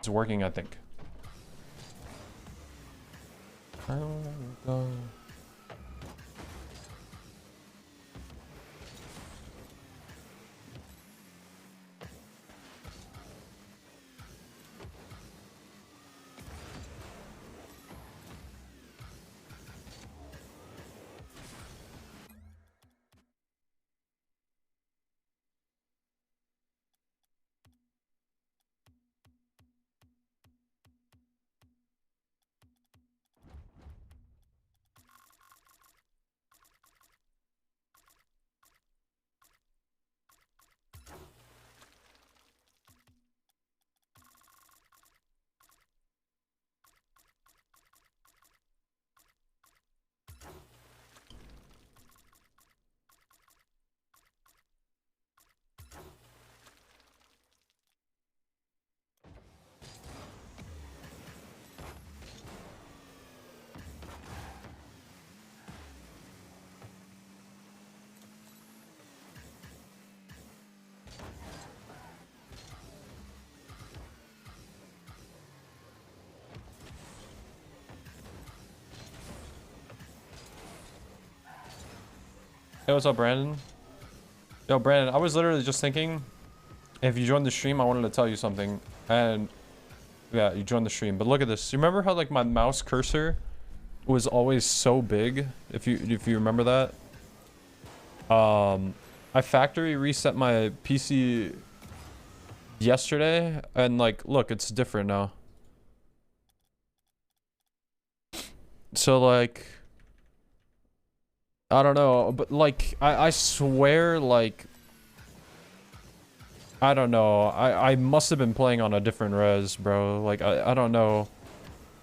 It's working, I think. Hey, what's up, Brandon? Yo, Brandon, I was literally just thinking, if you joined the stream, I wanted to tell you something. And yeah, you joined the stream. But look at this. You remember how like my mouse cursor was always so big? If you remember that. I factory reset my PC yesterday, and like, look, it's different now. So like, I don't know, but like, I swear, like, I don't know. I must have been playing on a different res, bro. Like, I don't know.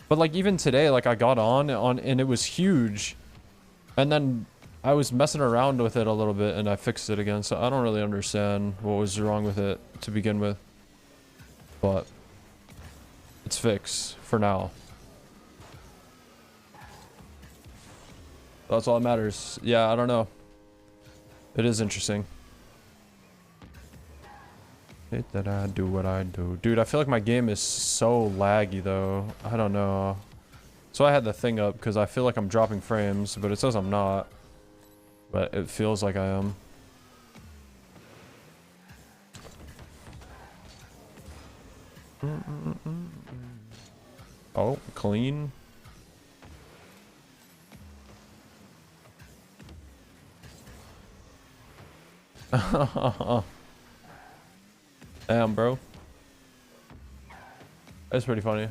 But like, even today, like, I got on and it was huge. And then I was messing around with it a little bit and I fixed it again. So I don't really understand what was wrong with it to begin with. But it's fixed for now. That's all that matters. Yeah, I don't know. It is interesting. Hate that I do what I do. Dude, I feel like my game is so laggy though. I don't know. So I had the thing up because I feel like I'm dropping frames, but it says I'm not. But it feels like I am. Oh, clean. Damn, bro. That's pretty funny.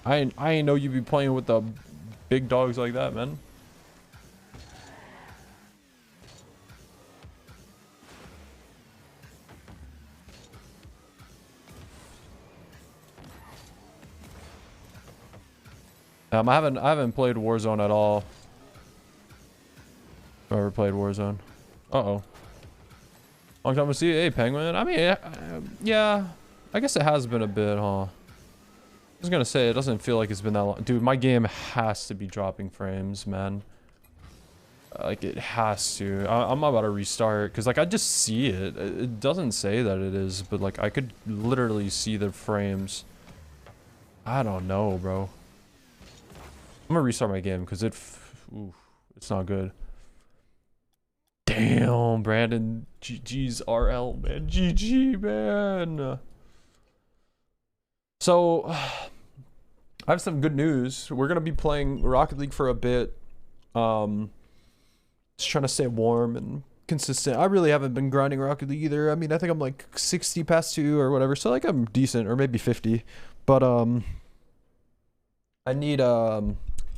I ain't know you be playing with the big dogs like that, man. I haven't played Warzone at all. Never played Warzone. Uh-oh. Long time to see. Hey, Penguin. I mean, yeah. I guess it has been a bit, huh? I was gonna say, it doesn't feel like it's been that long. Dude, my game has to be dropping frames, man. Like, it has to. I'm about to restart. Because, like, I just see it. It doesn't say that it is. But, like, I could literally see the frames. I don't know, bro. I'm gonna restart my game because it's not good. Damn, Brandon. GG's RL, man. GG, man. So, I have some good news. We're gonna be playing Rocket League for a bit. Just trying to stay warm and consistent. I really haven't been grinding Rocket League either. I mean, I think I'm like 60 past 2 or whatever. So, like, I'm decent, or maybe 50. But, I need,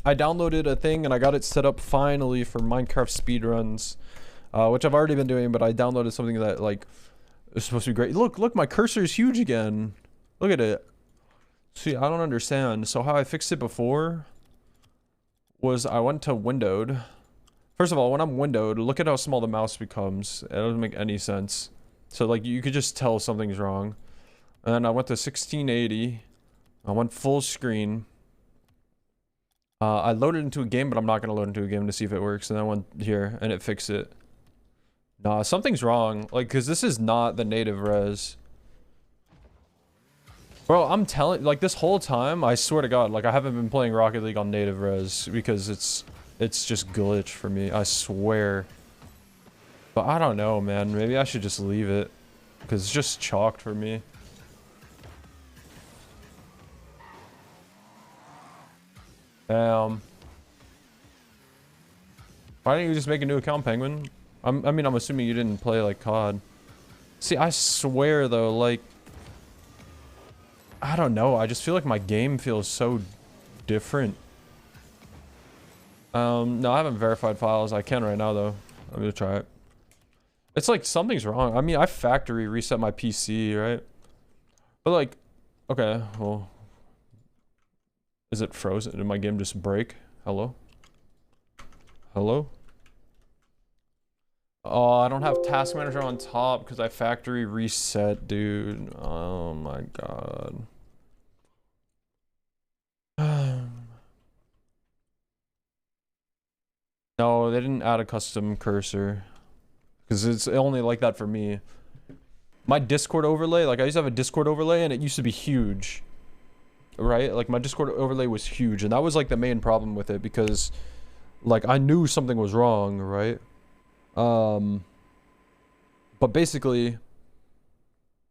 I downloaded a thing and I got it set up finally for Minecraft speedruns, which I've already been doing, but I downloaded something that like is supposed to be great. Look, my cursor is huge again. Look at it. See, I don't understand. So how I fixed it before was I went to windowed. First of all, when I'm windowed, look at how small the mouse becomes. It doesn't make any sense. So like you could just tell something's wrong. And then I went to 1680. I went full screen. I loaded into a game, but I'm not going to load into a game to see if it works. And then I went here, and it fixed it. Nah, something's wrong. Like, cause this is not the native res. Bro, I'm telling, like, this whole time, I swear to God, like, I haven't been playing Rocket League on native res because it's just glitch for me. I swear. But I don't know, man. Maybe I should just leave it because it's just chalked for me. Why didn't you just make a new account, Penguin? I mean, I'm assuming you didn't play, like, COD. See, I swear, though, like... I don't know. I just feel like my game feels so different. No, I haven't verified files. I can right now, though. I'm gonna try it. It's like something's wrong. I mean, I factory reset my PC, right? But, like... Okay, well... Is it frozen? Did my game just break? Hello? Hello? Oh, I don't have task manager on top because I factory reset, dude. Oh my god. No, they didn't add a custom cursor. Because it's only like that for me. My Discord overlay, like I used to have a Discord overlay and it used to be huge. Right? Like my Discord overlay was huge and that was like the main problem with it because like I knew something was wrong, right? But basically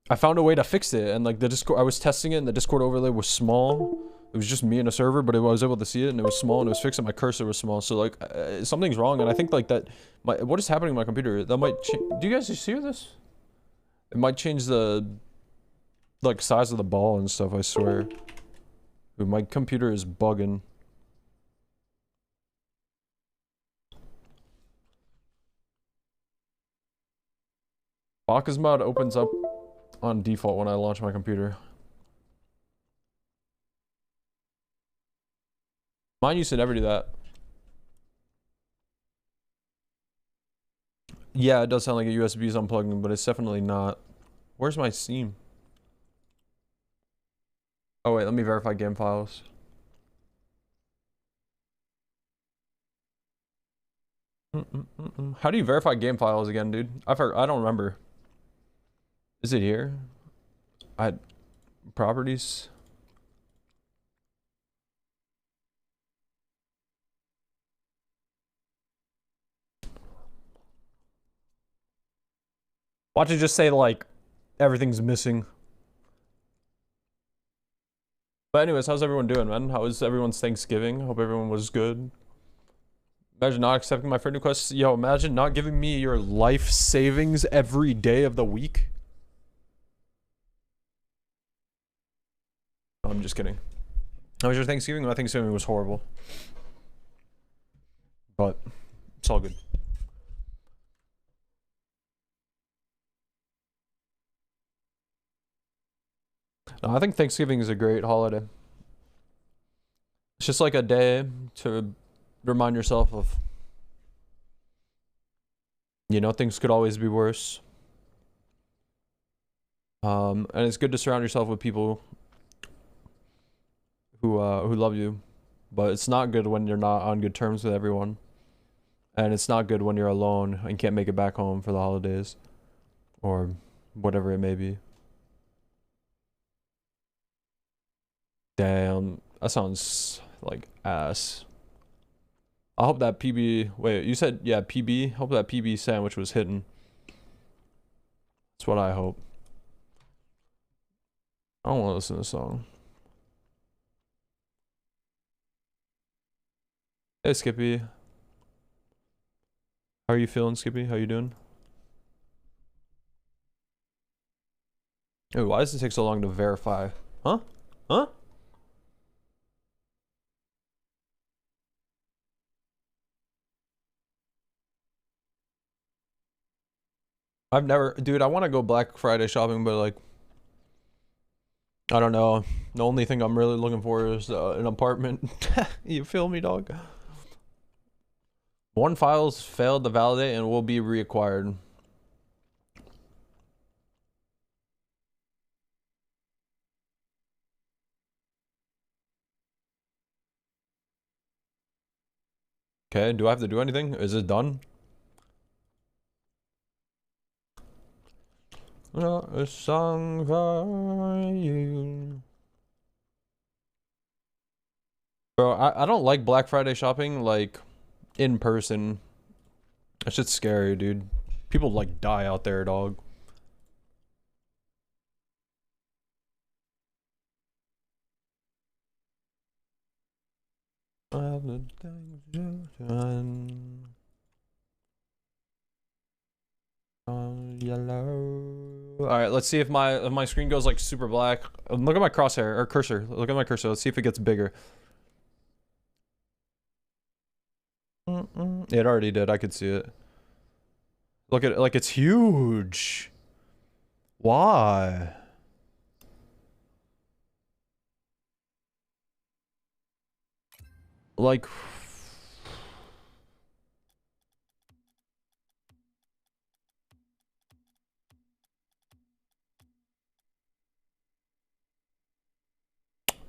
I found a way to fix it and like the Discord, I was testing it and the Discord overlay was small. It was just me and a server, but I was able to see it and it was small and it was fixed and my cursor was small. So like something's wrong and I think like that, what is happening to my computer? That might do you guys hear this? It might change the like size of the ball and stuff, I swear. Dude, my computer is bugging. Baka's mod opens up on default when I launch my computer. Mine used to never do that. Yeah, it does sound like a USB is unplugged, but it's definitely not. Where's my Steam? Oh wait, let me verify game files. How do you verify game files again, dude? I don't remember. Is it here? Properties. Watch it just say like everything's missing. But anyways, how's everyone doing, man? How was everyone's Thanksgiving? Hope everyone was good. Imagine not accepting my friend requests. Yo, imagine not giving me your life savings every day of the week. I'm just kidding. How was your Thanksgiving? My Thanksgiving was horrible. But it's all good. No, I think Thanksgiving is a great holiday. It's just like a day to remind yourself of, you know, things could always be worse. And it's good to surround yourself with people who love you. But it's not good when you're not on good terms with everyone. And it's not good when you're alone and can't make it back home for the holidays. Or whatever it may be. Damn, that sounds like ass. I hope that PB, wait, you said, yeah, PB? Hope that PB sandwich was hidden. That's what I hope. I don't want to listen to the song. Hey, Skippy. How are you feeling, Skippy? How you doing? Hey, why does it take so long to verify? Huh? Huh? I've never, dude, I want to go Black Friday shopping, but like, I don't know. The only thing I'm really looking for is an apartment. You feel me, dog? One file's failed to validate and will be reacquired. Okay, do I have to do anything? Is it done? A song for you. Bro, I don't like Black Friday shopping, like, in person. That shit's scary, dude. People, like, die out there, dog. Yellow. All right, let's see if my screen goes like super black. Look at my crosshair or cursor. Look at my cursor. Let's see if it gets bigger. It already did. I could see it. Look at it, like it's huge. Why? Like,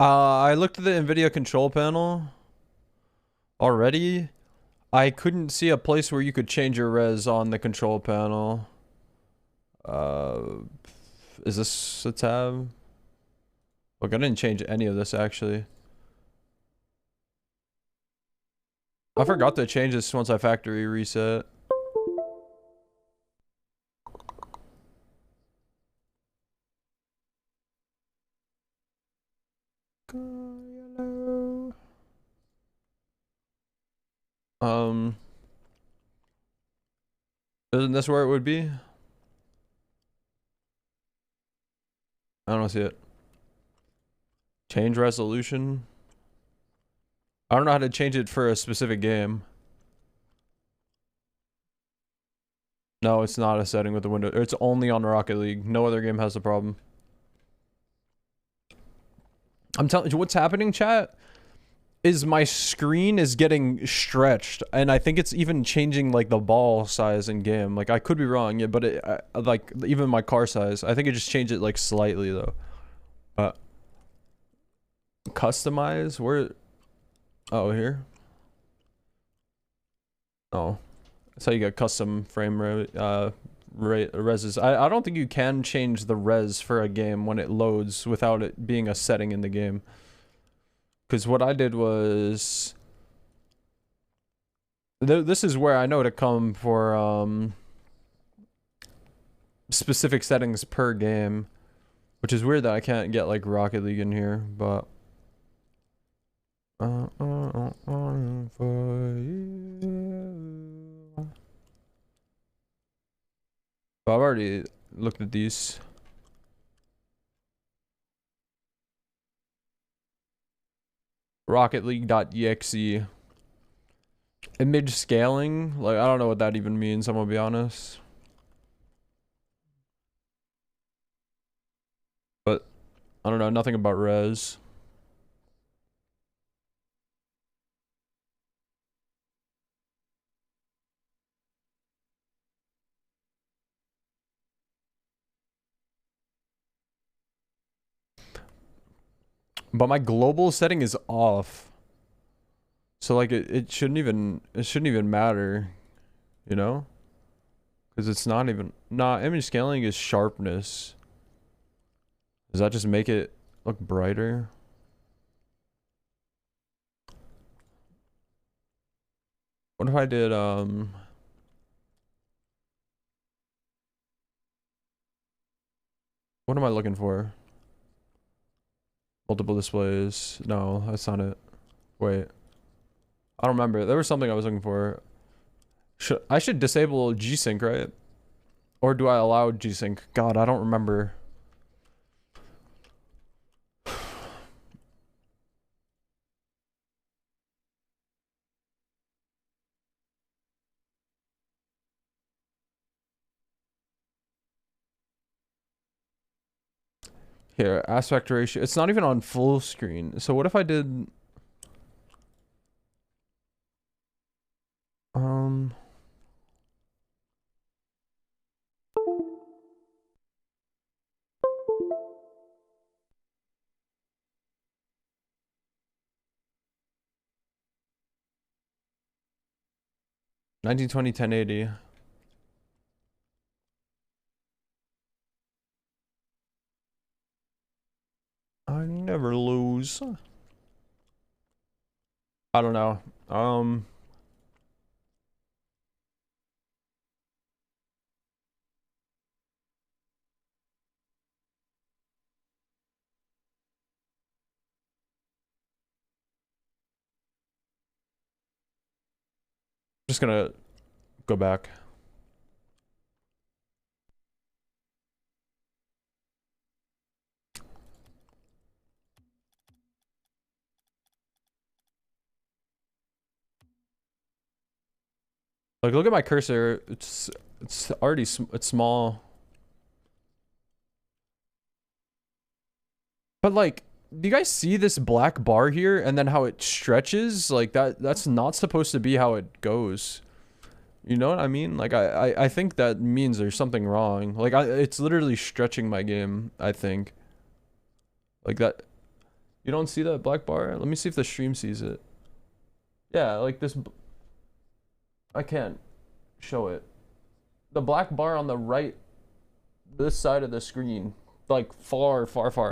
I looked at the NVIDIA control panel already. I couldn't see a place where you could change your res on the control panel. Is this a tab? Look, I didn't change any of this actually. I forgot to change this once I factory reset. Isn't this where it would be? I don't see it. Change resolution. I don't know how to change it for a specific game. No, it's not a setting with the window. It's only on Rocket League. No other game has the problem. I'm telling you, what's happening, chat, is my screen is getting stretched, and I think it's even changing like the ball size in game. Like I could be wrong, yeah, but like even my car size, I think it just changed it like slightly though. Customize where? Oh, here. Oh, that's how you get custom frame rate, reses. I don't think you can change the res for a game when it loads without it being a setting in the game. Because what I did was, this is where I know to come for specific settings per game, which is weird that I can't get like Rocket League in here, but for you. I've already looked at these. Rocket League.exe. Image scaling? Like, I don't know what that even means, I'm gonna be honest. But, I don't know, nothing about res. But my global setting is off. So like it shouldn't even matter, you know? Because it's not even, nah, image scaling is sharpness. Does that just make it look brighter? What if I did what am I looking for? Multiple displays. No, that's not it. Wait. I don't remember. There was something I was looking for. I should disable G-Sync, right? Or do I allow G-Sync? God, I don't remember. Here, aspect ratio. It's not even on full screen. So what if I did... 1920 1080. I never lose. I don't know. Just gonna go back. Like, look at my cursor. It's already it's small. But like, do you guys see this black bar here and then how it stretches? Like that's not supposed to be how it goes. You know what I mean? Like I think that means there's something wrong. Like it's literally stretching my game, I think. Like that. You don't see that black bar? Let me see if the stream sees it. Yeah, like this. I can't show it. The black bar on the right, this side of the screen, like far,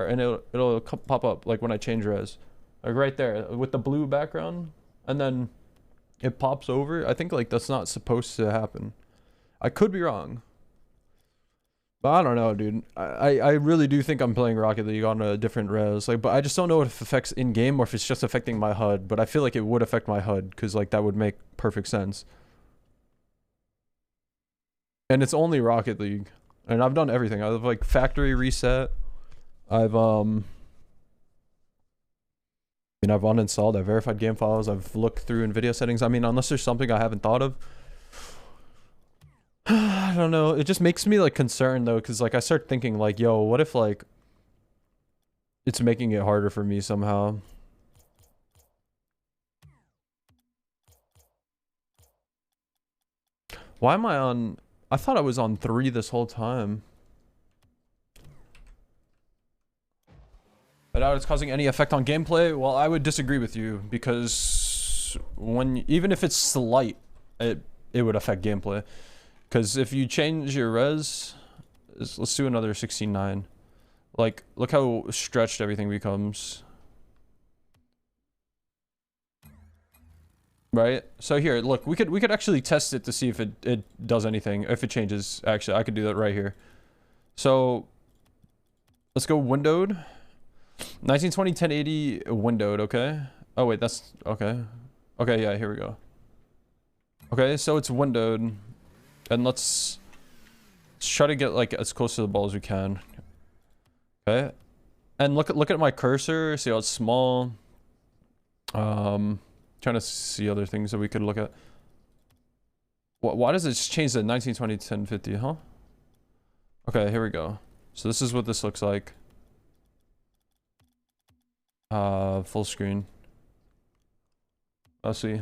and it'll pop up like when I change res, like right there with the blue background, and then it pops over. I think like that's not supposed to happen. I could be wrong, but I don't know, dude. I really do think I'm playing Rocket League on a different res, like, but I just don't know if it affects in game or if it's just affecting my HUD. But I feel like it would affect my HUD because like that would make perfect sense. And it's only Rocket League. And I've done everything. I've like factory reset. I've I've uninstalled, I've verified game files, I've looked through in video settings. I mean, unless there's something I haven't thought of. I don't know. It just makes me like concerned though, because like I start thinking like, yo, what if like it's making it harder for me somehow? Why am I on? I thought I was on 3 this whole time. I doubt it's causing any effect on gameplay. Well, I would disagree with you because even if it's slight, it would affect gameplay. Because if you change your res, let's do another 16:9. Like, look how stretched everything becomes. Right? So here, look, we could actually test it to see if it does anything, if it changes. Actually, I could do that right here. So let's go windowed. 1920 1080 windowed, okay? Oh wait, that's okay. Okay, yeah, here we go. Okay, so it's windowed. And let's try to get like as close to the ball as we can. Okay. And look at my cursor, see how it's small. Trying to see other things that we could look at. Why does it change to 1920 1050, huh? Okay, here we go. So this is what this looks like. Full screen. Let's see.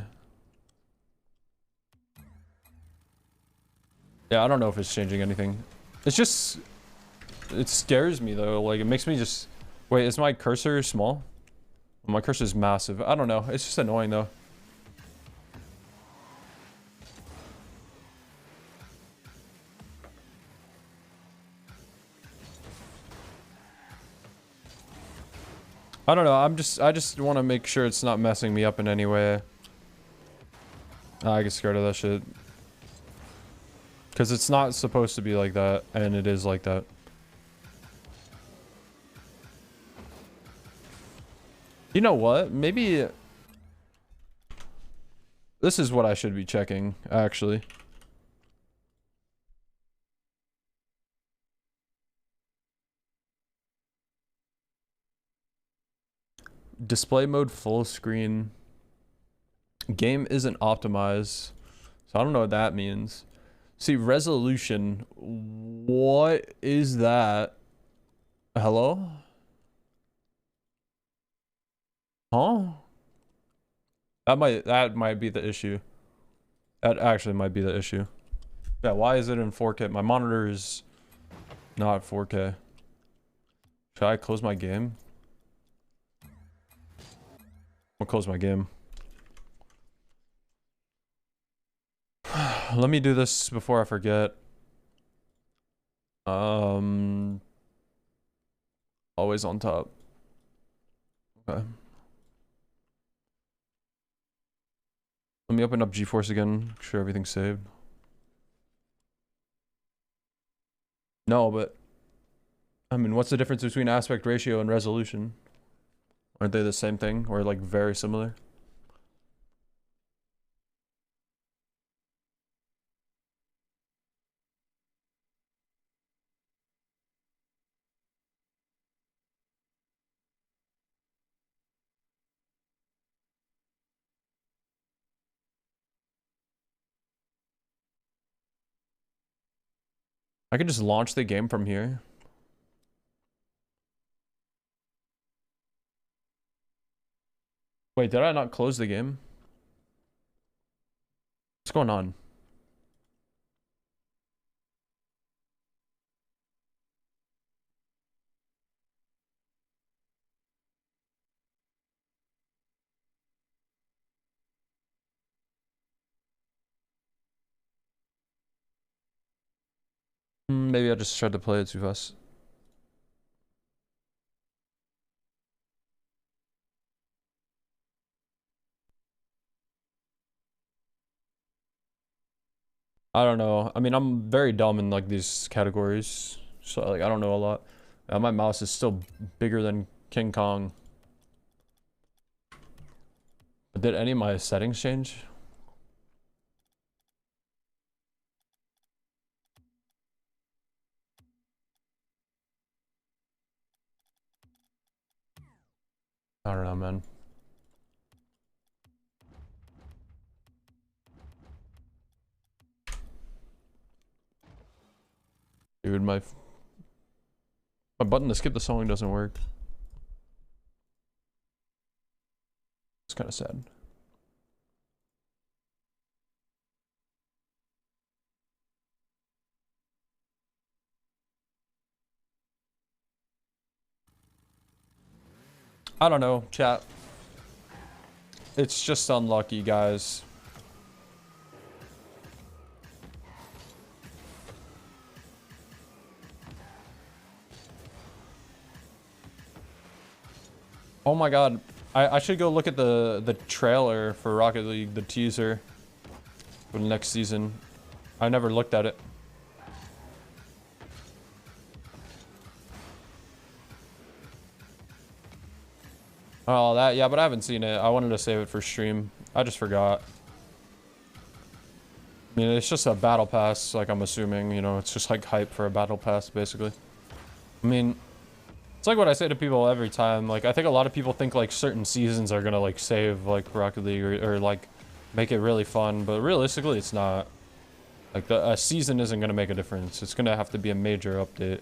Yeah, I don't know if it's changing anything. It's just, it scares me though. Like it makes me just, wait, is my cursor small? My cursor is massive. I don't know. It's just annoying though. I don't know. I just want to make sure it's not messing me up in any way. I get scared of that shit. Because it's not supposed to be like that, and it is like that. You know what? Maybe this is what I should be checking, actually. Display mode full screen. Game isn't optimized. So I don't know what that means. See, resolution. What is that? Hello? Huh? That might be the issue. That actually might be the issue. Yeah, why is it in 4K? My monitor is not 4K. Should I close my game? I'll close my game. Let me do this before I forget. Always on top. Okay. Let me open up GeForce again, make sure everything's saved. No, but I mean, what's the difference between aspect ratio and resolution? Aren't they the same thing or like very similar? I could just launch the game from here. Wait, did I not close the game? What's going on? Maybe I just tried to play it too fast. I don't know. I mean, I'm very dumb in like these categories. So like, I don't know a lot. My mouse is still bigger than King Kong. Did any of my settings change? I don't know, man. Dude, my button to skip the song doesn't work. It's kind of sad. I don't know, chat. It's just unlucky, guys. Oh my god. I should go look at the trailer for Rocket League, the teaser for the next season. I never looked at it. Oh, that, yeah, but I haven't seen it. I wanted to save it for stream. I just forgot. I mean, it's just a battle pass, like I'm assuming, you know, it's just like hype for a battle pass, basically. I mean, it's like what I say to people every time. Like, I think a lot of people think like certain seasons are gonna like save like Rocket League or like make it really fun, but realistically, it's not. Like, a season isn't gonna make a difference. It's gonna have to be a major update,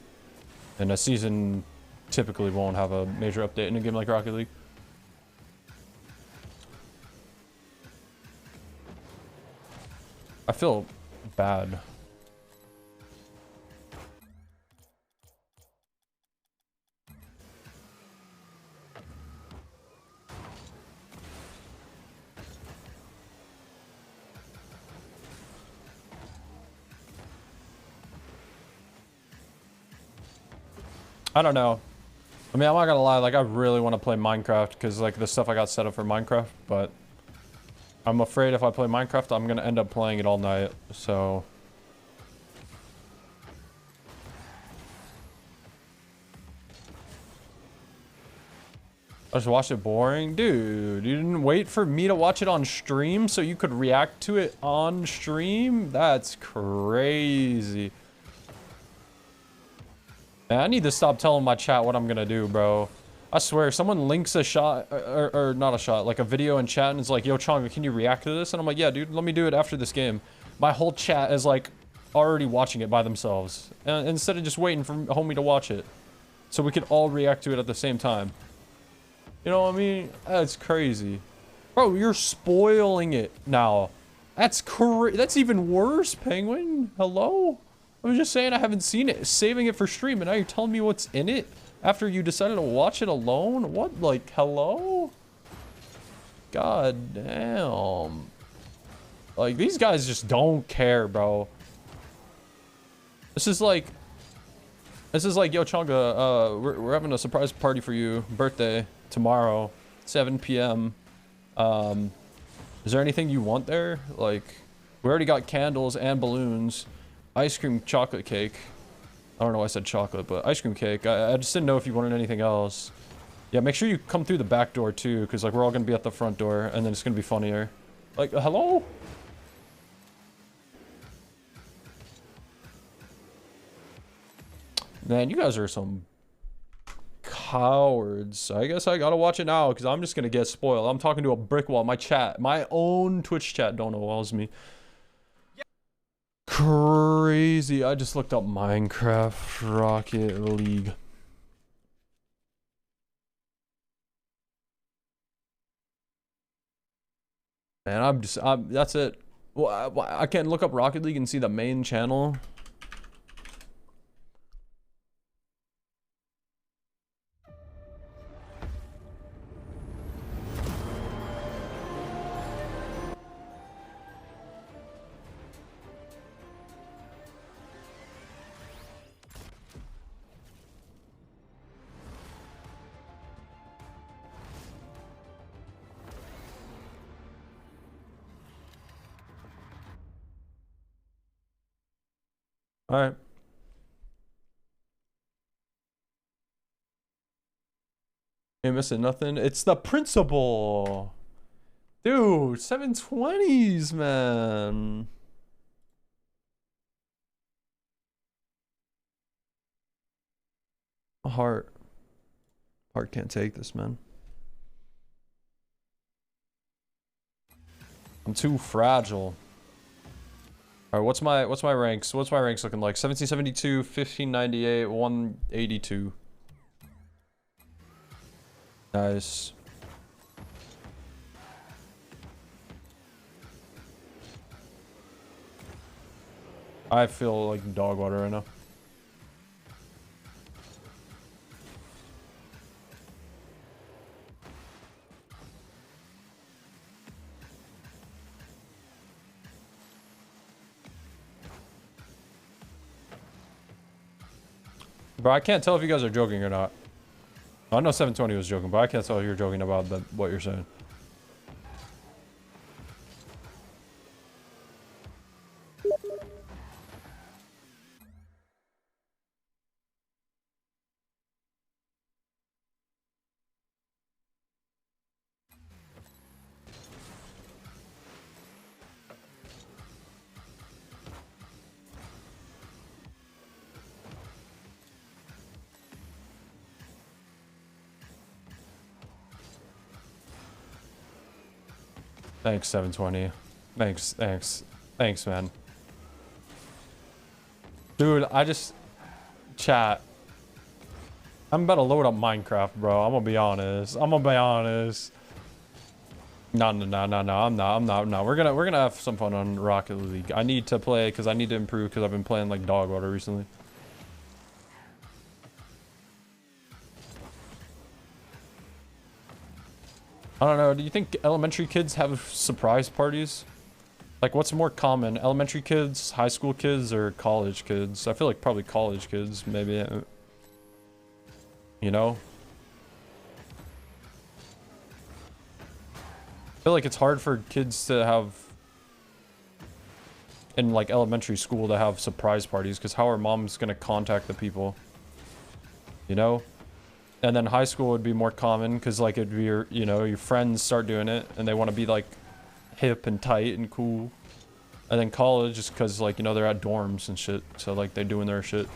and a season typically won't have a major update in a game like Rocket League. I feel bad. I don't know. I mean, I'm not gonna lie, like, I really want to play Minecraft because, like, the stuff I got set up for Minecraft, but I'm afraid if I play Minecraft, I'm gonna end up playing it all night, so... I just watched it boring? Dude, you didn't wait for me to watch it on stream so you could react to it on stream? That's crazy. Man, I need to stop telling my chat what I'm gonna do, bro. I swear, someone links a shot, or not a shot, like a video in chat and is like, yo, Chonga, can you react to this? And I'm like, yeah, dude, let me do it after this game. My whole chat is like already watching it by themselves. Instead of just waiting for homie to watch it. So we could all react to it at the same time. You know what I mean? That's crazy. Bro, you're spoiling it now. That's even worse, Penguin. Hello? I was just saying I haven't seen it. Saving it for stream, and now you're telling me what's in it? After you decided to watch it alone? What? Like, hello? God damn. Like, these guys just don't care, bro. This is like, yo, Chonga, we're having a surprise party for you, birthday, tomorrow. 7 p.m. Is there anything you want there? Like, we already got candles and balloons. Ice cream chocolate cake. I don't know why I said chocolate, but ice cream cake. I just didn't know if you wanted anything else. Yeah, make sure you come through the back door too, because like we're all gonna be at the front door, and then it's gonna be funnier. Like, hello? Man, you guys are some cowards. I guess I gotta watch it now, because I'm just gonna get spoiled. I'm talking to a brick wall. My chat, my own Twitch chat don't allows me. Crazy. I just looked up Minecraft Rocket League. Man, that's it. Well, I can't look up Rocket League and see the main channel. All right. Ain't missing nothing. It's the principal. Dude, 720s, man. Heart can't take this, man. I'm too fragile. All right, what's my ranks? What's my ranks looking like? 1772, 1598, 182. Nice. I feel like dog water right now. Bro, I can't tell if you guys are joking or not. I know 720 was joking, but I can't tell if you're joking about what you're saying. Thanks, 720. Thanks, man. Dude, chat. I'm about to load up Minecraft, bro. I'm gonna be honest. No, I'm not. We're gonna have some fun on Rocket League. I need to play because I need to improve because I've been playing like dog water recently. I don't know. Do you think elementary kids have surprise parties? Like, what's more common? Elementary kids, high school kids, or college kids? I feel like probably college kids, maybe. You know? I feel like it's hard for kids to have, in like elementary school, to have surprise parties, because how are moms gonna contact the people? You know? And then high school would be more common, because like it'd be your, you know, your friends start doing it, and they want to be like hip and tight and cool. And then college, just because like, you know, they're at dorms and shit, so like they're doing their shit.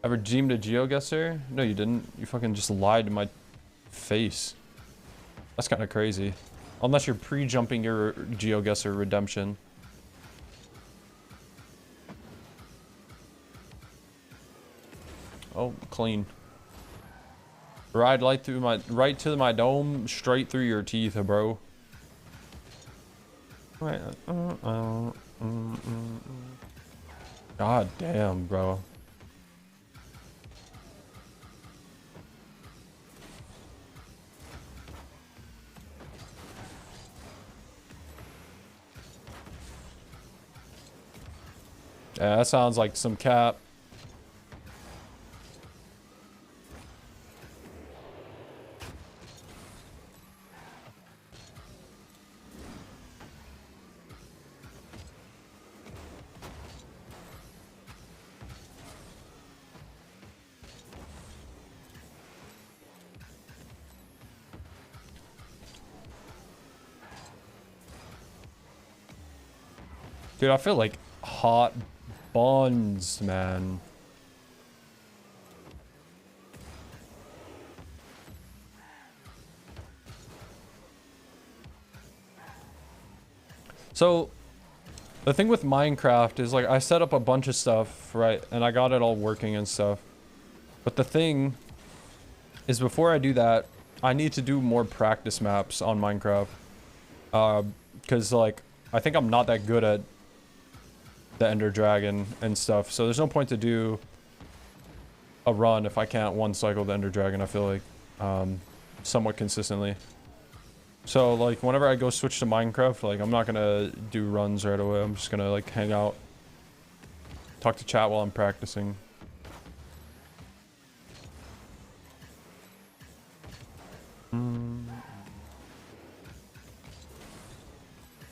Ever dreamed a GeoGuessr? No, you didn't. You fucking just lied to my face. That's kind of crazy. Unless you're pre-jumping your GeoGuessr redemption. Oh, clean. Ride right to my dome, straight through your teeth, bro. Right. God damn, bro. Yeah, that sounds like some cap. Dude, I feel like hot buns, man. So, the thing with Minecraft is, like, I set up a bunch of stuff, right? And I got it all working and stuff. But the thing is, before I do that, I need to do more practice maps on Minecraft. Because, like, I think I'm not that good at the Ender Dragon and stuff. So there's no point to do a run if I can't one cycle the Ender Dragon, I feel like. Somewhat consistently. So, like, whenever I go switch to Minecraft, like, I'm not gonna do runs right away. I'm just gonna, like, hang out. Talk to chat while I'm practicing.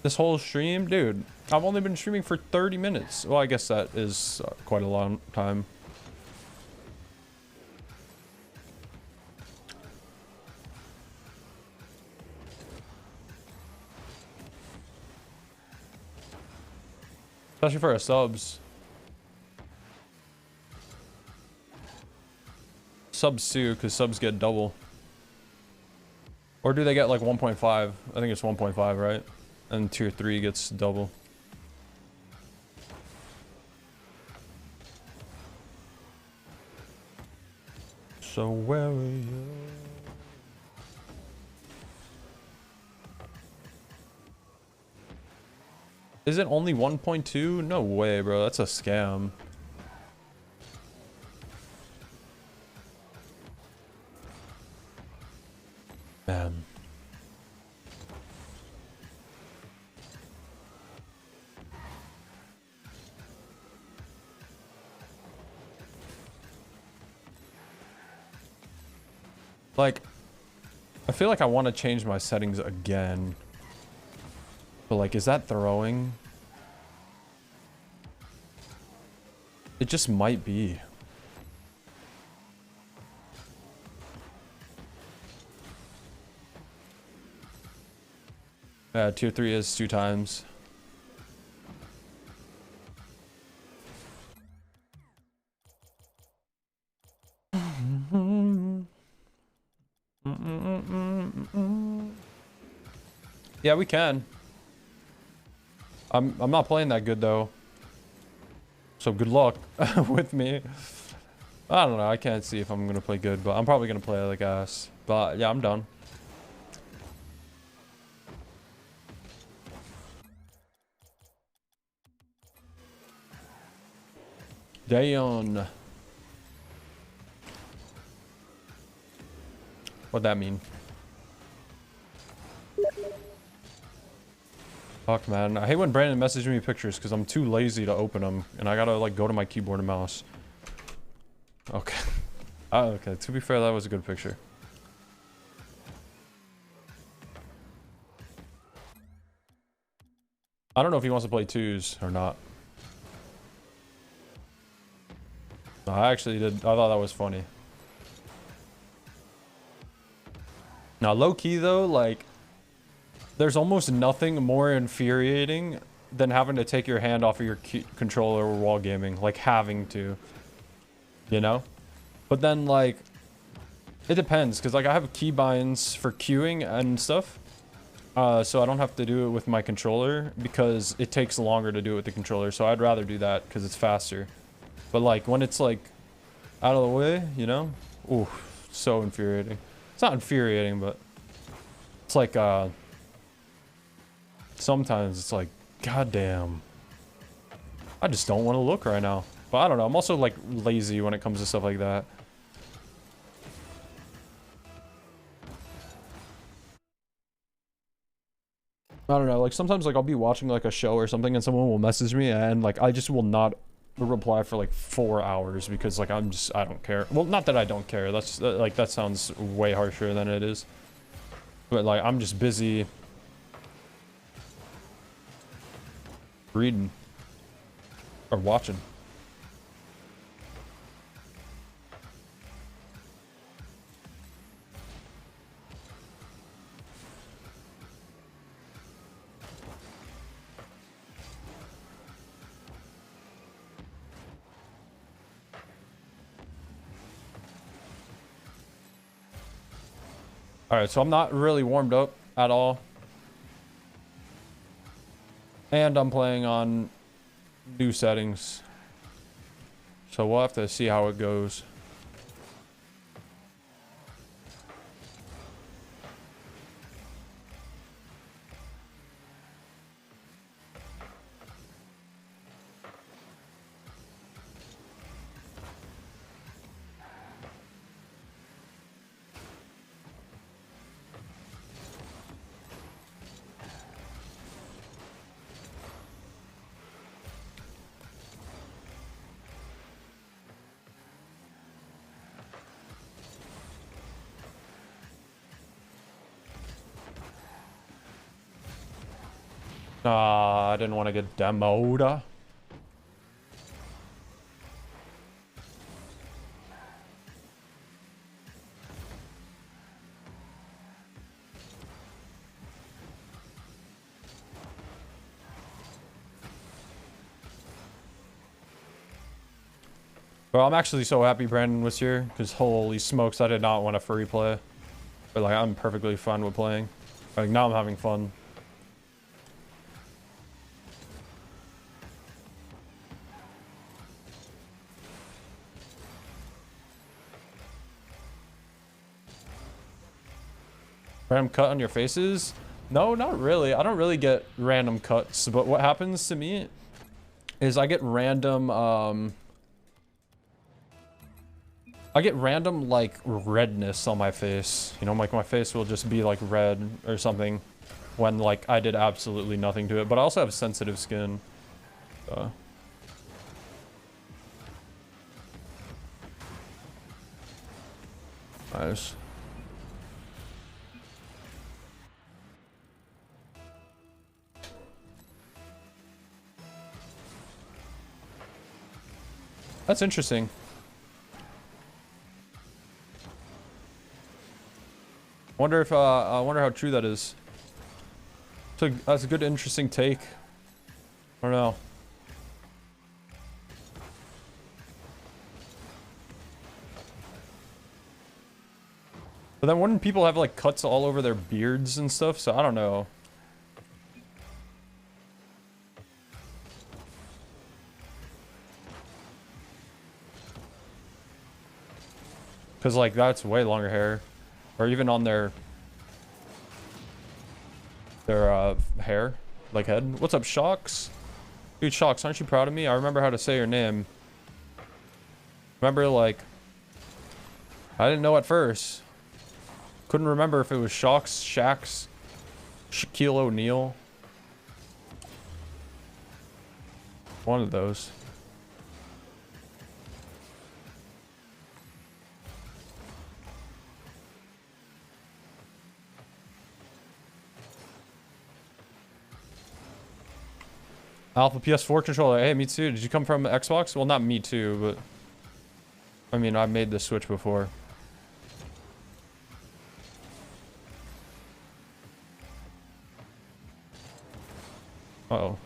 This whole stream? Dude, I've only been streaming for 30 minutes. Well, I guess that is quite a long time. Especially for our subs. Subs too, because subs get double. Or do they get like 1.5? I think it's 1.5, right? And tier 3 gets double. So where are you? Is it only 1.2? No way, bro. That's a scam. Man. Like, I feel like I want to change my settings again. But, like, is that throwing? It just might be. Yeah, tier 3 is 2 times. Yeah, we can. I'm not playing that good though. So good luck with me. I don't know. I can't see if I'm gonna play good, but I'm probably gonna play like ass. But yeah, I'm done. Dayon. What'd that mean? Fuck, man. I hate when Brandon messages me pictures because I'm too lazy to open them. And I gotta, like, go to my keyboard and mouse. Okay. Oh, okay. To be fair, that was a good picture. I don't know if he wants to play twos or not. No, I actually did. I thought that was funny. Now, low-key, though, like... There's almost nothing more infuriating than having to take your hand off of your controller while gaming. Like, having to. You know? But then, like... It depends, because, like, I have keybinds for queuing and stuff. So I don't have to do it with my controller, because it takes longer to do it with the controller. So I'd rather do that, because it's faster. But, like, when it's, like, out of the way, you know? Ooh, so infuriating. It's not infuriating, but... It's like, sometimes it's like, goddamn. I just don't want to look right now. But I don't know. I'm also like lazy when it comes to stuff like that. I don't know. Like sometimes like I'll be watching like a show or something and someone will message me and like I just will not reply for like 4 hours because like I don't care. Well, not that I don't care. That's like that sounds way harsher than it is. But like I'm just busy reading or watching. All right, so I'm not really warmed up at all. And I'm playing on new settings. So we'll have to see how it goes. I didn't want to get demoed. Bro, I'm actually so happy Brandon was here, because holy smokes, I did not want a free play. But like, I'm perfectly fine with playing. Like, now I'm having fun. Random cut on your faces? No, not really. I don't really get random cuts, but what happens to me is I get random, like redness on my face. You know, like my face will just be like red or something when like I did absolutely nothing to it. But I also have sensitive skin. Nice. That's interesting. Wonder if I wonder how true that is. So that's a good, interesting take. I don't know. But then wouldn't people have like cuts all over their beards and stuff? So I don't know. Cause like that's way longer hair. Or even on their hair, like head. What's up, Shocks? Dude, Shocks, aren't you proud of me? I remember how to say your name. Remember, like, I didn't know at first. Couldn't remember if it was Shocks, Shax, Shaquille O'Neal. One of those. Alpha PS4 controller. Hey, me too. Did you come from Xbox? Well, not me too, but I mean, I made the switch before. Uh-oh.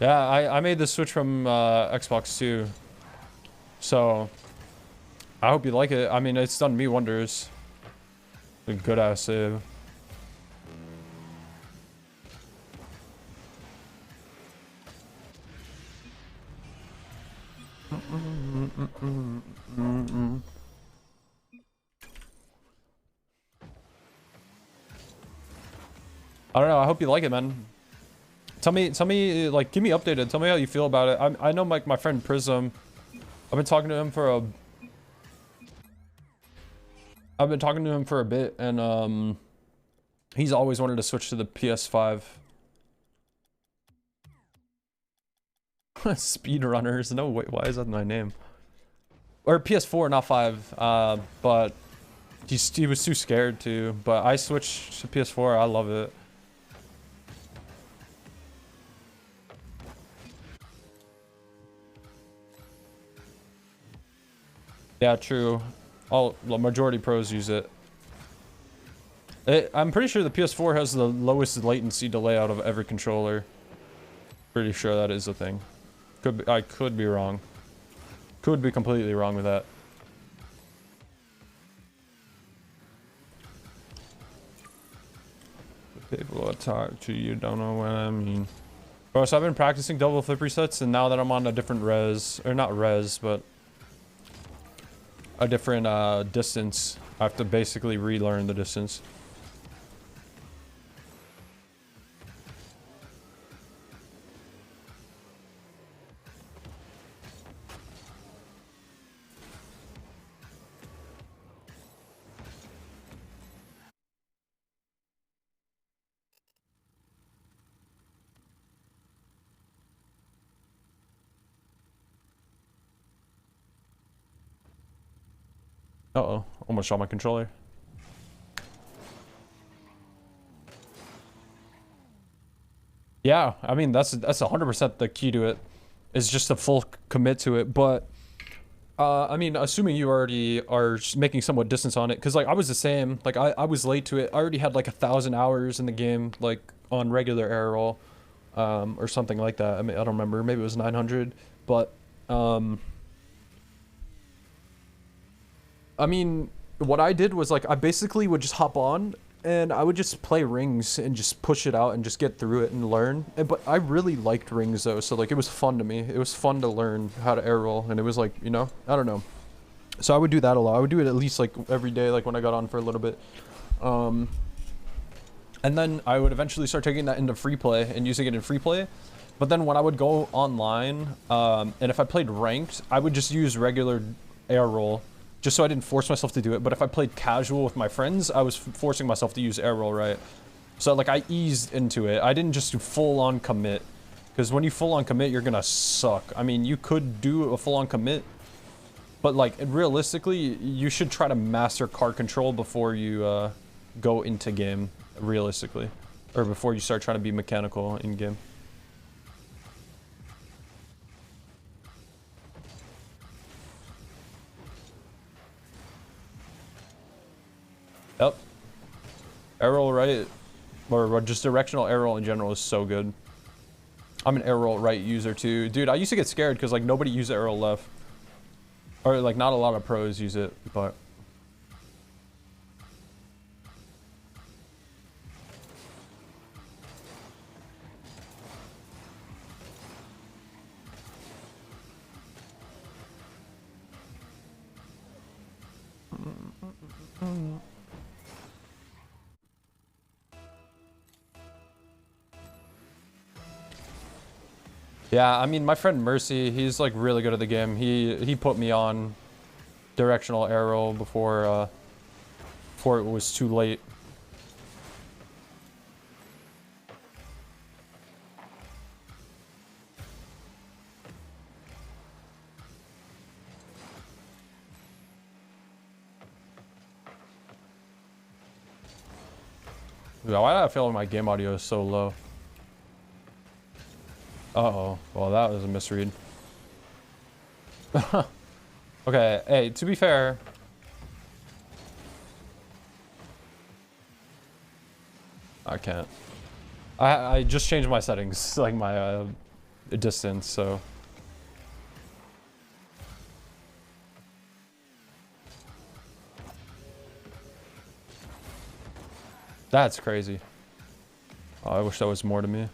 Yeah, I made the switch from Xbox too. So I hope you like it. I mean, it's done me wonders. A good ass save. I don't know. I hope you like it, man. Tell me, like, give me updated. Tell me how you feel about it. I know, like, my friend Prism. I've been talking to him for a bit, and he's always wanted to switch to the PS5. Speedrunners. No, wait, why is that my name? Or PS4, not 5. But he was too scared to. But I switched to PS4. I love it. Yeah, true. The majority pros use it. I'm pretty sure the PS4 has the lowest latency delay out of every controller. Pretty sure that is a thing. I could be wrong. Could be completely wrong with that. People will talk to you, don't know what I mean. Bro, so I've been practicing double flip resets, and now that I'm on a different res, or not res, but a different distance, I have to basically relearn the distance. Uh-oh, almost shot my controller. Yeah, I mean, that's 100% the key to it. Is just a full commit to it, but I mean, assuming you already are making somewhat distance on it, because like I was the same. Like I was late to it. I already had like 1,000 hours in the game, like on regular air roll, or something like that. I mean, I don't remember. Maybe it was 900, but I mean, what I did was like I basically would just hop on and I would just play rings and just push it out and just get through it and learn. But I really liked rings though, so like it was fun to me. It was fun to learn how to air roll, and it was like, you know, I don't know. So I would do that a lot. I would do it at least like every day, like when I got on for a little bit. And then I would eventually start taking that into free play and using it in free play. But then when I would go online, and if I played ranked, I would just use regular air roll, just so I didn't force myself to do it. But if I played casual with my friends, I was forcing myself to use air roll, right? So like I eased into it. I didn't just do full on commit, because when you full on commit, you're gonna suck. I mean, you could do a full on commit, but like realistically, you should try to master card control before you go into game, realistically, or before you start trying to be mechanical in game. Yep. Air roll right, or just directional air roll in general is so good. I'm an air roll right user too. Dude, I used to get scared because like nobody used air roll left. Or like not a lot of pros use it, but... Yeah, I mean, my friend Mercy, he's like really good at the game. He put me on directional arrow before it was too late. Yeah, why do I feel like my game audio is so low? Uh-oh. Well, that was a misread. Okay, hey, to be fair... I can't. I just changed my settings, like my distance, so... That's crazy. Oh, I wish that was more to me.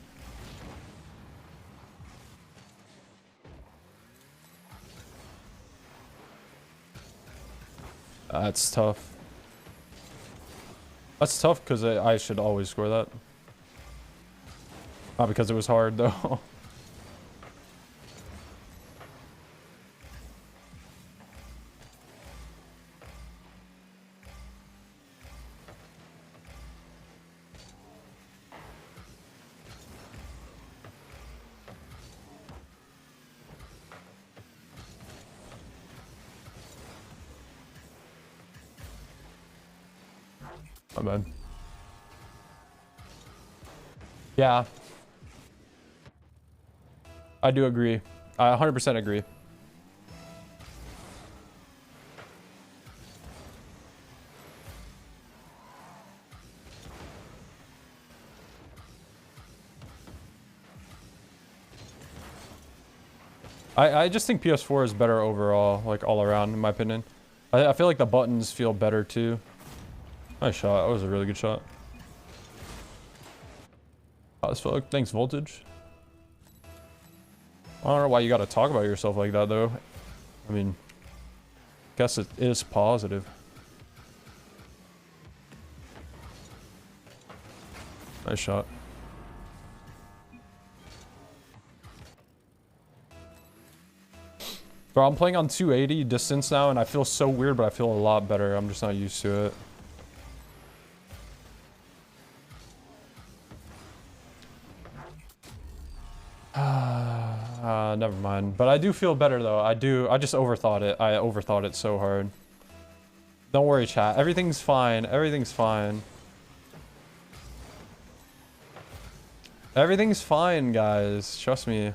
That's tough. That's tough because I should always score that. Not because it was hard, though. My bad. Yeah. I do agree. I 100% agree. I just think PS4 is better overall, like all around, in my opinion. I feel like the buttons feel better too. Nice shot. That was a really good shot. Oh, this fuck. Thanks, Voltage. I don't know why you gotta talk about yourself like that, though. I mean, guess it is positive. Nice shot. Bro, I'm playing on 280 distance now, and I feel so weird, but I feel a lot better. I'm just not used to it. Never mind. But I do feel better, though. I just overthought it. I overthought it so hard. Don't worry, chat. Everything's fine. Everything's fine. Everything's fine, guys. Trust me.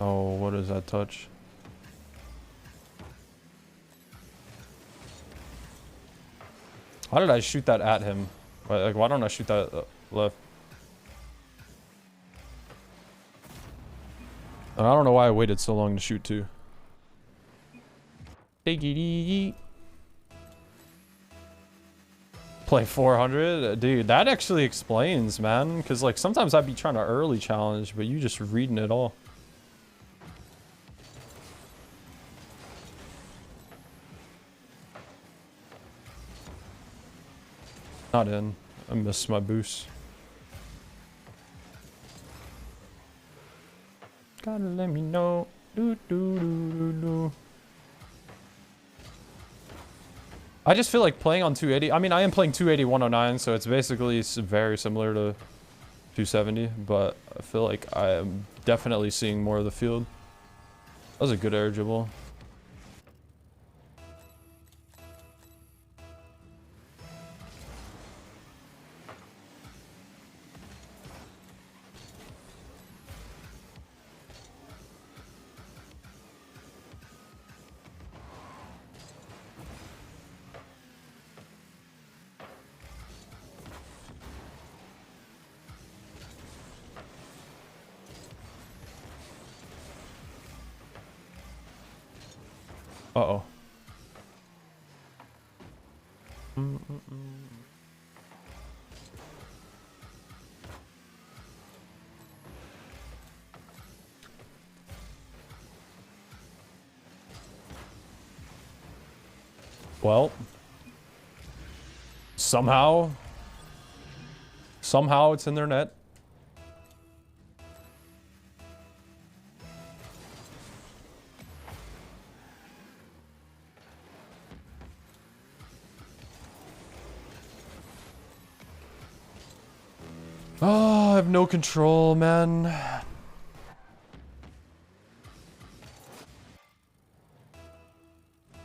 Oh, what is that touch? How did I shoot that at him? Like, why don't I shoot that left? And I don't know why I waited so long to shoot too. Play 400? Dude, that actually explains, man. Because, like, sometimes I'd be trying to early challenge, but you just reading it all. Not in. I missed my boost. Gotta let me know. Do, do, do, do, do. I just feel like playing on 280. I mean, I am playing 280 109, so it's basically very similar to 270, but I feel like I am definitely seeing more of the field. That was a good air dribble. Uh-oh. Well, somehow it's in their net. Oh, I have no control, man.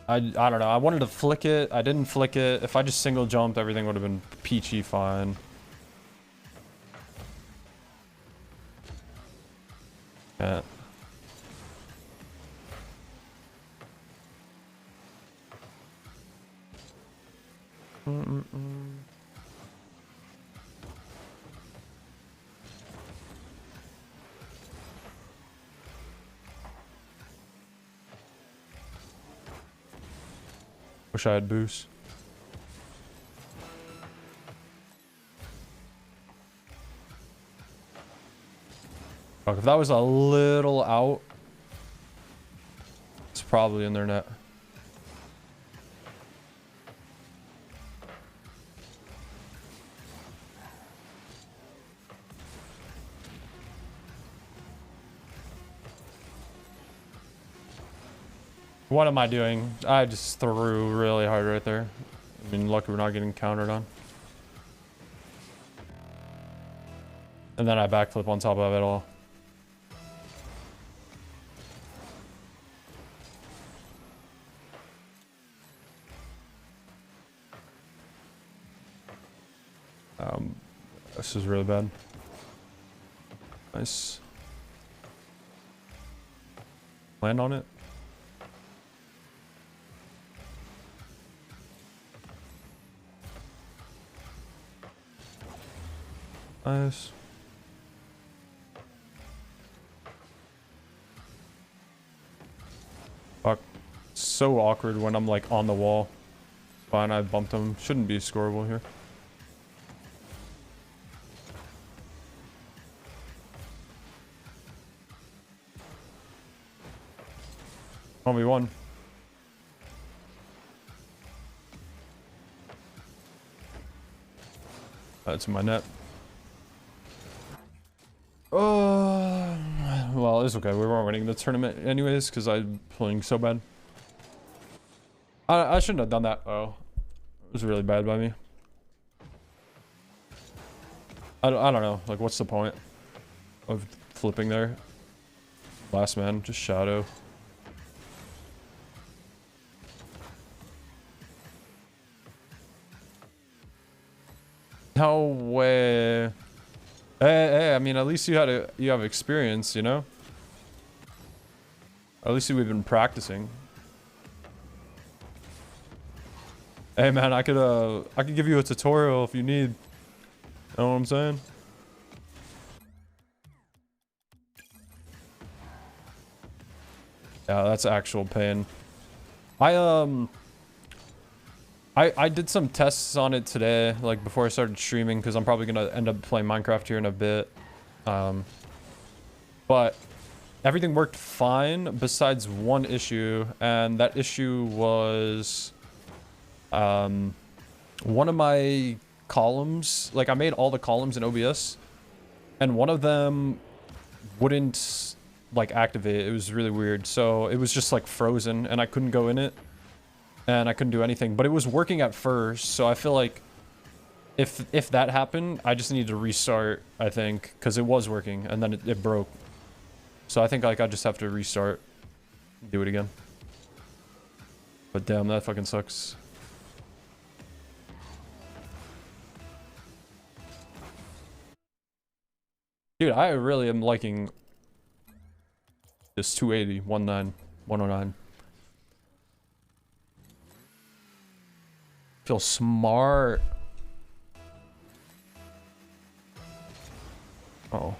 I don't know. I wanted to flick it. I didn't flick it. If I just single jumped, everything would have been peachy fine. Yeah. Wish I had boost. Fuck, if that was a little out, it's probably in their net. What am I doing? I just threw really hard right there. I mean, lucky we're not getting countered on. And then I backflip on top of it all. This is really bad. Nice. Land on it. Nice. Fuck. So awkward when I'm like on the wall. Fine, I bumped him. Shouldn't be scoreable here. Only one. That's in my net. Oh, well, it's okay. We weren't winning the tournament anyways because I'm playing so bad. I shouldn't have done that. Oh, it was really bad by me. I don't know. Like, what's the point of flipping there? Last man, just shadow. No way. Hey, I mean, at least you have experience, you know? At least we've been practicing. Hey man, I could give you a tutorial if you need. You know what I'm saying? Yeah, that's actual pain. I did some tests on it today, like before I started streaming, because I'm probably gonna end up playing Minecraft here in a bit. But everything worked fine besides one issue, and that issue was one of my columns. Like, I made all the columns in OBS, and one of them wouldn't like activate. It was really weird, so it was just like frozen, and I couldn't go in it. And I couldn't do anything, but it was working at first, so I feel like if that happened, I just need to restart, I think, because it was working, and then it broke. So I think like I just have to restart, do it again. But damn, that fucking sucks. Dude, I really am liking this 280, 109. Feel smart. Oh.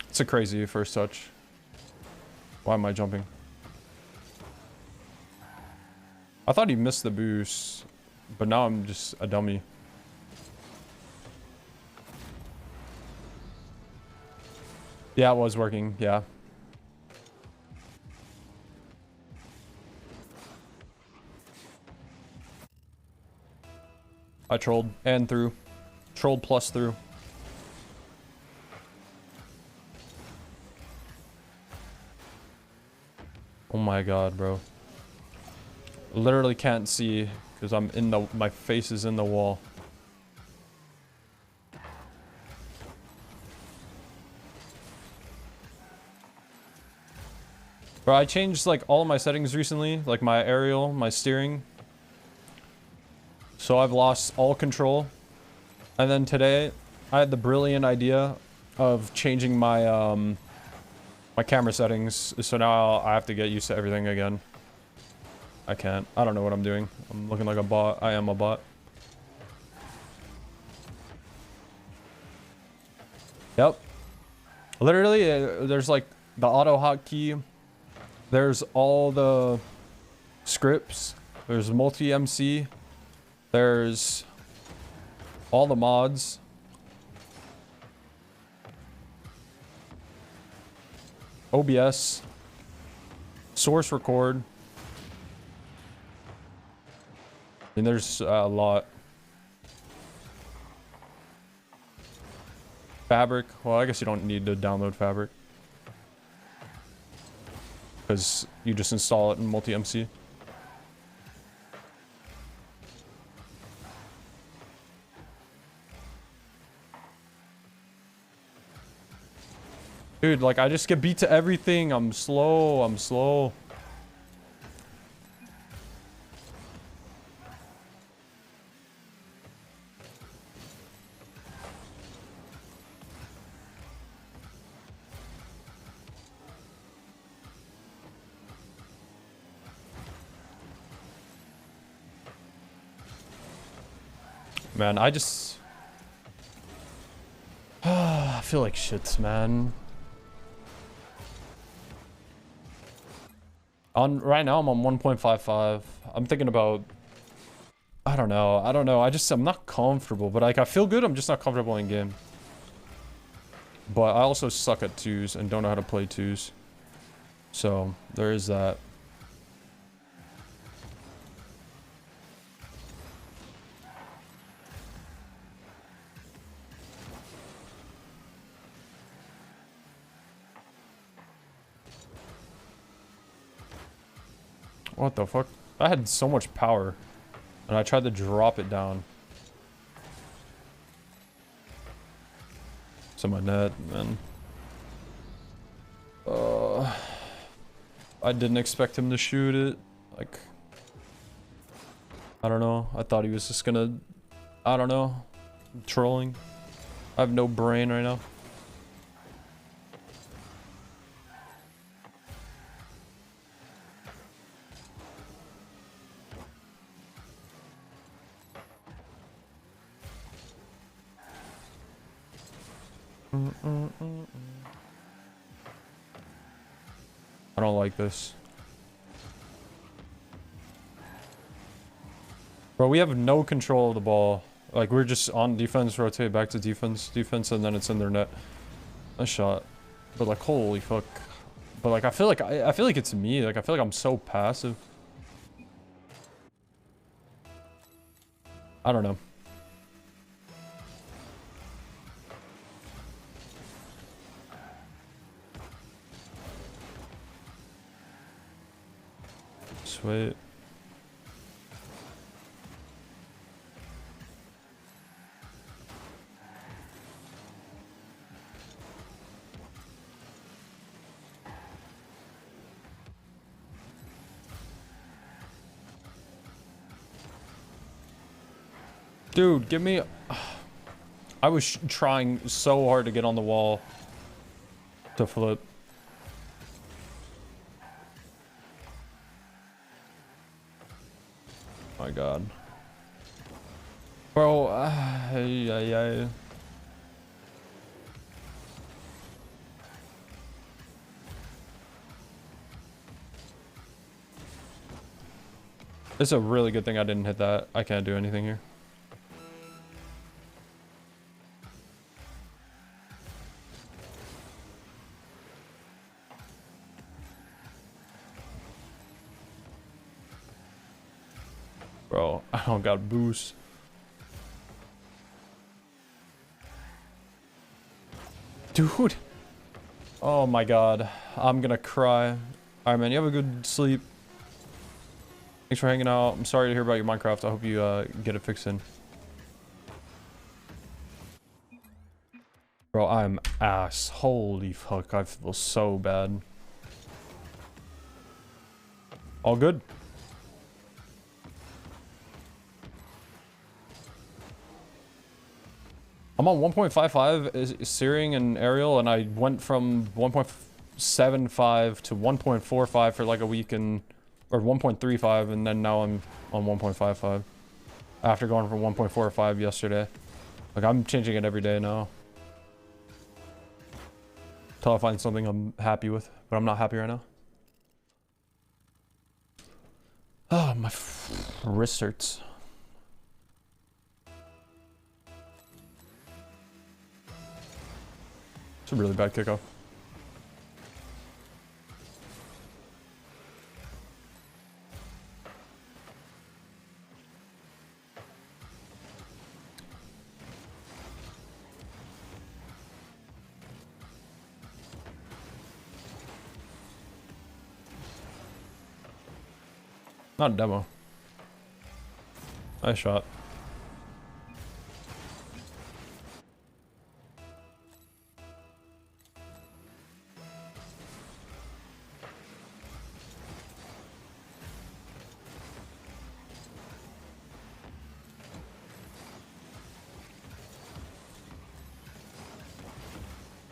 It's a crazy first touch. Why am I jumping? I thought he missed the boost, but now I'm just a dummy. Yeah, it was working. Yeah. I trolled and through. Trolled plus through. Oh my god, bro. Literally can't see because I'm in the my face is in the wall. Bro, I changed like all of my settings recently, like my aerial, my steering. So I've lost all control. And then today I had the brilliant idea of changing my my camera settings. So now I have to get used to everything again. I can't. I don't know what I'm doing. I'm looking like a bot. I am a bot. Yep. Literally, there's like the auto hotkey. There's all the scripts. There's multi-MC. There's all the mods. OBS. Source record. I mean, there's a lot. Fabric. Well, I guess you don't need to download Fabric, because you just install it in multi-MC. Dude, like, I just get beat to everything. I'm slow. I'm slow. Man, I just... I feel like shits, man. Right now, I'm on 1.55. I'm thinking about... I don't know. I'm not comfortable, but like, I feel good. I'm just not comfortable in game. But I also suck at twos and don't know how to play twos. So, there is that. What the fuck? I had so much power. And I tried to drop it down. It's in my net, man. I didn't expect him to shoot it. Like... I don't know. I thought he was just gonna... I don't know. Trolling. I have no brain right now. I don't like this. Bro, we have no control of the ball. Like, we're just on defense, rotate back to defense, and then it's in their net. A shot. But like, holy fuck. But like, I feel like it's me. Like, I feel like I'm so passive. I don't know. Sweet. Dude, give me... I was trying so hard to get on the wall to flip. My god. Bro, yeah. It's a really good thing I didn't hit that. I can't do anything here. Bro, I don't got boost. Dude. Oh my god. I'm gonna cry. Alright, man. You have a good sleep. Thanks for hanging out. I'm sorry to hear about your Minecraft. I hope you get it fixed in. Bro, I'm ass. Holy fuck. I feel so bad. All good. I'm on 1.55 Searing and Aerial, and I went from 1.75 to 1.45 for like a week, and or 1.35, and then now I'm on 1.55 after going from 1.45 yesterday. Like, I'm changing it every day now until I find something I'm happy with, but I'm not happy right now. Oh, my wrist hurts. It's a really bad kickoff. Not a demo. Nice shot.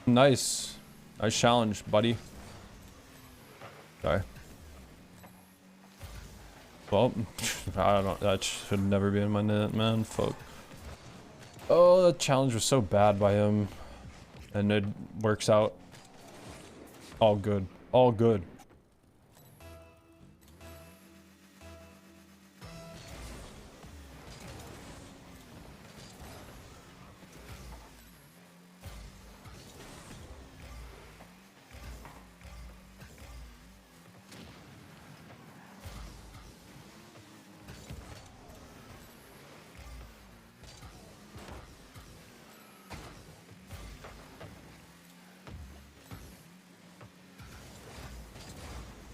Nice. Nice challenge, buddy. Okay. Well, I don't know. That should never be in my net, man. Fuck. Oh, the challenge was so bad by him. And it works out. All good. All good.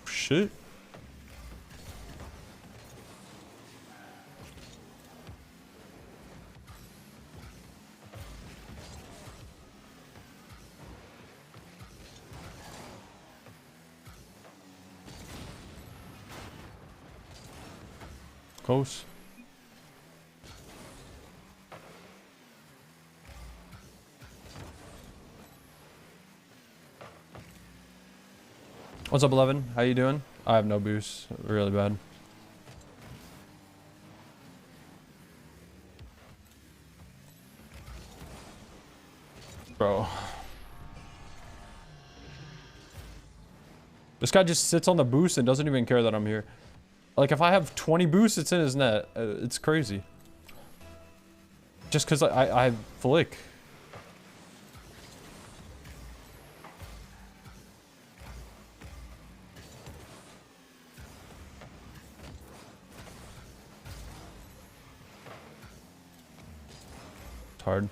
Shit. Close. What's up, 11? How you doing? I have no boost. Really bad. Bro. This guy just sits on the boost and doesn't even care that I'm here. Like, if I have 20 boosts, it's in his net. It's crazy. Just because I flick. It's hard.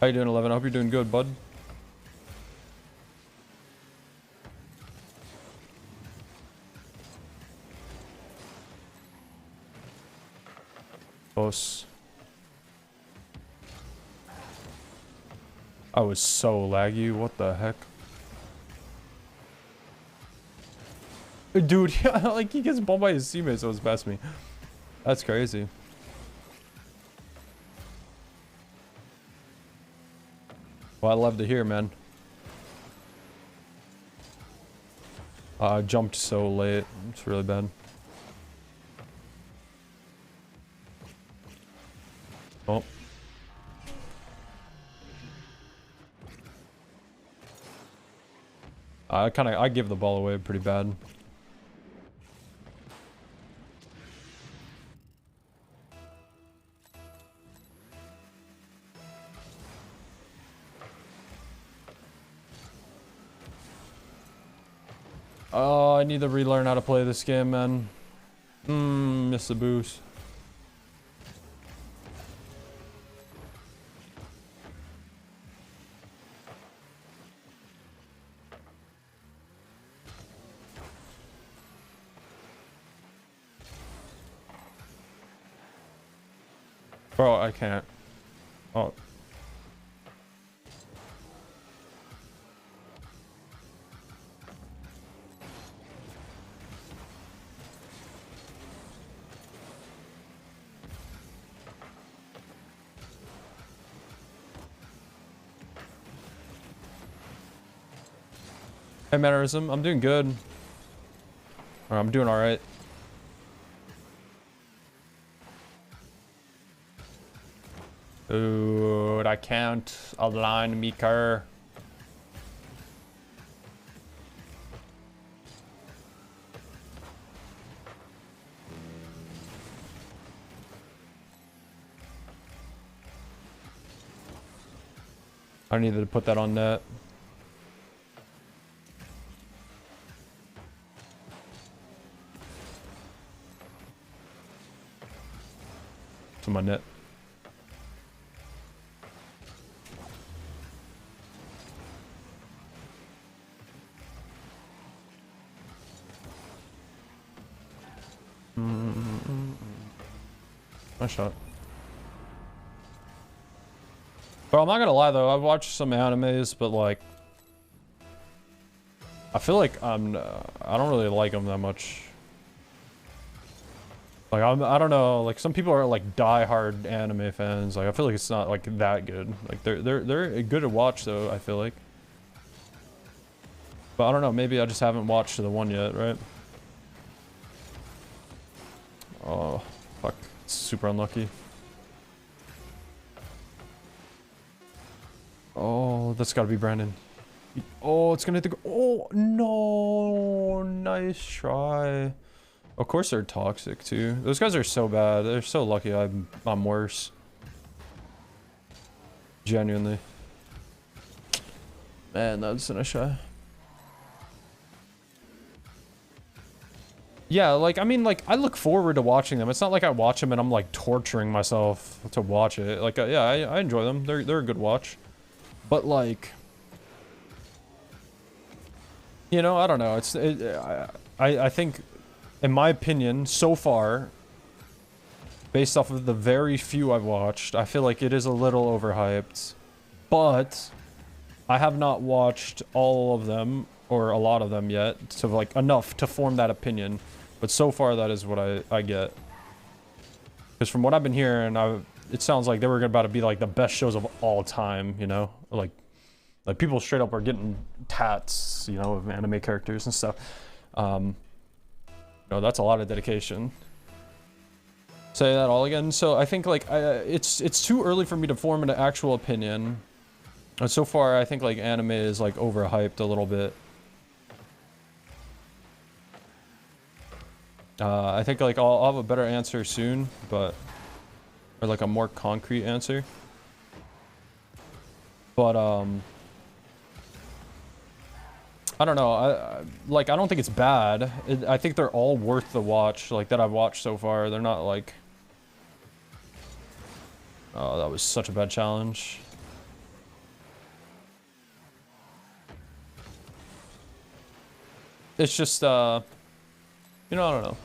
How you doing, 11? I hope you're doing good, bud. Close. I was so laggy. What the heck? Dude, yeah, like he gets bumped by his teammates, so it's past me. That's crazy. Well, I love to hear, man. I jumped so late. It's really bad. Oh. I give the ball away pretty bad. Oh, I need to relearn how to play this game, man. Miss the boost. Bro, I can't. Oh. Hey, Mannerism, I'm doing good. Or I'm doing alright. Dude, I can't align me car. I needed to put that on net. To my net. Nice shot. Bro, I'm not gonna lie though, I've watched some animes, but like I feel like I don't really like them that much. Like I don't know, like some people are like die-hard anime fans. Like I feel like it's not like that good. Like they're good to watch though, I feel like. But I don't know, maybe I just haven't watched the one yet, right? Oh, fuck. It's super unlucky. Oh, that's gotta be Brandon. Oh, it's gonna hit the... Oh, no. Nice try. Of course they're toxic, too. Those guys are so bad. They're so lucky I'm worse. Genuinely. Man, that's a nice try. Yeah, like, I mean, like, I look forward to watching them. It's not like I watch them and I'm, like, torturing myself to watch it. Like, yeah, I enjoy them. They're a good watch. But, like... You know, I don't know. I think, in my opinion, so far, based off of the very few I've watched, I feel like it is a little overhyped. But I have not watched all of them, or a lot of them yet, to, like, enough to form that opinion. But so far, that is what I get. Because from what I've been hearing, it sounds like they were about to be, like, the best shows of all time, you know? Like people straight up are getting tats, you know, of anime characters and stuff. You know, that's a lot of dedication. Say that all again. So I think, like, it's too early for me to form an actual opinion. And so far, I think, like, anime is, like, overhyped a little bit. I think, like, I'll have a better answer soon, but... Or, like, a more concrete answer. But, I don't know. I don't think it's bad. I think they're all worth the watch, like, that I've watched so far. They're not, like... Oh, that was such a bad challenge. It's just, you know, I don't know.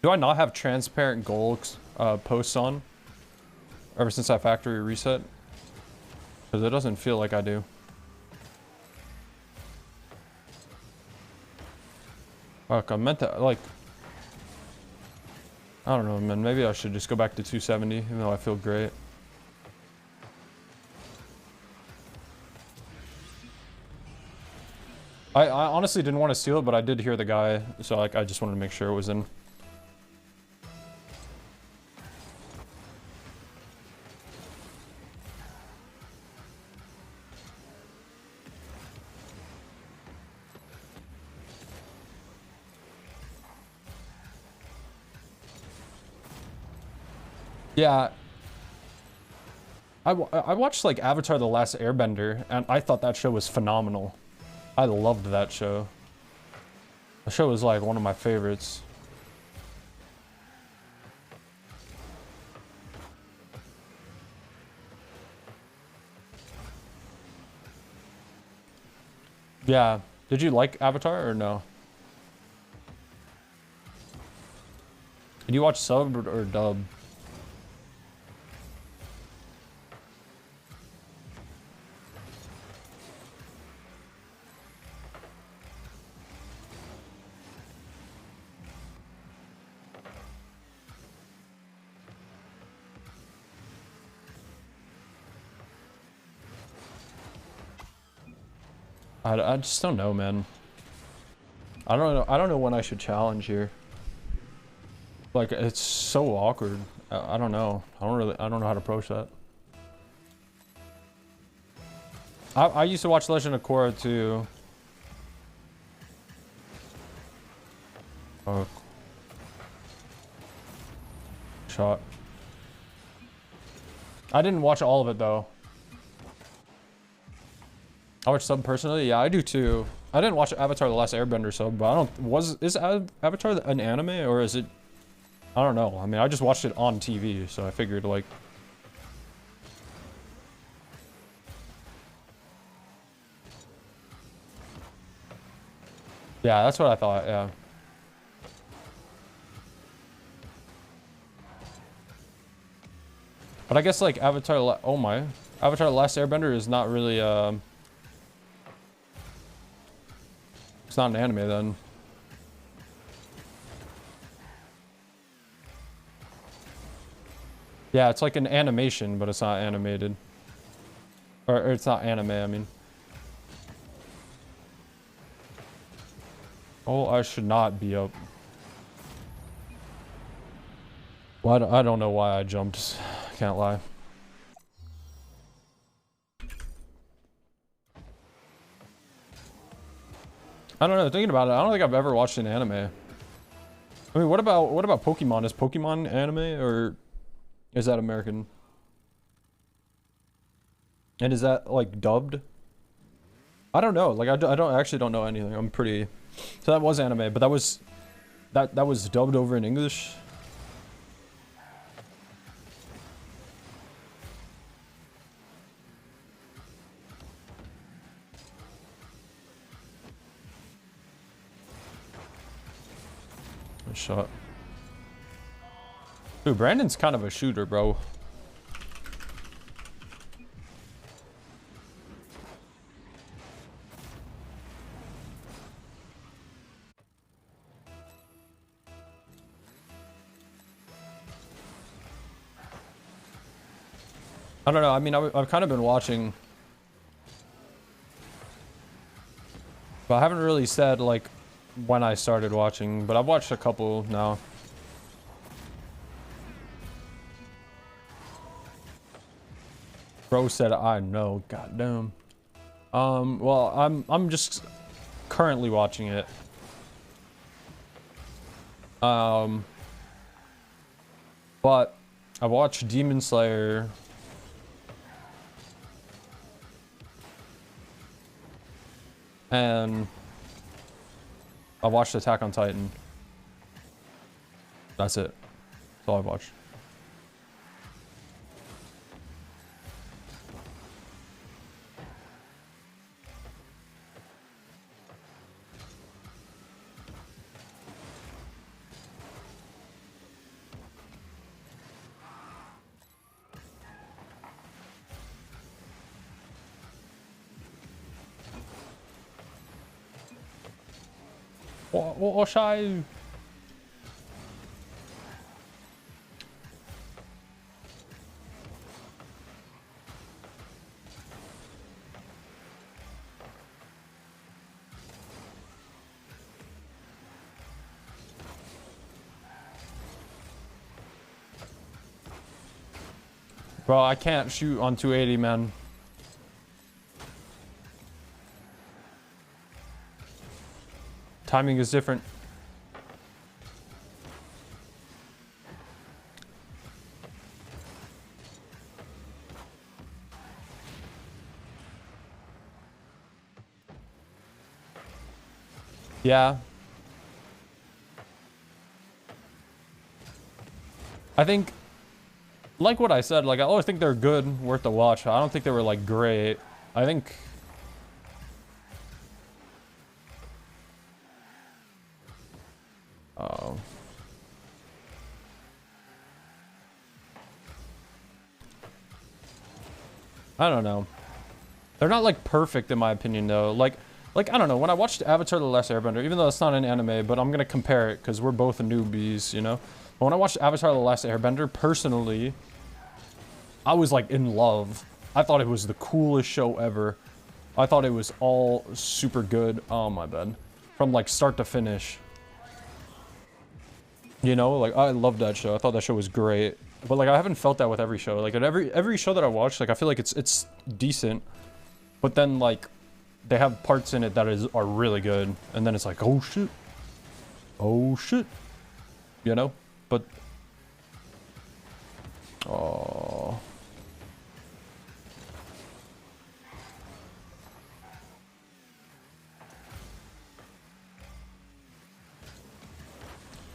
Do I not have transparent goals posts on ever since that factory reset? Because it doesn't feel like I do. Fuck, I meant to, like... I don't know, man. Maybe I should just go back to 270, even though I feel great. I honestly didn't want to steal it, but I did hear the guy, so, like, I just wanted to make sure it was in. Yeah. I watched, like, Avatar: The Last Airbender, and I thought that show was phenomenal. I loved that show. The show was, like, one of my favorites. Yeah. Did you like Avatar or no? Did you watch sub or dub? I just don't know, man. I don't know when I should challenge here. Like, it's so awkward. I don't know. I don't know how to approach that. I used to watch Legend of Korra too. Oh. Shot. I didn't watch all of it though. I watch sub personally? Yeah, I do too. I didn't watch Avatar: The Last Airbender sub, but I don't. Is Avatar an anime or is it? I don't know. I mean, I just watched it on TV, so I figured like. Yeah, that's what I thought. Yeah. But I guess like Avatar. Oh my, Avatar: The Last Airbender is not really. It's not an anime then. Yeah, it's like an animation, but it's not animated. Or it's not anime, I mean. Oh, I should not be up. Well, I don't know why I jumped. Can't lie. I don't know, thinking about it, I don't think I've ever watched an anime. I mean, what about Pokemon? Is Pokemon anime or is that American? And is that like dubbed? I don't know. Like I actually don't know anything. I'm pretty. So that was anime, but that was dubbed over in English. Nice shot. Dude, Brandon's kind of a shooter, bro. I don't know. I mean, I've kind of been watching, but I haven't really said like when I started watching, but I've watched a couple now. Bro said I know. Goddamn. Well, I'm just currently watching it. But I watched Demon Slayer. And I watched Attack on Titan. That's it. That's all I've watched. What should I? Bro, I can't shoot on 280, man. Timing is different. Yeah. I think, like what I said, like I always think they're good, worth the watch. I don't think they were like great. I think. I don't know. They're not like perfect in my opinion though. Like I don't know. When I watched Avatar: The Last Airbender, even though it's not an anime, but I'm gonna compare it because we're both newbies, you know. But when I watched Avatar: The Last Airbender, personally, I was like in love. I thought it was the coolest show ever. I thought it was all super good. Oh my bad. From like start to finish. You know, like I loved that show. I thought that show was great. But like I haven't felt that with every show. Like at every show that I watch, like I feel like it's decent. But then like they have parts in it that are really good, and then it's like, oh shit. Oh shit. You know? But oh.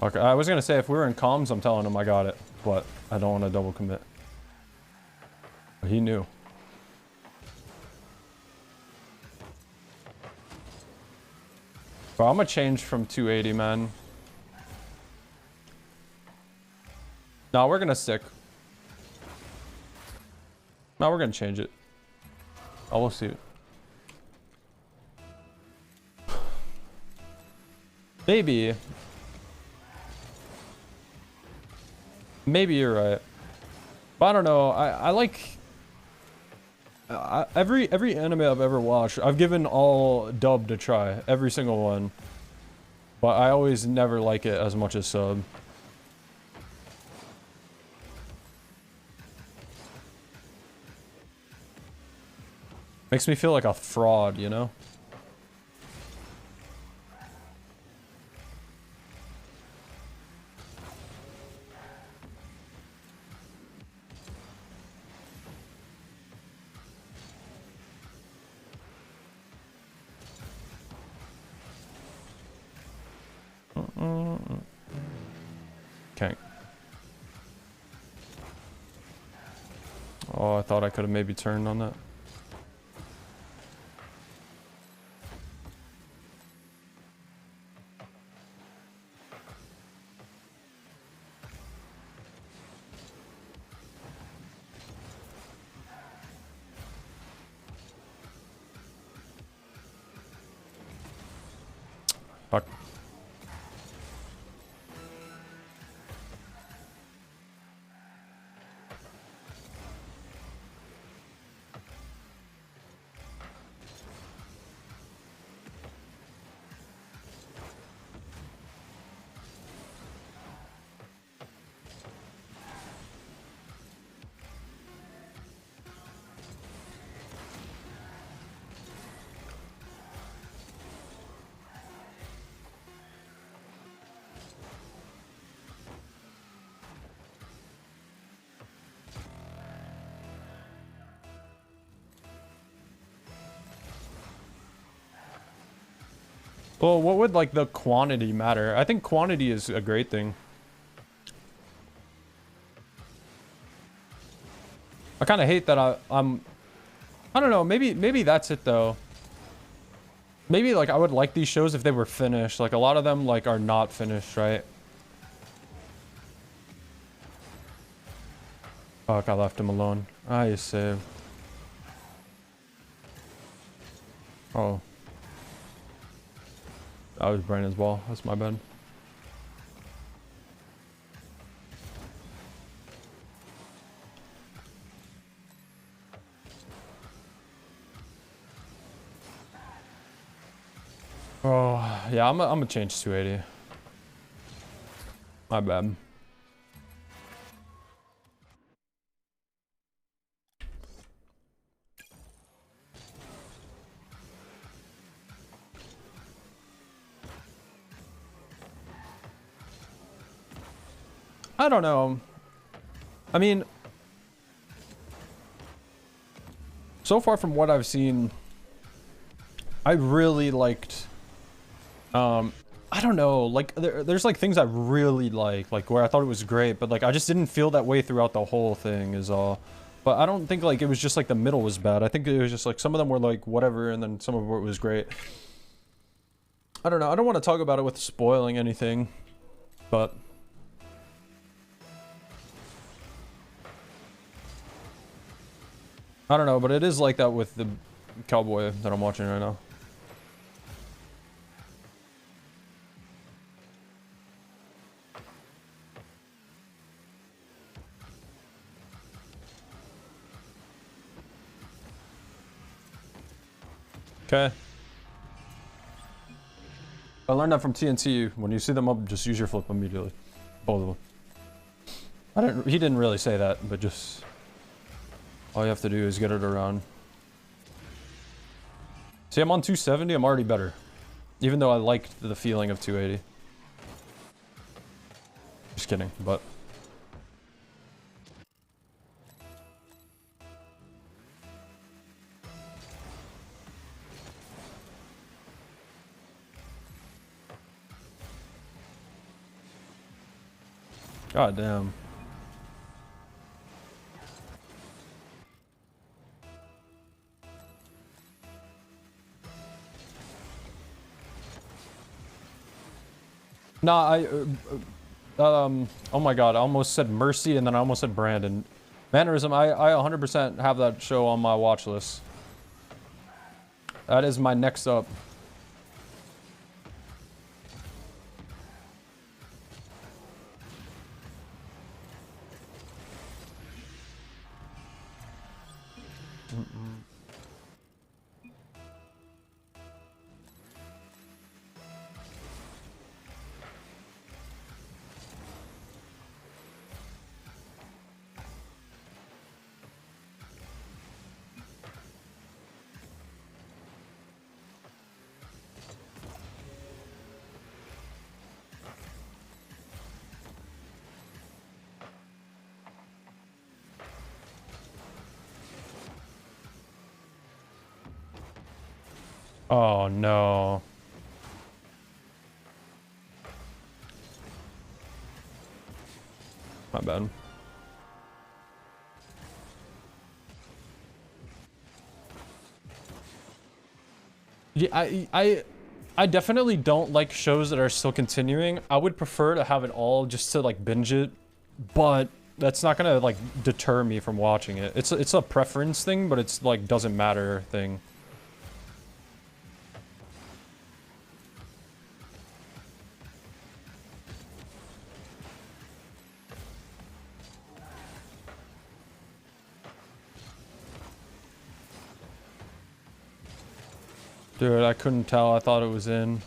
Okay, I was gonna say if we were in comms, I'm telling him I got it, but I don't want to double commit. But he knew. But I'm gonna change from 280, man. No, we're gonna stick. No, we're gonna change it. Oh, we'll see. Maybe. Maybe you're right. But I don't know. I like... every anime I've ever watched, I've given all dubbed a try. Every single one. But I always never like it as much as sub. Makes me feel like a fraud, you know? Okay. Oh, I thought I could have maybe turned on that. Fuck. Well, what would, like, the quantity matter? I think quantity is a great thing. I kind of hate that I don't know, maybe that's it, though. Maybe, like, I would like these shows if they were finished. Like, a lot of them, like, are not finished, right? Fuck, I left him alone. Ah, you saved. Oh. That was Brandon's ball. That's my bad. Oh, yeah, I'm gonna change 280. My bad. I don't know. I mean, so far from what I've seen, I really liked, I don't know, like, there's like things I really like where I thought it was great, but like, I just didn't feel that way throughout the whole thing is all. But I don't think like it was just like the middle was bad. I think it was just like some of them were like whatever, and then some of it was great. I don't know. I don't want to talk about it with spoiling anything, but I don't know. But it is like that with the cowboy that I'm watching right now. Okay. I learned that from TNT. When you see them up, just use your flip immediately. Both of them. He didn't really say that, but just all you have to do is get it around. See, I'm on 270. I'm already better, even though I liked the feeling of 280. Just kidding, but. God damn. Nah, oh my god, I almost said Mercy and then I almost said Brandon. Mannerism, I 100% have that show on my watch list. That is my next up. Oh no. My bad. Yeah, I definitely don't like shows that are still continuing. I would prefer to have it all just to like binge it, but that's not gonna like deter me from watching it. It's a preference thing, but it's like doesn't matter thing. Dude, I couldn't tell. I thought it was in.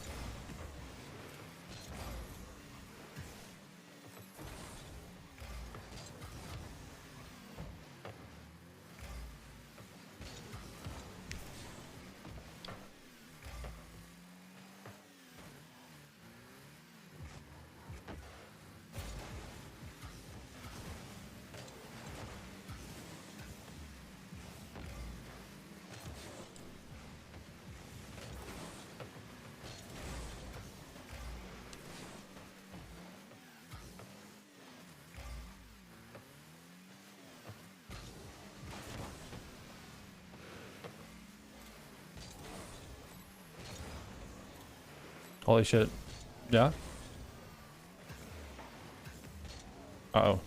Holy shit. Yeah? Uh-oh.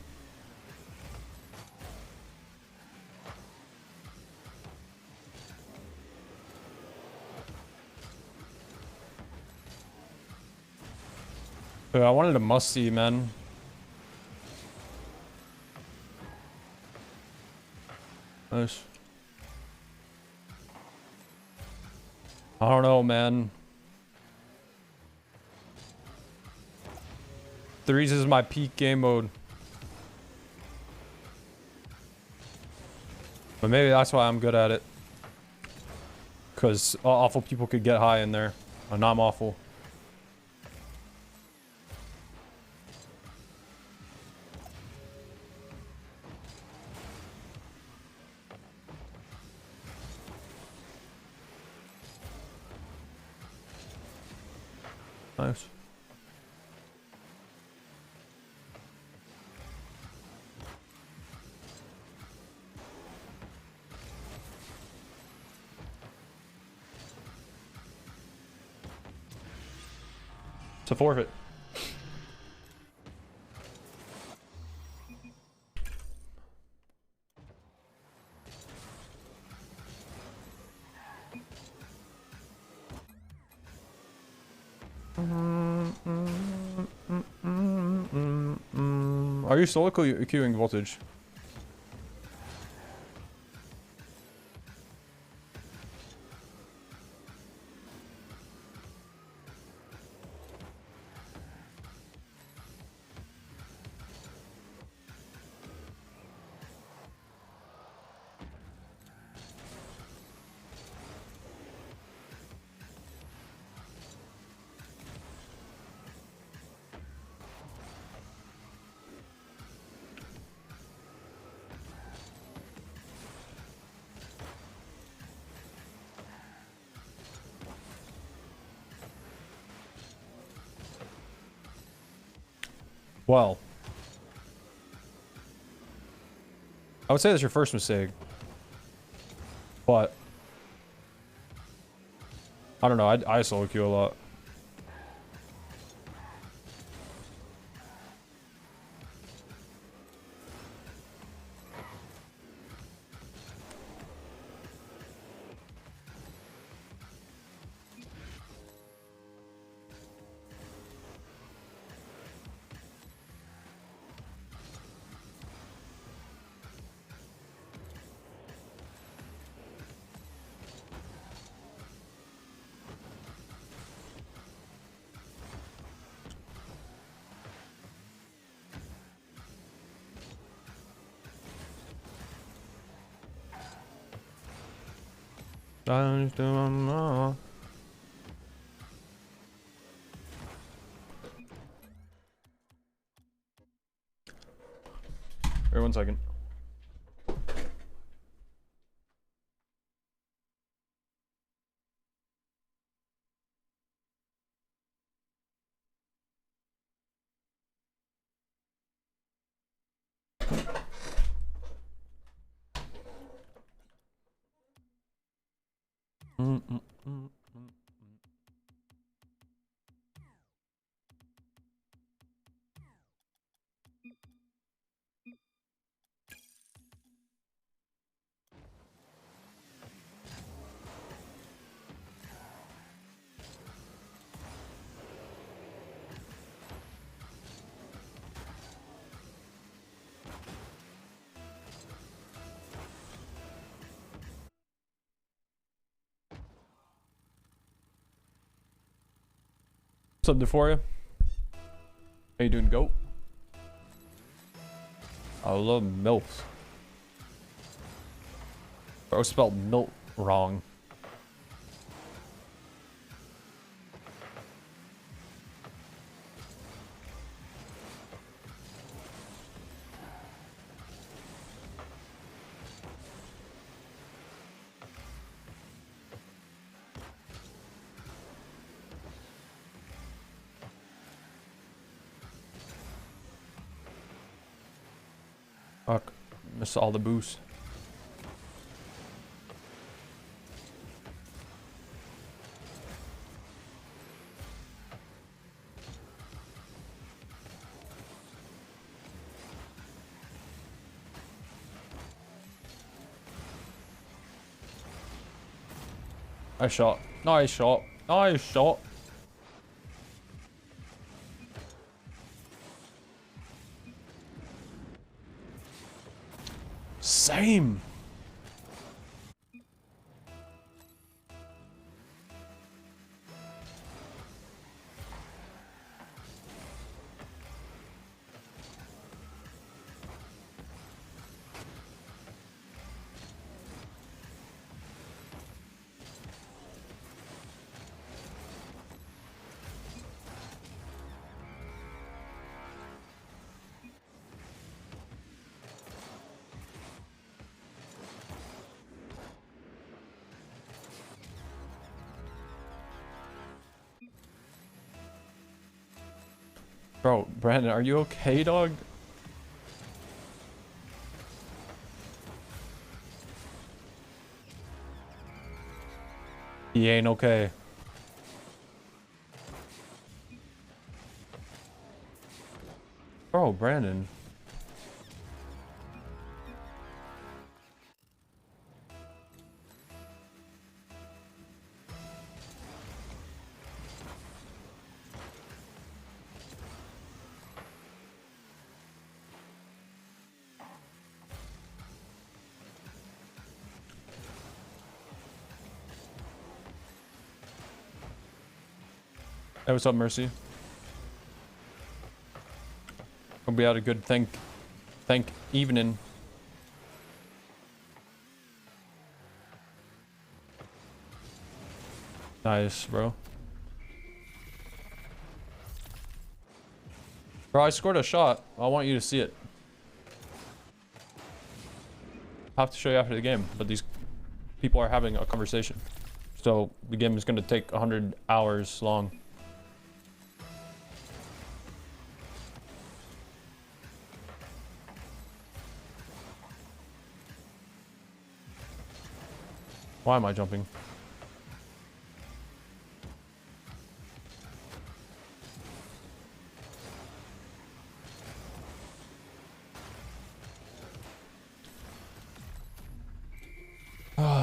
Dude, I wanted a must-see, man. Nice. I don't know, man. Threes is my peak game mode. But maybe that's why I'm good at it. Because awful people could get high in there. And I'm awful. Nice. It's a forfeit. Are you solo queuing voltage? Well, I would say that's your first mistake. But I don't know. I solo queue a lot. Wait, 1 second. What's up, Deforia? How you doing, goat? I love MILF. Bro, spelled milk wrong. Fuck. Missed all the boost. Nice shot. Nice shot. Nice shot. Same. Bro, Brandon, are you okay, dog? He ain't okay. Bro, Brandon. Hey, what's up, Mercy? Hope we had a good thank evening. Nice, bro. Bro, I scored a shot. I want you to see it. I'll have to show you after the game, but these people are having a conversation. So the game is going to take 100 hours long. Why am I jumping?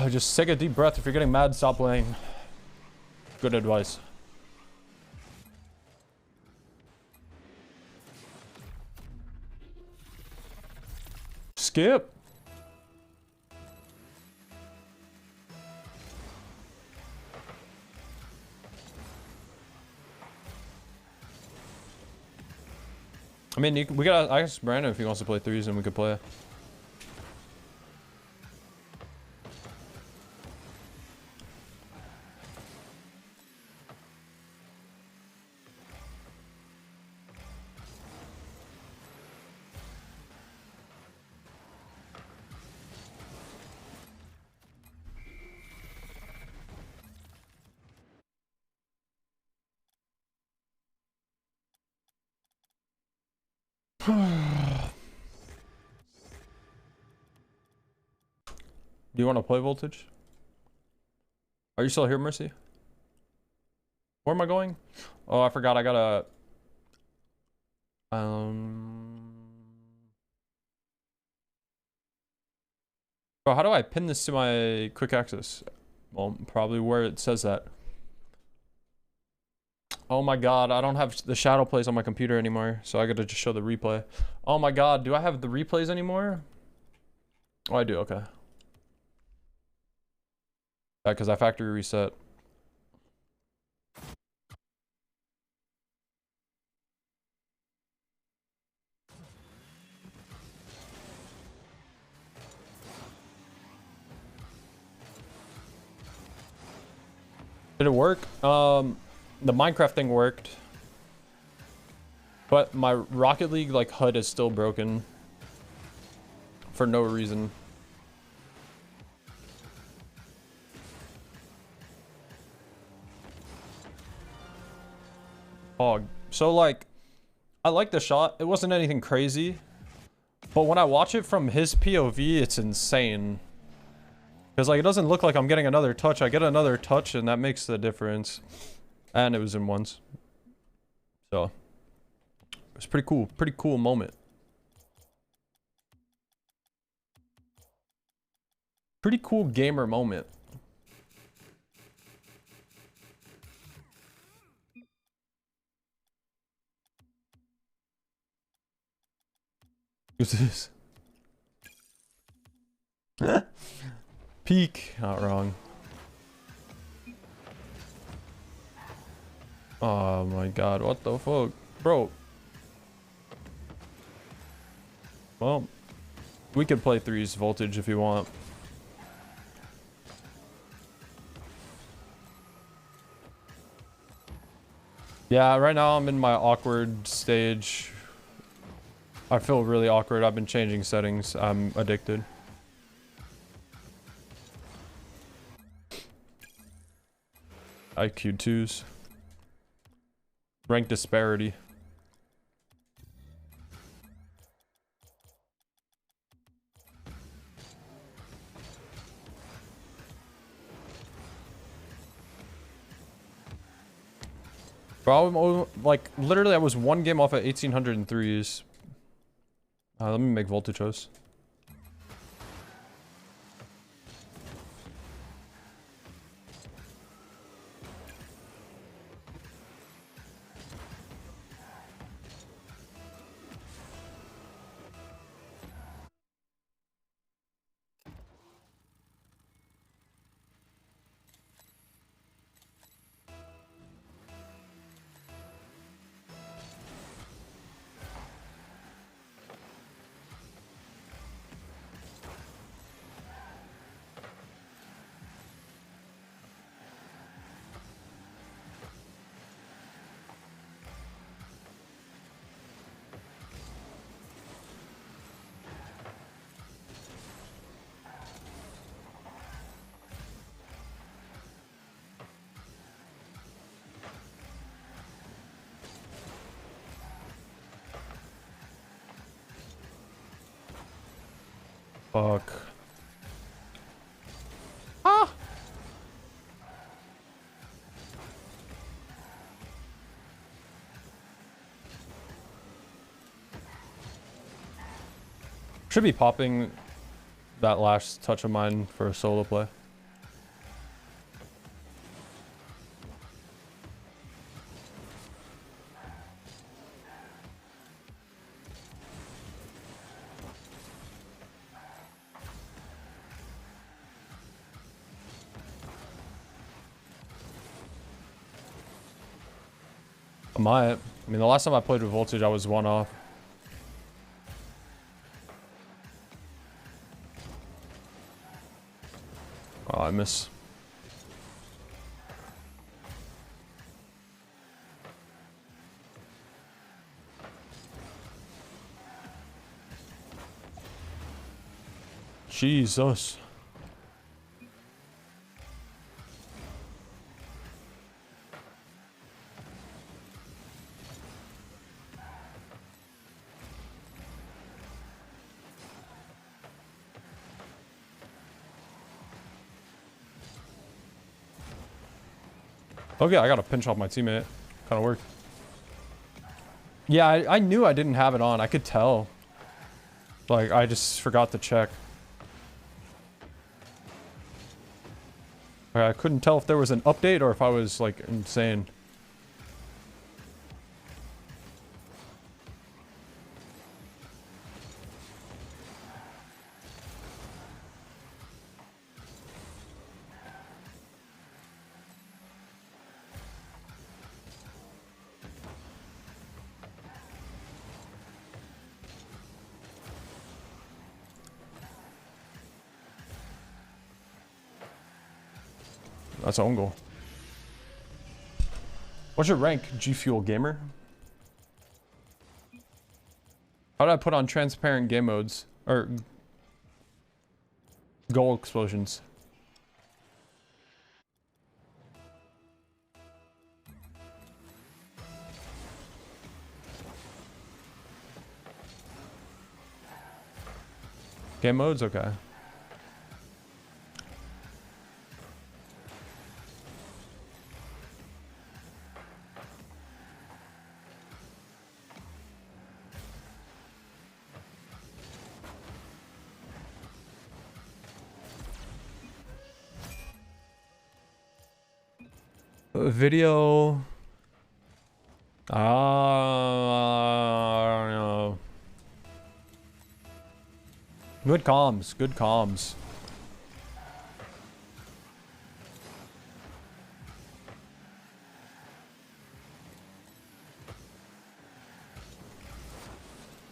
Just take a deep breath. If you're getting mad, stop playing. Good advice. Skip. I mean, we gotta ask Brandon if he wants to play threes, and we could play. Do you want to play Voltage? Are you still here, Mercy? Where am I going? Oh, I forgot. I gotta... Bro, how do I pin this to my quick access? Well, probably where it says that. Oh my god, I don't have the shadow plays on my computer anymore, so I gotta just show the replay. Oh my god, do I have the replays anymore? Oh, I do, okay. Yeah, because I factory reset. Did it work? The Minecraft thing worked. But my Rocket League, like, HUD is still broken. For no reason. Oh, so, like, I like the shot. It wasn't anything crazy. But when I watch it from his POV, it's insane. Because, like, it doesn't look like I'm getting another touch. I get another touch, and that makes the difference. And it was in ones. So, it was pretty cool. Pretty cool moment. Pretty cool gamer moment. Who's this? Peak. Not wrong. Oh my god, what the fuck? Bro. Well, we could play threes Voltage if you want. Yeah, right now I'm in my awkward stage. I feel really awkward. I've been changing settings. I'm addicted. IQ 2s. Rank disparity. Bro, like, literally I was one game off at 1800 in threes. Let me make Voltage host. Fuck. Ah! Should be popping that last touch of mine for a solo play. I might. I mean, the last time I played with Voltage, I was 1 off. Oh, I miss. Jesus. Okay, I gotta pinch off my teammate. Kind of worked. Yeah, I knew I didn't have it on. I could tell. Like, I just forgot to check. I couldn't tell if there was an update or if I was, like, insane. That's an own goal. What's your rank, G Fuel Gamer? How did I put on transparent game modes? Or goal explosions? Game modes? Okay. Video. I don't know. Good comms. Good comms.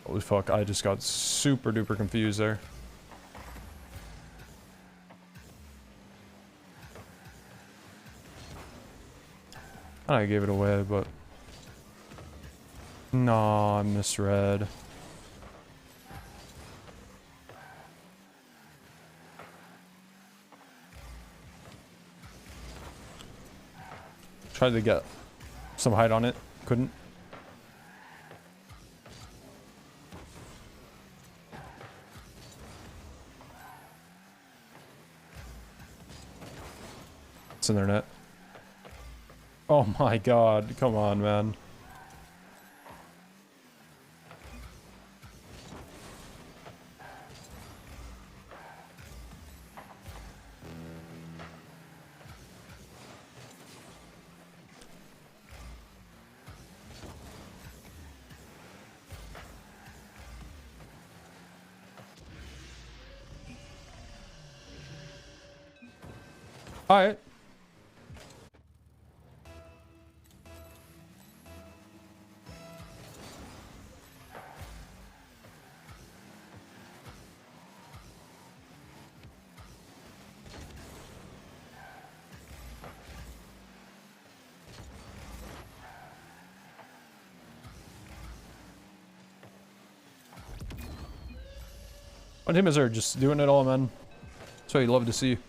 Holy fuck, I just got super duper confused there. I gave it away, but... No, I misread. Tried to get some height on it. Couldn't. It's in their net. Oh my god, come on, man. Alright. What him is there just doing it all, man. That's what you love to see.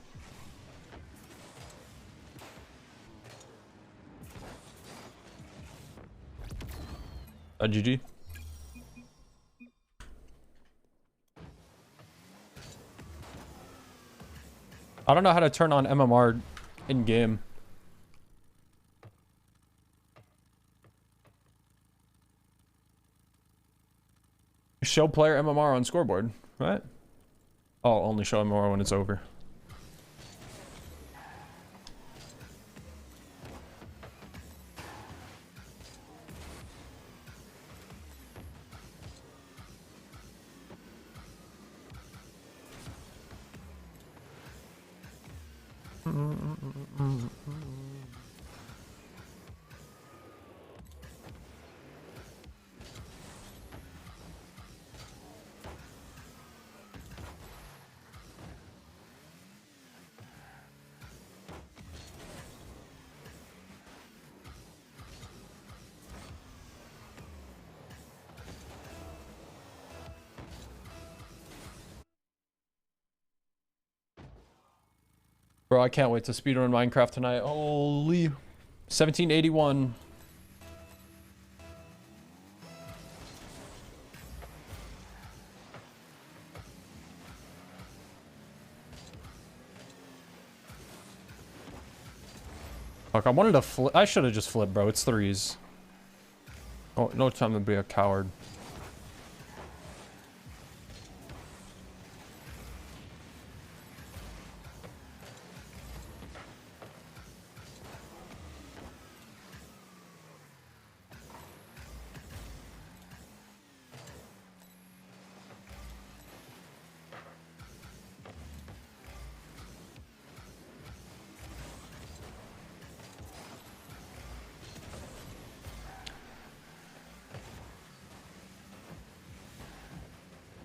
GG. I don't know how to turn on MMR in game. Show player MMR on scoreboard, right? I'll only show MMR when it's over. Bro, I can't wait to speedrun Minecraft tonight. Holy 1781. Fuck, I wanted to flip. I should have just flipped, bro. It's threes. Oh, no time to be a coward.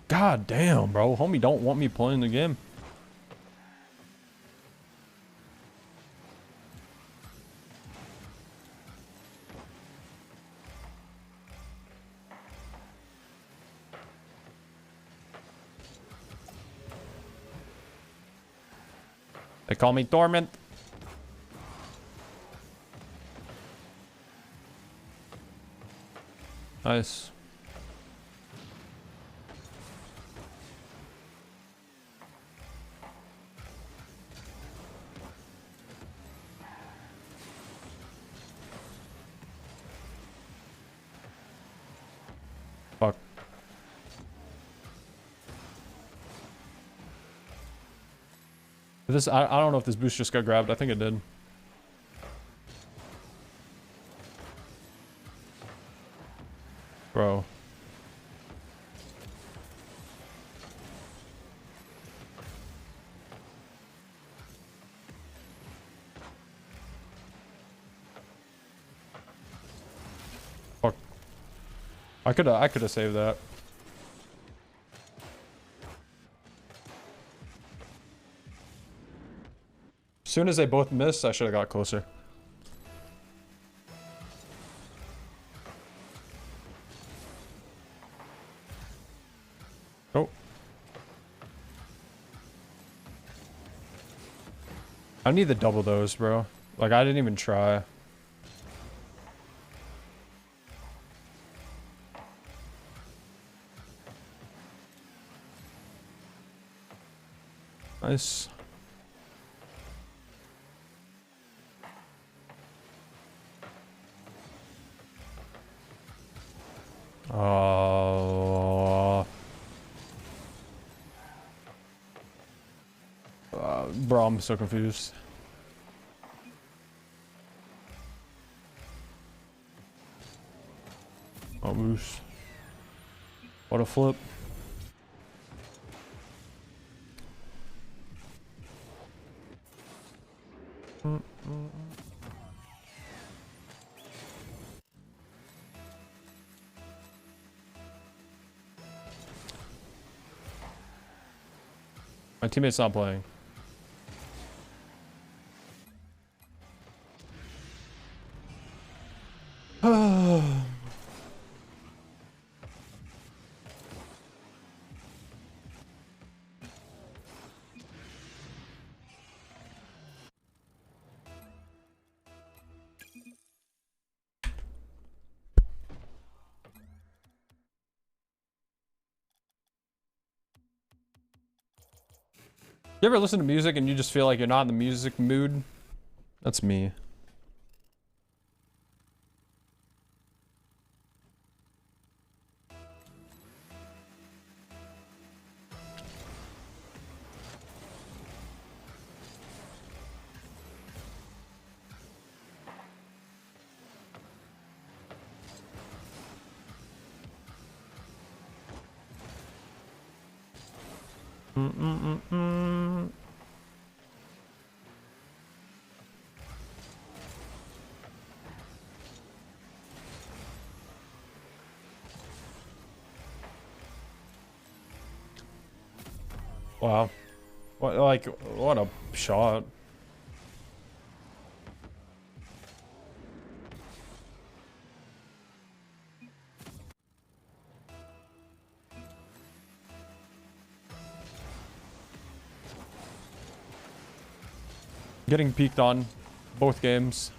God damn, bro. Homie don't want me playing the game. They call me Dormant. Nice. Fuck. This I don't know if this boost just got grabbed. I think it did. Bro. Fuck. I could have saved that. As soon as they both missed, I should have got closer. Oh. I need to double those, bro. Like, I didn't even try. Nice. Bro, I'm so confused. Oh, moose. What a flip. My teammate's not playing. You ever listen to music and you just feel like you're not in the music mood? That's me. Wow. What, like, what a shot. Getting peaked on both games.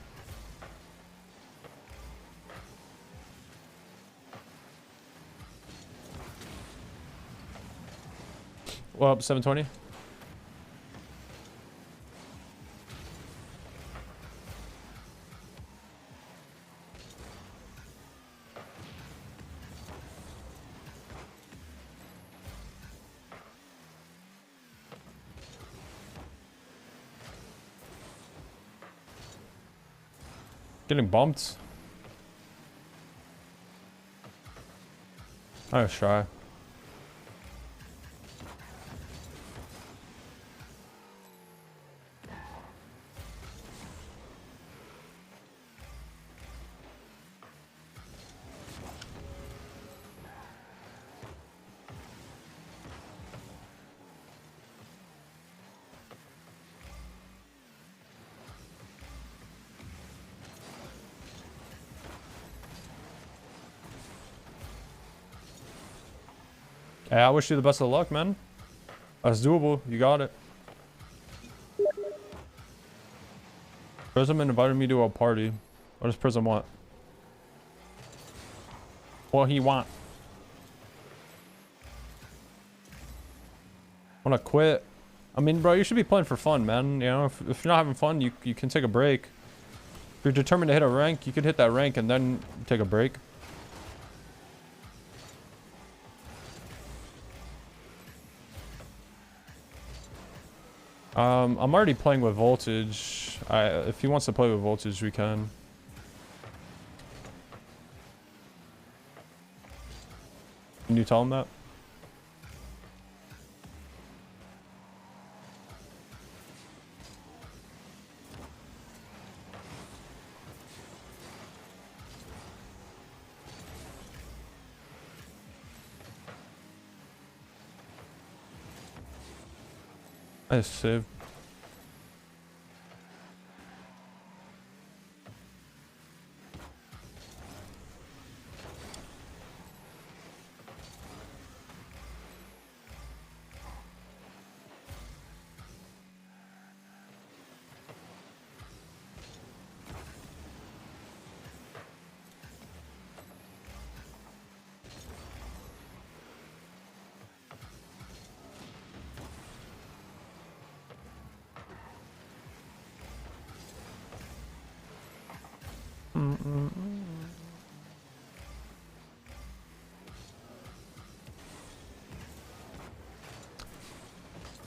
Well, 720. Getting bumped. Nice try. Hey, I wish you the best of luck, man. That's doable. You got it. Prism invited me to a party. What does Prism want? What he want? Wanna quit? I mean, bro, you should be playing for fun, man. You know, if you're not having fun, you can take a break. If you're determined to hit a rank, you could hit that rank and then take a break. I'm already playing with Voltage. If he wants to play with Voltage, we can. Can you tell him that? Nice save.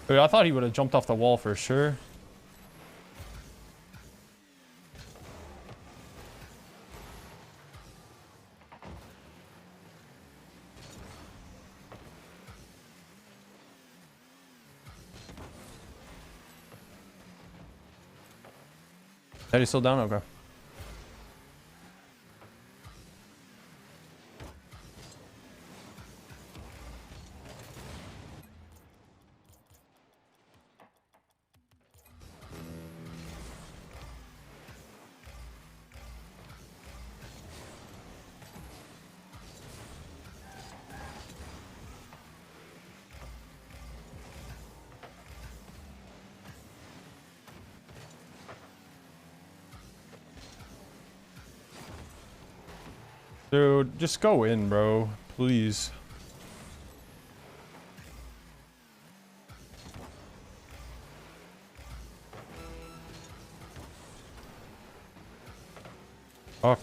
Dude, I thought he would have jumped off the wall for sure. Eddie's still down? Okay. Dude, just go in, bro. Please. Fuck.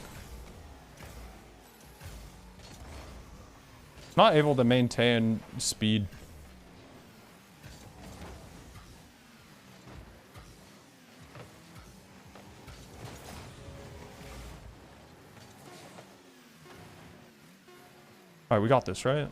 Not able to maintain speed. Alright, we got this, right?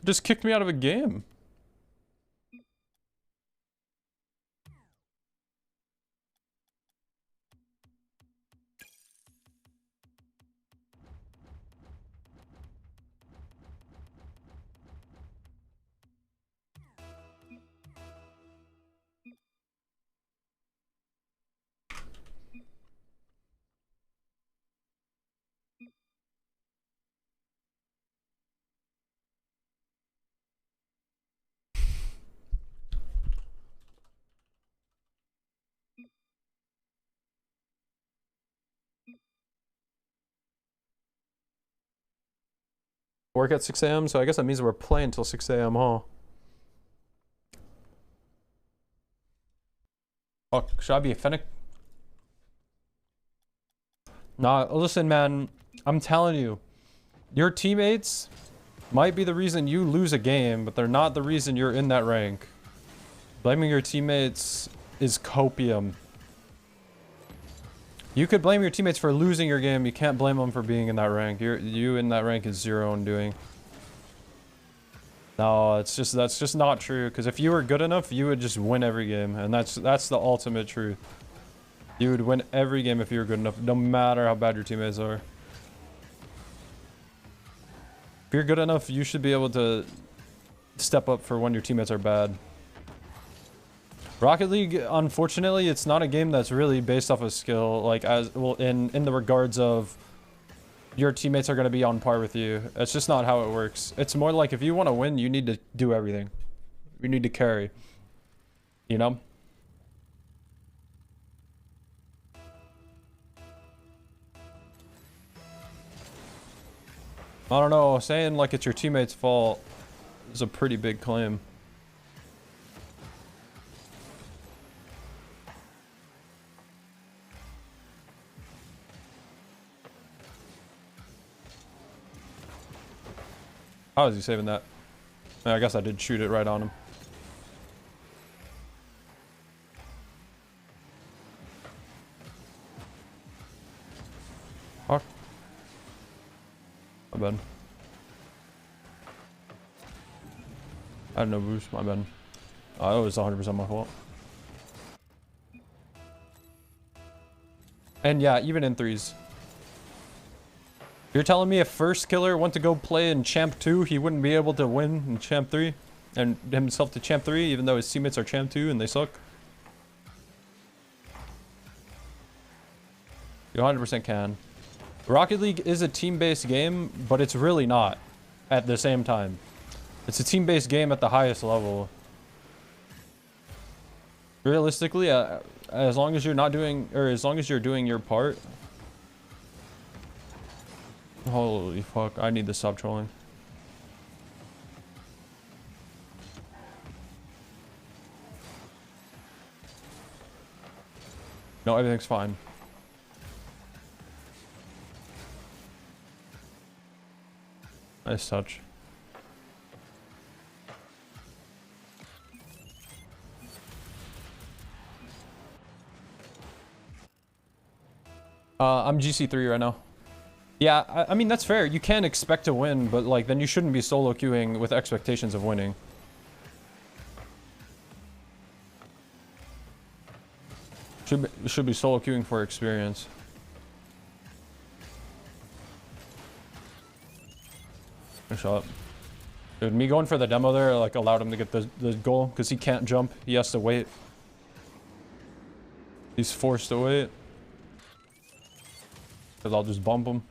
Just kicked me out of a game. Work at 6 a.m. So I guess that means we're playing till 6 a.m. huh? Fuck, should I be a Fennec? Nah, listen, man. I'm telling you, your teammates might be the reason you lose a game, but they're not the reason you're in that rank. Blaming your teammates is copium. You could blame your teammates for losing your game. You can't blame them for being in that rank. You in that rank is zero and doing. No, that's just not true. Because if you were good enough, you would just win every game, and that's the ultimate truth. You would win every game if you were good enough, no matter how bad your teammates are. If you're good enough, you should be able to step up for when your teammates are bad. Rocket League, unfortunately, it's not a game that's really based off of skill, like as well in the regards of your teammates are going to be on par with you. It's just not how it works. It's more like if you want to win, you need to do everything. You need to carry. You know? I don't know, saying like it's your teammate's fault is a pretty big claim. How is he saving that? I guess I did shoot it right on him. Fuck. My bad. I had no boost, my bad. Oh, it was 100% my fault. And yeah, even in threes. You're telling me if First Killer went to go play in Champ 2, he wouldn't be able to win in Champ 3? And himself to Champ 3, even though his teammates are Champ 2 and they suck? You 100% can. Rocket League is a team-based game, but it's really not at the same time. It's a team-based game at the highest level. Realistically, as long as you're not doing, or as long as you're doing your part. Holy fuck, I need to stop trolling. No, everything's fine. Nice touch. I'm GC3 right now. Yeah, I mean, that's fair. You can expect to win, but like, then you shouldn't be solo queuing with expectations of winning. Should be solo queuing for experience. Good shot. Dude, me going for the demo there, like, allowed him to get the goal, because he can't jump. He has to wait. He's forced to wait. Because I'll just bump him.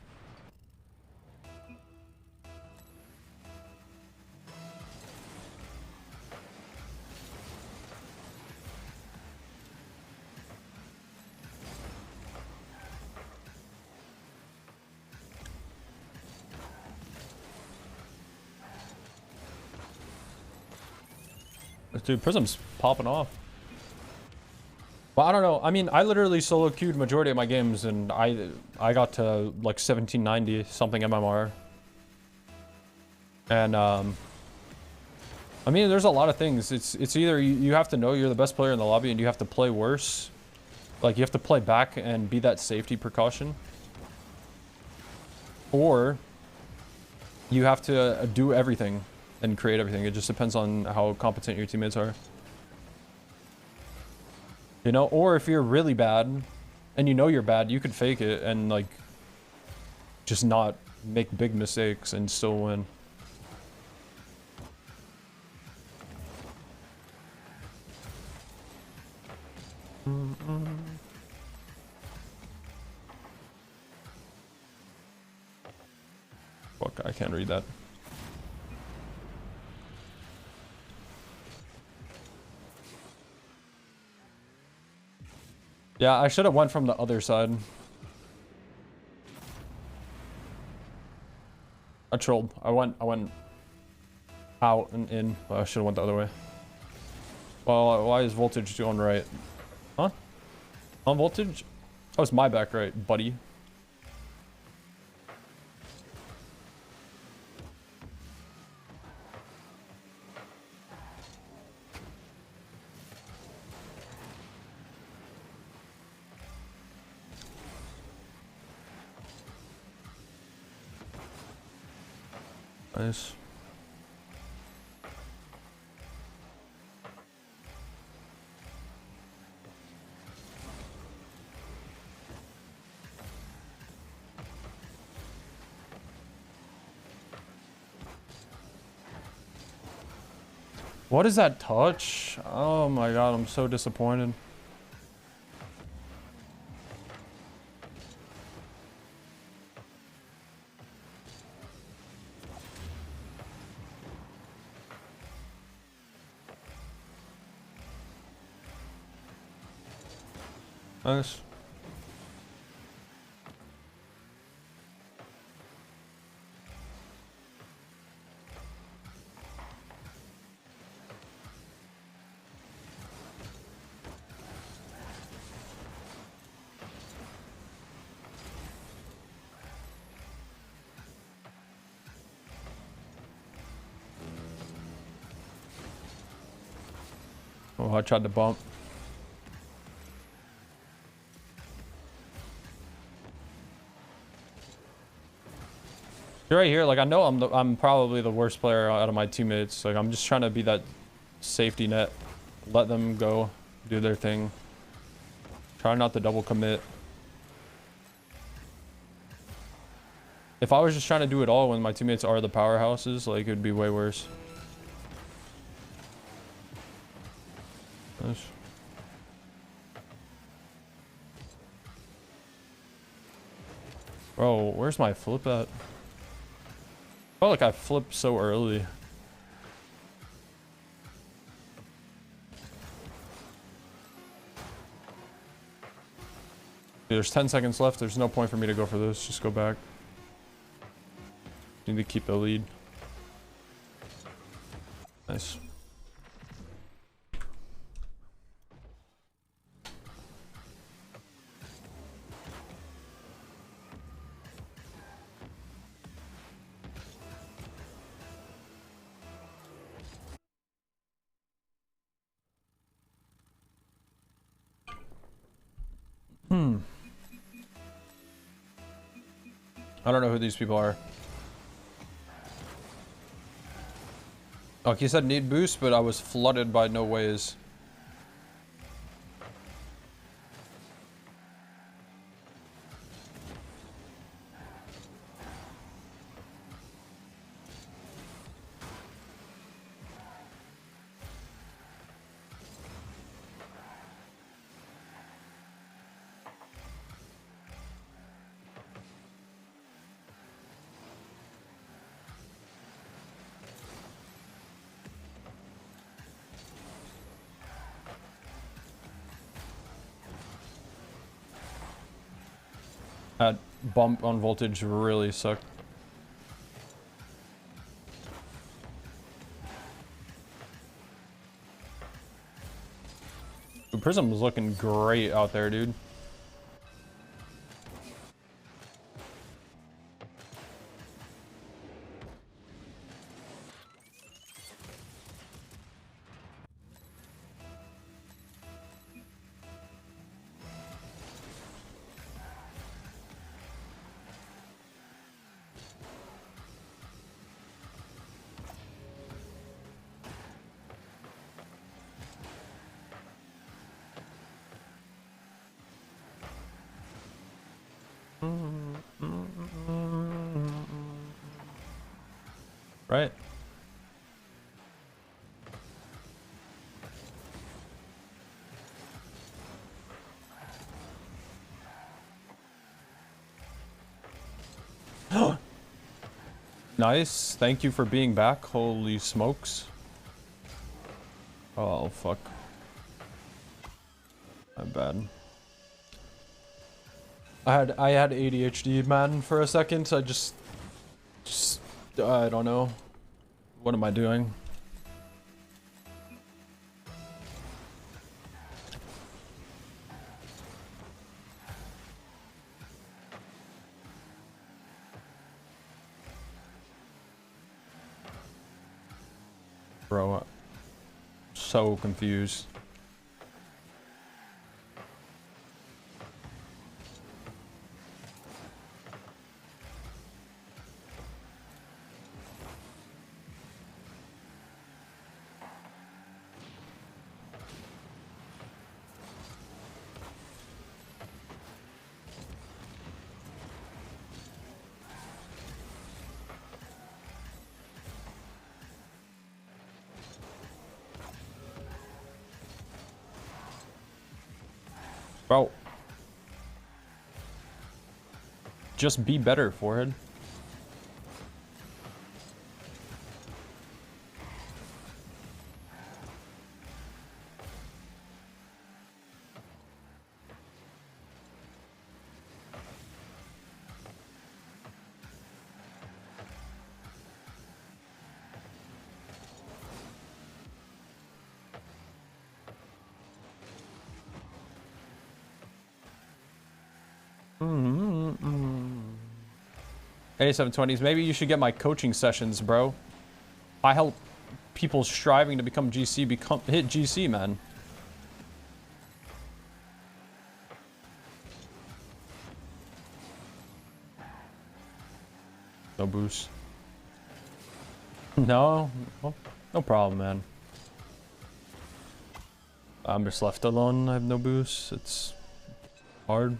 Dude, Prism's popping off. But I don't know. I mean, I literally solo queued majority of my games, and I got to like 1790 something MMR. And I mean, there's a lot of things. It's either you have to know you're the best player in the lobby, and you have to play worse. Like, you have to play back and be that safety precaution, or you have to do everything and create everything. It just depends on how competent your teammates are. You know, or if you're really bad and you know you're bad, you could fake it and like just not make big mistakes and still win. Fuck, I can't read that. Yeah, I should have went from the other side. I trolled. I went out and in, but I should have went the other way. Well, why is voltage going right? Huh? On voltage? Oh, it's my back right, buddy. Nice. What is that touch? Oh my god, I'm so disappointed. Nice. Oh, I tried to bump. Right here, like I know I'm probably the worst player out of my teammates. Like I'm just trying to be that safety net, let them go, do their thing. Try not to double commit. If I was just trying to do it all when my teammates are the powerhouses, like it would be way worse. Nice. Bro, where's my flip at? I felt like I flipped so early. Dude, there's 10 seconds left. There's no point for me to go for this. Just go back. Need to keep the lead. Nice. I don't know who these people are. Oh, he said need boost, but I was flooded by no ways. That bump on voltage really sucked. Dude, Prism was looking great out there, dude. Right. Nice. Thank you for being back. Holy smokes. Oh, fuck. My bad. I had ADHD, man, for a second. I just I don't know. What am I doing? Bro, I'm so confused. Bro. Just be better, forehead. Hey, 720s, maybe you should get my coaching sessions, bro. I help people striving to become GC hit GC, man. No boost. No, well, no problem, man. I'm just left alone. I have no boost. It's hard.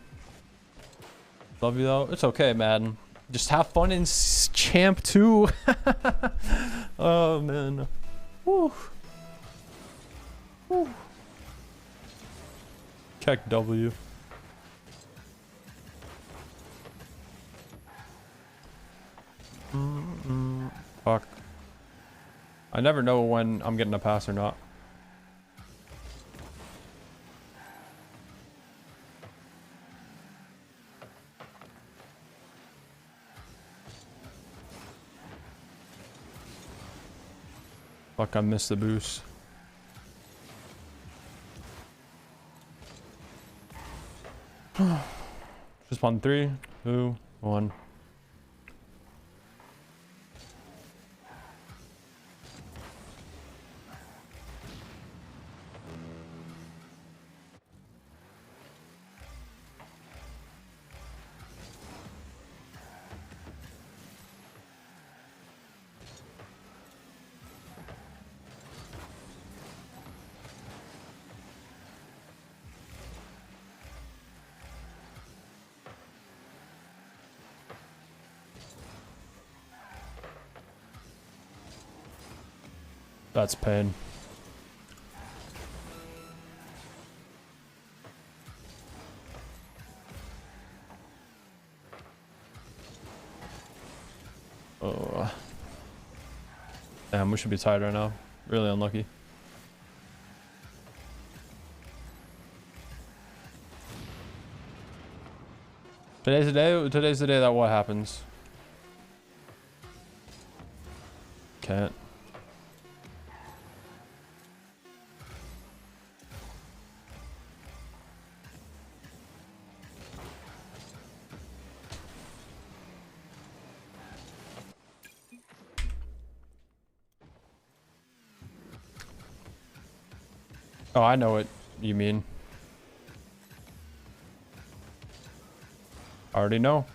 Love you though. It's okay, man. Just have fun in Champ 2. Oh, man. Woo. Woo. Check W. Fuck. I never know when I'm getting a pass or not. Fuck, I missed the boost. Just on 3, 2, 1. That's pain. Oh. Damn, we should be tied right now. Really unlucky. Today's the day that what happens. Can't. Oh, I know what you mean. I already know.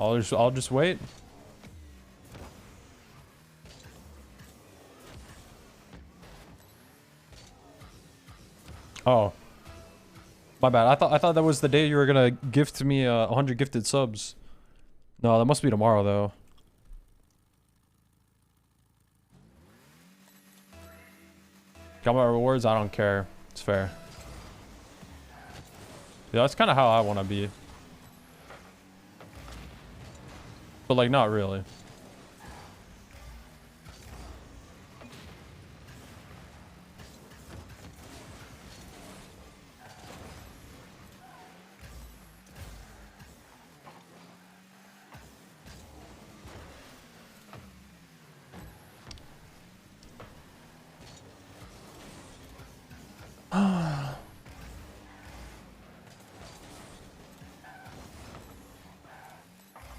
I'll just wait. Oh. My bad. I thought that was the day you were gonna gift me 100 gifted subs. No, that must be tomorrow though. Got my rewards. I don't care. It's fair. Yeah, that's kind of how I want to be. But like, not really.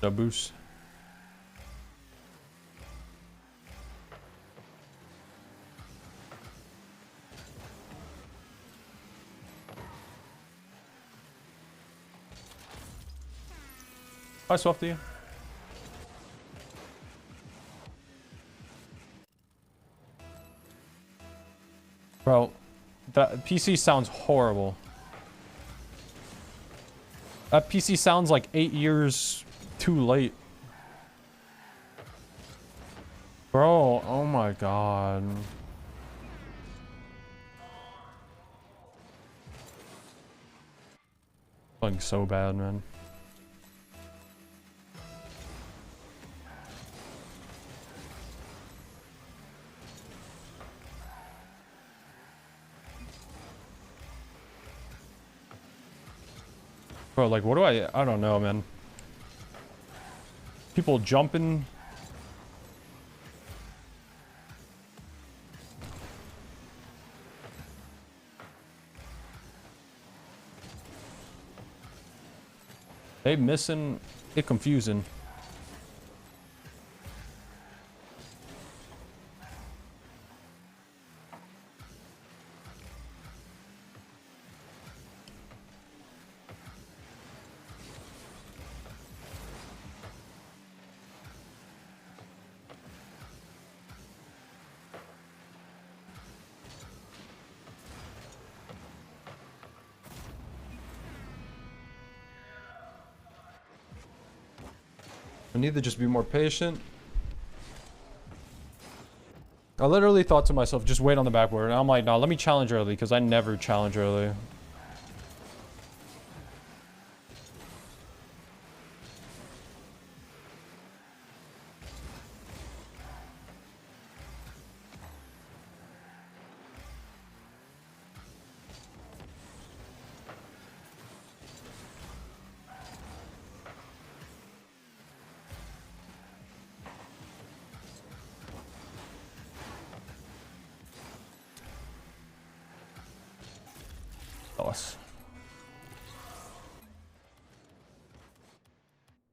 No boost. Hi, Softy. Bro, that PC sounds horrible. That PC sounds like 8 years too late. Bro, oh my god. Fucking so bad, man. Bro, like, what do I don't know, man. People jumping. They missing. It confusing. I need to just be more patient. I literally thought to myself, just wait on the backboard. And I'm like, no, let me challenge early, because I never challenge early.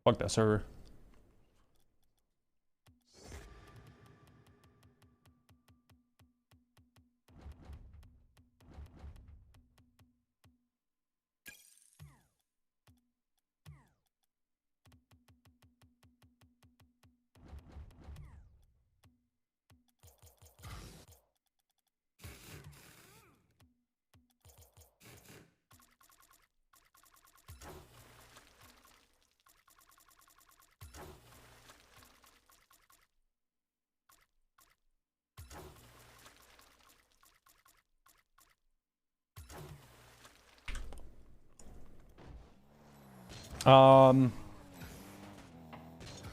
Fuck that server.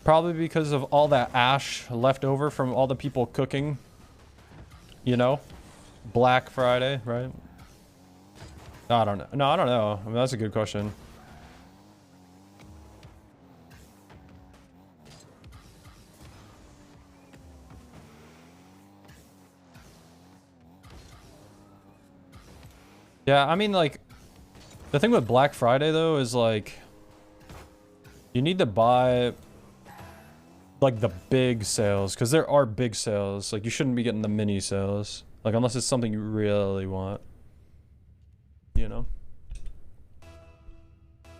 Probably because of all that ash left over from all the people cooking. You know? Black Friday, right? I don't know. No, I don't know. I mean, that's a good question. Yeah, I mean, like, the thing with Black Friday, though, is, like, you need to buy, like, the big sales, because there are big sales. Like, you shouldn't be getting the mini sales. Like, unless it's something you really want. You know?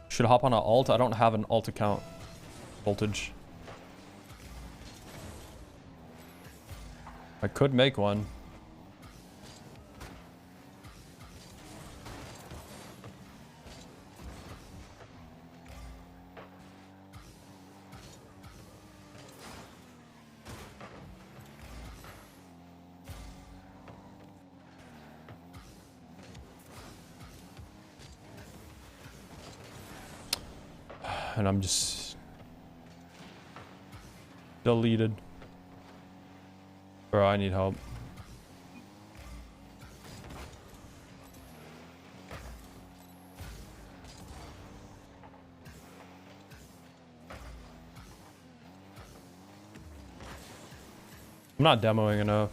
Should hop on an alt? I don't have an alt account. Voltage. I could make one. and I'm just deleted. Bro, I need help. I'm not demoing enough.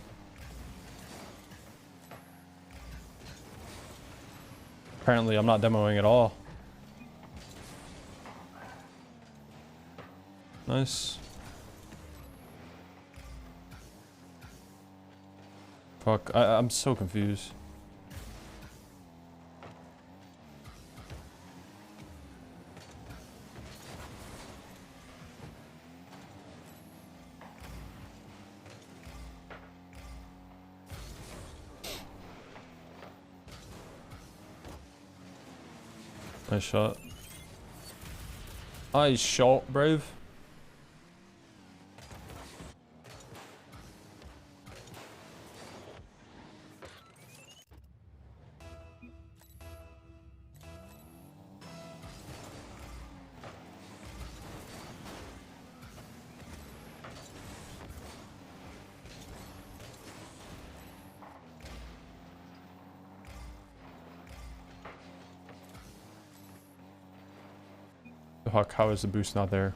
Apparently, I'm not demoing at all. Nice. Fuck, I'm so confused. Nice shot. Nice shot, brave. Fuck, how is the boost not there?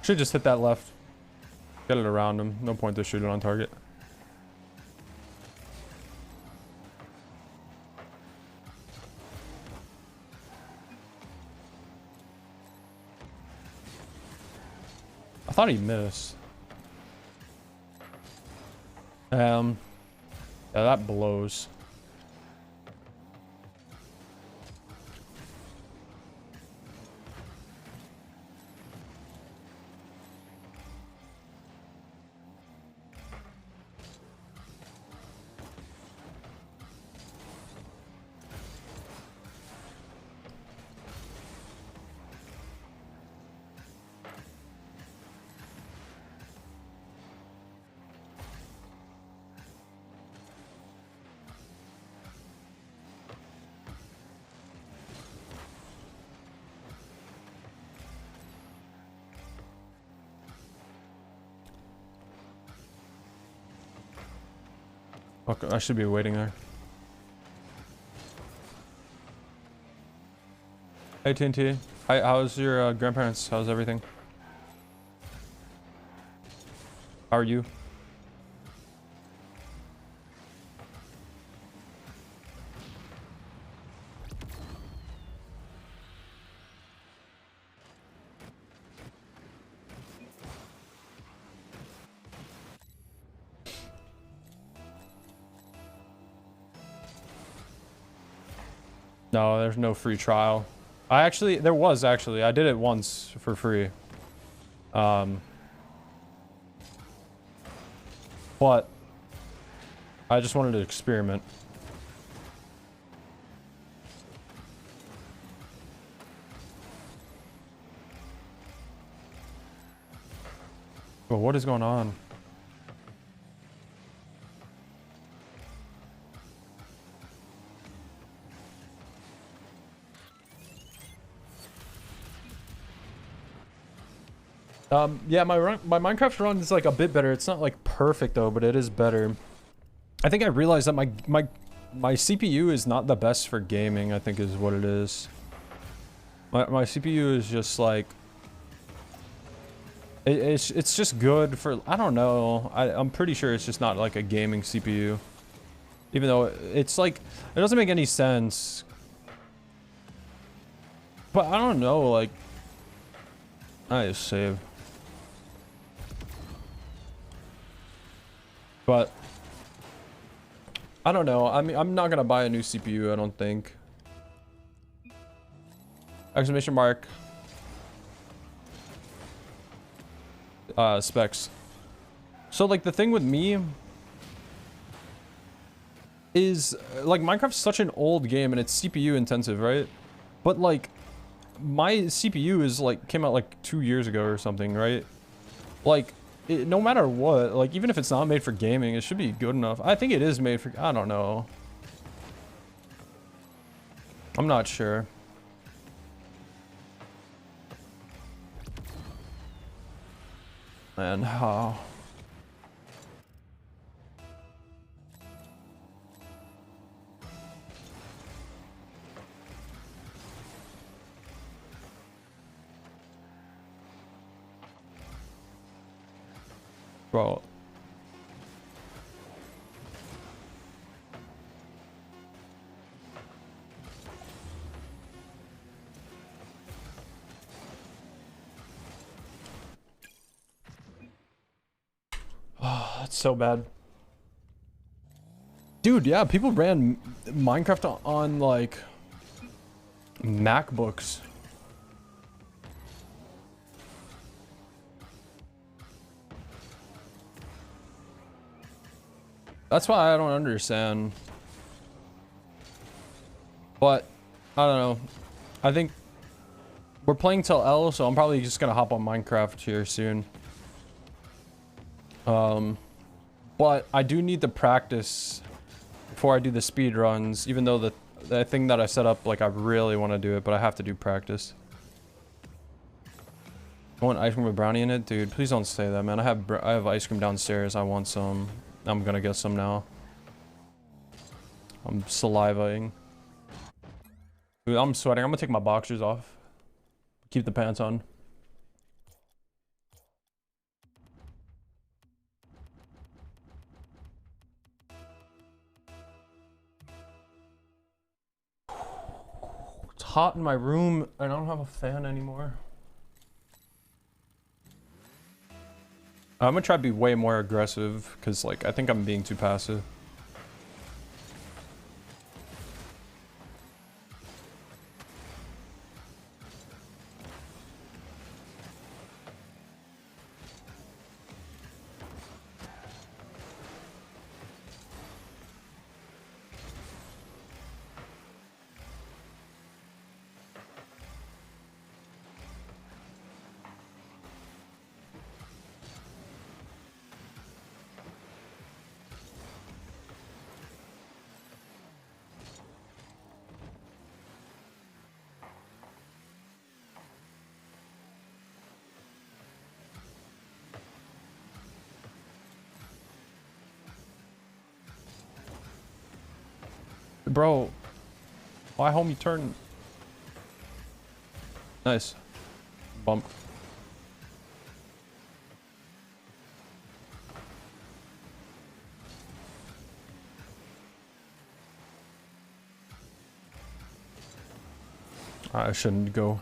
Should just hit that left. Get it around him. No point to shoot it on target. I thought he missed. Yeah, that blows. Fuck, I should be waiting there. Hey TNT, hi, how's your grandparents? How's everything? How are you? No, there's no free trial. There was actually. I did it once for free. But I just wanted to experiment. But what is going on? Yeah, my Minecraft run is like a bit better. It's not like perfect though, but it is better. I think I realized that my CPU is not the best for gaming, I think is what it is. My CPU is just like it's just good for, I don't know. I'm pretty sure it's just not like a gaming CPU. Even though it's like, it doesn't make any sense. But I don't know, like, I just save. But I don't know. I mean, I'm not gonna buy a new CPU, I don't think. Exclamation mark. Specs. So like the thing with me is like Minecraft's such an old game and it's CPU intensive, right? But like my CPU is like came out like 2 years ago or something, right? Like, no matter what, like even if it's not made for gaming, it should be good enough. I think it is made for, I don't know. I'm not sure. Man, how? Bro. Oh, that's so bad. Dude, yeah, people ran Minecraft on like MacBooks. That's why I don't understand. But I don't know. I think we're playing till L, so I'm probably just gonna hop on Minecraft here soon. But I do need to practice before I do the speed runs, even though the thing that I set up, like I really want to do it, but I have to do practice. I want ice cream with brownie in it, dude. Please don't say that, man. I have ice cream downstairs. I want some. I'm gonna get some now. I'm salivating. Dude, I'm sweating. I'm gonna take my boxers off. Keep the pants on. It's hot in my room and I don't have a fan anymore. I'm gonna try to be way more aggressive because like I think I'm being too passive. Bro, why homie turn? Nice. Bump. I shouldn't go.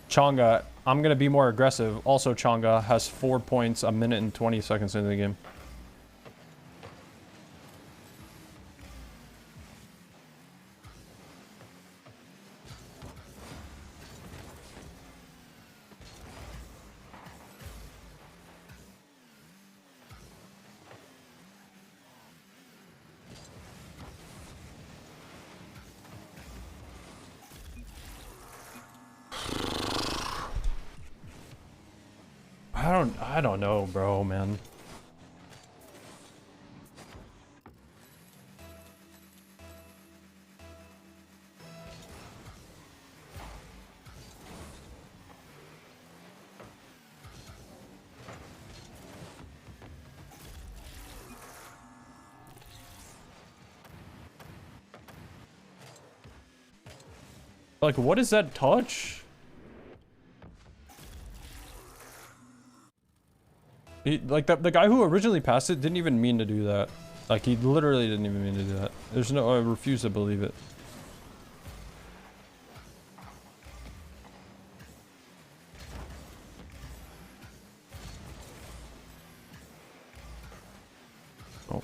Chonga, I'm gonna be more aggressive. Also, Chonga has 4 points a minute and 20 seconds into the game. I don't know, bro, man. Like, what is that touch? Like, the guy who originally passed it didn't even mean to do that. Like, he literally didn't even mean to do that. There's no, I refuse to believe it. Oh.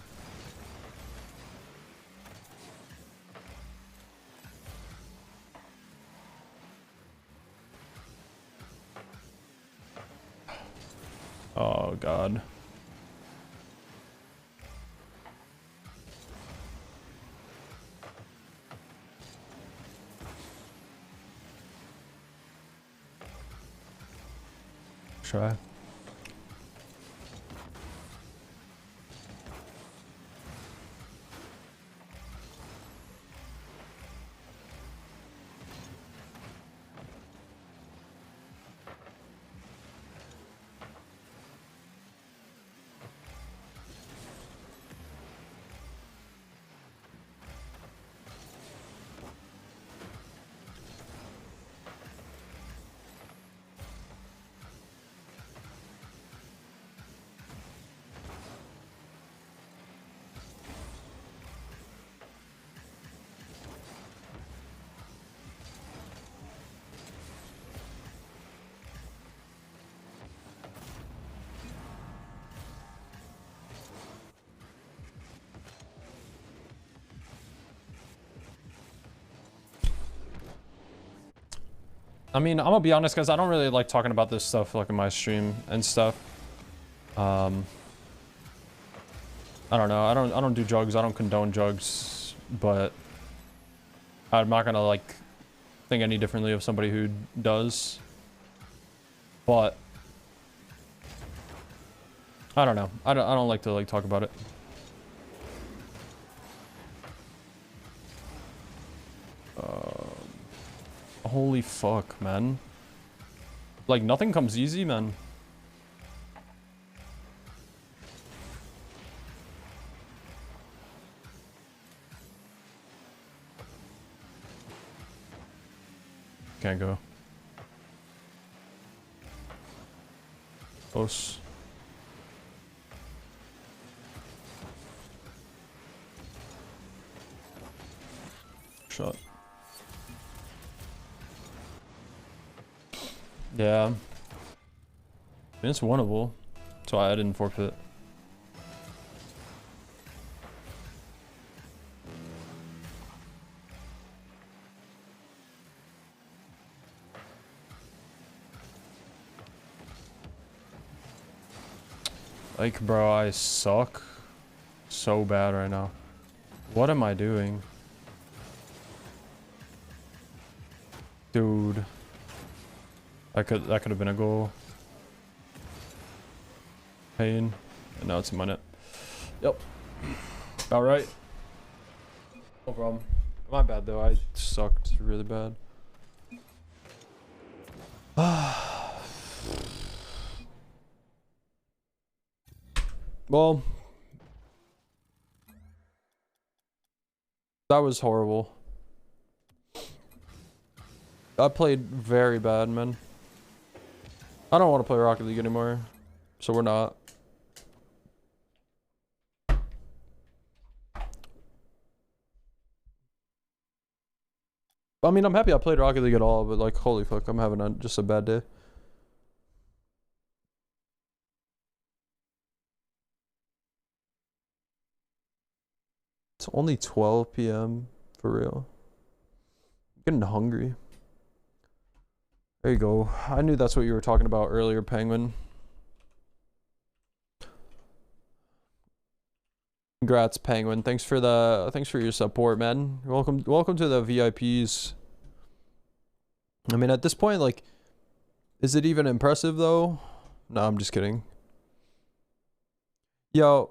Oh, God. Try. I mean, I'm gonna be honest, guys. I don't really like talking about this stuff like in my stream and stuff. I don't know. I don't do drugs. I don't condone drugs, but I'm not gonna like think any differently of somebody who does. But I don't know. I don't like to like talk about it. Holy fuck, man. Like, nothing comes easy, man. Can't go. Close. Shot. Yeah. I mean, it's winnable. That's why I didn't forfeit. Like, bro, I suck so bad right now. What am I doing? Dude. That could have been a goal. Pain. And now it's in my net. Yep. All right. No problem. My bad though. I sucked really bad. Well, that was horrible. I played very bad, man. I don't want to play Rocket League anymore, so we're not. I mean, I'm happy I played Rocket League at all, but like, holy fuck, I'm having just a bad day. It's only 12 p.m. for real. I'm getting hungry. There you go. I knew that's what you were talking about earlier, Penguin. Congrats, Penguin. Thanks for your support, man. Welcome to the VIPs. I mean, at this point, like, is it even impressive though? No, I'm just kidding. Yo,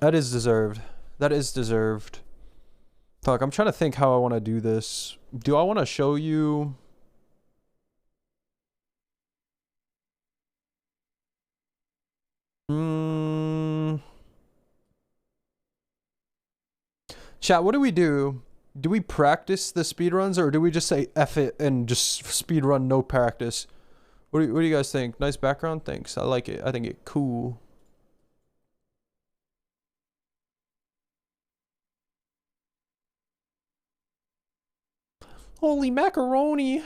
that is deserved. That is deserved. Fuck, I'm trying to think how I want to do this. Do I want to show you? Chat, what do we do? Do we practice the speedruns or do we just say F it and just speedrun no practice? What do you guys think? Nice background? Thanks. I like it. I think it cool. Holy macaroni.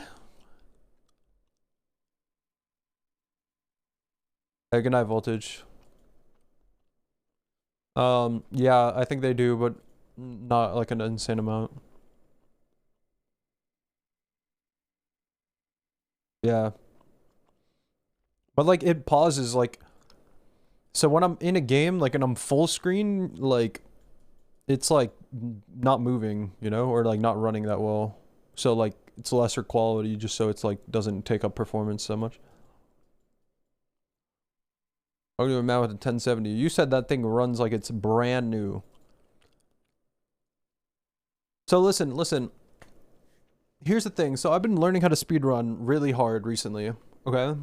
Hey, good night, Voltage. Yeah, I think they do, but not like an insane amount. Yeah. But like it pauses like so when I'm in a game like and I'm full screen like it's like not moving, you know, or like not running that well. So like it's lesser quality just so it's like doesn't take up performance so much. I'll do a man with a 1070. You said that thing runs like it's brand new. So listen. Here's the thing. So I've been learning how to speedrun really hard recently. Okay.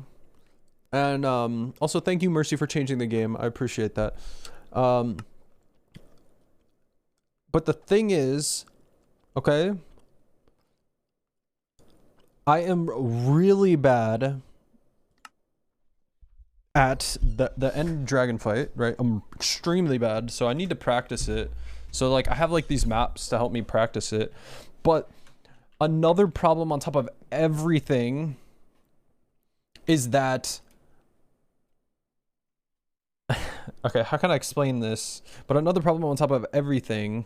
And also thank you, Mercy, for changing the game. I appreciate that. But the thing is, okay, I am really bad at the end dragon fight, right? I'm extremely bad, so I need to practice it. So like I have like these maps to help me practice it. But another problem on top of everything is that okay, how can I explain this? But another problem on top of everything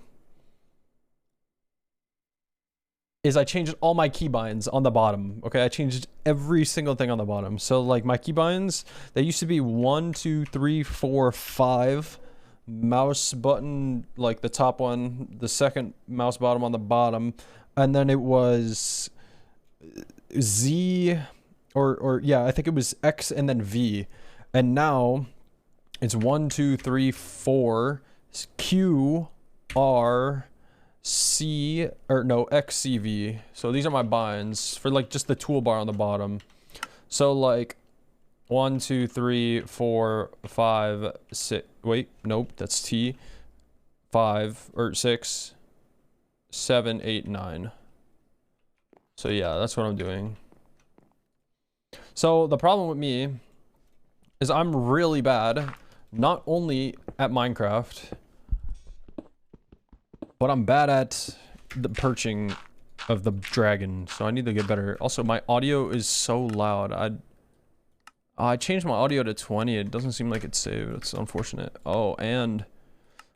is I changed all my keybinds on the bottom. Okay, I changed every single thing on the bottom. So like my keybinds, they used to be 1, 2, 3, 4, 5 mouse button, like the top one, the second mouse bottom on the bottom, and then it was Z or yeah, I think it was X and then V. And now it's 1, 2, 3, 4 Q, R, C, or no, XCV. So these are my binds for like just the toolbar on the bottom. So like 1, 2, 3, 4, 5, 6. Wait, nope, that's T. 5 or 6, 7, 8, 9. So yeah, that's what I'm doing. So the problem with me is I'm really bad, not only at Minecraft, but I'm bad at the perching of the dragon, so I need to get better. Also, my audio is so loud. I changed my audio to 20. It doesn't seem like it's saved. It's unfortunate. Oh, and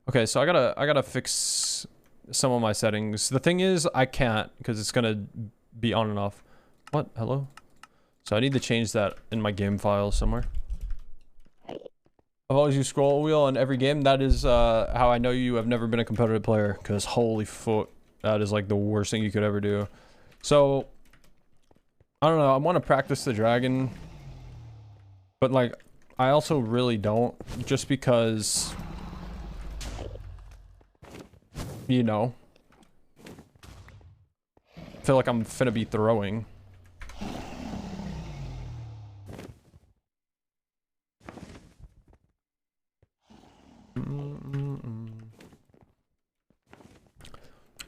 okay, so I gotta fix some of my settings. The thing is, I can't because it's gonna be on and off. What? Hello? So I need to change that in my game file somewhere. I've always used scroll wheel in every game. That is how I know you have never been a competitive player, because holy fuck, that is like the worst thing you could ever do. So I don't know, I want to practice the dragon, but like I also really don't, just because, you know, I feel like I'm finna be throwing.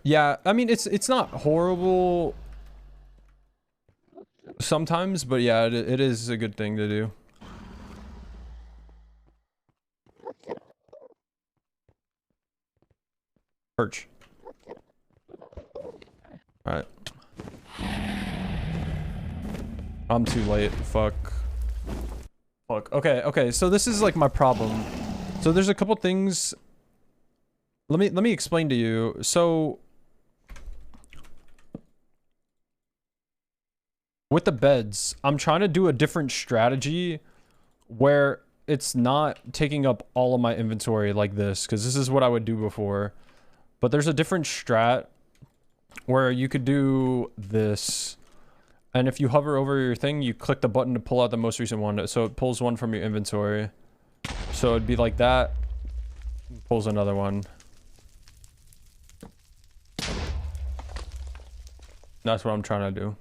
Yeah, I mean, it's not horrible sometimes, but yeah, it is a good thing to do. Perch. Alright. I'm too late. Fuck. Fuck. Okay, so this is like my problem. So there's a couple things. Let me explain to you. So with the beds, I'm trying to do a different strategy where it's not taking up all of my inventory like this, because this is what I would do before. But there's a different strat where you could do this, and if you hover over your thing, you click the button to pull out the most recent one, so it pulls one from your inventory. So it'd be like that, pulls another one. That's what I'm trying to do.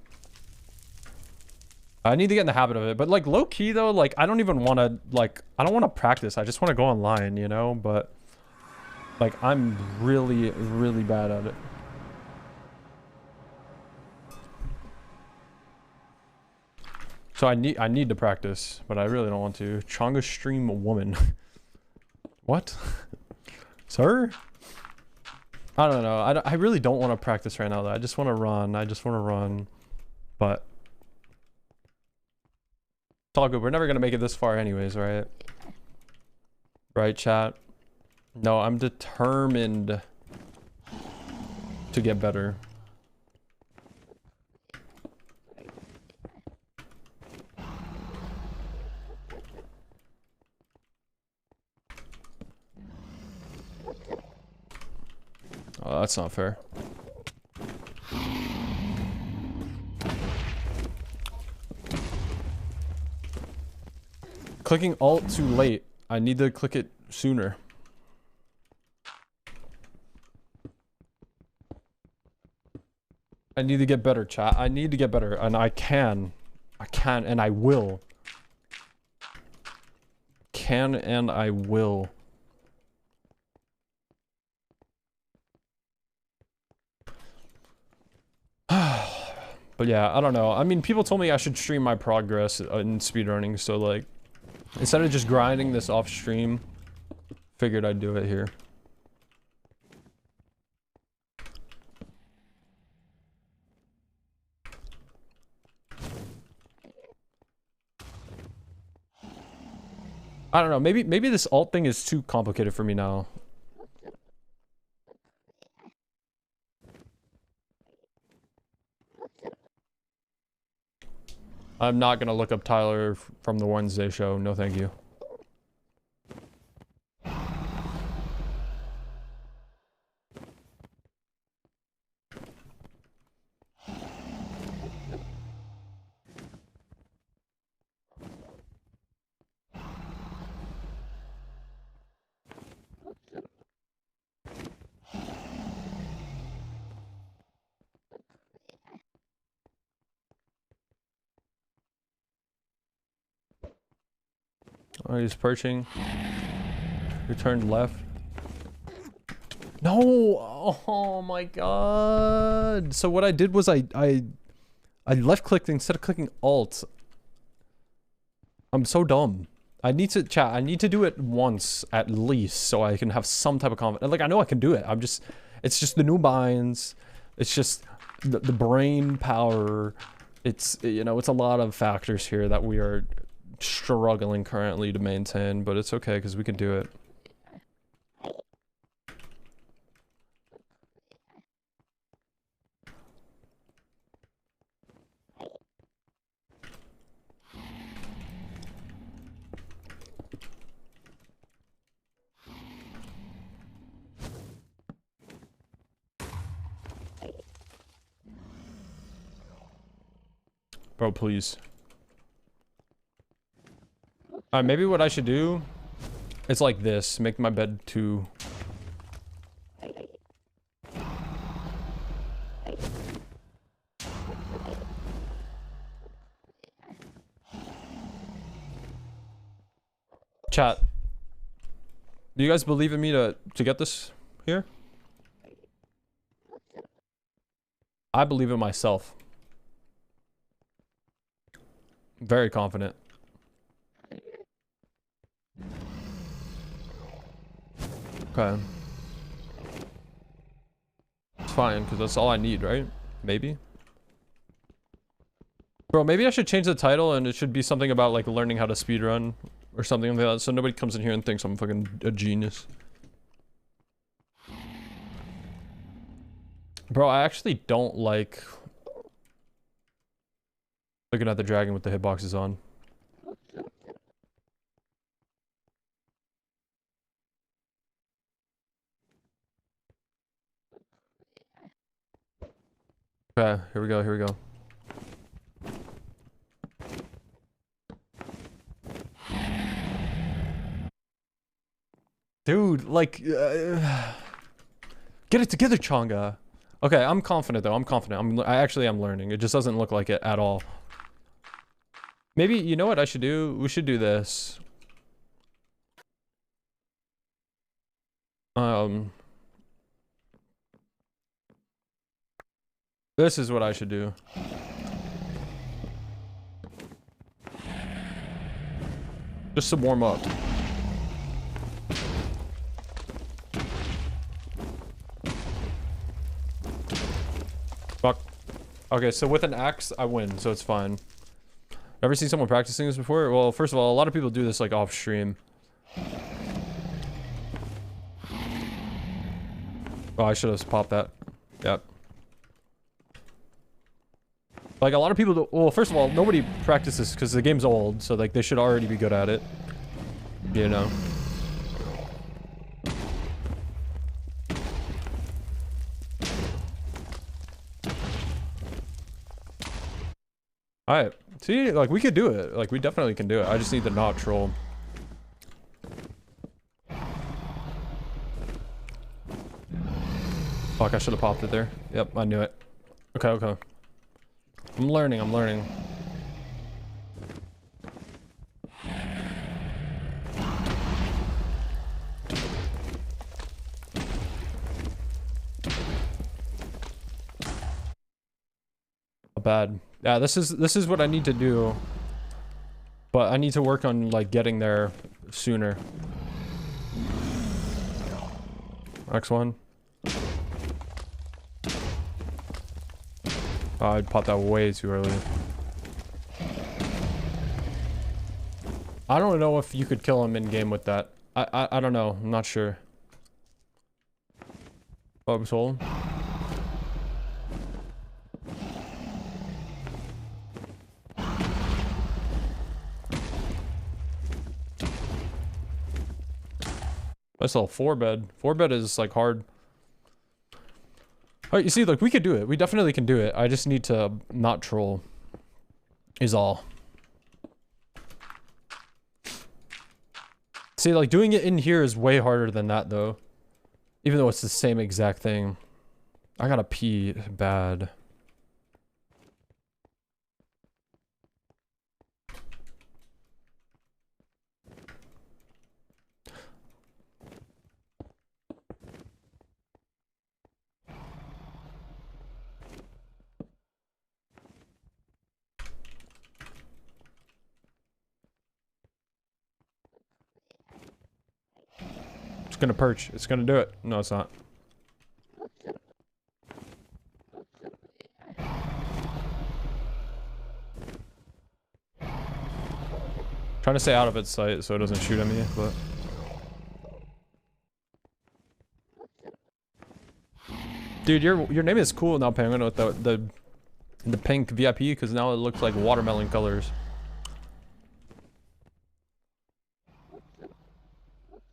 I need to get in the habit of it, but like low key though, like I don't even want to, like I don't want to practice. I just want to go online, you know, but like I'm really bad at it. So I need to practice, but I really don't want to. Chonga stream woman. What? Sir? I don't know. I really don't want to practice right now though. I just want to run. But it's all good. We're never gonna make it this far anyways, right? Right, chat? No, I'm determined to get better. Oh, that's not fair. Clicking alt too late. I need to click it sooner. I need to get better, chat. I need to get better, and I can. I can, and I will. Can, and I will. But yeah, I don't know. I mean, people told me I should stream my progress in speedrunning, so like, instead of just grinding this off stream, figured I'd do it here. I don't know, maybe this alt thing is too complicated for me now. I'm not gonna look up Tyler from the Wednesday show, no thank you. Oh, he's perching. Return left. No! Oh my god! So what I did was I left clicked instead of clicking alt. I'm so dumb. I need to chat. I need to do it once at least so I can have some type of confidence. Like I know I can do it. I'm just, it's just the new binds. It's just the brain power. It's, you know, it's a lot of factors here that we are struggling currently to maintain, but it's okay because we can do it. Bro, please. Maybe what I should do is like this. Make my bed too. Chat. Do you guys believe in me to get this here? I believe in myself. Very confident. Okay. It's fine, because that's all I need, right? Maybe? Bro, maybe I should change the title and it should be something about, like, learning how to speedrun or something like that, so nobody comes in here and thinks I'm fucking a genius. Bro, I actually don't like looking at the dragon with the hitboxes on. Okay, here we go, here we go. Dude, like, get it together, Chonga. Okay, I'm confident though, I'm confident. I actually am learning. It just doesn't look like it at all. Maybe, you know what I should do? We should do this. This is what I should do. Just to warm up. Fuck. Okay, so with an axe, I win, so it's fine. Ever seen someone practicing this before? Well, first of all, a lot of people do this like off stream. Oh, I should have popped that. Yep. Like a lot of people do, well, first of all, nobody practices because the game's old, so like they should already be good at it. You know. Alright. See, like we could do it. Like we definitely can do it. I just need to not troll. Fuck, I should have popped it there. Yep, I knew it. Okay, okay. I'm learning, I'm learning. Bad. Yeah, this is what I need to do. But I need to work on like getting there sooner. Next one. Oh, I popped that way too early. I don't know if you could kill him in game with that. I don't know. I'm not sure. Bub's hole. That's all 4-bed. 4-bed is like hard. Alright, you see, like we could do it. We definitely can do it. I just need to not troll. Is all. See, like doing it in here is way harder than that though. Even though it's the same exact thing. I gotta pee bad. It's gonna perch. It's gonna do it. No, it's not. Trying to stay out of its sight so it doesn't shoot at me, but... Dude, your name is cool now, Penguin, with the pink VIP, because now it looks like watermelon colors.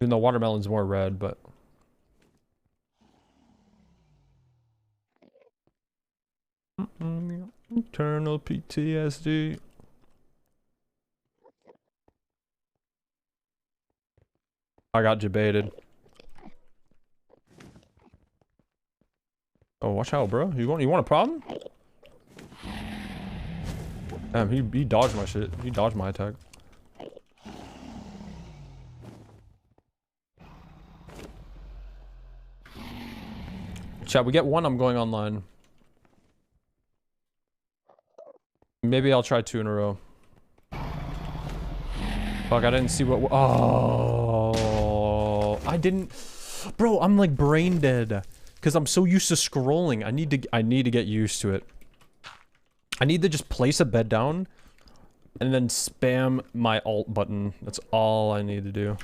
Even though watermelon's more red, but... Internal PTSD. I got debated. Oh, watch out, bro. You want a problem? Damn, he dodged my shit. He dodged my attack. Chat, we get one, I'm going online. Maybe I'll try 2 in a row. Fuck, I didn't see what... Oh, I didn't... Bro, I'm like brain dead. Because I'm so used to scrolling. I need to get used to it. I need to just place a bed down. And then spam my alt button. That's all I need to do.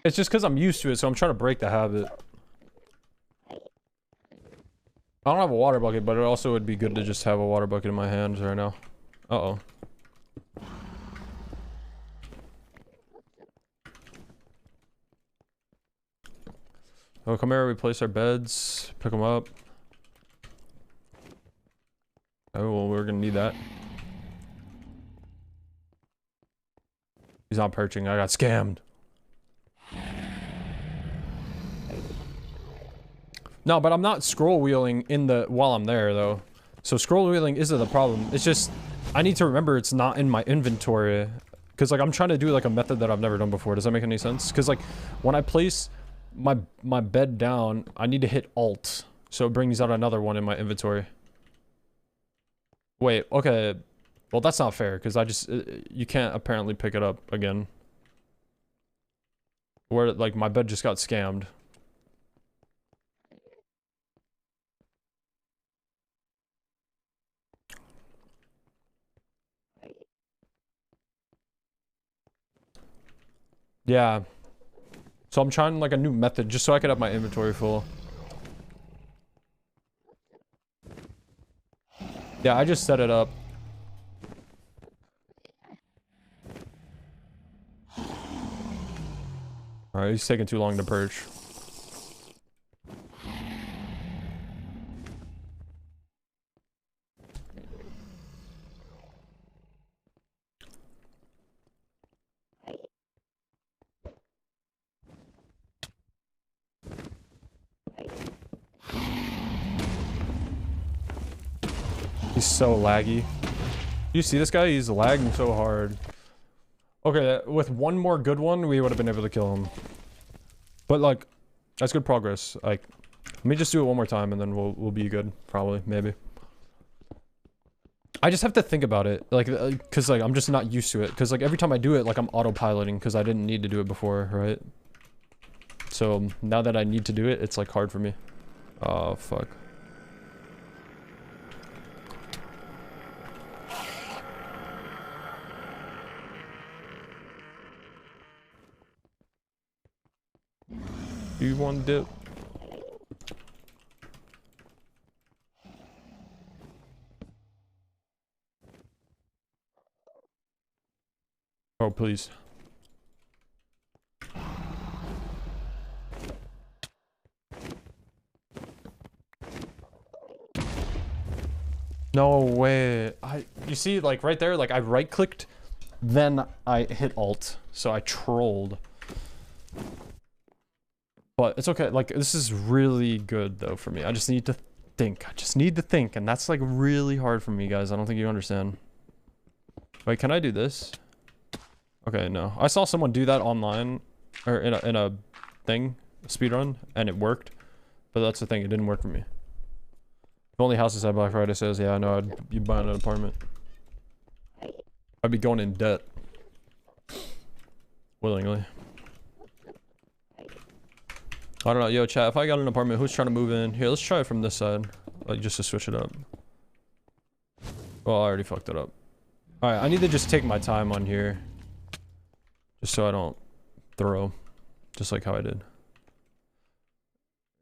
It's just because I'm used to it, so I'm trying to break the habit. I don't have a water bucket, but it also would be good to just have a water bucket in my hands right now. Uh-oh. Oh, come here, we place our beds, pick them up. Oh, well, we're gonna need that. He's not perching, I got scammed. No, but I'm not scroll wheeling in the while I'm there though. So scroll wheeling isn't the problem. It's just I need to remember it's not in my inventory. Cause like I'm trying to do like a method that I've never done before. Does that make any sense? Cause like when I place my bed down, I need to hit Alt. So it brings out another one in my inventory. Wait, okay. Well, that's not fair because I just you can't apparently pick it up again. Where like my bed just got scammed. Yeah. So I'm trying like a new method just so I could have my inventory full. Yeah, I just set it up. Alright, he's taking too long to perch. He's so laggy. You see this guy? He's lagging so hard. Okay, with one more good one, we would have been able to kill him. But like, that's good progress. Like, let me just do it one more time and then we'll be good. Probably, maybe. I just have to think about it, like, cause like I'm just not used to it. Cause like every time I do it, like I'm autopiloting, cause I didn't need to do it before, right? So now that I need to do it, it's like hard for me. Oh fuck. You want dip? Oh please. No way. You see, like right there, like I right clicked, then I hit alt, so I trolled. But it's okay, like this is really good though for me. I just need to think. I just need to think, and that's like really hard for me, guys. I don't think you understand. Wait, can I do this? Okay, no. I saw someone do that online, or in a thing, a speedrun, and it worked. But that's the thing, it didn't work for me. If only houses had Black Friday sales, yeah, I know, I'd be buying an apartment. I'd be going in debt. Willingly. I don't know, yo chat, if I got an apartment, who's trying to move in? Here, let's try it from this side. Like, just to switch it up. Well, I already fucked it up. Alright, I need to just take my time on here. Just so I don't throw. Just like how I did.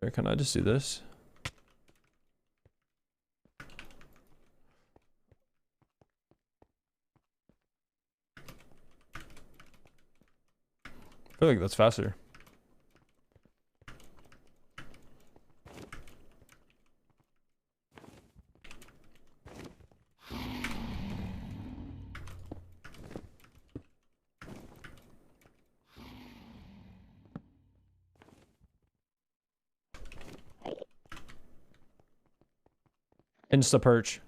Here, can I just do this? I feel like that's faster. Insta perch.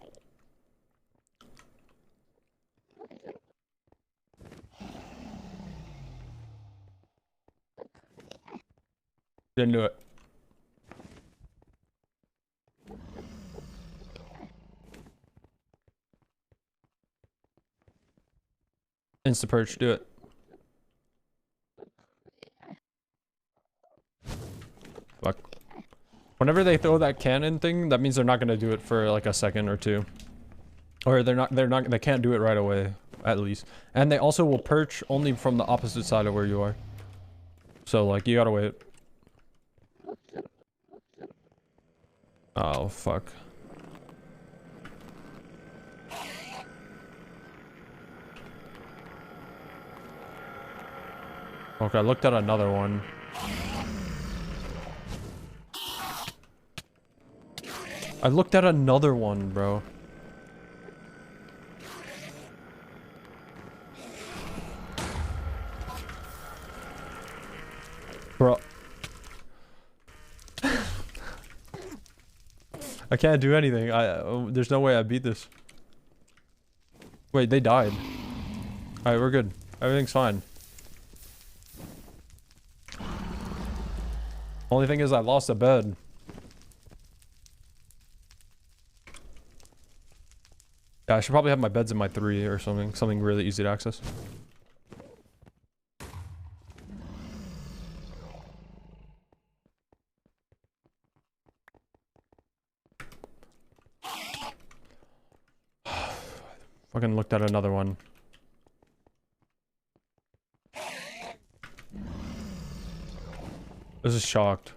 Didn't do it. Insta perch, do it. Fuck. Whenever they throw that cannon thing, that means they're not gonna do it for like a second or two. Or they can't do it right away, at least. And they also will perch only from the opposite side of where you are. So like, you gotta wait. Oh, fuck. Okay, I looked at another one. I looked at another one, bro. Bro. I can't do anything. There's no way I beat this. Wait, they died. Alright, we're good. Everything's fine. Only thing is I lost a bed. Yeah, I should probably have my beds in my 3 or something. Something really easy to access. Fucking looked at another one. This is shocked.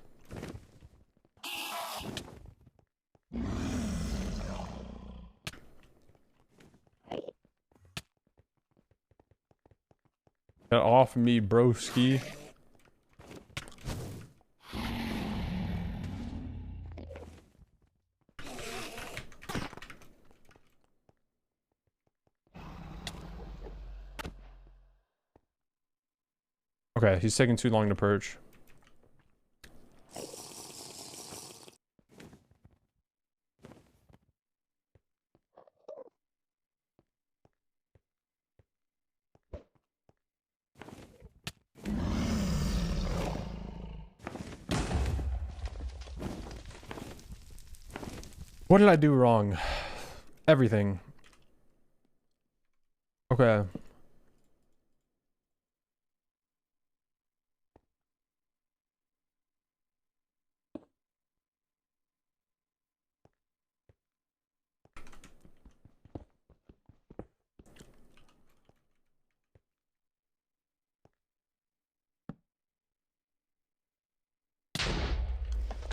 Get off me, broski. Okay, he's taking too long to perch. What did I do wrong? Everything. Okay.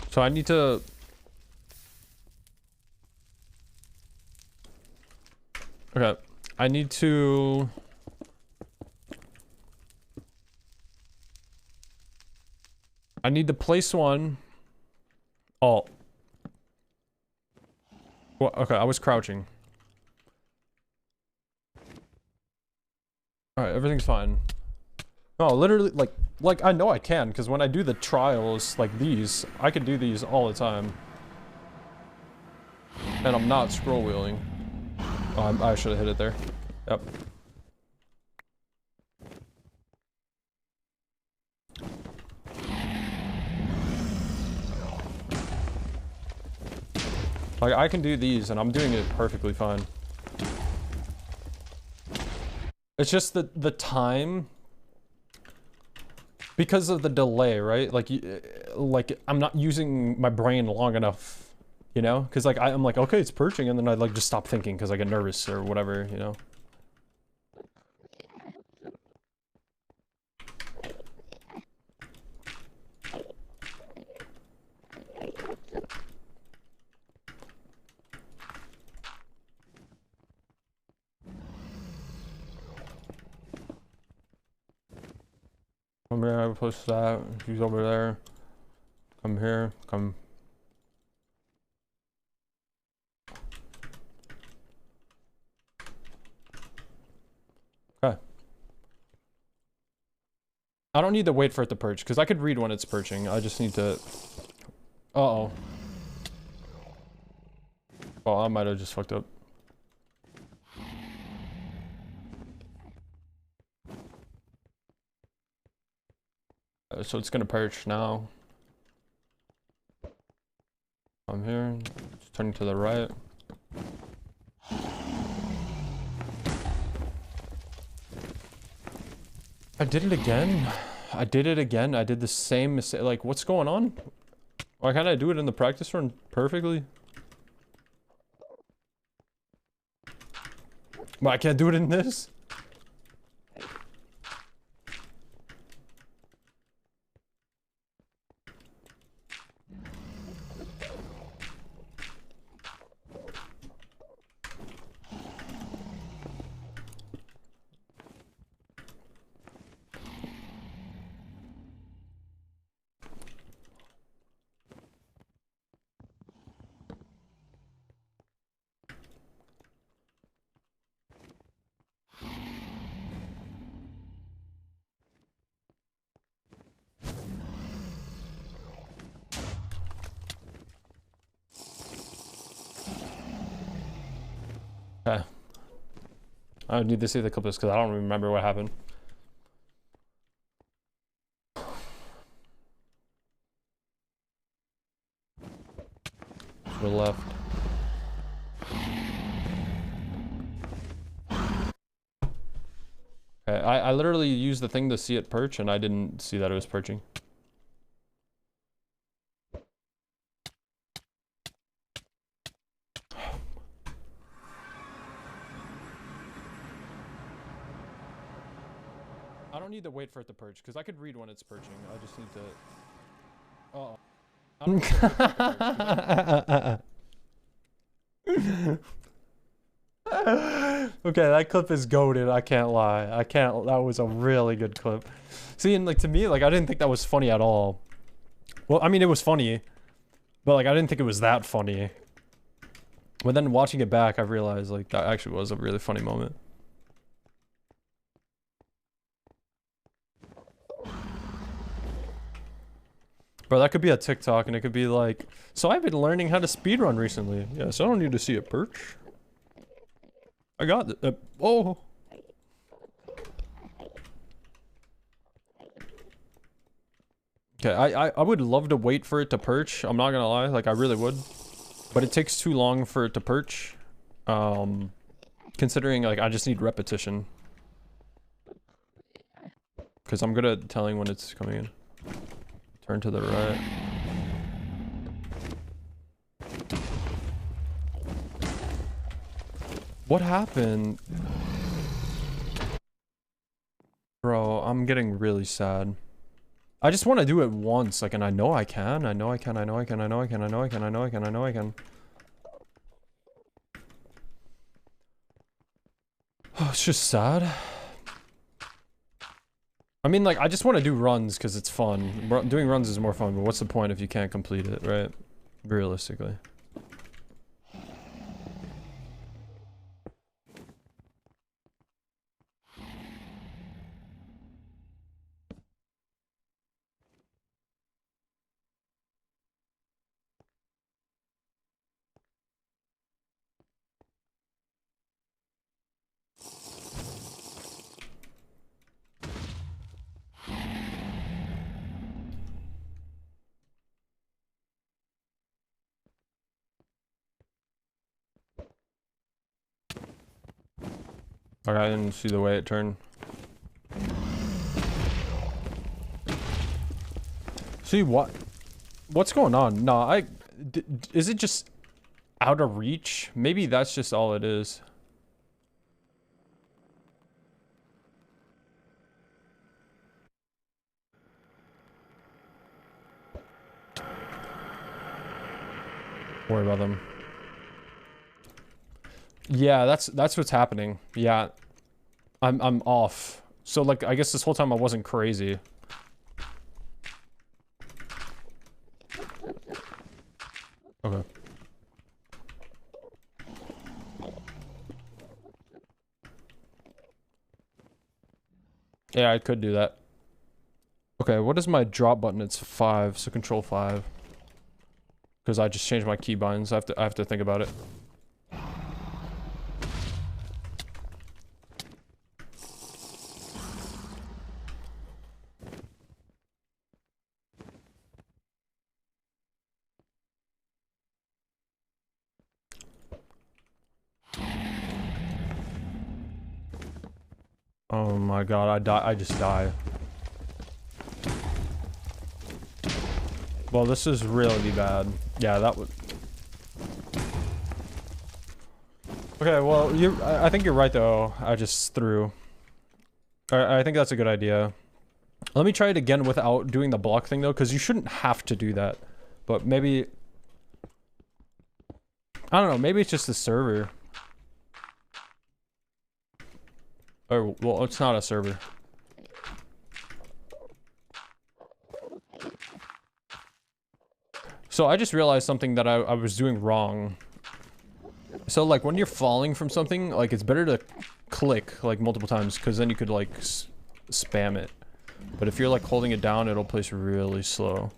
So I need to... Okay. I need to... I need to place one. Oh. Well, okay, I was crouching. Alright, everything's fine. No, literally, like I know I can, because when I do the trials like these, I can do these all the time. And I'm not scroll wheeling. Oh, I should have hit it there. Yep. Like, I can do these, and I'm doing it perfectly fine. It's just the time... Because of the delay, right? Like, I'm not using my brain long enough, you know? Because, like, I'm like, okay, it's perching, and then I, like, just stop thinking because I get nervous or whatever, you know? Come here, I push that. He's over there. Come here, come. Okay. I don't need to wait for it to perch, because I could read when it's perching. I just need to... Uh-oh. Oh, I might have just fucked up. So it's gonna perch now. I'm here. Just turning to the right. I did it again. I did it again. I did the same mistake. Like, what's going on? Why can't I do it in the practice run perfectly? But I can't do it in this? Okay. I need to see the clip because I don't remember what happened. To the left. Okay, I literally used the thing to see it perch and I didn't see that it was perching. I don't need to wait for it to perch, because I could read when it's perching. I just need to... Uh-oh. I don't need to wait for it to perch. Okay, that clip is goated, I can't lie. I can't... That was a really good clip. See, and, like, to me, like, I didn't think that was funny at all. Well, I mean, it was funny. But, like, I didn't think it was that funny. But then watching it back, I realized, like, that actually was a really funny moment. Bro, that could be a TikTok, and it could be like, so I've been learning how to speedrun recently. Yes, I don't need to see a perch. I got it. Oh. Okay, I would love to wait for it to perch. I'm not gonna lie, like I really would. but it takes too long for it to perch. Considering like I just need repetition. Because I'm good at telling when it's coming in. Turn to the right. What happened? Bro, I'm getting really sad. I just want to do it once, like, and I know I can. I know I can. Oh, it's just sad. I mean, like, I just want to do runs because it's fun. Doing runs is more fun, but what's the point if you can't complete it, right? Realistically. Okay, I didn't see the way it turned. See what? What's going on? No, is it just out of reach? Maybe that's just all it is. Don't worry about them. Yeah, that's what's happening. Yeah. I'm off. So like I guess this whole time I wasn't crazy. Okay. Yeah, I could do that. Okay, what is my drop button? It's 5, so control 5. Because I just changed my keybinds. I have to think about it. Oh my god, I just die. Well, this is really bad. Yeah, that would... Okay, well, I think you're right, though. I just threw. I think that's a good idea. Let me try it again without doing the block thing, though, because you shouldn't have to do that. But maybe... I don't know, maybe it's just the server. Or, well, it's not a server. So I just realized something that I was doing wrong. So, like, when you're falling from something, like, it's better to click, like, multiple times, because then you could, like, spam it. But if you're, like, holding it down, it'll place really slow.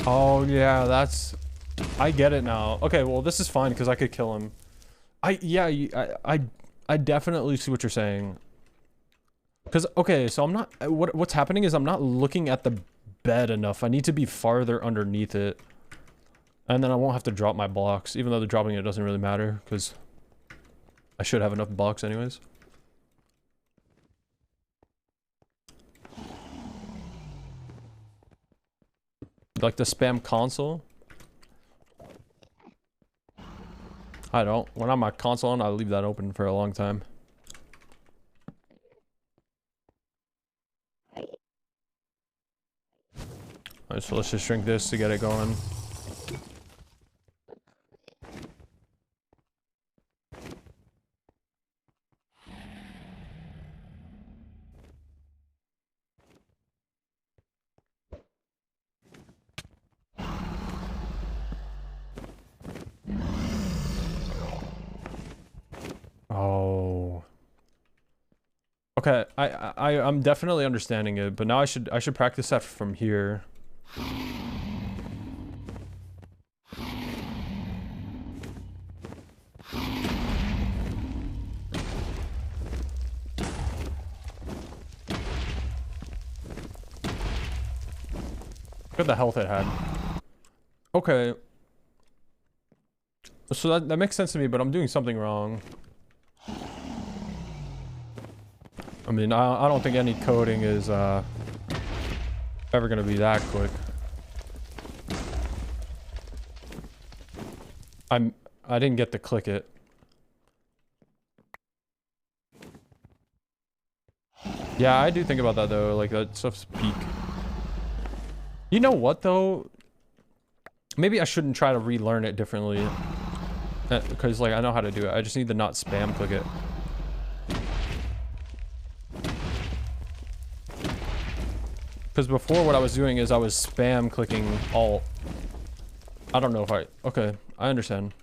Oh, yeah, that's... I get it now. Okay, well, this is fine, because I could kill him. I definitely see what you're saying. Because, okay, so I'm not... What's happening is I'm not looking at the bed enough. I need to be farther underneath it. And then I won't have to drop my blocks, even though the dropping it doesn't really matter, because I should have enough blocks anyways. Like the spam console? I don't. When I'm my console on, I leave that open for a long time. Alright, so let's just shrink this to get it going. Oh. Okay, I'm definitely understanding it, but now I should practice that from here. Look at the health it had. Okay. So that makes sense to me, but I'm doing something wrong. I mean, I don't think any coding is ever gonna be that quick. I didn't get to click it. Yeah, I do think about that though, like that stuff's peak. You know what though? Maybe I shouldn't try to relearn it differently. Because like I know how to do it. I just need to not spam click it. Because before what I was doing is I was spam clicking alt. I don't know if okay, I understand.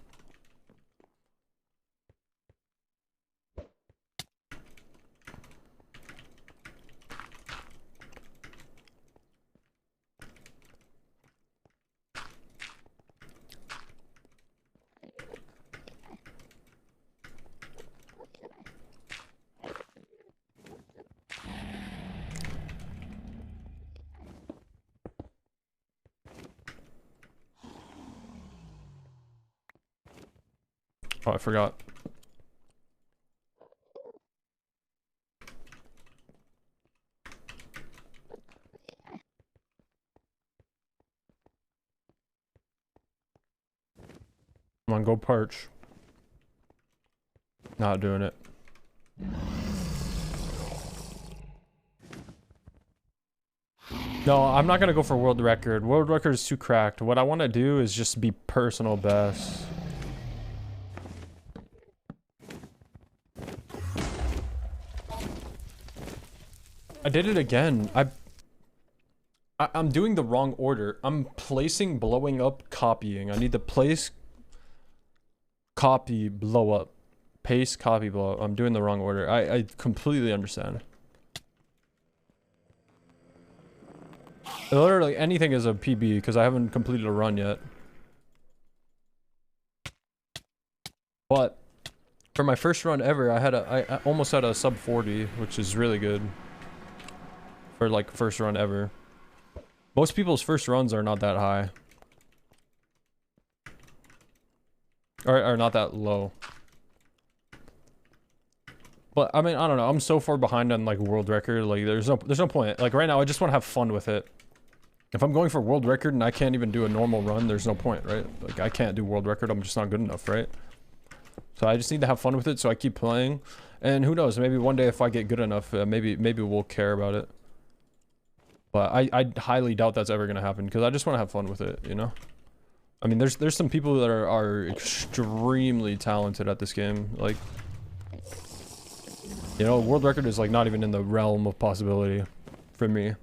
Oh, I forgot. Come on, go perch. Not doing it. No, I'm not gonna go for world record. World record is too cracked. What I want to do is just be personal best. I did it again. I'm doing the wrong order. I'm placing, blowing up, copying. I need to place, copy, blow up. Paste, copy, blow up. I'm doing the wrong order. I completely understand. Literally anything is a PB because I haven't completed a run yet. But for my first run ever, I almost had a sub 40, which is really good. For like first run ever. Most people's first runs are not that high. Or not that low. But I mean, I don't know. I'm so far behind on like world record. Like there's no point. Like right now I just want to have fun with it. If I'm going for world record and I can't even do a normal run, there's no point, right? Like I can't do world record. I'm just not good enough, right? So I just need to have fun with it, so I keep playing. And who knows, maybe one day if I get good enough, maybe we'll care about it. But I highly doubt that's ever gonna happen because I just want to have fun with it, you know? I mean, there's some people that are extremely talented at this game. Like, you know, world record is like not even in the realm of possibility for me.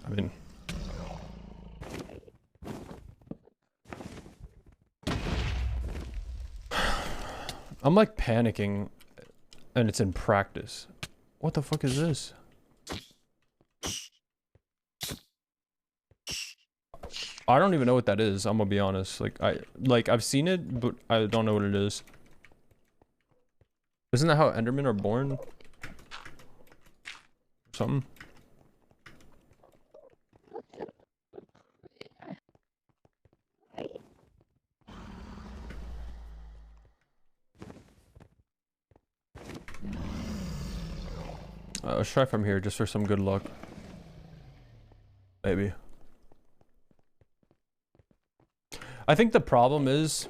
I mean, I'm like panicking and it's in practice. What the fuck is this? I don't even know what that is. I'm gonna be honest. Like I've seen it, but I don't know what it is. Isn't that how Endermen are born? Something. Let's try from here just for some good luck. Maybe. I think the problem is,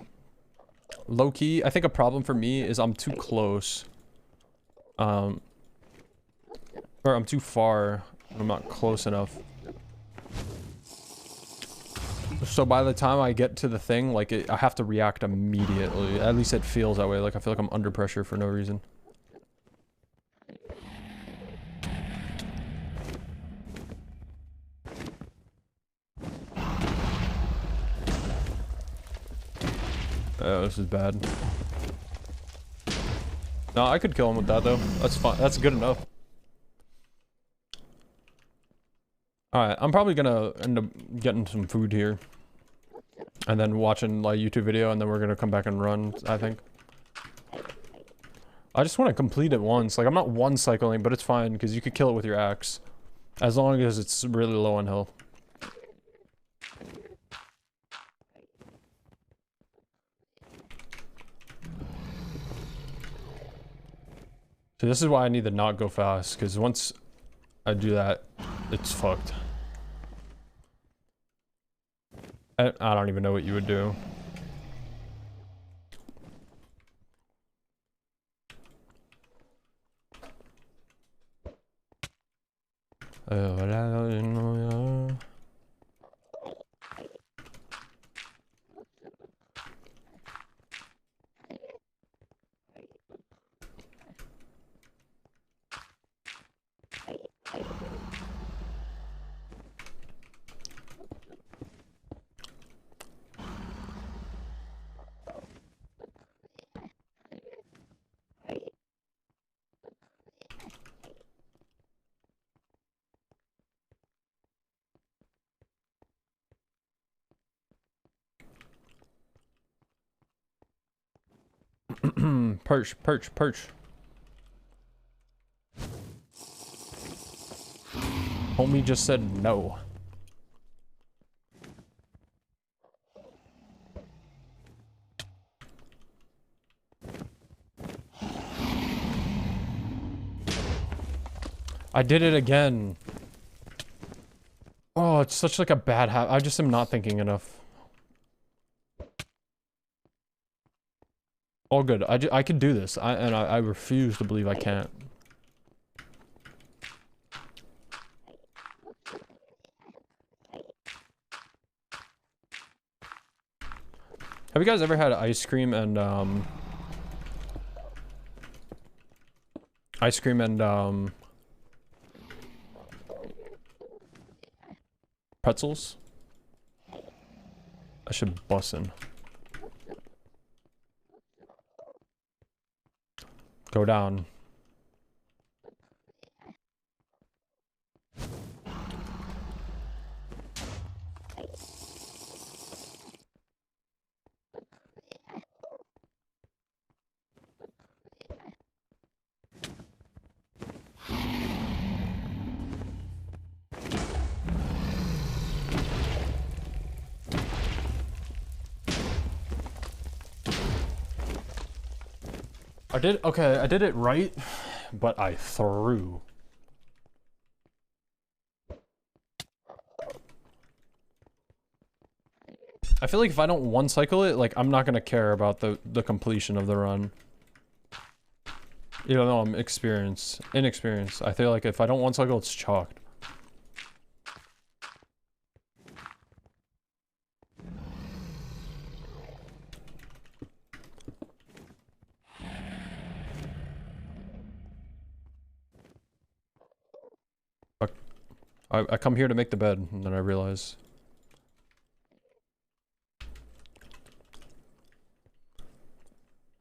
low-key, I think a problem for me is I'm too close. Or I'm too far. I'm not close enough. So by the time I get to the thing, like, I have to react immediately. At least it feels that way. Like, I feel like I'm under pressure for no reason. Oh, this is bad. No, I could kill him with that though. That's fine. That's good enough. Alright, I'm probably gonna end up getting some food here. And then watching like YouTube video, and then we're gonna come back and run, I think. I just want to complete it once. Like, I'm not one cycling, but it's fine, because you could kill it with your axe. As long as it's really low on health. So this is why I need to not go fast, because once I do that, it's fucked. I don't even know what you would do. Perch, perch, perch. Homie just said no. I did it again. Oh, it's such like a bad habit. I just am not thinking enough. All good. I can do this. I refuse to believe I can't. Have you guys ever had ice cream and pretzels? I should bussin'. Go down. Okay, I did it right, but I threw. I feel like if I don't one cycle it, like I'm not gonna care about the completion of the run. Even though I'm inexperienced. I feel like if I don't one cycle, it's chalked. I come here to make the bed, and then I realize.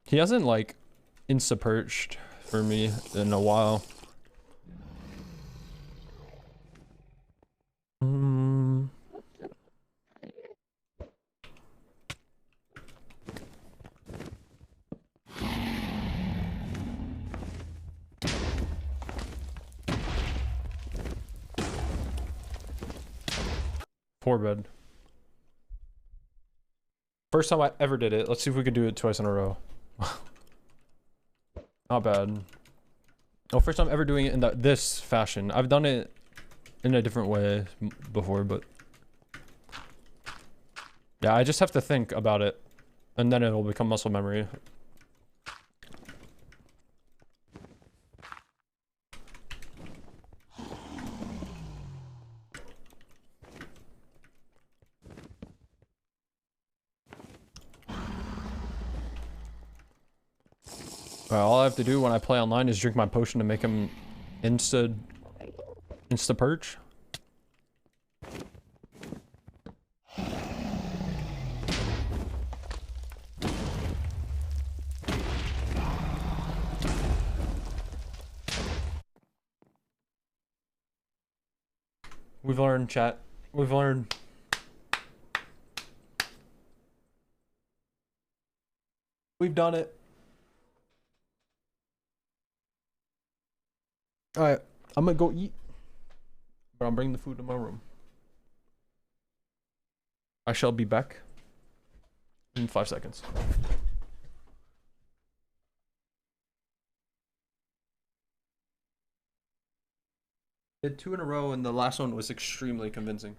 He hasn't, like, insta-perched for me in a while. Four bed. First time I ever did it. Let's see if we can do it twice in a row. Not bad. Oh, first time ever doing it in this fashion. I've done it in a different way before, but yeah, I just have to think about it, and then it'll become muscle memory. All I have to do when I play online is drink my potion to make him insta perch. We've learned, chat. We've learned. We've done it. All right, I'm gonna go eat, but I'm bringing the food to my room. I shall be back in 5 seconds. Did 2 in a row, and the last one was extremely convincing.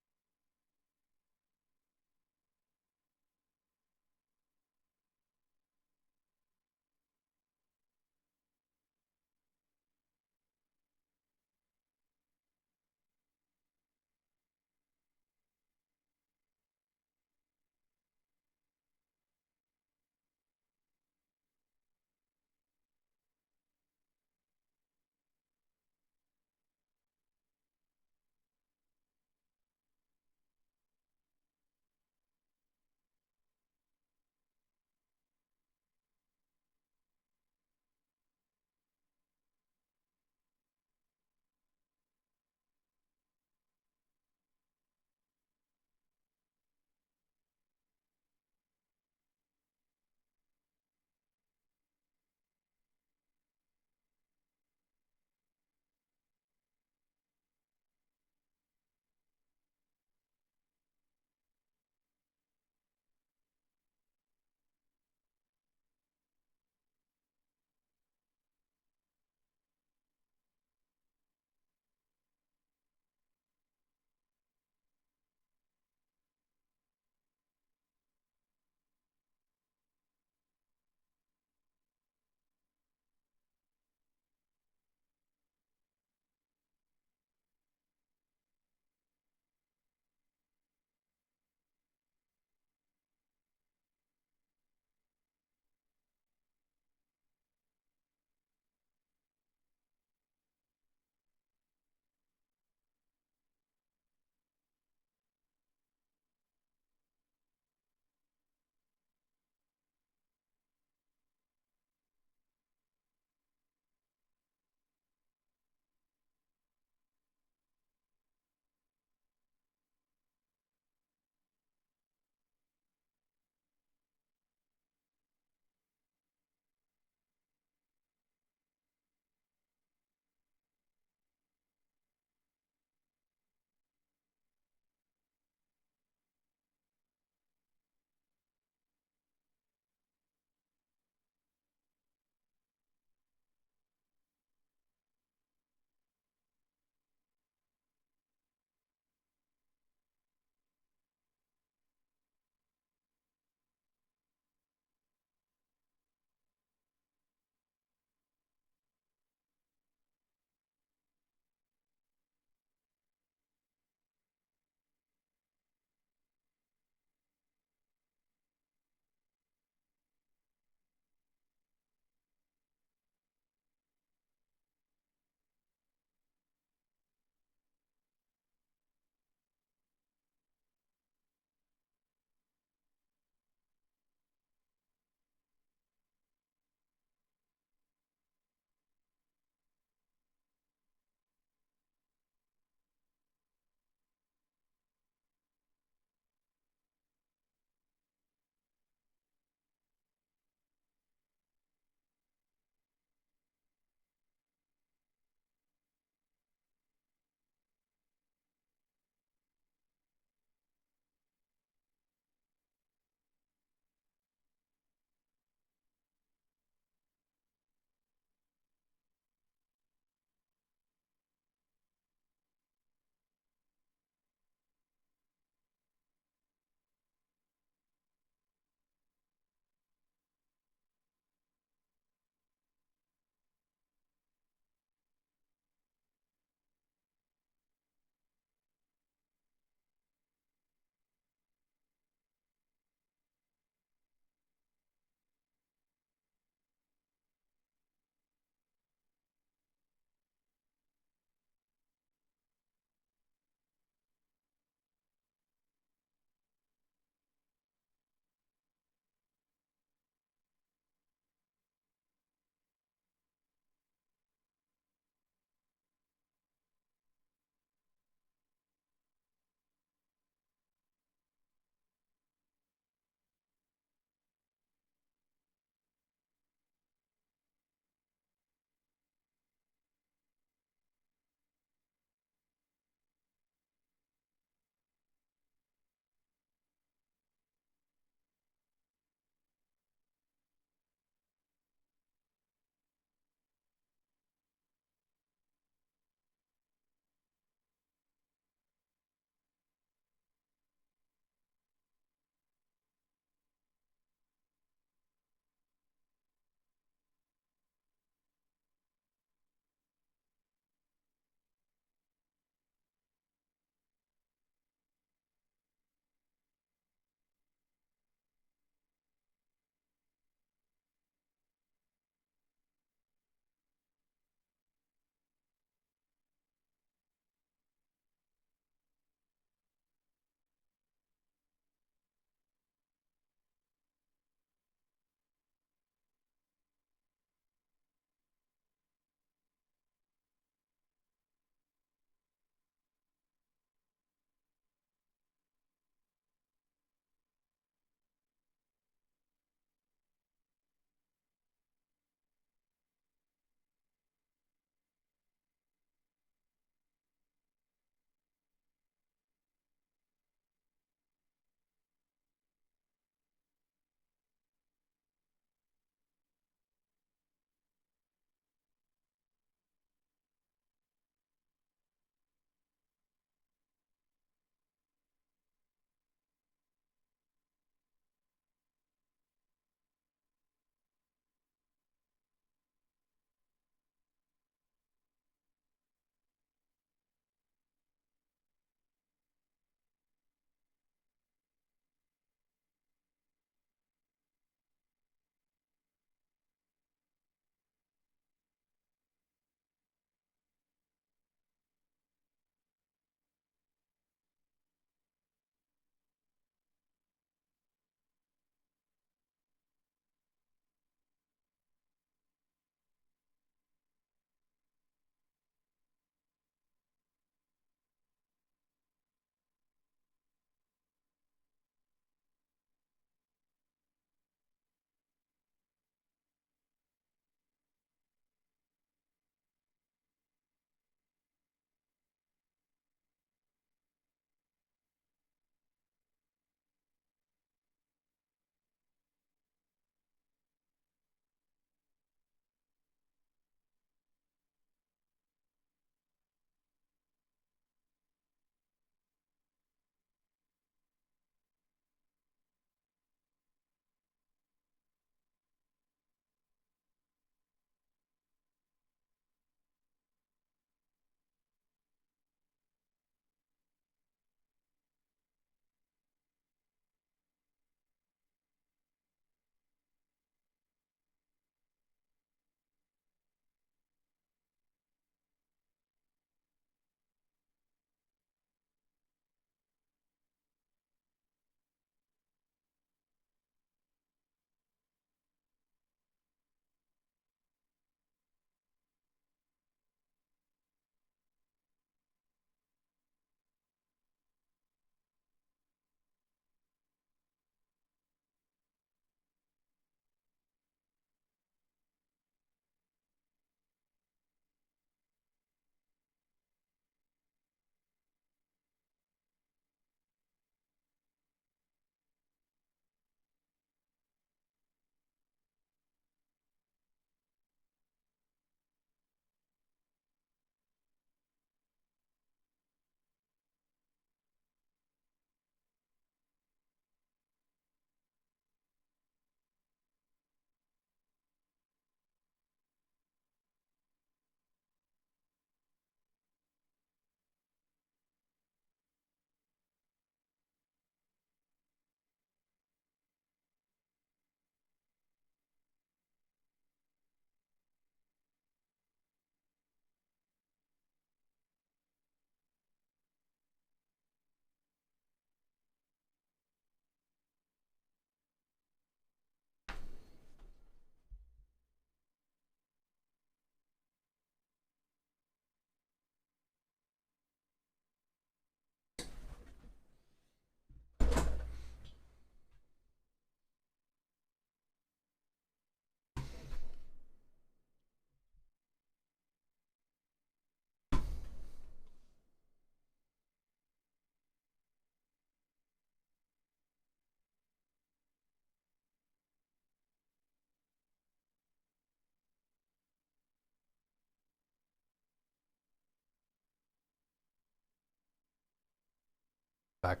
Back.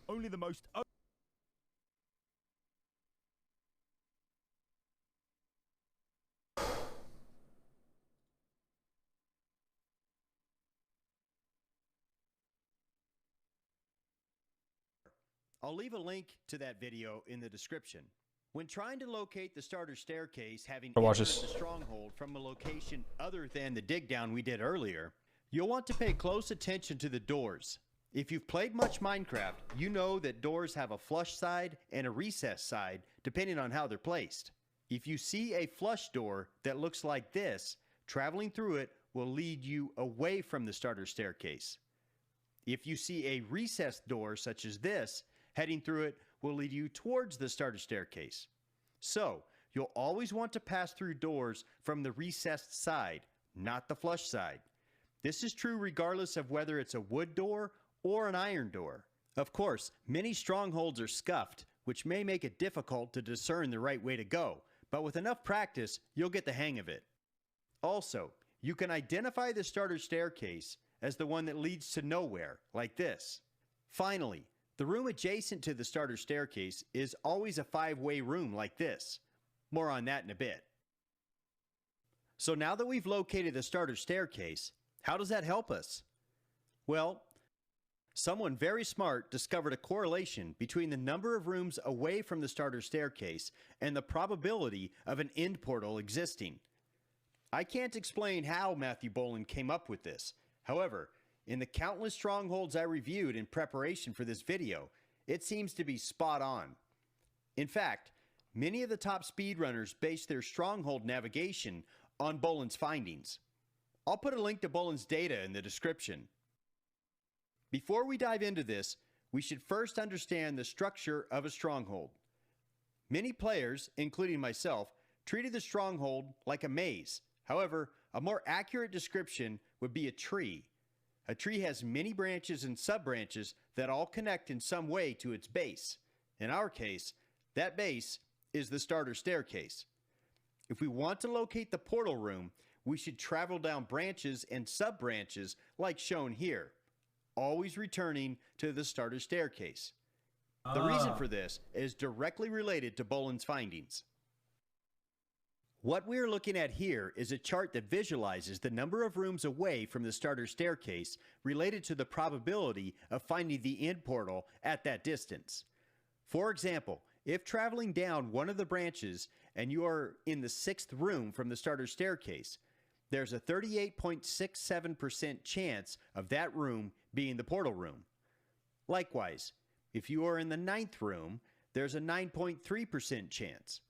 Only the most... I'll leave a link to that video in the description. When trying to locate the starter staircase, having entered the stronghold from a location other than the dig down we did earlier, you'll want to pay close attention to the doors. If you've played much Minecraft, you know that doors have a flush side and a recessed side depending on how they're placed. If you see a flush door that looks like this, traveling through it will lead you away from the starter staircase. If you see a recessed door such as this, heading through it will lead you towards the starter staircase. So, you'll always want to pass through doors from the recessed side, not the flush side. This is true regardless of whether it's a wood door or an iron door. Of course, many strongholds are scuffed, which may make it difficult to discern the right way to go, but with enough practice, you'll get the hang of it. Also, you can identify the starter staircase as the one that leads to nowhere, like this. Finally, the room adjacent to the starter staircase is always a 5-way room like this. More on that in a bit. So now that we've located the starter staircase, how does that help us? Well, someone very smart discovered a correlation between the number of rooms away from the starter staircase and the probability of an end portal existing. I can't explain how Matthew Boland came up with this. However, in the countless strongholds I reviewed in preparation for this video, it seems to be spot on. In fact, many of the top speedrunners base their stronghold navigation on Boland's findings. I'll put a link to Boland's data in the description. Before we dive into this, we should first understand the structure of a stronghold. Many players, including myself, treated the stronghold like a maze. However, a more accurate description would be a tree. A tree has many branches and sub-branches that all connect in some way to its base. In our case, that base is the starter staircase. If we want to locate the portal room, we should travel down branches and sub-branches like shown here, always returning to the starter staircase. The reason for this is directly related to Boland's findings. What we're looking at here is a chart that visualizes the number of rooms away from the starter staircase related to the probability of finding the end portal at that distance. For example, if traveling down one of the branches and you are in the 6th room from the starter staircase, there's a 38.67% chance of that room being the portal room. Likewise, if you are in the 9th room, there's a 9.3% chance.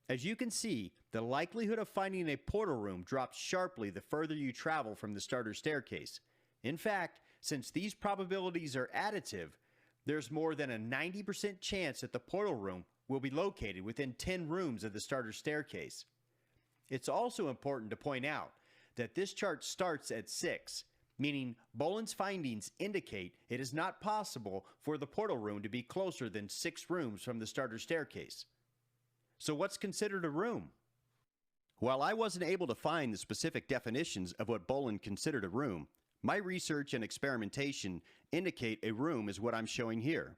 As you can see, the likelihood of finding a portal room drops sharply the further you travel from the starter staircase. In fact, since these probabilities are additive, there's more than a 90% chance that the portal room will be located within 10 rooms of the starter staircase. It's also important to point out that this chart starts at 6, meaning Boland's findings indicate it is not possible for the portal room to be closer than 6 rooms from the starter staircase. So what's considered a room? While I wasn't able to find the specific definitions of what Boland considered a room, my research and experimentation indicate a room is what I'm showing here.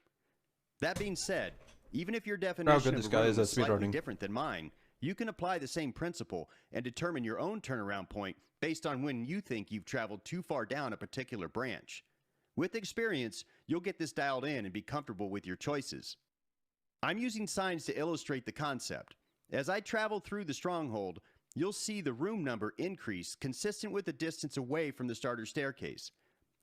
That being said, even if your definition of a room is slightly different than mine, you can apply the same principle and determine your own turnaround point based on when you think you've traveled too far down a particular branch. With experience, you'll get this dialed in and be comfortable with your choices. I'm using signs to illustrate the concept. As I travel through the stronghold, you'll see the room number increase consistent with the distance away from the starter staircase.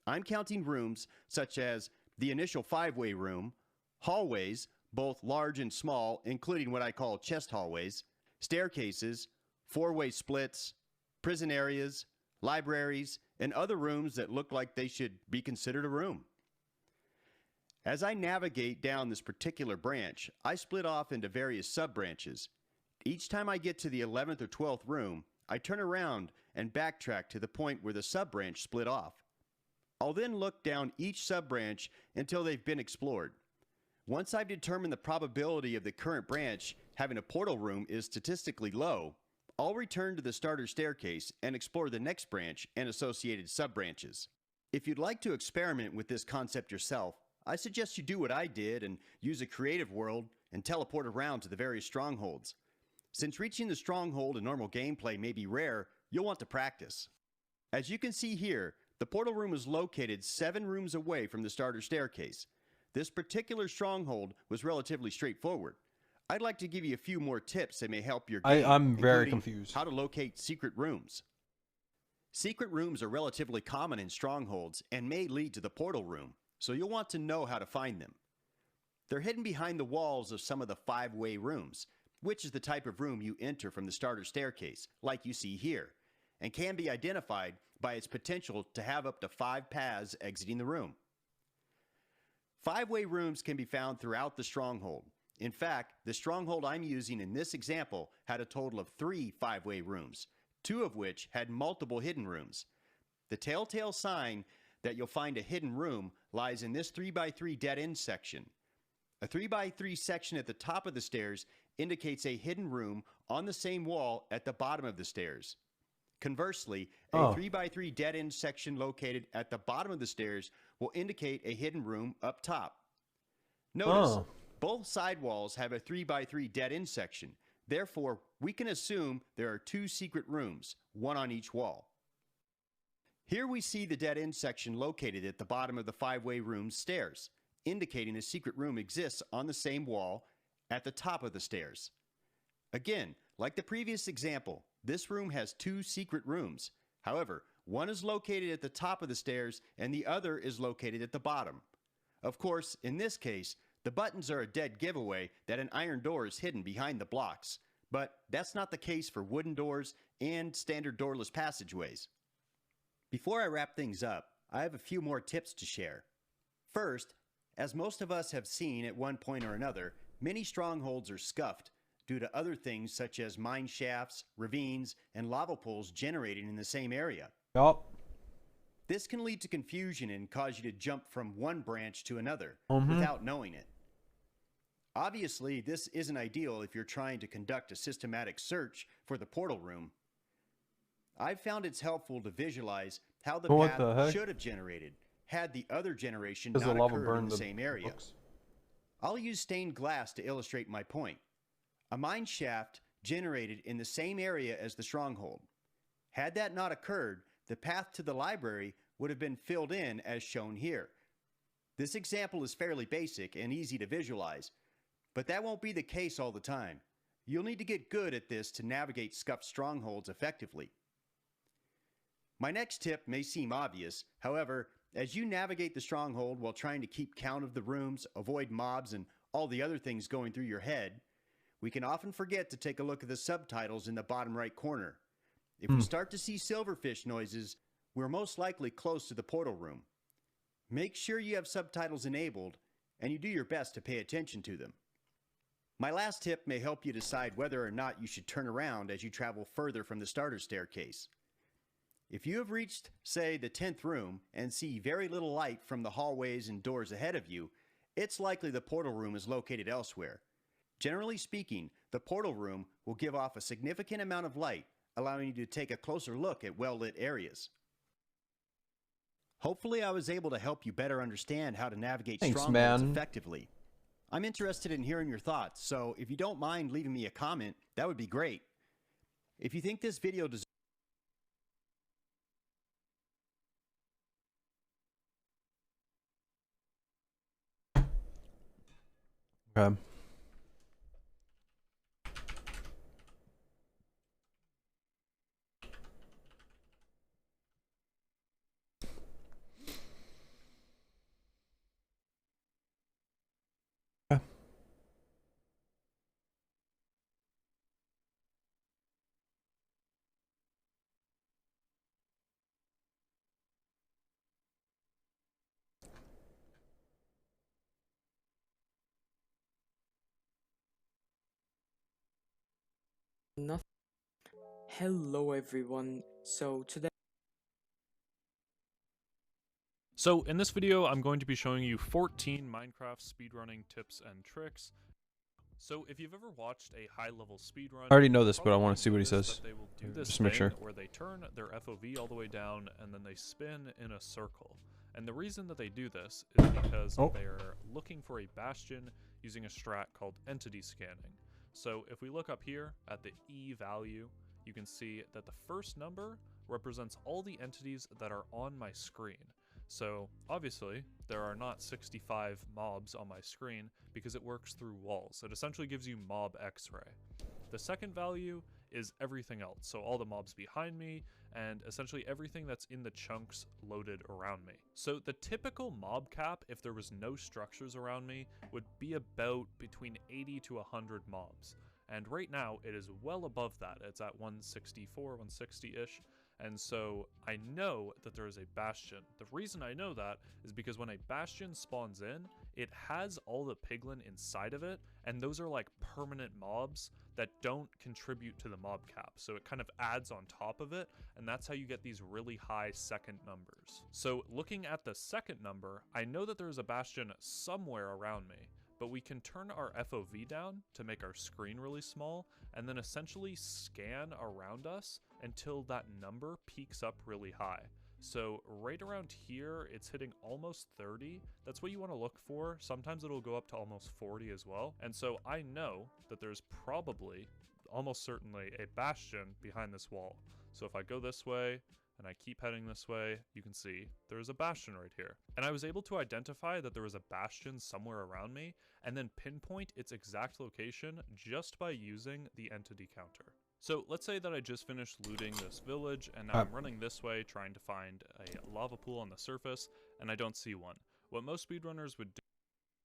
I'm counting rooms such as the initial 5-way room, hallways, both large and small, including what I call chest hallways, staircases, 4-way splits, prison areas, libraries, and other rooms that look like they should be considered a room. As I navigate down this particular branch, I split off into various sub-branches. Each time I get to the 11th or 12th room, I turn around and backtrack to the point where the sub-branch split off. I'll then look down each sub-branch until they've been explored. Once I've determined the probability of the current branch having a portal room is statistically low, I'll return to the starter staircase and explore the next branch and associated sub-branches. If you'd like to experiment with this concept yourself, I suggest you do what I did and use a creative world and teleport around to the various strongholds. Since reaching the stronghold in normal gameplay may be rare, you'll want to practice. As you can see here, the portal room is located 7 rooms away from the starter staircase. This particular stronghold was relatively straightforward. I'd like to give you a few more tips that may help your game, I'm very including confused. how to locate secret rooms. Secret rooms are relatively common in strongholds and may lead to the portal room, so you'll want to know how to find them. They're hidden behind the walls of some of the 5-way rooms, which is the type of room you enter from the starter staircase, like you see here, and can be identified by its potential to have up to 5 paths exiting the room. 5-way rooms can be found throughout the stronghold. In fact, the stronghold I'm using in this example had a total of 3 5-way rooms, 2 of which had multiple hidden rooms. The telltale sign that you'll find a hidden room lies in this 3x3 dead-end section. A 3x3 section at the top of the stairs indicates a hidden room on the same wall at the bottom of the stairs. Conversely, a 3x3 dead-end section located at the bottom of the stairs will indicate a hidden room up top. Notice, both side walls have a 3x3 dead-end section. Therefore, we can assume there are 2 secret rooms, one on each wall. Here we see the dead-end section located at the bottom of the 5-way room's stairs, indicating a secret room exists on the same wall at the top of the stairs. Again, like the previous example, this room has 2 secret rooms. However, one is located at the top of the stairs and the other is located at the bottom. Of course, in this case, the buttons are a dead giveaway that an iron door is hidden behind the blocks, but that's not the case for wooden doors and standard doorless passageways. Before I wrap things up, I have a few more tips to share. First, as most of us have seen at one point or another, many strongholds are scuffed due to other things such as mine shafts, ravines, and lava pools generated in the same area. Yup. This can lead to confusion and cause you to jump from one branch to another without knowing it. Obviously, this isn't ideal if you're trying to conduct a systematic search for the portal room. I've found it's helpful to visualize how the path should have generated had the other generation not occurred in the same area. I'll use stained glass to illustrate my point. A mine shaft generated in the same area as the stronghold. Had that not occurred, the path to the library would have been filled in as shown here. This example is fairly basic and easy to visualize, but that won't be the case all the time. You'll need to get good at this to navigate scuffed strongholds effectively. My next tip may seem obvious, however, as you navigate the stronghold while trying to keep count of the rooms, avoid mobs, and all the other things going through your head, we can often forget to take a look at the subtitles in the bottom right corner. If we start to see silverfish noises, we're most likely close to the portal room. Make sure you have subtitles enabled, and you do your best to pay attention to them. My last tip may help you decide whether or not you should turn around as you travel further from the starter staircase. If you have reached, say, the 10th room and see very little light from the hallways and doors ahead of you, it's likely the portal room is located elsewhere. Generally speaking, the portal room will give off a significant amount of light, allowing you to take a closer look at well-lit areas. Hopefully I was able to help you better understand how to navigate strongholds effectively. I'm interested in hearing your thoughts, so if you don't mind leaving me a comment, that would be great. If you think this video deserves Okay. Nothing. Hello everyone. So in this video, I'm going to be showing you 14 Minecraft speedrunning tips and tricks. So if you've ever watched a high-level speedrun, I already know this, but I want to see what he says. They will do this Just to make thing sure. where they turn their FOV all the way down and then they spin in a circle. And the reason that they do this is because Oh. they're looking for a bastion using a strat called entity scanning. So if we look up here at the E value, you can see that the first number represents all the entities that are on my screen. So obviously there are not 65 mobs on my screen because it works through walls. It essentially gives you mob x-ray. The second value is everything else, so all the mobs behind me and essentially everything that's in the chunks loaded around me. So the typical mob cap, if there was no structures around me, would be about between 80 to 100 mobs. And right now it is well above that. It's at 164, 160-ish. And so I know that there is a bastion. The reason I know that is because when a bastion spawns in, it has all the piglin inside of it, and those are like permanent mobs that don't contribute to the mob cap. So it kind of adds on top of it, and that's how you get these really high second numbers. So looking at the second number, I know that there's a bastion somewhere around me, but we can turn our FOV down to make our screen really small and then essentially scan around us until that number peaks up really high. So right around here, it's hitting almost 30. That's what you want to look for. Sometimes it'll go up to almost 40 as well. And so I know that there's probably, almost certainly, a bastion behind this wall. So if I go this way, and I keep heading this way, you can see there's a bastion right here. And I was able to identify that there was a bastion somewhere around me, and then pinpoint its exact location just by using the entity counter. So let's say that I just finished looting this village, and now I'm running this way trying to find a lava pool on the surface, and I don't see one. What most speedrunners would do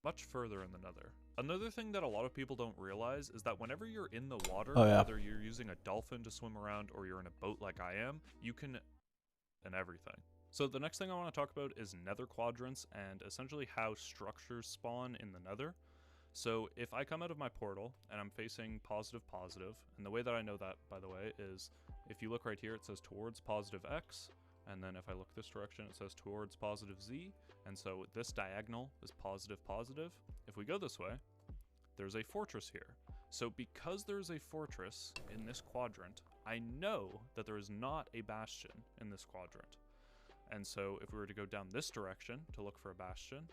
much further in the nether. Another thing that a lot of people don't realize is that whenever you're in the water, whether you're using a dolphin to swim around or you're in a boat like I am, you can and everything. So the next thing I want to talk about is nether quadrants and essentially how structures spawn in the nether. So if I come out of my portal and I'm facing positive, and the way that I know that, by the way, is if you look right here, it says towards positive X, and then if I look this direction, it says towards positive Z, and so this diagonal is positive. If we go this way, there's a fortress here. So because there's a fortress in this quadrant, I know that there is not a bastion in this quadrant. And so if we were to go down this direction to look for a bastion,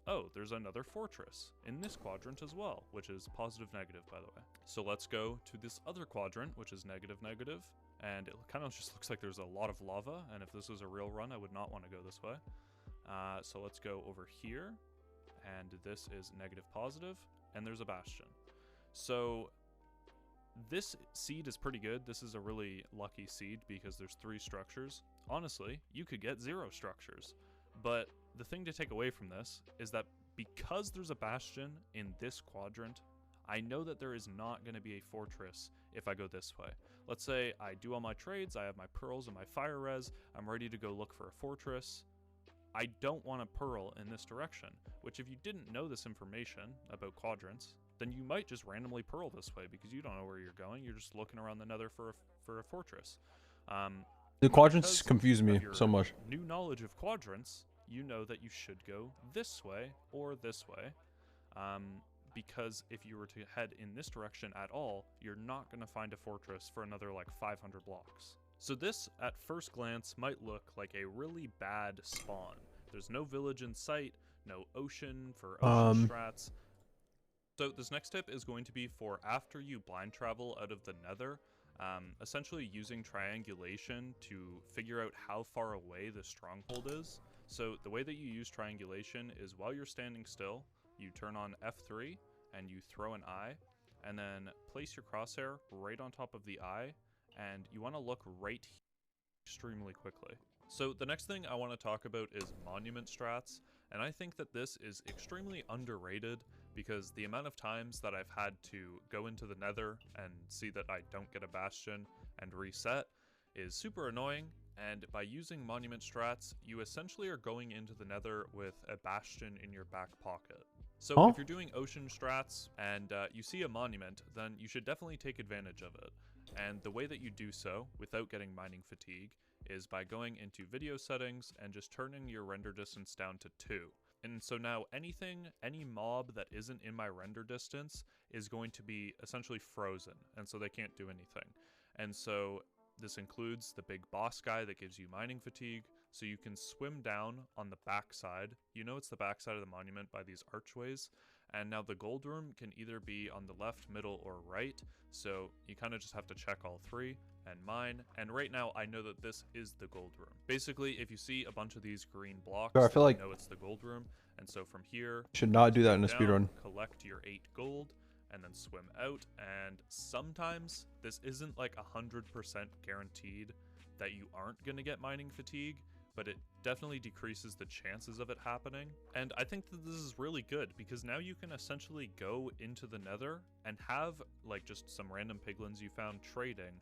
oh, there's another fortress in this quadrant as well, which is positive, negative, by the way. So let's go to this other quadrant, which is negative, and it kind of just looks like there's a lot of lava, and if this was a real run, I would not want to go this way. So let's go over here, and this is negative, and there's a bastion. So this seed is pretty good. This is a really lucky seed because there's 3 structures. Honestly, you could get 0 structures. But the thing to take away from this is that because there's a bastion in this quadrant, I know that there is not going to be a fortress if I go this way. Let's say I do all my trades, I have my pearls and my fire res, I'm ready to go look for a fortress. I don't want a pearl in this direction, which if you didn't know this information about quadrants, then you might just randomly pearl this way because you don't know where you're going. You're just looking around the nether for a fortress. The quadrants confuse me so much. New knowledge of quadrants, you know that you should go this way or this way. Because if you were to head in this direction at all, you're not going to find a fortress for another like 500 blocks. So this, at first glance, might look like a really bad spawn. There's no village in sight, no ocean for ocean strats. So this next tip is going to be for after you blind travel out of the nether, essentially using triangulation to figure out how far away the stronghold is. So the way that you use triangulation is while you're standing still, you turn on F3 and you throw an eye, and then place your crosshair right on top of the eye, and you want to look right here extremely quickly. So the next thing I want to talk about is monument strats, and I think that this is extremely underrated because the amount of times that I've had to go into the nether and see that I don't get a bastion and reset is super annoying. And by using monument strats, you essentially are going into the nether with a bastion in your back pocket. So if you're doing ocean strats and you see a monument, then you should definitely take advantage of it. And the way that you do so without getting mining fatigue is by going into video settings and just turning your render distance down to 2. And so now any mob that isn't in my render distance is going to be essentially frozen, and so they can't do anything. And so this includes the big boss guy that gives you mining fatigue, So you can swim down on the backside. You know it's the backside of the monument by these archways. And now the gold room can either be on the left, middle, or right. So you kind of just have to check all three. And mine. And right now I know that this is the gold room. Basically, if you see a bunch of these green blocks, I feel like you know it's the gold room. And so from here, should not do that in a down, speedrun. collect your 8 gold, and then swim out. And sometimes this isn't like 100% guaranteed that you aren't gonna get mining fatigue, but it definitely decreases the chances of it happening. And I think that this is really good because now you can essentially go into the nether and have like just some random piglins you found trading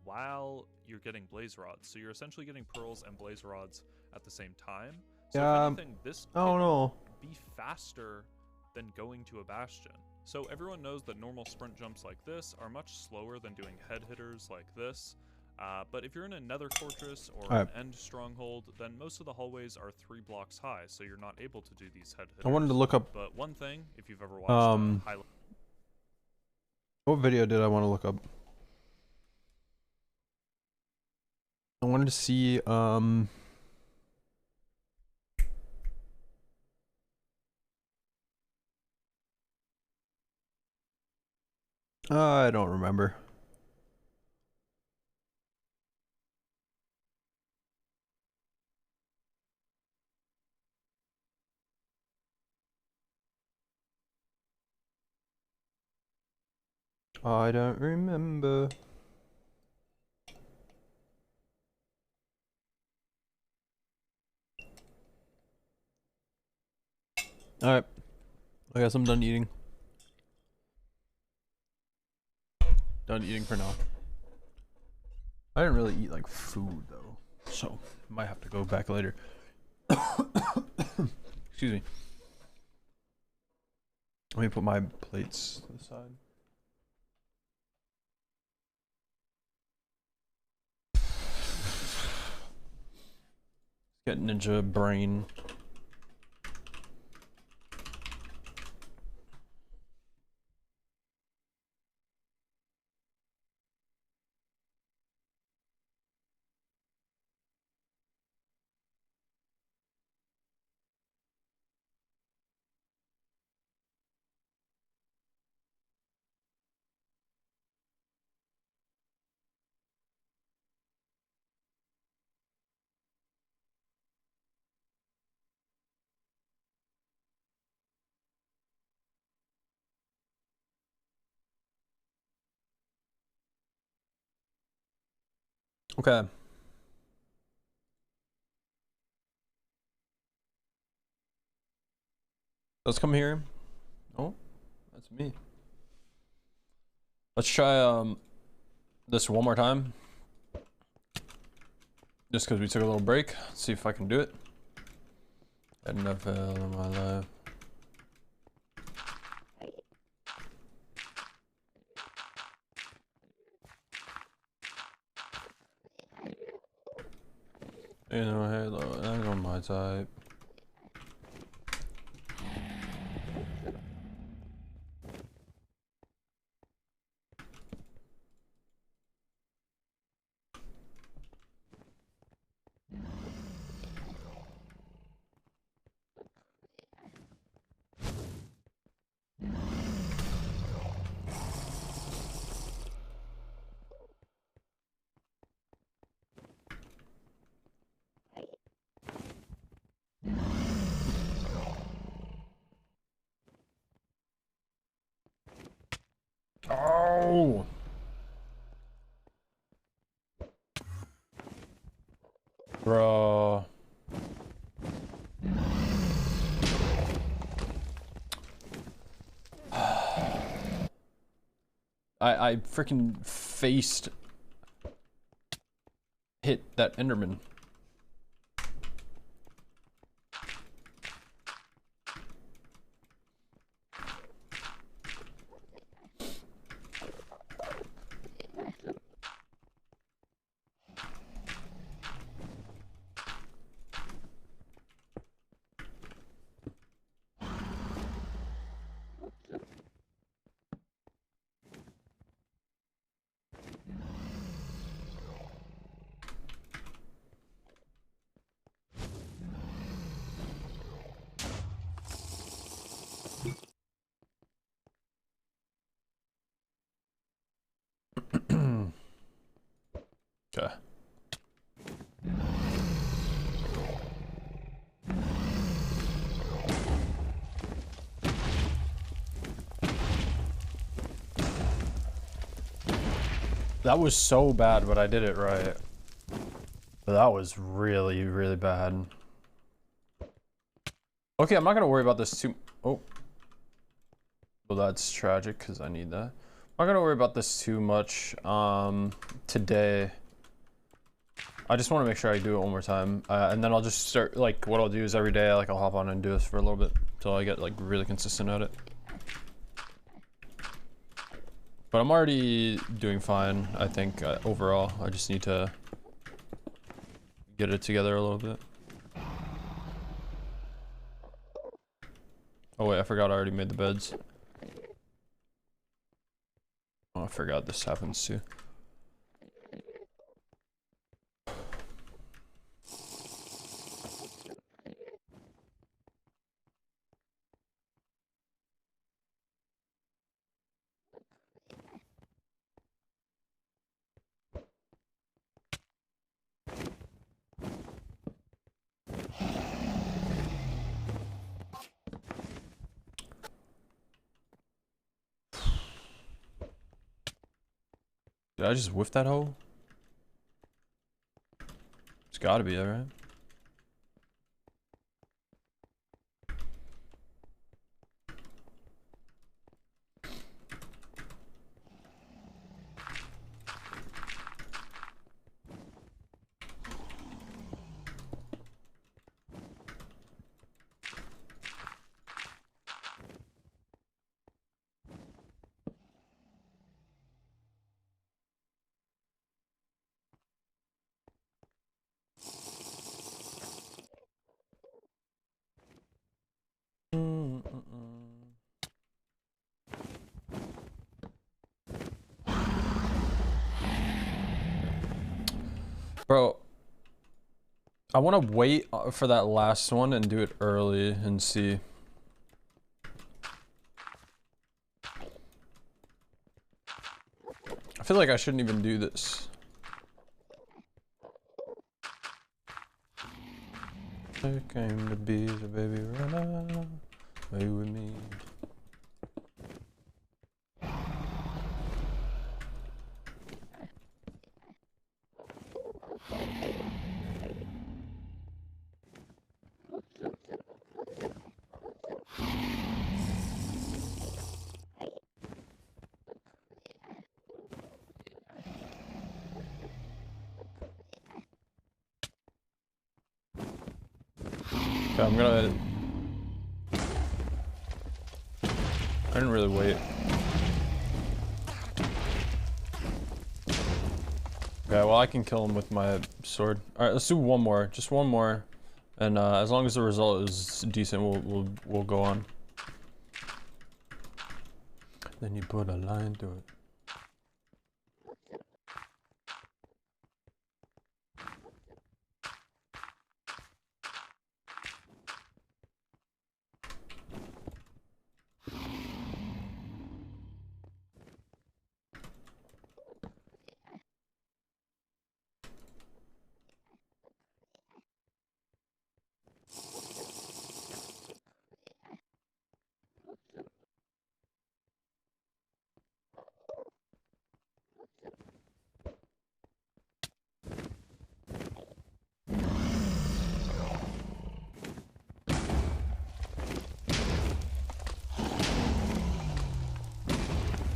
while you're getting blaze rods. So you're essentially getting pearls and blaze rods at the same time. So if anything, this can be faster than going to a bastion. So everyone knows that normal sprint jumps like this are much slower than doing head hitters like this. But if you're in a nether fortress or an end stronghold, then most of the hallways are 3 blocks high, so you're not able to do these head hitters. I wanted to look up. But one thing, if you've ever watched what video did I want to look up? I wanted to see I don't remember. I don't remember. Alright. I guess I'm done eating. Done eating for now. I didn't really eat like food though, so might have to go back later. Excuse me. Let me put my plates to the side. Get ninja brain. Okay. Let's come here. Oh, that's me. Let's try this one more time. Just because we took a little break. See if I can do it. Had enough in my life. You know, Halo, that's on my type. Oh! Bro. I freaking hit that Enderman. Okay. That was so bad, but I did it right. But that was really, really bad. Okay, I'm not gonna worry about this too. Oh. Well, that's tragic because I need that. I'm not gonna worry about this too much today. I just want to make sure I do it one more time, and then I'll just start. Like, what I'll do is every day, like, I'll hop on and do this for a little bit until I get like really consistent at it. But I'm already doing fine, I think, overall. I just need to get it together a little bit. Oh wait, I forgot I already made the beds. Oh, I forgot this happens too. Did I just whiff that hole? It's gotta be, alright. Bro, I want to wait for that last one and do it early and see. I feel like I shouldn't even do this. I came to be the baby runner, away with me. Okay, I'm gonna... I didn't really wait. Okay, well I can kill him with my sword. All right, let's do one more, just one more, and as long as the result is decent, we'll go on. Then you put a line through it.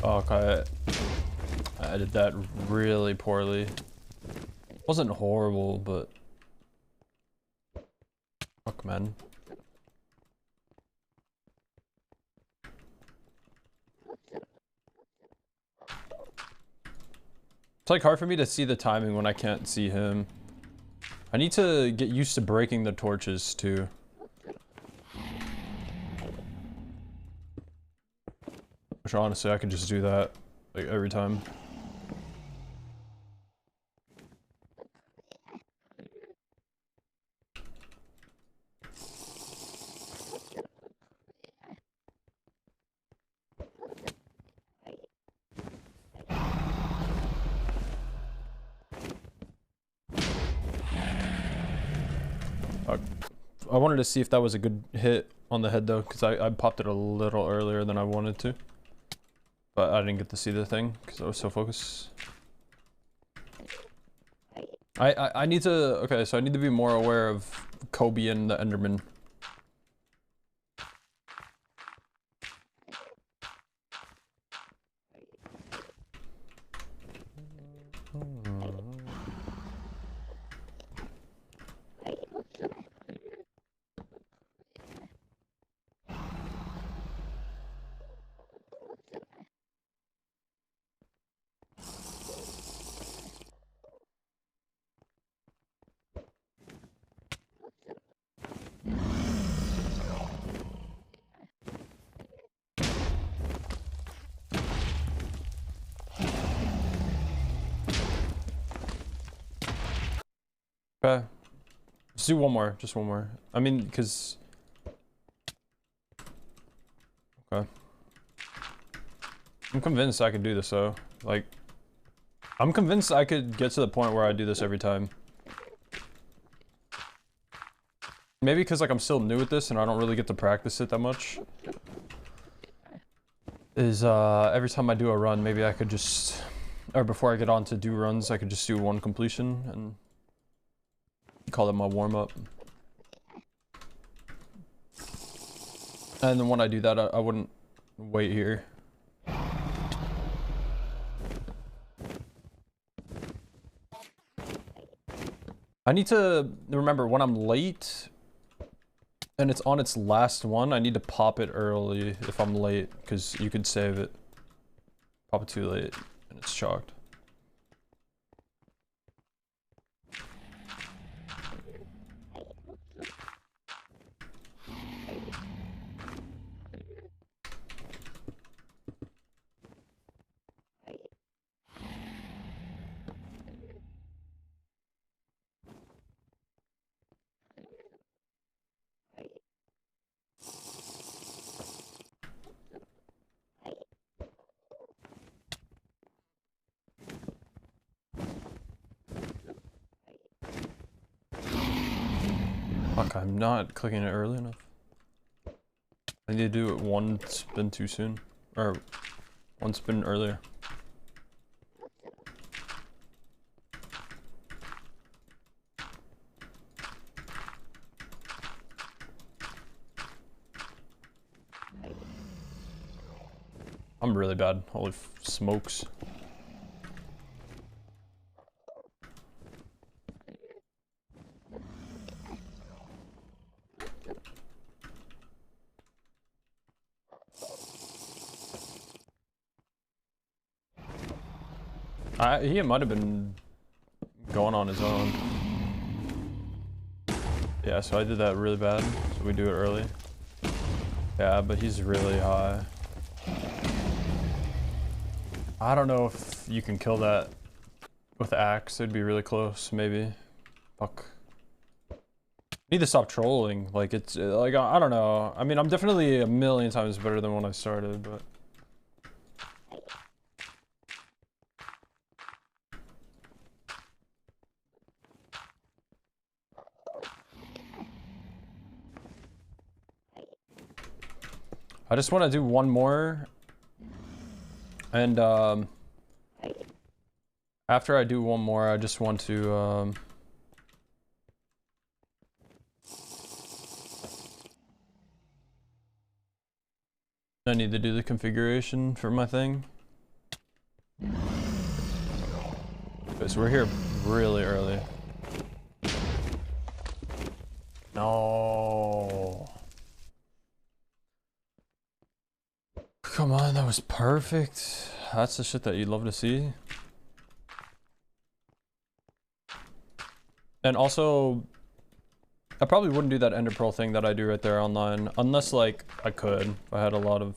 Oh, okay. I did that really poorly. Wasn't horrible, but fuck, man. It's like hard for me to see the timing when I can't see him. I need to get used to breaking the torches too. Which honestly, I could just do that like every time. I wanted to see if that was a good hit on the head though, because I popped it a little earlier than I wanted to. But I didn't get to see the thing because I was so focused. I need to, okay, so I need to be more aware of Kobe and the Enderman. Okay. Let's do one more, just one more. I mean, because... Okay. I'm convinced I could do this though. Like, I'm convinced I could get to the point where I do this every time. Maybe because like I'm still new at this and I don't really get to practice it that much. Is every time I do a run, maybe I could just... Or before I get on to do runs, I could just do one completion and... call it my warm-up. And then when I do that, I wouldn't wait here. I need to remember when I'm late and it's on its last one, I need to pop it early if I'm late, because you could save it. Pop it too late and it's chalked. Fuck, I'm not clicking it early enough. I need to do it one spin too soon. Or one spin earlier. I'm really bad. Holy smokes. He might have been going on his own. Yeah, so I did that really bad. So we do it early. Yeah, but he's really high. I don't know if you can kill that with axe. It'd be really close, maybe. Fuck. Need to stop trolling. Like, it's like, I don't know. I mean, I'm definitely a million times better than when I started, but. I just want to do one more, and after I do one more, I just want to I need to do the configuration for my thing. Okay, so we're here really early. No. Come on, that was perfect. That's the shit that you'd love to see. And also, I probably wouldn't do that Ender Pearl thing that I do right there online, unless like I could, if I had a lot of...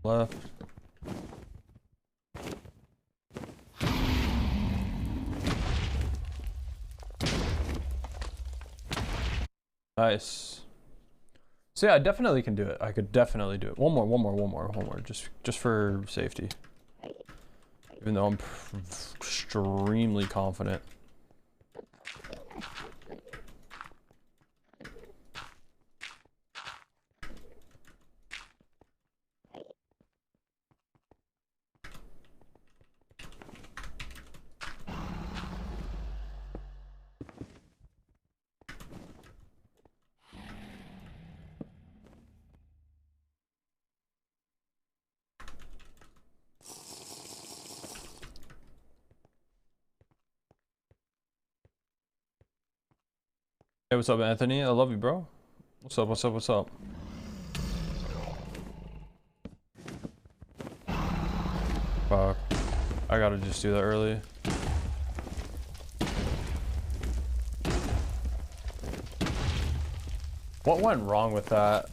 left. Nice. So yeah, I definitely can do it. I could definitely do it. One more. Just for safety. Even though I'm extremely confident. Hey, what's up, Anthony? I love you, bro. What's up? Fuck. I gotta just do that early. What went wrong with that?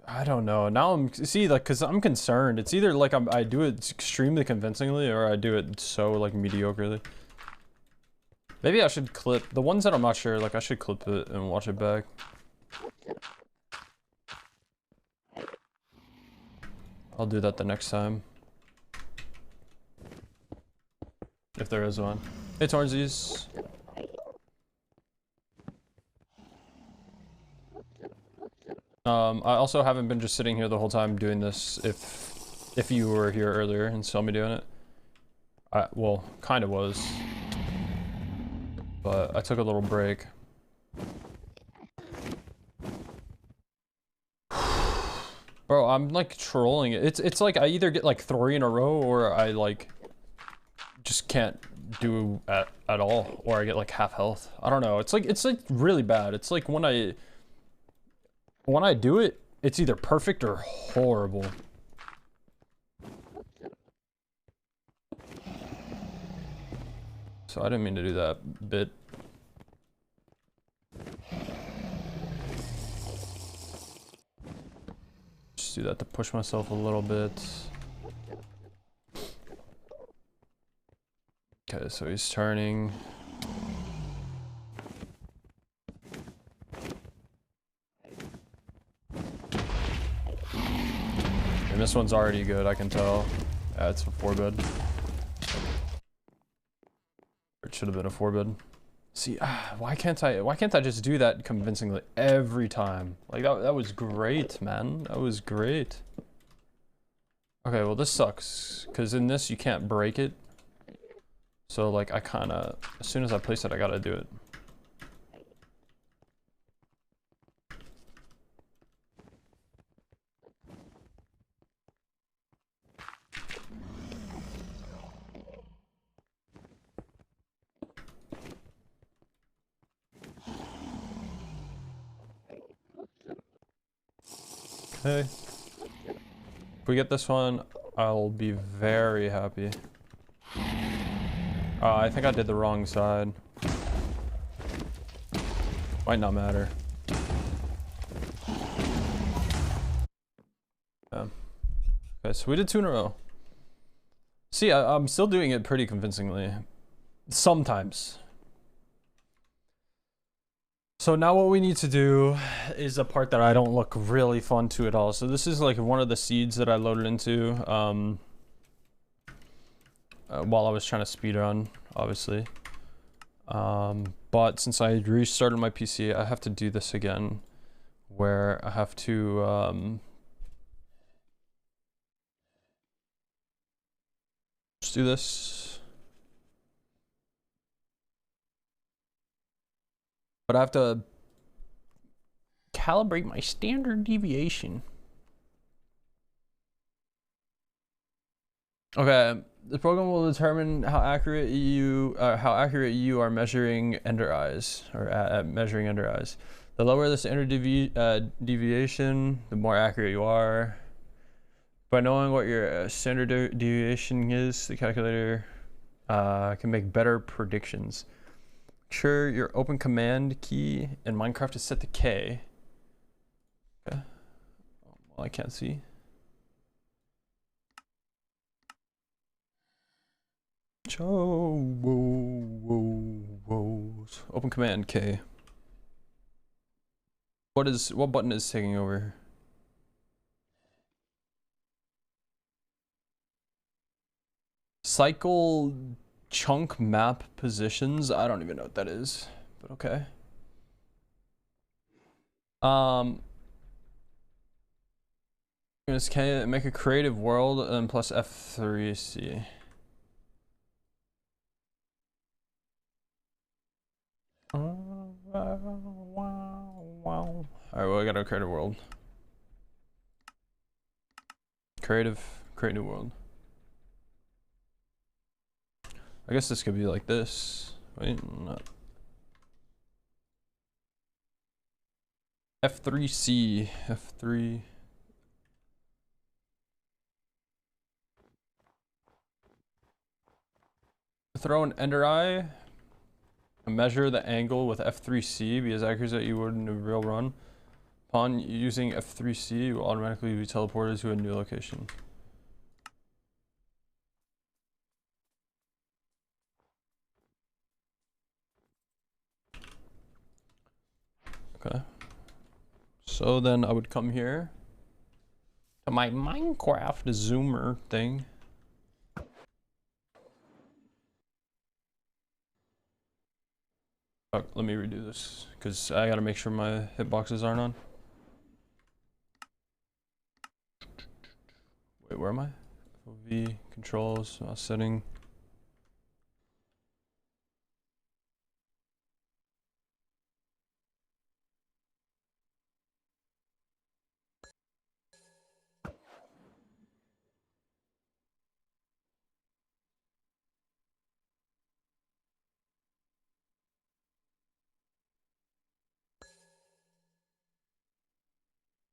I don't know. Now I'm see like because I'm concerned. It's either like I do it extremely convincingly or I do it so like mediocrely. Maybe I should clip the ones that I'm not sure. Like I should clip it and watch it back. I'll do that the next time. If there is one. Hey, Tornsies. I also haven't been just sitting here the whole time doing this. If you were here earlier and saw me doing it, well, kind of was, but I took a little break. Bro, I'm like trolling it. It's like I either get like 3 in a row or I like just can't do at all, or I get like half health. I don't know. It's like really bad. It's like when I do it, it's either perfect or horrible. So I didn't mean to do that bit. Just do that to push myself a little bit. Okay, so he's turning. And this one's already good, I can tell. Yeah, it's a 4-bid. It should have been a 4-bid. See, why can't I just do that convincingly every time? Like that was great, man. That was great. Okay, well this sucks, because in this you can't break it. So like I kinda, as soon as I place it, I gotta do it. Okay. If we get this one, I'll be very happy. I think I did the wrong side. Might not matter. Yeah. Okay, so we did 2 in a row. See, I'm still doing it pretty convincingly. Sometimes. So now what we need to do is a part that I don't look really fun to at all. So this is like one of the seeds that I loaded into while I was trying to speedrun, obviously. But since I restarted my PC, I have to do this again, where I have to just do this. But I have to calibrate my standard deviation. Okay, the program will determine how accurate you are measuring ender eyes, or at measuring ender eyes. The lower the standard deviation, the more accurate you are. By knowing what your standard deviation is, the calculator can make better predictions. Make sure your open command key in Minecraft is set to K. Okay. Well, I can't see. Whoa. Open command K. What button is taking over? Cycle chunk map positions. I don't even know what that is, but okay. Can make a creative world and plus F3C. Wow. Alright, well, I gotta create a world. Create new world. I guess this could be like this. Wait, not. F3C. F3. Throw an ender eye. Measure the angle with F3C. Be as accurate as you would in a real run. Upon using F3C, you will automatically be teleported to a new location. Okay. So then I would come here to my Minecraft zoomer thing. Oh, let me redo this because I gotta make sure my hitboxes aren't on. Wait, where am I? FOV, controls, setting.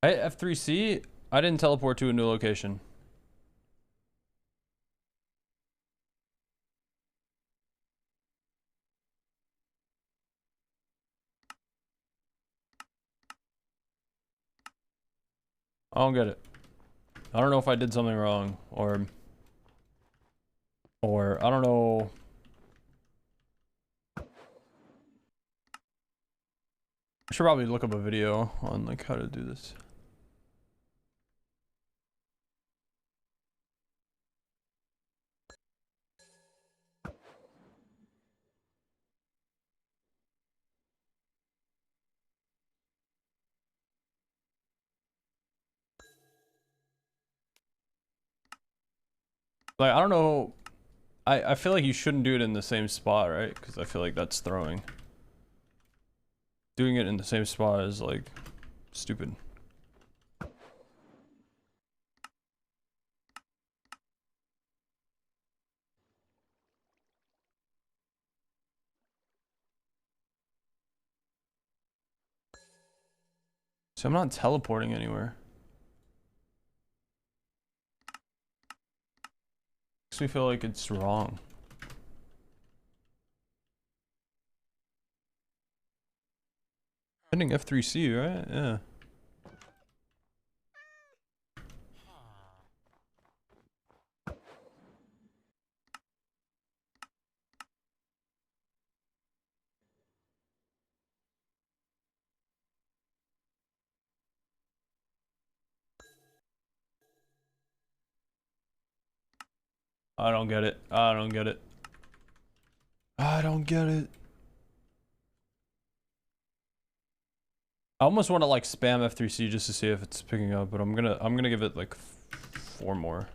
Hey, F3C, I didn't teleport to a new location. I don't get it. I don't know if I did something wrong or I don't know. I should probably look up a video on like how to do this. Like, I don't know. I feel like you shouldn't do it in the same spot, right? Because I feel like that's throwing. Doing it in the same spot is like stupid. So I'm not teleporting anywhere. Makes me feel like it's wrong. Hitting F3C, right? Yeah. I don't get it. I don't get it. I don't get it. I almost want to like spam F3C just to see if it's picking up, but I'm gonna give it like 4 more.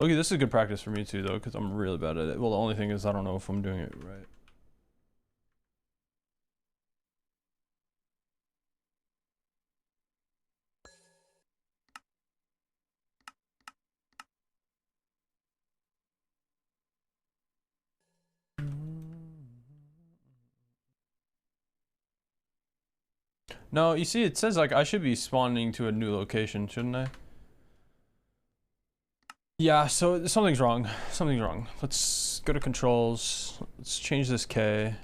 Okay, this is good practice for me too though, because I'm really bad at it. Well, the only thing is I don't know if I'm doing it right. No, you see, it says like I should be spawning to a new location, shouldn't I? Yeah, so something's wrong. Something's wrong. Let's go to controls. Let's change this K.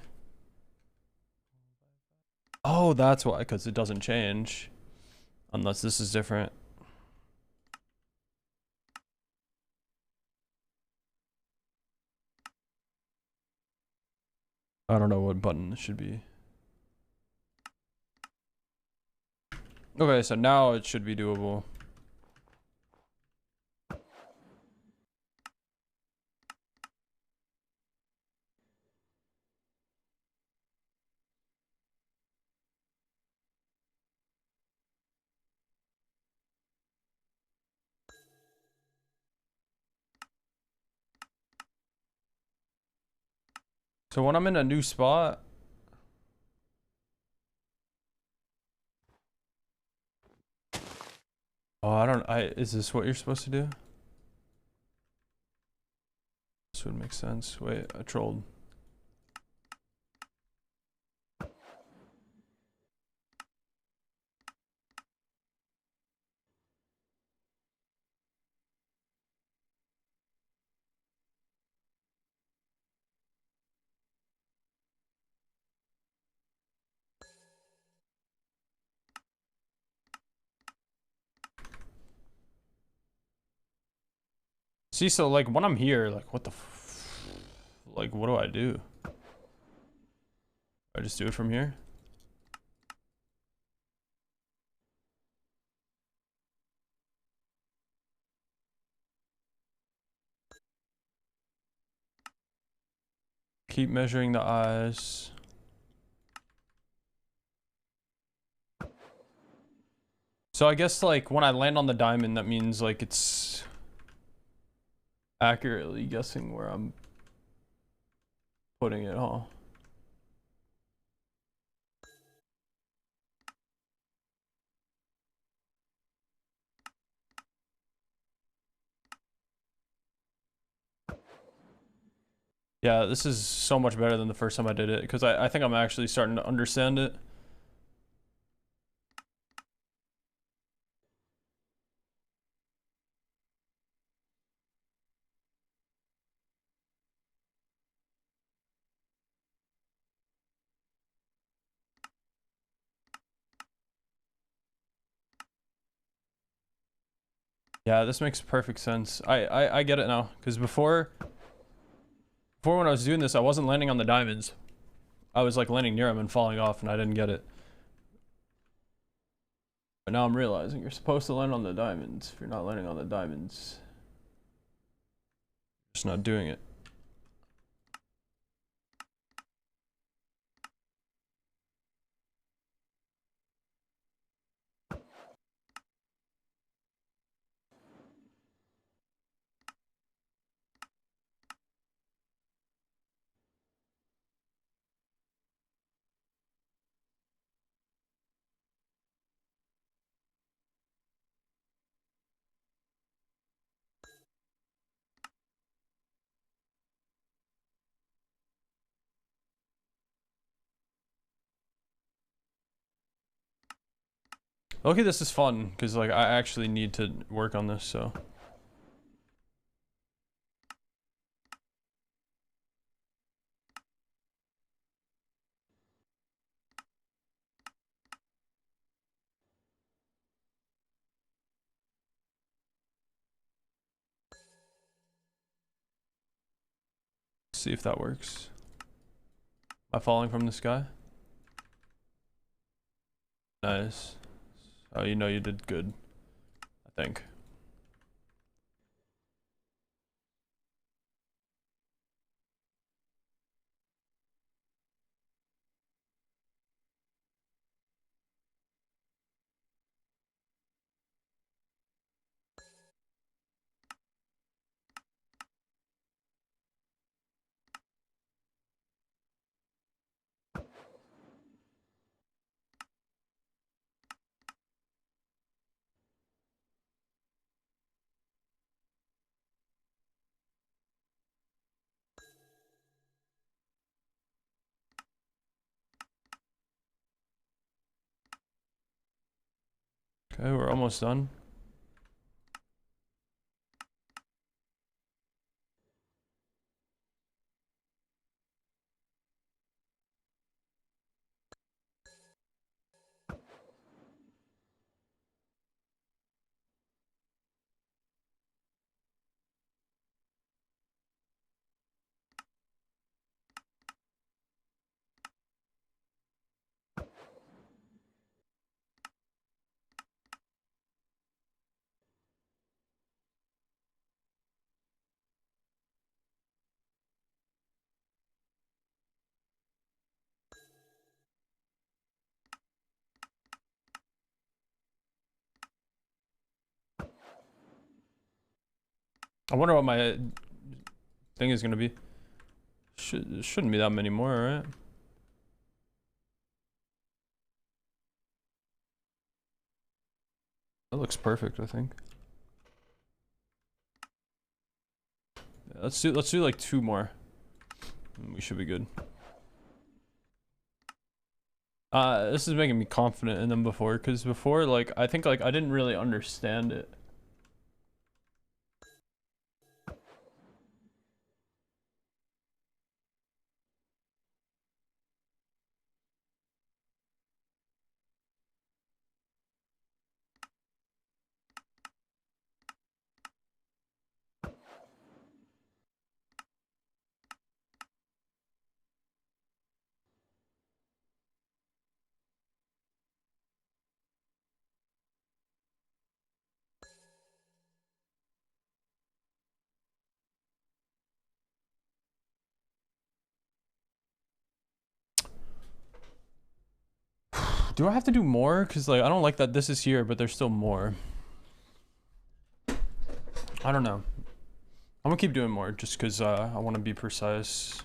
Oh, that's why, because it doesn't change. Unless this is different. I don't know what button it should be. Okay, so now it should be doable. So when I'm in a new spot, is this what you're supposed to do? This would make sense. Wait, I trolled. See, so like when I'm here, like what the like what do I do? I just do it from here? Keep measuring the eyes. So I guess like when I land on the diamond, that means like it's accurately guessing where I'm putting it, huh? Yeah, this is so much better than the first time I did it because I think I'm actually starting to understand it. Yeah, this makes perfect sense. I get it now because before when I was doing this, I wasn't landing on the diamonds. I was like landing near them and falling off, and I didn't get it. But now I'm realizing you're supposed to land on the diamonds. If you're not landing on the diamonds, you're just not doing it. Okay, this is fun because like I actually need to work on this, so. See if that works. Am I falling from the sky? Nice. Oh, you know you did good, I think. Okay, we're almost done. I wonder what my thing is gonna be. Shouldn't be that many more, right? That looks perfect, I think. Yeah, let's do like 2 more. We should be good. This is making me confident in them before, because before, like, I think, like, I didn't really understand it. Do I have to do more? Because, like, I don't like that this is here, but there's still more. I don't know. I'm gonna keep doing more just because I want to be precise.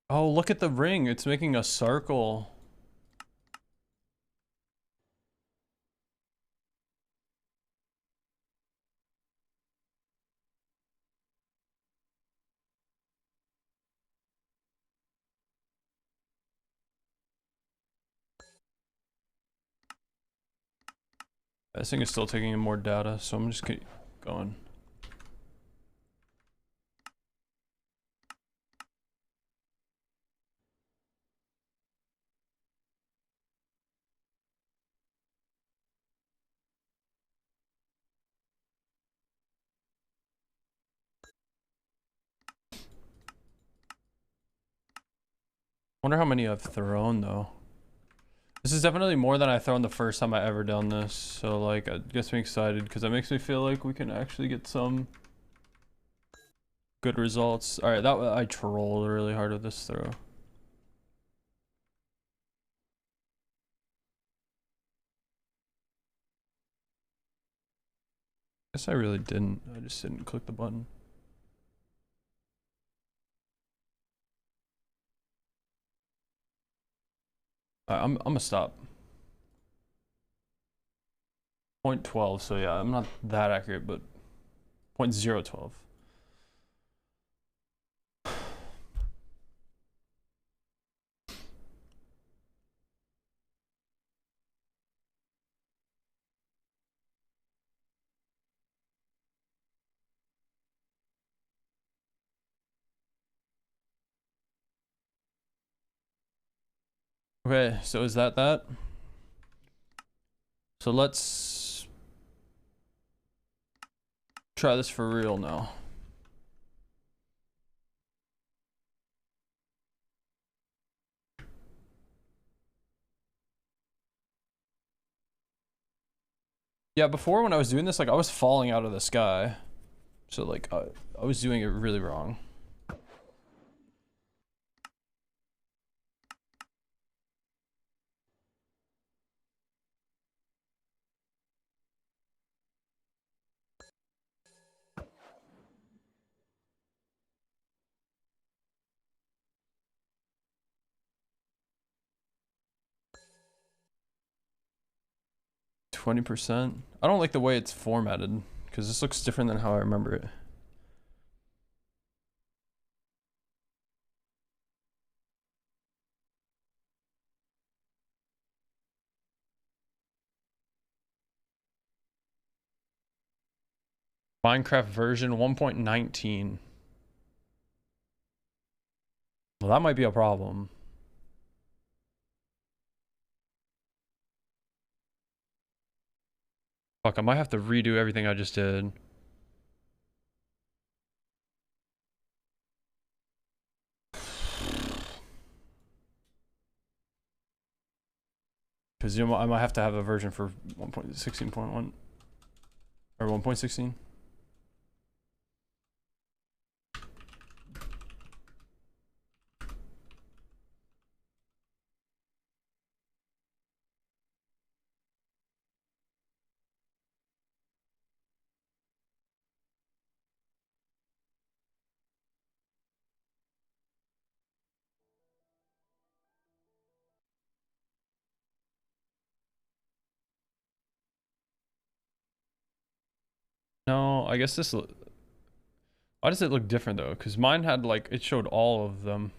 Oh, look at the ring. It's making a circle. This thing is still taking in more data, so I'm just keep going. Wonder how many I've thrown though. This is definitely more than I thrown the first time I ever done this. So like, it gets me excited because it makes me feel like we can actually get some good results. All right, that I trolled really hard with this throw. Guess I really didn't. I just didn't click the button. I'm gonna stop. 0.12, so yeah, I'm not that accurate, but 0.012. Okay, so is that? So let's try this for real now. Yeah, before when I was doing this, like I was falling out of the sky. So like I was doing it really wrong. %. I don't like the way it's formatted because this looks different than how I remember it. Minecraft version 1.19. Well, that might be a problem. Fuck, I might have to redo everything I just did. Because you know, I might have to have a version for 1.16.1 or 1.16. No, I guess this. Why does it look different though? Because mine had like it showed all of them.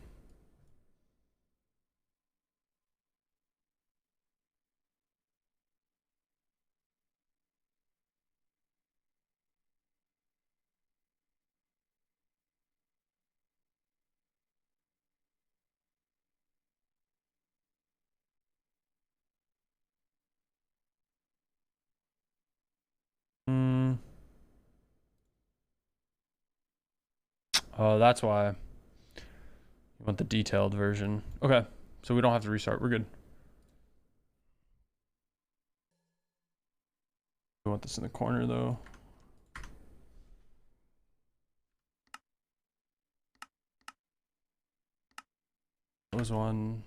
Hmm. Oh, that's why. You want the detailed version. Okay, so we don't have to restart. We're good. We want this in the corner though. That was one.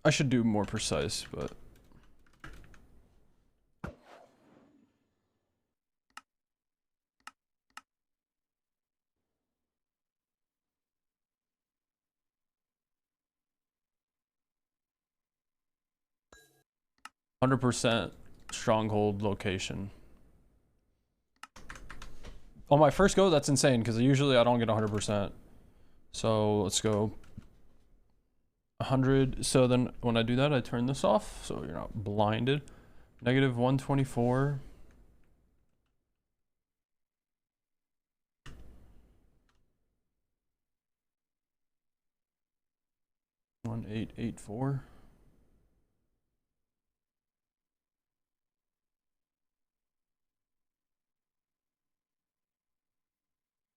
I should do more precise, but. %, stronghold location. On my first go, that's insane because usually I don't get 100%. So let's go 100. So then when I do that, I turn this off so you're not blinded. Negative 124. 1884.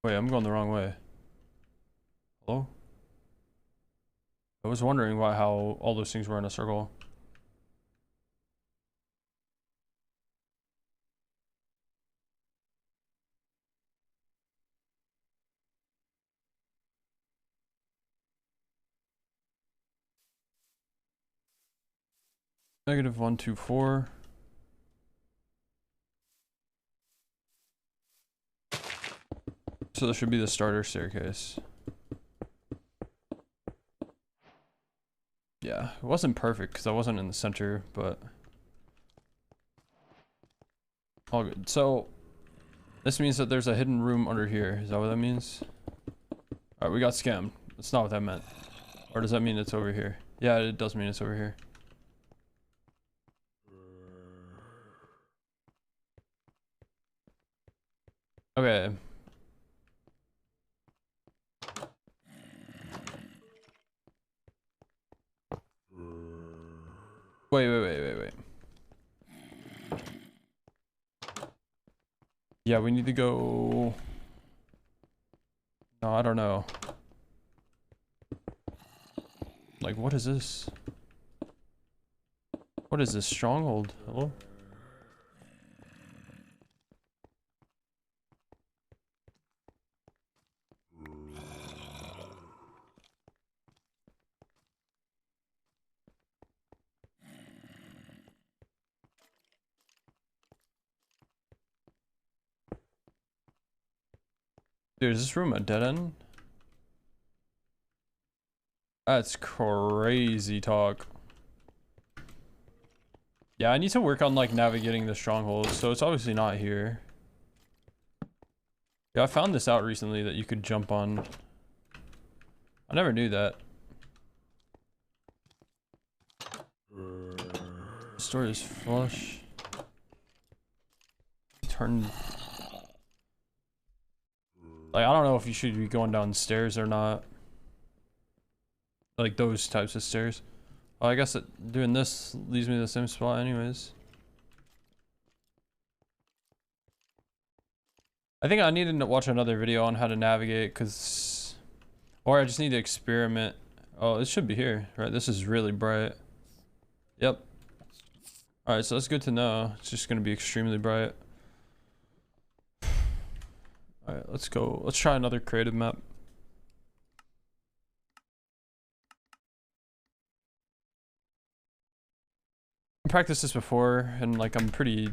Wait, I'm going the wrong way. Hello? I was wondering how all those things were in a circle. Negative 124. So this should be the starter staircase. Yeah, it wasn't perfect because I wasn't in the center, but all good. So this means that there's a hidden room under here. Is that what that means? All right, we got scammed. That's not what that meant. Or does that mean it's over here? Yeah, it does mean it's over here. Okay. Wait. Yeah, we need to go. No, I don't know. Like, what is this? What is this stronghold? Hello? Dude, is this room a dead end? That's crazy talk. Yeah, I need to work on like navigating the stronghold, so it's obviously not here. Yeah, I found this out recently that you could jump on. I never knew that. Store is flush. Turn. Like, I don't know if you should be going downstairs or not. Like those types of stairs. Well, I guess doing this leads me to the same spot anyways. I think I need to watch another video on how to navigate, because... Or I just need to experiment. Oh, it should be here, right? This is really bright. Yep. Alright, so that's good to know. It's just going to be extremely bright. Alright, let's go. Let's try another creative map. I practiced this before, and like I'm pretty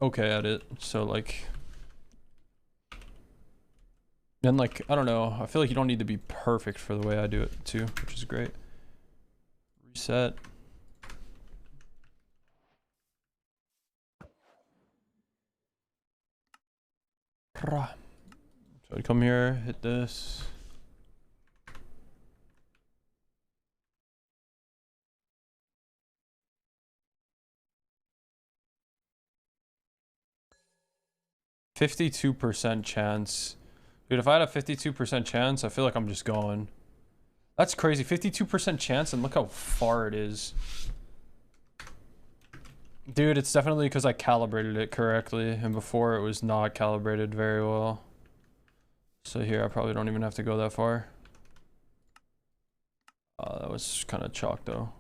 okay at it. So like... And like, I don't know, I feel like you don't need to be perfect for the way I do it too, which is great. Reset. So I'd come here, hit this. %52 chance. Dude, if I had a 52% chance, I feel like I'm just going. That's crazy. 52% chance, and look how far it is. Dude, it's definitely because I calibrated it correctly, and before it was not calibrated very well. So here, I probably don't even have to go that far. That was kind of chalk, though.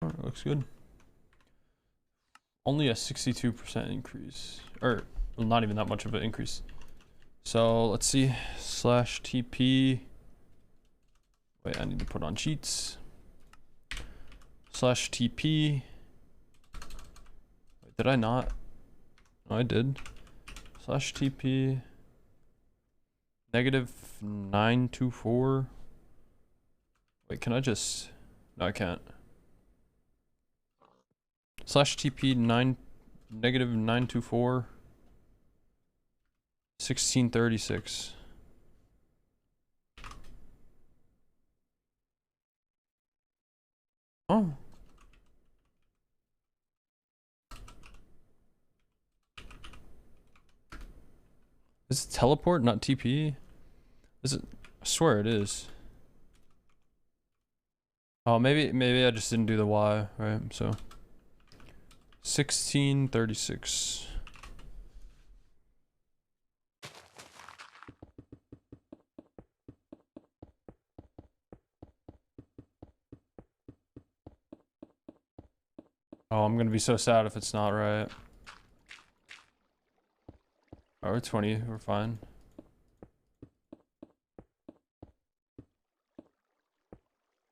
It looks good. Only a 62% increase. Or, well, not even that much of an increase. So, let's see. /TP. Wait, I need to put on cheats. /TP. Wait, did I not? No, I did. /TP. -924. Wait, can I just... No, I can't. /TP -924 1636. Oh. Is it teleport, not TP? Is it? I swear it is. Oh, maybe I just didn't do the Y, right? So 1636. Oh, I'm gonna be so sad if it's not right. Oh, we're 20, we're fine.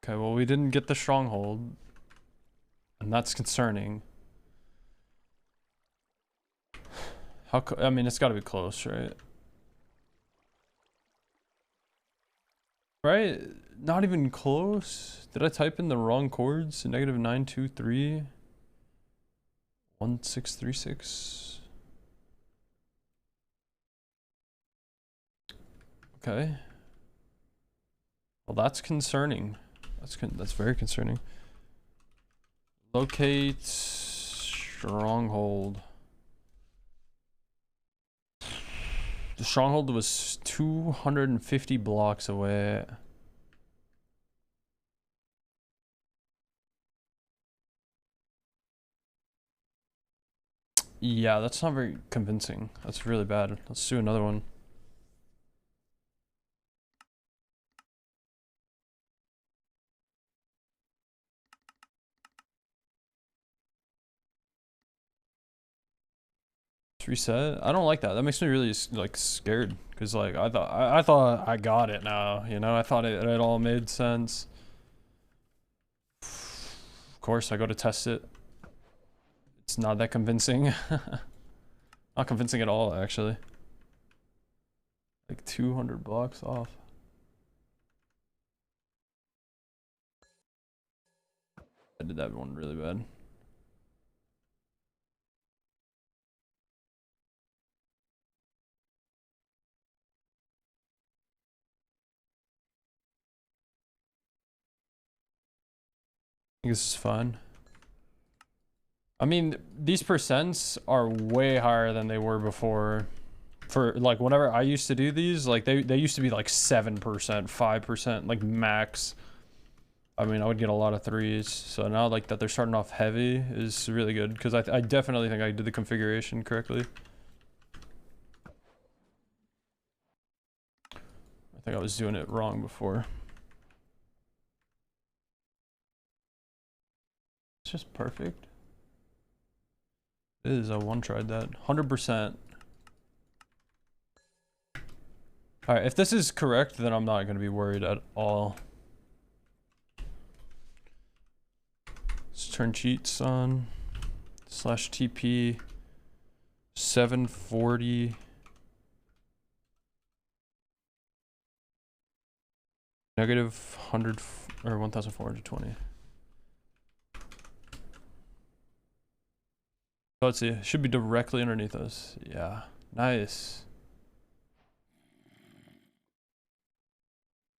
Okay, well, we didn't get the stronghold, and that's concerning. I mean, it's gotta be close, right? Right? Not even close? Did I type in the wrong chords? -923 1636. Okay. Well, that's concerning. That's very concerning. Locate stronghold. The stronghold was 250 blocks away. Yeah, that's not very convincing. That's really bad. Let's do another one. Reset. I don't like that. That makes me really like scared, because like I thought I got it now, you know. I thought it all made sense. Of course I go to test it. It's not that convincing. Not convincing at all, actually. Like 200 blocks off. I did that one really bad. think this is fine. I mean, these percents are way higher than they were before. For like whenever I used to do these, like they used to be like 7%, 5%, like max. I mean, I would get a lot of 3s. So now like that they're starting off heavy is really good because I definitely think I did the configuration correctly. I think I was doing it wrong before. It's just perfect. It is. I one-tried that. 100%. Alright, if this is correct, then I'm not going to be worried at all. Let's turn cheats on. /TP. 740. Negative 100 or 1,420. Oh, let's see. It should be directly underneath us. Yeah. Nice.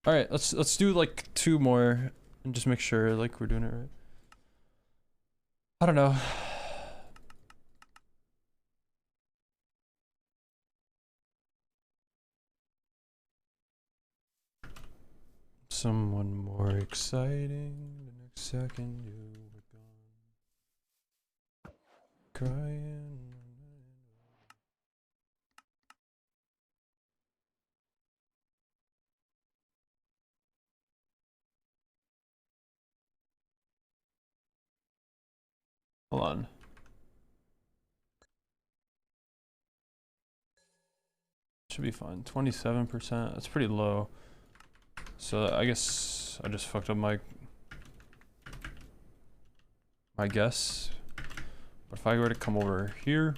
All right, let's do like 2 more and just make sure like we're doing it right. I don't know. Someone more exciting. The next second you were gone. Crying. Hold on. Should be fine. 27%. That's pretty low. So I guess I just fucked up my guess. But if I were to come over here,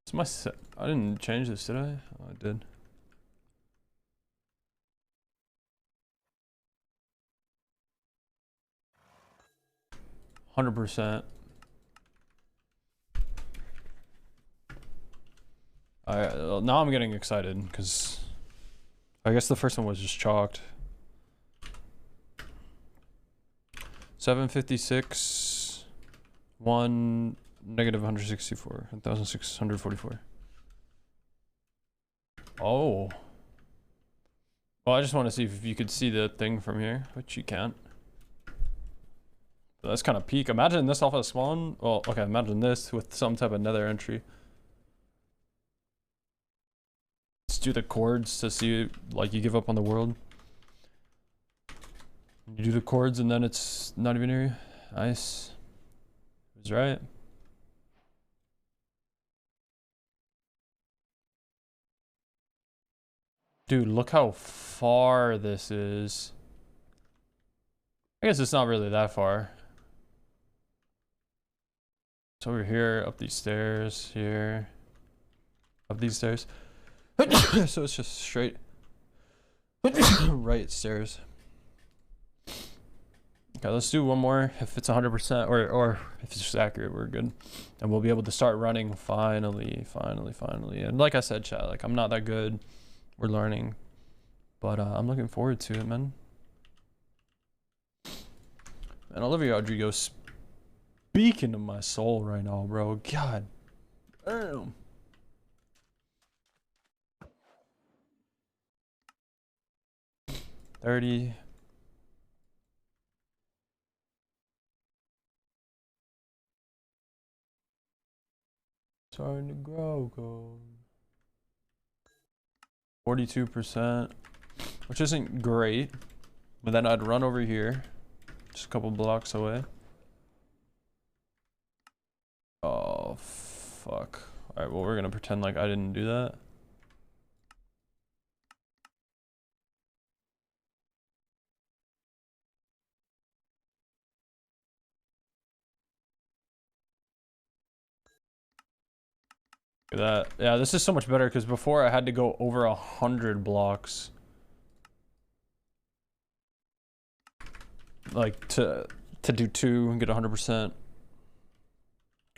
it's my set. I didn't change this, did I? Oh, I did. %. Now I'm getting excited because I guess the first one was just chalked. 756, 1, negative 164, 1,644. Oh. Well, I just want to see if you could see the thing from here, which you can't. That's kind of peak. Imagine this off of spawn. Well, okay, imagine this with some type of nether entry. Let's do the chords to see, like, you give up on the world. You do the chords and then it's not even near you. Nice. It was right. Dude, look how far this is. I guess it's not really that far. It's over here, up these stairs, here. Up these stairs. So it's just straight right stairs. Okay, let's do one more. If it's 100% or if it's just accurate, we're good. And we'll be able to start running finally. And like I said, chat, like I'm not that good. We're learning. But I'm looking forward to it, man. And Olivia Rodrigo speaking to my soul right now, bro. God damn. $30. Starting to grow, go. 42%, which isn't great. But then I'd run over here, just a couple blocks away. Oh, fuck. Alright, well, we're gonna pretend like I didn't do that. Look at that. Yeah, this is so much better because before I had to go over 100 blocks. Like to do 2 and get 100%.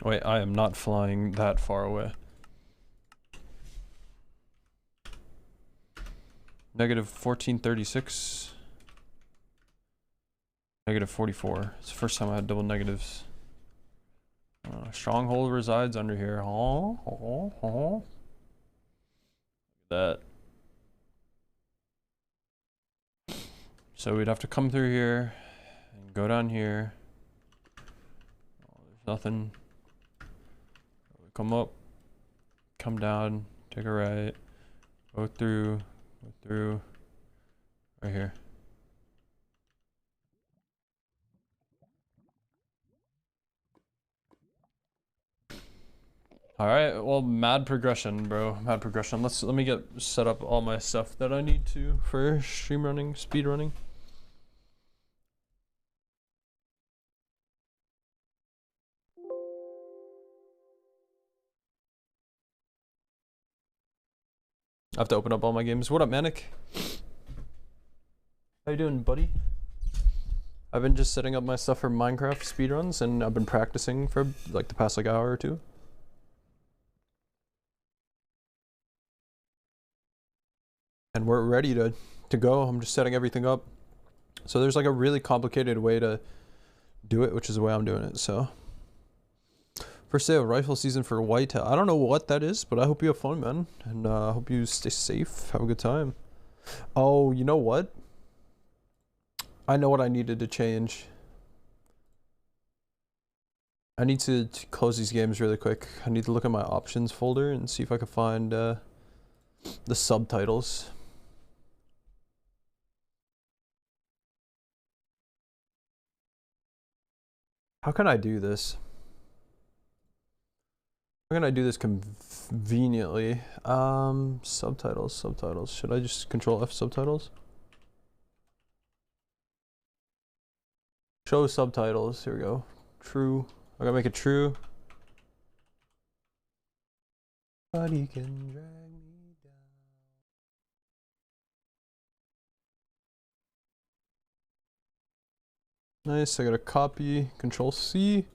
Wait, I am not flying that far away. Negative 1436. Negative 44. It's the first time I had double negatives. Stronghold resides under here. That. So we'd have to come through here and go down here. There's nothing. Come up, come down, take a right, go through, right here. All right, well, mad progression, bro. Mad progression. Let me get set up all my stuff that I need to for stream running, speed running. I have to open up all my games. What up, Manic? How you doing, buddy? I've been just setting up my stuff for Minecraft speedruns, and I've been practicing for like the past hour or two. And we're ready to go. I'm just setting everything up. So there's like a really complicated way to do it, which is the way I'm doing it. So first day of rifle season for whitetail. I don't know what that is, but I hope you have fun, man. And I hope you stay safe. Have a good time. Oh, you know what? I know what I needed to change. I need to close these games really quick. I need to look at my options folder and see if I can find the subtitles. How can I do this? How can I do this conveniently? Subtitles. Should I just control F subtitles? Show subtitles. Here we go. True. I gotta make it true. Nobody can drag me down. Nice. I gotta copy. Control C.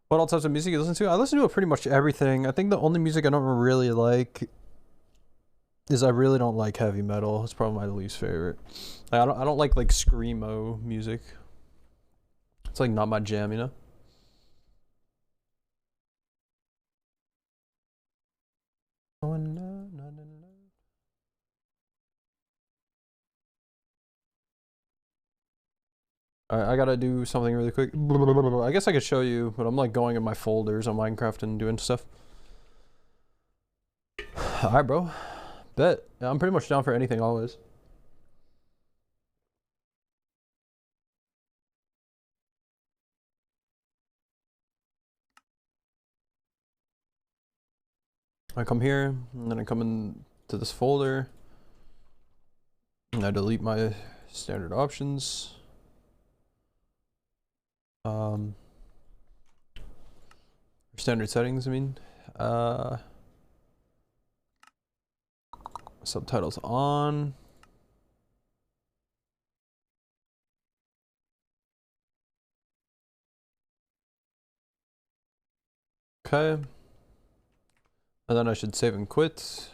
What all types of music you listen to? I listen to pretty much everything. I think the only music I don't really like is I really don't like heavy metal. It's probably my least favorite. I don't like screamo music. It's like not my jam, you know? Oh no. Alright, I gotta do something really quick. I guess I could show you, but I'm like going in my folders on Minecraft and doing stuff. Alright, bro. Bet. Yeah, I'm pretty much down for anything always. I come here, and then I come into this folder, and I delete my standard options. Standard settings, I mean. Subtitles on. Okay. And then I should save and quit.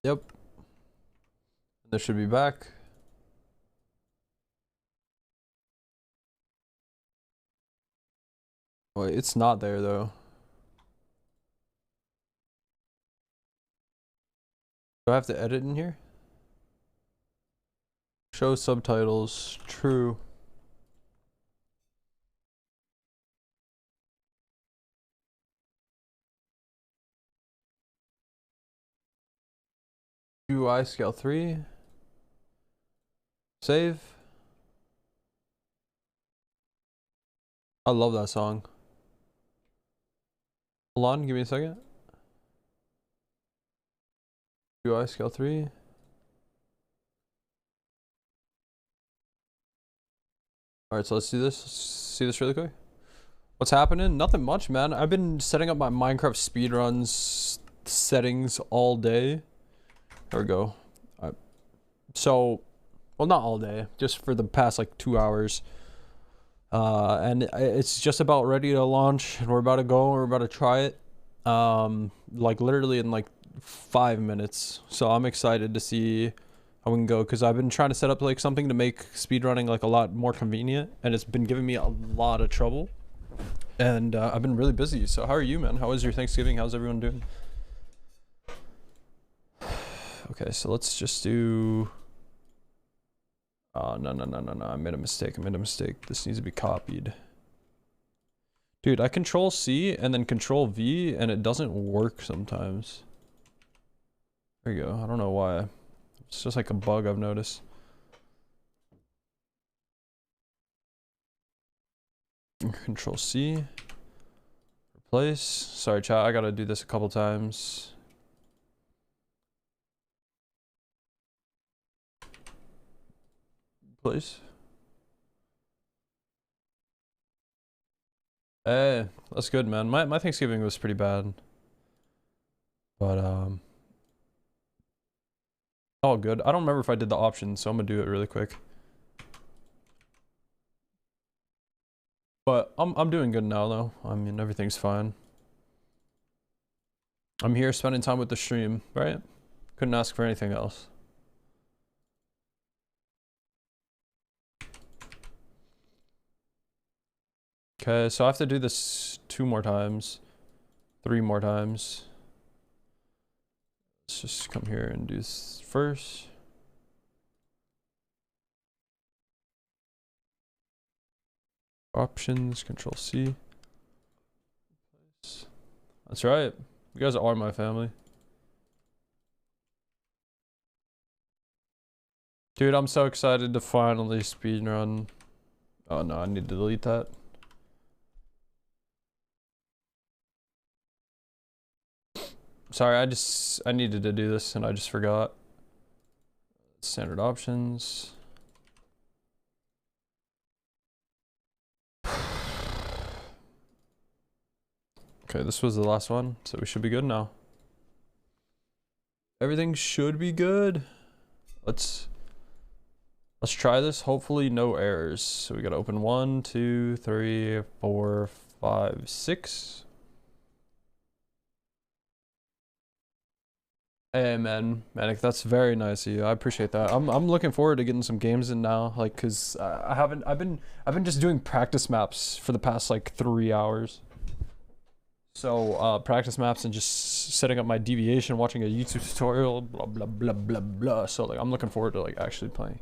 Yep. This should be back. Wait, it's not there though. Do I have to edit in here? Show subtitles, true. UI scale 3. Save. I love that song. Hold on, give me a second. UI scale 3. Alright, so let's do this. Let's see this really quick. What's happening? Nothing much, man. I've been setting up my Minecraft speedruns settings all day. There we go. So, well, not all day, just for the past like 2 hours. And it's just about ready to launch, and we're about to go. We're about to try it. Like literally in like 5 minutes. So I'm excited to see how we can go, because I've been trying to set up like something to make speedrunning like a lot more convenient, and it's been giving me a lot of trouble. And I've been really busy. So how are you, man? How was your Thanksgiving? How's everyone doing? Okay, so let's just do... no, I made a mistake. This needs to be copied. Dude, I control C and then control V and it doesn't work sometimes. There you go. I don't know why. It's just like a bug I've noticed. Control C. Replace. Sorry, chat. I gotta do this a couple times. Replace. Hey, that's good, man. My Thanksgiving was pretty bad. But, all good. I don't remember if I did the options, so I'm gonna do it really quick. But I'm doing good now, though. I mean, everything's fine. I'm here spending time with the stream, right? Couldn't ask for anything else. Okay, so I have to do this 2 more times. 3 more times. Let's just come here and do this first. Options, Control C. That's right. You guys are my family. Dude, I'm so excited to finally speedrun. Oh no, I need to delete that. Sorry, I needed to do this and I just forgot. Standard options. Okay, this was the last one, so we should be good now. Everything should be good. Let's try this. Hopefully no errors. So we gotta open 1, 2, 3, 4, 5, 6. Hey man, Manic, that's very nice of you. I appreciate that. I'm looking forward to getting some games in now, like, cause I've been just doing practice maps for the past like 3 hours. So practice maps and just setting up my deviation, watching a YouTube tutorial, blah blah blah blah blah. So like I'm looking forward to like actually playing.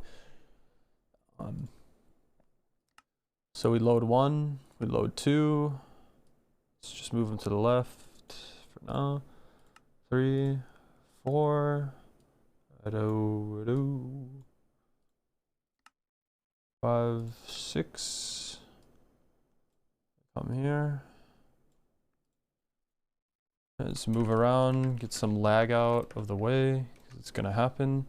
So we load 1, we load 2. Let's just move them to the left for now. 3, 4. 5, 6. Come here. Let's move around, get some lag out of the way, 'cause it's gonna happen.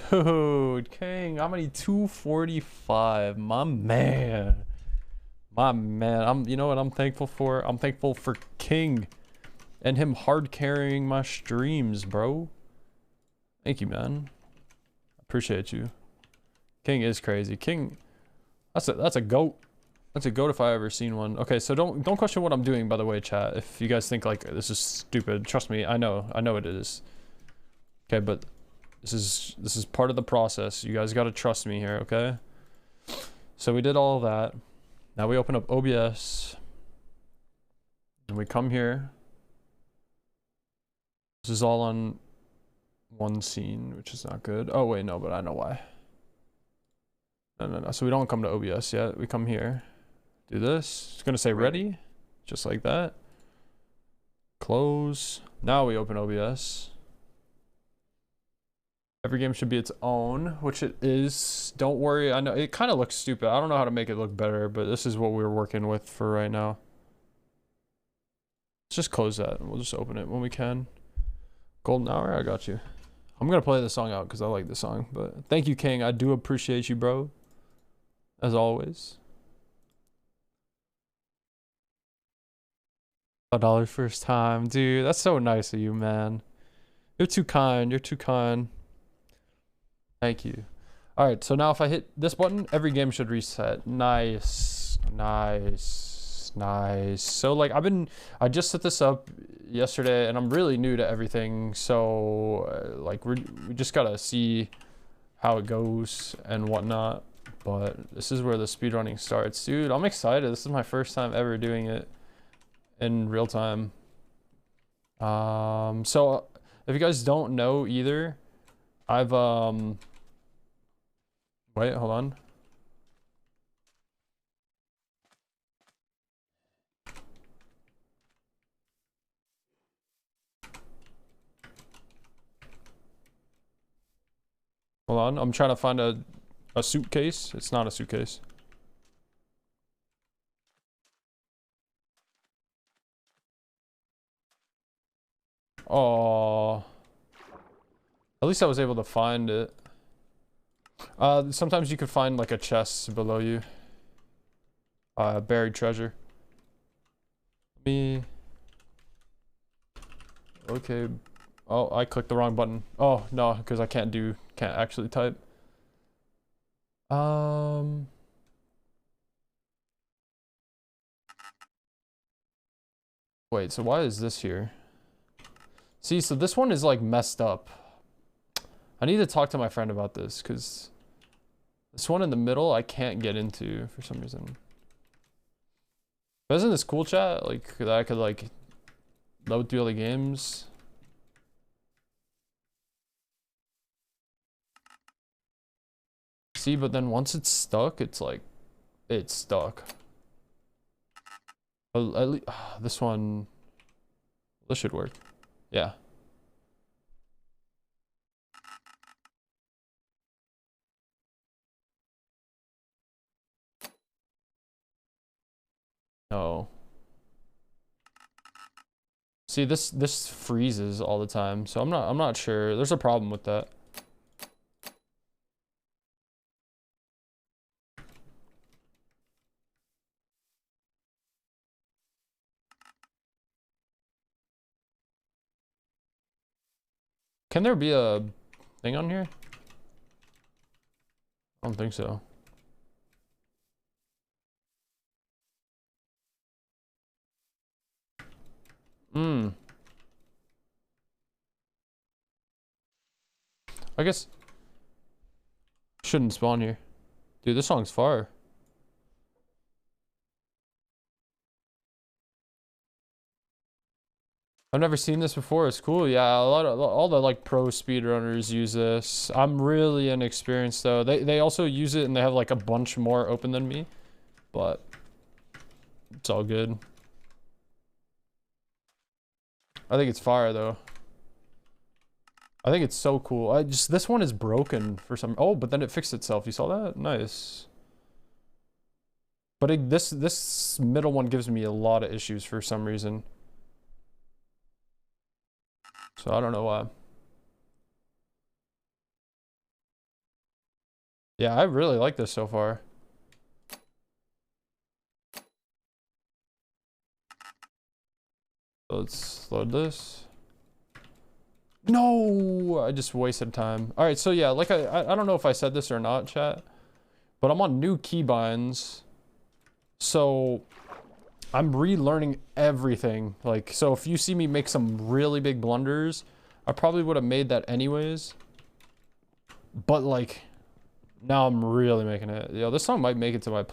Dude, King, I'm gonna need 245. My man. You know what I'm thankful for? I'm thankful for King and him hard carrying my streams, bro. Thank you, man. Appreciate you. King is crazy. King, that's a goat. That's a goat if I ever seen one. Okay, so don't question what I'm doing, by the way, chat. If you guys think like this is stupid, trust me, I know it is. Okay, but this is part of the process. You guys got to trust me here, okay? So we did all of that. Now we open up OBS and we come here. This is all on one scene, which is not good. Oh wait, no, but I know why. No. So we don't come to OBS yet. We come here. Do this. It's gonna say ready, just like that. Close. Now we open OBS. Every game should be its own, which it is. Don't worry. I know it kind of looks stupid. I don't know how to make it look better, but this is what we're working with for right now. Let's just close that and we'll just open it when we can. Golden Hour, I got you. I'm gonna play the song out because I like the song, but thank you, King. I do appreciate you, bro. As always. $5 first time, dude. That's so nice of you, man. You're too kind. You're too kind. Thank you. All right, so now if I hit this button, every game should reset. Nice, nice, nice. So like I just set this up yesterday, and I'm really new to everything. So like we just gotta see how it goes and whatnot. But this is where the speedrunning starts, dude. I'm excited. This is my first time ever doing it in real time. So if you guys don't know either, I've wait, hold on. Hold on, I'm trying to find a suitcase. It's not a suitcase. Oh, at least I was able to find it. Sometimes you could find like a chest below you. Buried treasure. Okay. Oh, I clicked the wrong button. Oh, no, because I can't actually type. Wait, so why is this here? See, so this one is like messed up. I need to talk to my friend about this because this one in the middle I can't get into for some reason. But isn't this cool, chat? Like that I could like load through all the games. See, but then once it's stuck, it's like it's stuck. At least this one, this should work. Yeah. No. See, this freezes all the time, so I'm not sure. There's a problem with that. Can there be a thing on here? I don't think so. I guess shouldn't spawn here. Dude, this song's fire. I've never seen this before. It's cool. Yeah, all the like pro speedrunners use this. I'm really inexperienced though. They also use it and they have like a bunch more open than me, but it's all good. I think it's fire though. I think it's so cool. This one is broken for some. Oh, but then it fixed itself. You saw that? Nice. But this middle one gives me a lot of issues for some reason. So I don't know why. Yeah, I really like this so far. So let's load this. No, I just wasted time. All right, so yeah, like I don't know if I said this or not, chat, but I'm on new keybinds. So I'm relearning everything. Like, so if you see me make some really big blunders, I probably would have made that anyways. But like, now I'm really making it. Yo, this song might make it to my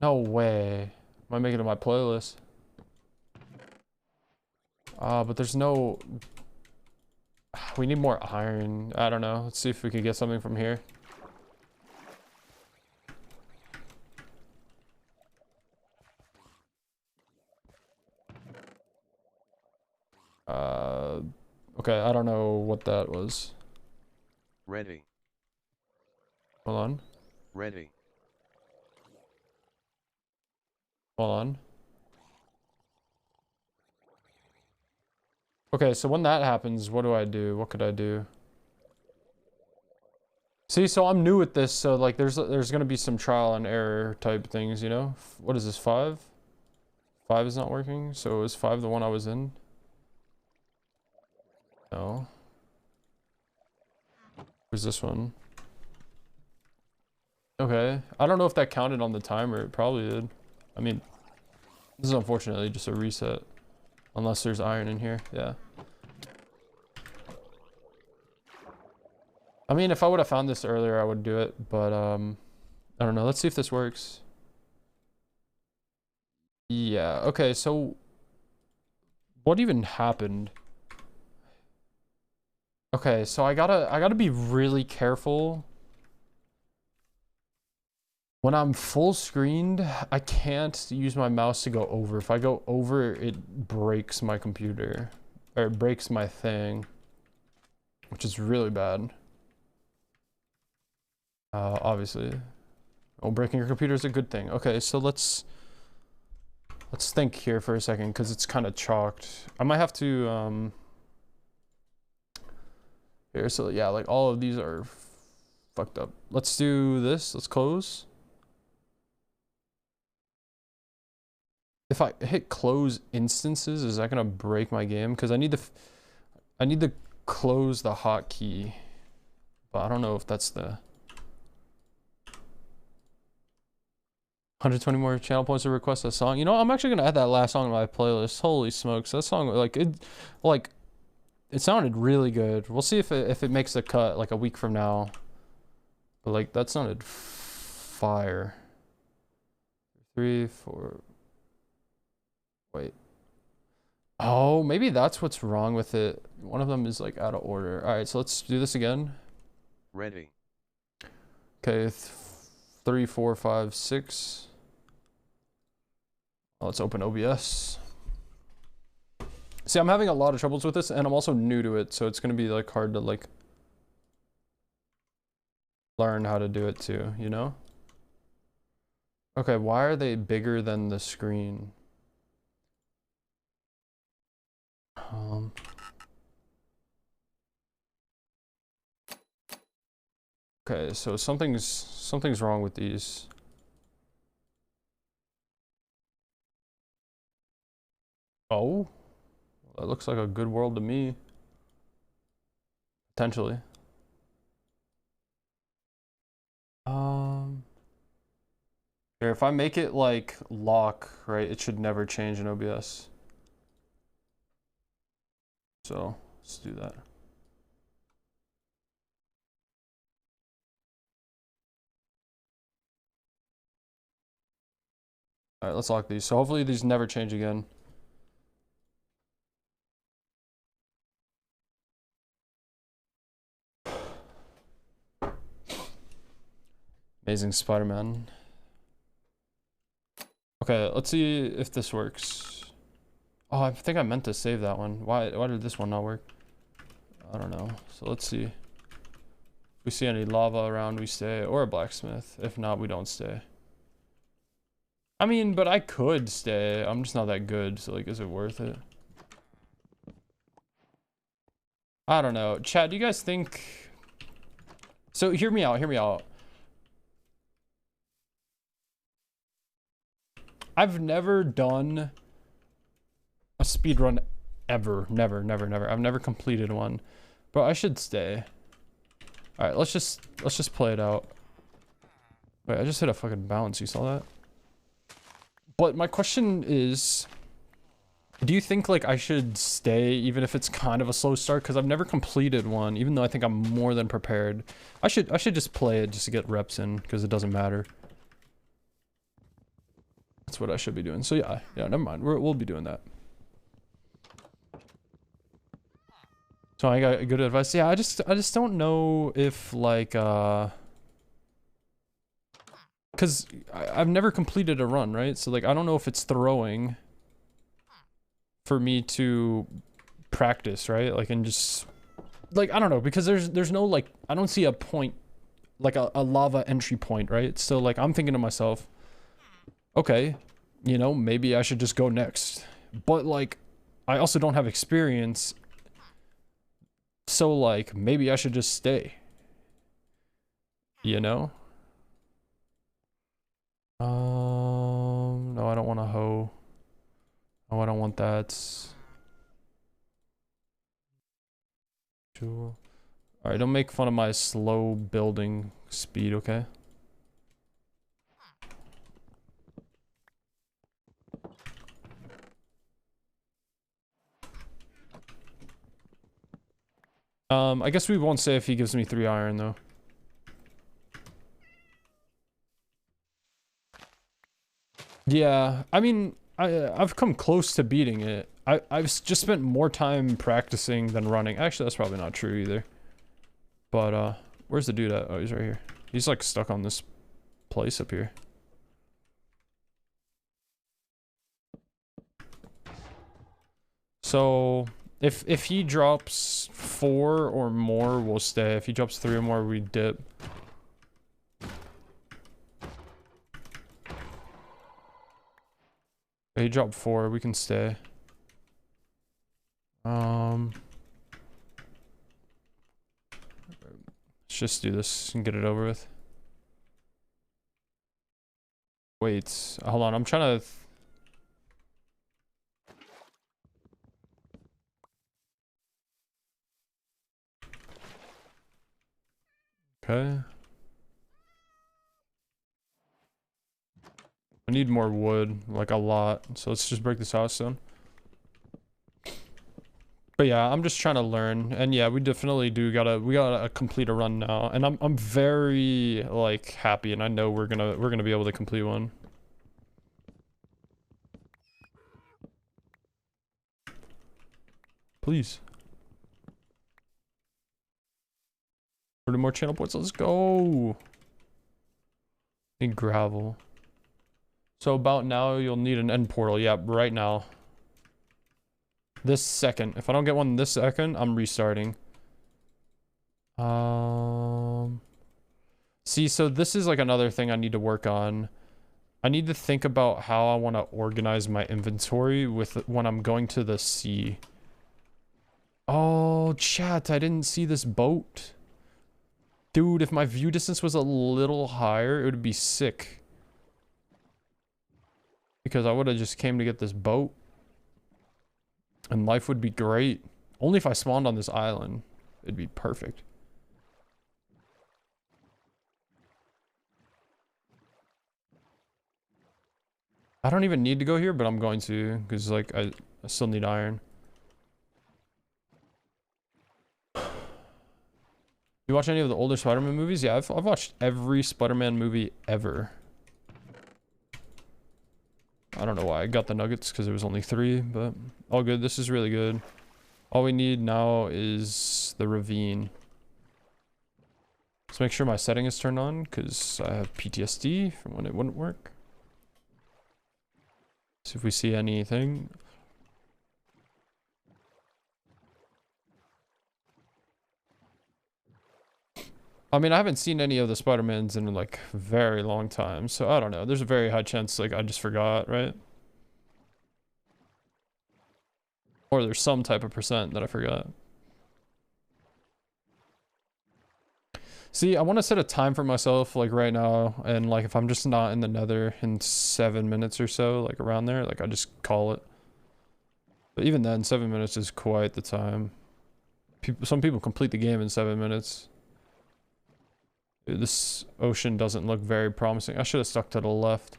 No way. Might make it to my playlist. But there's no... We need more iron. I don't know. Let's see if we can get something from here. Okay, I don't know what that was. Ready. Hold on. Ready. Hold on. Okay, so when that happens, what do I do? What could I do? See, so I'm new at this, so like there's gonna be some trial and error type things, you know? What is this, 5? 5 is not working. So is 5 the one I was in? No. Where's this one? Okay. I don't know if that counted on the timer. It probably did. I mean, this is unfortunately just a reset. Unless there's iron in here. Yeah. I mean, if I would have found this earlier, I would do it. But, I don't know. Let's see if this works. Yeah. Okay, so... what even happened? Okay, so I gotta be really careful. When I'm full screened, I can't use my mouse to go over. If I go over, it breaks my computer. Or it breaks my thing. Which is really bad. Obviously. Oh, breaking your computer is a good thing. Okay, so let's think here for a second, because it's kind of chalked. I might have to, here, so yeah, like all of these are fucked up. Let's do this. Let's close. If I hit close instances, is that gonna break my game? Because I need to close the hotkey, but I don't know if that's the 120 more channel points to request a song. You know, I'm actually gonna add that last song to my playlist. Holy smokes, that song it sounded really good. We'll see if it makes a cut like a week from now. But like that sounded fire. 3, 4. Wait. Oh, maybe that's what's wrong with it. One of them is like out of order. All right, so let's do this again. Ready. Okay, 3, 4, 5, 6. Let's open OBS. See, I'm having a lot of troubles with this, and I'm also new to it, so it's gonna be like hard to like learn how to do it too, you know? Okay, why are they bigger than the screen? Okay, so something's wrong with these. Oh, that looks like a good world to me. Potentially. Here, if I make it like lock, right, it should never change in OBS. So let's do that. All right, let's lock these. So hopefully these never change again. Amazing Spider-Man. Okay, let's see if this works. Oh, I think I meant to save that one. Why did this one not work? I don't know. So let's see. If we see any lava around, we stay. Or a blacksmith. If not, we don't stay. I mean, but I could stay. I'm just not that good. So, like, is it worth it? I don't know. Chat, do you guys think... So, hear me out. Hear me out. I've never done a speedrun ever. Never, never, never. I've never completed one. But I should stay. Alright, let's just play it out. Wait, I just hit a fucking bounce. You saw that? But my question is, do you think like I should stay even if it's kind of a slow start? Because I've never completed one, even though I think I'm more than prepared. I should just play it just to get reps in, because it doesn't matter. That's what I should be doing. So yeah, never mind. We'll be doing that. So I got good advice. Yeah, I just don't know if like because I've never completed a run, right? So like I don't know if it's throwing for me to practice, right? Like and just like I don't know, because there's no like I don't see a point like a lava entry point, right? So like I'm thinking to myself, okay, you know, maybe I should just go next. But like I also don't have experience. So like maybe I should just stay. You know? No, I don't want to hoe. I don't want that. All right, don't make fun of my slow building speed, okay? I guess we won't say if he gives me 3 iron though. Yeah, I mean, I've come close to beating it. I've just spent more time practicing than running. Actually, that's probably not true either. But where's the dude at? Oh, he's right here. He's like stuck on this place up here. So if he drops 4 or more, we'll stay. If he drops 3 or more, we dip. He dropped 4, we can stay. Let's just do this and get it over with. Wait, hold on, I'm trying to... Okay. I need more wood, like a lot. So let's just break this house down. But yeah, I'm just trying to learn. And yeah, we definitely we gotta complete a run now. And I'm very like happy, and I know we're gonna be able to complete one. Please. 30 more channel points, let's go. Need gravel. So about now, you'll need an end portal. Yeah, right now. This second. If I don't get one this second, I'm restarting. See, so this is like another thing I need to work on. I need to think about how I want to organize my inventory with when I'm going to the sea. Oh, chat, I didn't see this boat. Dude, if my view distance was a little higher, it would be sick. Because I would have just came to get this boat. And life would be great. Only if I spawned on this island. It'd be perfect. I don't even need to go here, but I'm going to. Because, like, I still need iron. You watch any of the older Spider-Man movies? Yeah, I've watched every Spider-Man movie ever. I don't know why I got the nuggets, because there was only 3, but all good. This is really good. All we need now is the ravine. Let's make sure my setting is turned on, because I have PTSD from when it wouldn't work. See if we see anything. I mean, I haven't seen any of the Spider-Mans in like a very long time, so I don't know. There's a very high chance like I just forgot, right? Or there's some type of percent that I forgot. See, I want to set a time for myself like right now, and like if I'm just not in the nether in 7 minutes or so, like around there, like I just call it. But even then, 7 minutes is quite the time. Some people complete the game in 7 minutes. This ocean doesn't look very promising. I should have stuck to the left.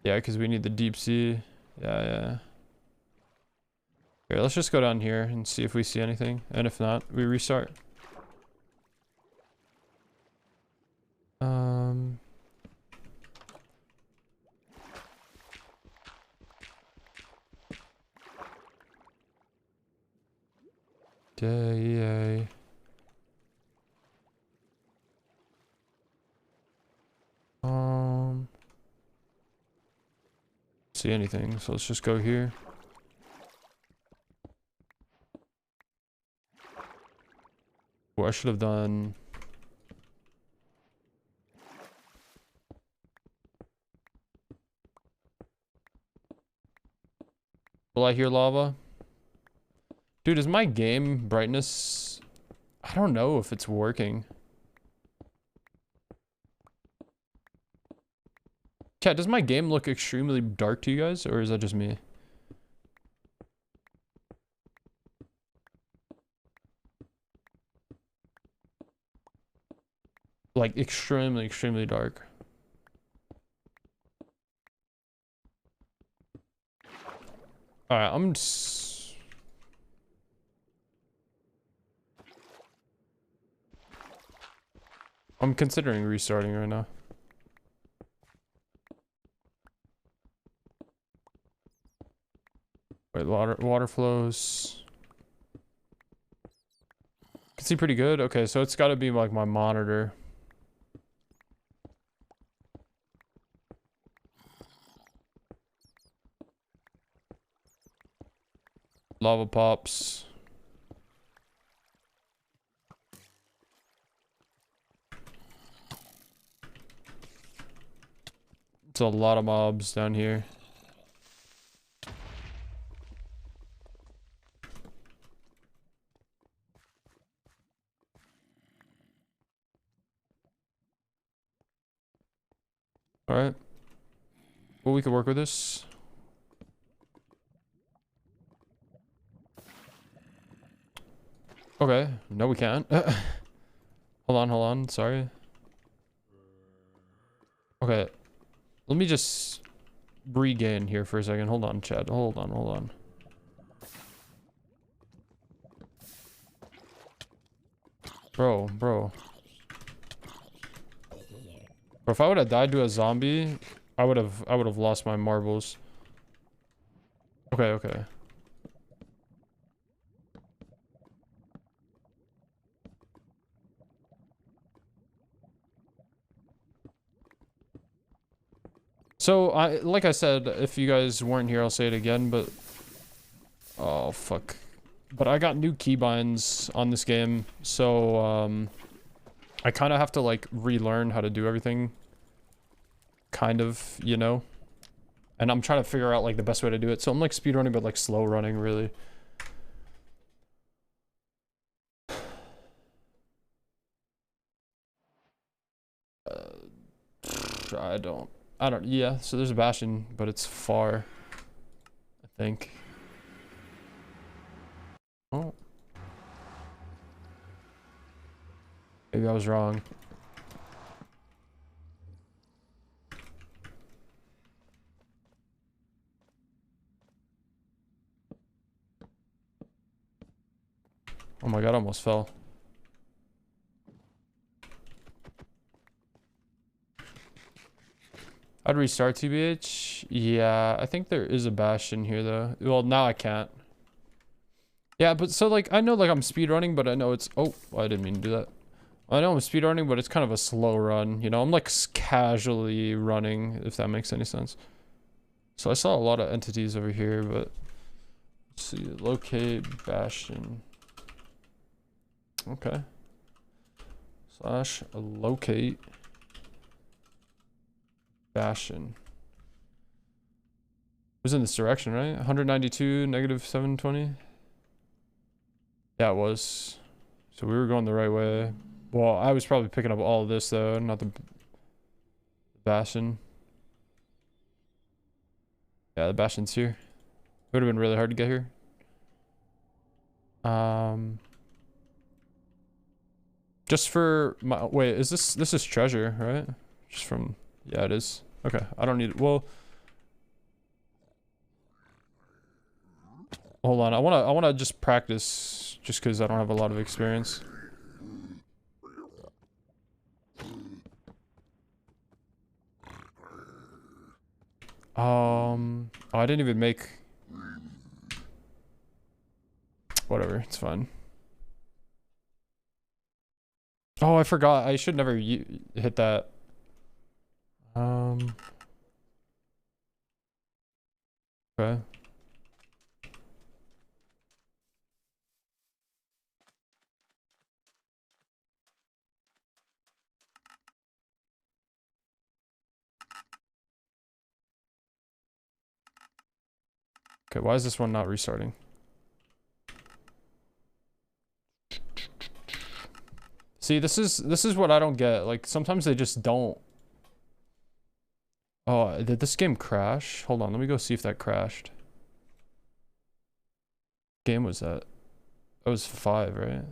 Yeah, because we need the deep sea. Yeah. Here, let's just go down here and see if we see anything. And if not, we restart. Yay. See anything, so let's just go here. Oh, I should have done... Will I hear lava? Dude, is my game brightness... I don't know if it's working. Chat, does my game look extremely dark to you guys, or is that just me? like extremely dark. All right, I'm considering restarting right now. Wait, water flows. Can see pretty good. Okay, so it's got to be like my monitor. Lava pops. It's a lot of mobs down here. All right. Well, we could work with this. Okay. No, we can't. Hold on. Sorry. Okay. Let me just regain here for a second. Hold on, Chad. Hold on. Bro. If I would have died to a zombie, I would have lost my marbles. Okay. So like I said, if you guys weren't here, I'll say it again, but oh fuck. But I got new keybinds on this game, so I kind of have to like relearn how to do everything. Kind of, you know. And I'm trying to figure out like the best way to do it. So I'm like speedrunning, but like slow running, really. I don't. Yeah, so there's a Bastion, but it's far, I think. Oh. Maybe I was wrong. Oh my god, I almost fell. I'd restart TBH. Yeah, I think there is a Bastion here though. Well, now I can't. Yeah, but so like I know like I'm speedrunning, but I know it's I didn't mean to do that. I know I'm speedrunning, but it's kind of a slow run, you know. I'm like casually running, if that makes any sense. So I saw a lot of entities over here, but let's see, locate Bastion. Okay. / locate Bastion. It was in this direction, right? 192, negative 720. Yeah, it was. So we were going the right way. Well, I was probably picking up all of this though, not the Bastion. Yeah, the Bastion's here. It would have been really hard to get here. Just for my wait, is this is treasure, right? Just from yeah, it is. Okay, I don't need it. Well, hold on. I wanna just practice just because I don't have a lot of experience. Oh, I didn't even make. Whatever, it's fine. Oh, I forgot. I should never hit that. Okay. Okay, why is this one not restarting? See, this is what I don't get. Like sometimes they just don't. Oh, did this game crash? Hold on, let me go see if that crashed. What game was that? That was 5, right?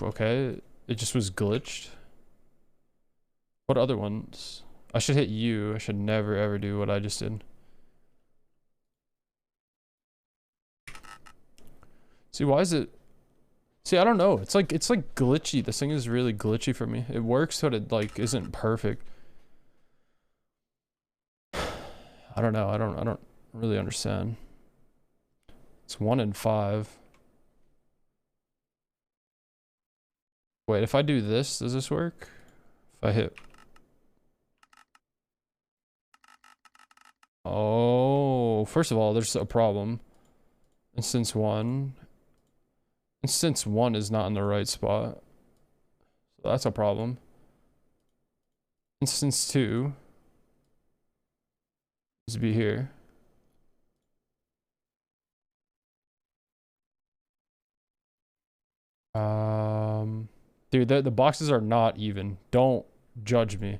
okay. It just was glitched. What other ones? I should hit U. I should never ever do what I just did. See, why is it? See, I don't know. It's like glitchy. This thing is really glitchy for me. It works, but it like isn't perfect. I don't know. I don't really understand. It's 1 in 5. Wait, if I do this, does this work? If I hit... Oh, first of all, there's a problem. Instance 1. Instance 1 is not in the right spot. So that's a problem. Instance 2 is to be here. Dude, the boxes are not even. Don't judge me.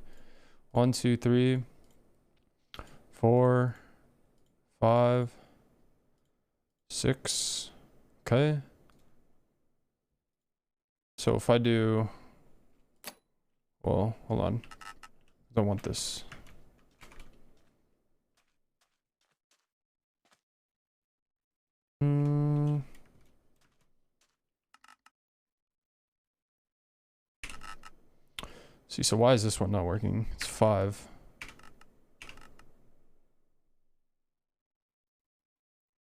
1, 2, 3, 4, 5, 6. Okay. So if I do, well, hold on. I don't want this. See, so why is this one not working? It's 5.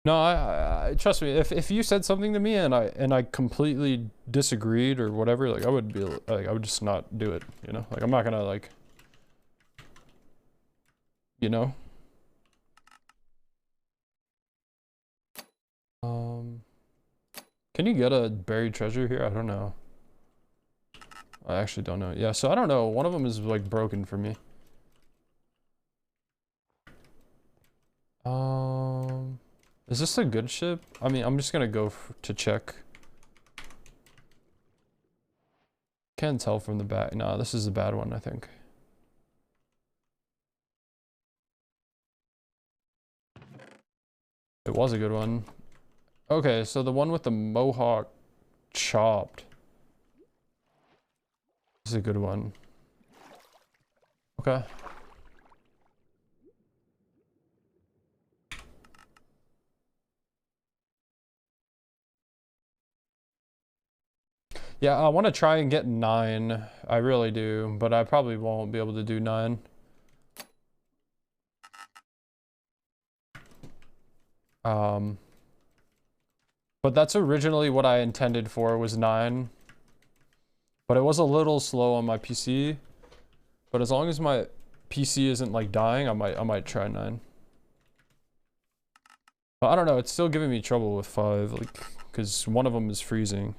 No, I trust me. If you said something to me and I completely disagreed or whatever, like I would be like I would just not do it, you know? Like I'm not gonna like, you know? Can you get a buried treasure here? I don't know. I actually don't know. Yeah, so I don't know. One of them is like broken for me. Is this a good ship? I mean, I'm just gonna go to check. Can't tell from the back. No, this is a bad one, I think. It was a good one. Okay, so the one with the mohawk chopped. This is a good one. Okay. Yeah, I want to try and get 9. I really do, but I probably won't be able to do 9. But that's originally what I intended for, was 9. But it was a little slow on my PC. But as long as my PC isn't like dying, I might try 9. But I don't know, it's still giving me trouble with 5, like, because one of them is freezing.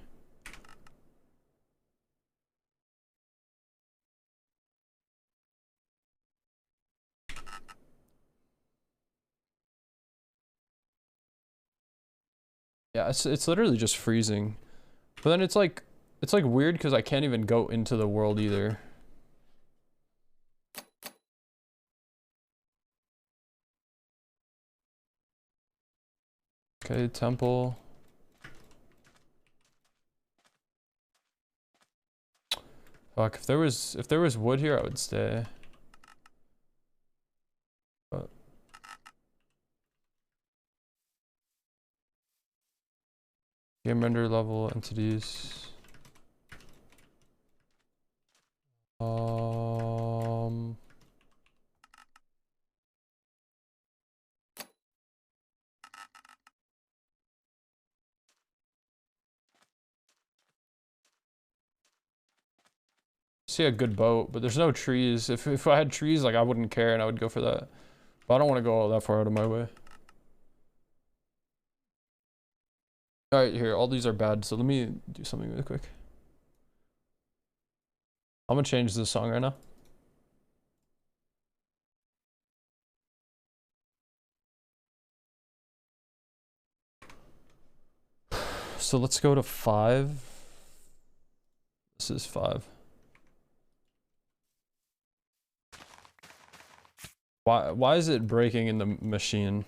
Yeah, it's literally just freezing. But then it's like weird because I can't even go into the world either. Okay, temple. Fuck, if there was wood here, I would stay. But game render level entities. See a good boat, but there's no trees. If I had trees, like I wouldn't care and I would go for that. But I don't want to go that far out of my way. Alright, here, all these are bad, so let me do something really quick. I'm gonna change this song right now. So let's go to 5. This is 5. Why is it breaking in the machine?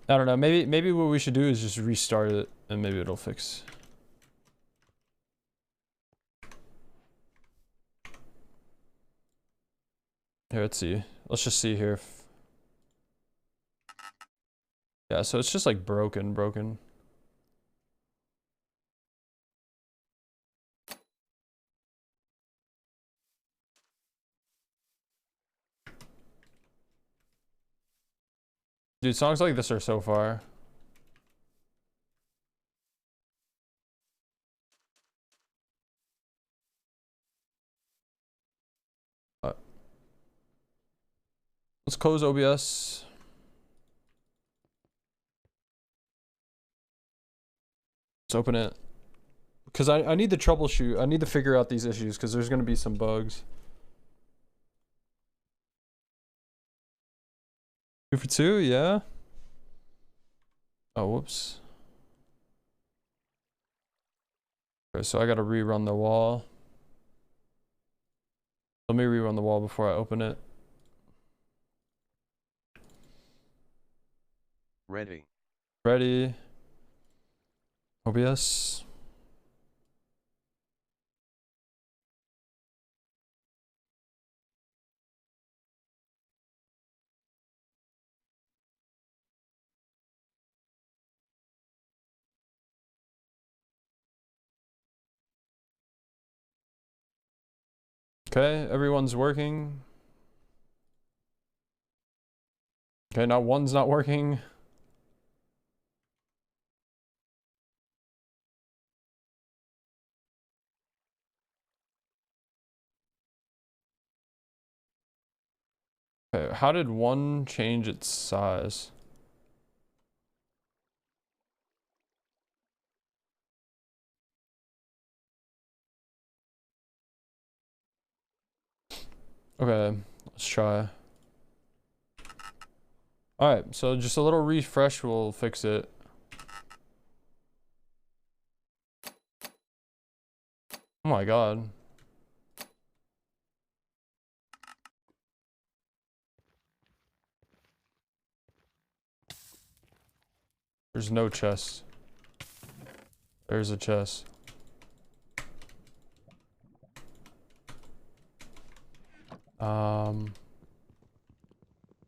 I don't know. Maybe what we should do is just restart it and maybe it'll fix. Here, let's see. Let's just see here. Yeah, so it's just like broken. Dude, songs like this are so far. Let's close OBS. Let's open it. Because I need to troubleshoot. I need to figure out these issues because there's going to be some bugs. 2 for 2, yeah. Oh, whoops. Okay, so I got to rerun the wall. Let me rerun the wall before I open it. Ready. Ready. OBS. Okay, everyone's working. Okay, now one's not working. Okay, how did one change its size? Okay, let's try. Alright, so just a little refresh will fix it. Oh my god. There's no chest. There's a chest.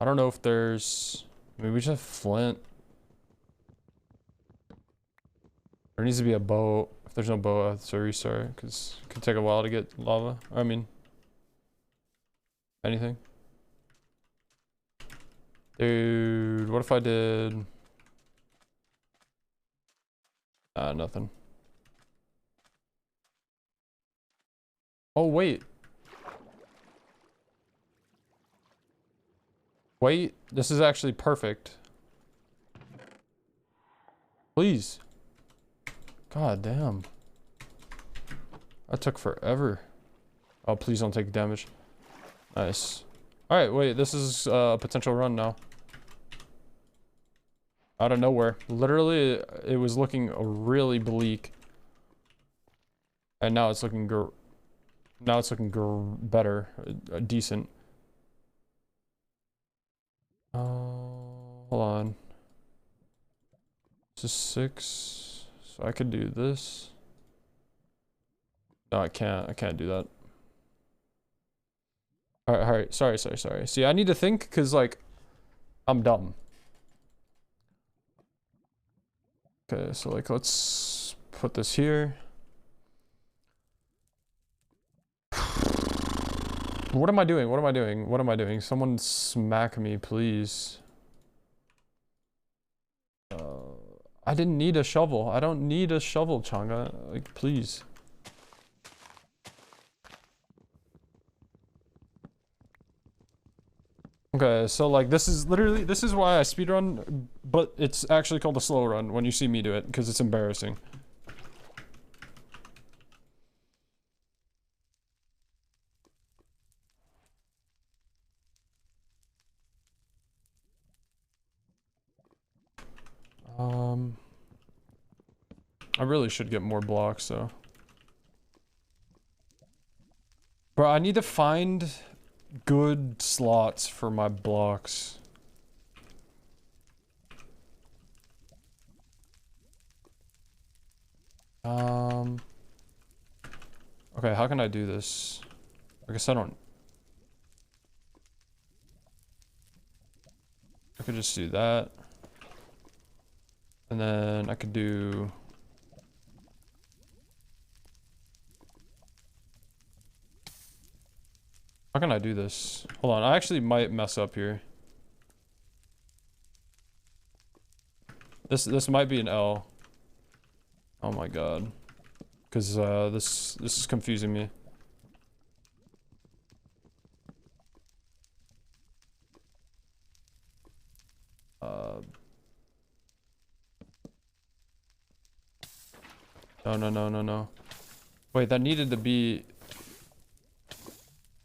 I don't know if there's... Maybe we just have flint. There needs to be a boat. If there's no boat, I have to restart, because it could take a while to get lava. I mean... anything. Dude, what if I did... nothing. Oh, wait. Wait, this is actually perfect. Please. God damn. That took forever. Oh, please don't take damage. Nice. Alright, wait, this is a potential run now. Out of nowhere. Literally, it was looking really bleak. And now it's looking better. Decent. Hold on. This is 6. So I could do this. No, I can't. I can't do that. Alright. Sorry. See, I need to think because, like, I'm dumb. Okay, so, like, let's put this here. What am I doing? Someone smack me, please. I didn't need a shovel. I don't need a shovel, Changa. Like, please. Okay, so like this is why I speedrun, but it's actually called a slow run when you see me do it, because it's embarrassing. I really should get more blocks though. Bro, I need to find good slots for my blocks. Okay, how can I do this? I guess I don't... I could just do that. And then I could do... How can I do this? Hold on, I actually might mess up here. This might be an L. Oh my god. Cause this is confusing me. No. Wait, that needed to be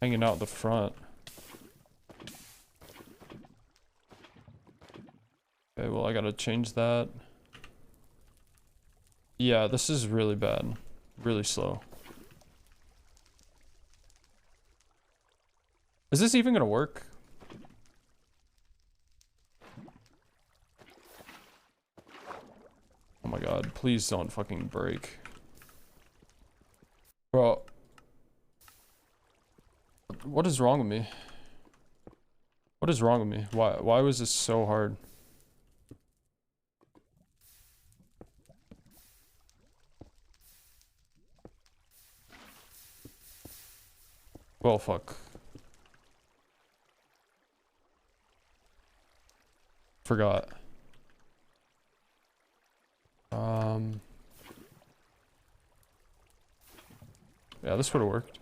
hanging out the front. Okay, well I gotta change that. Yeah, this is really bad. Really slow. Is this even gonna work? Oh my god, please don't fucking break. Bro. What is wrong with me? What is wrong with me? Why was this so hard? Well, fuck. Forgot. Yeah, this would have worked.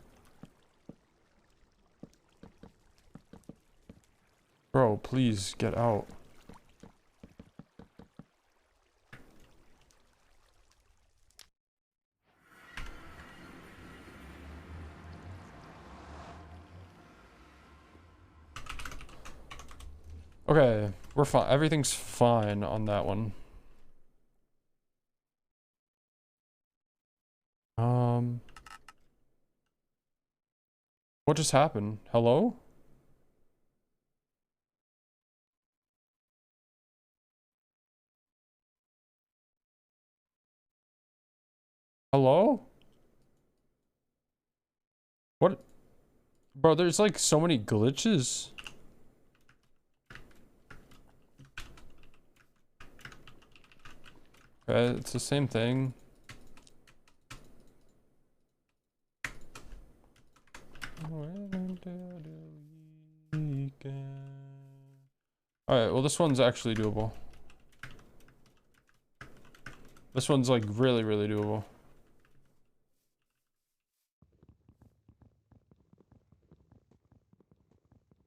Bro, please get out. Okay, we're fine. Everything's fine on that one. What just happened? Hello? Hello? What? Bro, there's like so many glitches. Okay, it's the same thing. Alright, well this one's actually doable. This one's like really doable.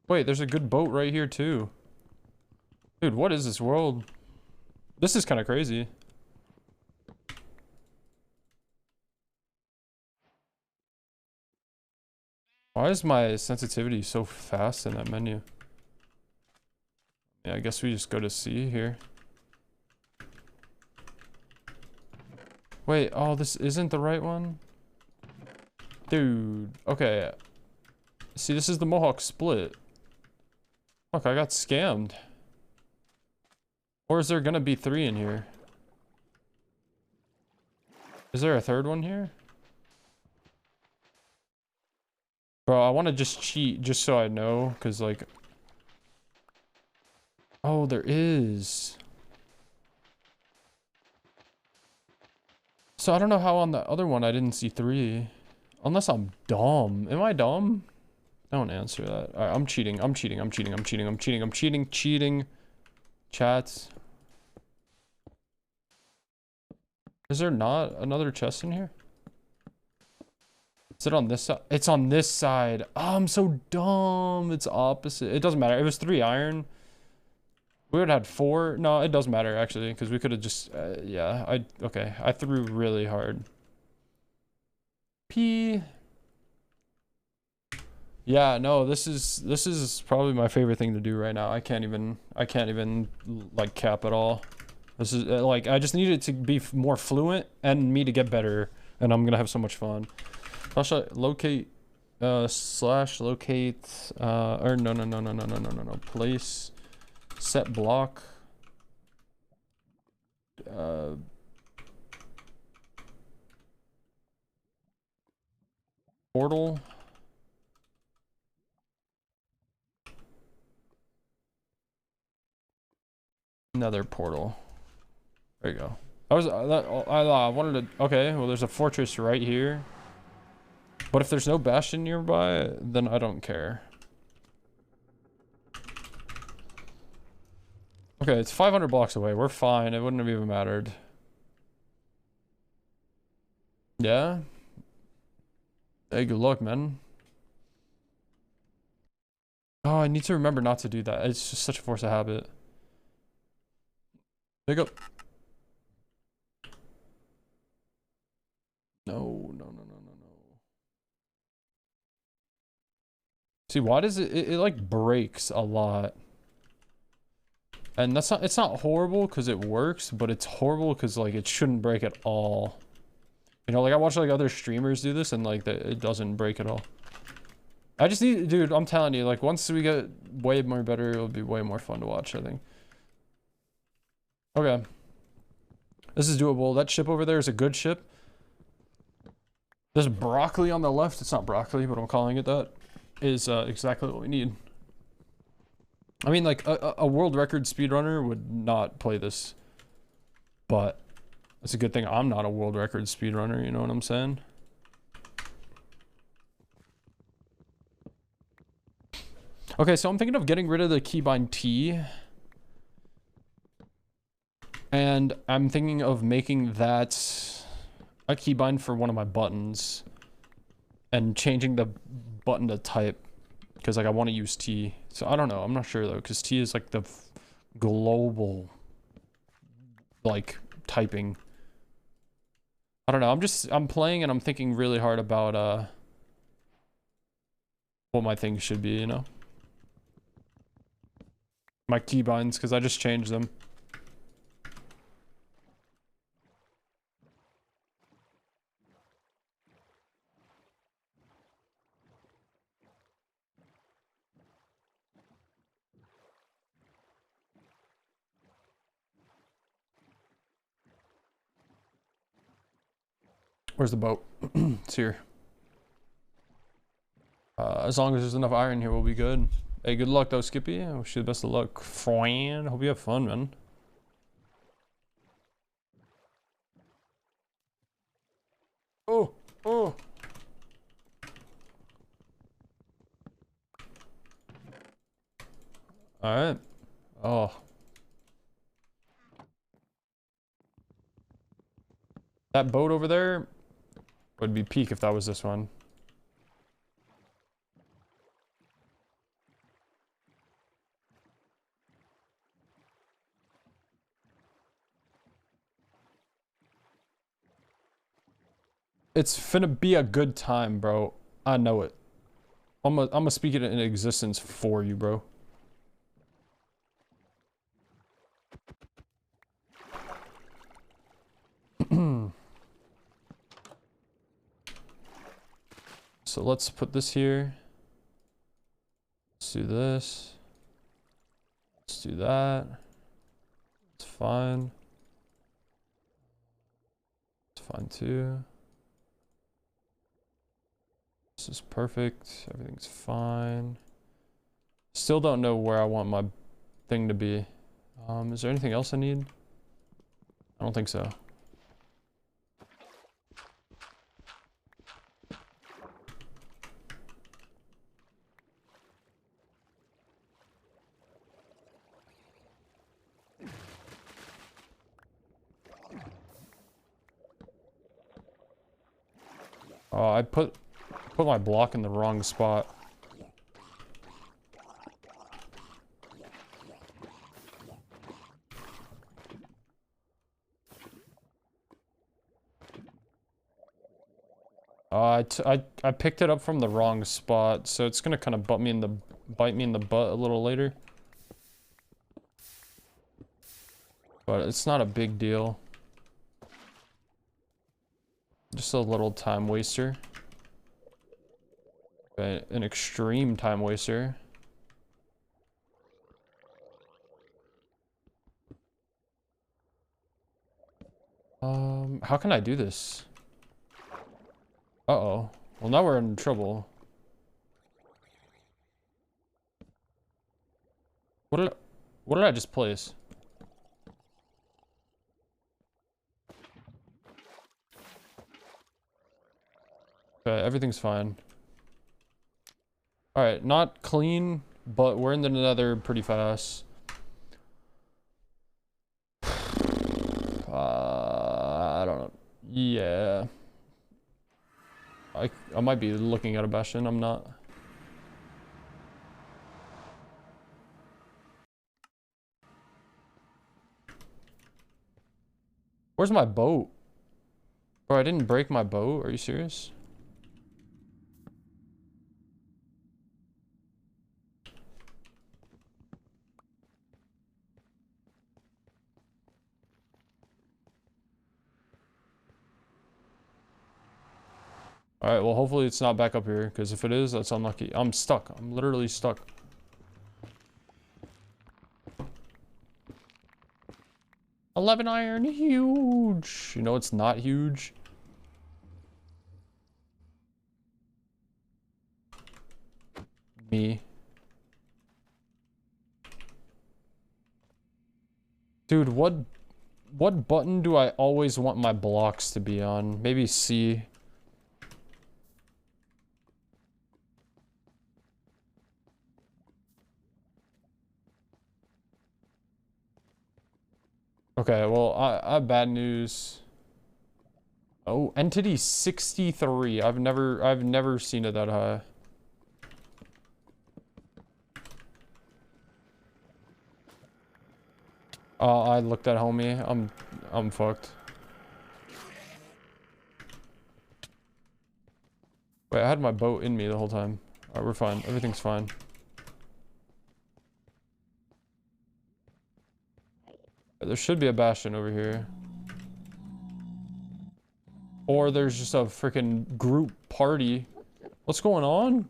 Wait, there's a good boat right here too. Dude, what is this world? This is kind of crazy. Why is my sensitivity so fast in that menu? Yeah, I guess we just go to C here. Wait, oh, this isn't the right one? Dude, okay. See, this is the Mohawk split. Fuck, I got scammed. Or is there gonna be 3 in here? Is there a third one here? Bro, I want to just cheat just so I know, because like... Oh, there is. So I don't know how on the other one I didn't see 3. Unless I'm dumb. Am I dumb? Don't answer that. Alright, I'm cheating. Cheating. Chats. Is there not another chest in here? Is it on this side? It's on this side. Oh, I'm so dumb. It's opposite. It doesn't matter. It was 3 iron. We would have had 4. No, it doesn't matter actually, because we could have just, yeah. Okay. I threw really hard. P. Yeah, no, this is probably my favorite thing to do right now. I can't even like cap at all. This is like, I just need it to be more fluent and me to get better, and I'm gonna have so much fun. Also, locate, slash locate, or no, place, set block, portal. Nether portal. There you go. I wanted to. Okay, well, there's a fortress right here. But if there's no bastion nearby, then I don't care. Okay, it's 500 blocks away. We're fine. It wouldn't have even mattered. Yeah. Hey, good luck, man. Oh, I need to remember not to do that. It's just such a force of habit. Pick up. No. See, why does it like breaks a lot? And that's not, it's not horrible because it works, but it's horrible because like it shouldn't break at all. You know, like I watch like other streamers do this and like it doesn't break at all. I just need, dude, I'm telling you, like once we get way more better, it'll be way more fun to watch, I think. Okay. This is doable. That ship over there is a good ship. There's broccoli on the left. It's not broccoli, but I'm calling it that. Is exactly what we need. I mean, like a world record speedrunner would not play this, but it's a good thing I'm not a world record speedrunner. You know what I'm saying? Okay, so I'm thinking of getting rid of the keybind T, and I'm thinking of making that a keybind for one of my buttons, and changing the button to type. Because like I want to use T, so I don't know. I'm not sure though, because T is like the global like typing. I don't know. I'm playing and I'm thinking really hard about what my things should be. You know, my keybinds, because I just changed them. Where's the boat? It's here. As long as there's enough iron here, we'll be good. Hey, good luck though, Skippy. I wish you the best of luck, friend. Hope you have fun, man. Oh. Alright. Oh. That boat over there would be peak if that was this one. It's finna be a good time, bro. I know it. I'm gonna speak it in existence for you, bro. So let's put this here. Let's do this. Let's do that. It's fine. It's fine too. This is perfect. Everything's fine. Still don't know where I want my thing to be. Is there anything else I need? I don't think so. Oh, I put my block in the wrong spot. I picked it up from the wrong spot, so it's gonna kind of bite me in the butt a little later. But it's not a big deal. Just a little time waster. An extreme time waster. How can I do this? Uh-oh. Well, now we're in trouble. What did I just place? Okay, everything's fine. Alright, not clean, but we're in the nether pretty fast. I don't know. Yeah. I might be looking at a bastion, I'm not. Where's my boat? Bro, I didn't break my boat. Are you serious? Alright, well, hopefully it's not back up here, because if it is, that's unlucky. I'm stuck. I'm literally stuck. $11 iron, huge. You know it's not huge? Me. Dude, what button do I always want my blocks to be on? Maybe C. Okay, well, I have bad news. Oh, entity 63. I've never seen it that high. I looked at homie. I'm fucked. Wait, I had my boat in me the whole time. Alright, we're fine. Everything's fine. There should be a bastion over here. Or there's just a freaking group party. What's going on?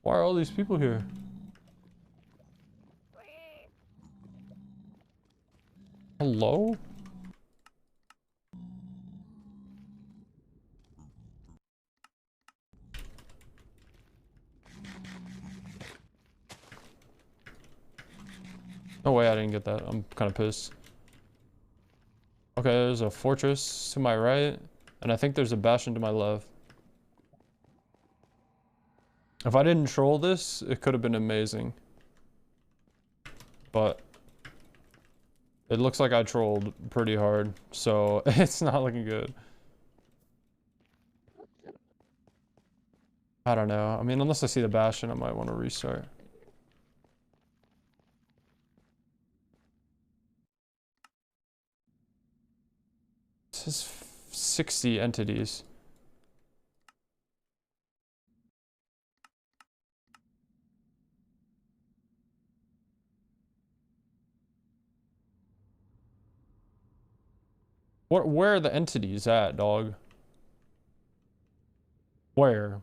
Why are all these people here? Hello? No way I didn't get that. I'm kind of pissed. Okay, there's a fortress to my right. And I think there's a bastion to my left. If I didn't troll this, it could have been amazing. But it looks like I trolled pretty hard. So it's not looking good. I don't know. I mean, unless I see the bastion, I might want to restart. This is 60 entities. Where are the entities at, dog? Where?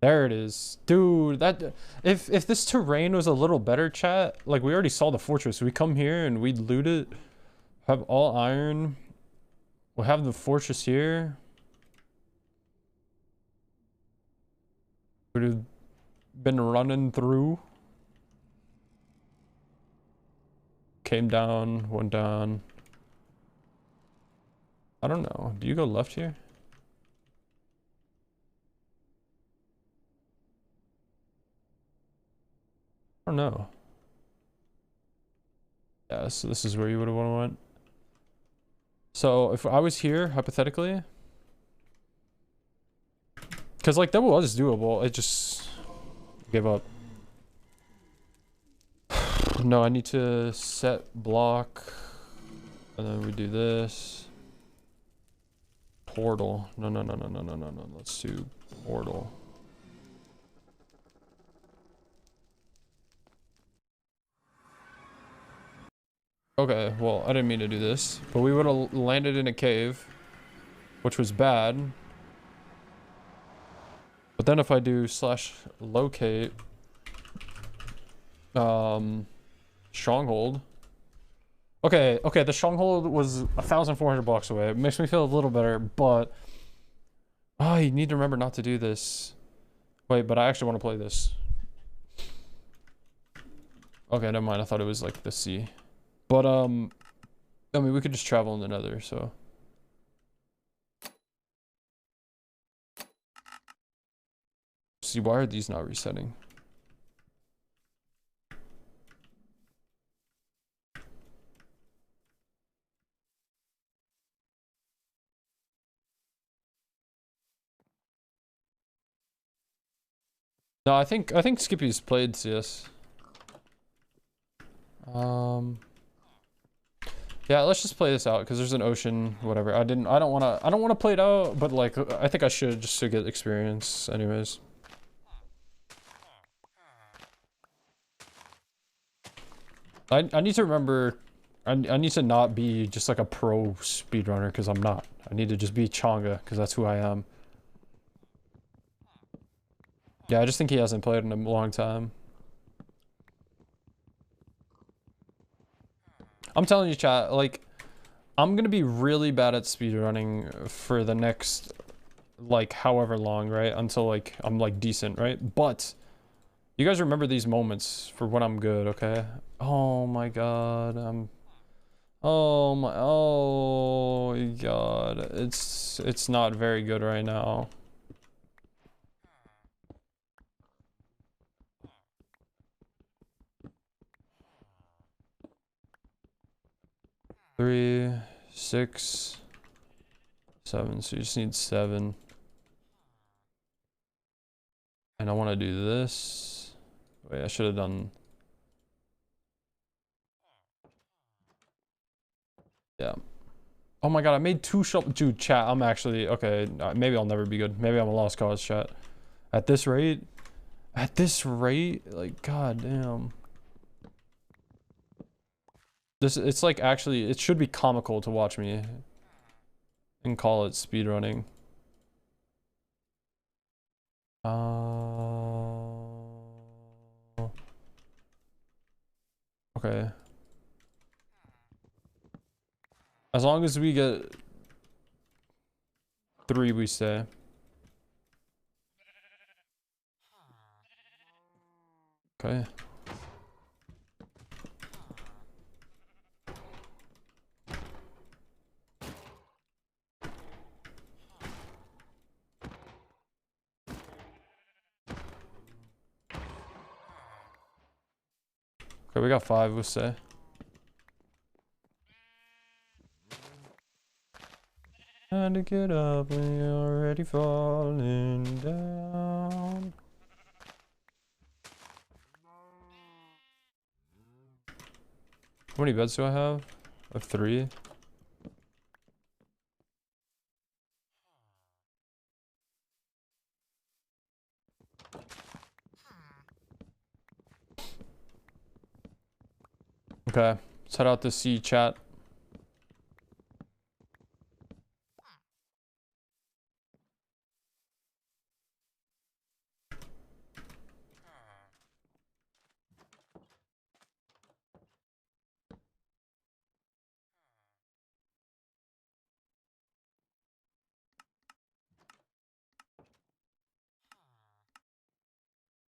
There it is. Dude, that if this terrain was a little better, chat, like we already saw the fortress. We come here and we loot it. Have all iron. We'll have the fortress here. Would have been running through. Came down, went down. I don't know. Do you go left here? I don't know. Yeah, so this is where you would have went. So if I was here, hypothetically, because like that was doable, it just gave up. No, I need to set block, and then we do this. Portal. No. Let's do portal. Okay, well, I didn't mean to do this, but we would have landed in a cave, which was bad. But then if I do /locate, stronghold. Okay, the stronghold was 1,400 blocks away. It makes me feel a little better, but you need to remember not to do this. Wait, but I actually want to play this. Okay, never mind. I thought it was like the sea. But I mean, we could just travel in the nether, so See, why are these not resetting? No, I think Skippy's played CS. Yeah, let's just play this out because there's an ocean, whatever. I don't wanna play it out, but like I think I should just to get experience anyways. I need to remember I need to not be just like a pro speedrunner because I'm not. I need to just be Chonga because that's who I am. Yeah, I just think he hasn't played in a long time. I'm telling you, chat, like, I'm gonna be really bad at speedrunning for the next, like, however long, right? Until, like, I'm, like, decent, right? But, you guys remember these moments for when I'm good, okay? Oh my god, oh my god. It's not very good right now. Three, 6, 7. So you just need 7. And I want to do this. Wait, I should have done. Yeah. Oh my god, I made 2 shot. Dude, chat, I'm actually okay. Maybe I'll never be good. Maybe I'm a lost cause, chat. At this rate, like, god damn. It's like actually, it should be comical to watch me and call it speedrunning. Okay. As long as we get 3, we stay. Okay. Okay, we got 5, we'll say. Time to get up when you're already falling down. How many beds do I have? I have 3. Okay, let's head out to sea, chat.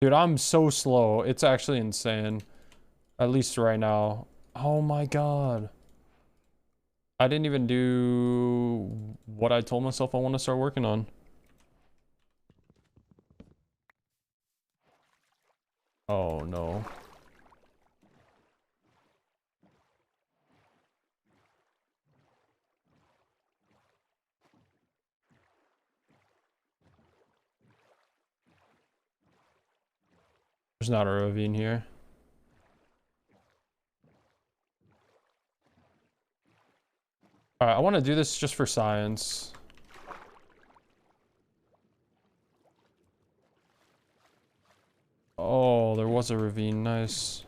Dude, I'm so slow. It's actually insane. At least right now. Oh my god. I didn't even do what I told myself I want to start working on. Oh no. There's not a ravine here. Alright, I want to do this just for science. Oh, there was a ravine. Nice.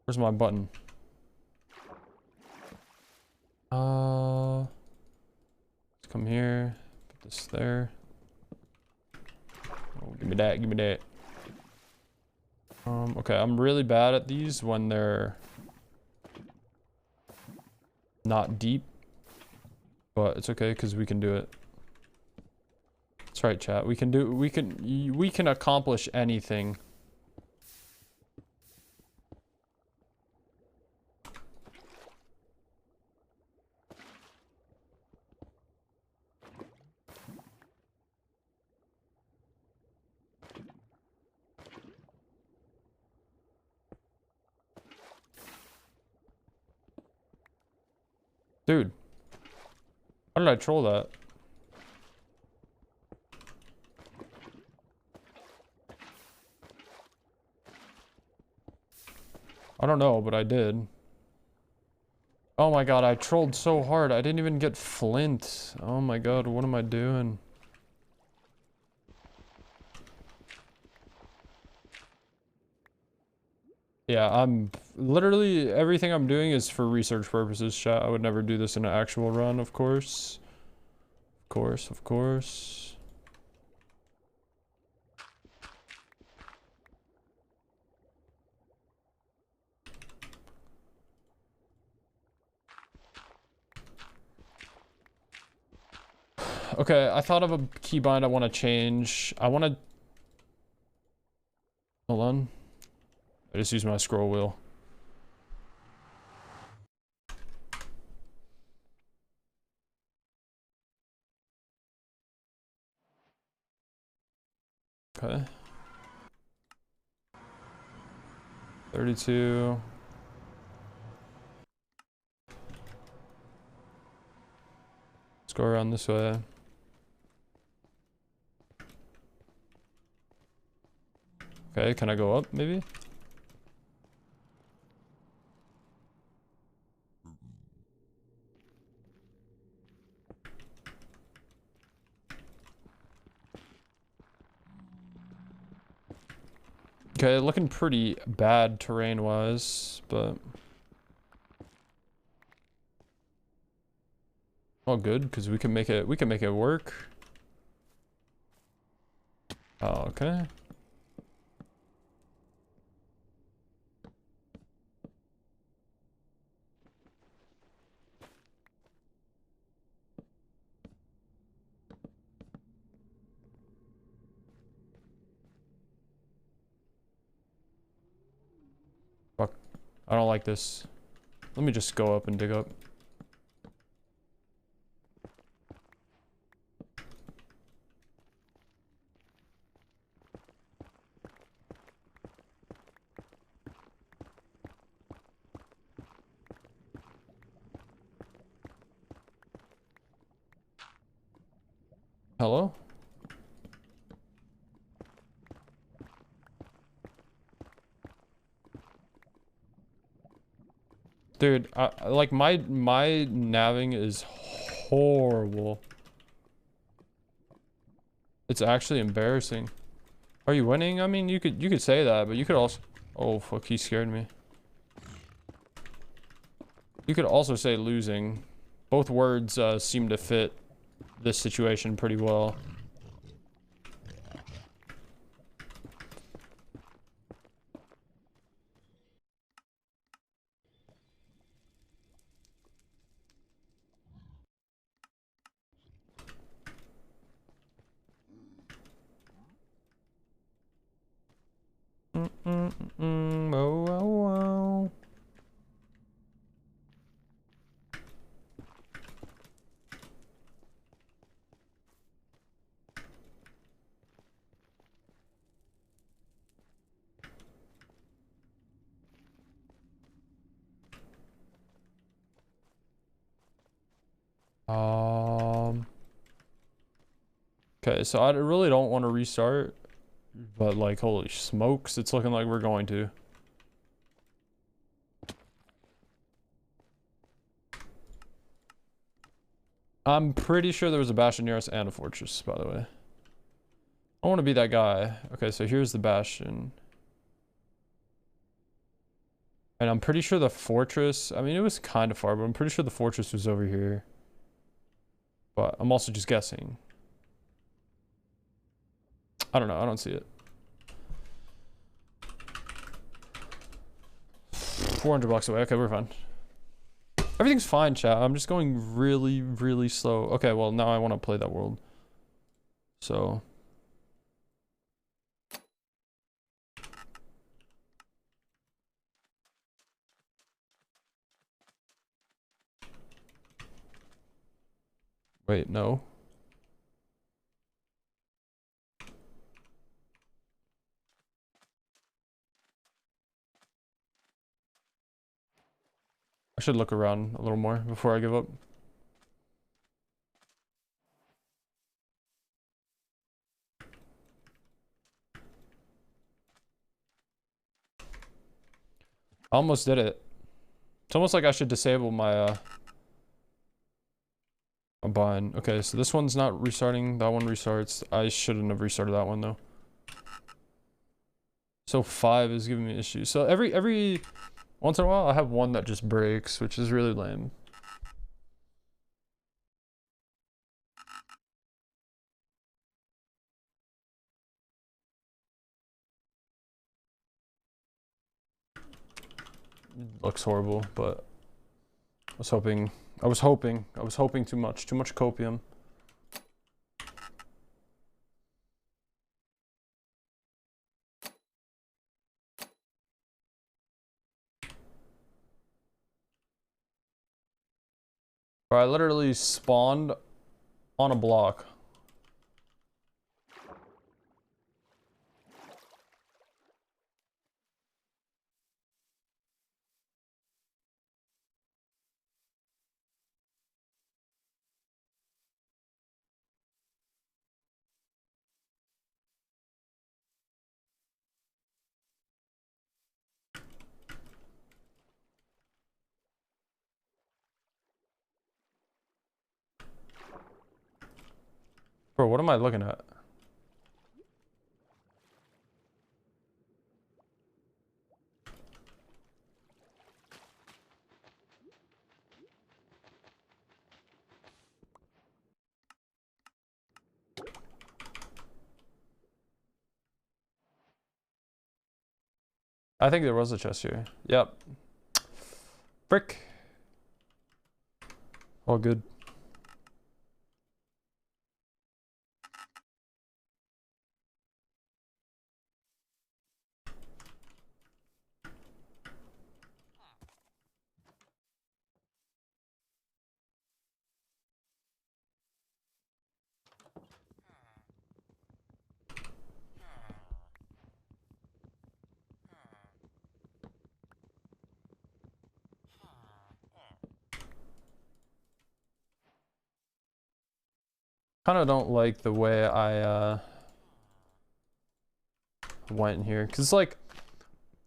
Where's my button? Let's come here. Put this there. Oh, give me that. Give me that. Okay, I'm really bad at these when they're not deep, but it's okay because we can do it. That's right, chat. We can accomplish anything. Dude. How did I troll that? I don't know, but I did. Oh my god, I trolled so hard. I didn't even get flint. Oh my god, what am I doing? Yeah, I'm literally everything I'm doing is for research purposes, chat. I would never do this in an actual run, of course. Of course, of course. Okay, I thought of a keybind I want to change. I want to... Hold on. I just used my scroll wheel. Okay. 32. Let's go around this way. Okay, can I go up, maybe? Okay, looking pretty bad terrain-wise, but... all good, because we can make it work. Oh, okay. Fuck. I don't like this. Let me just go up and dig up. Hello? Dude, like my naving is horrible. It's actually embarrassing. Are you winning? I mean, you could say that, but you could also... oh, fuck, he scared me. You could also say losing. Both words seem to fit this situation pretty well. Oh, oh, oh. Okay, so I really don't want to restart, but like, holy smokes, it's looking like we're going to. I'm pretty sure there was a bastion near us and a fortress, by the way. I want to be that guy. Okay, so here's the bastion. And I'm pretty sure the fortress, I mean, it was kind of far, but I'm pretty sure the fortress was over here. But I'm also just guessing. I don't know. I don't see it. 400 blocks away. Okay, we're fine. Everything's fine, chat. I'm just going really, really slow. Okay, well, now I want to play that world. So... wait, no. I should look around a little more before I give up. I almost did it. It's almost like I should disable my a bind. Okay, so this one's not restarting. That one restarts. I shouldn't have restarted that one though. So 5 is giving me issues. So every once in a while I have one that just breaks, which is really lame. It looks horrible, but I was hoping too much copium. Bro, I literally spawned on a block. Bro, what am I looking at? I think there was a chest here. Yep. Brick. All good. Kind of don't like the way I went in here, because it's like,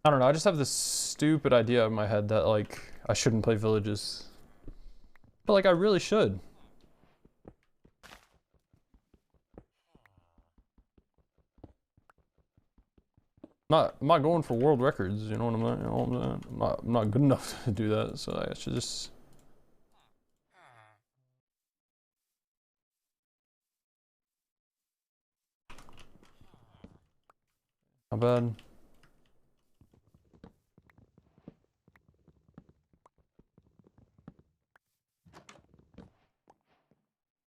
I don't know, I just have this stupid idea in my head that like I shouldn't play villages, but like I really should. I'm not going for world records, you know what I'm not, you know what I'm saying? I'm not good enough to do that, so I should just. Not bad.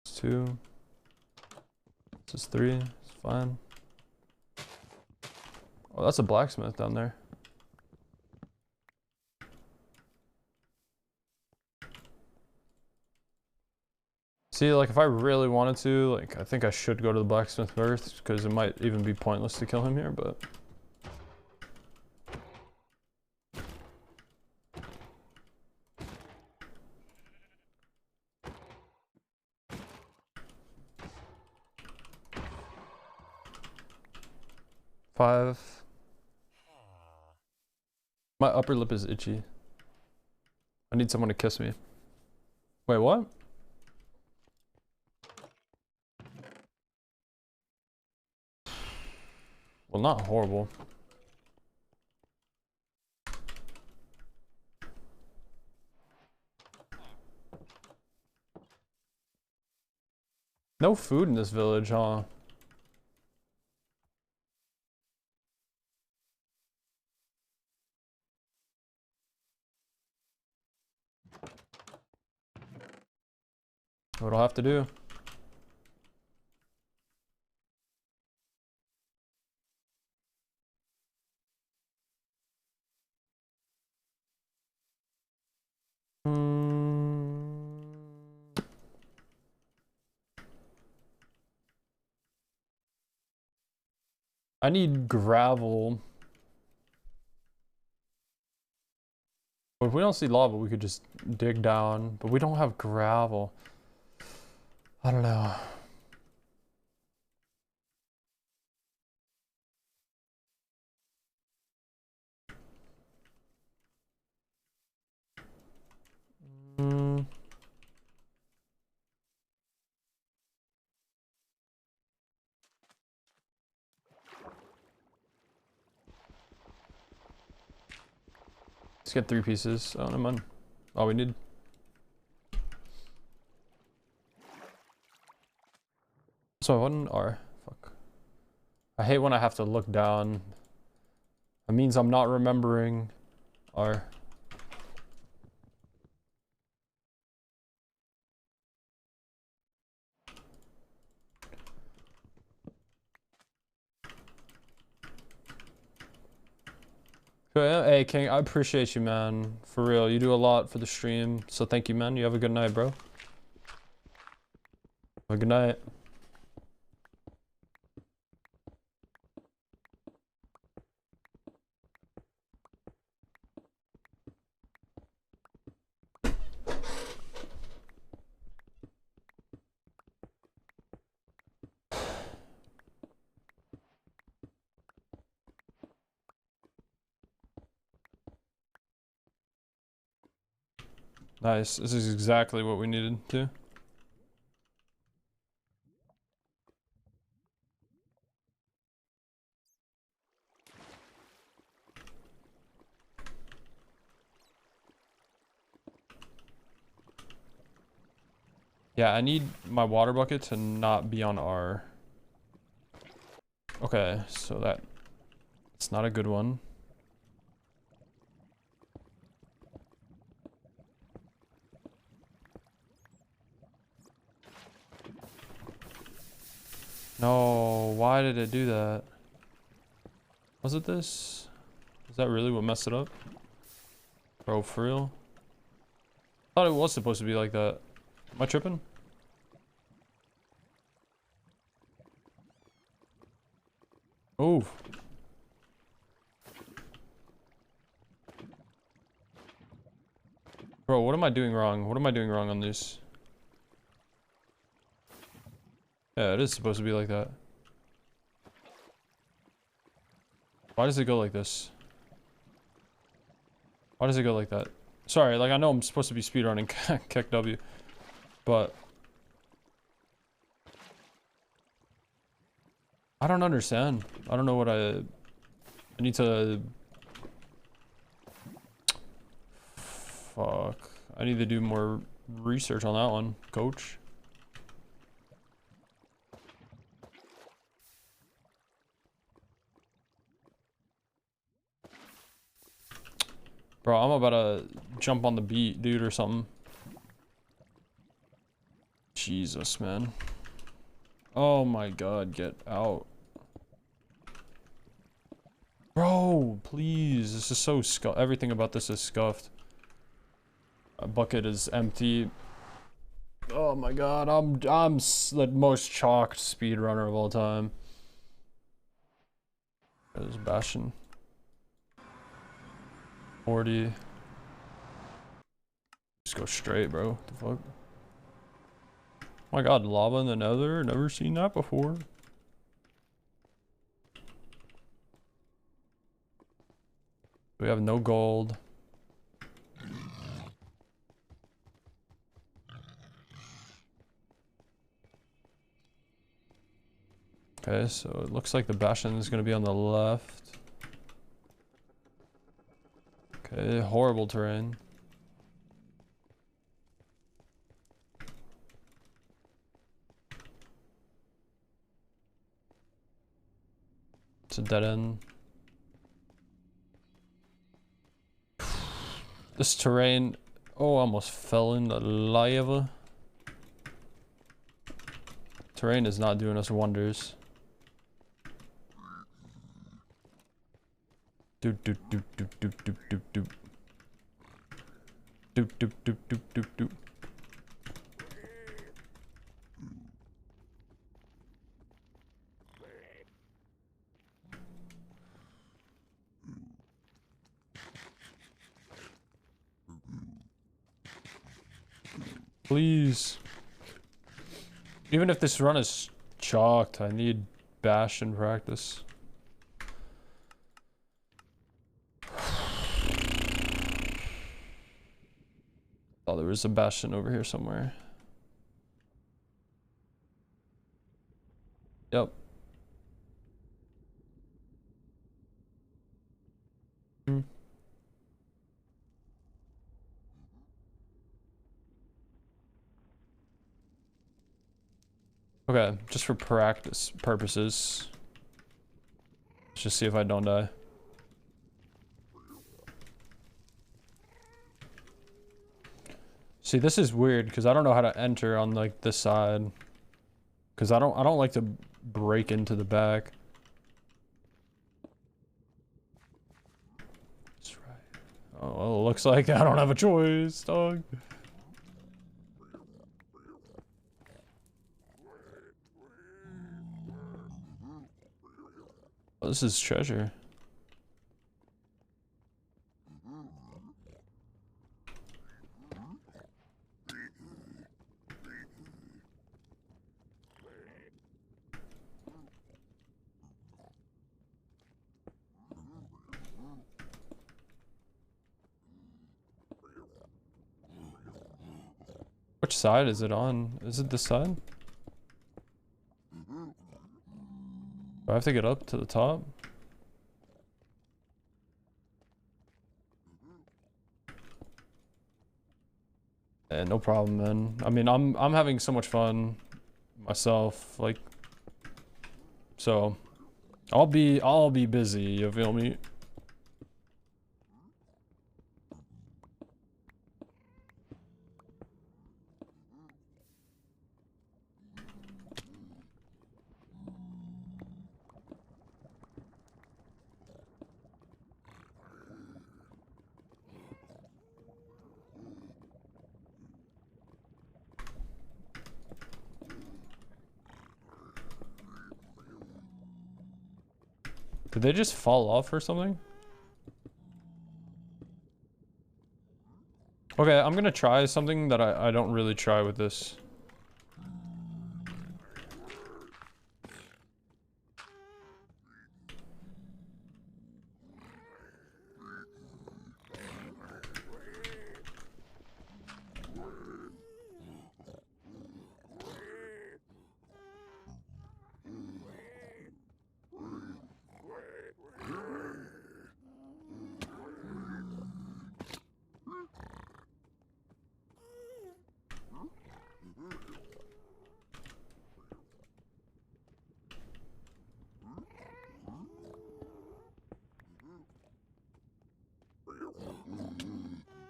It's 2. This is 3. It's fine. Oh, that's a blacksmith down there. See, like if I really wanted to, like I think I should go to the blacksmith first, because it might even be pointless to kill him here, but. Five. My upper lip is itchy. I need someone to kiss me. Wait, what? Well, not horrible. No food in this village, huh? What'll have to do. I need gravel. But if we don't see lava, we could just dig down. But we don't have gravel. I don't know. Mm. Let's get 3 pieces. Oh, no man. All we need. So one R. Fuck. I hate when I have to look down. It means I'm not remembering R. Hey King, I appreciate you, man. For real, you do a lot for the stream. So thank you, man. You have a good night, bro. Have a good night. Nice. This is exactly what we needed to. Yeah, I need my water bucket to not be on R. Okay, so that it's not a good one. No, why did it do that? Was it this? Is that really what messed it up? Bro, for real? I thought it was supposed to be like that. Am I tripping? Oh. Bro, what am I doing wrong? What am I doing wrong on this? Yeah, it is supposed to be like that. Why does it go like this? Why does it go like that? Sorry, like I know I'm supposed to be speedrunning Keck W, but I don't understand. I don't know what I need to. Fuck. I need to do more research on that one, coach. Bro, I'm about to jump on the beat, dude, or something. Jesus, man. Oh my god, get out. Bro, please. This is so scuffed. Everything about this is scuffed. My bucket is empty. Oh my god, I'm the most chalked speedrunner of all time. There's Bastion. 40. Just go straight, bro. What the fuck? Oh my god, lava in the nether? Never seen that before. We have no gold. Okay, so it looks like the Bastion is going to be on the left. Okay, horrible terrain. It's a dead end. This terrain, oh, I almost fell in the lava. Terrain is not doing us wonders. Doop doop doop doop doop doop doop doop. Doop doop doop doop doop doop. Please. Even if this run is chalked, I need Bastion practice. Oh, there was a Bastion over here somewhere. Yep. Okay, just for practice purposes. Let's just see if I don't die. See, this is weird because I don't know how to enter on like this side. Because I don't like to break into the back. That's right. Oh, well, it looks like I don't have a choice, dog. Oh, this is treasure. Which side is it on? Is it this side? Do I have to get up to the top? No problem, man. I mean, I'm having so much fun myself, like, so I'll be busy, you feel me? Did they just fall off or something? Okay, I'm gonna try something that I don't really try with this.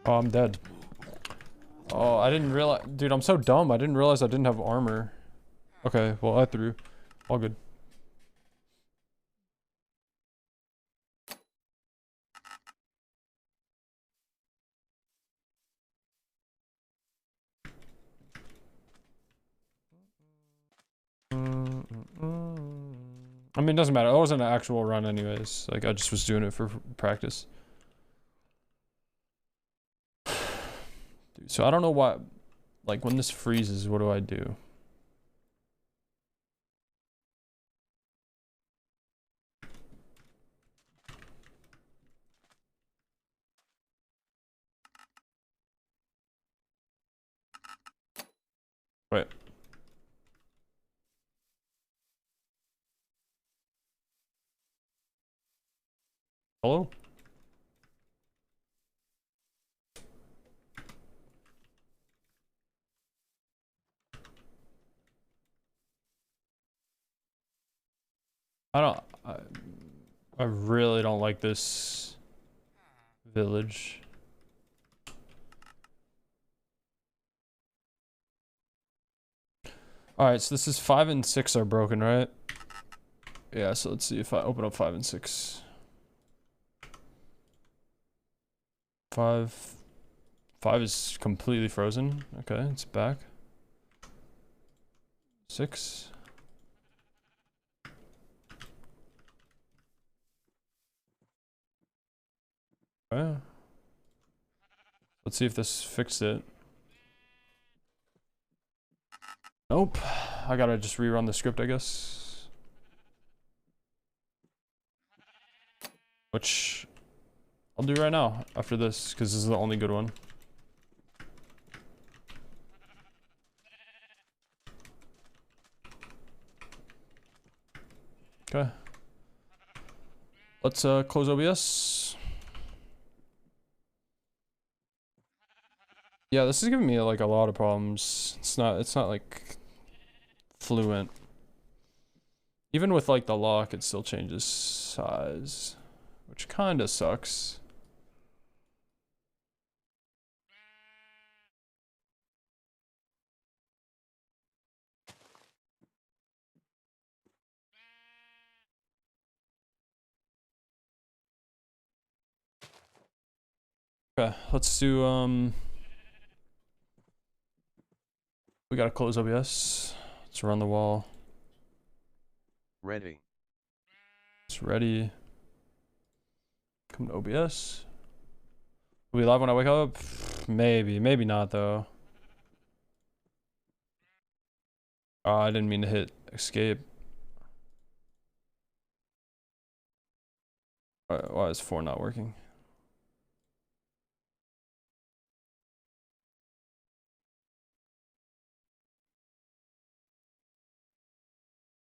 Oh, I'm dead. Oh, I didn't realize, dude, I'm so dumb. I didn't realize I didn't have armor. Okay, well, I threw. All good. I mean, it doesn't matter. It wasn't an actual run anyways. Like, I just was doing it for practice. Dude, so I don't know why, like, when this freezes, what do I do? Wait. Hello? I really don't like this village. Alright, so this is 5 and 6 are broken, right? Yeah, so let's see if I open up 5 and 6. 5 is completely frozen. Okay, it's back. 6. Okay. Let's see if this fixed it. Nope. I gotta just rerun the script, I guess. Which I'll do right now after this, because this is the only good one. Okay. Let's close OBS. Yeah, this is giving me like a lot of problems. It's not like fluent. Even with like the lock, it still changes size, which kind of sucks. Okay, let's do we gotta close OBS. Let's run the wall. Ready. It's ready. Come to OBS. Will we live when I wake up? Maybe, maybe not though. Oh, I didn't mean to hit escape. Why is 4 not working?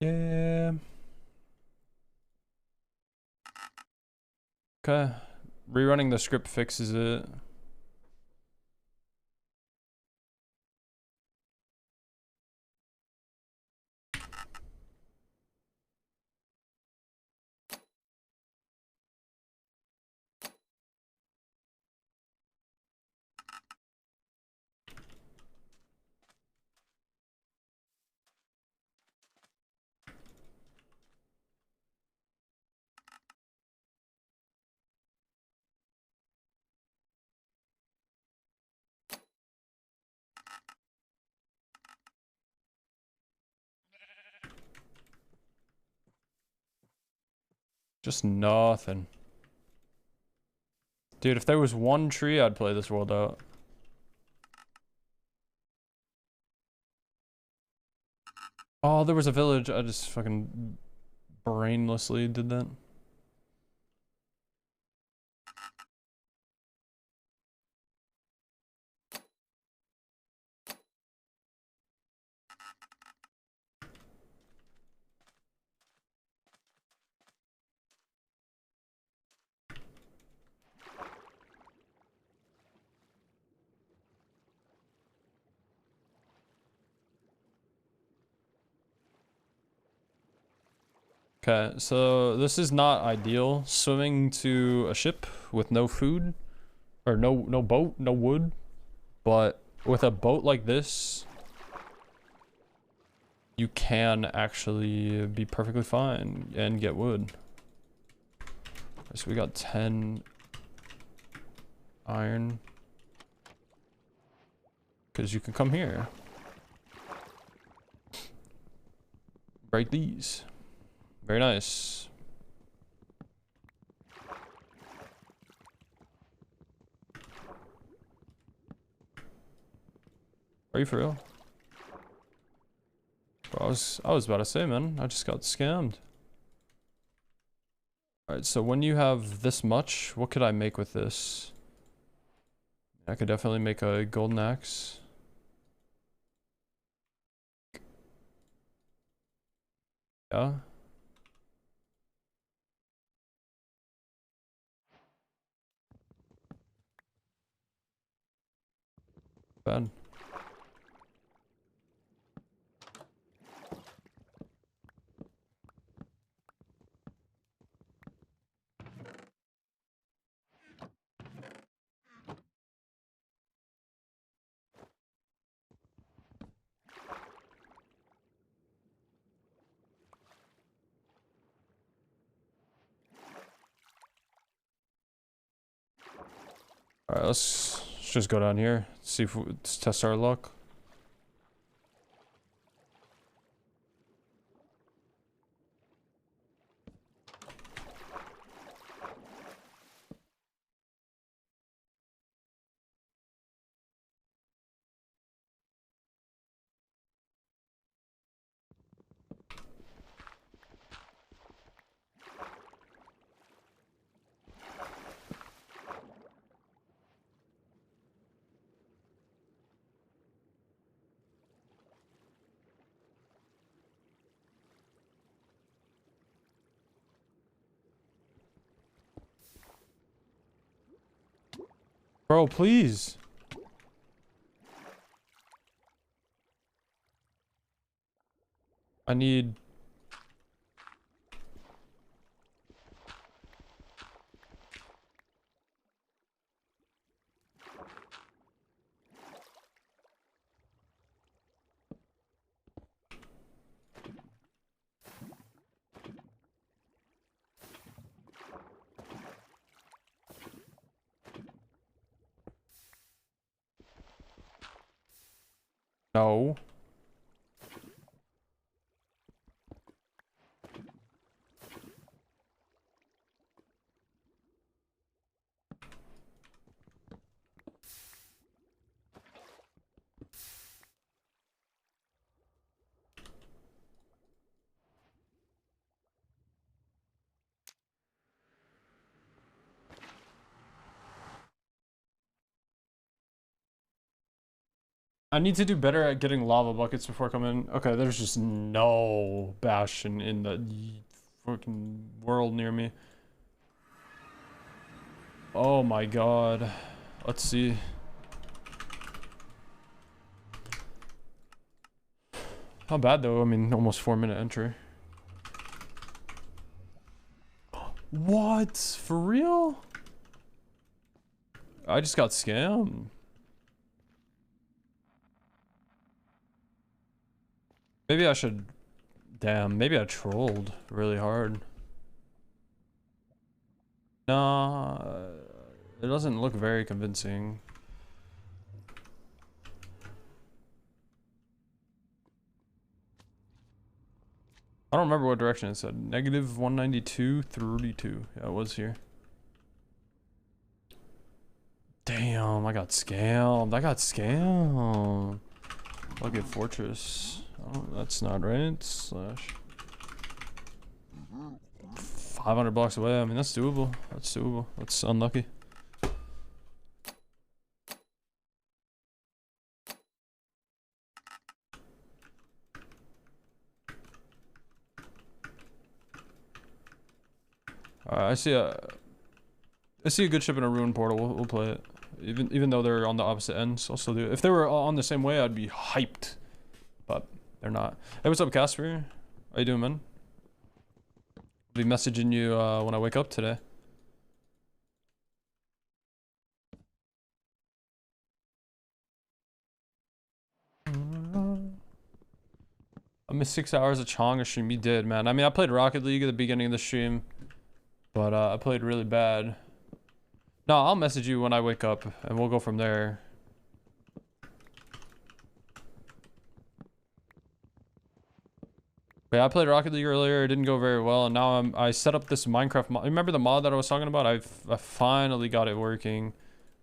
Yeah. Okay. Rerunning the script fixes it. Just nothing. Dude, if there was one tree, I'd play this world out. Oh, there was a village. I just fucking brainlessly did that. Okay, so this is not ideal. Swimming to a ship with no food, or no boat, no wood. But with a boat like this, you can actually be perfectly fine and get wood. So we got 10 iron. Because you can come here. Break these. Very nice. Are you for real? Bro, I was about to say, man, I just got scammed. Alright, so when you have this much, what could I make with this? I could definitely make a golden axe. Yeah. Bad. Alright, let's just go down here. See if let's test our luck. Bro, please. I need... No. I need to do better at getting lava buckets before coming. Okay, there's just no Bastion in the fucking world near me. Oh my god. Let's see. Not bad though. I mean, almost 4-minute entry. What? For real? I just got scammed. Maybe I should... Damn, maybe I trolled really hard. Nah, it doesn't look very convincing. I don't remember what direction it said. Negative 192, 32. Yeah, it was here. Damn, I got scammed. I got scammed. I'll get Fortress. Oh, that's not right. Slash. 500 blocks away. I mean, that's doable. That's doable. That's unlucky. I see a good ship in a ruin portal. We'll play it. Even though they're on the opposite ends, I'll still do it. If they were on the same way, I'd be hyped. But they're not. Hey, what's up, Casper? How you doing, man? I'll be messaging you when I wake up today. I missed 6 hours of Chonga stream. You did, man. I mean, I played Rocket League at the beginning of the stream, but I played really bad. No, I'll message you when I wake up, and we'll go from there. Yeah, I played Rocket League earlier. It didn't go very well, and now I set up this Minecraft mod. Remember the mod that I was talking about? I finally got it working,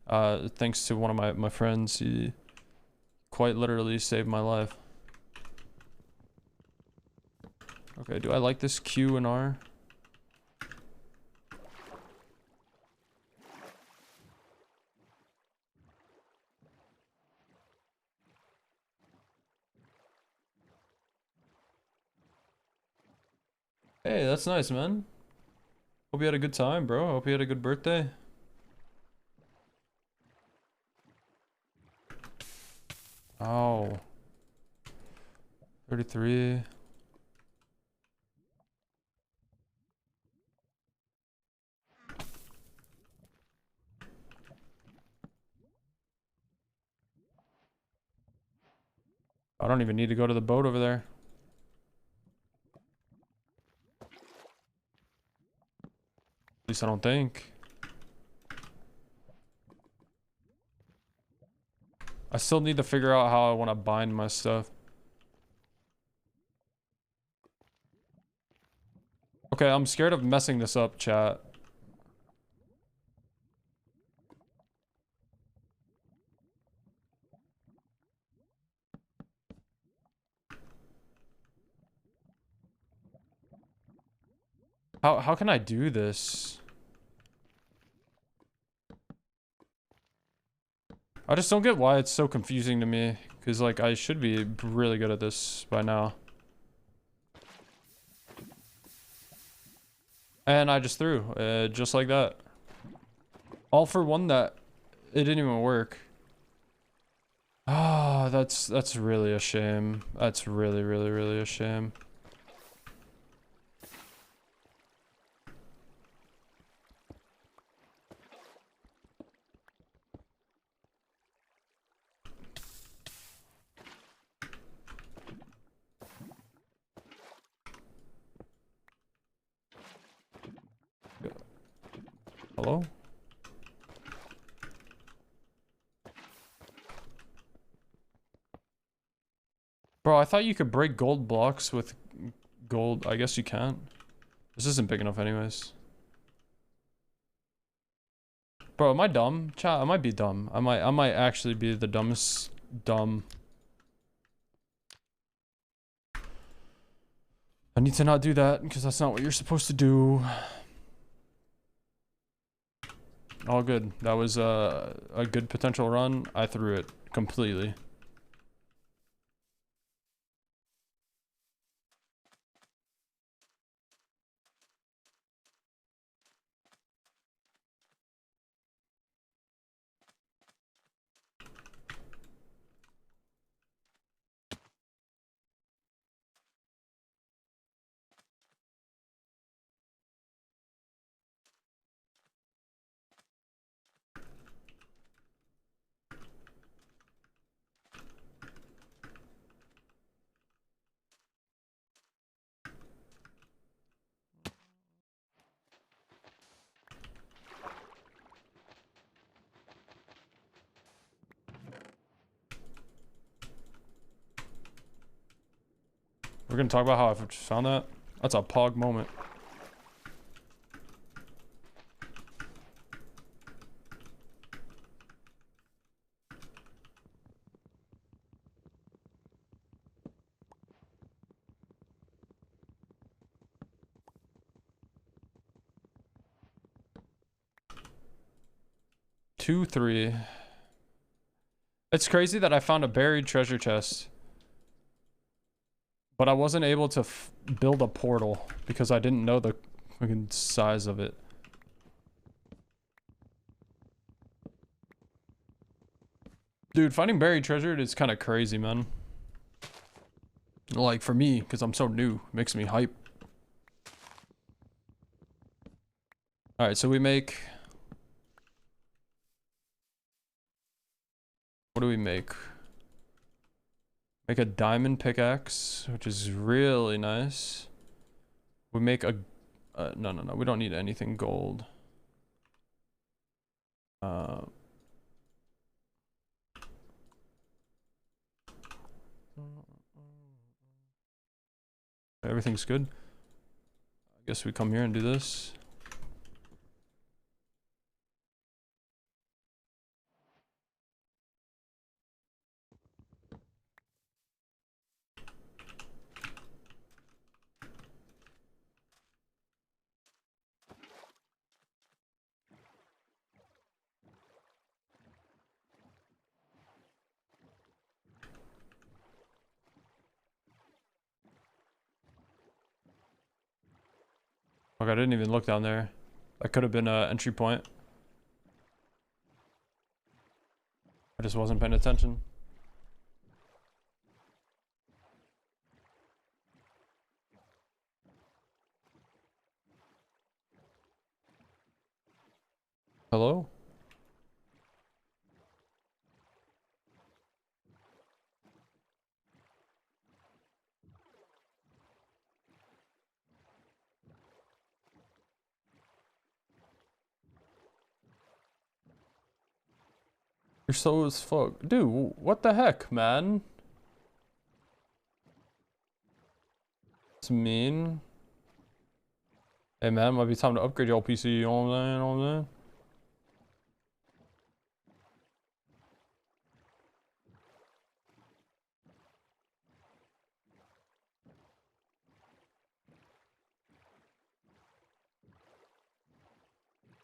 thanks to one of my friends. He quite literally saved my life. Okay, do I like this Q and R? Hey, that's nice, man. Hope you had a good time, bro. Hope you had a good birthday. Oh. 33. I don't even need to go to the boat over there. At least I don't think. I still need to figure out how I want to bind my stuff. Okay, I'm scared of messing this up, chat. How can I do this? I just don't get why it's so confusing to me, because like I should be really good at this by now. And I just threw, just like that. All for one that it didn't even work. Ah, that's really a shame. That's really, really, really a shame. Hello? Bro, I thought you could break gold blocks with gold. I guess you can't. This isn't big enough anyways. Bro, am I dumb? Chat, I might be dumb. I might actually be the dumbest dumb. I need to not do that because that's not what you're supposed to do. All good. That was a good potential run. I threw it completely. We're gonna talk about how I found that. That's a pog moment. Two, three. It's crazy that I found a buried treasure chest, but I wasn't able to build a portal because I didn't know the fucking size of it. Dude, finding buried treasure is kind of crazy, man. Like for me, because I'm so new, makes me hype. All right, so we make. What do we make? Make a diamond pickaxe, which is really nice. We make a... no, we don't need anything gold. Everything's good. I guess we come here and do this. Fuck, I didn't even look down there. That could have been an entry point. I just wasn't paying attention. Hello? You're slow as fuck. Dude, what the heck, man? It's mean. Hey, man, might be time to upgrade your PC, you know what I'm saying? You know what I'm saying?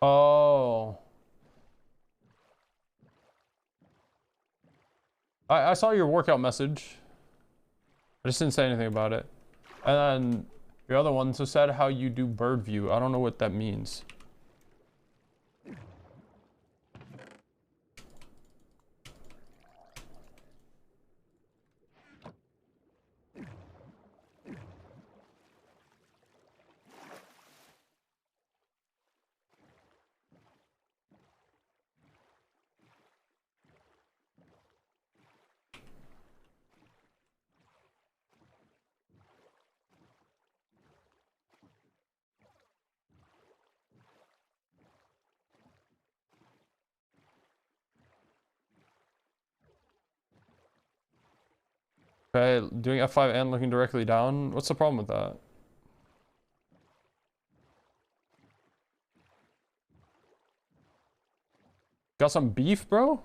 Oh. I saw your workout message. I just didn't say anything about it. And then your other one just said how you do bird view. I don't know what that means. Okay, doing F5 and looking directly down. What's the problem with that? Got some beef, bro?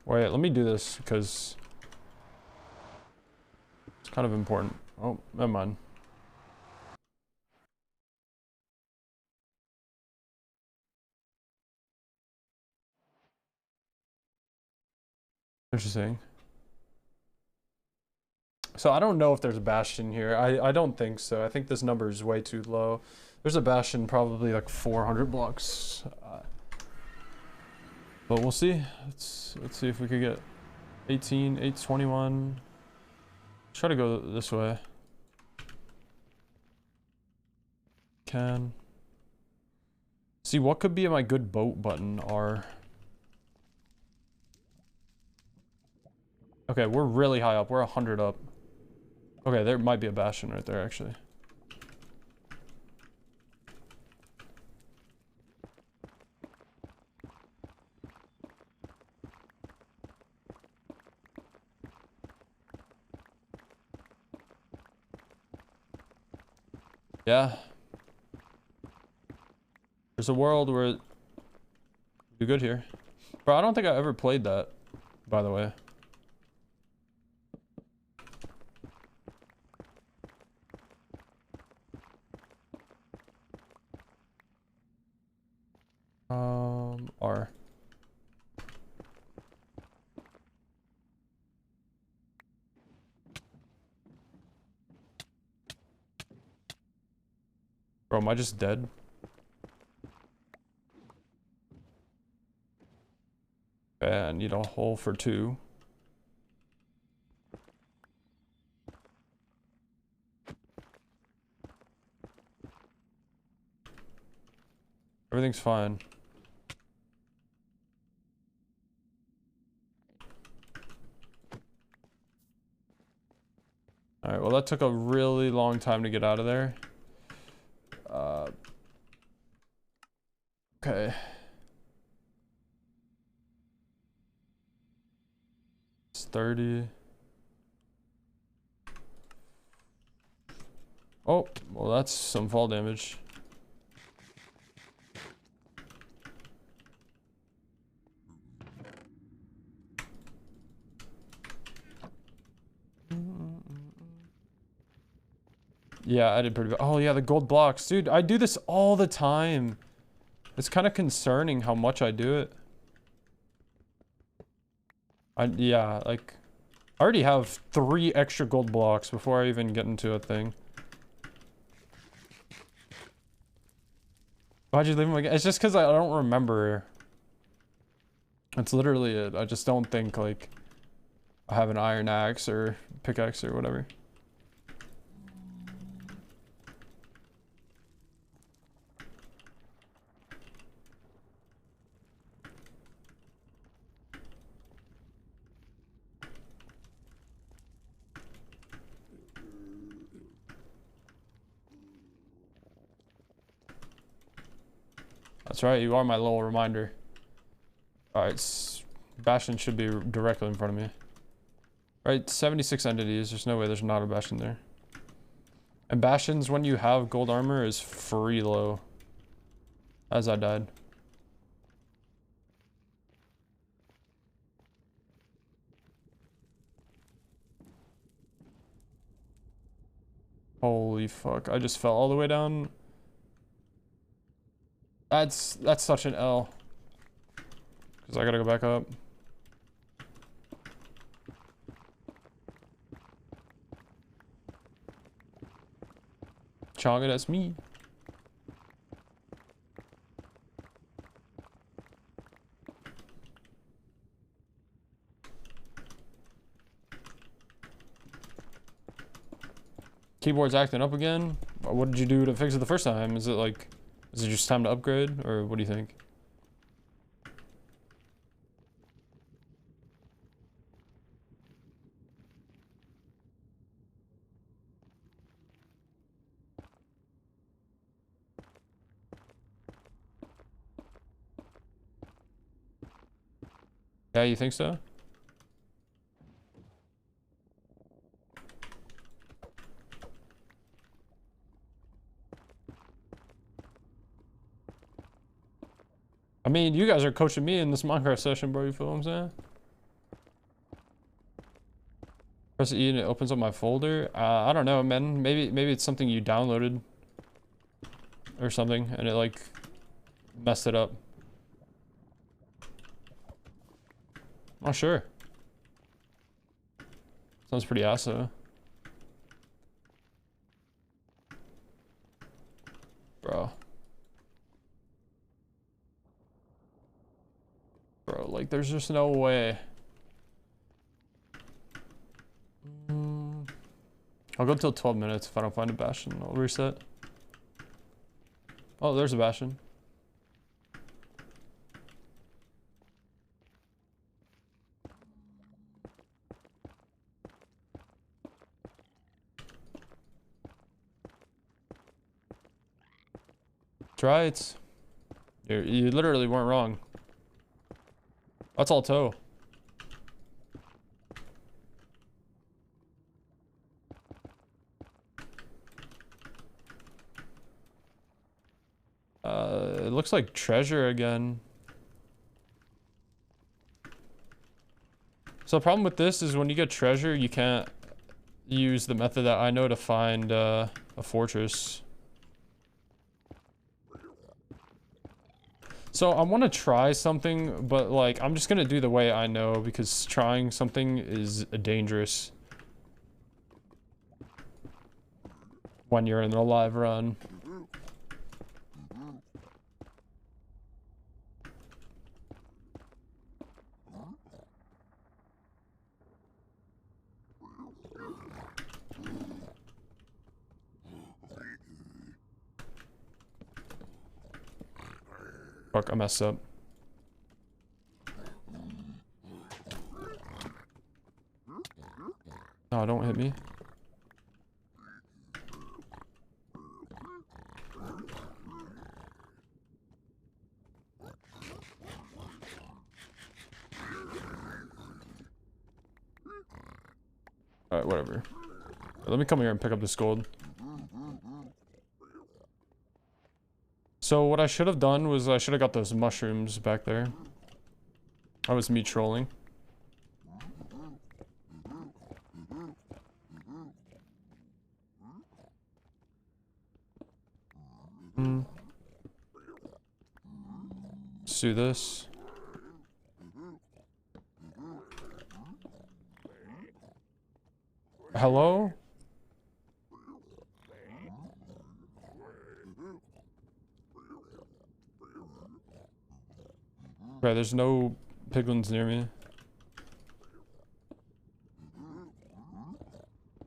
Wait, let me do this because it's kind of important. Oh, never mind. Interesting. So I don't know if there's a bastion here. I don't think so. I think this number is way too low. There's a bastion probably like 400 blocks. But we'll see. Let's see if we could get 18, 821. Try to go this way. Can. See, what could be my good boat button R? Okay, we're really high up. We're 100 up. Okay, there might be a bastion right there, actually. Yeah. There's a world where we do good here. Bro, I don't think I ever played that, by the way. R. Bro, am I just dead? Okay, I need a hole for 2. Everything's fine. Alright, well that took a really long time to get out of there. Okay. It's 30. Oh, well that's some fall damage. Yeah, I did pretty bad. Oh yeah, the gold blocks. Dude, I do this all the time. It's kind of concerning how much I do it. Yeah, like, I already have 3 extra gold blocks before I even get into a thing. Why'd you leave him again? It's just because I don't remember. That's literally it. I just don't think, like, I have an iron axe or pickaxe or whatever. That's right, you are my little reminder. Alright, Bastion should be directly in front of me. Right, 76 entities. There's no way there's not a Bastion there. And Bastions, when you have gold armor, is free low. As I died. Holy fuck, I just fell all the way down. That's such an L. Because I gotta go back up. Chonga, that's me. Keyboard's acting up again. What did you do to fix it the first time? Is it just time to upgrade, or what do you think? Yeah, you think so? I mean, you guys are coaching me in this Minecraft session, bro. You feel what I'm saying? Press E and it opens up my folder. I don't know, man. Maybe it's something you downloaded or something, and it like messed it up. Oh, sure. Sounds pretty awesome. Bro. Bro, like, there's just no way. I'll go till 12 minutes. If I don't find a bastion, I'll reset. Oh, there's a bastion. Try it. You literally weren't wrong. That's all toe. It looks like treasure again. So the problem with this is when you get treasure, you can't use the method that I know to find a fortress. So I want to try something, but like I'm just gonna do the way I know because trying something is dangerous when you're in a live run. Fuck, I messed up. No, don't hit me. Alright, whatever. Let me come here and pick up this gold. So what I should have done was I should have got those mushrooms back there. That was me trolling. Let's do this. Hello? Okay, there's no piglins near me.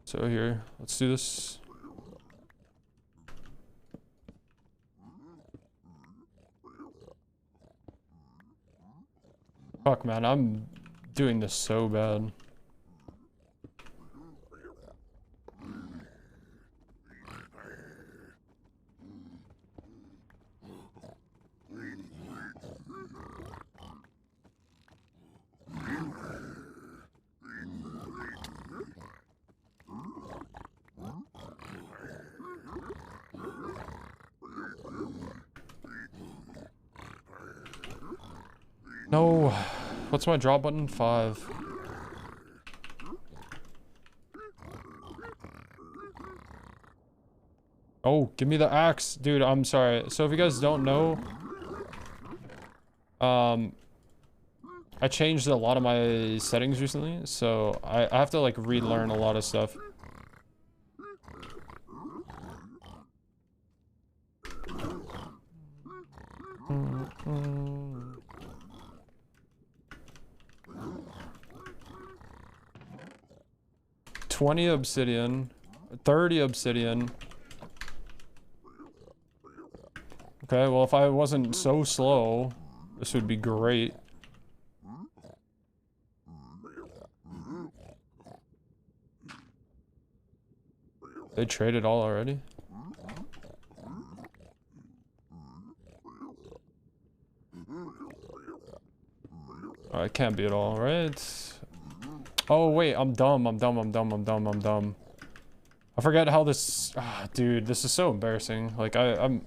So here, let's do this. Fuck, man, I'm doing this so bad. No. What's my drop button? 5. Oh, give me the axe. Dude, I'm sorry. So if you guys don't know, I changed a lot of my settings recently, so I have to like relearn a lot of stuff. Mm-hmm. 20 obsidian, 30 obsidian. Okay, well, if I wasn't so slow, this would be great. They traded all already? Oh, it can't be at all, right? Oh, wait, I'm dumb. I forget how this... Ah, dude, this is so embarrassing. Like, I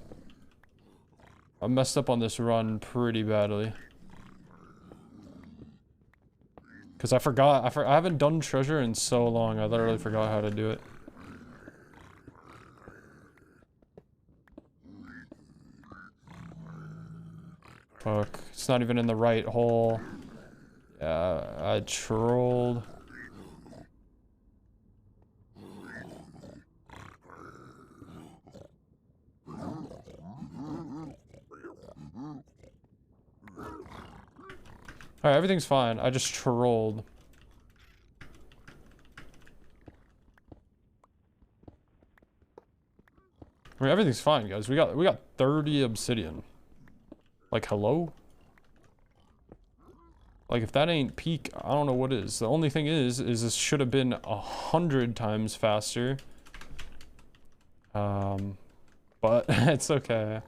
messed up on this run pretty badly. Because I forgot. I haven't done treasure in so long. I literally forgot how to do it. Fuck. It's not even in the right hole. Yeah, I trolled. Alright, everything's fine. I just trolled. I mean, everything's fine, guys. We got 30 obsidian. Like, hello? Like, if that ain't peak, I don't know what is. The only thing is this should have been 100 times faster. But it's okay.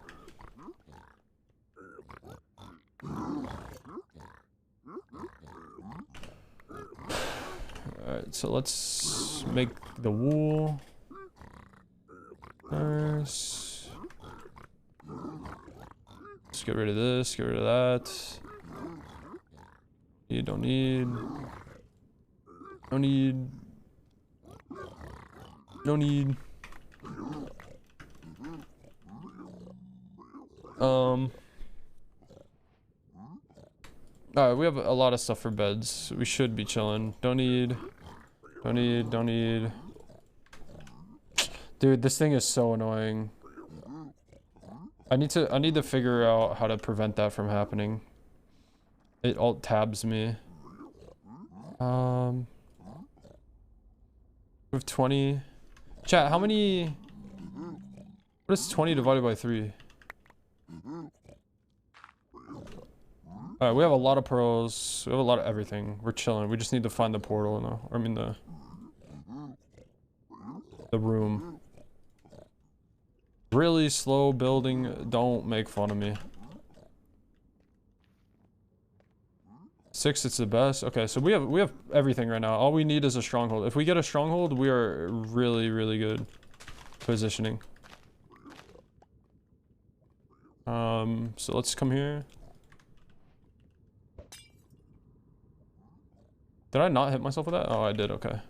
Alright, so let's make the wool first. Let's get rid of this, get rid of that. You don't need. No need. No need. Alright, we have a lot of stuff for beds. We should be chilling. Don't need. Dude, this thing is so annoying. I need to figure out how to prevent that from happening. It alt tabs me. We have 20. Chat, how many? What is 20 divided by 3? Alright, we have a lot of pearls. We have a lot of everything. We're chilling. We just need to find the portal now. I mean the room. Really slow building. Don't make fun of me. 6, it's the best. Okay, so we have everything right now. All we need is a stronghold. If we get a stronghold, we are really, really good positioning. So let's come here. Did I not hit myself with that? Oh, I did. Okay.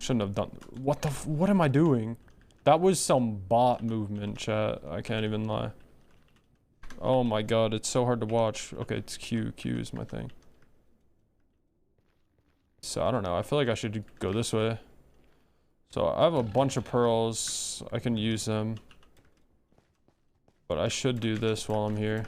Shouldn't have done. What am I doing? That was some bot movement, chat. I can't even lie. Oh my god, it's so hard to watch. Okay, it's Q. Q is my thing. So I don't know. I feel like I should go this way. So I have a bunch of pearls. I can use them. But I should do this while I'm here.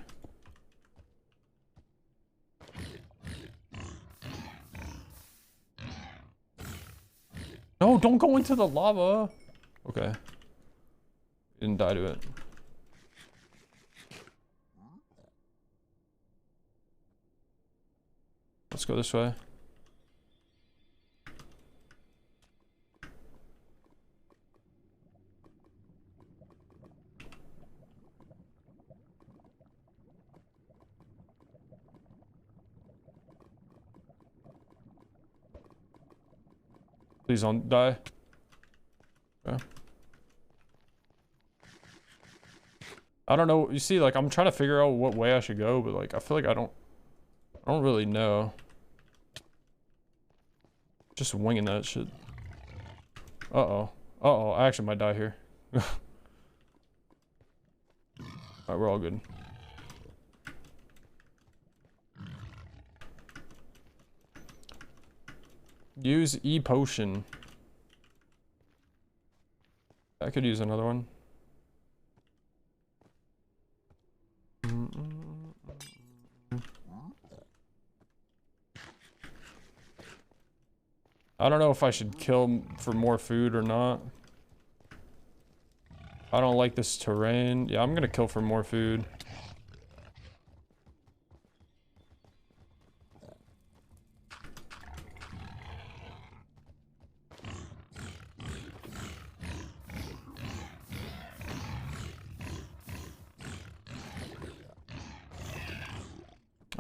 No, don't go into the lava. Okay. Didn't die to it. Let's go this way. Please don't die. Okay. I don't know. You see, like, I'm trying to figure out what way I should go, but like, I feel like I don't really know. Just winging that shit. Uh-oh. Uh-oh. I actually might die here. Alright, we're all good. Use E potion. I could use another one. I don't know if I should kill for more food or not. I don't like this terrain. Yeah, I'm gonna kill for more food.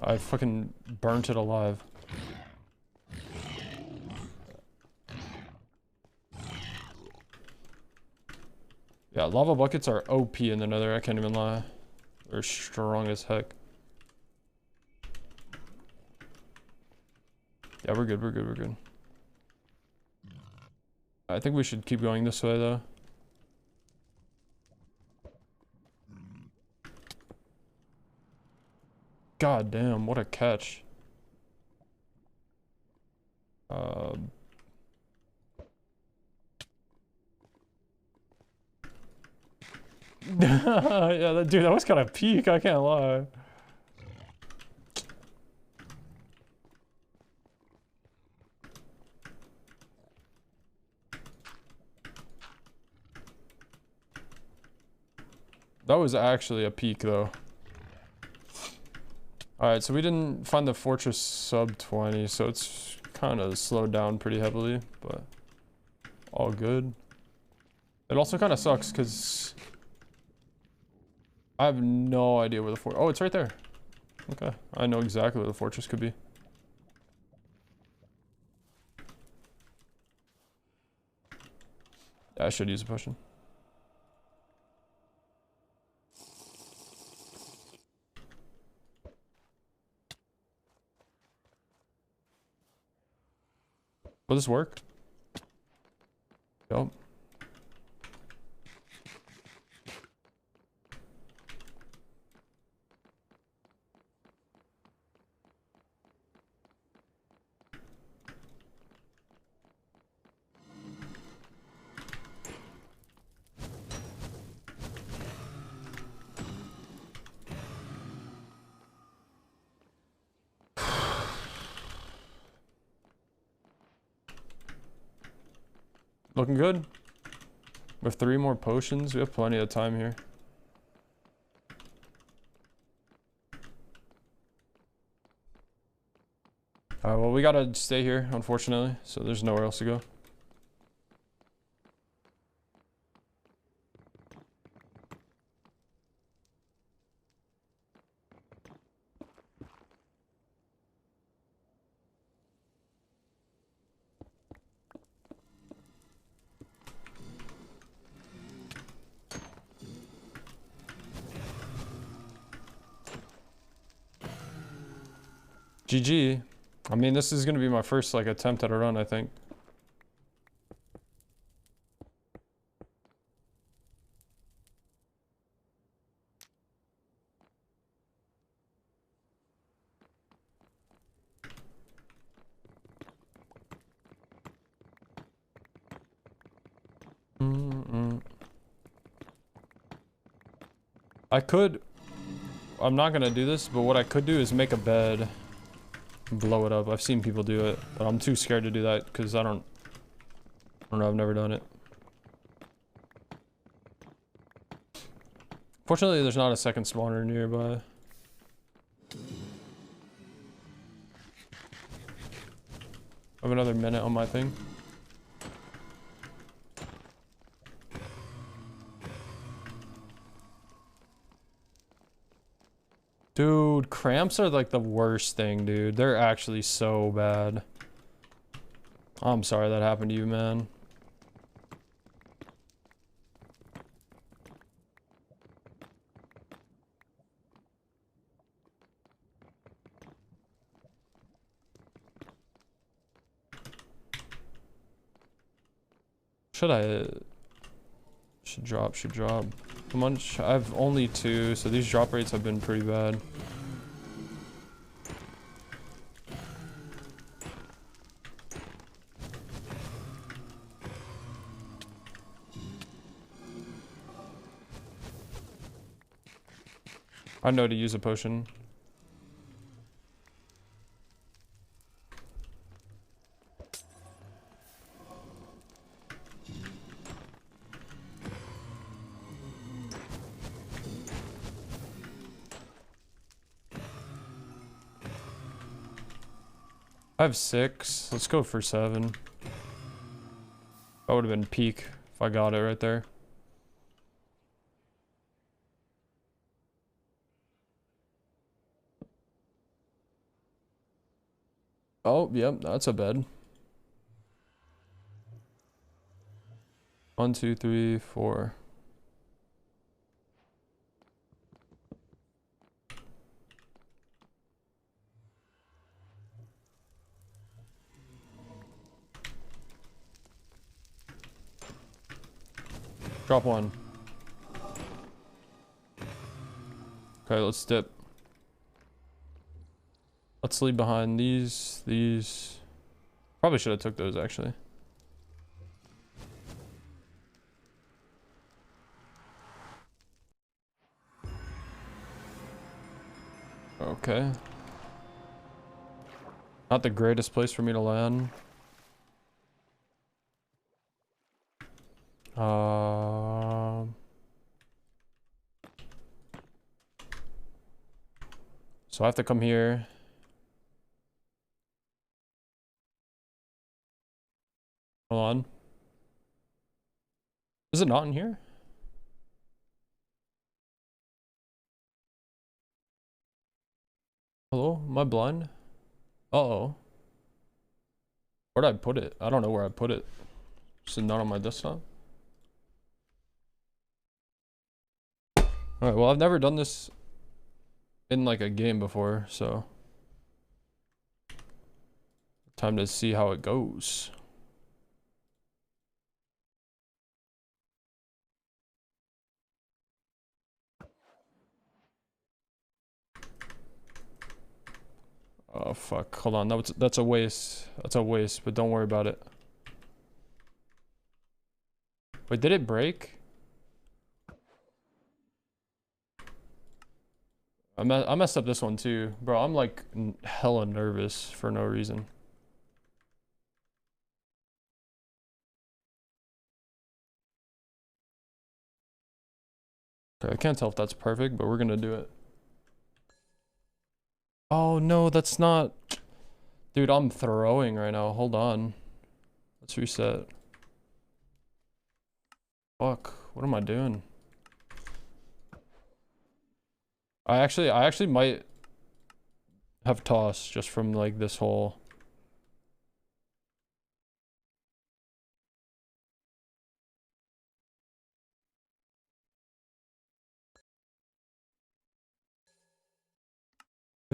I fucking burnt it alive. Yeah, lava buckets are OP in the nether, I can't even lie. They're strong as heck. Yeah, we're good, we're good, we're good. I think we should keep going this way though. God damn, what a catch. Yeah, dude, that was kind of peak, I can't lie. That was actually a peak though. Alright, so we didn't find the fortress sub 20, so it's kind of slowed down pretty heavily, but all good. It also kind of sucks because I have no idea where the fort. Oh, it's right there. Okay, I know exactly where the fortress could be. Yeah, I should use a potion. Will this work? Yup. Looking good. With 3 more potions, we have plenty of time here. Alright, well, we gotta stay here, unfortunately, so there's nowhere else to go. GG. I mean, this is gonna be my first, like, attempt at a run, I think. I'm not gonna do this, but what I could do is make a bed. Blow it up. I've seen people do it, but I'm too scared to do that because I don't know, I've never done it. Fortunately, there's not a second spawner nearby. I have another minute on my thing. Dude, cramps are like the worst thing, dude. They're actually so bad. I'm sorry that happened to you, man. Should drop. Come on, I have only 2, so these drop rates have been pretty bad. I know to use a potion. I have 6. Let's go for 7. That would have been peak if I got it right there. Oh, yep, that's a bed. 1, 2, 3, 4. Drop 1. Okay, let's dip. Let's leave behind these. Probably should have took those actually. Okay. Not the greatest place for me to land. So I have to come here. Hold on. Is it not in here? Hello? Am I blind? Uh-oh. Where'd I put it? I don't know where I put it. Is it not on my desktop? Alright, well, I've never done this in like a game before, so time to see how it goes. Oh fuck, hold on, that's a waste. That's a waste, but don't worry about it. Wait, did it break? I messed up this one too. Bro, I'm like hella nervous for no reason. Okay, I can't tell if that's perfect, but we're gonna do it. Oh no, that's not... Dude, I'm throwing right now. Hold on. Let's reset. Fuck, what am I doing? I actually might have toss just from like this whole...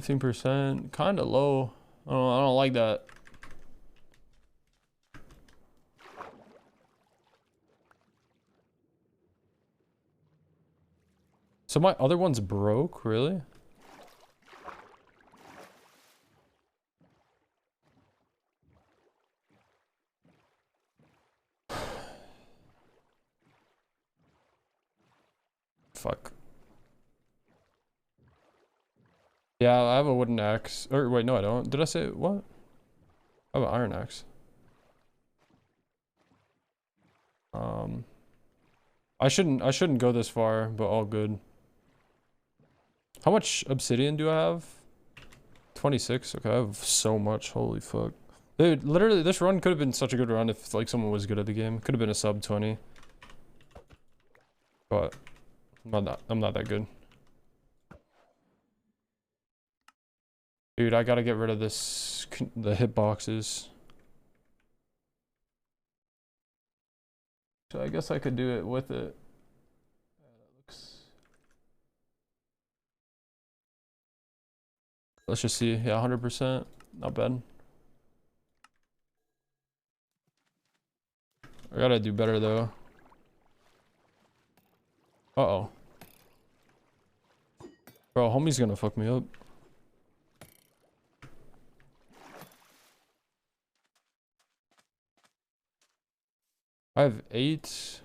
%, kind of low. Oh, I don't like that. So my other one's broke, really? Fuck. Yeah, I have a wooden axe. Or wait, no, I don't. Did I say what? I have an iron axe. I shouldn't go this far, but all good. How much obsidian do I have? 26. Okay, I have so much. Holy fuck. Dude, literally this run could have been such a good run if like someone was good at the game. Could have been a sub 20. But I'm not that good. Dude, I gotta get rid of the hitboxes. So I guess I could do it with it. Let's just see. Yeah, 100%. Not bad. I gotta do better though. Uh-oh. Bro, homie's gonna fuck me up. I have 8.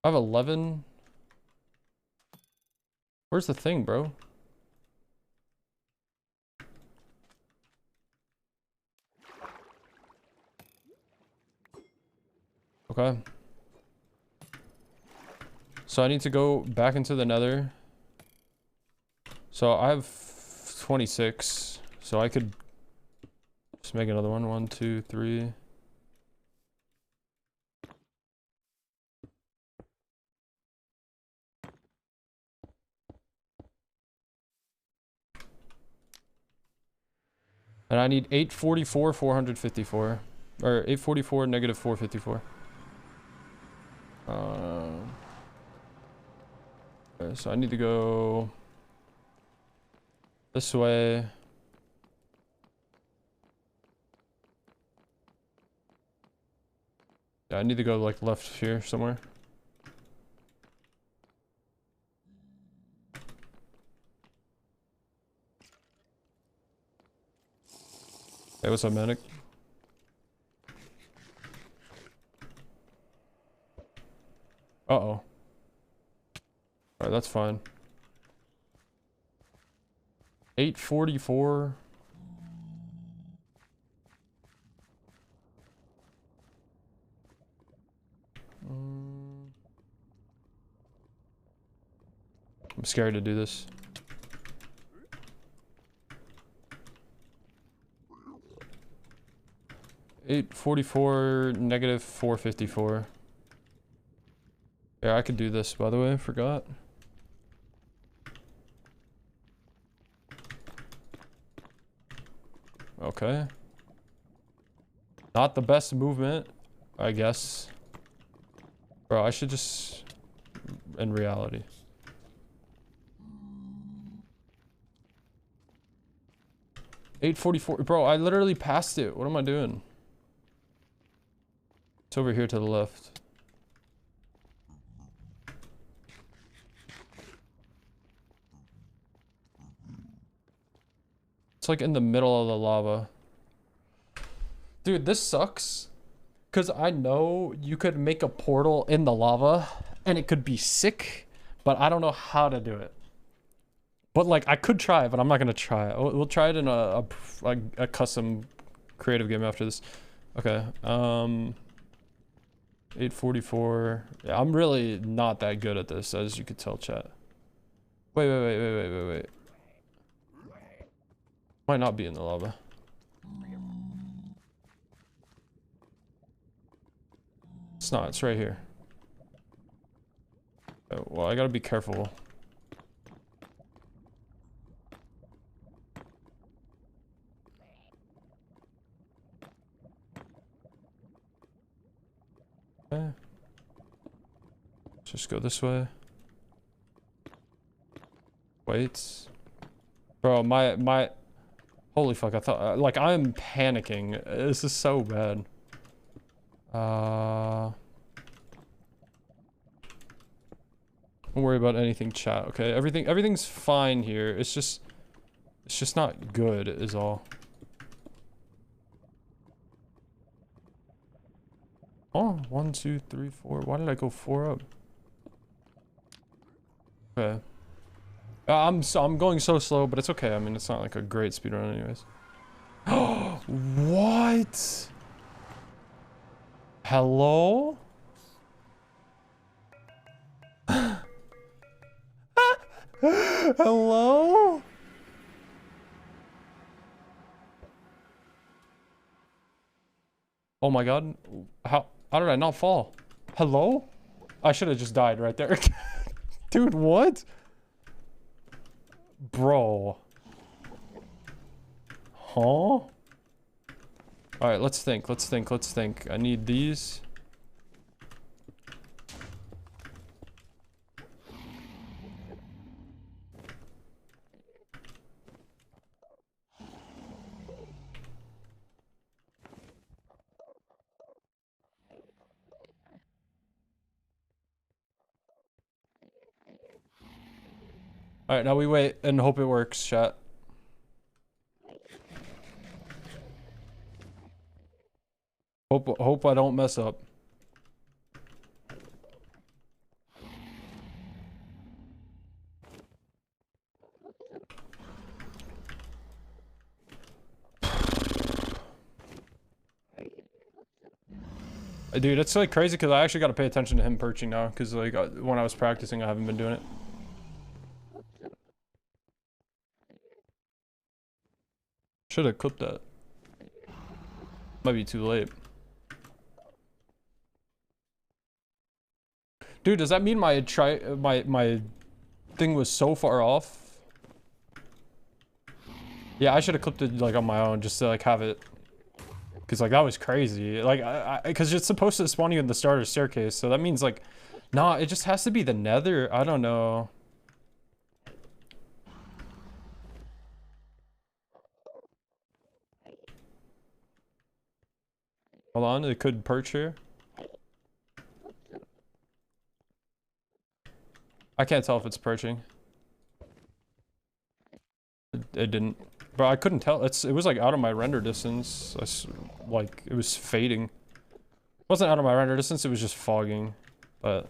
I have 11. Where's the thing, bro? Okay. So I need to go back into the nether. So I have 26. So I could just make another one. 1, 2, 3. And I need 844, 454. Or 844, negative 454. Okay, so I need to go this way. Yeah, I need to go like left here somewhere. Hey, what's up, Manic? Uh-oh. Alright, that's fine. 844. I'm scared to do this. $844, negative 454. Yeah, I could do this, by the way, I forgot. Okay. Not the best movement, I guess. Bro, I should just... in reality. $844. Bro, I literally passed it. What am I doing? It's over here to the left. It's like in the middle of the lava. Dude, this sucks. Because I know you could make a portal in the lava and it could be sick, but I don't know how to do it. But like, I could try it, but I'm not going to try it. We'll try it in a custom creative game after this. Okay. 844. Yeah, I'm really not that good at this, as you could tell, chat. Wait. Might not be in the lava. It's not, it's right here. Oh, well, I gotta be careful. Okay. Let's just go this way. Wait. Bro, my... Holy fuck, I thought... like, I'm panicking. This is so bad. Don't worry about anything, chat, okay? Everything's fine here. It's just not good, is all. Oh, 1, 2, 3, 4. Why did I go 4 up? Okay. I'm going so slow, but it's okay. I mean, it's not like a great speedrun anyways. What? Hello? Hello? Oh my god. How did I not fall? Hello? I should have just died right there. Dude, what? Bro. Huh? Alright, let's think. I need these. Alright, now we wait and hope it works, chat. Hope I don't mess up. Dude, it's like crazy because I actually got to pay attention to him perching now because like when I was practicing, I haven't been doing it. Should have clipped that. Might be too late. Dude, does that mean my thing was so far off? Yeah, I should have clipped it like on my own just to like have it. Cause like that was crazy. Like cause it's supposed to spawn you in the starter staircase, so that means like, nah, it just has to be the nether. I don't know. Hold on, it could perch here. I can't tell if it's perching. It didn't, but I couldn't tell. It was like out of my render distance. Like it was fading. It wasn't out of my render distance. It was just fogging. But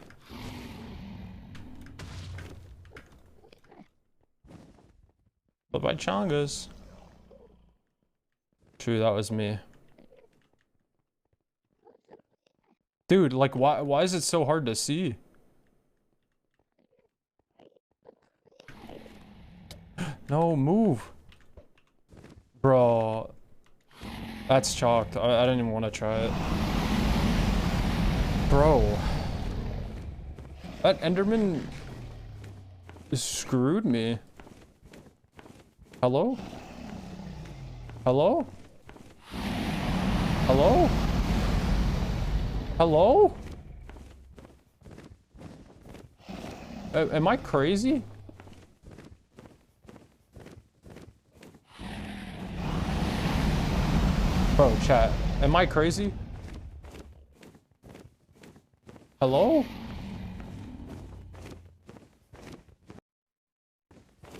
by Chongas. True, that was me. Dude, like why is it so hard to see? No, move. Bro. That's chalked. I didn't even want to try it. Bro. That Enderman screwed me. Hello? Hello? Hello? Hello? Am I crazy? Bro, chat. Am I crazy? Hello?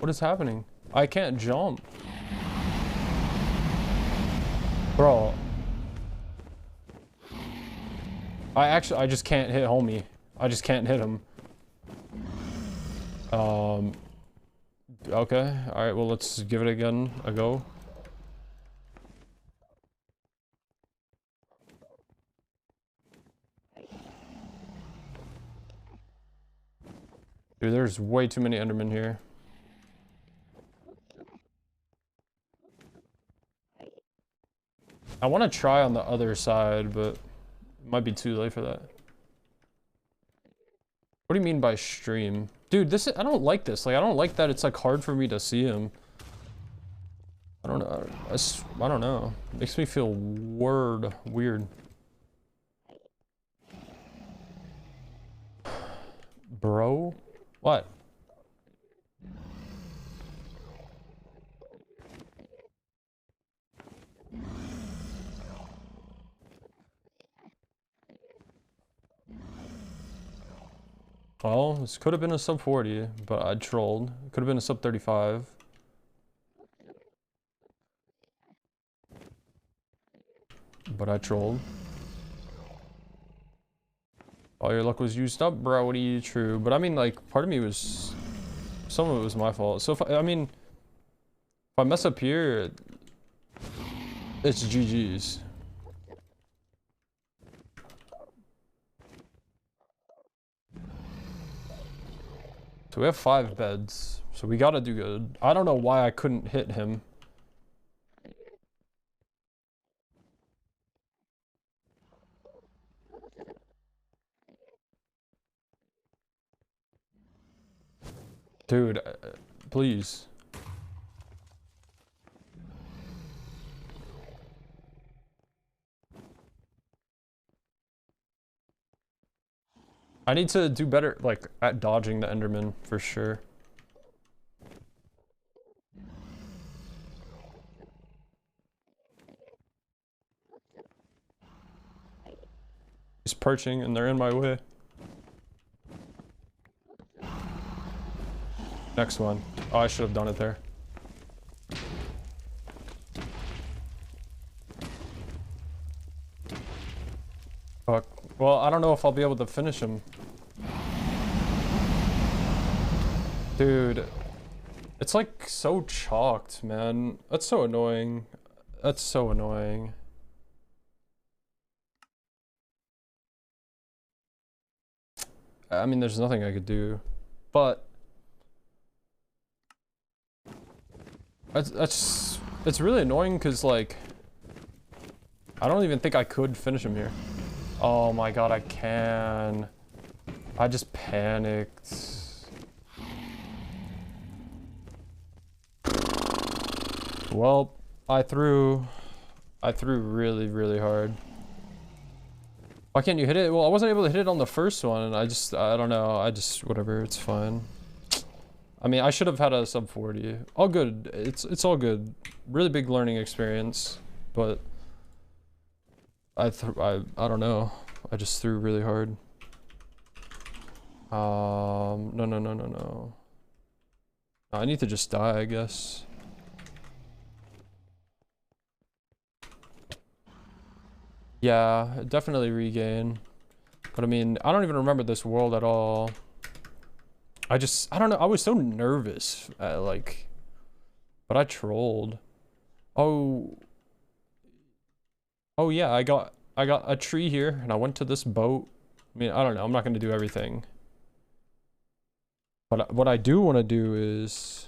What is happening? I can't jump. Bro. I just can't hit homie. I just can't hit him. Okay. Alright, well, let's give it again a go. Dude, there's way too many Endermen here. I want to try on the other side, but it might be too late for that. What do you mean by stream? Dude, I don't like this. Like, I don't like that it's like hard for me to see him. I don't know. I don't know. Makes me feel weird. Bro? What? Well, this could have been a sub 40, but I trolled. It could have been a sub 35. But I trolled. All your luck was used up, Brody. True. But I mean, like, part of me was... Some of it was my fault. So, if if I mess up here, it's GG's. So we have 5 beds. So we gotta do good. I don't know why I couldn't hit him. Dude, please. I need to do better, like, at dodging the Enderman, for sure. He's perching, and they're in my way. Next one. Oh, I should have done it there. Fuck. Well, I don't know if I'll be able to finish him. Dude. It's like so chalked, man. That's so annoying. That's so annoying. I mean, there's nothing I could do, but it's really annoying because like I don't even think I could finish him here. Oh my god, I can. I just panicked. Well, I threw really, really hard. Why can't you hit it? Well, I wasn't able to hit it on the first one, and I don't know. Whatever, it's fine. I mean, I should have had a sub 40. All good. It's all good. Really big learning experience, but I don't know. I just threw really hard. No. I need to just die, I guess. Yeah, definitely regain. But I mean, I don't even remember this world at all. I don't know. I was so nervous, like, but I trolled. Oh yeah, I got a tree here, and I went to this boat. I mean, I don't know. I'm not gonna do everything. But what I do want to do is.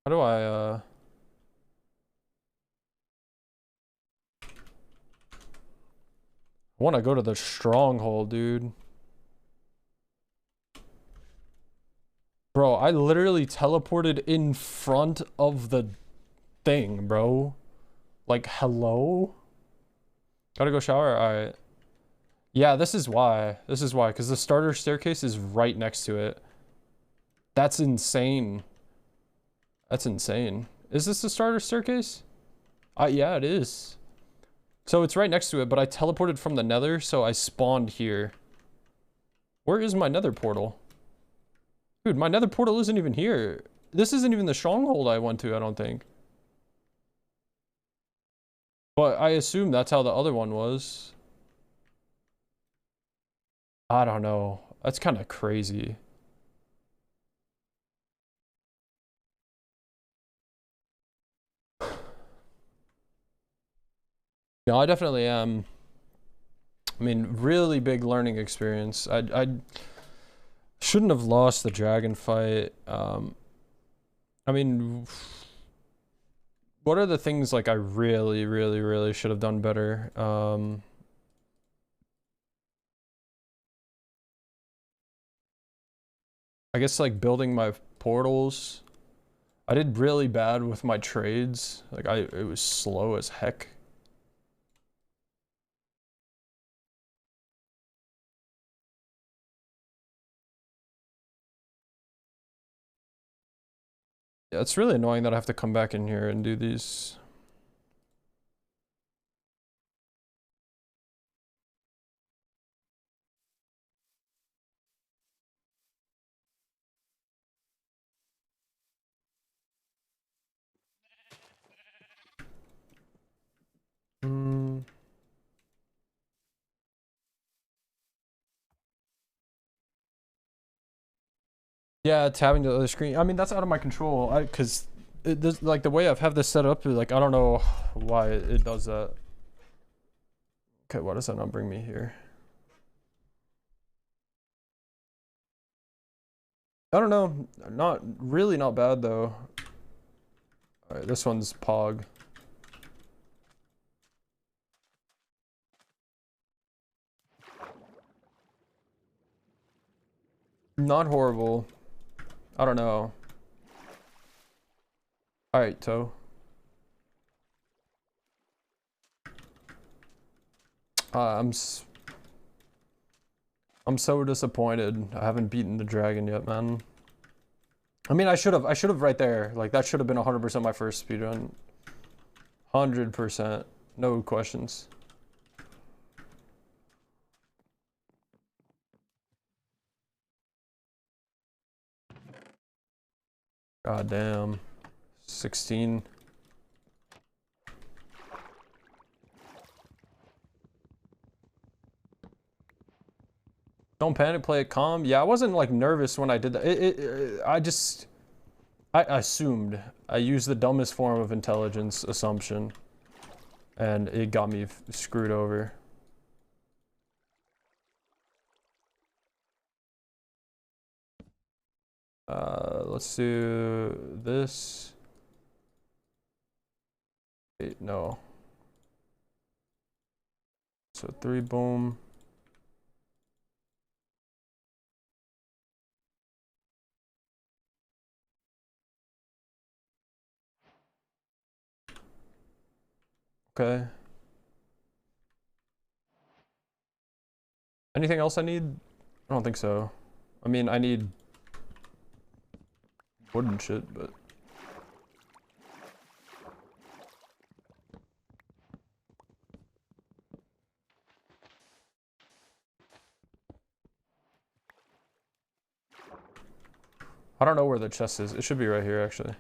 How do I, I want to go to the stronghold, dude. Bro, I literally teleported in front of the thing, bro. Like, hello? Gotta go shower? Alright. Yeah, this is why. This is why, because the starter staircase is right next to it. That's insane. That's insane. Is this the starter staircase? Yeah, it is. So it's right next to it, but I teleported from the nether, so I spawned here. Where is my nether portal? Dude, my nether portal isn't even here. This isn't even the stronghold I went to, I don't think. But I assume that's how the other one was. I don't know. That's kind of crazy. No, I definitely am. I mean, really big learning experience. I shouldn't have lost the dragon fight. I mean, what are the things like I really should have done better? I guess like building my portals. I did really bad with my trades. Like it was slow as heck. Yeah, it's really annoying that I have to come back in here and do these. Yeah, tabbing to the other screen. I mean, that's out of my control. Cause this, like the way I've have this set up, like I don't know why it does that. Okay, why does that not bring me here? I don't know. Not bad though. All right, this one's Pog. Not horrible. I don't know. All right, Toe. I'm so disappointed. I haven't beaten the dragon yet, man. I mean, I should have right there. Like that should have been 100% my first speedrun. 100%. No questions. God damn. 16. Don't panic, play it calm. Yeah, I wasn't like nervous when I did that. I just I assumed. I used the dumbest form of intelligence assumption. And it got me screwed over. Let's do this. Wait, no. So 3, boom. Okay. Anything else I need? I don't think so. I mean, I need wood and shit, but... I don't know where the chest is. It should be right here, actually.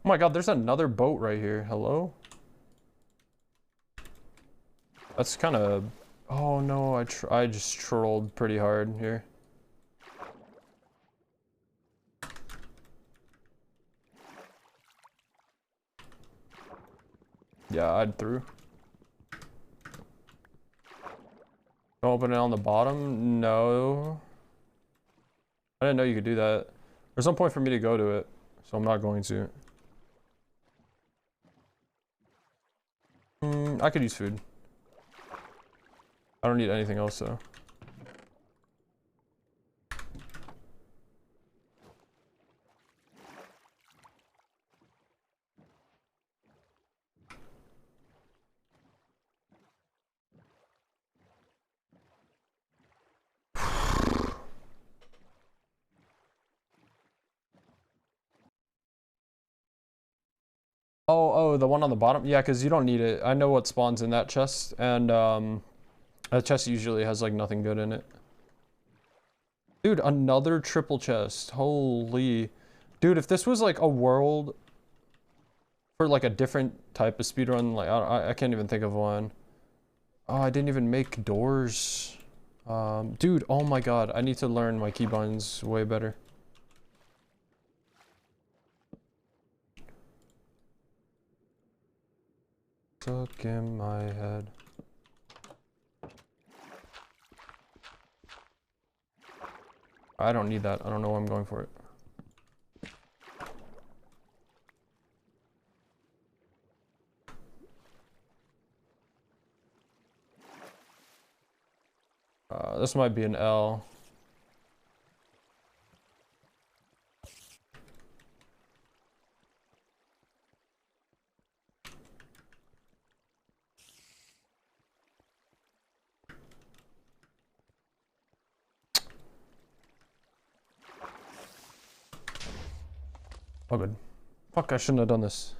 Oh my god, there's another boat right here. Hello? That's kind of... Oh no, I just trolled pretty hard here. Yeah, I'd through. Don't open it on the bottom? No. I didn't know you could do that. There's no point for me to go to it, so I'm not going to. I could use food. I don't need anything else, though. Oh, the one on the bottom? Yeah, because you don't need it. I know what spawns in that chest, and that chest usually has like nothing good in it. Dude, another triple chest. Holy. Dude, if this was like a world for like a different type of speedrun, like I can't even think of one. Oh, I didn't even make doors. Dude, oh my god, I need to learn my keybinds way better. Stuck in my head. I don't need that. I don't know why I'm going for it. This might be an L. Oh, good. Fuck, I shouldn't have done this.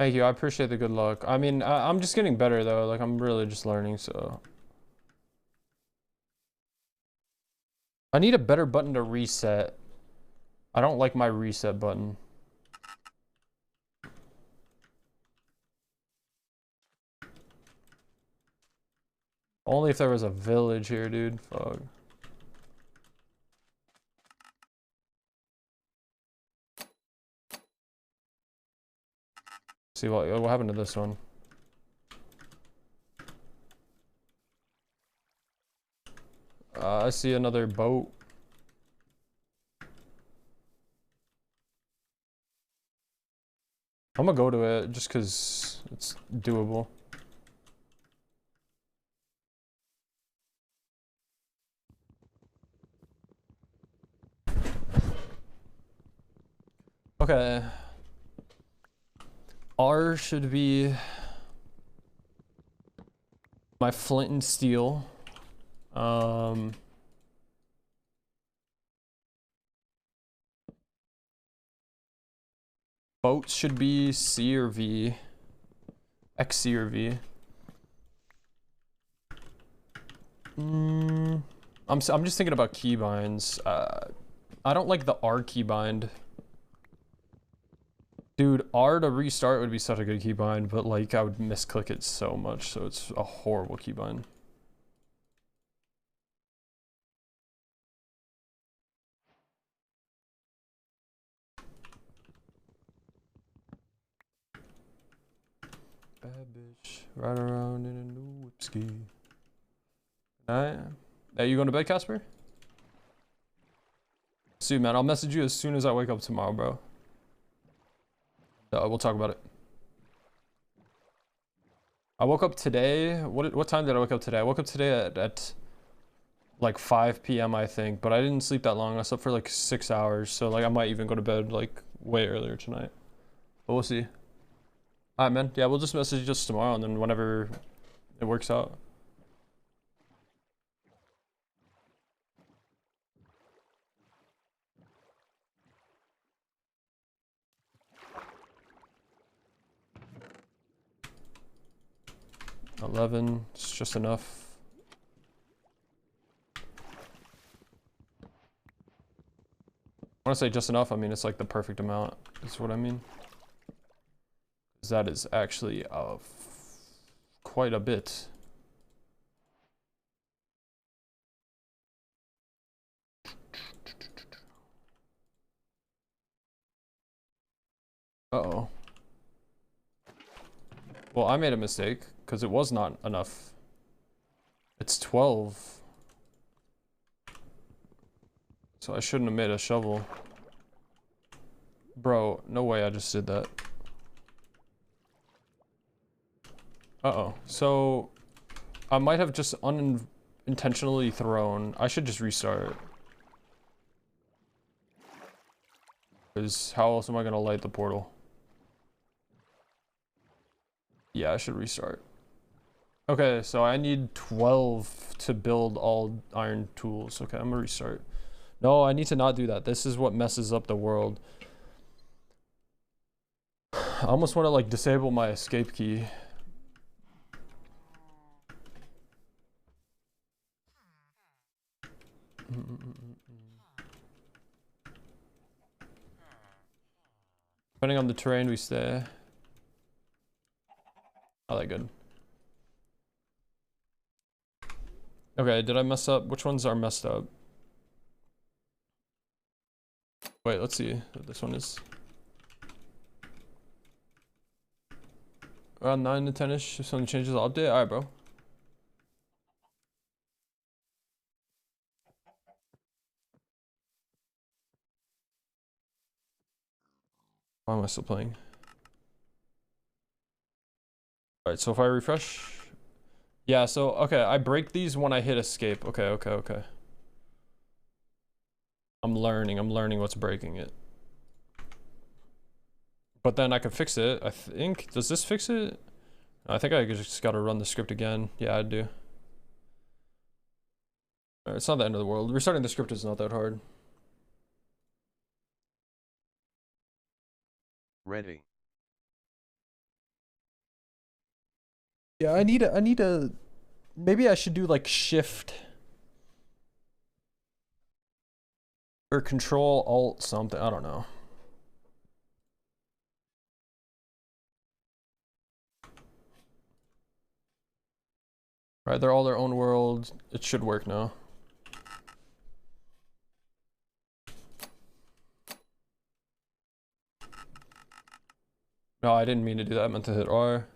Thank you, I appreciate the good luck. I mean, I'm just getting better though, like I'm really just learning, so. I need a better button to reset. I don't like my reset button. Only if there was a village here, dude. Fuck. See what happened to this one? I see another boat. I'm gonna go to it just because it's doable. Okay. R should be my flint and steel. Boats should be C or V. X, C or V. I'm just thinking about keybinds. I don't like the R keybind. Dude, R to restart would be such a good keybind, but like I would misclick it so much, so it's a horrible keybind. Bad bitch, ride around in a new whipski. Alright. Are you going to bed, Casper? See, man, I'll message you as soon as I wake up tomorrow, bro. We'll talk about it. I woke up today. What time did I wake up today? I woke up today at like 5 p.m. I think, but I didn't sleep that long. I slept for like 6 hours, so like I might even go to bed like way earlier tonight. But we'll see. Alright, man. Yeah, we'll just message just tomorrow, and then whenever it works out. $11, it's just enough. When I say just enough, I mean it's like the perfect amount, is what I mean. Because that is actually quite a bit. Uh-oh. Well, I made a mistake, because it was not enough. It's 12. So I shouldn't have made a shovel. Bro, no way I just did that. Uh-oh. So, I might have just unintentionally thrown. I should just restart. Because how else am I going to light the portal? Yeah, I should restart. Okay, so I need 12 to build all iron tools. Okay, I'm gonna restart. No, I need to not do that. This is what messes up the world. I almost want to like disable my escape key. Depending on the terrain we stay. Oh, that good. Okay, did I mess up? Which ones are messed up? Wait, let's see what this one is. Around 9 to 10-ish, if something changes, I'll update. Alright, bro. Why am I still playing? Alright, so if I refresh... Yeah, so, okay, I break these when I hit escape. Okay. I'm learning what's breaking it. But then I can fix it, I think. Does this fix it? I think I just gotta run the script again. Yeah, I do. It's not the end of the world. Restarting the script is not that hard. Ready. Yeah, I need a maybe I should do like shift or control alt something. I don't know. Right, they're all their own world. It should work now. No, I didn't mean to do that. I meant to hit R.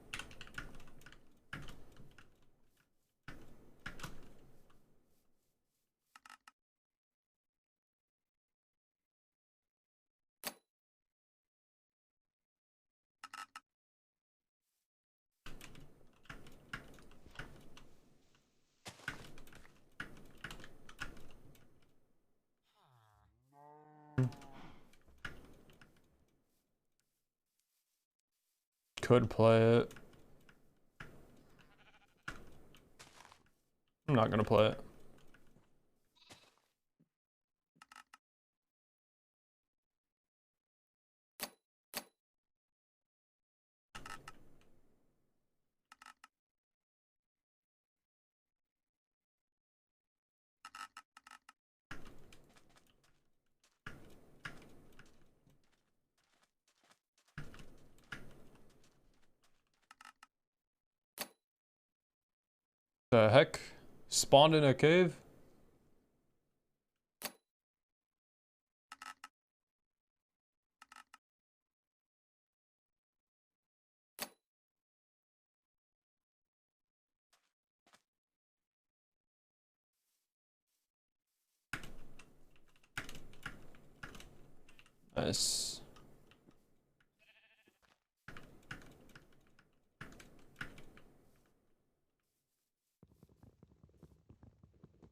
Could play it. I'm not gonna play it. heck? Spawned in a cave? Nice.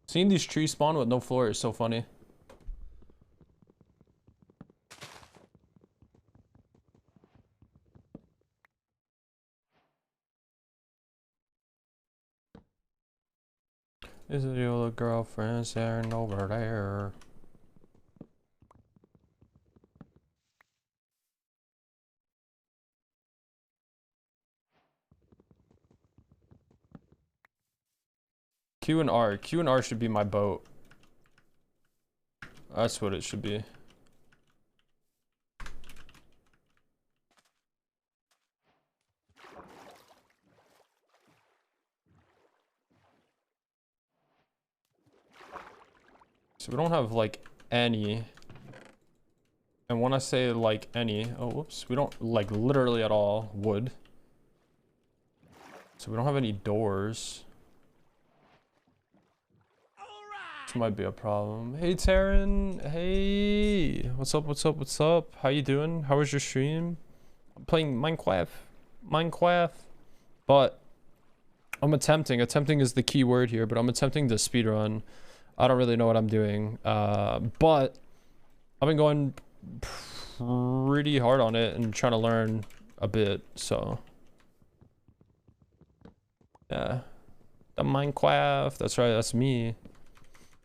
Seeing these trees spawn with no floor is so funny. Is it your girlfriend staring over there? Q and R. Q and R should be my boat. That's what it should be. So we don't have like any. And when I say like any, oh whoops, we don't like literally at all wood. So we don't have any doors. This might be a problem. Hey Taryn, hey, what's up, what's up, what's up? How you doing? How was your stream? I'm playing Minecraft, but I'm attempting is the key word here, but I'm attempting to speedrun. I don't really know what I'm doing, but I've been going pretty hard on it and trying to learn a bit, so yeah. The Minecraft, that's right, that's me.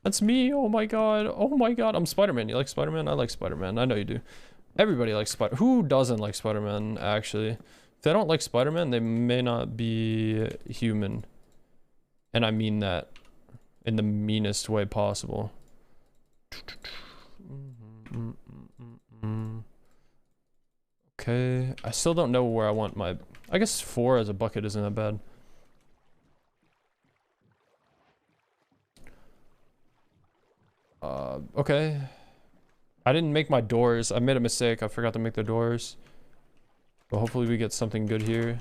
That's me. Oh my god. Oh my god. I'm Spider-Man. You like Spider-Man? I like Spider-Man. I know you do. Everybody likes Spider. Who doesn't like Spider-Man, actually? If they don't like Spider-Man, they may not be human. And I mean that in the meanest way possible. Okay. I still don't know where I want my... I guess 4 as a bucket isn't that bad. Okay. I didn't make my doors. I made a mistake. I forgot to make the doors. But hopefully we get something good here.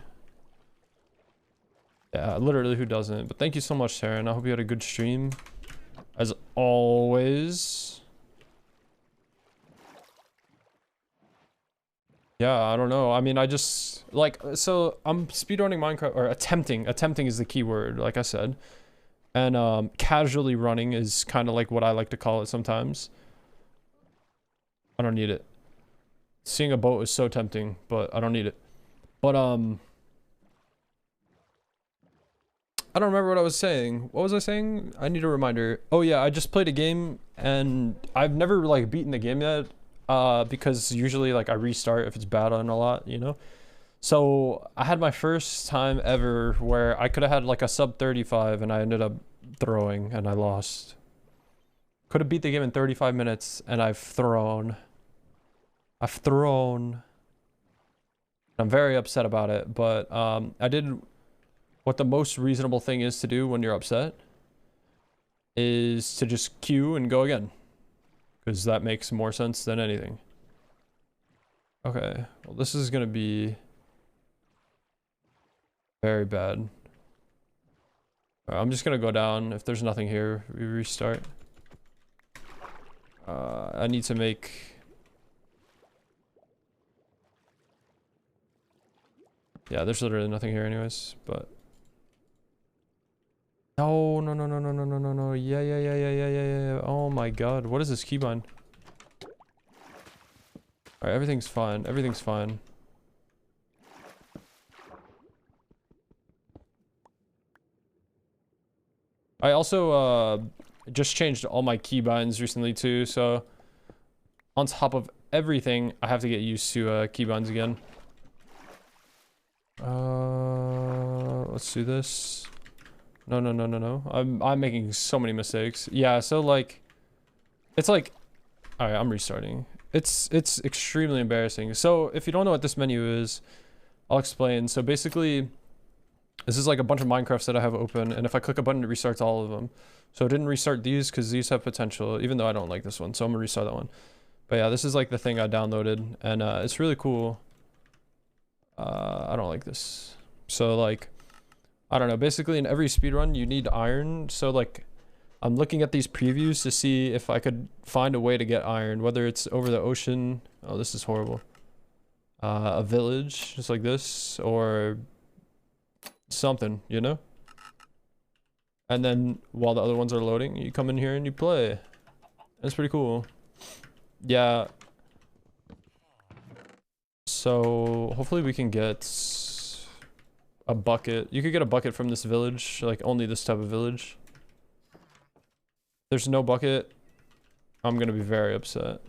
Yeah, literally, who doesn't? But thank you so much, Taryn. I hope you had a good stream. As always. Yeah, I don't know. I mean, I just... Like, so I'm speedrunning Minecraft, or attempting. Attempting is the key word, like I said. And casually running is kind of like what I like to call it sometimes. I don't need it. Seeing a boat is so tempting, but I don't need it. But I don't remember what I was saying. What was I saying? I need a reminder. Oh yeah, I just played a game and I've never like beaten the game yet. Because usually like I restart if it's bad on a lot, you know? So I had my first time ever where I could have had like a sub 35 and I ended up throwing and I lost. Could have beat the game in 35 minutes and I've thrown. I'm very upset about it, but I did what the most reasonable thing is to do when you're upset is to just queue and go again. Because that makes more sense than anything. Okay, well this is gonna be very bad. I'm just gonna go down. If there's nothing here, we restart. I need to make... Yeah, there's literally nothing here anyways, but... No, no, no, no, no, no, no, no, no. Yeah. Oh my god, what is this keybind? Alright, everything's fine. Everything's fine. I also just changed all my keybinds recently too, so on top of everything, I have to get used to keybinds again. Let's do this. No. I'm making so many mistakes. Yeah, so like it's like all right, I'm restarting. It's extremely embarrassing. So if you don't know what this menu is, I'll explain. So basically This is like a bunch of Minecrafts that I have open, and if I click a button, it restarts all of them. So it didn't restart these because these have potential, even though I don't like this one. So I'm gonna restart that one. But yeah, this is like the thing I downloaded, and it's really cool. I don't like this. So like, I don't know. Basically, in every speedrun, you need iron. So like, I'm looking at these previews to see if I could find a way to get iron, whether it's over the ocean. Oh, this is horrible. A village, just like this, or something, you know? And then while the other ones are loading, you come in here and you play. That's pretty cool. Yeah. So hopefully we can get a bucket. You could get a bucket from this village, like only this type of village. There's no bucket. I'm gonna be very upset.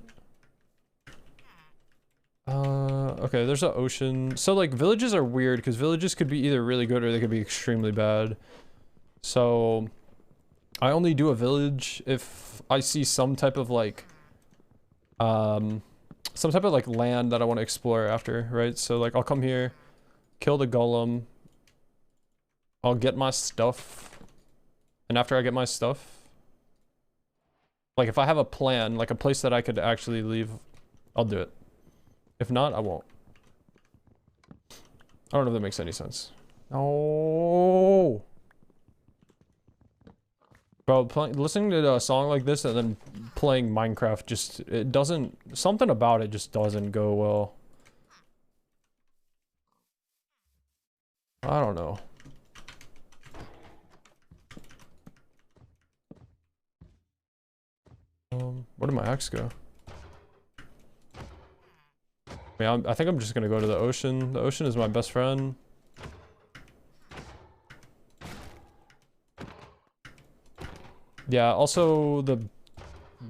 Okay, there's an ocean. So like villages are weird because villages could be either really good or they could be extremely bad. So I only do a village if I see some type of like land that I want to explore after, right? So like I'll come here, kill the golem, I'll get my stuff, and after I get my stuff, like if I have a plan, like a place that I could actually leave, I'll do it. If not, I won't. I don't know if that makes any sense. Oh, bro, listening to a song like this and then playing Minecraft just, it doesn't, something about it just doesn't go well. I don't know. Where did my axe go? Yeah, I think I'm just gonna go to the ocean. The ocean is my best friend. Yeah, also the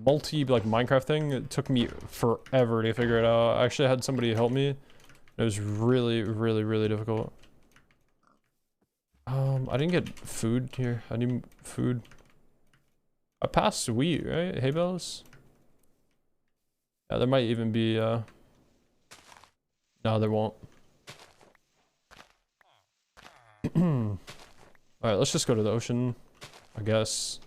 like Minecraft thing, it took me forever to figure it out. I actually had somebody help me. It was really, really, really difficult. I didn't get food here. I need food. I passed wheat, right? Hay bales? Yeah, there might even be, no, there won't. Alright, let's just go to the ocean, I guess.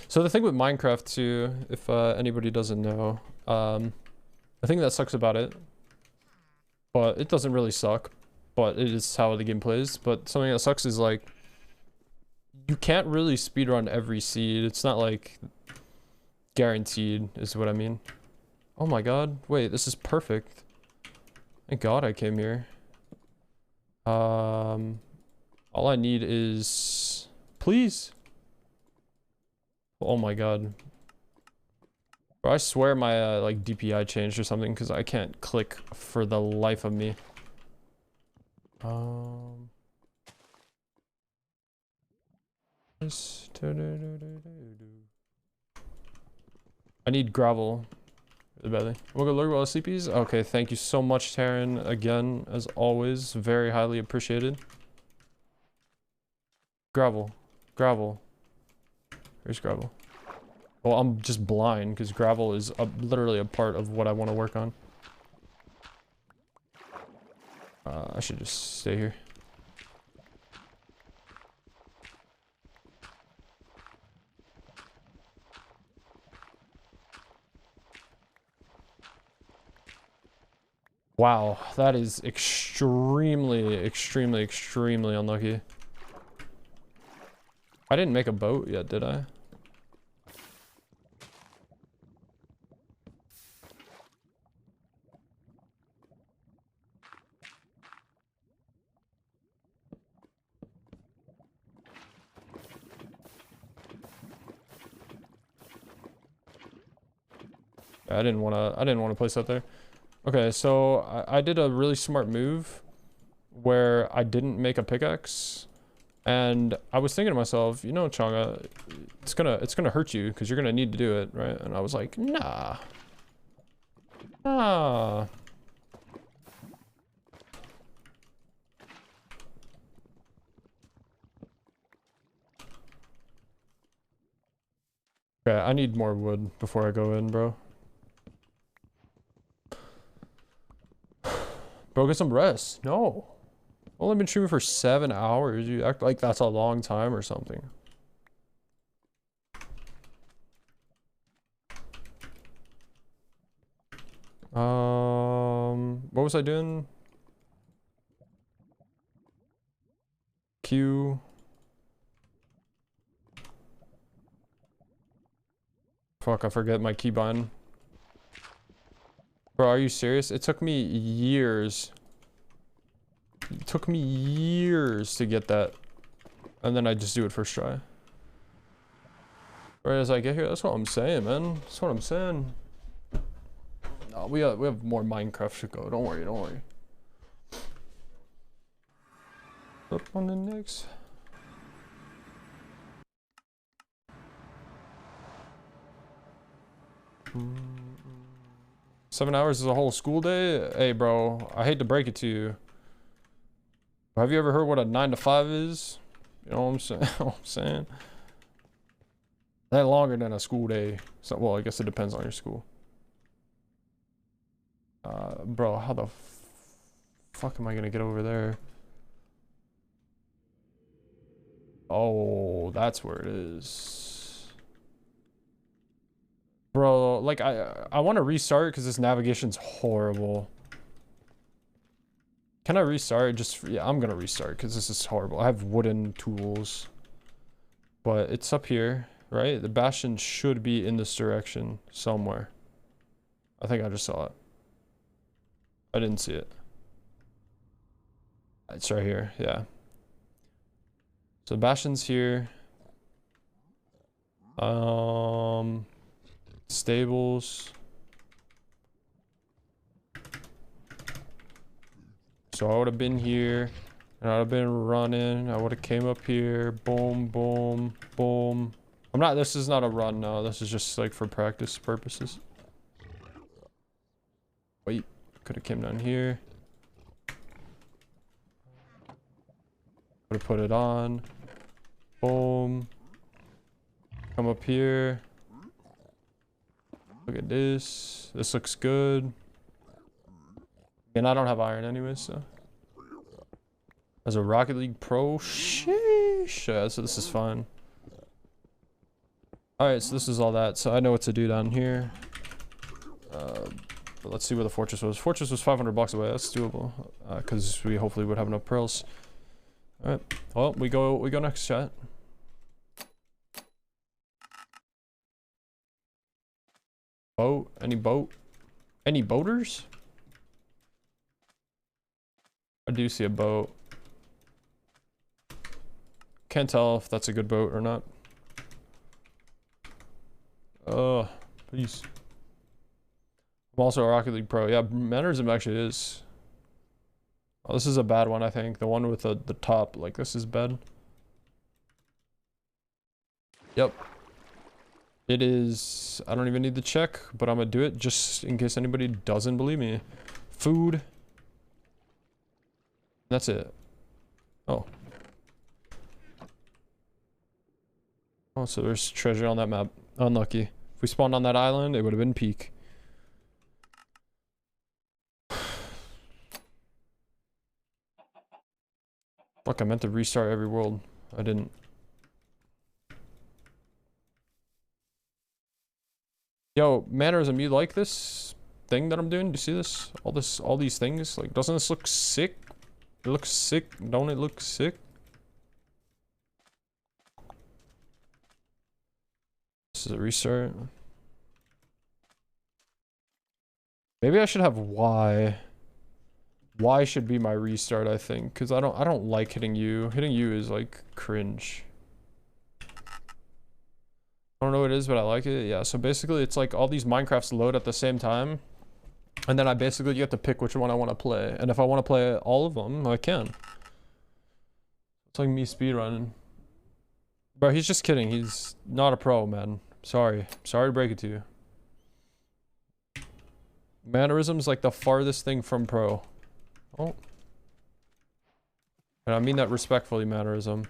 So the thing with Minecraft too, if anybody doesn't know, the thing that sucks about it, but it doesn't really suck, but it is how the game plays, but something that sucks is like, you can't really speedrun every seed. It's not like guaranteed, is what I mean. Oh my god, wait, this is perfect. Thank god I came here. All I need is, please. Oh my god. Bro, I swear my like DPI changed or something because I can't click for the life of me. I need gravel. Really badly. We'll go look at all the sleepies. Okay, thank you so much, Taryn. Again, as always, very highly appreciated. Gravel. Gravel. Here's gravel. Well, I'm just blind because gravel is literally a part of what I want to work on. I should just stay here. Wow, that is extremely, extremely, extremely unlucky. I didn't make a boat yet, did I? I didn't want to place that there. Okay, so I did a really smart move where I didn't make a pickaxe, and I was thinking to myself, you know, Changa, it's gonna hurt you because you're gonna need to do it, right? And I was like, nah. Nah. Okay, I need more wood before I go in, bro. Bro, get some rest. No. Only been streaming for 7 hours. You act like that's a long time or something. What was I doing? Q. Fuck, I forget my keybind. Bro, are you serious? It took me years. It took me years to get that. And then I just do it first try. Right as I get here, that's what I'm saying, man. That's what I'm saying. No, we have more Minecraft to go. Don't worry, don't worry. Up on the next. Mm. 7 hours is a whole school day? Hey, bro, I hate to break it to you. Have you ever heard what a 9 to 5 is? You know what I'm saying? What I'm saying? That longer than a school day. So, well, I guess it depends on your school. Bro, how the fuck am I gonna get over there? Oh, that's where it is. Bro, like I want to restart because this navigation's horrible. Can I restart? Just, yeah, I'm gonna restart because this is horrible. I have wooden tools. But it's up here, right? The bastion should be in this direction somewhere. I think I just saw it. I didn't see it. It's right here, yeah. So bastion's here. Stables. So I would have been here, and I would have been running. I would have came up here. Boom, boom, boom. This is not a run, no. This is just like for practice purposes. Wait, could have came down here. Would have put it on. Boom. Come up here. Look at this. This looks good. And I don't have iron anyway, so. As a Rocket League pro, sheesh. Yeah, so this is fine. Alright, so this is all that. So I know what to do down here. But let's see where the fortress was. Fortress was 500 blocks away. That's doable. Because we hopefully would have enough pearls. Alright. Well, we go next, chat. Boat? Any boat? Any boaters? I do see a boat. Can't tell if that's a good boat or not. Please. I'm also a Rocket League pro. Yeah, mannerism actually is. Oh, this is a bad one, I think. The one with the top, like this is bad. Yep. It is. I don't even need to check, but I'm gonna do it just in case anybody doesn't believe me. Food. That's it. Oh. Oh, so there's treasure on that map. Unlucky. If we spawned on that island, it would have been peak. Fuck, I meant to restart every world. I didn't. Yo, mannerism, you like this thing that I'm doing? Do you see this? All these things? Like, doesn't this look sick? It looks sick. Don't it look sick? This is a restart. Maybe I should have Y. Y should be my restart, I think, because I don't like hitting you. Hitting you is like cringe. I don't know what it is, but I like it. Yeah, so basically it's like all these Minecrafts load at the same time. And then I basically get to pick which one I want to play. And if I want to play all of them, I can. It's like me speedrunning. Bro, he's just kidding. He's not a pro, man. Sorry. Sorry to break it to you. Mannerism's like the farthest thing from pro. Oh. And I mean that respectfully, mannerism.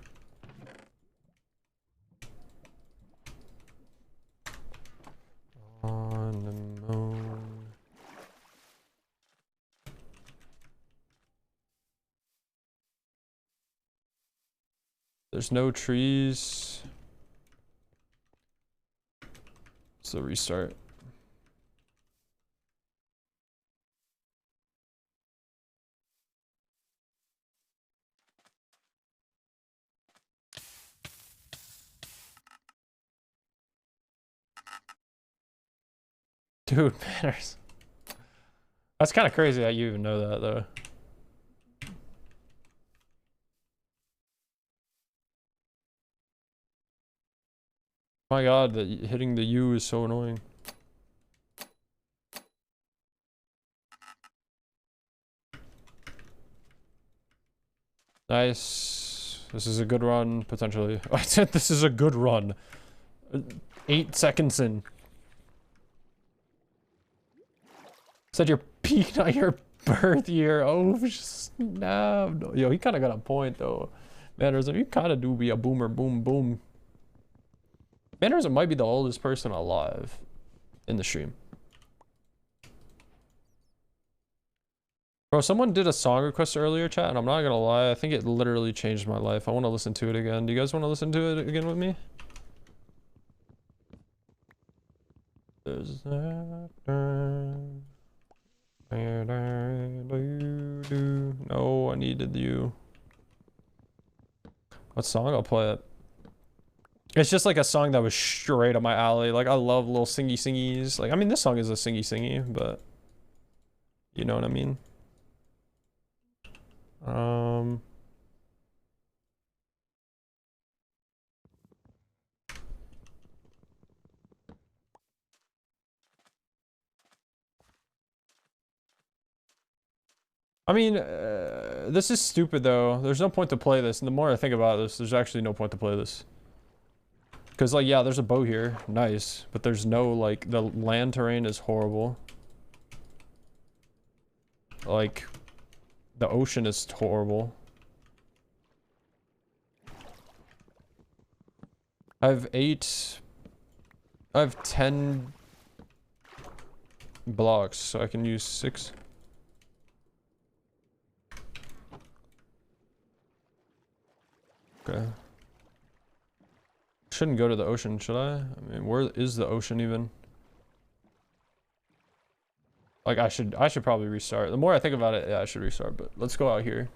On the moon. There's no trees. So restart. Dude, manners. That's kind of crazy that you even know that, though. My God, that hitting the U is so annoying. Nice. This is a good run, potentially. I said this is a good run. 8 seconds in. Said you're peaked on your birth year. Oh, just no. Yo, he kind of got a point, though. Mannerism, you kind of do be a boomer, boom, boom. Mannerism might be the oldest person alive in the stream. Bro, someone did a song request earlier, chat, and I'm not gonna lie, I think it literally changed my life. I want to listen to it again. Do you guys want to listen to it again with me? There's that no, I needed you. What song? I'll play it. It's just like a song that was straight up my alley. Like, I love little singy-singies. Like, I mean, this song is a singy-singy, but you know what I mean? I mean, this is stupid though. There's no point to play this. And the more I think about this, there's actually no point to play this. Because, like, yeah, there's a bow here. Nice. But there's no, like, the land terrain is horrible. Like, the ocean is horrible. I have 10 blocks, so I can use 6. Okay. Shouldn't go to the ocean, should I? I mean, where is the ocean even? Like, I should probably restart. The more I think about it, yeah, I should restart, but let's go out here.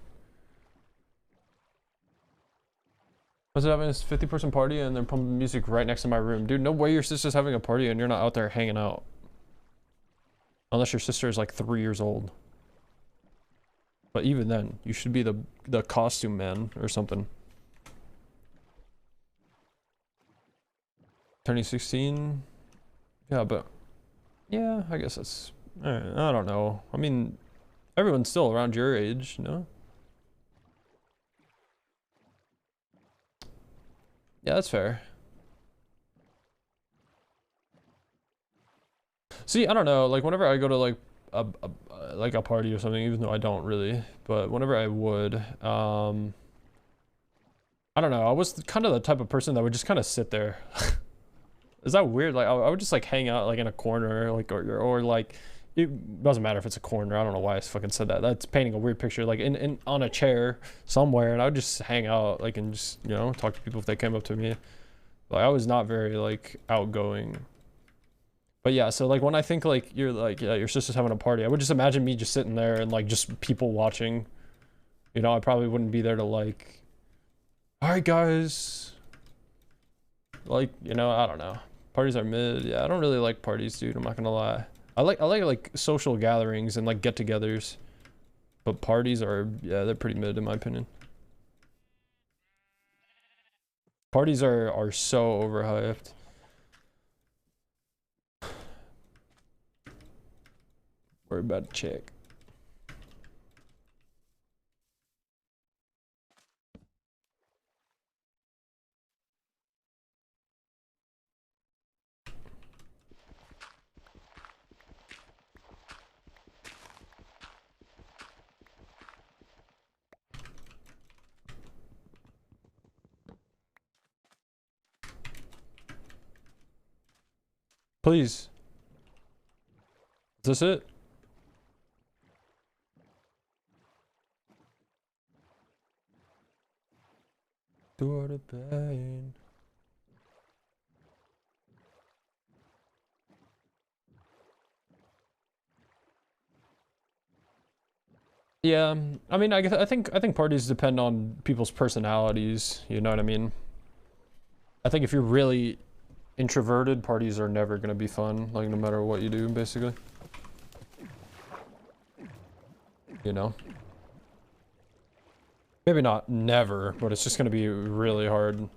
What's it having this 50-person party and they're pumping music right next to my room? Dude, no way your sister's having a party and you're not out there hanging out. Unless your sister is like 3 years old. But even then, you should be the costume man or something. Turning 16? Yeah, but... yeah, I guess that's... I don't know. I mean, everyone's still around your age, no? Yeah, that's fair. See, I don't know. Like, whenever I go to like a party or something, even though I don't really, but whenever I would, I don't know. I was kind of the type of person that would just kind of sit there. Is that weird? Like, I would just like hang out like in a corner, like or like, it doesn't matter if it's a corner. I don't know why I fucking said that. That's painting a weird picture. Like in on a chair somewhere, and I would just hang out like and just, you know, talk to people if they came up to me. Like, I was not very like outgoing. But yeah, so like when I think like you're like, yeah, your sister's having a party, I would just imagine me just sitting there and like just people watching. You know, I probably wouldn't be there to like, all right guys. Like, you know, I don't know. Parties are mid. Yeah, I don't really like parties, dude. I'm not gonna lie. I like social gatherings and like get-togethers. But parties are, yeah, they're pretty mid in my opinion. Parties are so overhyped. We're about to check. Please. Is this it? Door to pain. Yeah, I mean, I think parties depend on people's personalities. You know what I mean? I think if you're really introverted, parties are never gonna be fun. Like no matter what you do, basically. You know? Maybe not never, but it's just gonna be really hard.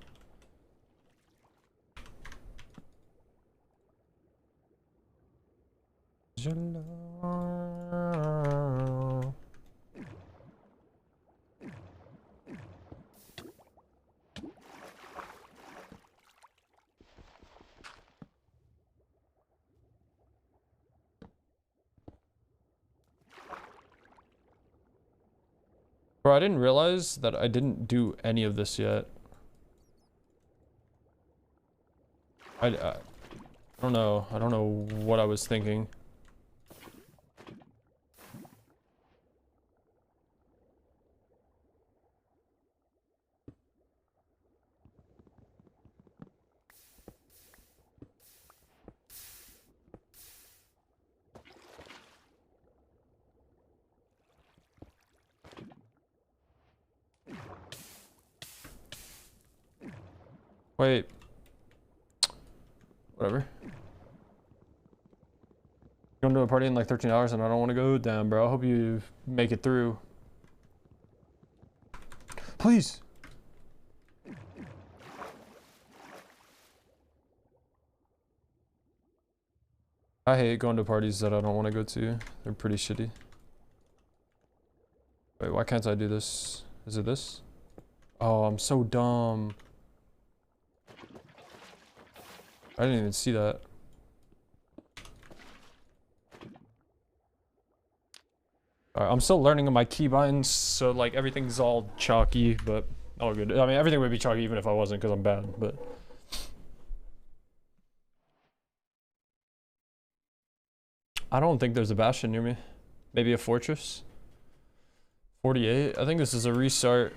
Bro, I didn't realize that I didn't do any of this yet. I don't know. I don't know what I was thinking. Wait. Whatever. Going to a party in like 13 hours and I don't want to go. Damn, bro. I hope you make it through. Please. I hate going to parties that I don't want to go to. They're pretty shitty. Wait, why can't I do this? Is it this? Oh, I'm so dumb. I didn't even see that. Alright, I'm still learning on my keybinds, so like everything's all chalky, but all good. I mean, everything would be chalky even if I wasn't, because I'm bad, but... I don't think there's a bastion near me. Maybe a fortress? 48? I think this is a restart.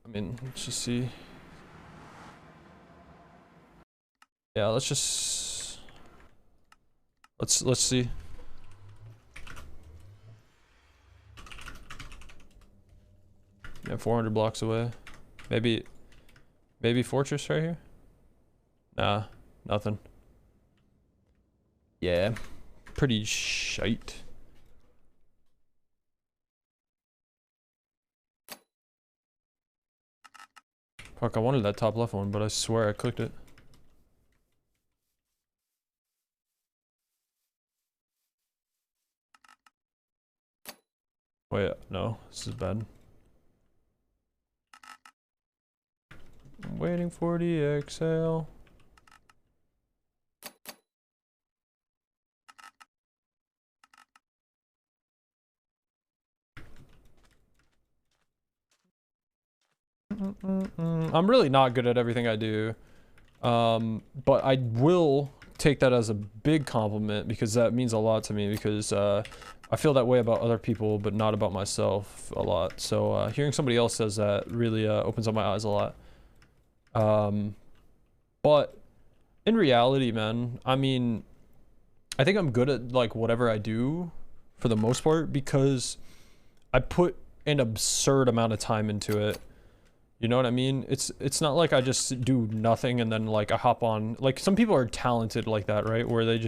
I mean, let's just see. Yeah, let's just... Let's see. Yeah, 400 blocks away. Maybe fortress right here? Nah, nothing. Yeah, pretty shite. Fuck, I wanted that top left one, but I swear I clicked it. Wait, no, this is bad. I'm waiting for the exhale. I'm really not good at everything I do. But I will take that as a big compliment because that means a lot to me because I feel that way about other people but not about myself a lot. So hearing somebody else says that really opens up my eyes a lot. But in reality, man, I mean, I think I'm good at like whatever I do for the most part because I put an absurd amount of time into it. You know what I mean? It's not like I just do nothing and then like I hop on. Like some people are talented like that, right? Where they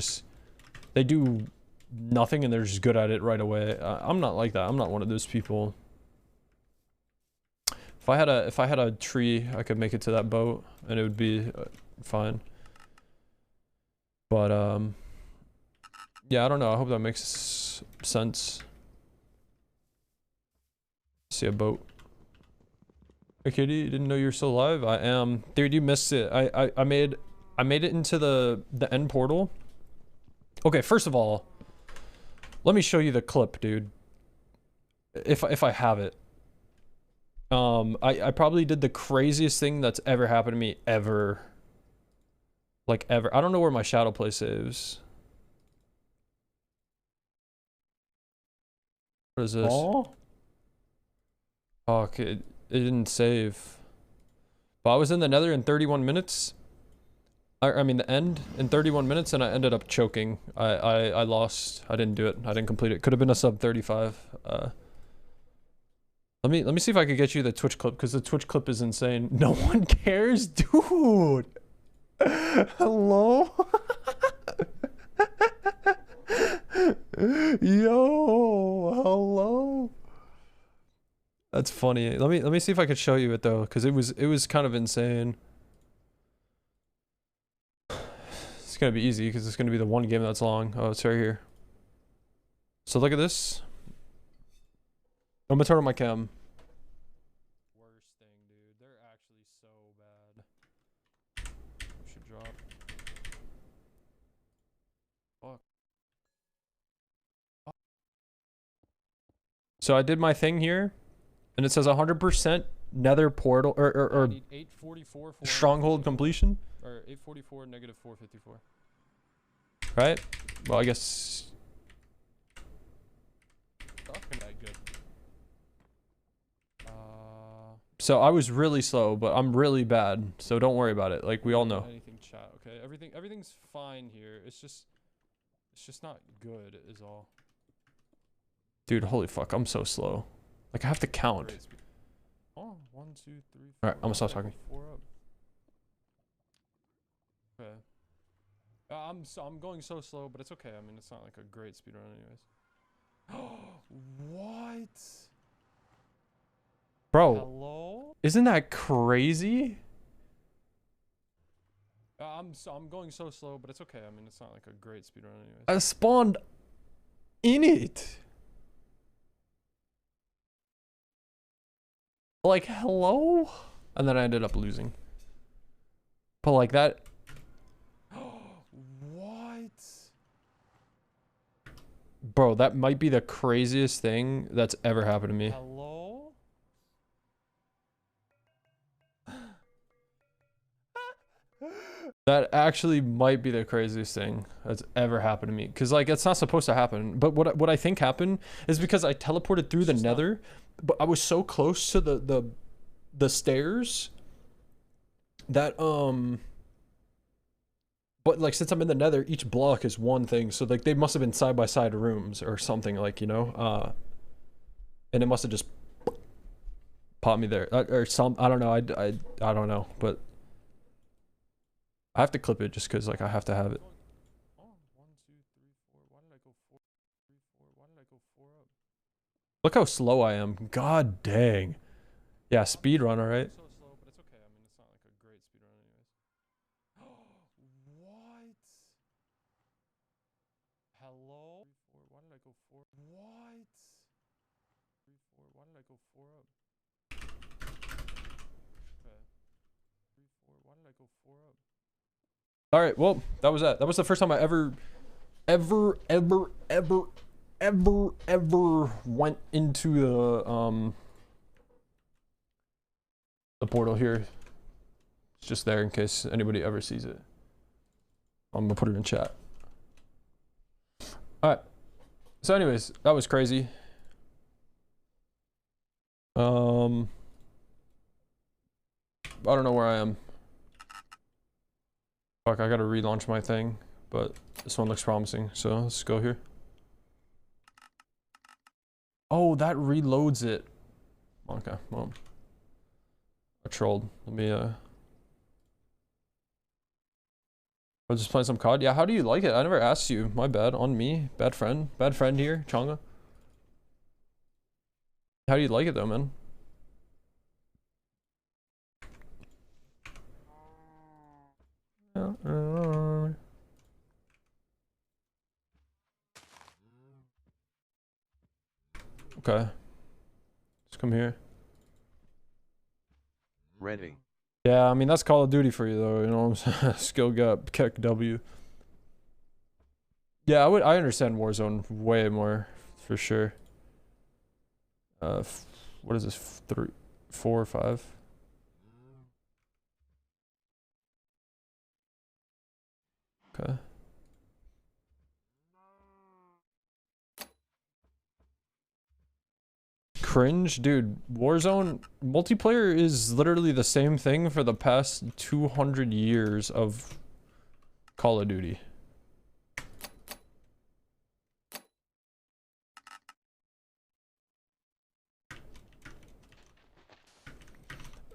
do nothing and they're just good at it right away. I'm not like that. I'm not one of those people. If I had a tree, I could make it to that boat and it would be fine. But yeah, I don't know. I hope that makes sense. See a boat. Hey kitty, didn't know you're still alive. I am. Dude, you missed it. I made it into the end portal. Okay, first of all, let me show you the clip, dude. If I have it. I probably did the craziest thing that's ever happened to me ever. Like ever. I don't know where my shadow play saves. What is this? Oh, Fuck, it didn't save. But I was in the nether in 31 minutes. I mean the end in 31 minutes, and I ended up choking. I lost. I didn't do it. I didn't complete it. Could have been a sub 35. Let me see if I could get you the Twitch clip, because the Twitch clip is insane. No one cares, dude. Hello. Yo, hello. That's funny. Let me see if I could show you it though, because it was kind of insane. It's gonna be easy because it's gonna be the one game that's long. Oh, it's right here. So look at this. I'm gonna turn on my cam. Worst thing, dude. They're actually so bad. Should drop. Fuck. So I did my thing here, and it says 100% nether portal or 844 stronghold completion, or 844 negative 454. Right? Well, I guess. Not that good. So I was really slow, but I'm really bad. So don't worry about it. Like we all know. Anything chat, okay? Everything's fine here. It's just not good is all. Dude, holy fuck, I'm so slow. Like I have to count. Oh, 1, 2, 3, 4. Alright, I'm gonna stop talking. 4 up. Okay. I'm going so slow, but it's okay. I mean, it's not like a great speedrun anyways. What? Bro, hello? Isn't that crazy? I'm going so slow, but it's okay. I mean, it's not like a great speedrun anyways. I spawned in it. Like, hello? And then I ended up losing. But like that. What? Bro, that might be the craziest thing that's ever happened to me. Hello? That actually might be the craziest thing that's ever happened to me. Cause like it's not supposed to happen. But what I think happened is because I teleported through the nether, but I was so close to the stairs that but like since I'm in the nether, each block is one thing. So like they must have been side by side rooms or something, like, you know, and it must have just popped me there or some, I don't know. I don't know, but I have to clip it just because like I have to have it. Oh, 1, 2, 3, 4. Why did I go 4, 3, 4? Why did I go 4 up? Look how slow I am. God dang. Yeah, speedrun, alright. So slow, but it's okay. I mean, it's not like a great speedrun anyways. What? Hello? 3, 4. Why did I go 4? What? 3, 4. Why did I go 4 up? Okay. 3, 4. Why did I go 4 up? Alright, well, that was that. That was the first time I ever went into the portal here. It's just there in case anybody ever sees it. I'm gonna put it in chat. Alright. So anyways, that was crazy. I don't know where I am. Fuck, I gotta relaunch my thing, but this one looks promising, so let's go here. Oh, that reloads it. Okay, well. I trolled. Let me I was just playing some COD. Yeah, how do you like it? I never asked you. My bad. On me. Bad friend. Bad friend here, Chonga. How do you like it though, man? Okay. Let's come here. Ready. Yeah, I mean, that's Call of Duty for you though, you know what I'm saying? Skill gap, kick W. Yeah, I understand Warzone way more, for sure. What is this? 3, 4, 5? Okay. cringe, dude. Warzone multiplayer is literally the same thing for the past 200 years of Call of Duty.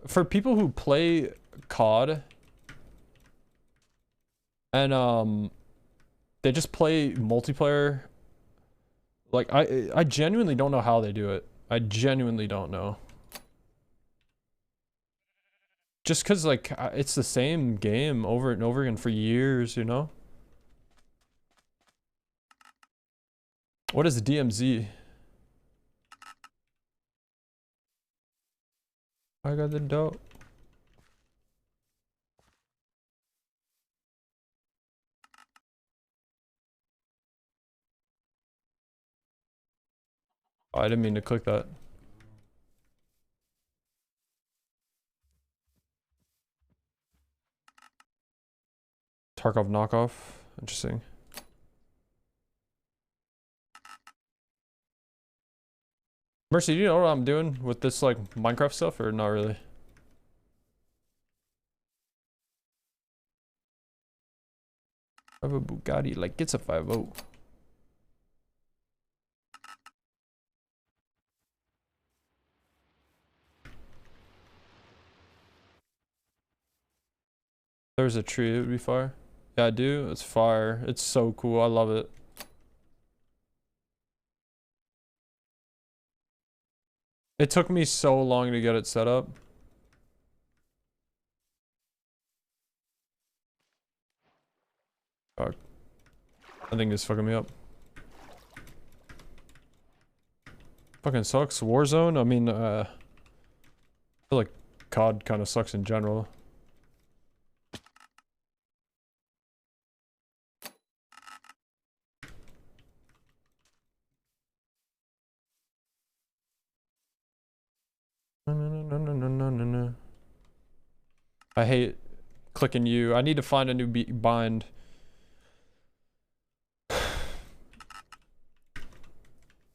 For people who play COD and they just play multiplayer, like I genuinely don't know how they do it. I genuinely don't know. Just cuz like it's the same game over and over again for years, you know? What is DMZ? I got the dope. Oh, I didn't mean to click that. Tarkov knockoff. Interesting. Mercy, do you know what I'm doing with this like Minecraft stuff or not really? I have a Bugatti, like it's a 5.0. There's a tree, it would be fire. Yeah, I do. It's fire. It's so cool. I love it. It took me so long to get it set up. Fuck. I think it's fucking me up. Fucking sucks. Warzone, I mean, I feel like COD kind of sucks in general. No. I hate clicking U. I need to find a new bind.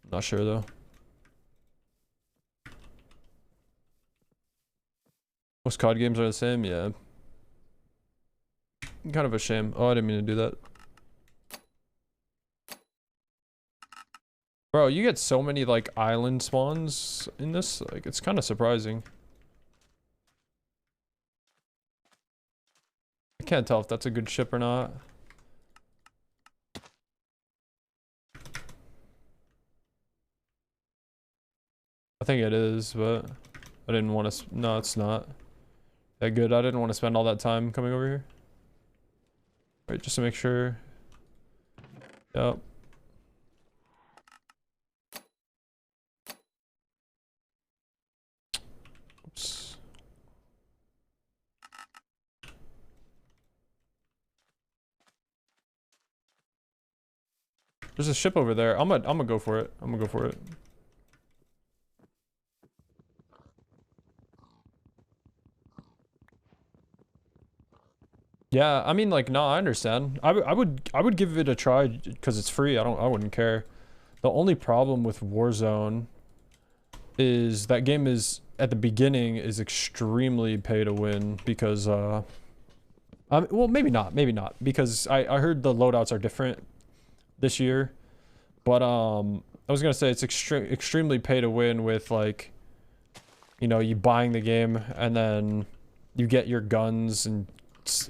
Not sure though. Most COD games are the same, yeah. Kind of a shame. Oh, I didn't mean to do that. Bro, you get so many like island spawns in this, like it's kind of surprising. I can't tell if that's a good ship or not. I think it is, but I didn't want to. No, it's not that good. I didn't want to spend all that time coming over here. Wait, just to make sure. Yep. Oops. There's a ship over there. I'm gonna go for it. I'm gonna go for it. Yeah, I mean, like, no, I understand. I would give it a try because it's free. I wouldn't care. The only problem with Warzone is that game is at the beginning is extremely pay to win because well, maybe not because I heard the loadouts are different this year, but I was gonna say it's extremely pay to win with like, you know, you buying the game and then you get your guns and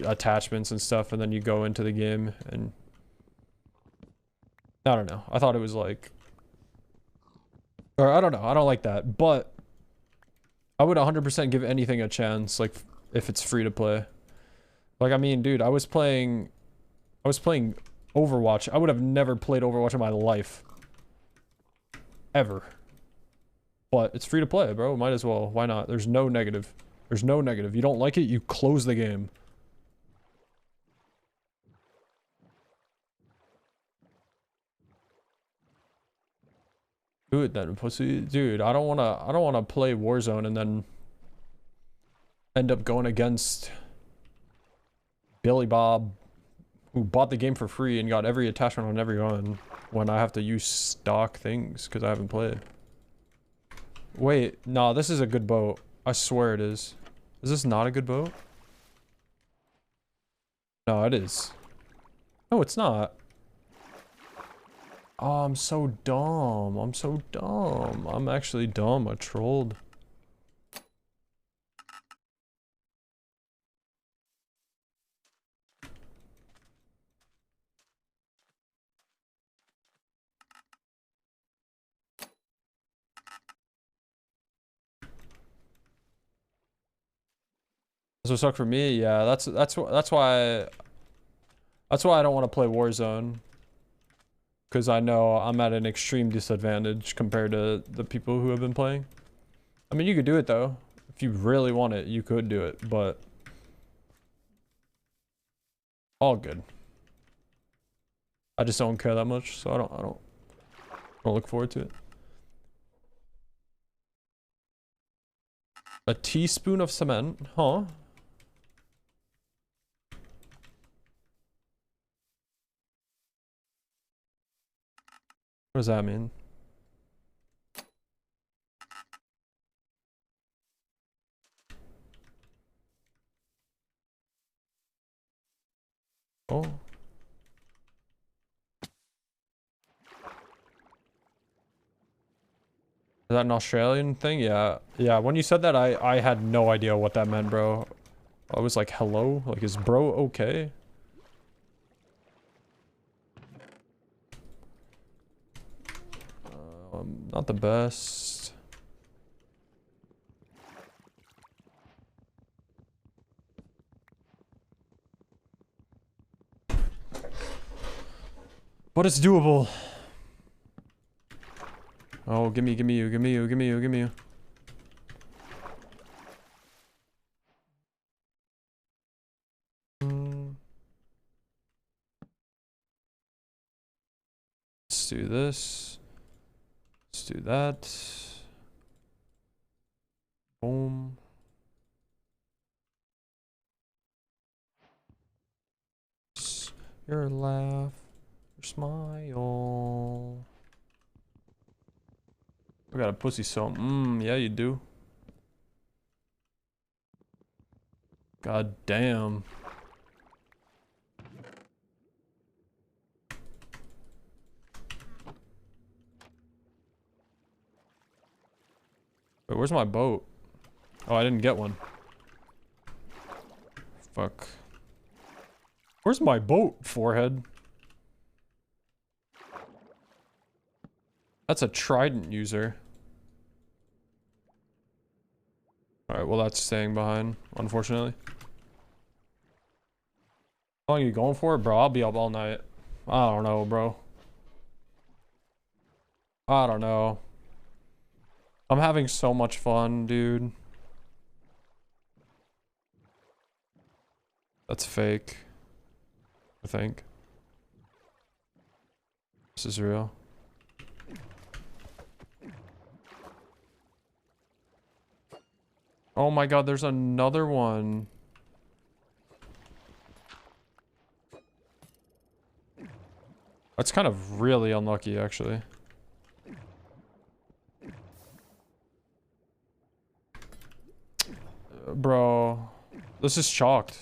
attachments and stuff and then you go into the game and I don't know. I thought it was like, or I don't know. I don't like that, but I would 100% give anything a chance, like if it's free to play. Like, I mean, dude, I was playing Overwatch. I would have never played Overwatch in my life. Ever. But it's free to play, bro. Might as well. Why not? There's no negative. There's no negative. You don't like it, you close the game. Do it then, pussy. Dude, I don't wanna play Warzone and then end up going against Billy Bob, who bought the game for free and got every attachment on every gun when I have to use stock things because I haven't played. Wait, no, this is a good boat. I swear it is. Is this not a good boat? No, it is. No, it's not. Oh, I'm so dumb. I'm so dumb. I'm actually dumb. I trolled. So suck for me, yeah. That's why I don't want to play Warzone, because I know I'm at an extreme disadvantage compared to the people who have been playing. I mean, you could do it though. If you really want it, you could do it, but all good. I just don't care that much, so I don't look forward to it. A teaspoon of cement, huh? What does that mean? Oh. Is that an Australian thing? Yeah. Yeah, when you said that, I had no idea what that meant, bro. I was like, hello? Like, is bro okay? Not the best. But it's doable. Oh, give me you, give me you, give me you, give me you. Let's do this. Let's do that. Boom. Your laugh, your smile. I got a pussy so yeah you do. God damn. Wait, where's my boat? Oh, I didn't get one. Fuck. Where's my boat, forehead? That's a trident user. Alright, well that's staying behind, unfortunately. How long are you going for, bro? I'll be up all night. I don't know, bro. I don't know. I'm having so much fun, dude. That's fake. I think. This is real. Oh my god, there's another one. That's kind of really unlucky, actually. Bro, this is chalked.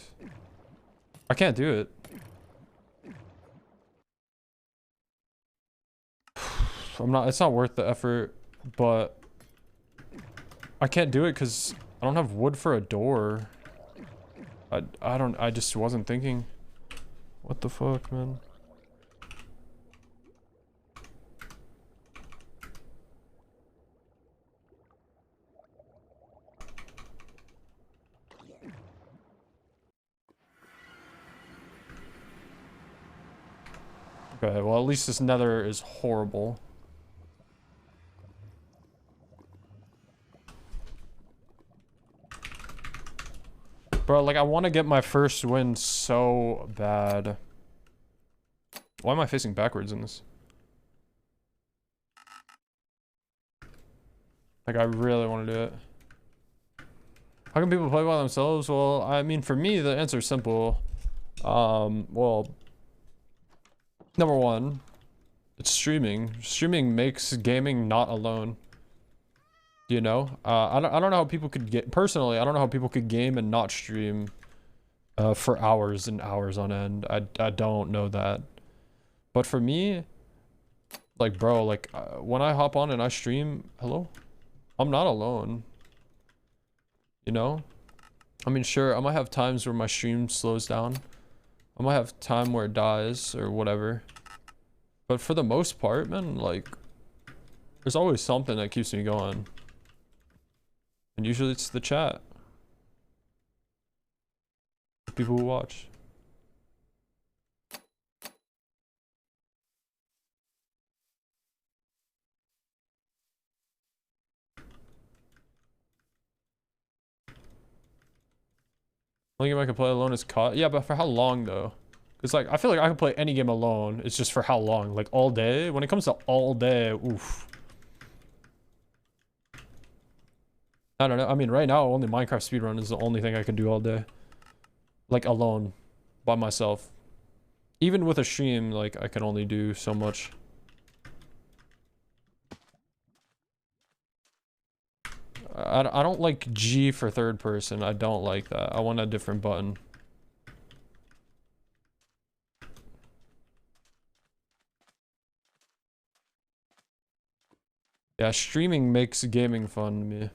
I can't do it. It's not worth the effort, but I can't do it because I don't have wood for a door. I just wasn't thinking. What the fuck, man? Okay, well at least this nether is horrible. Bro, like I want to get my first win so bad. Why am I facing backwards in this? Like I really want to do it. How can people play by themselves? Well, I mean for me the answer is simple. Well, number one, it's streaming. Streaming makes gaming not alone. You know, I don't know how people could get, personally, I don't know how people could game and not stream for hours and hours on end. I don't know that. But for me, like, bro, like, when I hop on and I stream, hello? I'm not alone. You know? I mean, sure, I might have times where my stream slows down. I might have time where it dies or whatever. But for the most part, man, like, there's always something that keeps me going. And usually it's the chat. People who watch. Only game I can play alone is COD. Yeah, but for how long though? It's like, I feel like I can play any game alone. It's just for how long? Like all day? When it comes to all day, oof. I don't know. I mean, right now, only Minecraft speedrun is the only thing I can do all day. Like alone. By myself. Even with a stream, like, I can only do so much. I don't like G for third person. I don't like that. I want a different button. Yeah, streaming makes gaming fun to me.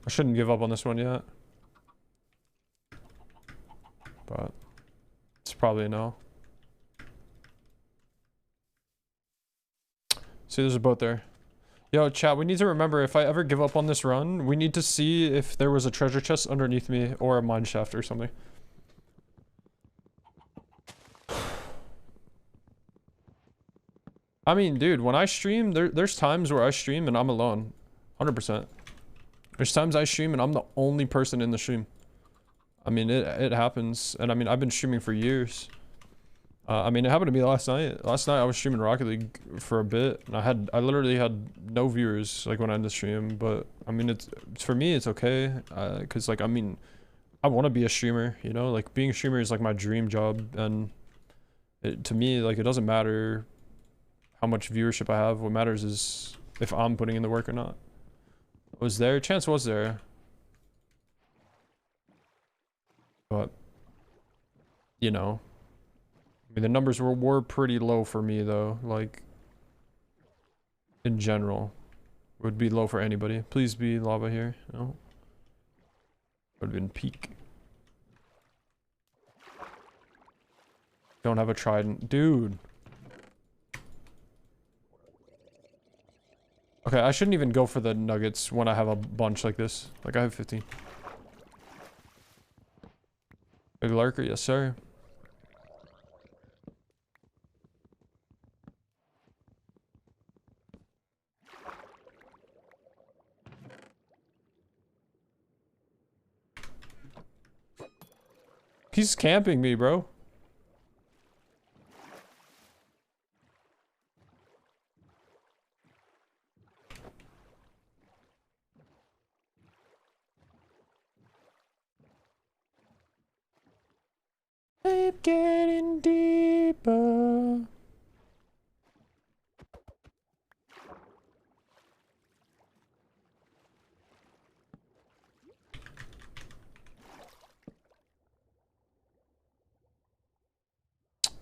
I shouldn't give up on this one yet. But it's probably a no. See, there's a boat there. Yo, chat, we need to remember, if I ever give up on this run, we need to see if there was a treasure chest underneath me or a mine shaft or something. I mean, dude, when I stream, there's times where I stream and I'm alone. 100%. There's times I stream and I'm the only person in the stream. I mean, it happens. And I mean, I've been streaming for years. I mean, it happened to me last night. Last night I was streaming Rocket League for a bit, and I literally had no viewers like when I ended the stream. But I mean, it's for me, it's okay, cause like I mean, I want to be a streamer, you know, like being a streamer is like my dream job, and to me, like it doesn't matter how much viewership I have. What matters is if I'm putting in the work or not. Was there? Chance was there, but you know. I mean, the numbers were pretty low for me though, like in general. Would be low for anybody. Please be lava here. No. Would have been peak. Don't have a trident. Dude. Okay, I shouldn't even go for the nuggets when I have a bunch like this. Like I have 15. Big lurker, yes sir. He's camping me, bro. Keep getting deeper.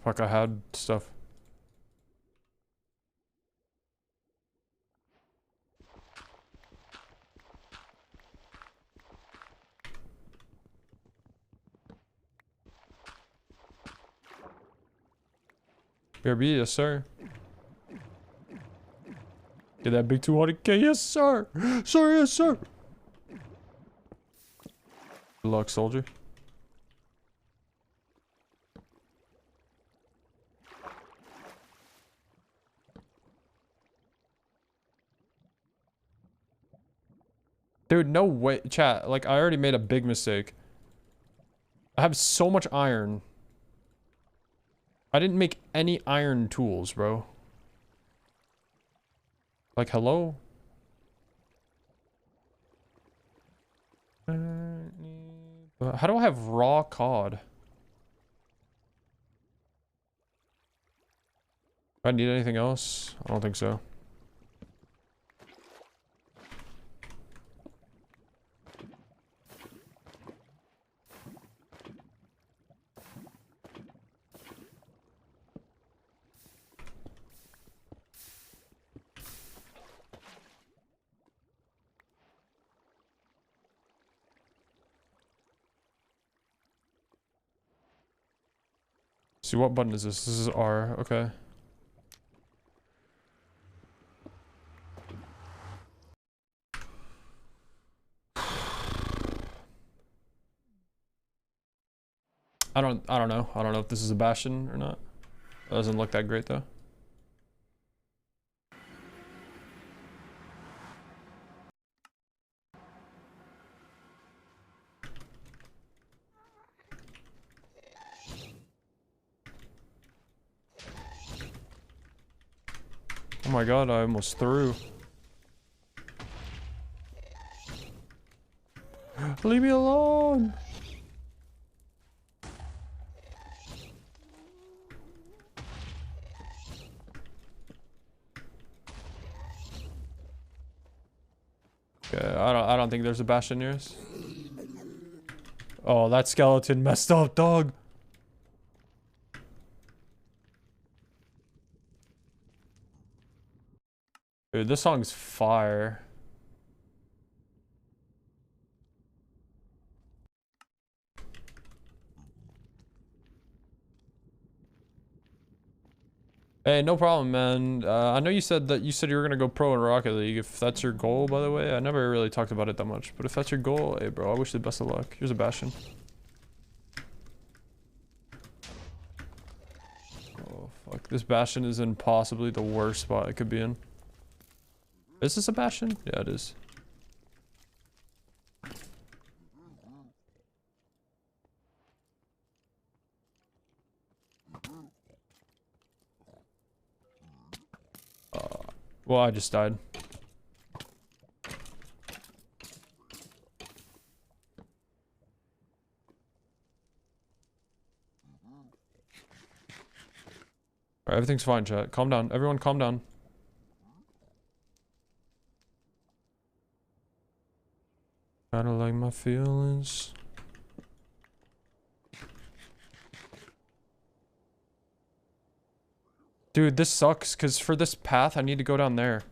Fuck, I had stuff. BRB, yes sir. Get that big 200k, yes sir. Sir, yes sir. Good luck, soldier. Dude, no way. Chat, like, I already made a big mistake. I have so much iron. I didn't make any iron tools, bro. Like, hello? How do I have raw cod? Do I need anything else? I don't think so. See, what button is this? This is R. Okay. I don't know. I don't know if this is a bastion or not. It doesn't look that great though. Oh my god, I almost threw. Leave me alone! Okay, I don't think there's a bastion near us. Oh, that skeleton messed up, dog. Dude, this song's fire. Hey, no problem, man. I know you said you were gonna go pro in Rocket League. If that's your goal, by the way, I never really talked about it that much. But if that's your goal, hey, bro, I wish you the best of luck. Here's a bastion. Oh fuck, this bastion is in possibly the worst spot it could be in. Is this a bastion? Yeah, it is. Well, I just died. Alright, everything's fine, chat. Calm down. Everyone calm down. Kinda like my feelings. Dude, this sucks, because for this path, I need to go down there.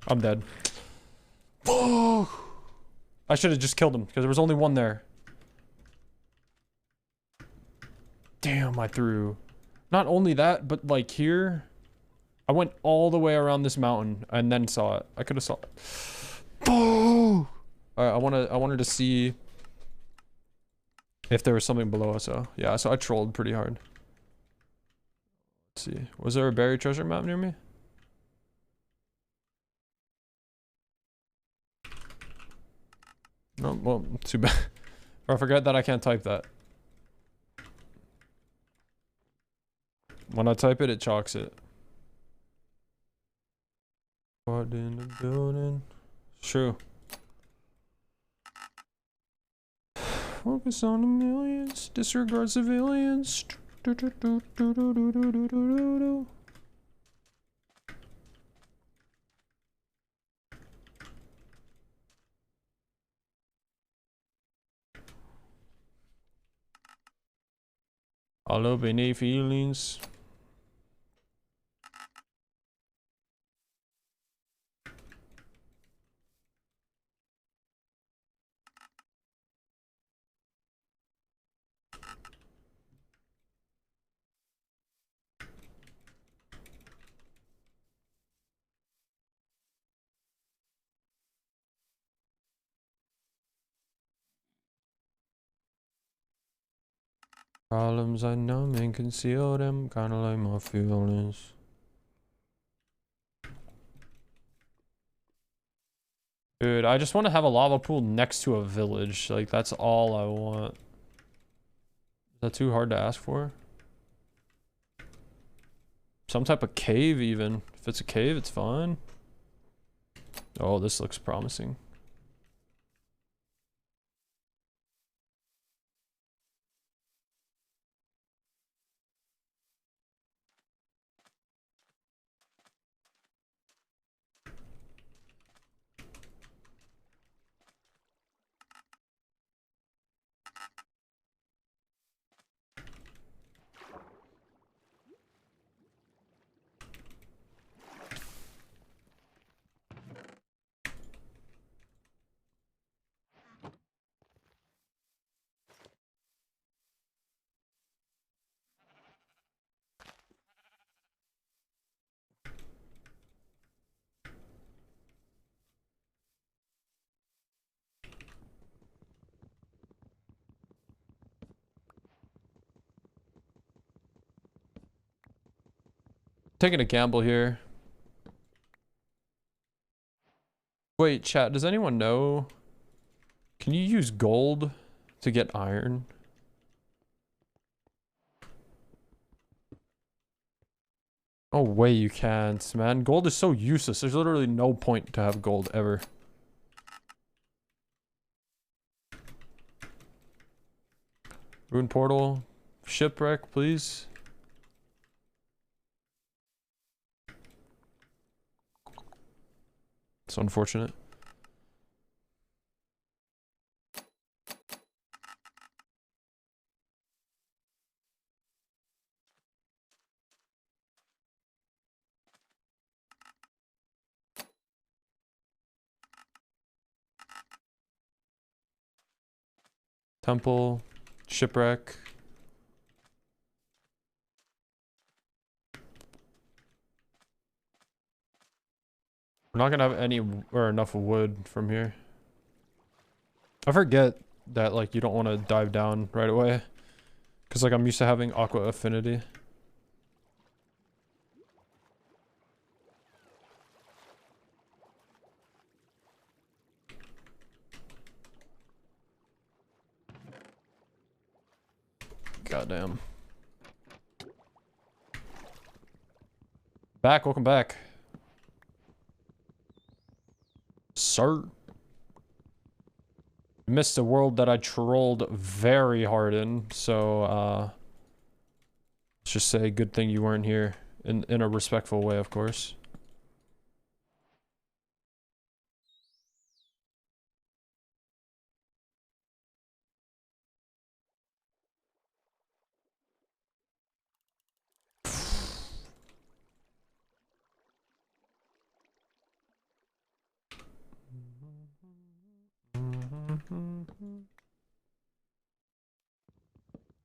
I'm dead. Oh! I should have just killed him, because there was only one there. Damn, I threw. Not only that, but like here, I went all the way around this mountain and then saw it. I could have saw it. Oh! Alright, I wanted to see if there was something below us. So yeah, so I trolled pretty hard. Let's see. Was there a buried treasure map near me? No, well, too bad. I forgot that I can't type that. When I type it, it chalks it. What in the building? It's true. Focus on the millions, disregard civilians. All up in their feelings. Problems I numb and conceal them, kinda like my feelings. Dude, I just want to have a lava pool next to a village. Like, that's all I want. Is that too hard to ask for? Some type of cave, even. If it's a cave, it's fine. Oh, this looks promising. Taking a gamble here. Wait, chat, does anyone know? Can you use gold to get iron? Oh, way you can't, man. Gold is so useless. There's literally no point to have gold ever. Rune portal. Shipwreck, please. It's unfortunate. Temple. Shipwreck. We're not gonna have any or enough wood from here. I forget that like you don't want to dive down right away. Cause like I'm used to having aqua affinity. Goddamn. Welcome back. Sir. Missed a world that I trolled very hard in, so let's just say good thing you weren't here in a respectful way, of course.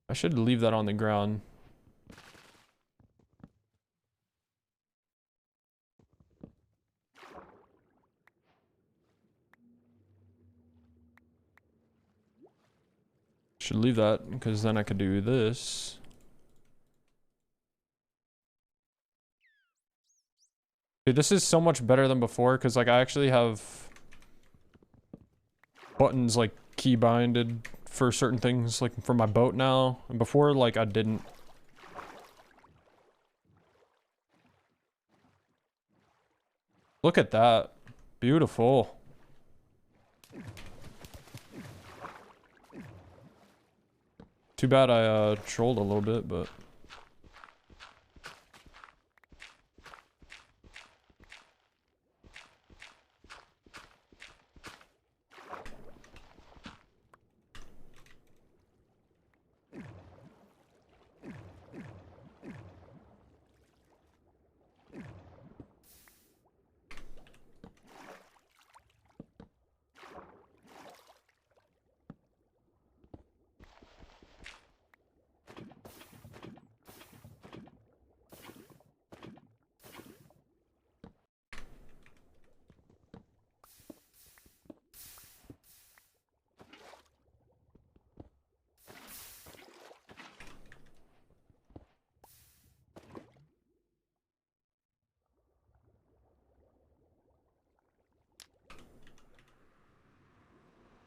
I should leave that on the ground. Should leave that because then I could do this. Dude, this is so much better than before because like I actually have buttons like key binded for certain things like for my boat now, and before like I didn't. Look at that. Beautiful. Too bad I trolled a little bit, but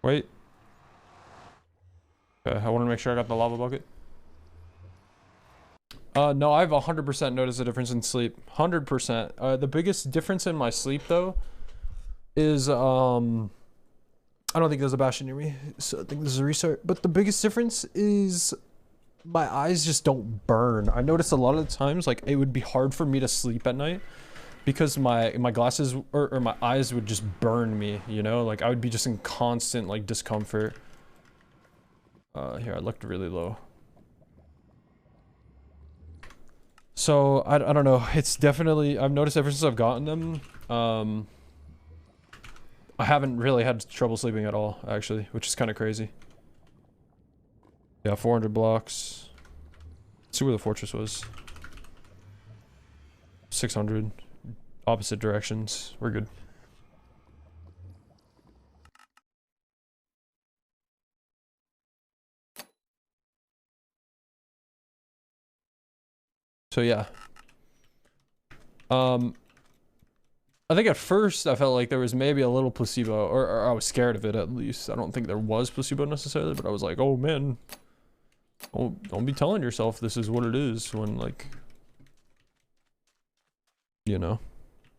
Wait. Okay, I want to make sure I got the lava bucket. No, I've 100% noticed a difference in sleep. 100%. The biggest difference in my sleep, though, is, I don't think there's a bastion near me, so I think this is a restart. But the biggest difference is my eyes just don't burn. I noticed a lot of the times, like, it would be hard for me to sleep at night because my glasses or my eyes would just burn me, you know? Like, I would be just in constant, like, discomfort. Here, I looked really low. So, I don't know. It's definitely... I've noticed ever since I've gotten them, I haven't really had trouble sleeping at all, actually, which is kind of crazy. Yeah, 400 blocks. Let's see where the fortress was. 600. Opposite directions. We're good. So yeah. I think at first I felt like there was maybe a little placebo, or I was scared of it at least. I don't think there was placebo necessarily, but I was like, oh man, don't be telling yourself this is what it is when, like, you know.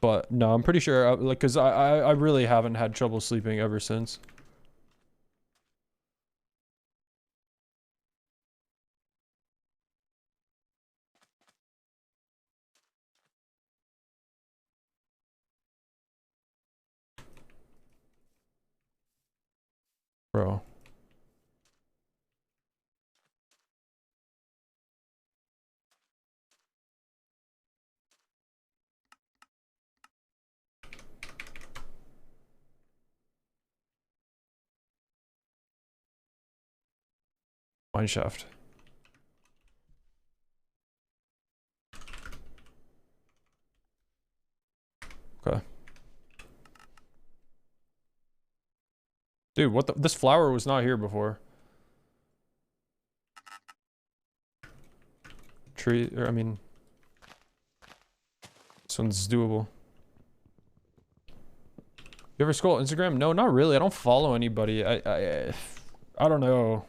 But no, I'm pretty sure, like, because I really haven't had trouble sleeping ever since. Bro. Mineshaft. Okay. Dude, what the? This flower was not here before. Tree, or I mean... This one's doable. You ever scroll Instagram? No, not really. I don't follow anybody. I don't know.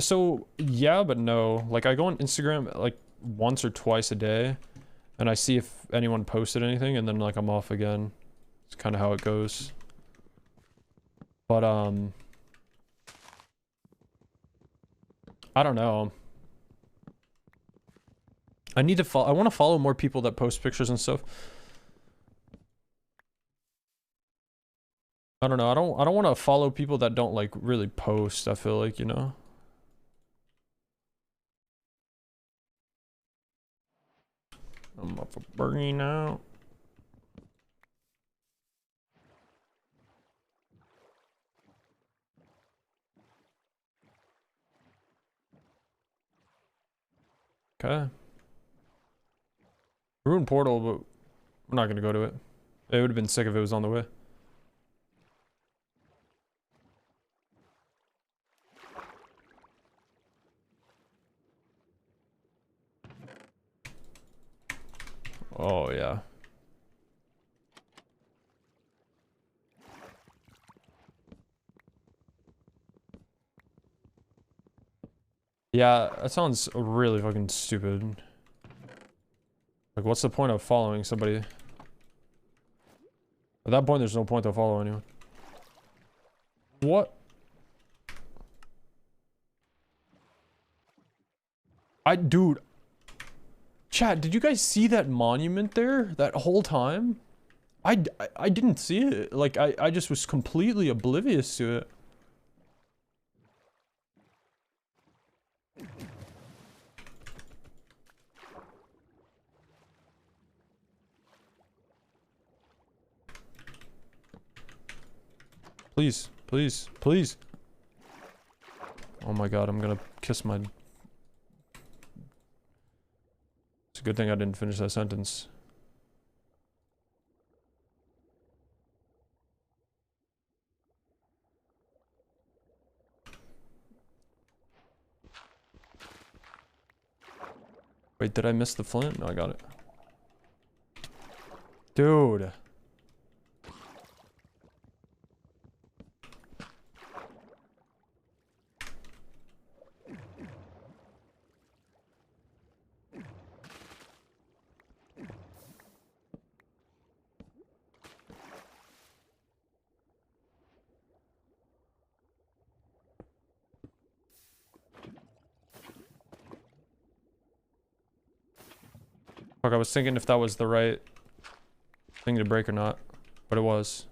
So yeah, but no. Like, I go on Instagram like once or twice a day, and I see if anyone posted anything, and then like I'm off again. It's kind of how it goes. But I don't know. I need to follow. I want to follow more people that post pictures and stuff. I don't know. I don't want to follow people that don't like really post. I feel like, you know. I'm up for burning out. Okay. Ruined portal, but we're not gonna go to it. It would have been sick if it was on the way. Oh yeah. Yeah, that sounds really fucking stupid. Like, what's the point of following somebody? At that point, there's no point to follow anyone. What? Dude. Chat, did you guys see that monument there? That whole time? I didn't see it. Like, I just was completely oblivious to it. Please, please, please. Oh my god, I'm gonna kiss my... It's a good thing I didn't finish that sentence. Wait, did I miss the flint? No, I got it. Dude. Fuck, I was thinking if that was the right thing to break or not. But it was.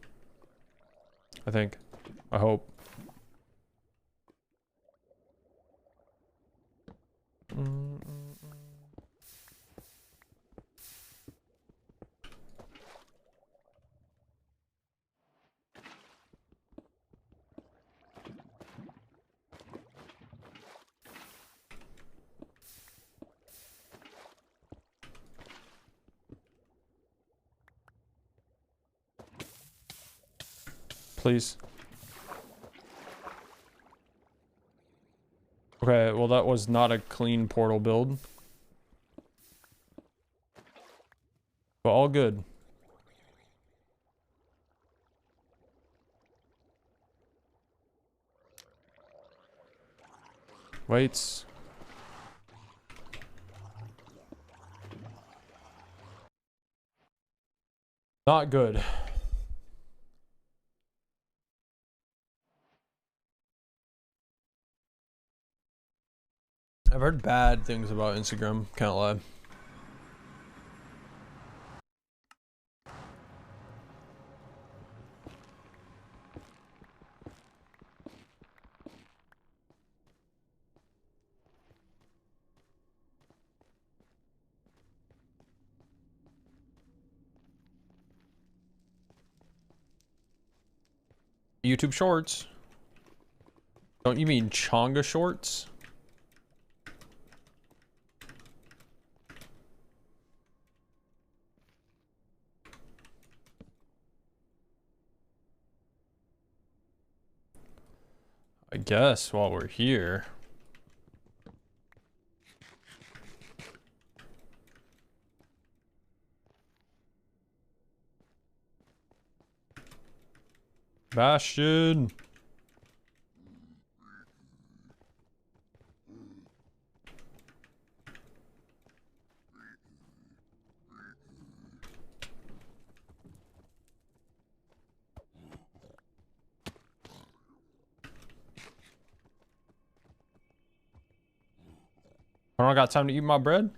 I think. I hope. Please. Okay, well that was not a clean portal build. But all good. Weights. Not good. I've heard bad things about Instagram, can't lie. YouTube Shorts. Don't you mean Chonga Shorts? I guess while we're here. Bastion. I don't got time to eat my bread.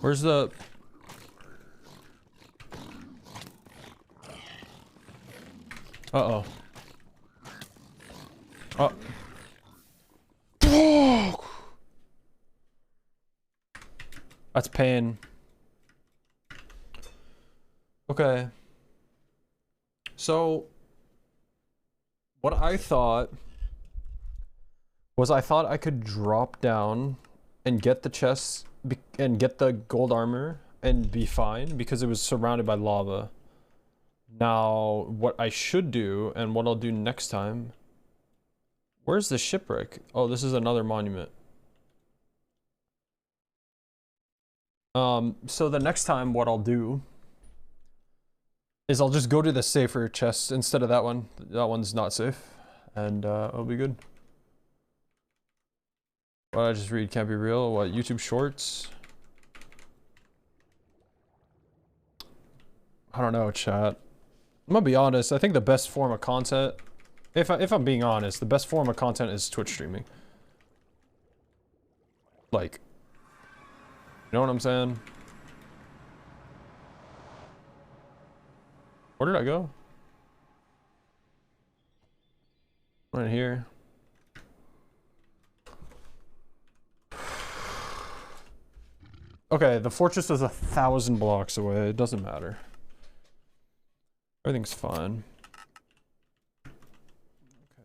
Where's the... Uh-oh. Oh. That's pain. Okay. So, what I thought was I could drop down and get the chest and get the gold armor and be fine because it was surrounded by lava. Now, what I should do and what I'll do next time... Where's the shipwreck? Oh, this is another monument. So the next time what I'll do is I'll just go to the safer chest instead of that one. That one's not safe. And it'll be good. What I just read can't be real. What, YouTube Shorts? I don't know, chat. I'm gonna be honest, I think the best form of content, if I'm being honest, the best form of content is Twitch streaming. Like, you know what I'm saying? Where did I go? Right here. Okay, the fortress is 1,000 blocks away. It doesn't matter. Everything's fine. Okay.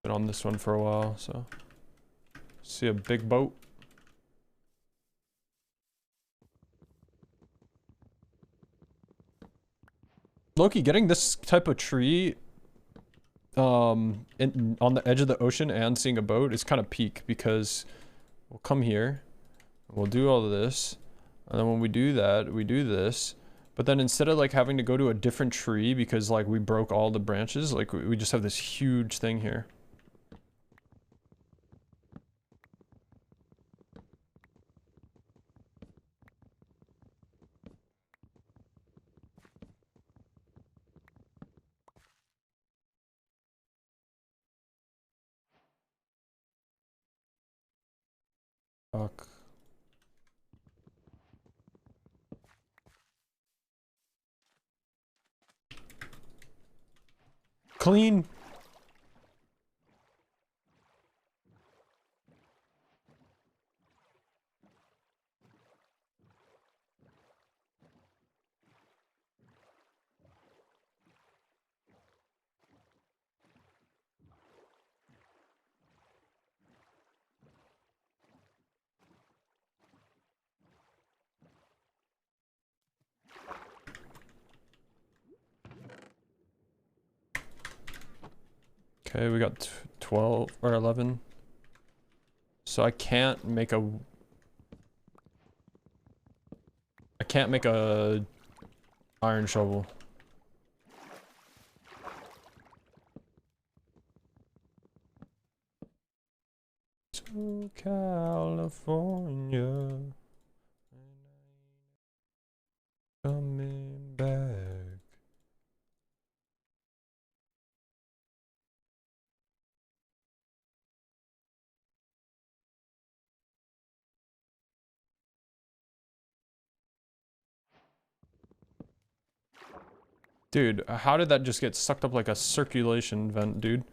Been on this one for a while, so. See a big boat. Loki, getting this type of tree on the edge of the ocean and seeing a boat is kind of peak because we'll come here, we'll do all of this, and then when we do that, we do this, But then instead of like having to go to a different tree because like we broke all the branches, like we just have this huge thing here. Fuck. Clean. Okay, we got 12 or 11. So I can't make a iron shovel. To California. Coming back. Dude, how did that just get sucked up like a circulation vent, dude?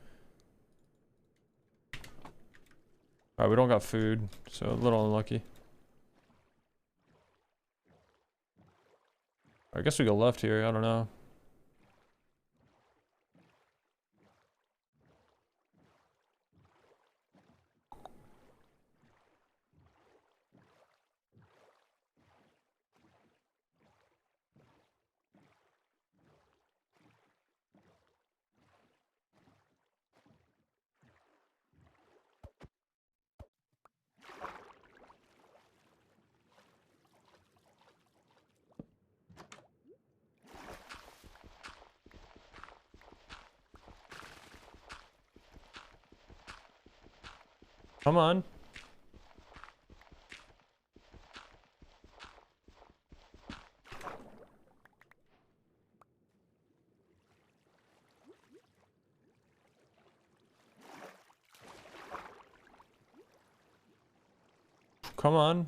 Alright, we don't got food, so a little unlucky. I guess we go left here, I don't know. Come on. Come on.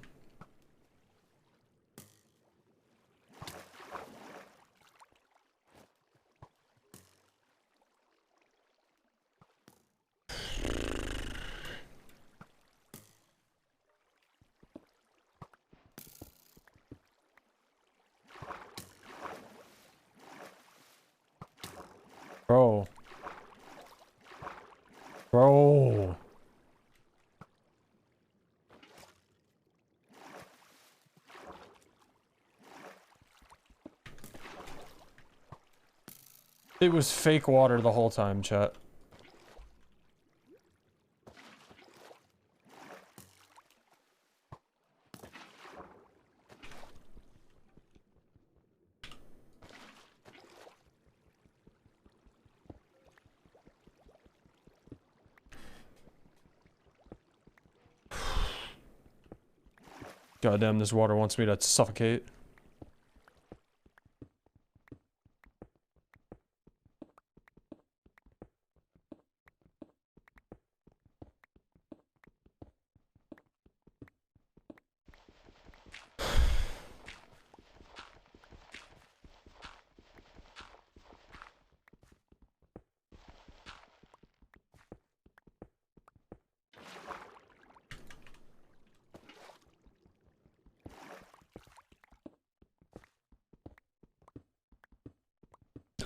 Bro. Bro. It was fake water the whole time, chat. Goddamn, this water wants me to suffocate.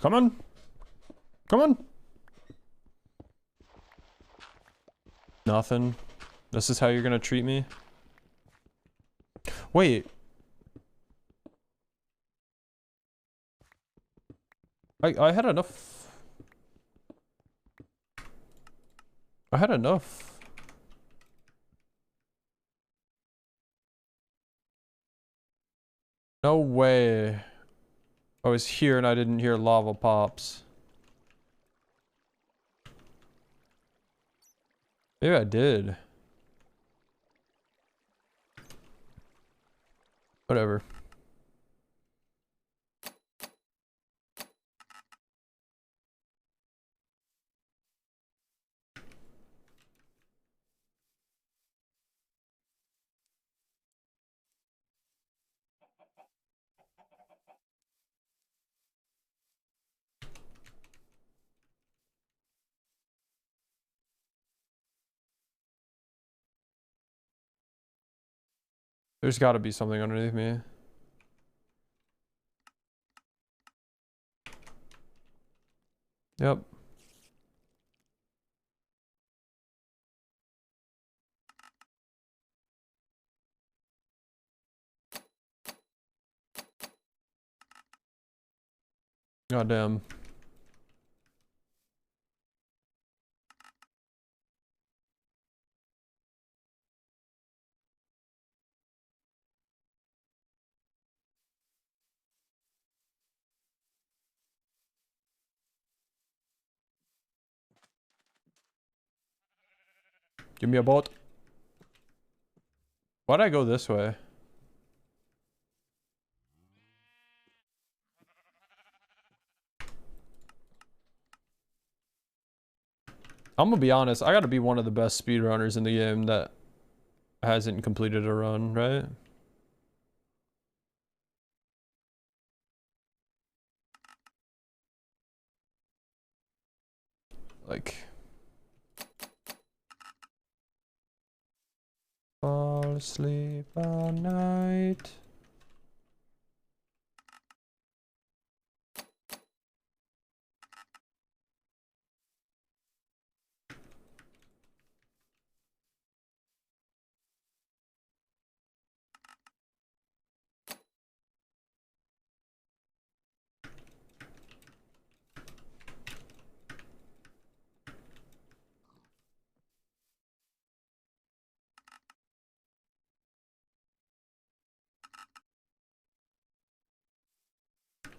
Come on. Come on. Nothing. This is how you're gonna treat me? Wait. I had enough. I had enough. No way. I was here and I didn't hear lava pops. Maybe I did. Whatever. There's got to be something underneath me. Yep. Goddamn. Give me a boat. Why'd I go this way? I'm gonna be honest, I gotta be one of the best speedrunners in the game that hasn't completed a run, right? Like... Fall asleep all night.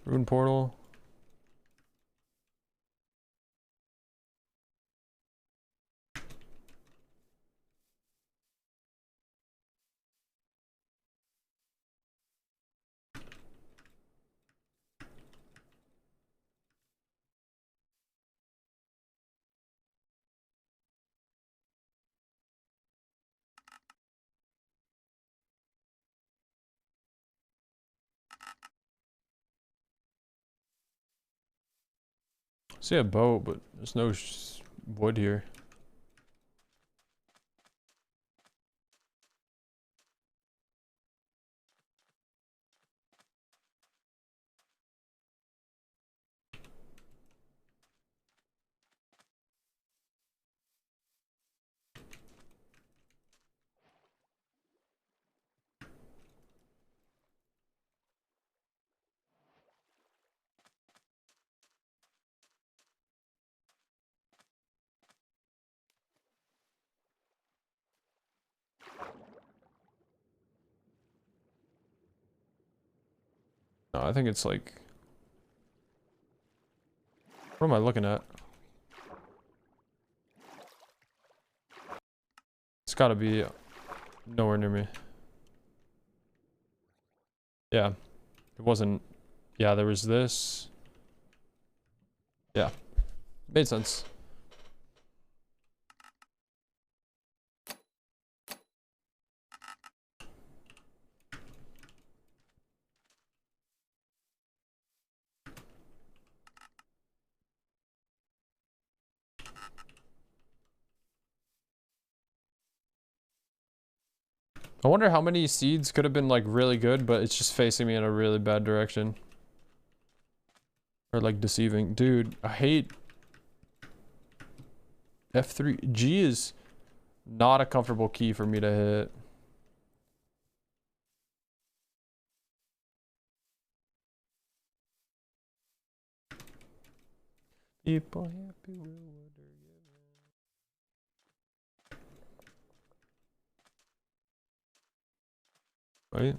Rune portal. See a boat, but there's no wood here. No, I think it's like... What am I looking at? It's gotta be nowhere near me. Yeah. It wasn't... Yeah, there was this. Yeah. Made sense. I wonder how many seeds could have been like really good, but it's just facing me in a really bad direction. Or like deceiving. Dude, I hate F3. G is not a comfortable key for me to hit. People happy with what they're given. Right?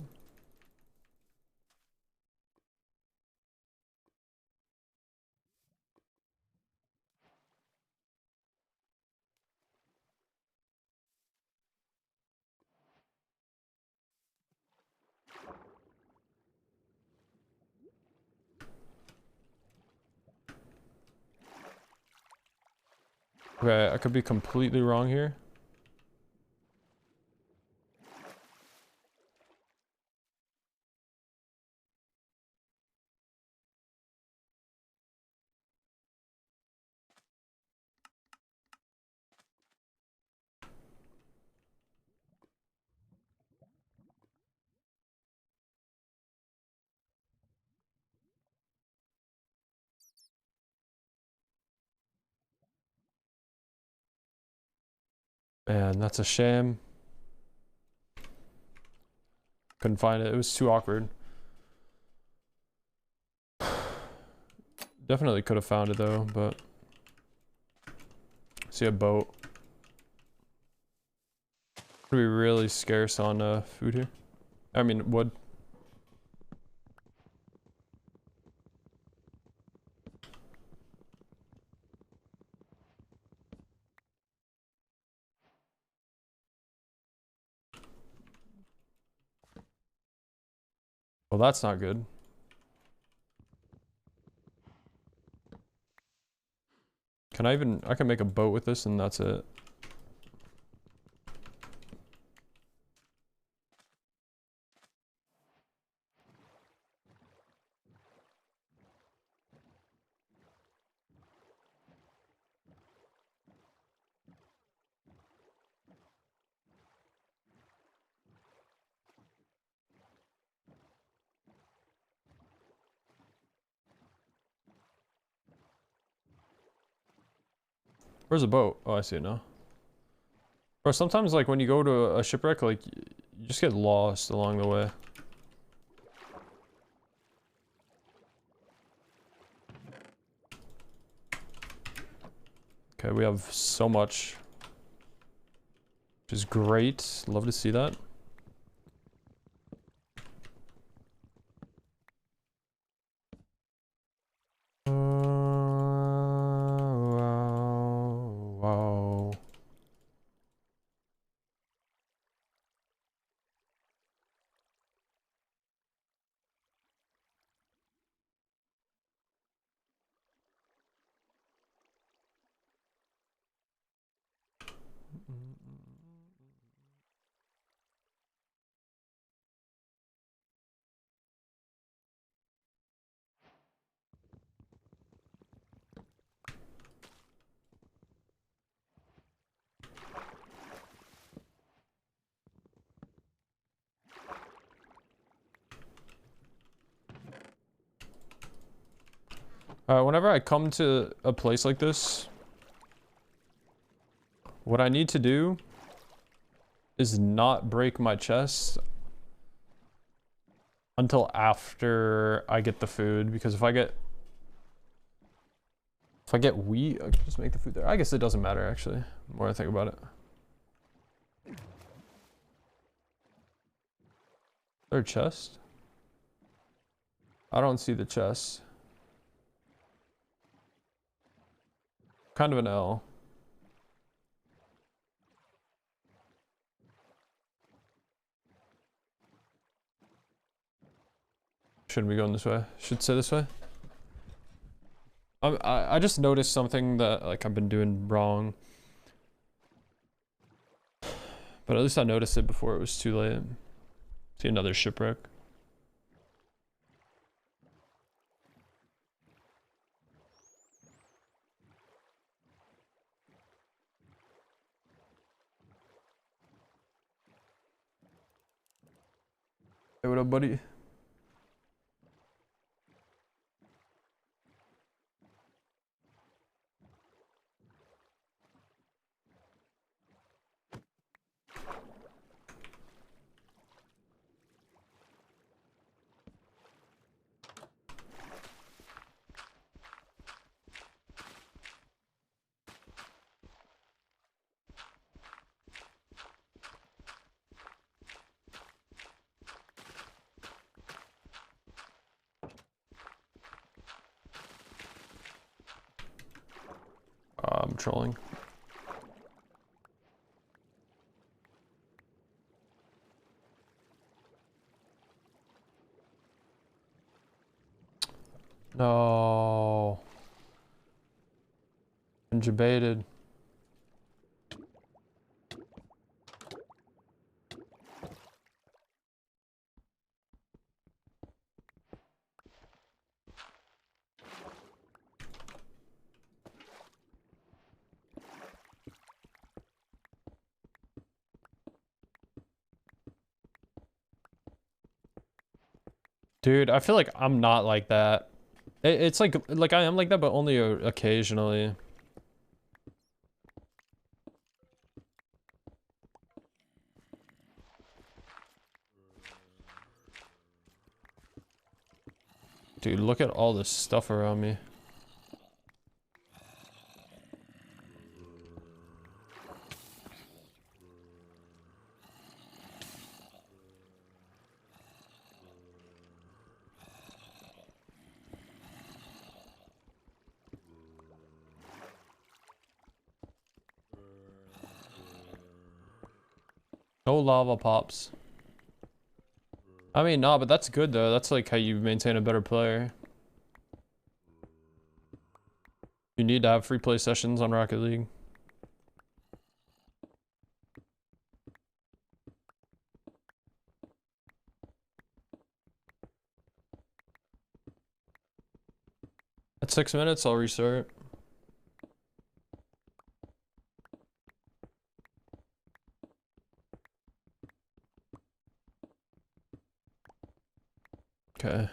Okay, I could be completely wrong here. Man, that's a shame. Couldn't find it. It was too awkward. Definitely could have found it though, but see a boat. Gonna be really scarce on food here. I mean wood. Well, that's not good. Can I even, I can make a boat with this and that's it. Where's the boat? Oh, I see it now. Or sometimes like when you go to a shipwreck, like you just get lost along the way. Okay, we have so much, which is great. Love to see that. Wow. Whenever I come to a place like this, what I need to do is not break my chest until after I get the food, because if I get wheat, I can just make the food there. I guess it doesn't matter actually, the more I think about it. Their chest? I don't see the chest. Kind of an L. Shouldn't be going this way. Should say this way. I just noticed something that like I've been doing wrong. But at least I noticed it before it was too late. See another shipwreck. Hey, what up, buddy? I'm trolling. No. Been debated. Dude, I feel like I'm not like that. It's like I am like that, but only occasionally. Dude, look at all this stuff around me. No lava pops. I mean, nah, but that's good though. That's like how you maintain a better player. You need to have free play sessions on Rocket League. At 6 minutes, I'll restart. Okay.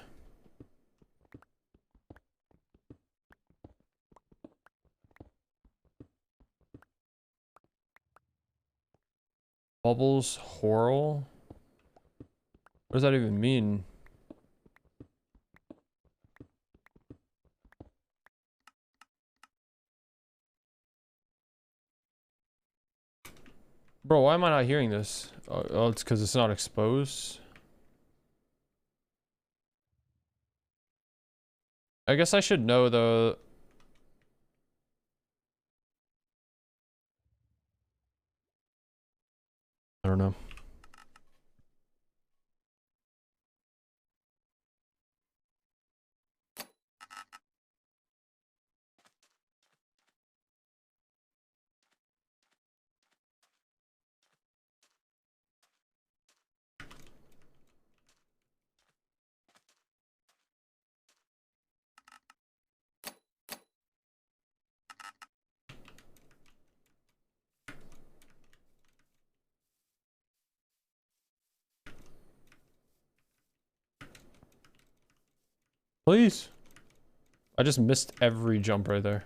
Bubbles Whirl? What does that even mean? Bro, why am I not hearing this? Oh, it's because it's not exposed. I guess I should know though. I don't know. Please. I just missed every jump right there.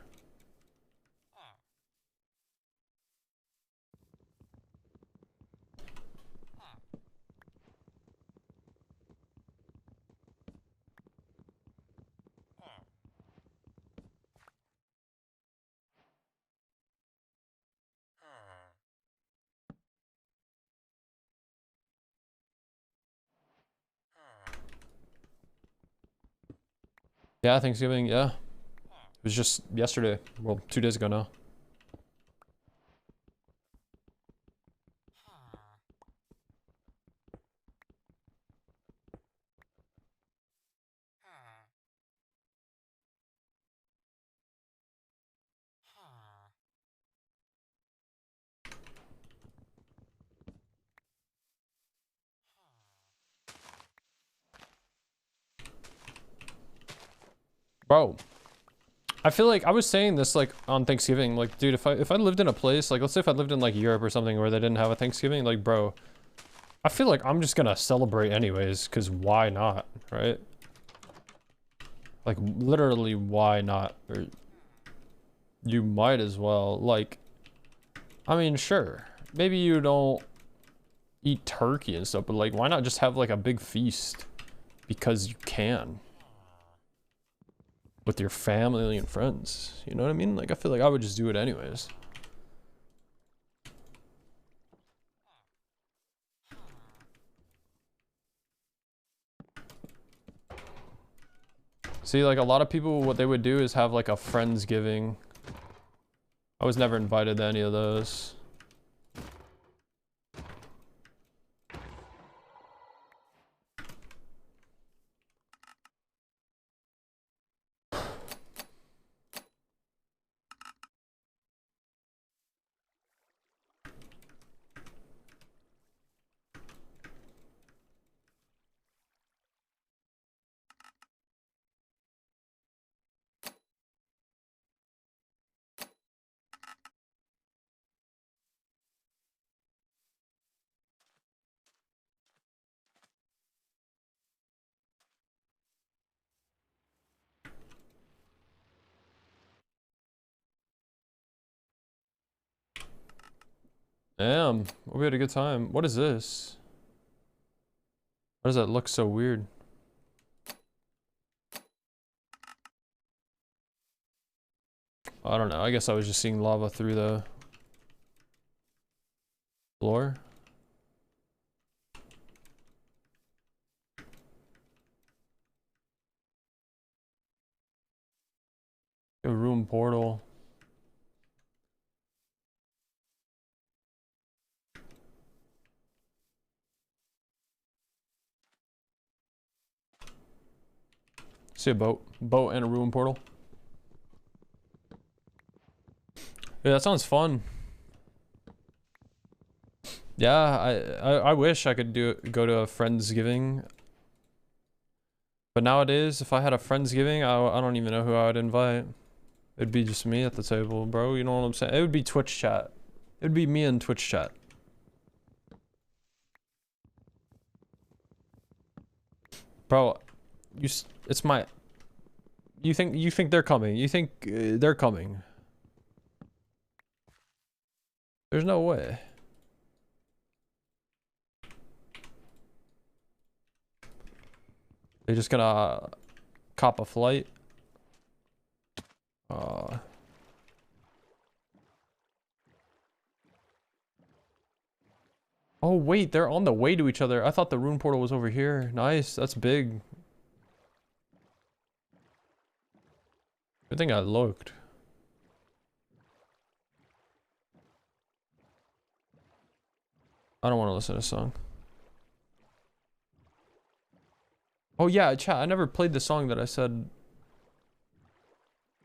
Yeah, Thanksgiving, yeah. It was just yesterday. Well, 2 days ago now. Bro, I feel like I was saying this like on Thanksgiving, like, dude, if I lived in a place, like, let's say if I lived in like Europe or something where they didn't have a Thanksgiving, like, bro, I feel like I'm just gonna celebrate anyways, because why not, right? Like, literally, why not? Or you might as well, like, I mean, sure, maybe you don't eat turkey and stuff, but like, why not just have like a big feast? Because you can. With your family and friends, you know what I mean? Like, I feel like I would just do it anyways. See, like, a lot of people, what they would do is have like a Friendsgiving. I was never invited to any of those. Damn, we had a good time. What is this? Why does that look so weird? I don't know. I guess I was just seeing lava through the floor. A room portal. See a boat. Boat and a room portal. Yeah, that sounds fun. Yeah, I wish I could go to a Friendsgiving. But nowadays, if I had a Friendsgiving, I don't even know who I would invite. It'd be just me at the table, bro. You know what I'm saying? It would be Twitch chat. It'd be me and Twitch chat. Bro, it's my... You think they're coming. You think they're coming. There's no way. They're just gonna cop a flight. Oh wait, they're on the way to each other. I thought the rune portal was over here. Nice, that's big. Good thing I looked. I don't want to listen to a song. Oh yeah, chat, I never played the song that I said.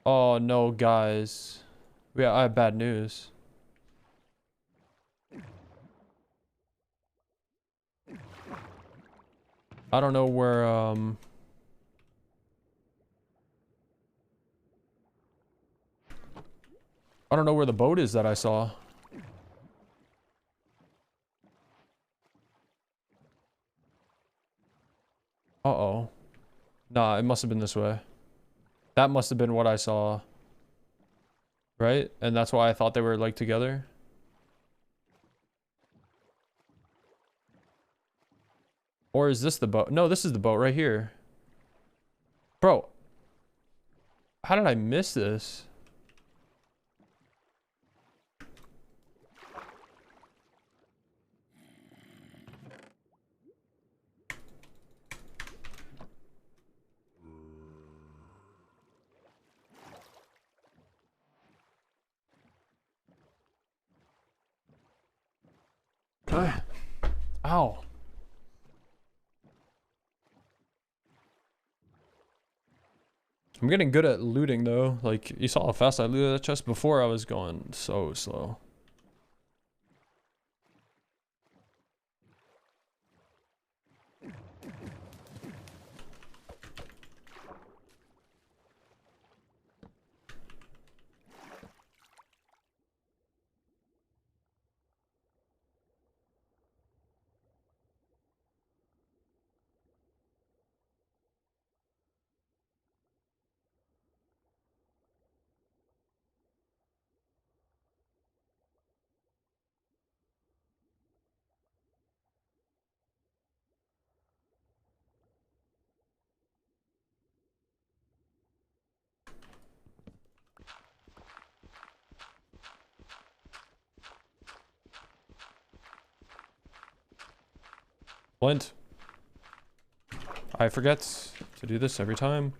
Oh no, guys. Yeah, I have bad news. I don't know where, I don't know where the boat is that I saw. Uh-oh. Nah, it must have been this way. That must have been what I saw. Right? And that's why I thought they were, like, together. Or is this the boat? No, this is the boat right here. Bro. How did I miss this? Ow. I'm getting good at looting though. Like, you saw how fast I looted that chest before. I was going so slow. Flint. I forget to do this every time.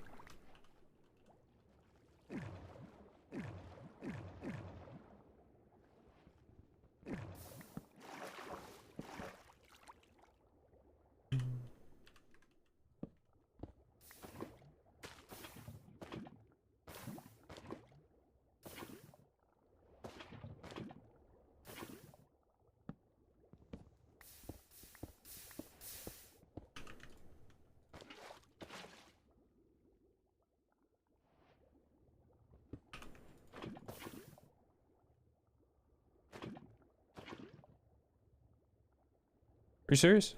Are you serious?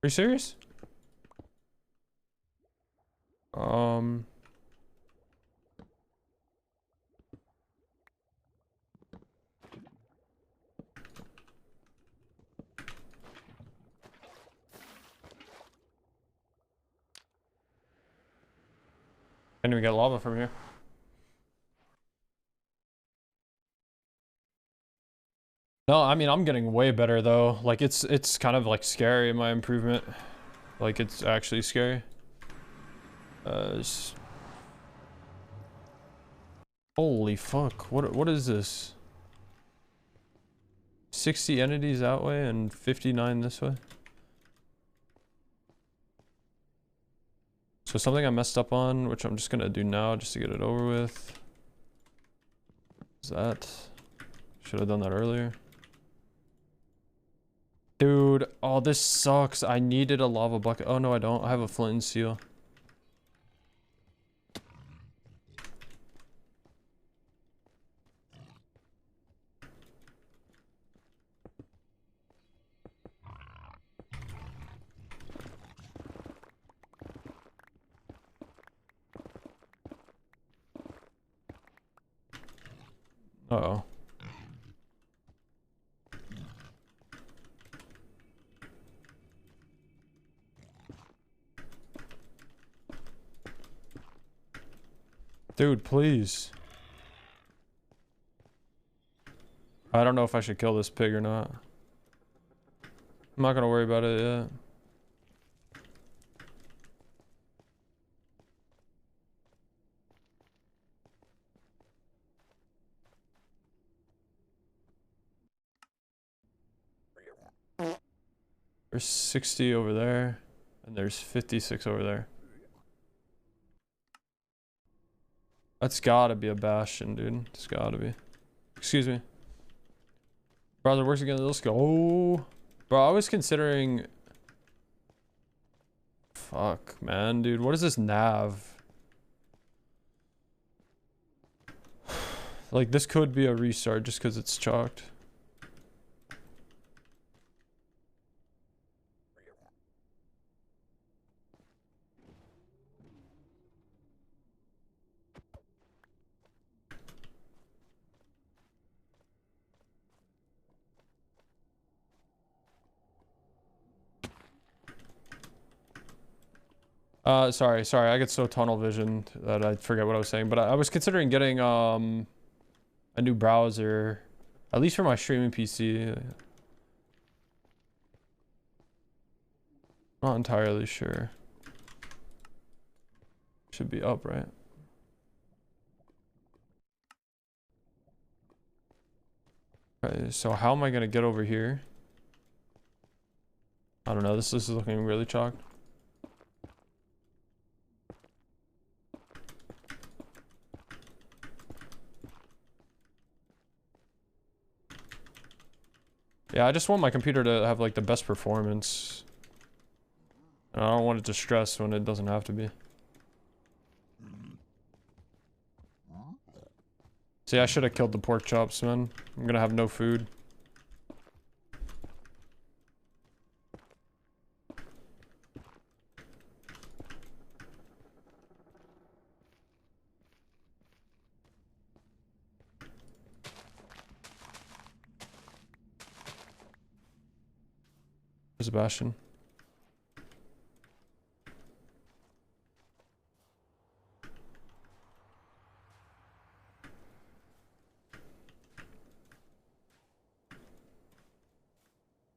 Are you serious? Can't even get lava from here. No, I mean, I'm getting way better though. Like it's kind of like scary, my improvement. Like it's actually scary. Holy fuck. What is this? 60 entities that way and 59 this way. So something I messed up on, which I'm just gonna do now just to get it over with. Is that? Should have done that earlier. Dude, oh, this sucks. I needed a lava bucket. Oh, no, I don't. I have a flint and steel. Uh-oh. Dude, please. I don't know if I should kill this pig or not. I'm not gonna worry about it yet. There's 60 over there, and there's 56 over there. That's gotta be a bastion, dude. It's gotta be. Excuse me. Browser works again. Let's go. Oh. Bro, I was considering... Fuck, man, dude. What is this nav? Like, this could be a restart just because it's chalked. Sorry, I get so tunnel visioned that I forget what I was saying, but I was considering getting, a new browser, at least for my streaming PC. Not entirely sure. Should be up, right? Okay, so how am I gonna get over here? I don't know, this is looking really chalked. Yeah, I just want my computer to have like the best performance. And I don't want it to stress when it doesn't have to be. See, I should have killed the pork chops, man. I'm gonna have no food. There's a bastion.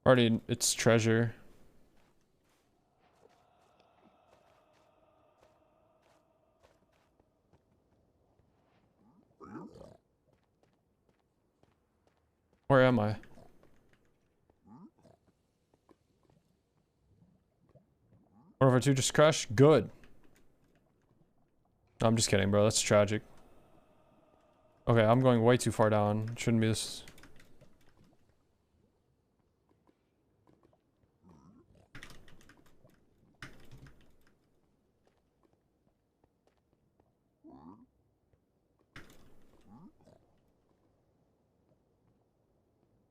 Already, it's treasure. Where am I? One over two just crashed? Good. No, I'm just kidding, bro. That's tragic. Okay, I'm going way too far down. Shouldn't be this.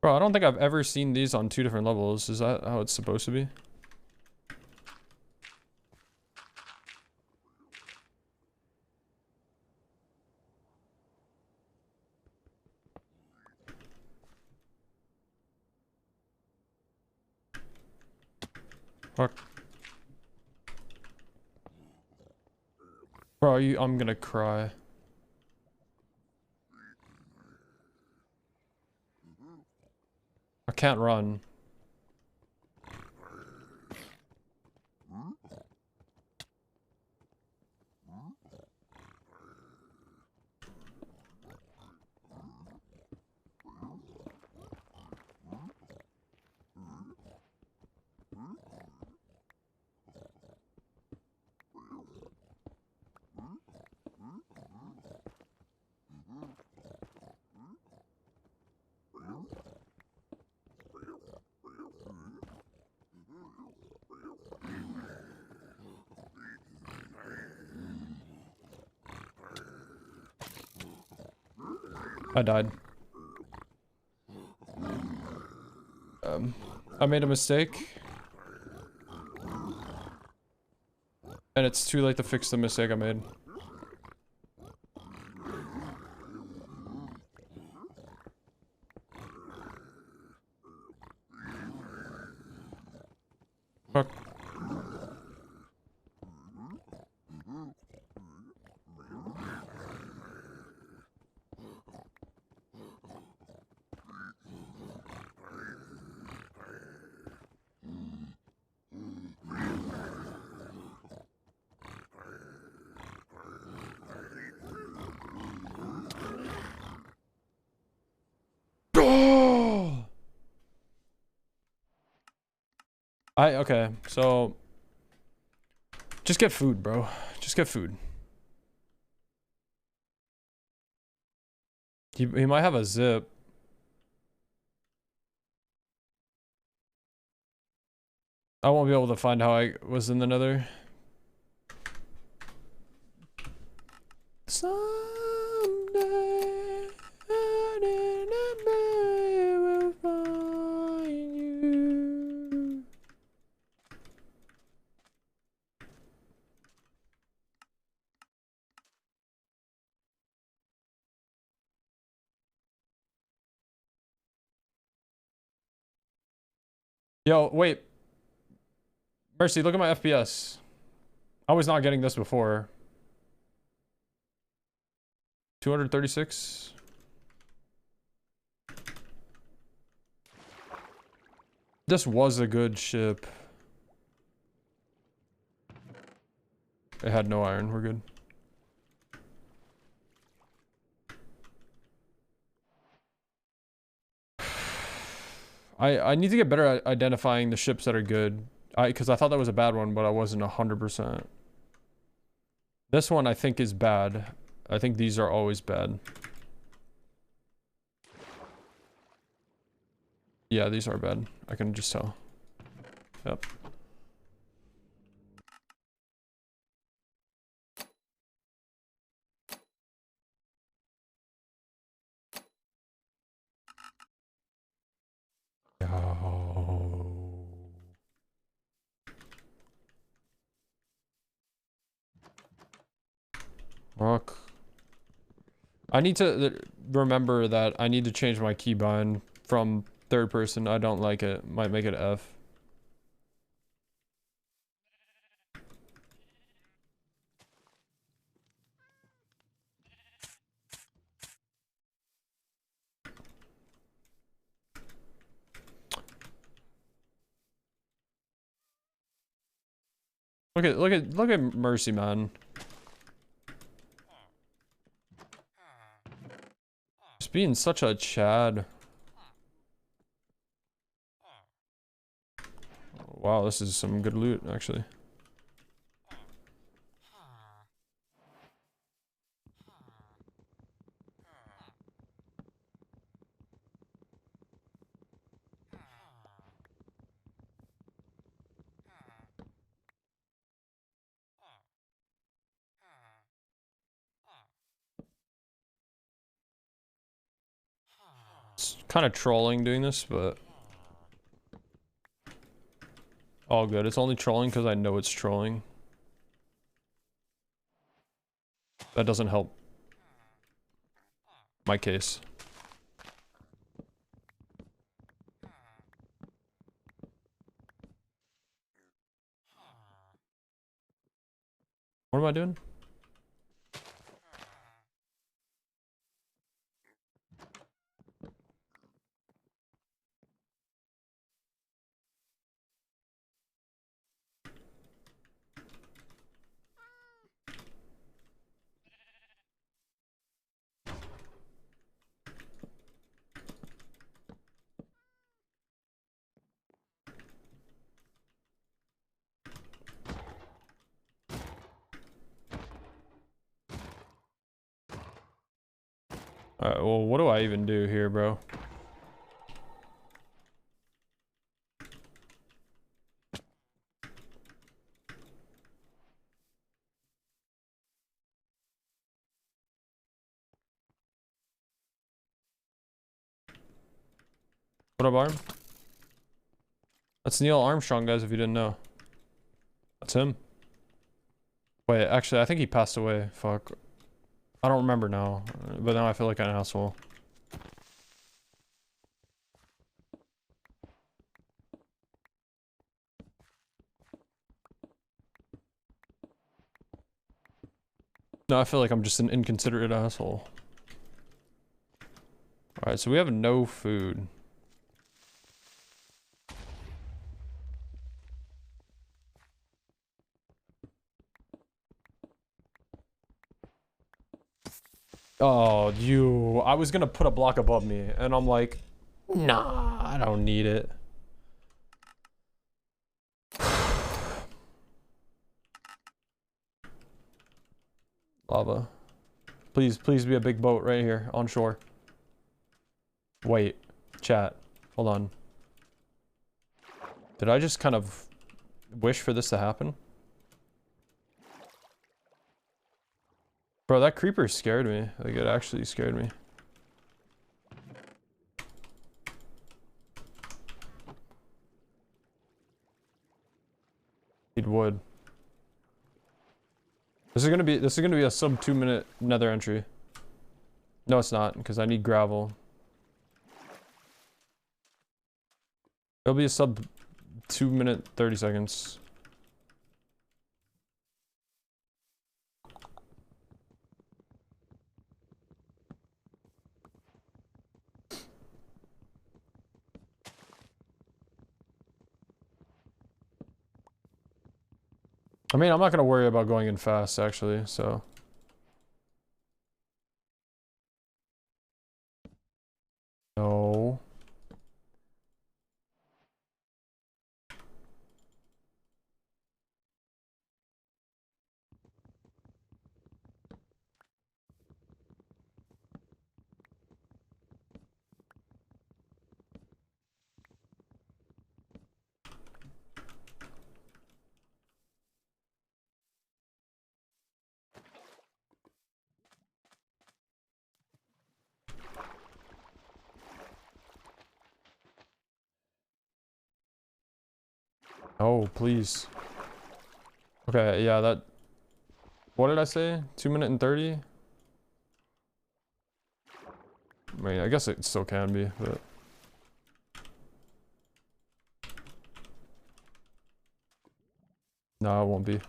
Bro, I don't think I've ever seen these on 2 different levels. Is that how it's supposed to be? Fuck. Bro, Bro, I'm gonna cry. I can't run. I died. I made a mistake. And it's too late to fix the mistake I made. Fuck. Okay, so just get food, bro. Just get food. He might have a zip. I won't be able to find how I was in the nether. Someday, out in the bay will find you. Yo, wait. Mercy, look at my FPS. I was not getting this before. 236. This was a good ship. It had no iron. We're good. I need to get better at identifying the ships that are good. Because I thought that was a bad one, but I wasn't 100%. This one I think is bad. I think these are always bad. Yeah, these are bad. I can just tell. Yep. Yo. Rock. I need to remember that I need to change my keybind from third person. I don't like it. Might make it F. Look at Mercy, man. Just being such a Chad. Wow, this is some good loot, actually. It's kind of trolling doing this, but all good. It's only trolling because I know it's trolling. That doesn't help my case. What am I doing? Alright, well, what do I even do here, bro? What up, Arm? That's Neil Armstrong, guys, if you didn't know. That's him. Wait, actually, I think he passed away. Fuck. I don't remember now, but now I feel like an asshole. No, I feel like I'm just an inconsiderate asshole. Alright, so we have no food. Oh, I was gonna put a block above me, and I'm like, nah, I don't need it. Lava. Please, please be a big boat right here on shore. Wait, chat. Hold on. Did I just kind of wish for this to happen? Bro, that creeper scared me. Like, it actually scared me. Need wood. This is gonna be a sub 2-minute nether entry. No, it's not, because I need gravel. It'll be a sub 2-minute 30 seconds. I mean, I'm not gonna worry about going in fast, actually, so. No. Oh, please. Okay, yeah, that... What did I say? 2-minute and 30? I mean, I guess it still can be, but... No, it won't be.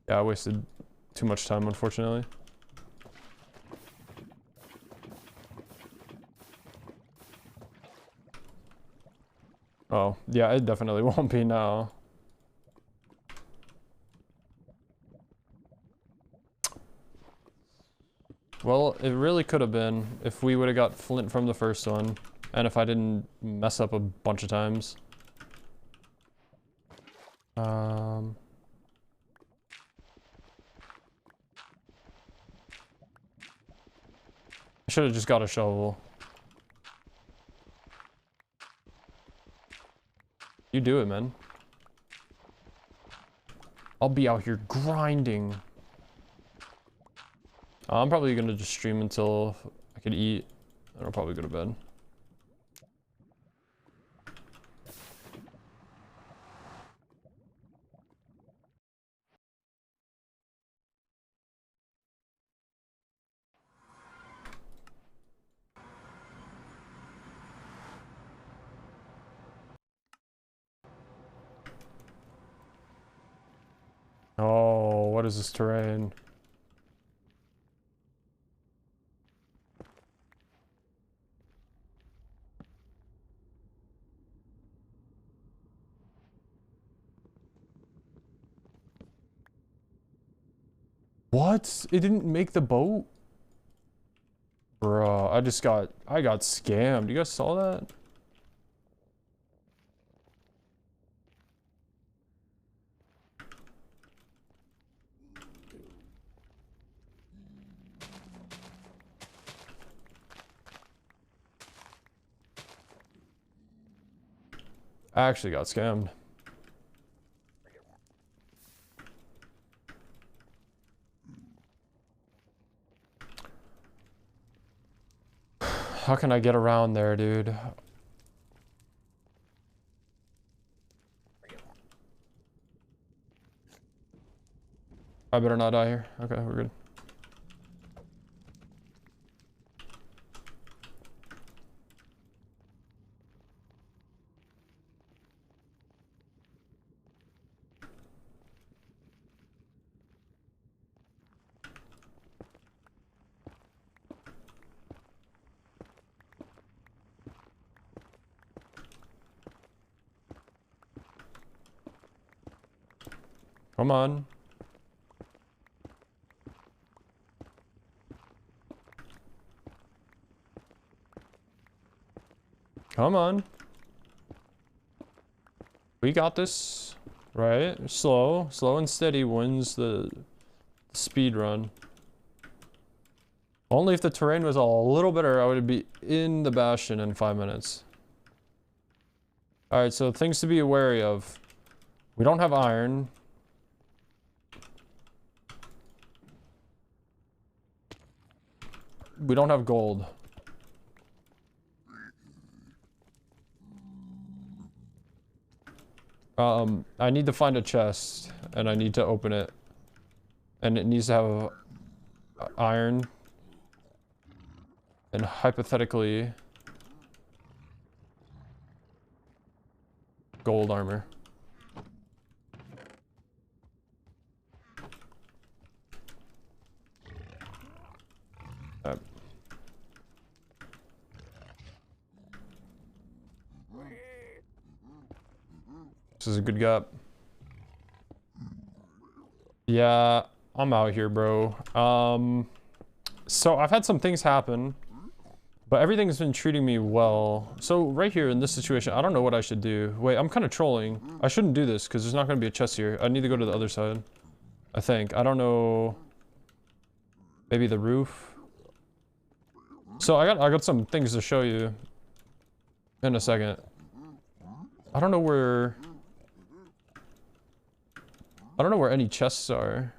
Yeah, I wasted too much time, unfortunately. Oh, yeah, it definitely won't be now. Well, it really could have been if we would have got flint from the first one, and if I didn't mess up a bunch of times. I should have just got a shovel. You do it, man. I'll be out here grinding. I'm probably gonna just stream until I can eat, and I'll probably go to bed. Oh, what is this terrain? What? It didn't make the boat? Bruh, I got scammed. You guys saw that? I actually got scammed. How can I get around there, dude? I better not die here. Okay, we're good. Come on. Come on. We got this. Right? Slow. Slow and steady wins the speed run. Only if the terrain was a little better, I would be in the Bastion in 5 minutes. Alright, so things to be wary of. We don't have iron. We don't have gold. I need to find a chest, and I need to open it. And it needs to have iron. And hypothetically, gold armor. This is a good gap. Yeah, I'm out here, bro. So I've had some things happen, but everything's been treating me well. So right here in this situation, I don't know what I should do. Wait, I'm kind of trolling. I shouldn't do this because there's not going to be a chest here. I need to go to the other side, I think. I don't know. Maybe the roof. So I got some things to show you in a second. I don't know where any chests are.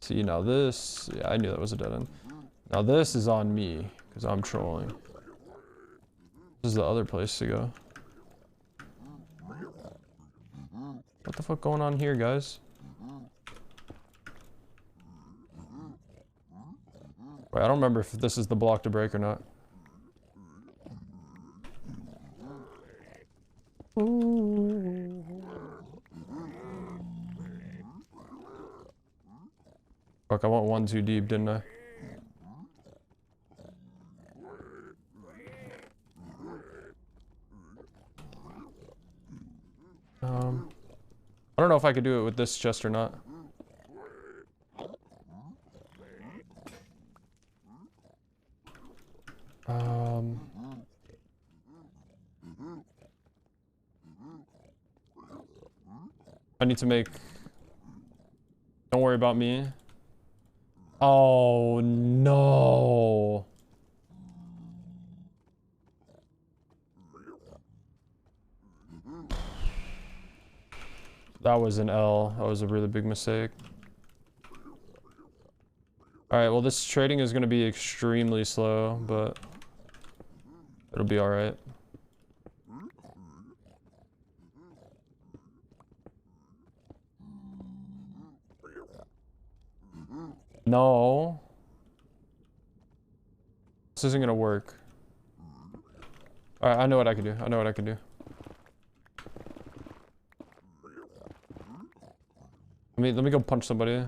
See, now this, yeah, I knew that was a dead end. Now this is on me because I'm trolling. This is the other place to go. What the fuck going on here, guys? Wait, I don't remember if this is the block to break or not. Fuck, I went one too deep, didn't I? I don't know if I could do it with this chest or not. I need to make... Don't worry about me. Oh, no. That was an L. That was a really big mistake. Alright, well this trading is going to be extremely slow, but it'll be alright. No. This isn't going to work. Alright, I know what I can do. I know what I can do. Let me go punch somebody.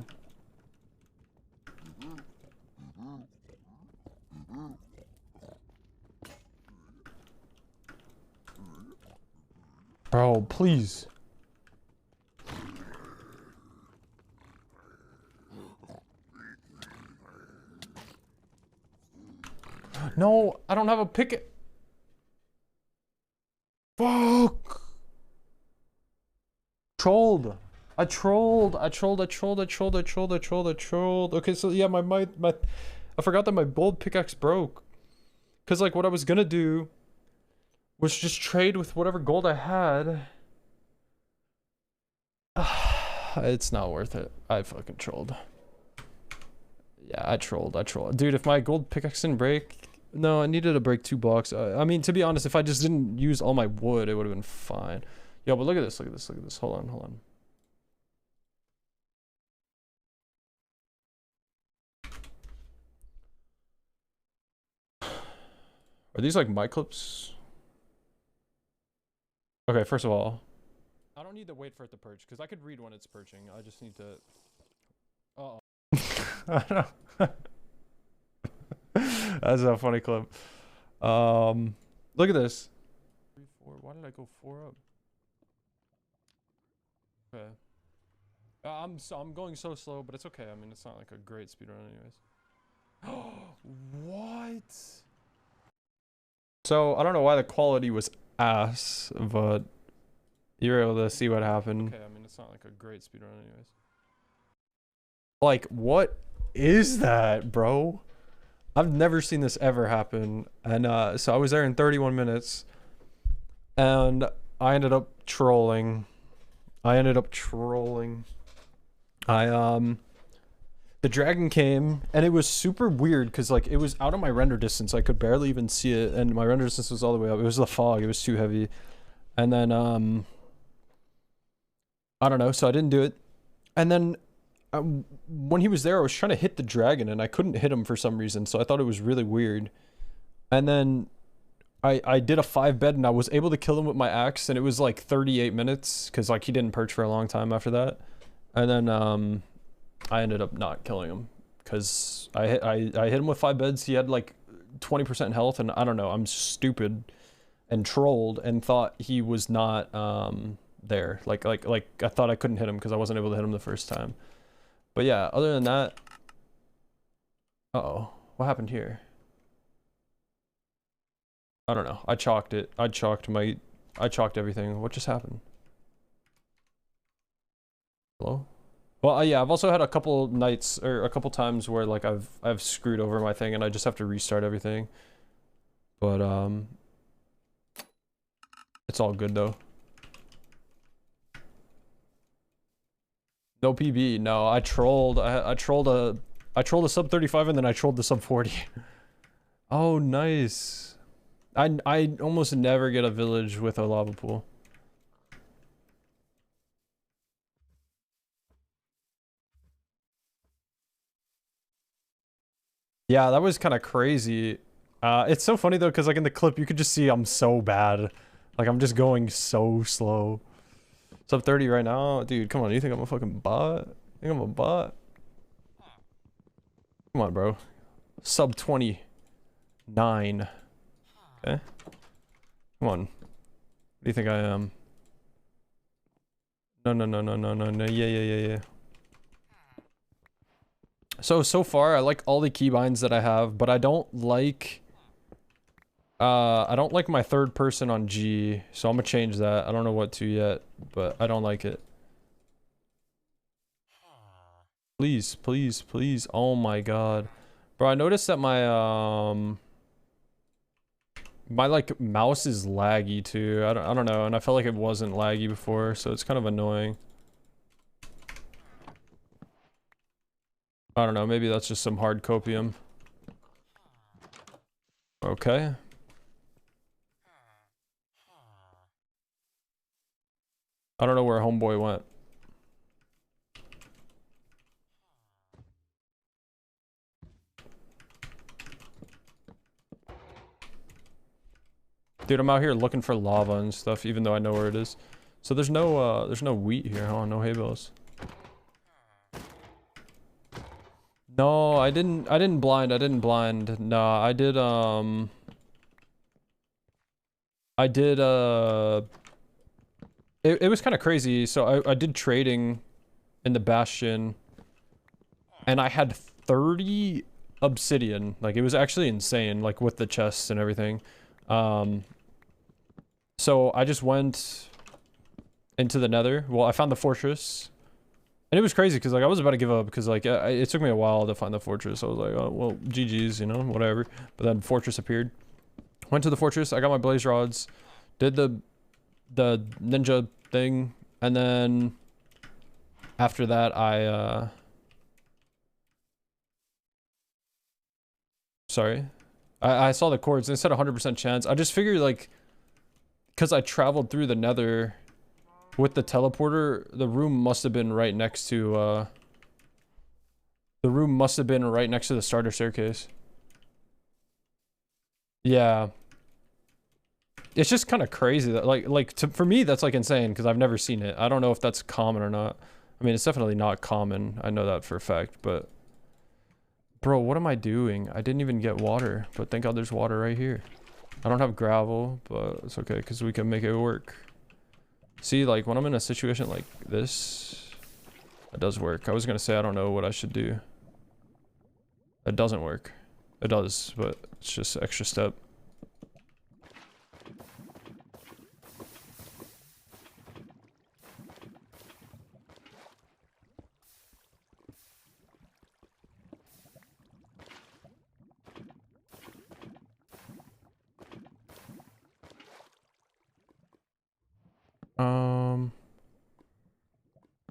Bro, please. No, I don't have a picket. Fuck. Trolled. I trolled. Okay, so yeah, my I forgot that my gold pickaxe broke. Because, like, what I was gonna do was just trade with whatever gold I had. It's not worth it. I fucking trolled. Yeah, I trolled. Dude, if my gold pickaxe didn't break... No, I needed to break 2 blocks. I mean, to be honest, if I just didn't use all my wood, it would have been fine. Yo, but look at this, look at this, look at this. Hold on. Are these like my clips? Okay, first of all, I don't need to wait for it to perch because I could read when it's perching. I just need to. Uh-oh. I don't know. That's a funny clip. Look at this. 3, 4. Why did I go 4 up? Okay. I'm going so slow, but it's okay. I mean, it's not like a great speedrun anyways. What? So, I don't know why the quality was ass, but you're able to see what happened. Okay, I mean, it's not like a great speedrun anyways. Like, what is that, bro? I've never seen this ever happen. And, so I was there in 31 minutes. And I ended up trolling. The dragon came, and it was super weird because, like, it was out of my render distance. I could barely even see it, and my render distance was all the way up. It was the fog. It was too heavy. And then, I don't know, so I didn't do it. And then, when he was there, I was trying to hit the dragon, and I couldn't hit him for some reason, so I thought it was really weird. And then, I did a 5 bed, and I was able to kill him with my axe, and it was, like, 38 minutes, because, like, he didn't perch for a long time after that. And then, I ended up not killing him because I hit him with 5 beds. He had like 20% health, and I don't know, I'm stupid and trolled and thought he was not there. Like I thought I couldn't hit him because I wasn't able to hit him the first time. But yeah, other than that, uh-oh, what happened here? I don't know. I chalked it. I chalked everything. What just happened? Hello? Well, yeah, I've also had a couple nights or a couple times where like I've screwed over my thing and I just have to restart everything. But it's all good though. No PB. No, I trolled. I trolled a sub 35 and then I trolled the sub 40. Oh, nice. I almost never get a village with a lava pool. Yeah, that was kind of crazy. It's so funny though, because like in the clip, you could just see I'm so bad. Like I'm just going so slow. Sub 30 right now? Dude, come on. You think I'm a fucking bot? You think I'm a bot? Come on, bro. Sub 29. Okay. Come on. What do you think I am? No. Yeah. So far, I like all the keybinds that I have, but I don't like my third person on G, so I'm gonna change that. I don't know what to yet, but I don't like it. Please. Oh my god. Bro, I noticed that my like mouse is laggy too. I don't know, and I felt like it wasn't laggy before, so it's kind of annoying. I don't know, maybe that's just some hard copium. Okay. I don't know where homeboy went. Dude, I'm out here looking for lava and stuff, even though I know where it is. So there's no wheat here, huh? No hay bales. No, I didn't blind. No, I did it was kind of crazy. So I did trading in the Bastion and I had 30 obsidian. Like it was actually insane, like with the chests and everything. So I just went into the Nether. Well, I found the fortress And it was crazy because like I was about to give up because like it took me a while to find the fortress. I was like, oh well, GG's, you know, whatever. But then fortress appeared. Went to the fortress. I got my blaze rods, did the ninja thing, and then after that I sorry, I saw the cords and it said 100% chance. I just figured like because I traveled through the nether with the teleporter, the room must have been right next to the starter staircase. Yeah. It's just kind of crazy that for me that's like insane because I've never seen it. I don't know if that's common or not. I mean, it's definitely not common. I know that for a fact, but bro, what am I doing? I didn't even get water, but thank God there's water right here. I don't have gravel, but it's okay because we can make it work. See, like when I'm in a situation like this, it does work. I was gonna say I don't know what I should do. It doesn't work. It does, but it's just an extra step.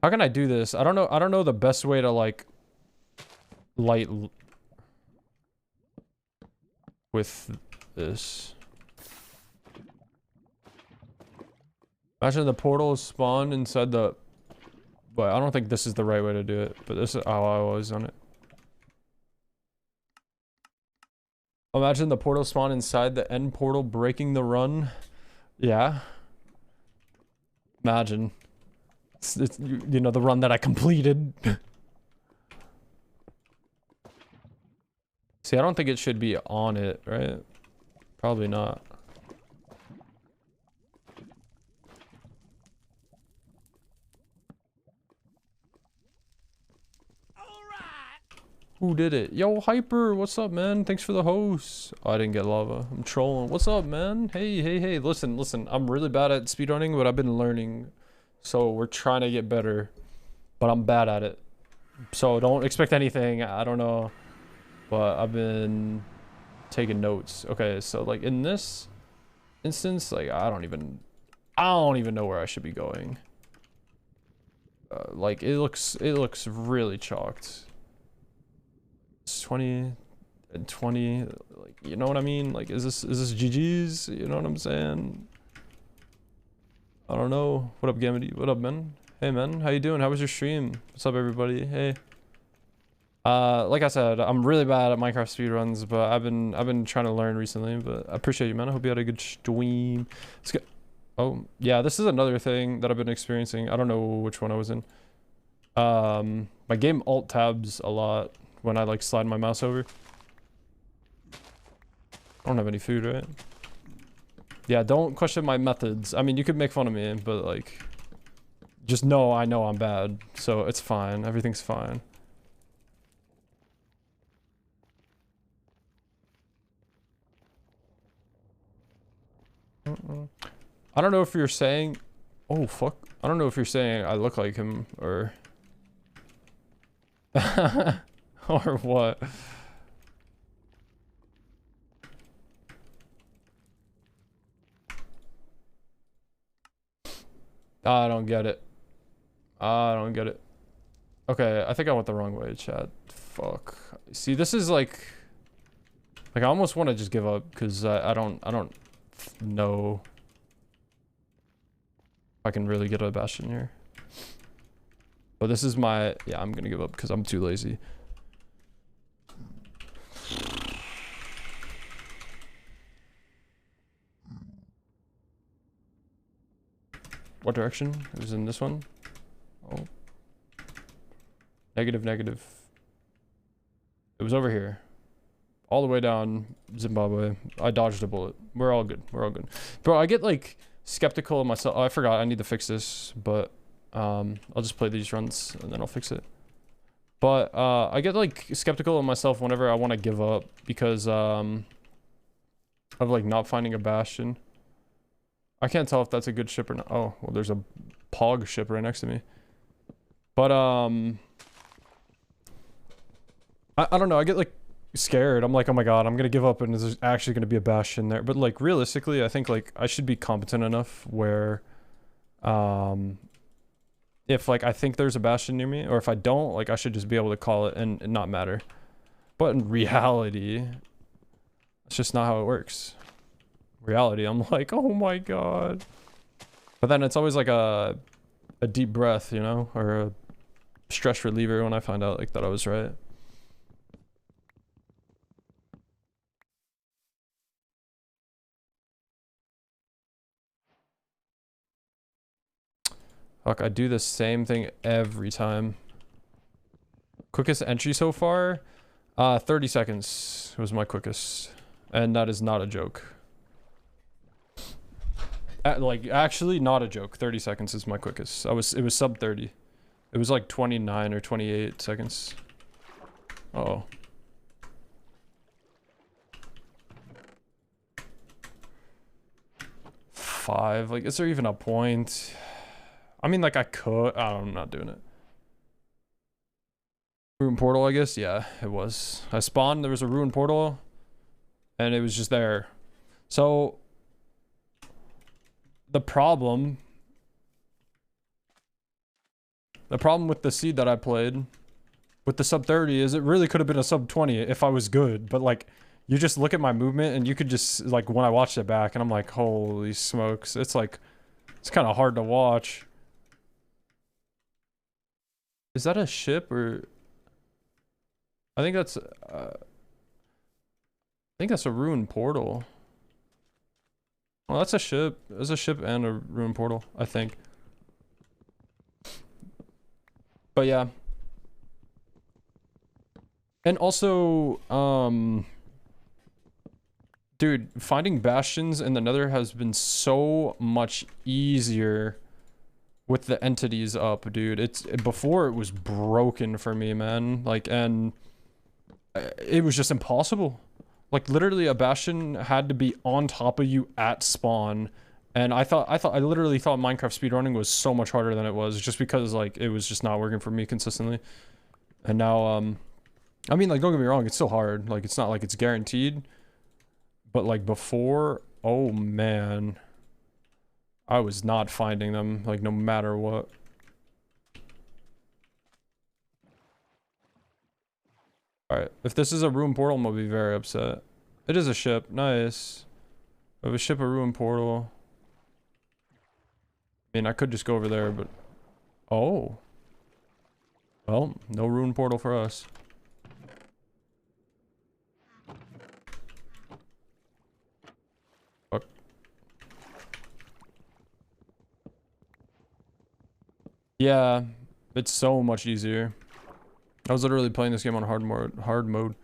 How can I do this? I don't know the best way to like light with this. Imagine the portal spawned inside the, but I don't think this is the right way to do it, but this is how I was on it. Imagine the portal spawn inside the end portal breaking the run. Yeah. Imagine. It's, you know, the run that I completed. See, I don't think it should be on it, right? Probably not. Who did it? Yo, Hyper, what's up, man? Thanks for the host. Oh, I didn't get lava. I'm trolling. What's up, man? Hey. Listen. I'm really bad at speedrunning, but I've been learning. So we're trying to get better. But I'm bad at it. So don't expect anything. I don't know. But I've been taking notes. Okay, so like in this instance, like I don't even know where I should be going. Like it looks really chalked. It's 20 and 20, like, you know what I mean? Like, is this GG's? You know what I'm saying? I don't know. What up, Gamity? What up, man? Hey, man. How you doing? How was your stream? What's up, everybody? Hey. Like I said, I'm really bad at Minecraft speedruns, but I've been trying to learn recently. But I appreciate you, man. I hope you had a good stream. Let's go. Oh, yeah. This is another thing that I've been experiencing. I don't know which one I was in. My game alt tabs a lot when I like slide my mouse over. I don't have any food, right? Yeah, don't question my methods. I mean, you could make fun of me, but like, just know I know I'm bad, so it's fine. Everything's fine. I don't know if you're saying, oh fuck, I don't know if you're saying I look like him or or what. I don't get it. I don't get it. Okay, I think I went the wrong way, chat. Fuck. See, this is like I almost want to just give up because I don't know if I can really get a bastion here. But this is my, yeah, I'm gonna give up because I'm too lazy. What direction? It was in this one. Oh. Negative. It was over here. All the way down Zimbabwe. I dodged a bullet. We're all good. Bro, I get like skeptical of myself. Oh, I forgot. I need to fix this, but I'll just play these runs and then I'll fix it. But I get like skeptical of myself whenever I want to give up because of like not finding a bastion. I can't tell if that's a good ship or not. Oh, well, there's a pog ship right next to me. But I don't know. I get like scared. I'm like, oh my god, I'm gonna give up, and there's actually gonna be a bastion there. But like realistically, I think like I should be competent enough where, if like I think there's a bastion near me, or if I don't, like I should just be able to call it and not matter. But in reality, it's just not how it works. Reality, I'm like, oh my god. But then it's always like a deep breath, you know, or a stress reliever when I find out like that I was right. Fuck, I do the same thing every time. Quickest entry so far? 30 seconds was my quickest. And that is not a joke. Like, actually not a joke. 30 seconds is my quickest. It was sub 30. It was like 29 or 28 seconds. Uh-oh. Five. Like, is there even a point? I mean, like, I could. I'm not doing it. Ruin portal, I guess? Yeah, it was. I spawned, there was a ruin portal, and it was just there. So, the problem with the seed that I played, with the sub 30, is it really could have been a sub 20 if I was good, but, like, you just look at my movement, and you could just, like, when I watched it back, and I'm like, holy smokes, it's, like, it's kind of hard to watch. Is that a ship, or... I think that's a ruined portal. Well, that's a ship. There's a ship and a ruined portal, I think. But yeah. And also, dude, finding bastions in the Nether has been so much easier with the entities up, dude. Before it was broken for me, man. Like, and it was just impossible. Like, literally a bastion had to be on top of you at spawn, and I literally thought Minecraft speedrunning was so much harder than it was, just because like it was just not working for me consistently. And now I mean, like, don't get me wrong, it's still hard. Like, it's not like it's guaranteed, but like before, oh man, I was not finding them, like, no matter what. Alright, if this is a ruin portal, I'm gonna be very upset. It is a ship. Nice. We have a ship, a ruin portal. I mean, I could just go over there, but... Oh. Well, no ruin portal for us. Fuck. Yeah, it's so much easier. I was literally playing this game on hard mode.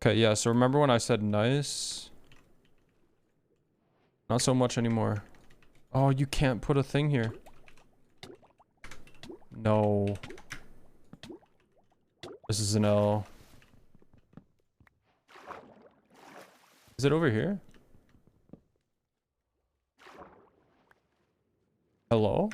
Okay, yeah, so remember when I said nice? Not so much anymore. Oh, you can't put a thing here. No. This is an L. Is it over here? Hello?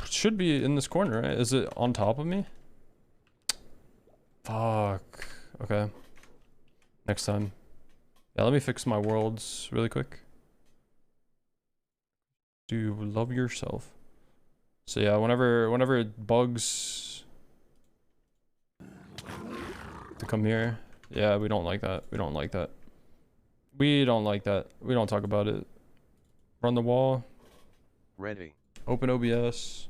It should be in this corner, right? Is it on top of me? Fuck. Okay. Next time. Yeah, let me fix my worlds really quick. Do love yourself. So yeah, whenever it bugs to come here. Yeah, we don't like that. We don't like that. We don't like that. We don't talk about it. Run the wall. Ready. Open OBS.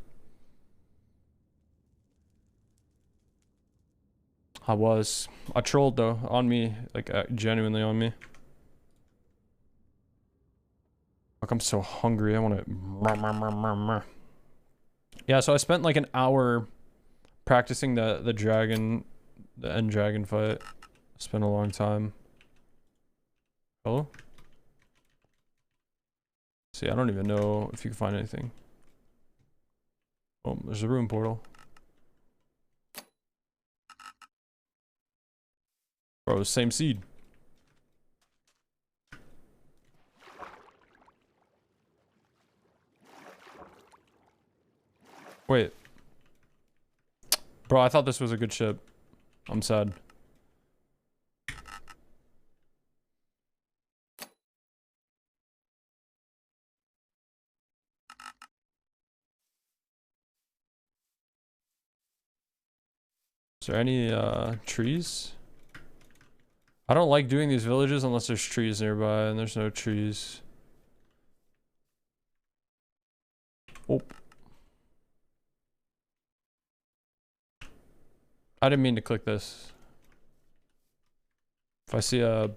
I trolled though, on me, like genuinely on me. Fuck, I'm so hungry. I want to. Yeah, so I spent like an hour practicing the end dragon fight. Spent a long time. Hello? See, I don't even know if you can find anything. Oh, there's a room portal. Bro, same seed. Wait. Bro, I thought this was a good ship. I'm sad. Is there any trees? I don't like doing these villages unless there's trees nearby, and there's no trees. Oh. I didn't mean to click this. If I see a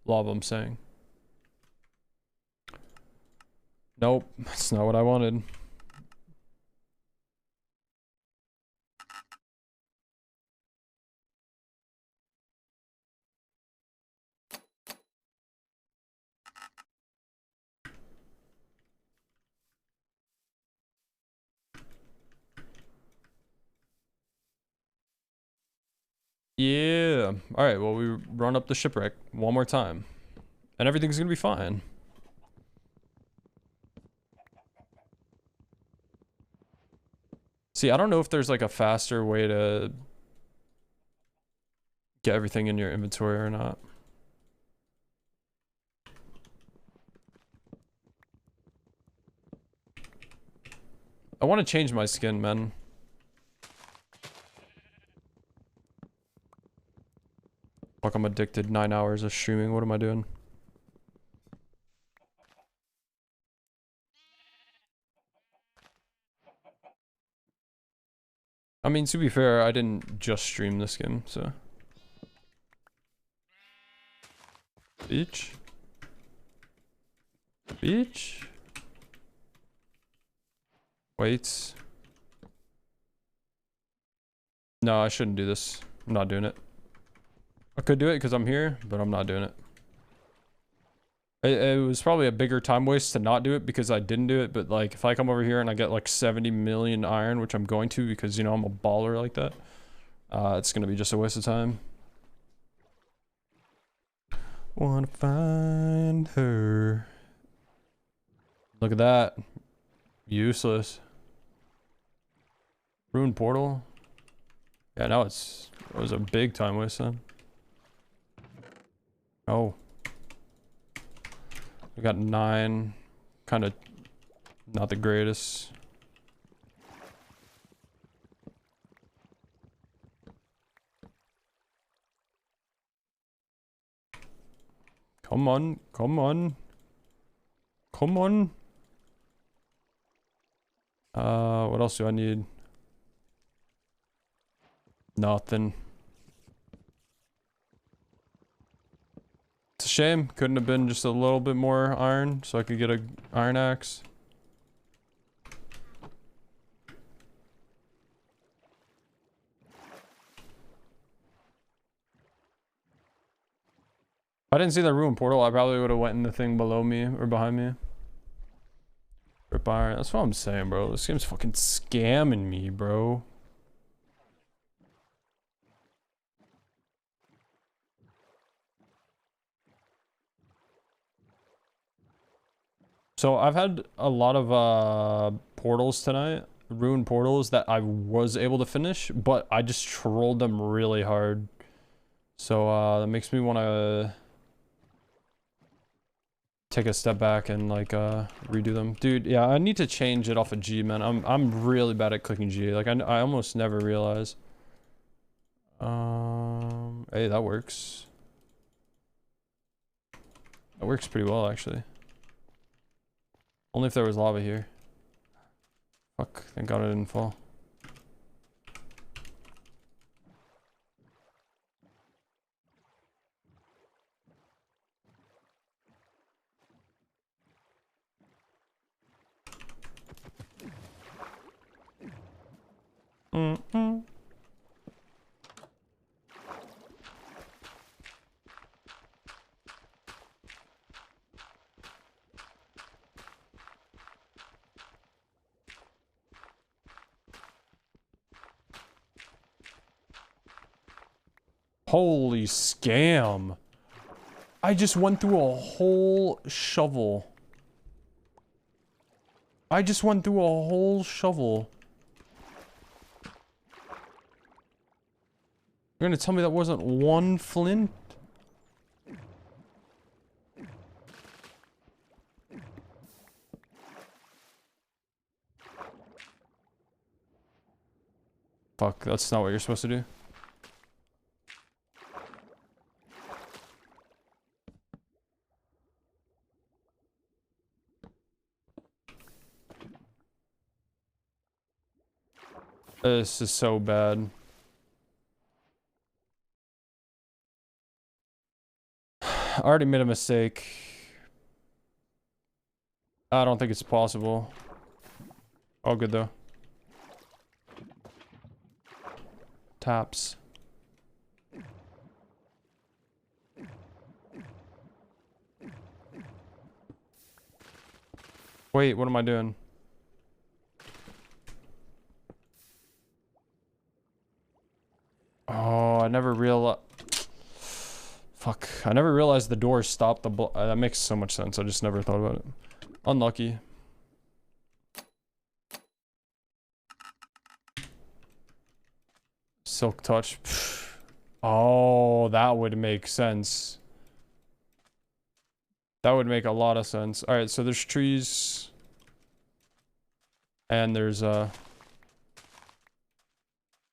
lava, I'm saying. Nope, that's not what I wanted. Yeah. All right, well, we run up the shipwreck one more time. And everything's gonna be fine. See, I don't know if there's like a faster way to get everything in your inventory or not. I want to change my skin, man. Fuck, I'm addicted. 9 hours of streaming. What am I doing? I mean, to be fair, I didn't just stream this game, so. Beach? Beach? Wait. No, I shouldn't do this. I'm not doing it. I could do it because I'm here, but I'm not doing it. It was probably a bigger time waste to not do it because I didn't do it, but like if I come over here and I get like 70 million iron, which I'm going to because, you know, I'm a baller like that, it's gonna be just a waste of time. Wanna find her. Look at that. Useless. Ruined portal. Yeah, now it was a big time waste then. Oh. We got 9. Kind of not the greatest. Come on, come on. Come on. What else do I need? Nothing. It's a shame. Couldn't have been just a little bit more iron so I could get a iron axe. If I didn't see the ruin portal, I probably would have went in the thing below me or behind me. Rip iron. That's what I'm saying, bro. This game's fucking scamming me, bro. So I've had a lot of portals tonight, ruined portals that I was able to finish, but I just trolled them really hard. So that makes me want to take a step back and like redo them. Dude, yeah, I need to change it off of G, man. I'm really bad at clicking G. Like I almost never realize. Hey, that works. That works pretty well actually. Only if there was lava here. Fuck, thank God I didn't fall. Mm-mm. Holy scam. I just went through a whole shovel. I just went through a whole shovel. You're gonna tell me that wasn't one flint? Fuck, that's not what you're supposed to do. This is so bad. I already made a mistake. I don't think it's possible. All good though. Taps. Wait, what am I doing? Oh, I never realized. Fuck. I never realized the door stopped the that makes so much sense. I just never thought about it. Unlucky. Silk touch. Oh, that would make sense. That would make a lot of sense. Alright, so there's trees. And there's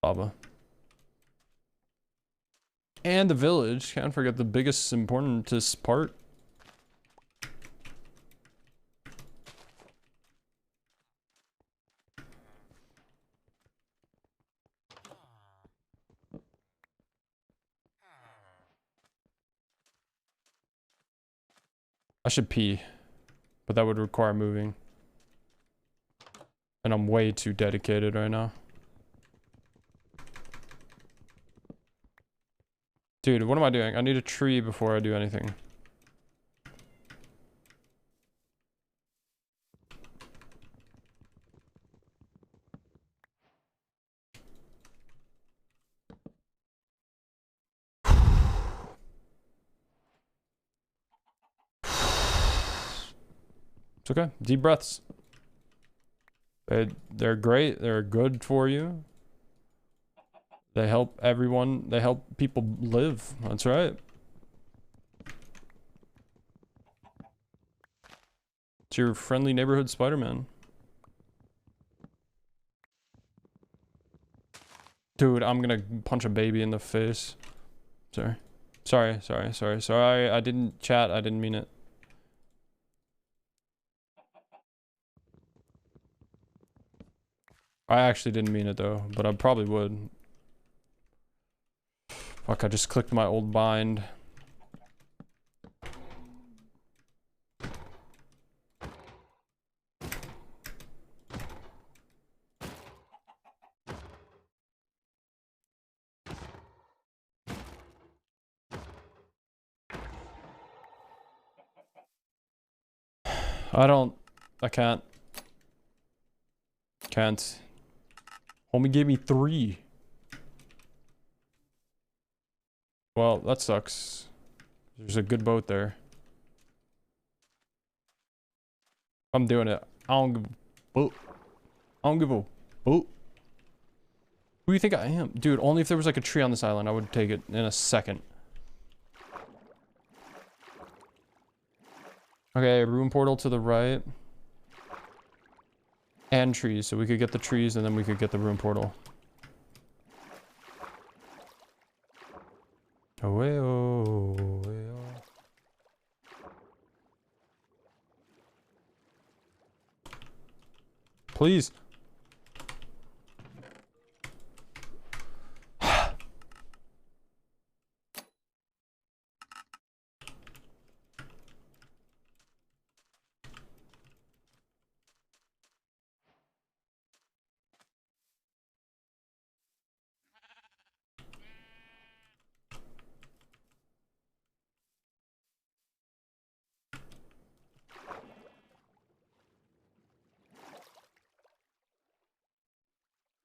lava. And the village. Can't forget the biggest, importantest part. I should pee. But that would require moving. And I'm way too dedicated right now. Dude, what am I doing? I need a tree before I do anything. It's okay. Deep breaths. They're great. They're good for you. They help everyone. They help people live. That's right. It's your friendly neighborhood Spider-Man. Dude, I'm gonna punch a baby in the face. Sorry. Sorry. I didn't chat. I didn't mean it. I actually didn't mean it though, but I probably would. Fuck, I just clicked my old bind. I can't. Can't. Homie gave me 3. Well, that sucks. There's a good boat there. I'm doing it. I don't give a boat. I don't give a boat. Who do you think I am? Dude, only if there was like a tree on this island, I would take it in a second. Okay, room portal to the right. And trees, so we could get the trees and then we could get the room portal. Away, oh, away, oh. Please.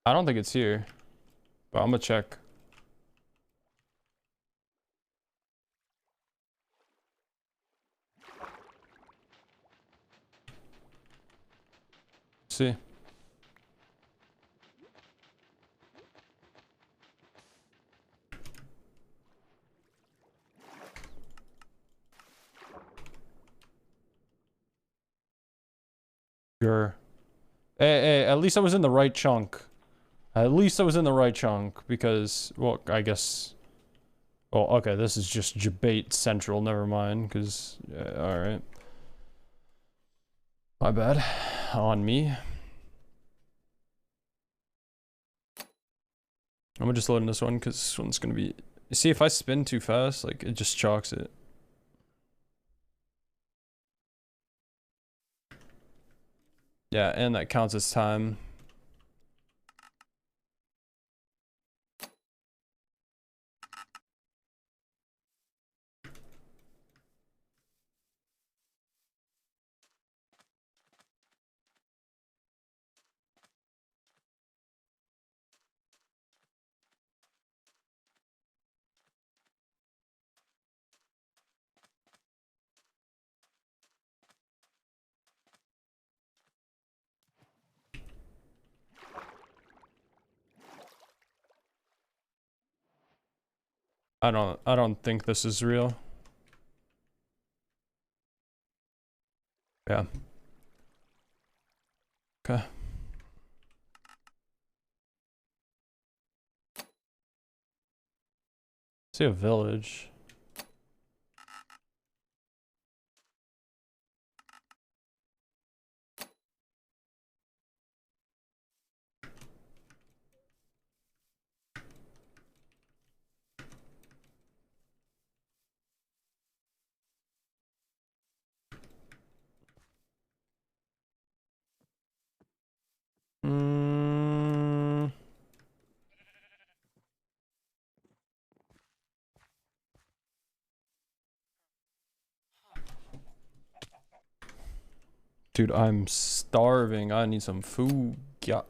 I don't think it's here, but I'm gonna check. See. Sure. Hey, at least I was in the right chunk. At least I was in the right chunk because, well, I guess. Well, okay, this is just debate central. Never mind, because all right. My bad. On me. I'm gonna just load in this one because this one's gonna be. See, if I spin too fast, like it just chalks it. Yeah, and that counts as time. I don't think this is real. Yeah. Okay. See a village. Mm. Dude, I'm starving. I need some food. Yeah.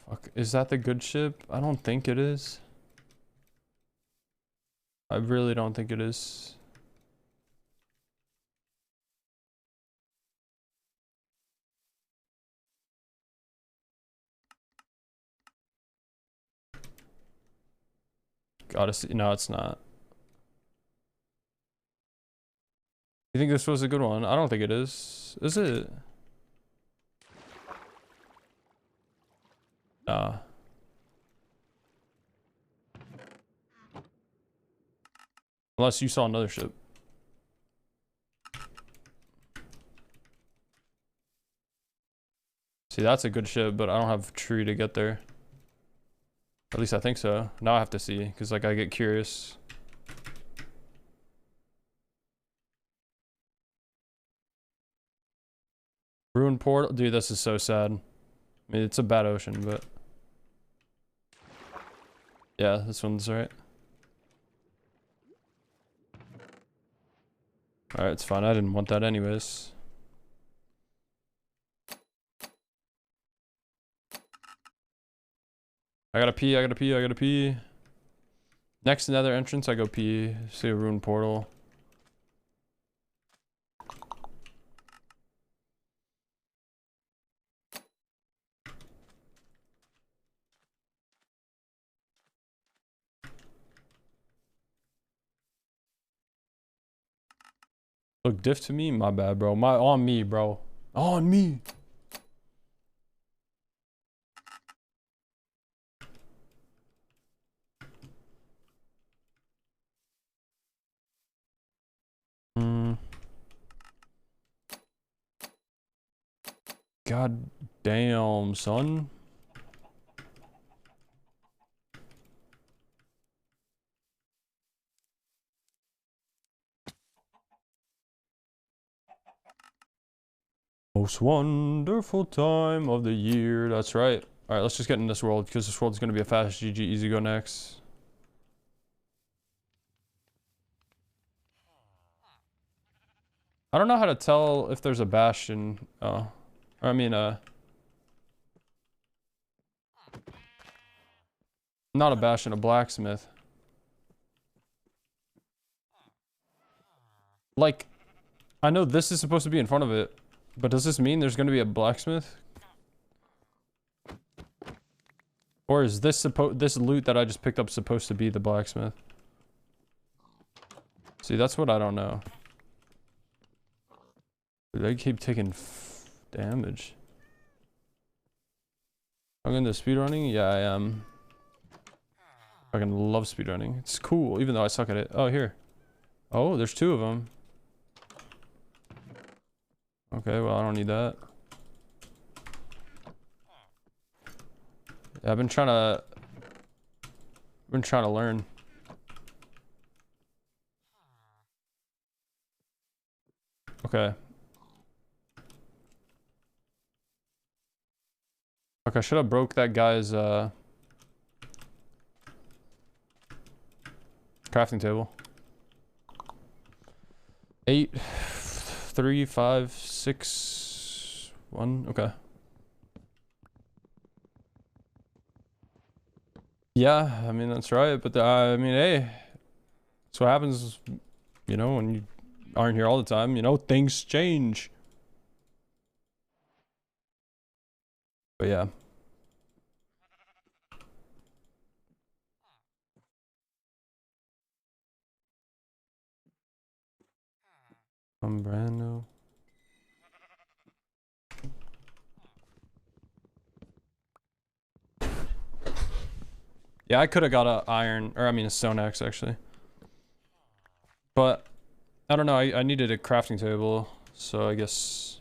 Fuck, is that the good ship? I don't think it is. I really don't think it is. Gotta see. No, it's not. You think this was a good one? I don't think it is. Is it? Nah. Unless you saw another ship. See, that's a good ship, but I don't have a tree to get there. At least I think so. Now I have to see, because like I get curious. Ruined portal? Dude, this is so sad. I mean, it's a bad ocean, but... Yeah, this one's right. Alright, it's fine. I didn't want that anyways. I gotta pee, I gotta pee, I gotta pee. Next nether entrance, I go pee. See a ruined portal. Look diff to me? My bad, bro. On me, bro. On me. God damn, son. Most wonderful time of the year. That's right. All right, let's just get in this world because this world's going to be a fast GG. Easy go next. I don't know how to tell if there's a bastion. I mean, Not a bastion, a blacksmith. Like, I know this is supposed to be in front of it, but does this mean there's going to be a blacksmith? Or is this loot that I just picked up supposed to be the blacksmith? See, that's what I don't know. They keep taking damage. I'm into speedrunning? Yeah, I am. I fucking love speedrunning. It's cool, even though I suck at it. Oh, here. Oh, there's 2 of them. Okay, well, I don't need that. Yeah, I've been trying to learn. Okay. Okay, I should have broke that guy's crafting table. 8, 3, 5, 6, 1. Okay. Yeah, I mean, that's right. But I mean, hey, that's what happens, you know, when you aren't here all the time. You know, things change. But yeah. I'm brand new. Yeah, I could have got a iron, or I mean a stone axe actually. But I don't know, I needed a crafting table, so I guess.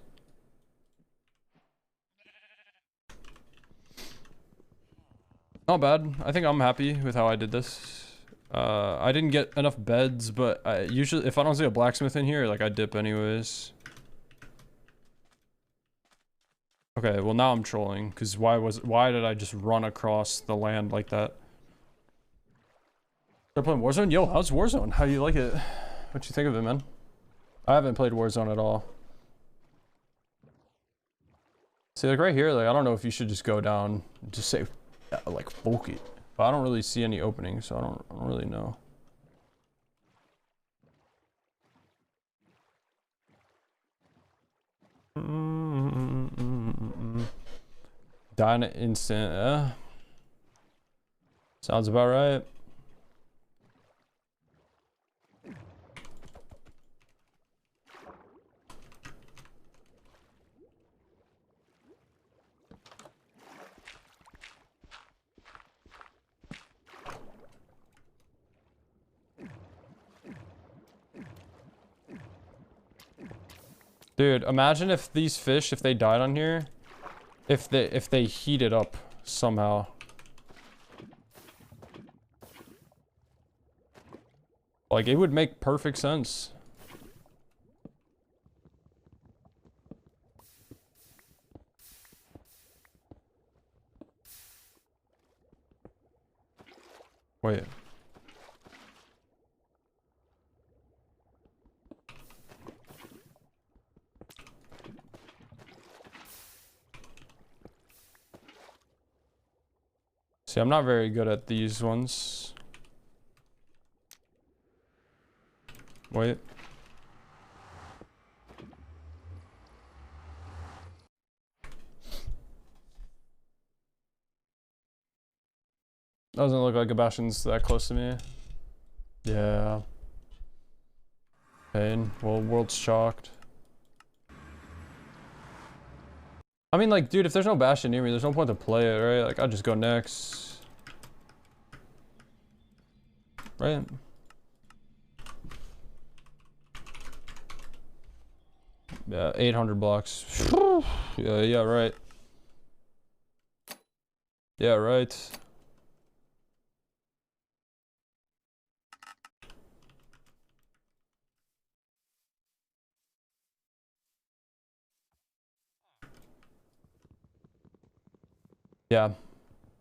Not bad. I think I'm happy with how I did this. I didn't get enough beds, but I usually, if I don't see a blacksmith in here, like I dip anyways. Okay, well now I'm trolling, because why did I just run across the land like that? Start playing Warzone? Yo, how's Warzone? How do you like it? What you think of it, man? I haven't played Warzone at all. See, like right here, like I don't know if you should just go down, just say, yeah, like bulk it. But I don't really see any openings, so I don't really know. Die in an instant. Sounds about right. Dude, imagine if these fish, if they died on here, if they heated up somehow. Like, it would make perfect sense. Wait. See, I'm not very good at these ones. Wait. Doesn't look like a bastion's that close to me. Yeah. Pain. Well, world's shocked. I mean, like, dude, if there's no bastion near me, there's no point to play it, right? Like, I'll just go next. Right? Yeah, 800 blocks. Yeah, right. Yeah, right. Yeah.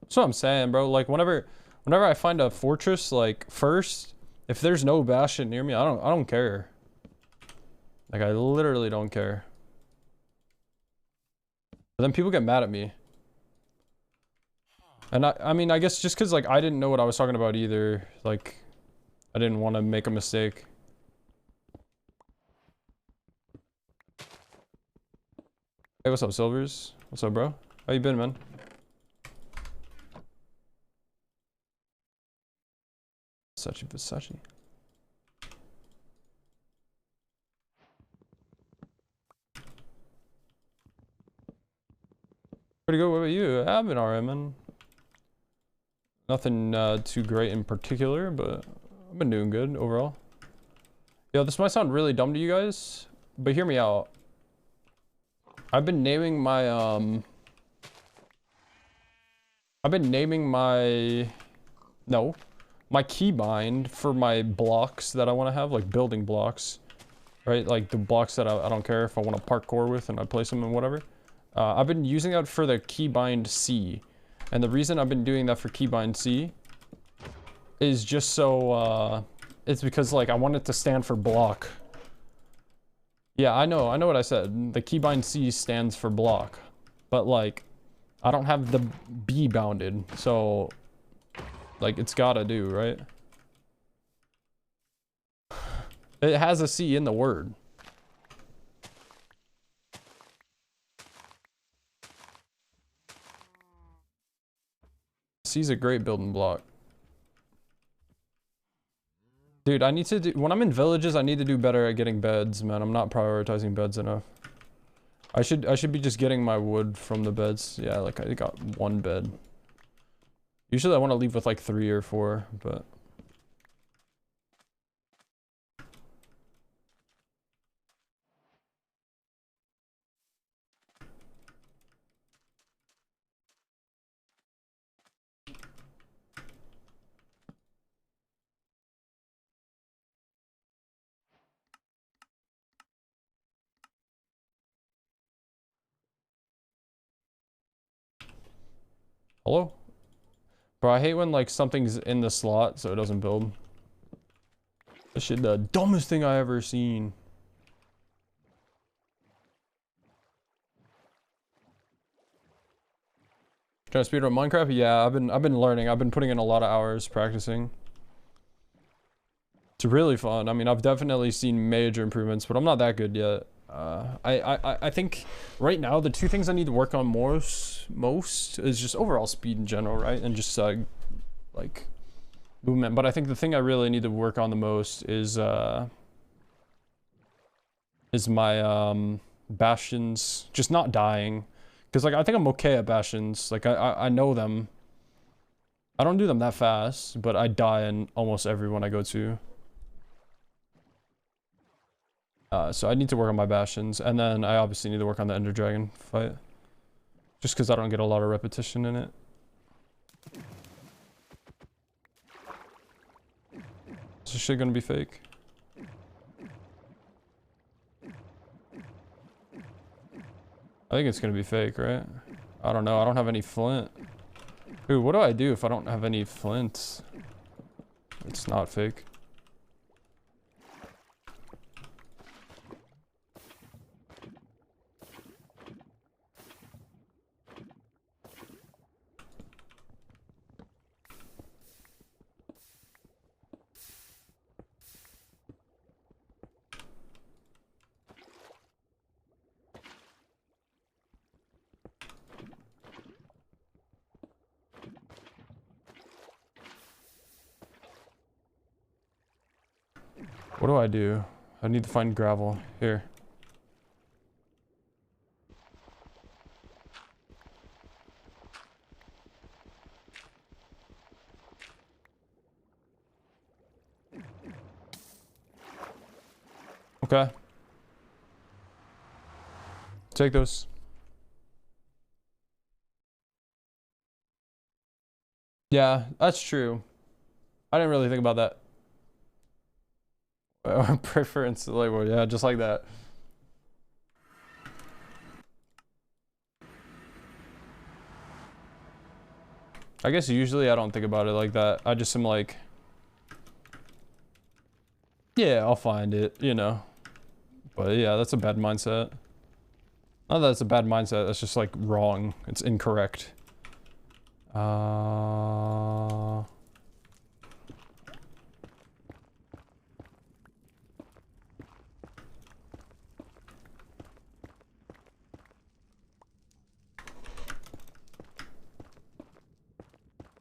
That's what I'm saying, bro. Like, whenever I find a fortress, like, first, if there's no bastion near me, I don't care. Like, I literally don't care. But then people get mad at me. And I mean, I guess just because, like, I didn't know what I was talking about either. Like, I didn't want to make a mistake. Hey, what's up, Silvers? What's up, bro? How you been, man? Versace. Pretty good. What about you? I've been alright, man. Nothing too great in particular, but I've been doing good overall. Yo, this might sound really dumb to you guys, but hear me out. I've been naming my my keybind for my blocks that I want to have, like building blocks, right? Like the blocks that I don't care if I want to parkour with and I place them and whatever. I've been using that for the keybind C. And the reason I've been doing that for keybind C is just so, it's because, like, I want it to stand for block. Yeah, I know what I said. The keybind C stands for block. But, like, I don't have the B bounded, so, like, it's gotta do, right? It has a C in the word. C's a great building block. Dude, I need to do, when I'm in villages, I need to do better at getting beds, man. I'm not prioritizing beds enough. I should be just getting my wood from the beds. Yeah, like I got one bed. Usually I want to leave with like 3 or 4, but hello? Bro, I hate when like something's in the slot so it doesn't build. This shit the dumbest thing I ever seen. Trying to speedrun Minecraft? Yeah, I've been learning. I've been putting in a lot of hours practicing. It's really fun. I mean, I've definitely seen major improvements, but I'm not that good yet. I think right now the 2 things I need to work on most is just overall speed in general, right? And just like movement. But I think the thing I really need to work on the most is my bastions just not dying. Because like I think I'm okay at bastions. Like I know them. I don't do them that fast, but I die in almost every one I go to. So I need to work on my bastions, and then I obviously need to work on the Ender Dragon fight. Just because I don't get a lot of repetition in it. Is this shit gonna be fake? I think it's gonna be fake, right? I don't know, I don't have any flint. Ooh, what do I do if I don't have any flint? It's not fake. What do I do? I need to find gravel. Here. Okay. Take those. Yeah, that's true. I didn't really think about that. Preference label, yeah, just like that. I guess usually I don't think about it like that. I just am like, yeah, I'll find it, you know. But yeah, that's a bad mindset. Not that it's a bad mindset, that's just like wrong. It's incorrect.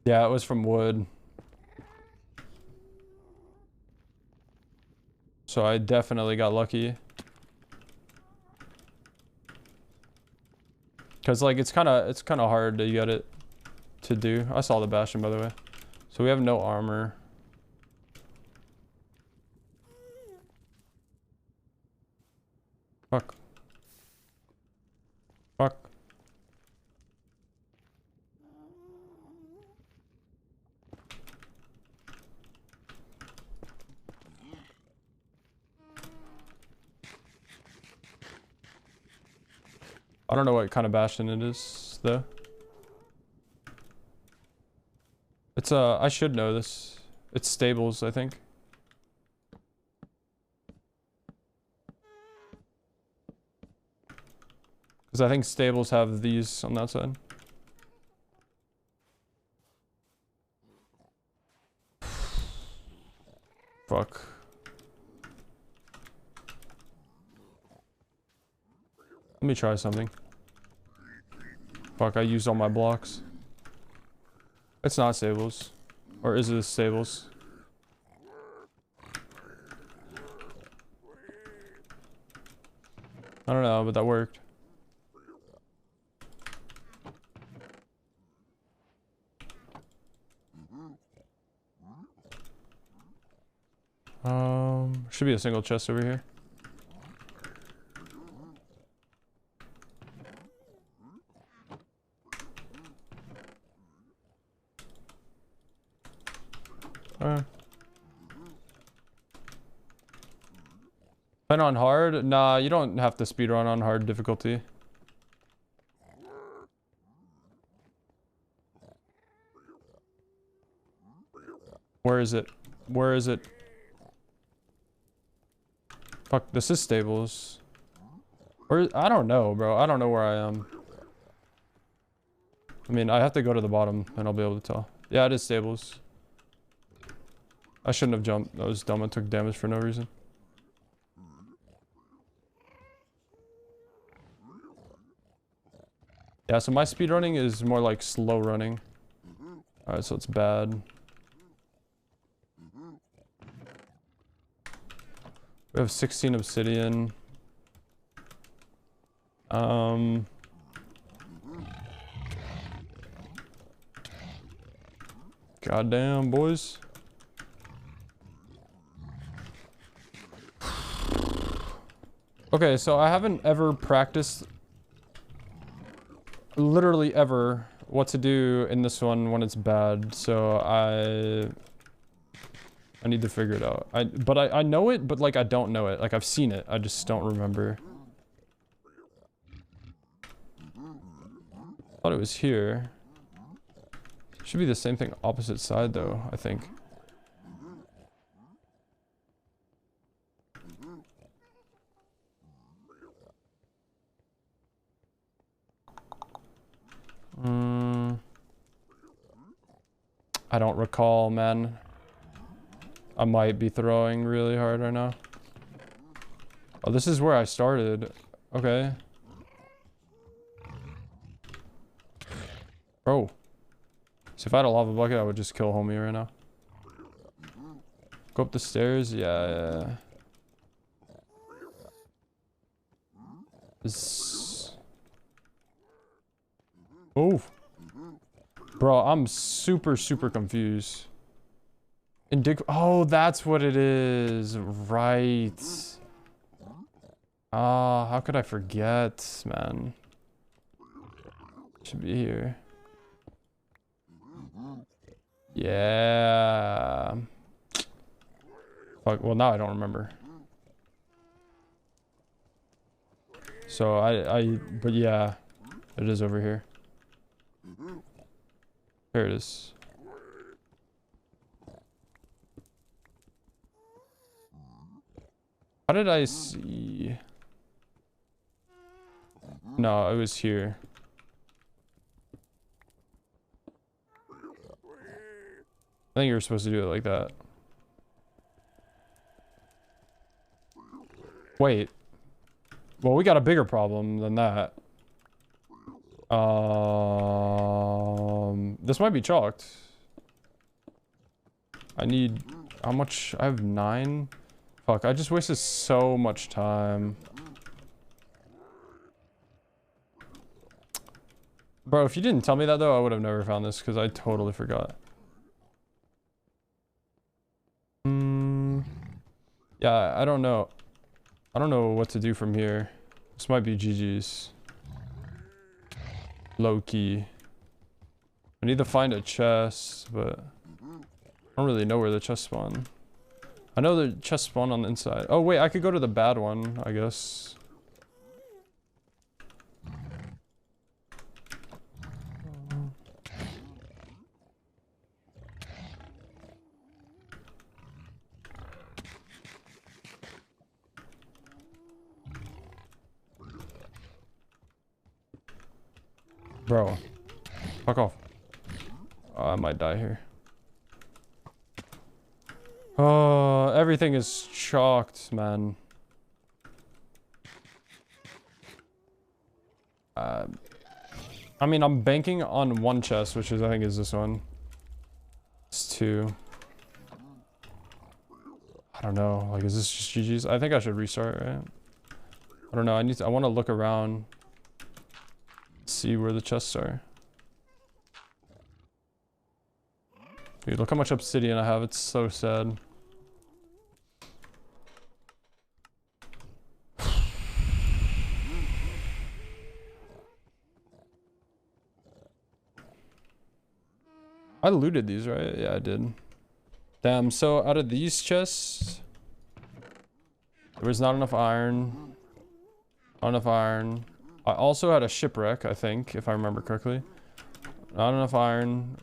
Yeah, it was from wood. So I definitely got lucky. Cause like it's kind of hard to get it to do. I saw the Bastion, by the way. So we have no armor. Fuck. Fuck. I don't know what kind of Bastion it is, though. It's, I should know this. It's stables, I think. Because I think stables have these on that side. Fuck. Let me try something. Fuck, I used all my blocks. It's not stables. Or is it stables? I don't know, but that worked. Should be a single chest over here. Playing on hard? Nah, you don't have to speedrun on hard difficulty. Where is it? Where is it? Fuck, this is stables. Or I don't know, bro. I don't know where I am. I mean, I have to go to the bottom and I'll be able to tell. Yeah, it is stables. I shouldn't have jumped. That was dumb. I took damage for no reason. Yeah, so my speed running is more like slow running. Alright, so it's bad. We have 16 obsidian. Goddamn, boys. Okay, so I haven't ever practiced literally ever what to do in this one when it's bad, so I need to figure it out. But I know it, but like I don't know it. Like I've seen it, I just don't remember. Thought it was here. Should be the same thing opposite side though, I think. I don't recall, man. I might be throwing really hard right now. Oh, this is where I started. Okay. Oh. So if I had a lava bucket, I would just kill homie right now. Go up the stairs? Yeah. This... Oh. Bro, I'm super confused. Oh, that's what it is. Right. Ah, how could I forget, man? Should be here. Yeah. Fuck, well, now I don't remember. So but yeah, it is over here. Here it is. How did I see? No, it was here. I think you're supposed to do it like that. Wait. Well, we got a bigger problem than that. This might be chalked. I need... How much? I have 9? Fuck, I just wasted so much time. Bro, if you didn't tell me that though, I would have never found this because I totally forgot. Yeah, I don't know. I don't know what to do from here. This might be GG's. Low key. I need to find a chest, but I don't really know where the chest spawn. I know the chest spawn on the inside. Oh wait, I could go to the bad one, I guess. Bro, fuck off. Oh, I might die here. Oh, everything is chalked, man. I mean, I'm banking on one chest, which is, I think, is this one. It's 2. I don't know. Like, is this just GG's? I think I should restart, right? I don't know. I want to look around. See where the chests are. Dude, look how much obsidian I have. It's so sad. I looted these, right? Yeah, I did. Damn, so out of these chests, there was not enough iron. Not enough iron. I also had a shipwreck, I think, if I remember correctly. Not enough iron.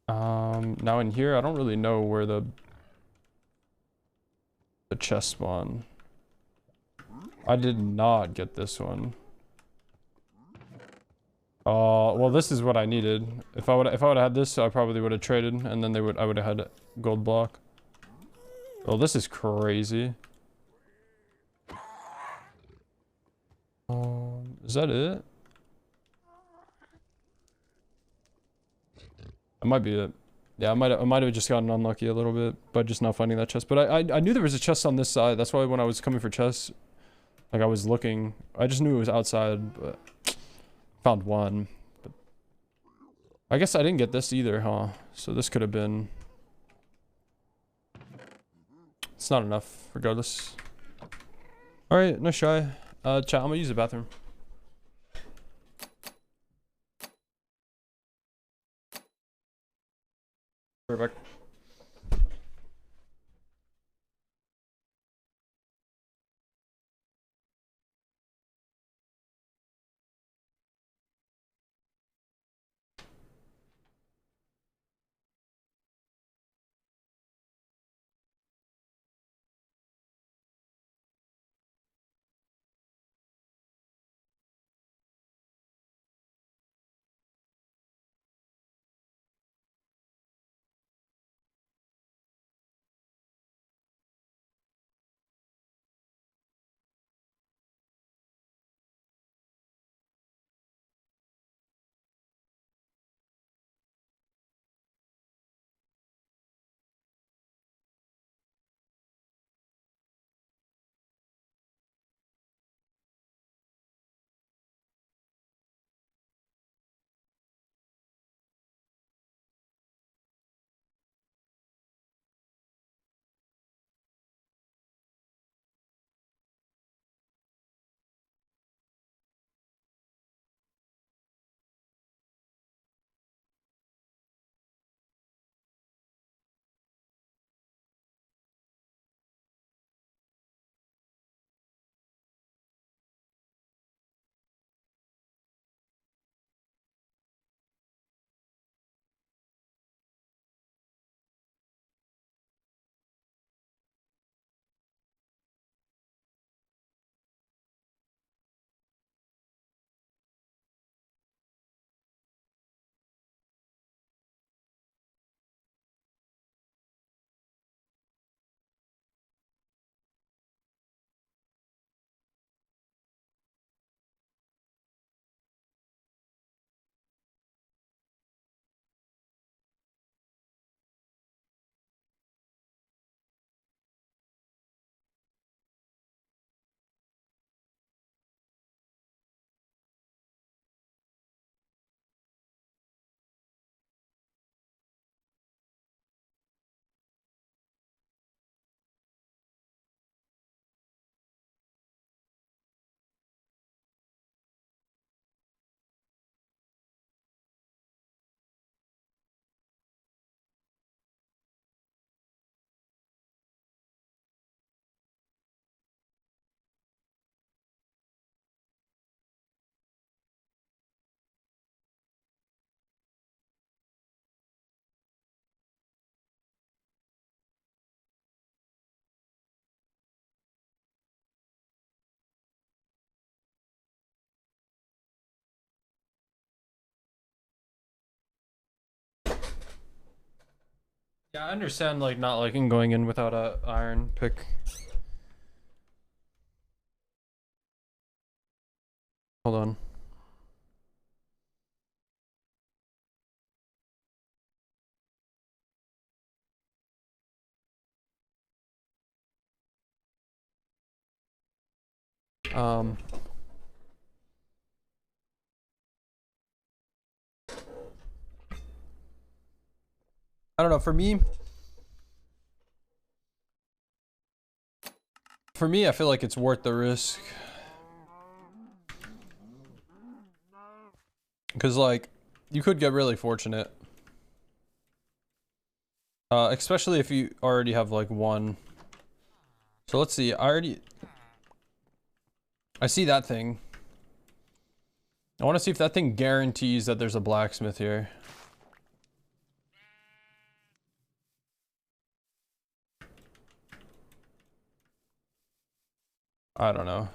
Now in here, I don't really know where the chest spawn. I did not get this one. Well, this is what I needed. If I would have had this, I probably would have traded, and then I would have had gold block. Oh, this is crazy. Is that it? That might be it. Yeah, I might have just gotten unlucky a little bit by just not finding that chest. But I knew there was a chest on this side. That's why when I was coming for chests, like I was looking, I just knew it was outside, but found one. But I guess I didn't get this either, huh? So this could have been. It's not enough, regardless. All right, nice try. Chat. I'm gonna use the bathroom. Right back. Yeah, I understand like not liking going in without a iron pick. Hold on. I don't know, for me, I feel like it's worth the risk. Because, like, you could get really fortunate. Especially if you already have, like, one. So let's see, I see that thing. I want to see if that thing guarantees that there's a blacksmith here. I don't know.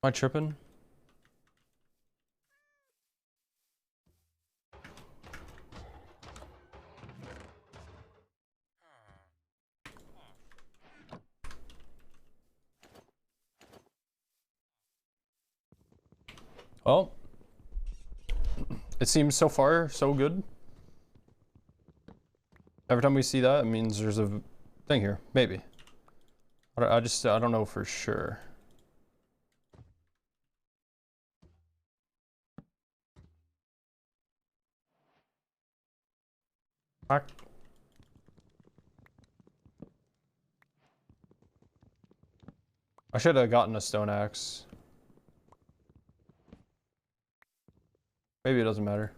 Am I tripping? Well, it seems so far so good. Every time we see that, it means there's a thing here. Maybe. I don't know for sure. I should have gotten a stone axe. Maybe it doesn't matter.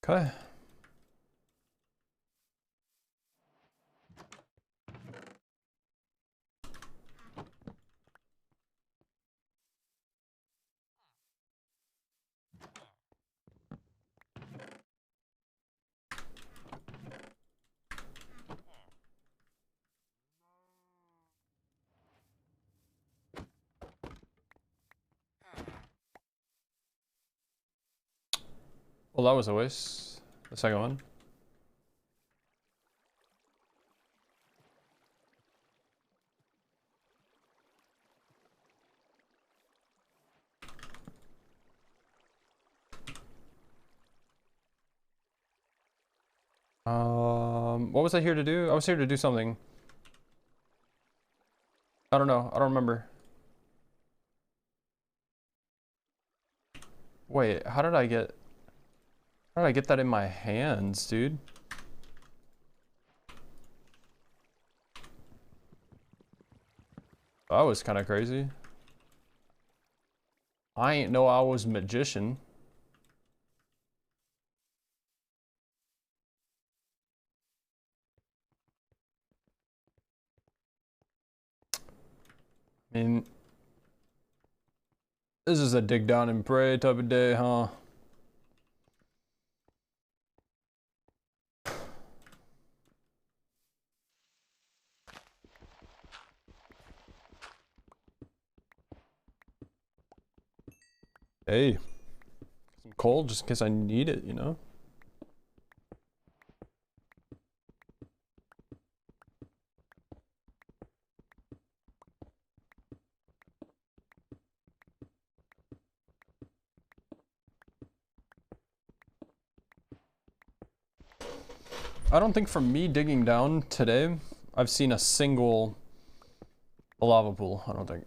Okay. Well, that was a waste. The second one. What was I here to do? I was here to do something. I don't know. I don't remember. Wait, how did I get that in my hands, dude? That was kind of crazy. I ain't know I was a magician. I mean, this is a dig down and pray type of day, huh? Hey, some coal just in case I need it, you know? I don't think from me digging down today, I've seen a single lava pool, I don't think.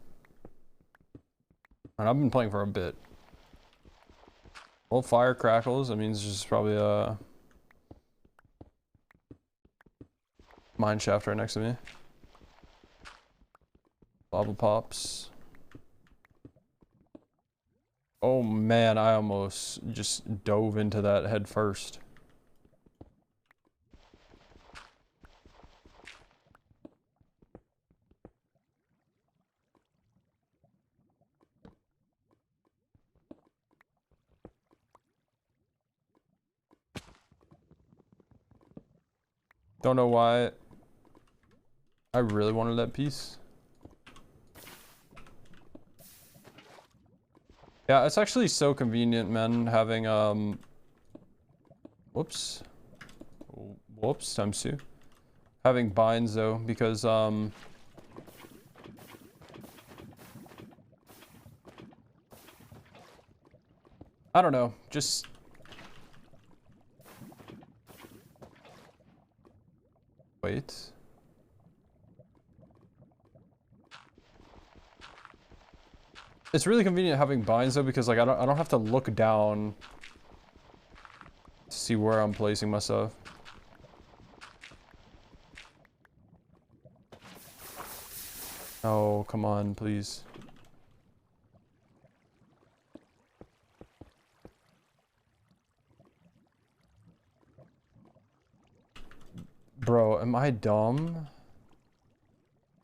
And I've been playing for a bit. Well, fire crackles, that means there's probably a mine shaft right next to me. Lava pops. Oh man, I almost just dove into that head first. Don't know why I really wanted that piece. Yeah, it's actually so convenient, man, having whoops. Whoops, times 2. Having binds though, because I don't know, just wait. It's really convenient having binds though, because like I don't have to look down to see where I'm placing myself. Oh, come on, please. Bro, am I dumb? I'm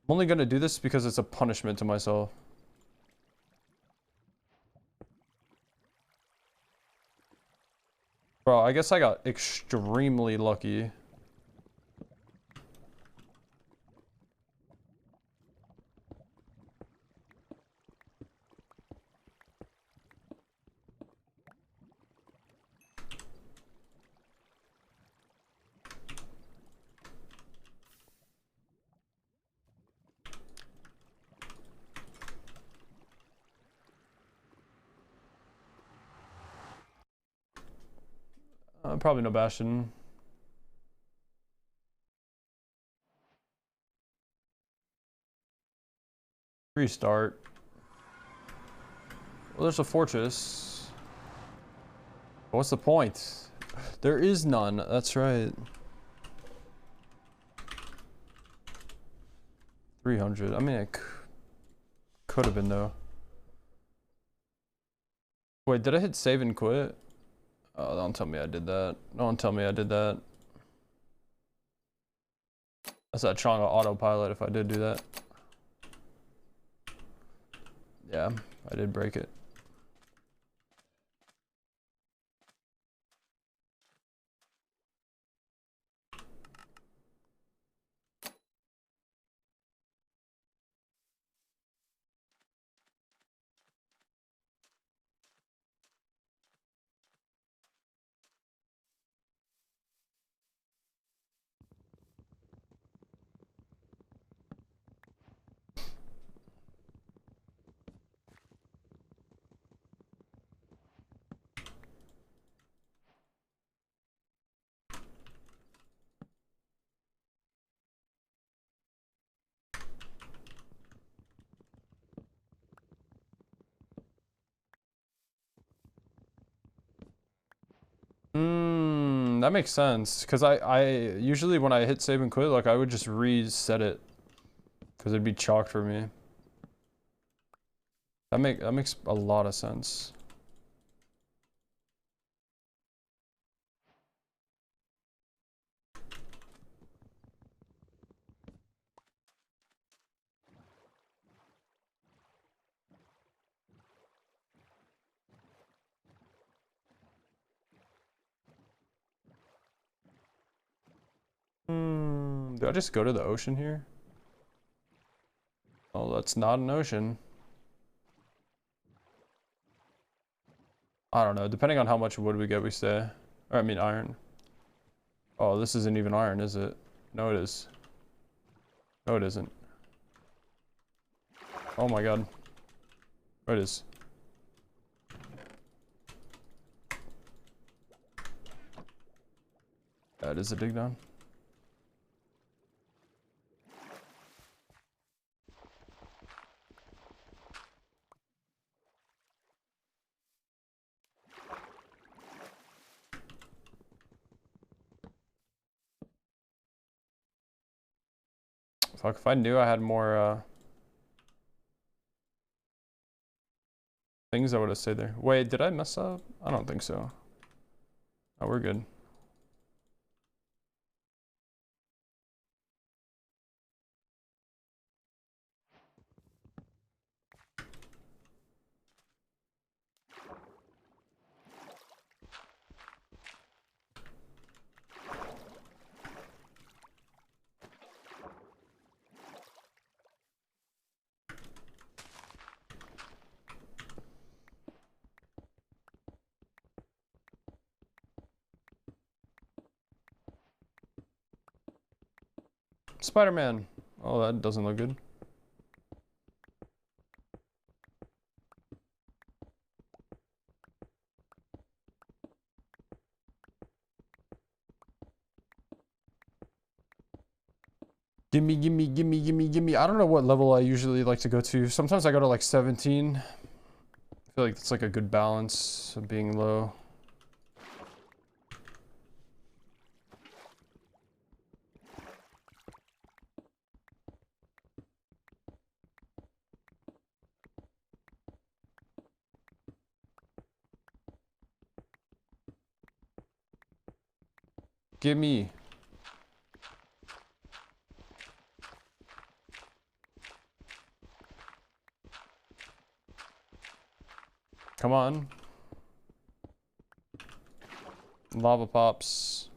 only gonna do this because it's a punishment to myself. Bro, I guess I got extremely lucky. Probably no Bastion. Restart. Well, there's a fortress. What's the point? There is none. That's right. 300. I mean, it could have been though. Wait, did I hit save and quit? Oh, don't tell me I did that. Don't tell me I did that. That's that Chonga autopilot if I did do that. Yeah, I did break it. That makes sense. Cause I usually when I hit save and quit, like I would just reset it. Cause it'd be chalked for me. That makes a lot of sense. Do I just go to the ocean here? Oh, that's not an ocean. I don't know. Depending on how much wood we get, we stay. Or I mean iron. Oh, this isn't even iron, is it? No, it is. No, it isn't. Oh my god. Oh, it is. That is a dig down. Fuck, if I knew I had more, things I would have stayed there. Wait, did I mess up? I don't think so. Oh, we're good. Spider-Man. Oh, that doesn't look good. Gimme, gimme, gimme, gimme, gimme. I don't know what level I usually like to go to. Sometimes I go to like 17. I feel like it's like a good balance of being low. Gimme. Come on. Lava pops.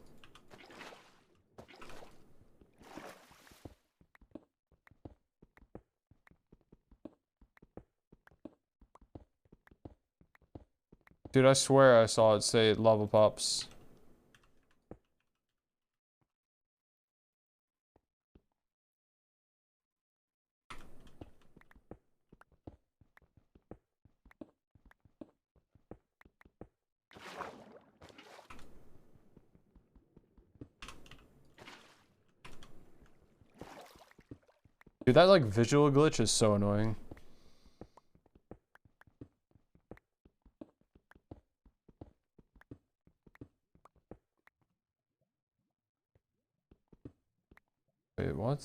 Dude, I swear I saw it say lava pops. Dude, that like visual glitch is so annoying. Wait, what?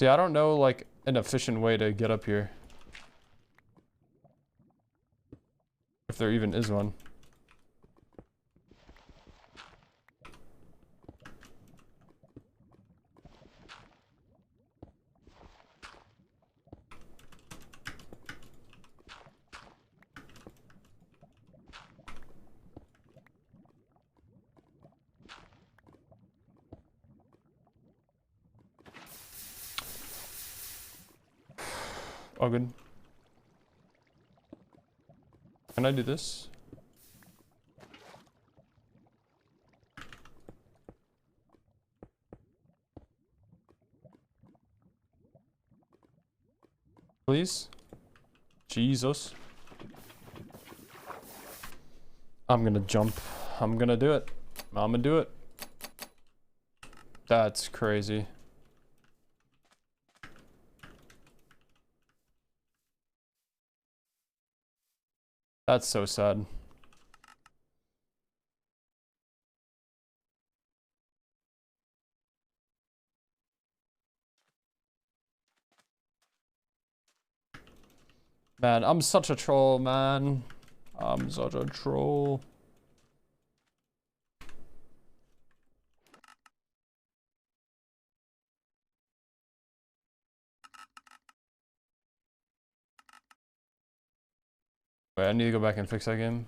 See, I don't know like an efficient way to get up here. If there even is one. Oh, good. Can I do this? Please? Jesus. I'm gonna jump. I'm gonna do it. I'm gonna do it. That's crazy. That's so sad. Man, I'm such a troll, man. I'm such a troll. Wait, I need to go back and fix that game.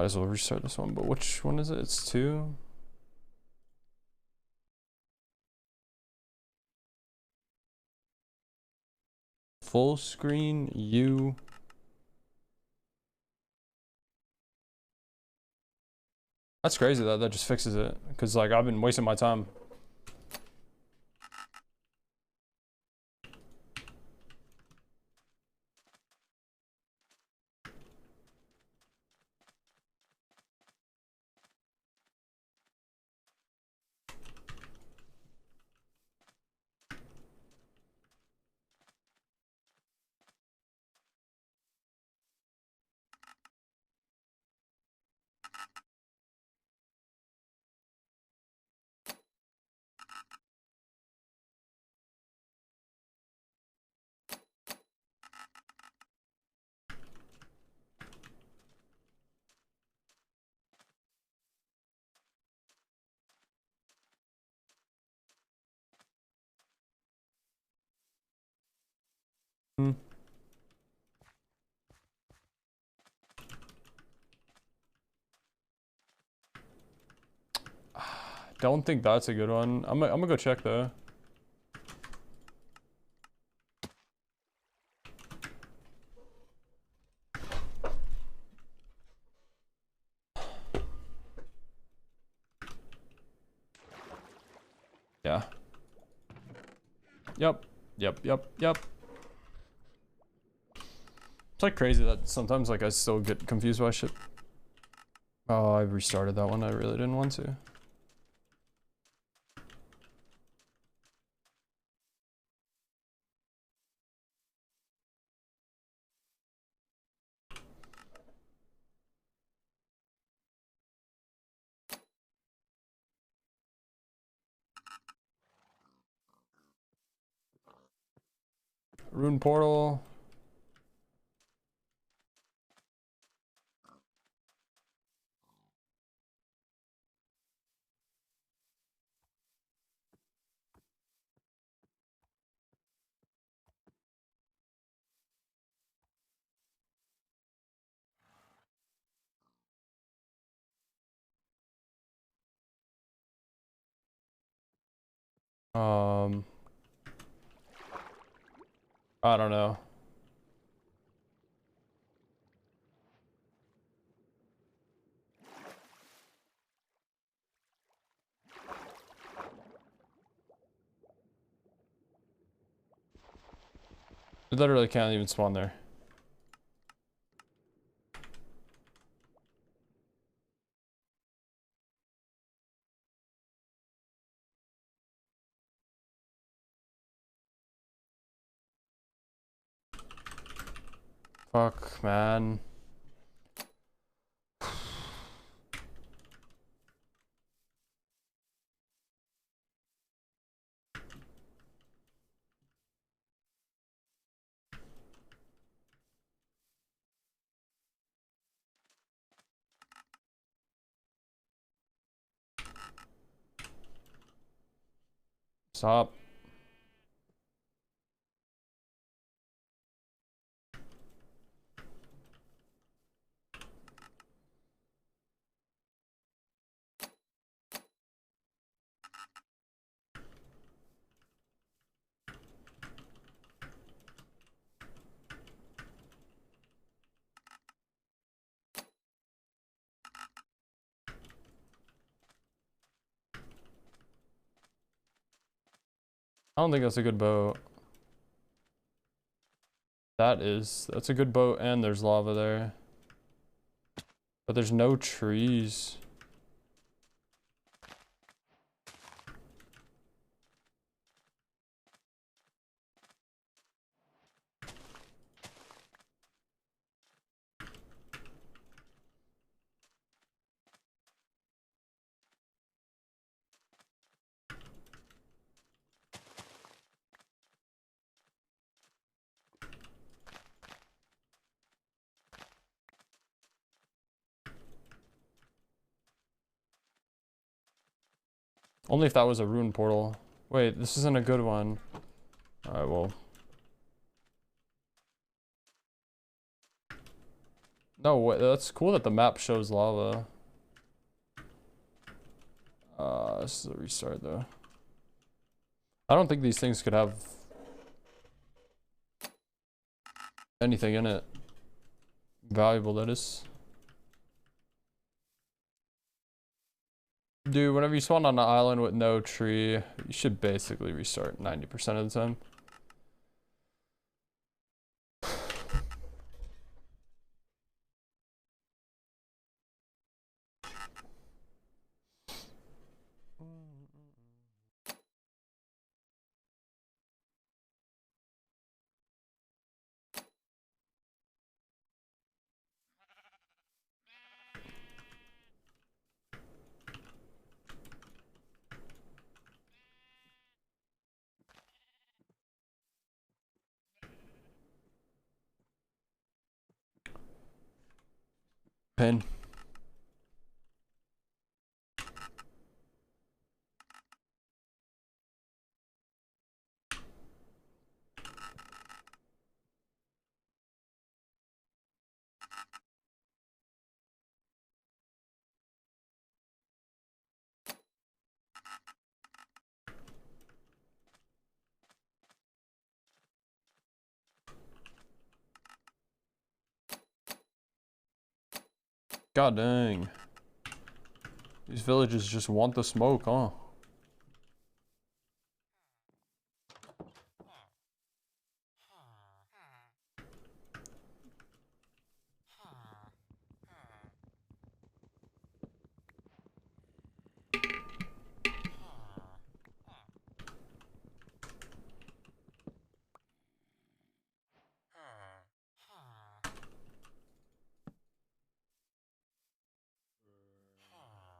Might as well restart this one, but which one is it? It's 2. Full screen, you. That's crazy that that just fixes it. Because, like, I've been wasting my time. Hmm. Don't think that's a good one. I'm gonna go check though. Yeah. Yep. Yep. It's like crazy that sometimes like I still get confused by shit. Oh, I restarted that one. I really didn't want to. Rune portal. I don't know. It literally can't even spawn there. Fuck, man. Stop. I don't think that's a good boat. That's a good boat, and there's lava there. But there's no trees. Only if that was a rune portal. Wait, this isn't a good one. Alright, well. No way. That's cool that the map shows lava. This is a restart though. I don't think these things could have anything in it valuable, that is. Dude, whenever you spawn on an island with no tree, you should basically restart 90% of the time. Pin. God dang. These villagers just want the smoke, huh?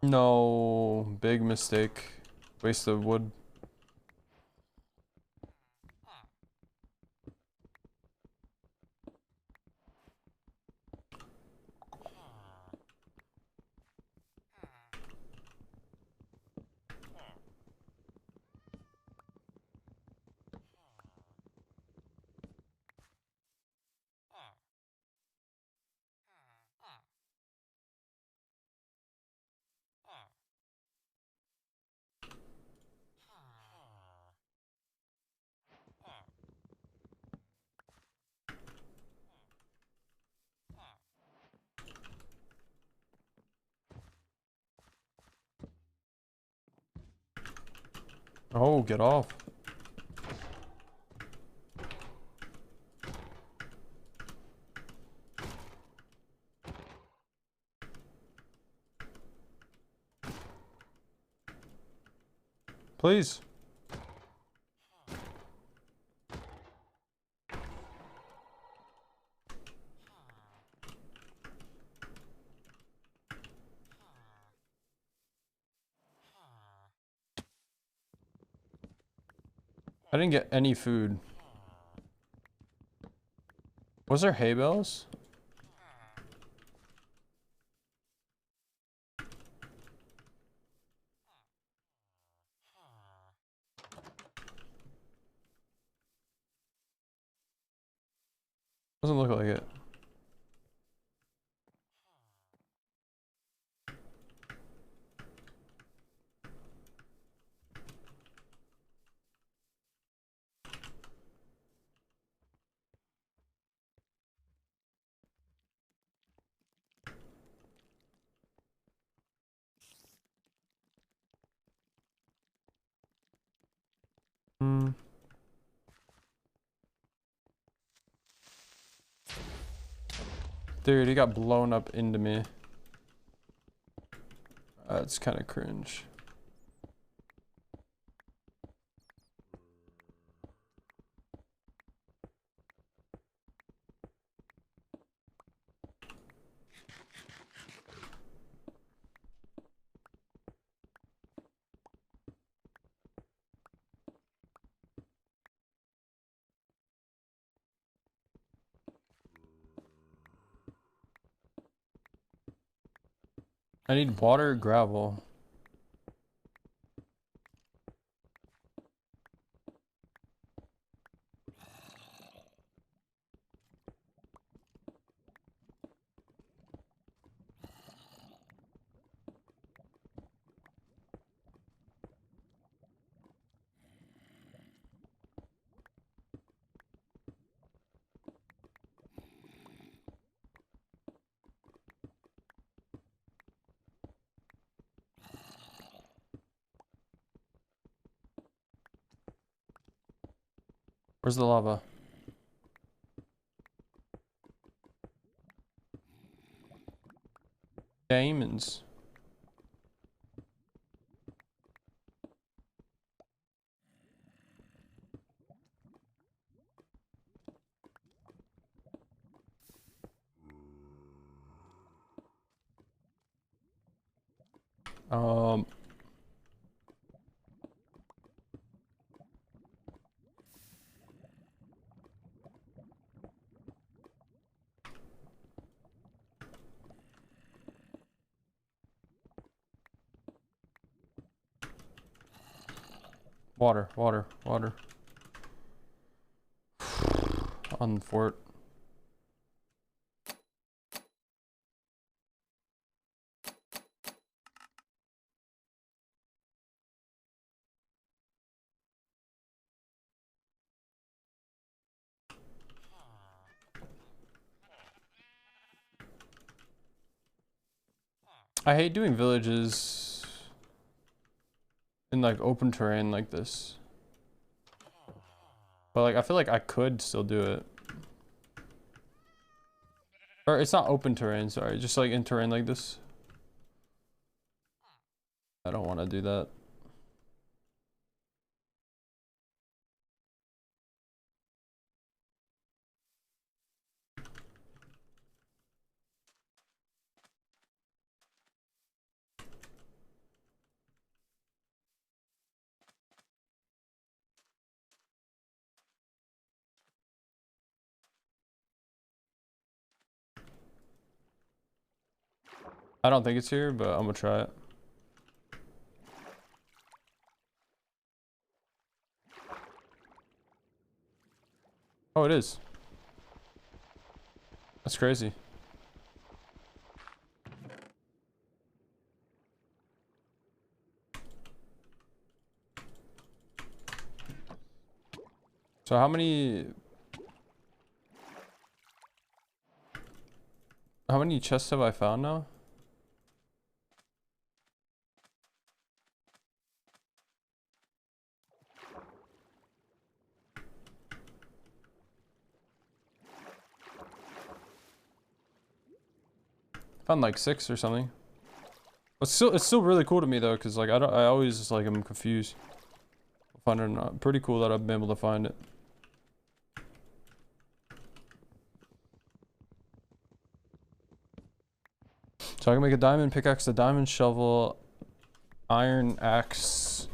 No, big mistake. Waste of wood. Oh, get off. Please. I didn't get any food. Was there hay bales? Doesn't look like it. Hmm. Dude, he got blown up into me. That's kind of cringe. I need water, gravel. Where's the lava? Diamonds. Um. Water, water, water. On the fort. I hate doing villages in like open terrain like this. But like I feel like I could still do it. Or it's not open terrain, sorry, just like in terrain like this. I don't want to do that. I don't think it's here, but I'm gonna try it. Oh, it is. That's crazy. So how many chests have I found now? Found like 6 or something. It's still really cool to me though, cause like I always just like I'm confused. Find it or not. Pretty cool that I've been able to find it. So I can make a diamond pickaxe, a diamond shovel, iron axe.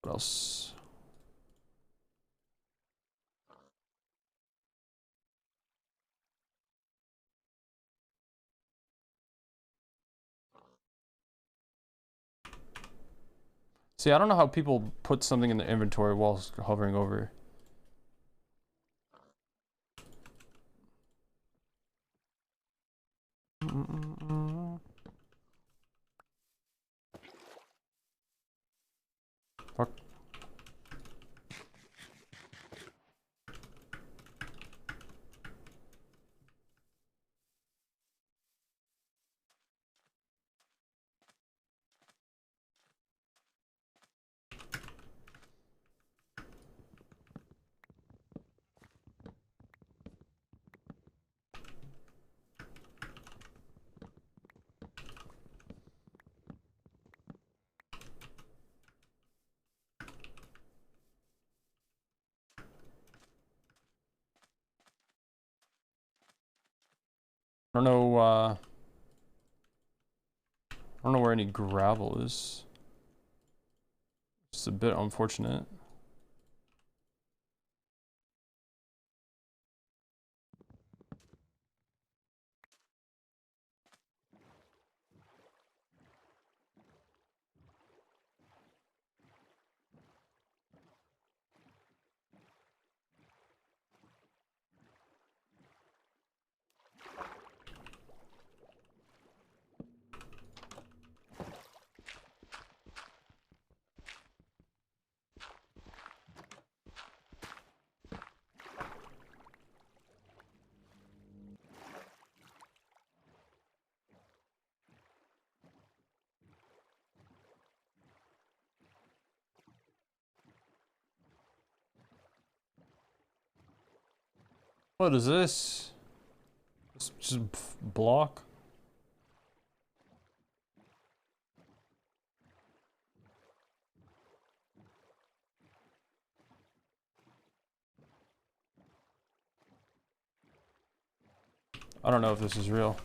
What else? See, I don't know how people put something in the inventory while hovering over. Fuck. I don't know where any gravel is. It's a bit unfortunate. What is this? Just block? I don't know if this is real.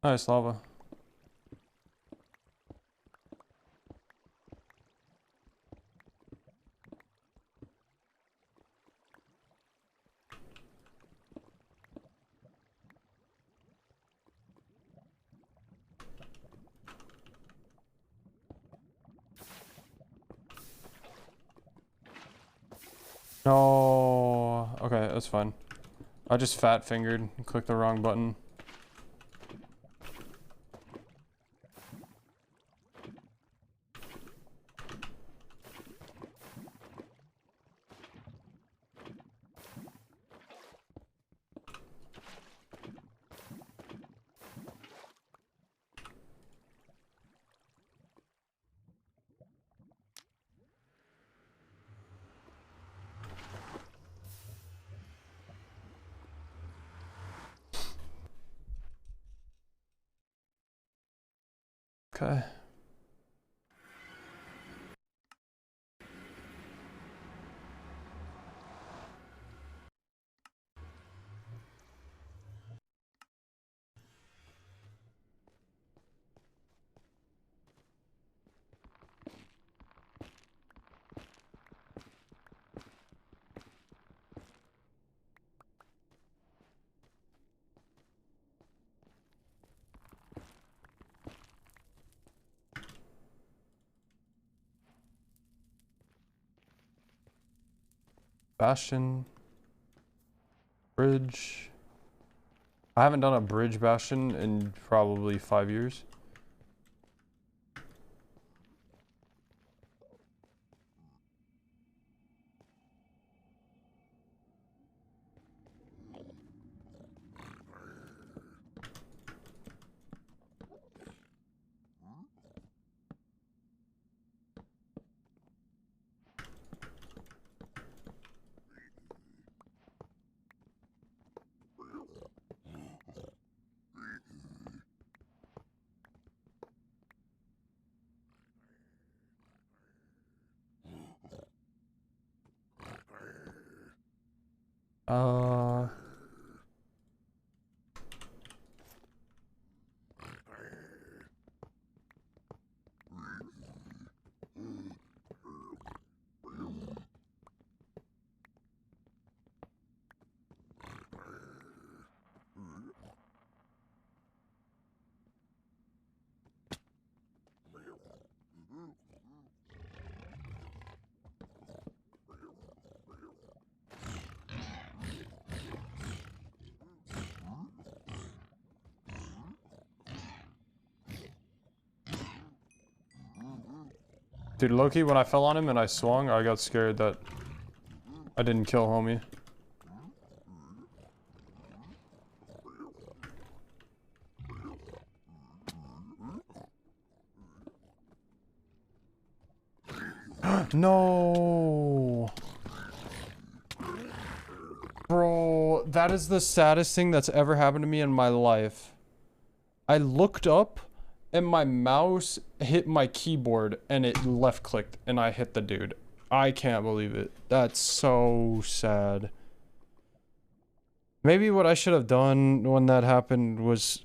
Nice lava. No. Okay, that's fine. I just fat fingered and clicked the wrong button. Okay. Bastion. Bridge. I haven't done a bridge bastion in probably 5 years. Uh... Dude, Loki, when I fell on him and I swung, I got scared that I didn't kill homie. No. Bro, that is the saddest thing that's ever happened to me in my life. I looked up and my mouse hit my keyboard and it left clicked and I hit the dude. I can't believe it. That's so sad. Maybe what I should have done when that happened was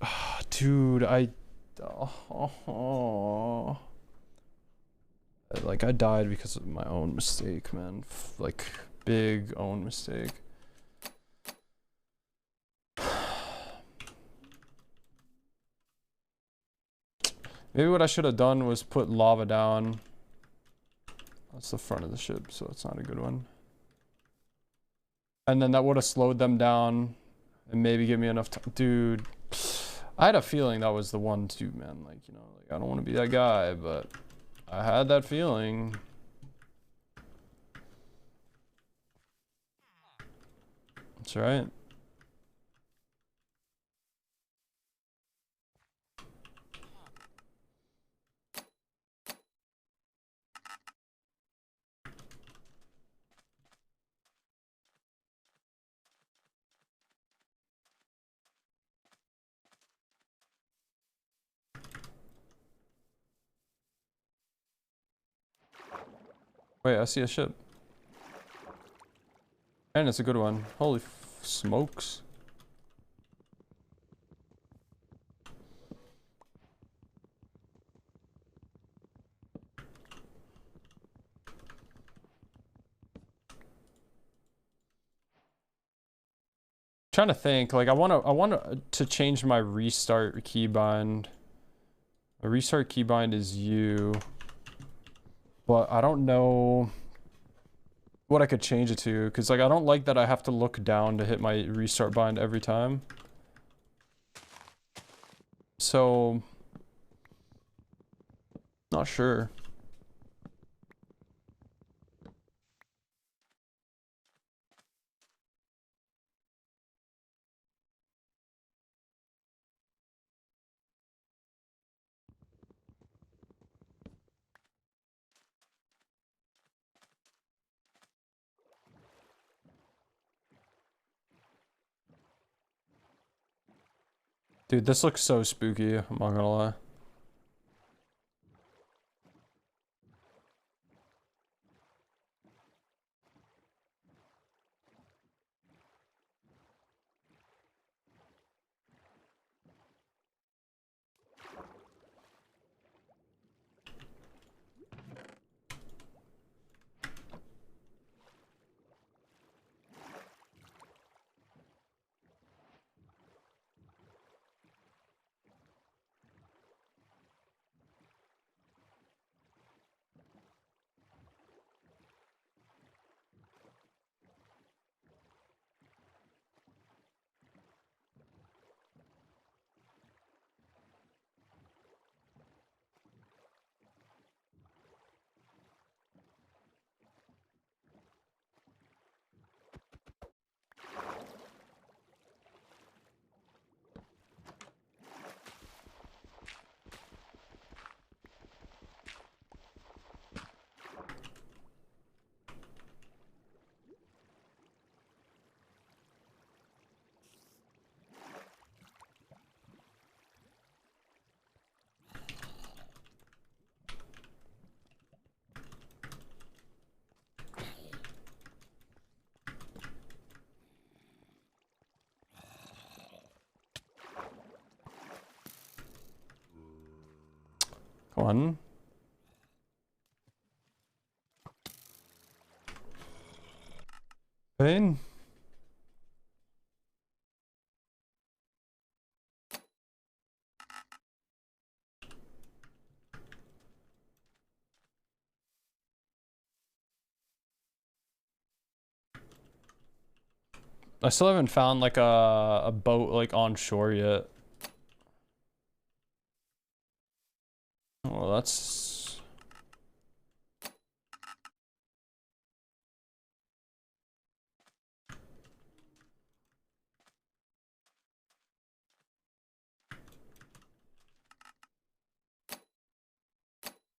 Dude, like I died because of my own mistake, man. Like big own mistake. Maybe what I should have done was put lava down. That's the front of the ship, so it's not a good one. And then that would have slowed them down and maybe give me enough time. Dude, I had a feeling that was the one too, man. Like, you know, like I don't want to be that guy, but I had that feeling. That's right. Wait, I see a ship. And it's a good one. Holy smokes. Trying to think, like I want to change my restart keybind. A restart keybind is U, but I don't know what I could change it to, because like I don't like that I have to look down to hit my restart bind every time. So not sure. Dude, this looks so spooky, I'm not gonna lie. Come on. Pain. I still haven't found like a boat like on shore yet. Well, that's...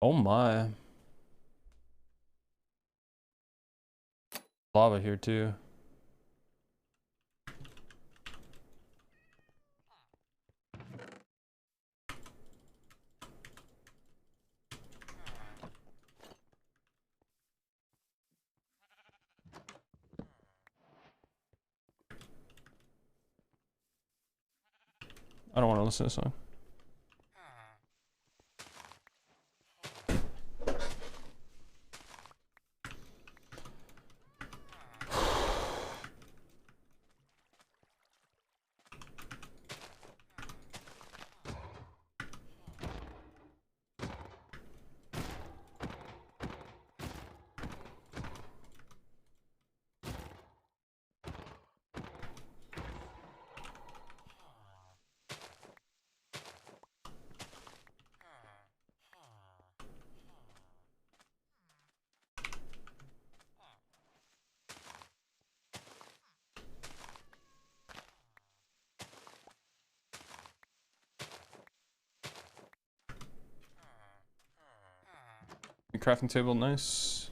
Oh my. Lava here too. I don't want to listen to this song. Crafting table, nice.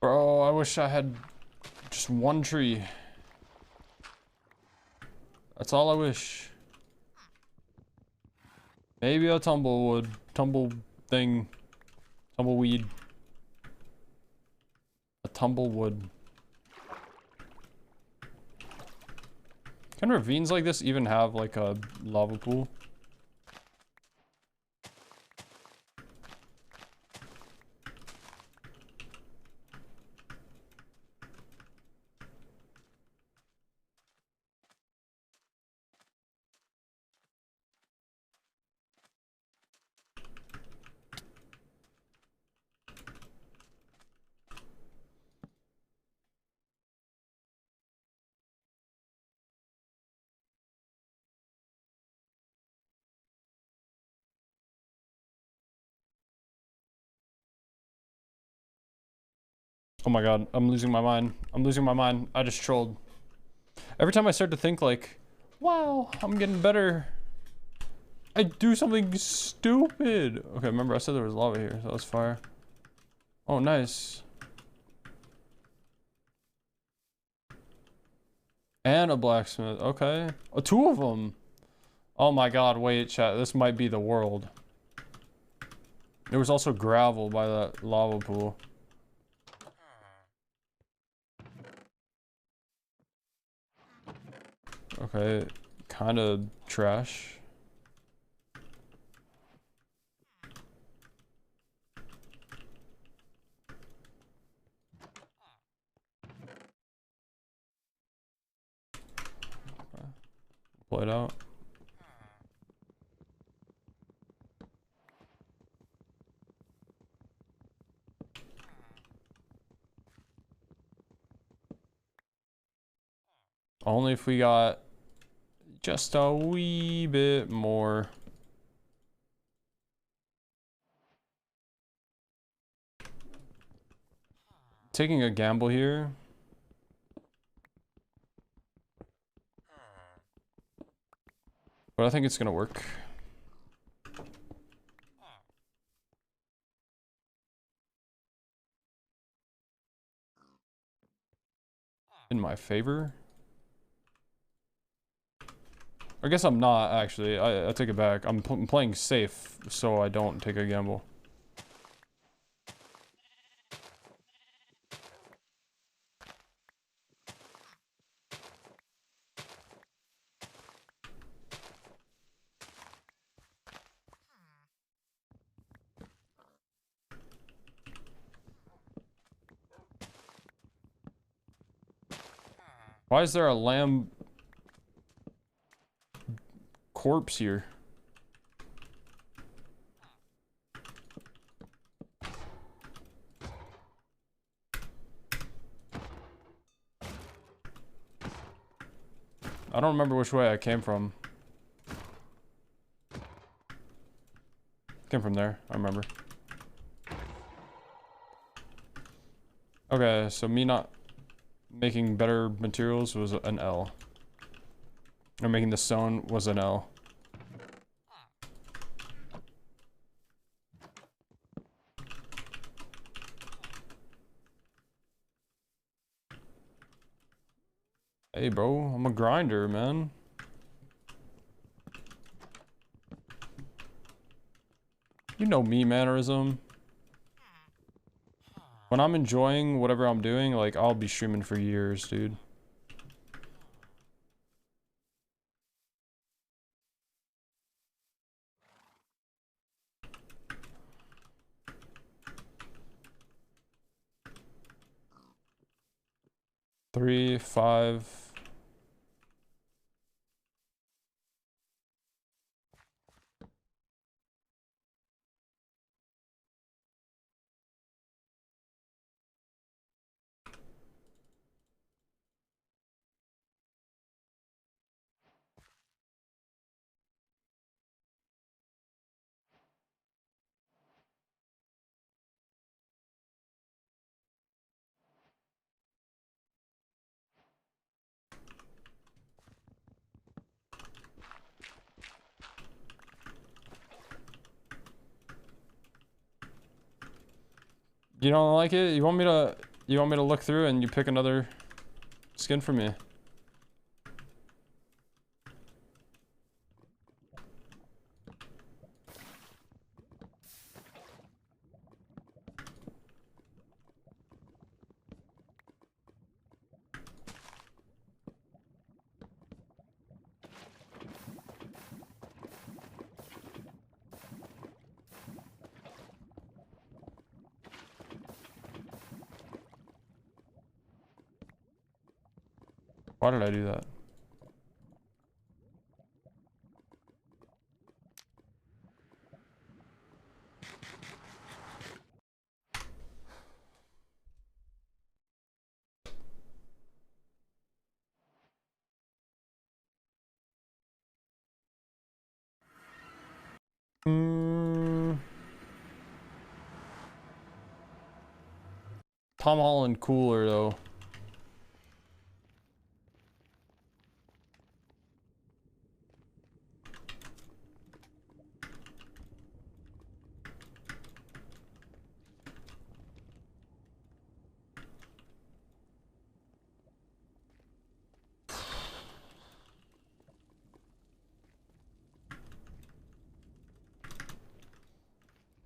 Bro, I wish I had just one tree. That's all I wish. Maybe a tumbleweed thing. Tumbleweed. A tumblewood. Can ravines like this even have like a lava pool? Oh my god, I'm losing my mind. I'm losing my mind. I just trolled. Every time I start to think like, wow, I'm getting better, I do something stupid. Okay, remember I said there was lava here, so that was fire. Oh, nice. And a blacksmith, okay. Oh, two of them. Oh my god, wait, chat, this might be the world. There was also gravel by that lava pool. Okay, kind of trash. Okay. Pull it out. Only if we got just a wee bit more. Taking a gamble here. But I think it's gonna work. In my favor. I guess I'm not actually. I take it back. I'm playing safe so I don't take a gamble. Why is there a lamb corpse here? I don't remember which way I came from. Came from there, I remember. Okay, so me not making better materials was an L. Or making the stone was an L. Hey, bro, I'm a grinder, man. You know me, mannerism. When I'm enjoying whatever I'm doing, like, I'll be streaming for years, dude. Three, 5. You don't like it? You want me to look through and you pick another skin for me? Why did I do that? Tom Holland cooler though.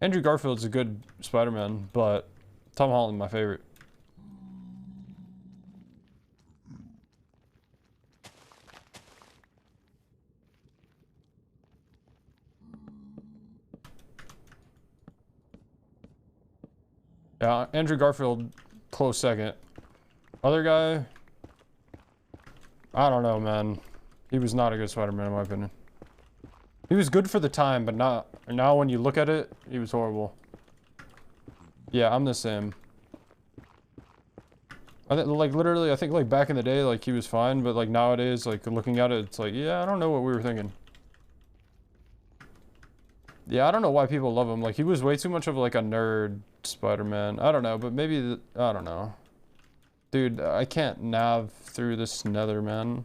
Andrew Garfield's a good Spider-Man, but Tom Holland my favorite. Yeah, Andrew Garfield, close second. Other guy, I don't know, man. He was not a good Spider-Man in my opinion. He was good for the time, but not now when you look at it, he was horrible. Yeah, I'm the same. I think like literally, I think like back in the day, like he was fine, but like nowadays, like looking at it, it's like, yeah, I don't know what we were thinking. Yeah, I don't know why people love him. Like he was way too much of like a nerd Spider-Man. I don't know, but maybe I don't know. Dude, I can't nav through this nether, man.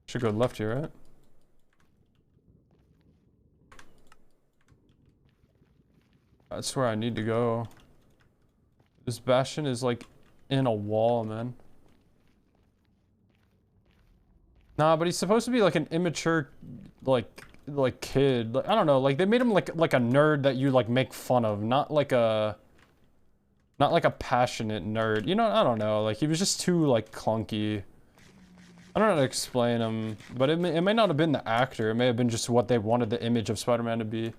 Should go left here, right? That's where I need to go. This bastion is like in a wall, man. Nah, but he's supposed to be like an immature, like kid. Like, I don't know. Like they made him like a nerd that you like make fun of, not like a passionate nerd. You know, I don't know. Like he was just too like clunky. I don't know how to explain him, but it may not have been the actor. It may have been just what they wanted the image of Spider-Man to be.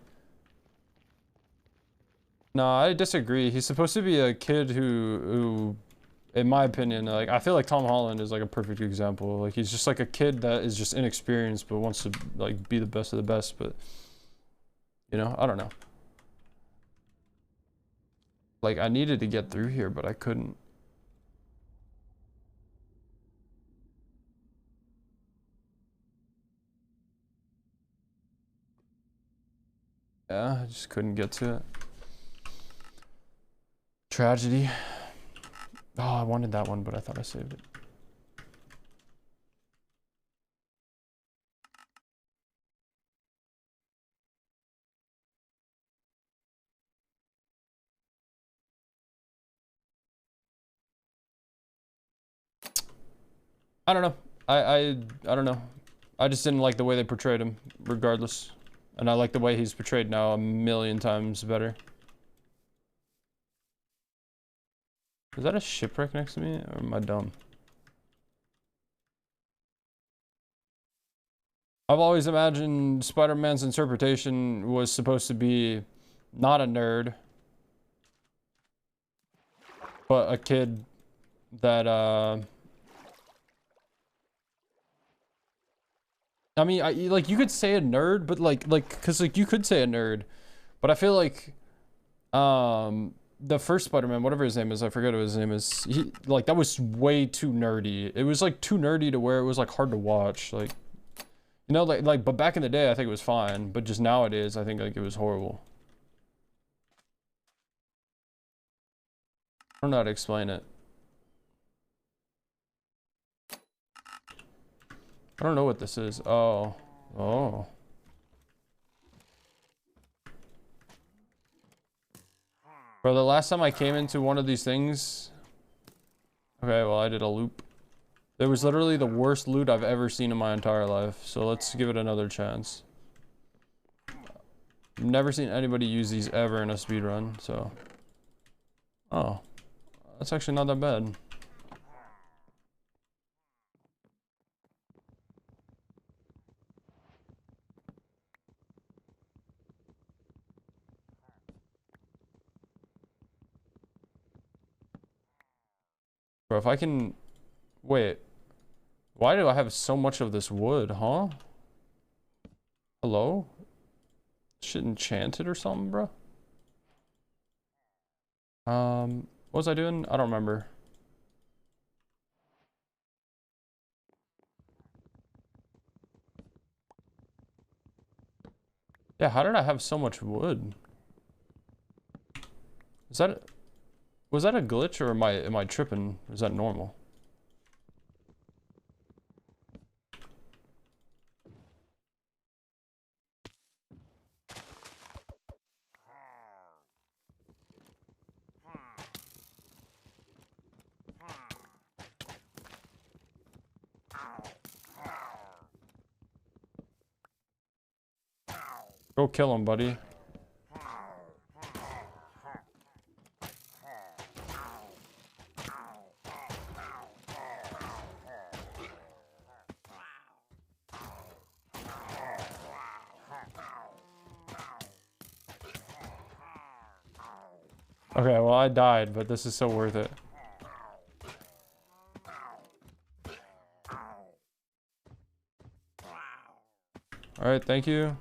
No, I disagree. He's supposed to be a kid who, in my opinion, like I feel like Tom Holland is like a perfect example. Like he's just like a kid that is just inexperienced but wants to like be the best of the best. But You know, I don't know. Like, I needed to get through here, but I couldn't. Yeah, I just couldn't get to it. Tragedy. Oh, I wanted that one, but I thought I saved it. I don't know. I don't know. I just didn't like the way they portrayed him, regardless. And I like the way he's portrayed now a million times better. Is that a shipwreck next to me, or am I dumb? I've always imagined Spider-Man's interpretation was supposed to be not a nerd, but a kid that, I mean, like, you could say a nerd, but cause like you could say a nerd, but I feel like, the first Spider-Man, whatever his name is, I forget what his name is, like, that was way too nerdy. It was like too nerdy to where it was like hard to watch, like, you know, but back in the day, I think it was fine, but just nowadays, I think like it was horrible. I don't know how to explain it. I don't know what this is. Oh. Oh. Bro, the last time I came into one of these things... Okay, well, I did a loop. It was literally the worst loot I've ever seen in my entire life. So let's give it another chance. I've never seen anybody use these ever in a speedrun, so... Oh. That's actually not that bad. Bro, if I can... Wait. Why do I have so much of this wood, huh? Hello? Shit enchanted or something, bro? What was I doing? I don't remember. Yeah, how did I have so much wood? Is that... Was that a glitch, or am I tripping? Is that normal? Go kill him, buddy. Okay, well, I died, but this is so worth it. Alright, thank you.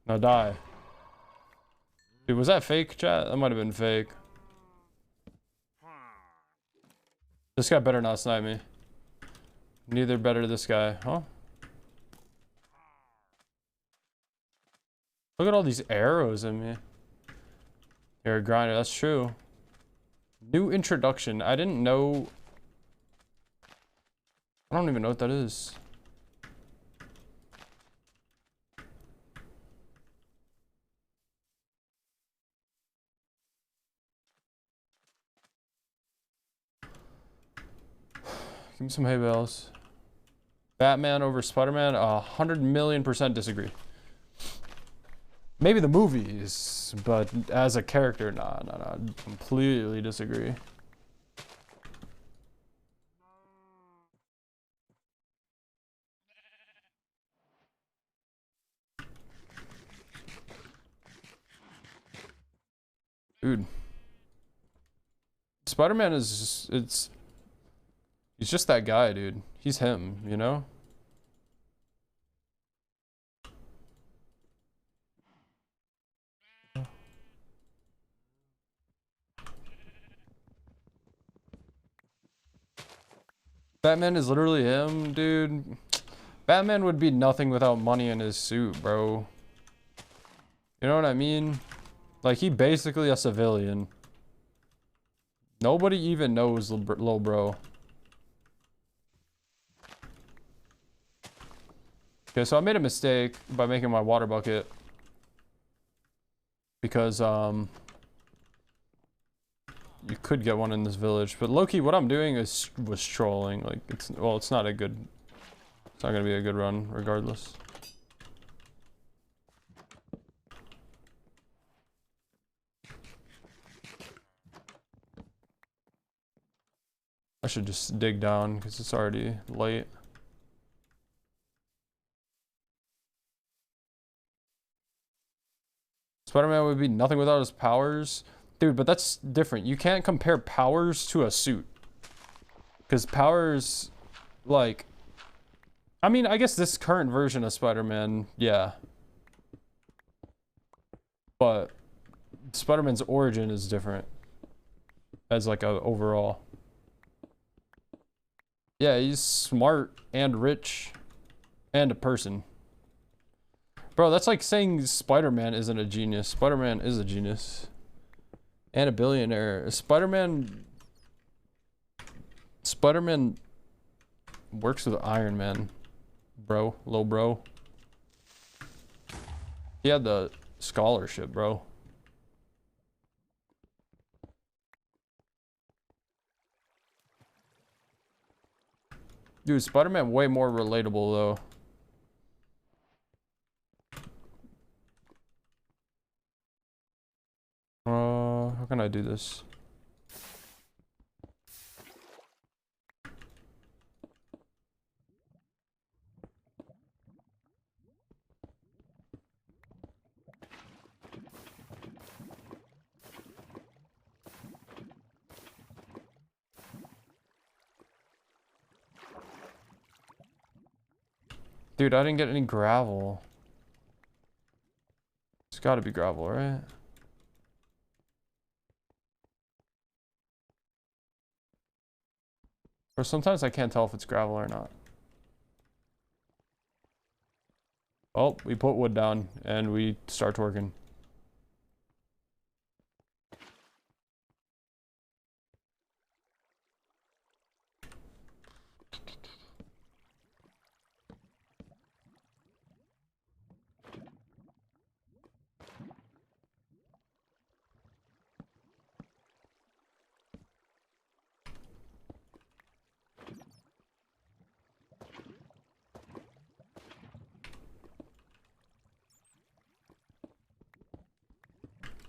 Now die. Dude, was that fake, chat? That might have been fake. This guy better not snipe me. Neither better this guy, huh? Look at all these arrows in me. You're a grinder, that's true. New introduction. I didn't know. I don't even know what that is. Give me some hay bales. Batman over Spider-Man? 100,000,000% disagree. Maybe the movies, but as a character, nah. Completely disagree. Dude. Spider-Man is just, he's just that guy, dude. He's him, you know? Batman is literally him, dude. Batman would be nothing without money in his suit, bro. You know what I mean? Like, he basically a civilian. Nobody even knows Lil Bro. Okay, so I made a mistake by making my water bucket. Because, you could get one in this village. But low-key, what I'm doing was trolling. Like, it's not a good... It's not gonna be a good run, regardless. I should just dig down because it's already late. Spider-Man would be nothing without his powers. Dude, but that's different. You can't compare powers to a suit. Because powers, like... I mean, I guess this current version of Spider-Man, yeah. But Spider-Man's origin is different. As like a overall. Yeah, he's smart and rich and a person. Bro, that's like saying Spider-Man isn't a genius. Spider-Man is a genius. And a billionaire. Spider-Man works with Iron Man. Bro, low bro. He had the scholarship, bro. Dude, Spider-Man way more relatable though. How can I do this? Dude, I didn't get any gravel. It's gotta be gravel, right? Or sometimes I can't tell if it's gravel or not. Oh, we put wood down and we start working.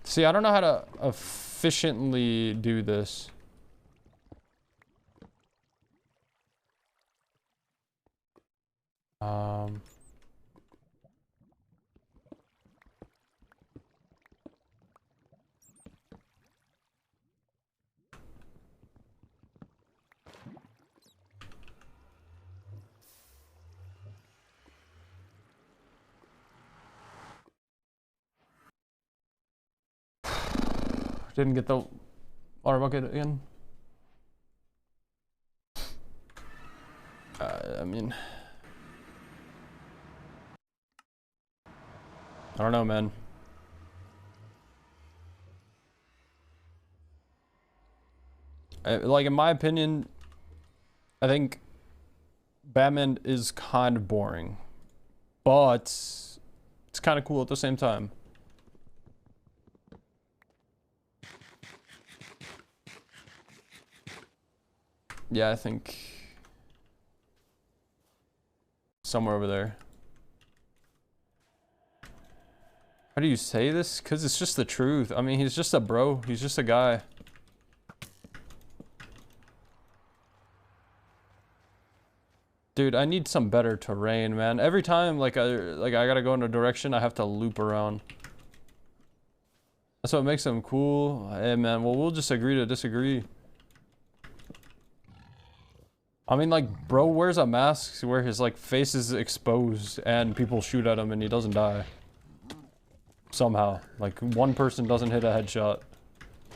See, I don't know how to efficiently do this. Didn't get the water bucket again. I mean, I don't know, man. Like, in my opinion, I think Batman is kind of boring, but it's kind of cool at the same time. Yeah, I think somewhere over there. How do you say this? Because it's just the truth. I mean, he's just a bro. He's just a guy. Dude, I need some better terrain, man. Every time, like I gotta go in a direction, I have to loop around. That's what makes them cool. Hey, man, well, we'll just agree to disagree. I mean, like, bro wears a mask where his, like, face is exposed and people shoot at him and he doesn't die. Somehow. Like, one person doesn't hit a headshot.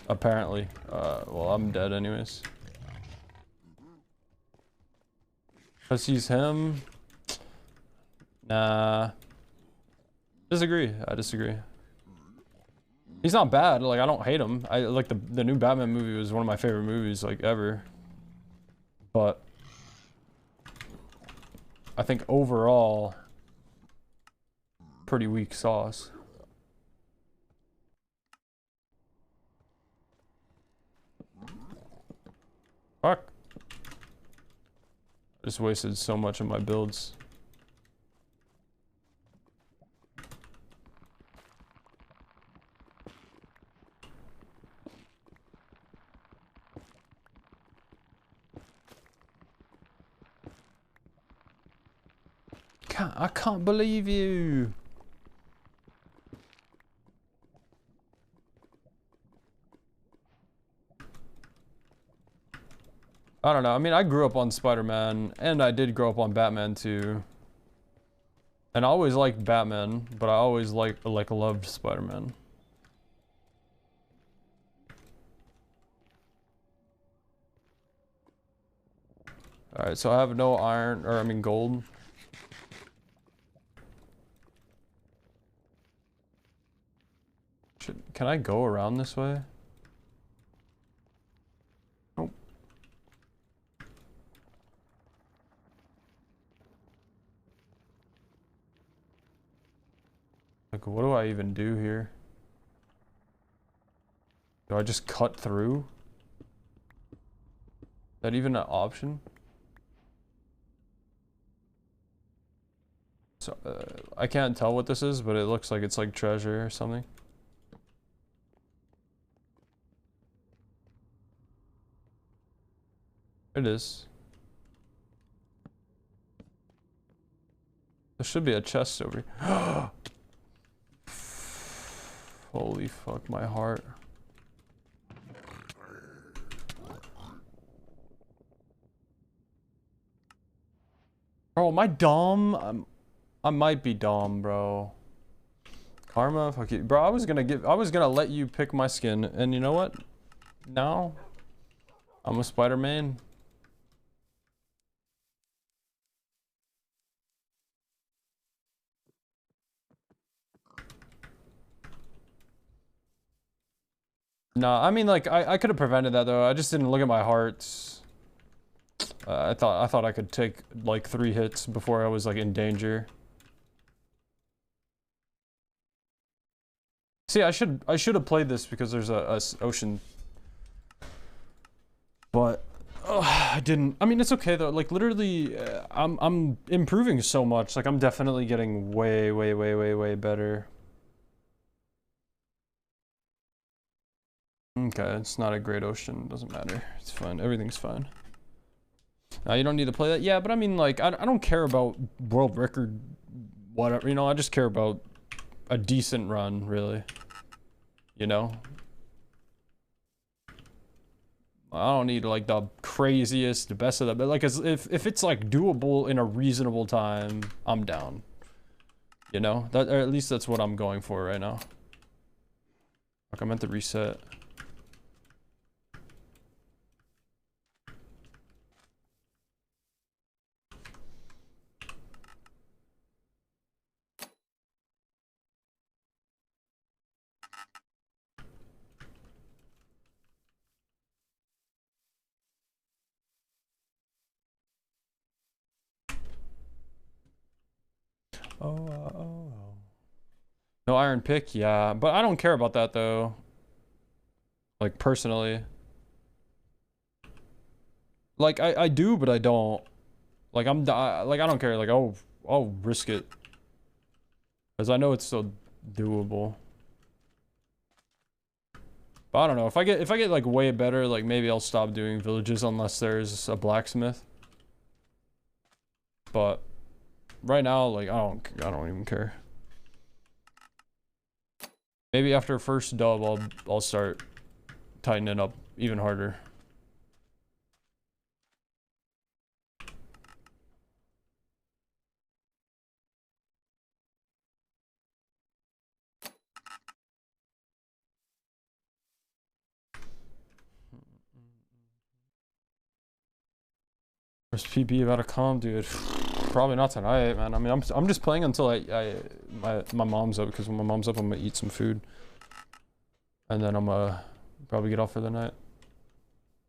Apparently. Well, I'm dead anyways. Cause he's him. Nah. Disagree. I disagree. He's not bad. Like, I don't hate him. I like the new Batman movie was one of my favorite movies, like, ever. But I think overall, pretty weak sauce. Fuck. I just wasted so much of my builds. I can't believe you. I don't know. I mean, I grew up on Spider-Man, and I did grow up on Batman too. And I always liked Batman, but I always loved Spider-Man. All right, so I have no iron, or I mean gold. Can I go around this way? Nope. Like, what do I even do here? Do I just cut through? Is that even an option? So, I can't tell what this is, but it looks like it's like treasure or something. It is. There should be a chest over here. Holy fuck, my heart. Bro, am I dumb? I might be dumb, bro. Karma, fuck you. Bro, I was gonna let you pick my skin, and you know what? Now, I'm a Spider-Man. No, I mean, like, I could have prevented that though. I just didn't look at my hearts. I thought I could take like 3 hits before I was like in danger. See, I should have played this because there's a ocean. But I didn't. I mean, it's okay though. Like literally, I'm improving so much. Like I'm definitely getting way better. Okay, it's not a great ocean. Doesn't matter. It's fine. Everything's fine. You don't need to play that. Yeah, but I mean, like, I don't care about world record, whatever. You know, I just care about a decent run, really. You know? I don't need, like, the craziest, the best of that. But, like, if it's, like, doable in a reasonable time, I'm down. You know? That, or at least that's what I'm going for right now. Like, I meant to reset. Oh. No iron pick, yeah. But I don't care about that, though. Like, personally. Like, I do, but I don't. Like, like, I don't care. Like, I'll risk it. Because I know it's still doable. But I don't know. If I get, like, way better, like, maybe I'll stop doing villages unless there's a blacksmith. But right now, like, I don't even care. Maybe after first dub, I'll start tightening up even harder. Where's PB about to come, dude? Probably not tonight, man. I mean, I'm just playing until my mom's up, because when my mom's up, I'm gonna eat some food, and then I'm gonna probably get off for the night.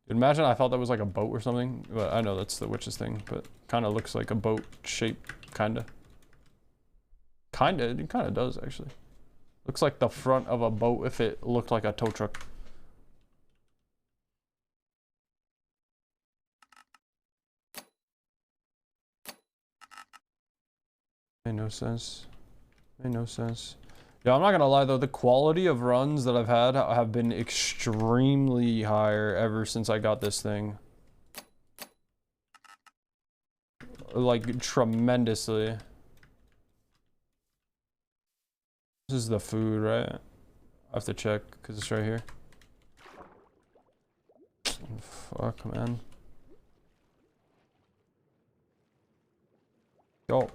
Dude, imagine I thought that was like a boat or something. But I know that's the witch's thing, but kind of looks like a boat shape, kinda. It kind of does actually. Looks like the front of a boat if it looked like a tow truck. Made no sense. Made no sense. Yeah, I'm not gonna lie though, the quality of runs that I've had have been extremely higher ever since I got this thing. Like, tremendously. This is the food, right? I have to check, because it's right here. Fuck, man. Yup.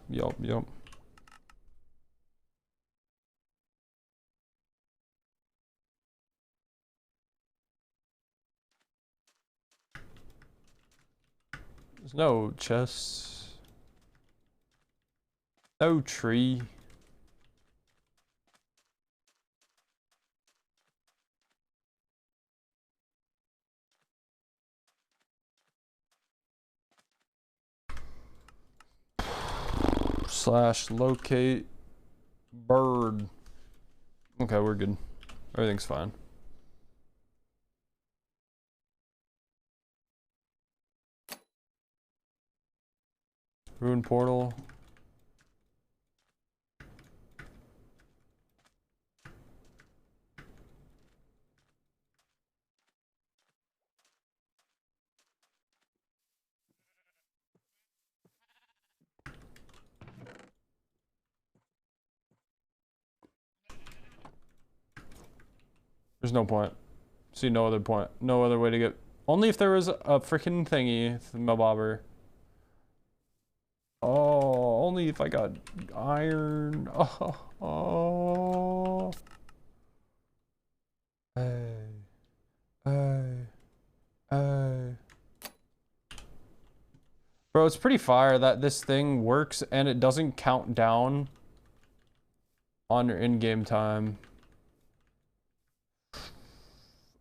There's no chests. No tree. Slash locate bird. Okay, we're good. Everything's fine. Ruin portal. There's no point. See no other point. No other way to get. Only if there was a freaking thingy, my bobber. Oh, only if I got iron. Oh. Hey. Bro, it's pretty fire that this thing works and it doesn't count down on your in-game time.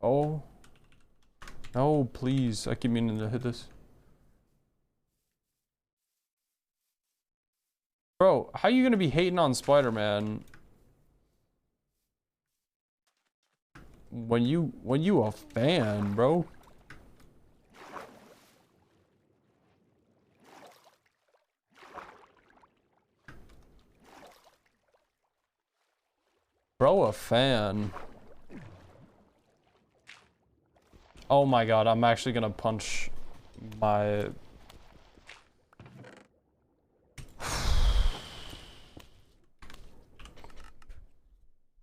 Oh. No, please. I keep meaning to hit this. Bro, how you gonna be hating on Spider-Man when you a fan, bro? Bro, a fan. Oh my god, I'm actually gonna punch my...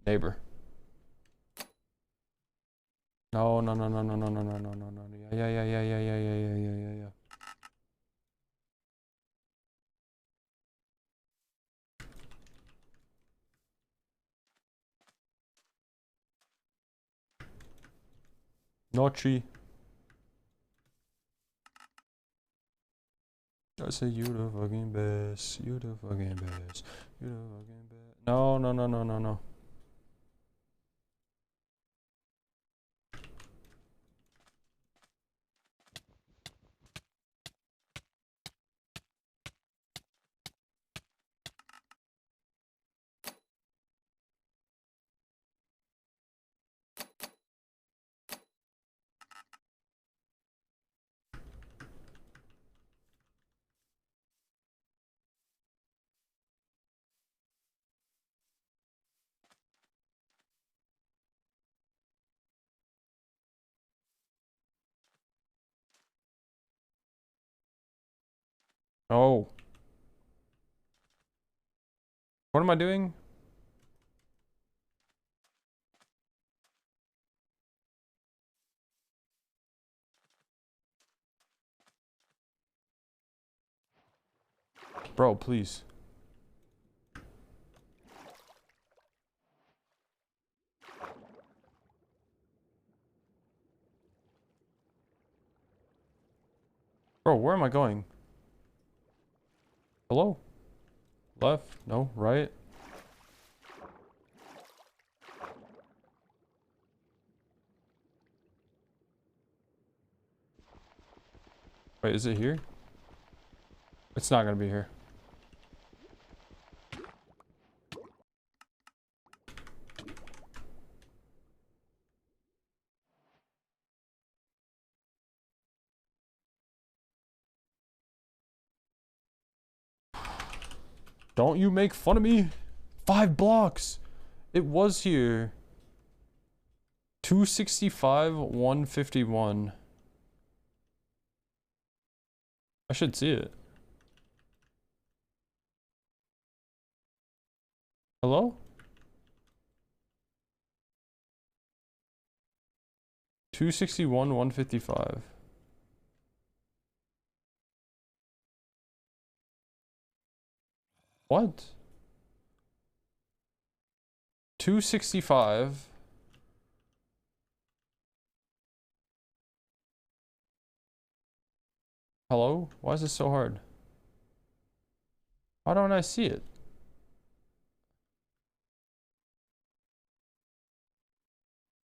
neighbor. No. Yeah. Notchi. I say you the fucking best. You the fucking best. You the fucking best. No. Oh. What am I doing? Bro, please. Bro, where am I going? Hello? Left? No, right? Wait, is it here? It's not gonna be here. Don't you make fun of me. 5 blocks. It was here. 265, 151. I should see it. Hello? 261, 155. What? 265. Hello? Why is this so hard? Why don't I see it?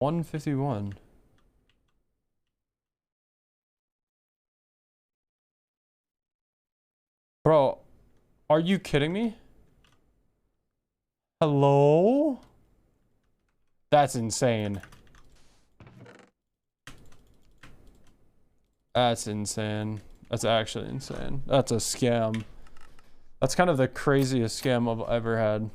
$151. Bro, are you kidding me? Hello? That's insane. That's insane. That's actually insane. That's a scam. That's kind of the craziest scam I've ever had.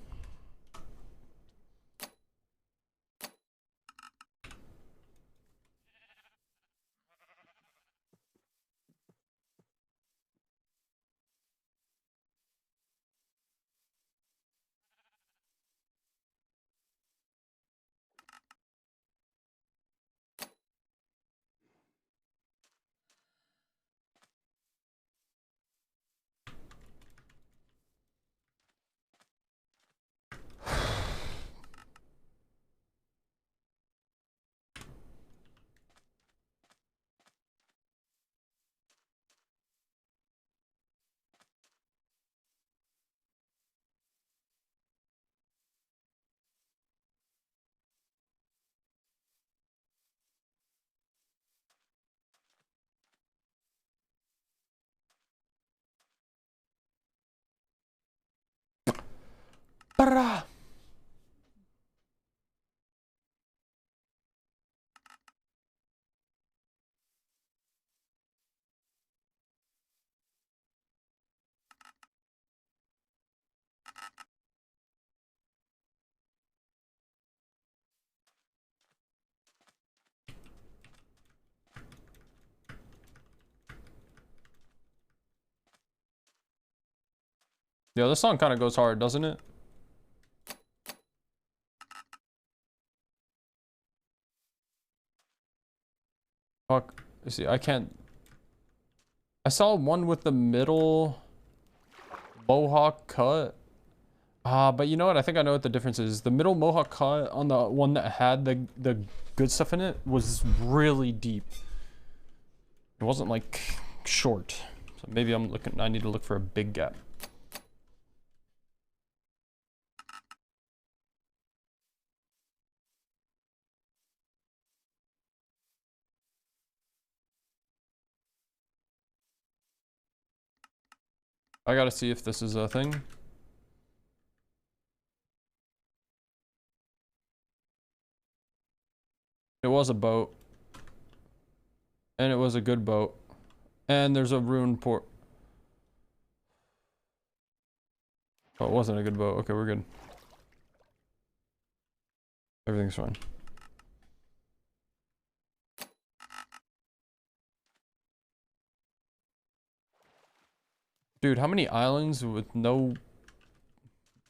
Brah. Yeah, this song kind of goes hard, doesn't it? Fuck. You see, I can't. I saw one with the middle mohawk cut. But you know what? I think I know what the difference is. The middle mohawk cut on the one that had the good stuff in it was really deep. It wasn't like short. So maybe I need to look for a big gap. I gotta see if this is a thing. It was a boat. And it was a good boat. And there's a ruined port. Oh, it wasn't a good boat. Okay, we're good. Everything's fine. Dude, how many islands with no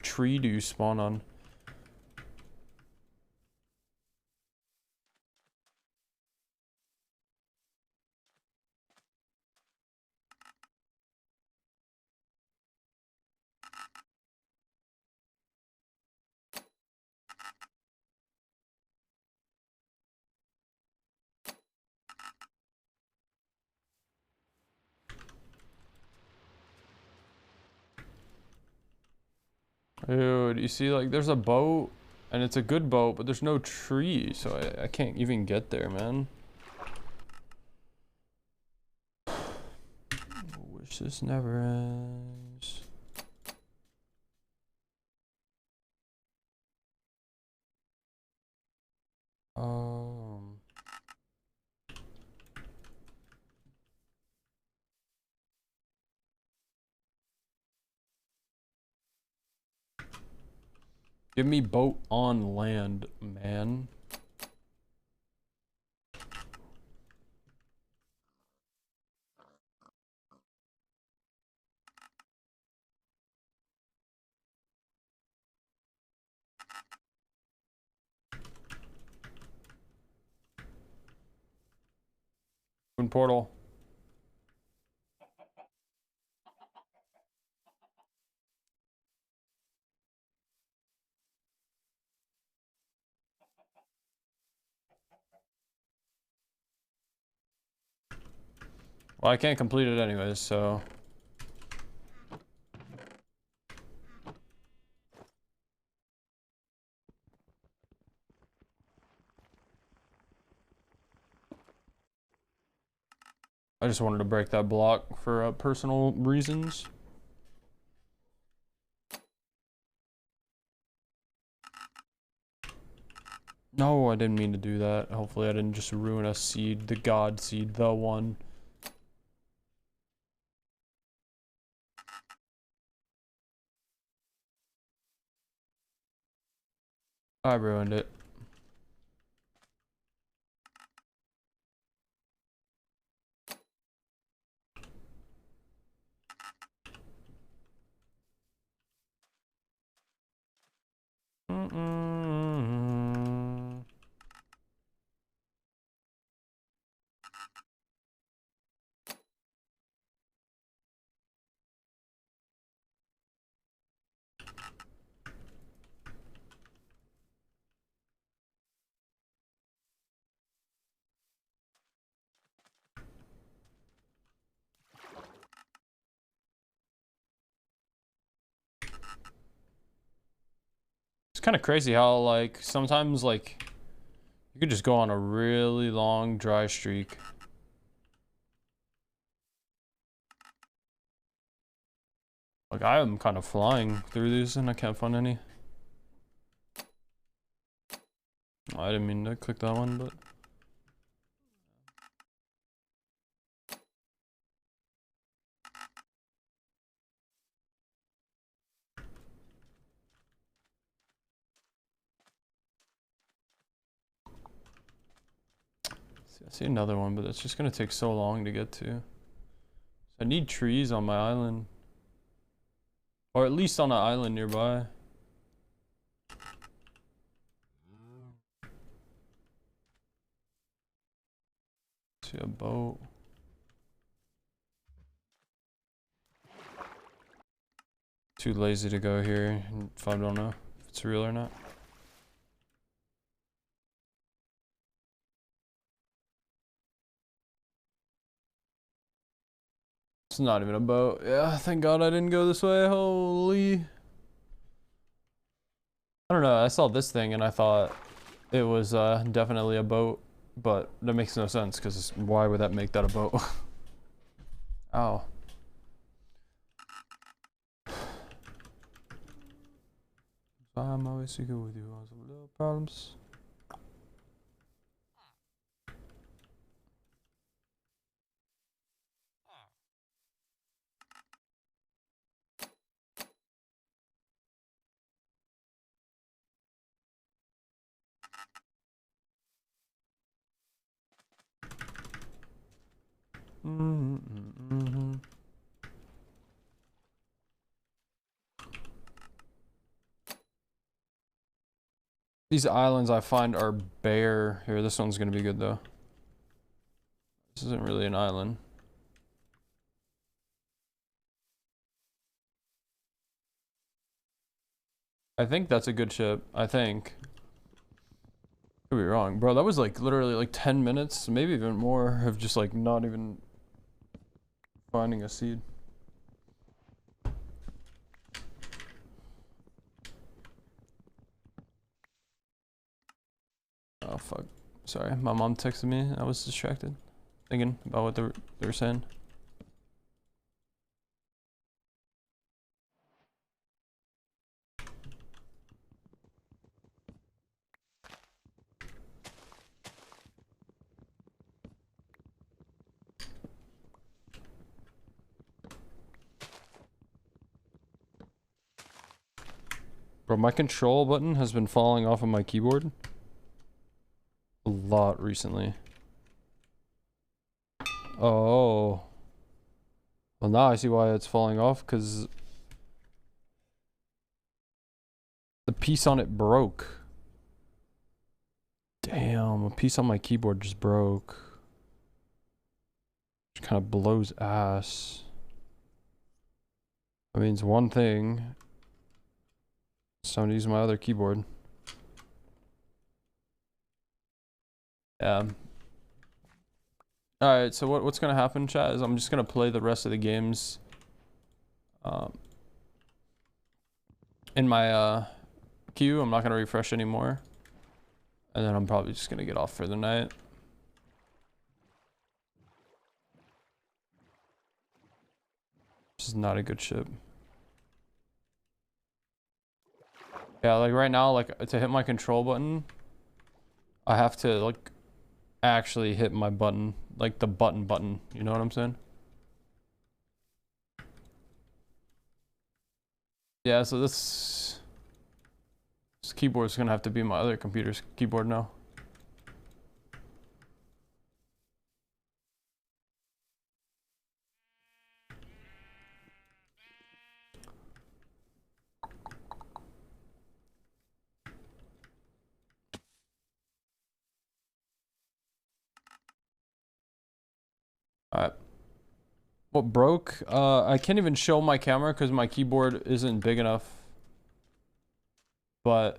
tree do you spawn on? Dude, you see, like, there's a boat, and it's a good boat, but there's no trees, so I can't even get there, man. Wish this never ends. Give me boat on land, man. Open portal. Well, I can't complete it anyways, so. I just wanted to break that block for personal reasons. No, I didn't mean to do that. Hopefully I didn't just ruin a seed, the god seed, the one. I ruined it. It's kind of crazy how, like, sometimes, like, you could just go on a really long dry streak. Like, I am kind of flying through these and I can't find any. I didn't mean to click that one, but. I see another one, but it's just gonna take so long to get to. I need trees on my island. Or at least on an island nearby. See a boat. Too lazy to go here if I don't know if it's real or not. It's not even a boat. Yeah, thank God I didn't go this way. Holy. I don't know. I saw this thing and I thought it was definitely a boat, but that makes no sense because why would that make that a boat? Ow. I'm always secret with you on some little problems. These islands I find are bare. Here, this one's gonna be good though. This isn't really an island. I think that's a good ship. I think. Could be wrong. Bro, that was like literally like 10 minutes, maybe even more, of just like not even finding a seed. Oh fuck. Sorry, my mom texted me. I was distracted, thinking about what they were saying. Bro, my control button has been falling off of my keyboard a lot recently. Oh. Well, now I see why it's falling off, because the piece on it broke. Damn, a piece on my keyboard just broke. Which kind of blows ass. That means one thing. So I'm gonna use my other keyboard. Yeah. Alright, so what's gonna happen, chat, is I'm just gonna play the rest of the games in my queue. I'm not gonna refresh anymore. And then I'm probably just gonna get off for the night. This is not a good ship. Yeah, like right now, like to hit my control button, I have to like actually hit my button, like the button, you know what I'm saying? Yeah, so this keyboard is gonna have to be my other computer's keyboard now. Alright. What broke? I can't even show my camera because my keyboard isn't big enough. But,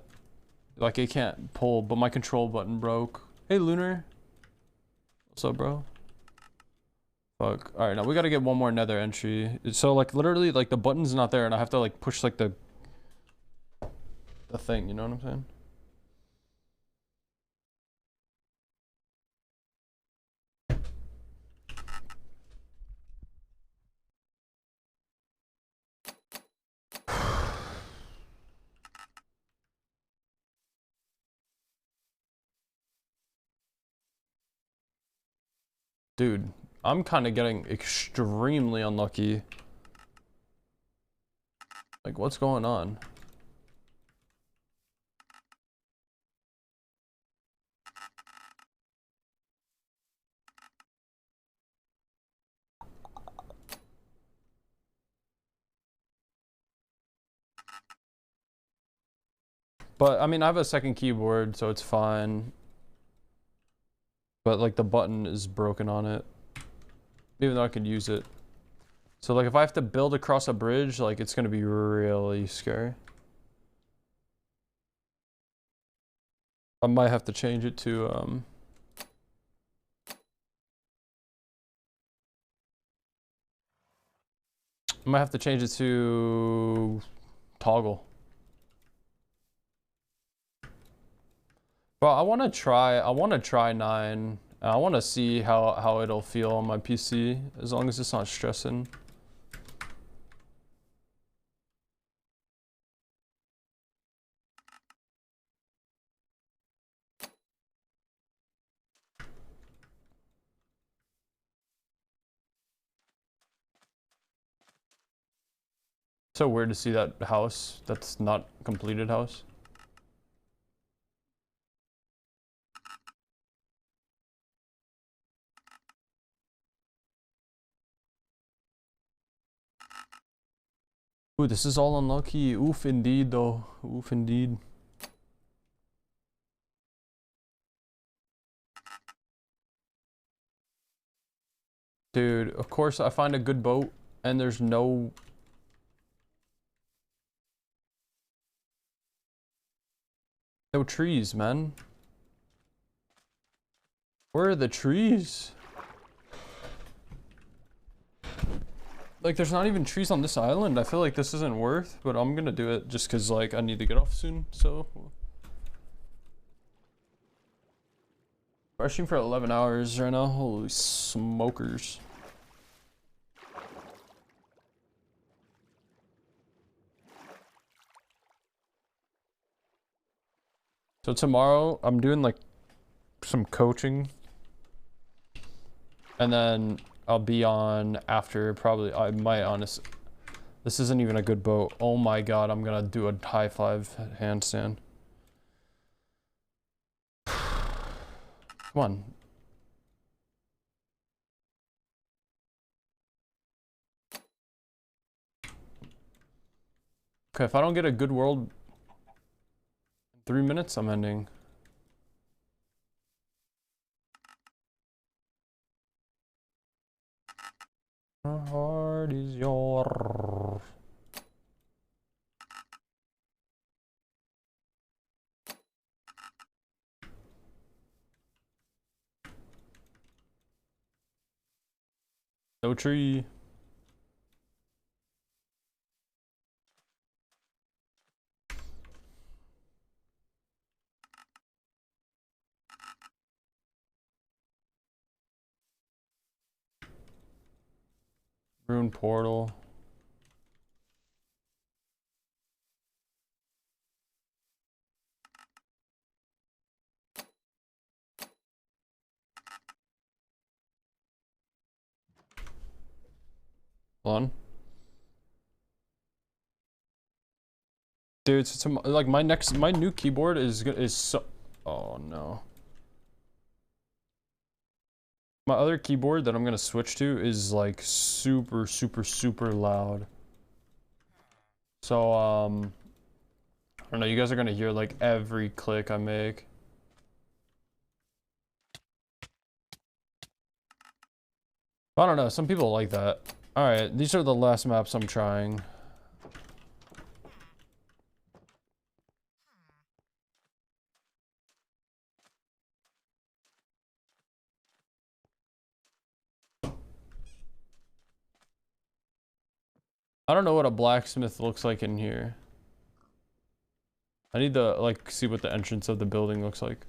like, it can't pull, but my control button broke. Hey, Lunar. What's up, bro? Fuck. Alright, now we gotta get one more nether entry. So, like, literally, like, the button's not there, and I have to, like, push, like, the thing, you know what I'm saying? Dude, I'm kind of getting extremely unlucky. Like, what's going on? But, I mean, I have a second keyboard, so it's fine. But, like, the button is broken on it. Even though I could use it. So, like, if I have to build across a bridge, like, it's gonna be really scary. I might have to change it to, I might have to change it to toggle. But I want to try 9. I want to see how it'll feel on my PC, as long as it's not stressing. So weird to see that house that's not completed house. Ooh, this is all unlucky. Oof indeed though. Oof indeed. Dude, of course I find a good boat and there's no trees, man. Where are the trees? Like, there's not even trees on this island. I feel like this isn't worth, but I'm gonna do it just because, like, I need to get off soon, so. Rushing for 11 hours right now. Holy smokers. So tomorrow I'm doing like some coaching. And then I'll be on after probably, I might honestly, this isn't even a good boat. Oh my God, I'm gonna do a high five handstand. Come on. Okay, if I don't get a good world in 3 minutes, I'm ending. How hard is your... No tree. Rune portal. Hold on. Dude, so like my new keyboard is so, oh no. My other keyboard that I'm gonna switch to is like super, super, super loud. So, I don't know, you guys are gonna hear like every click I make. I don't know, some people like that. Alright, these are the last maps I'm trying. I don't know what a blacksmith looks like in here. I need to like see what the entrance of the building looks like.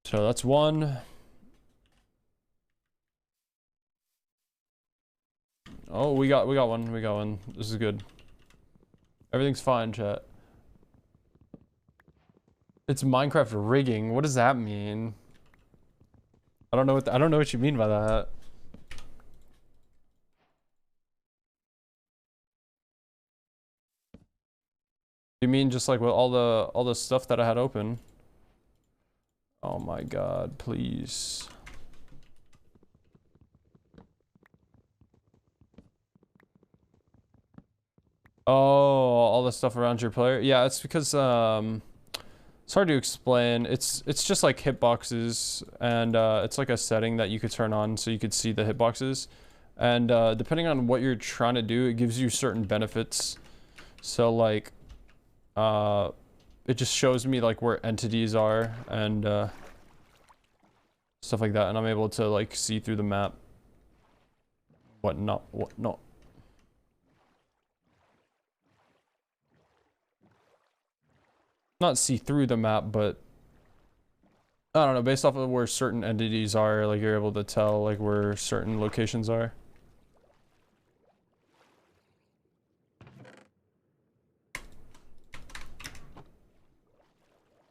So that's one. Oh, we got one. This is good. Everything's fine, chat. It's Minecraft rigging. What does that mean? I don't know what you mean by that. You mean just like with all the stuff that I had open? Oh my God, please. Oh, all the stuff around your player? Yeah, it's because it's hard to explain. It's just like hitboxes, and it's like a setting that you could turn on so you could see the hitboxes. And depending on what you're trying to do, it gives you certain benefits. So like it just shows me like where entities are and stuff like that, and I'm able to like see through the map. Whatnot. Not see through the map, but I don't know, based off of where certain entities are, like you're able to tell like where certain locations are.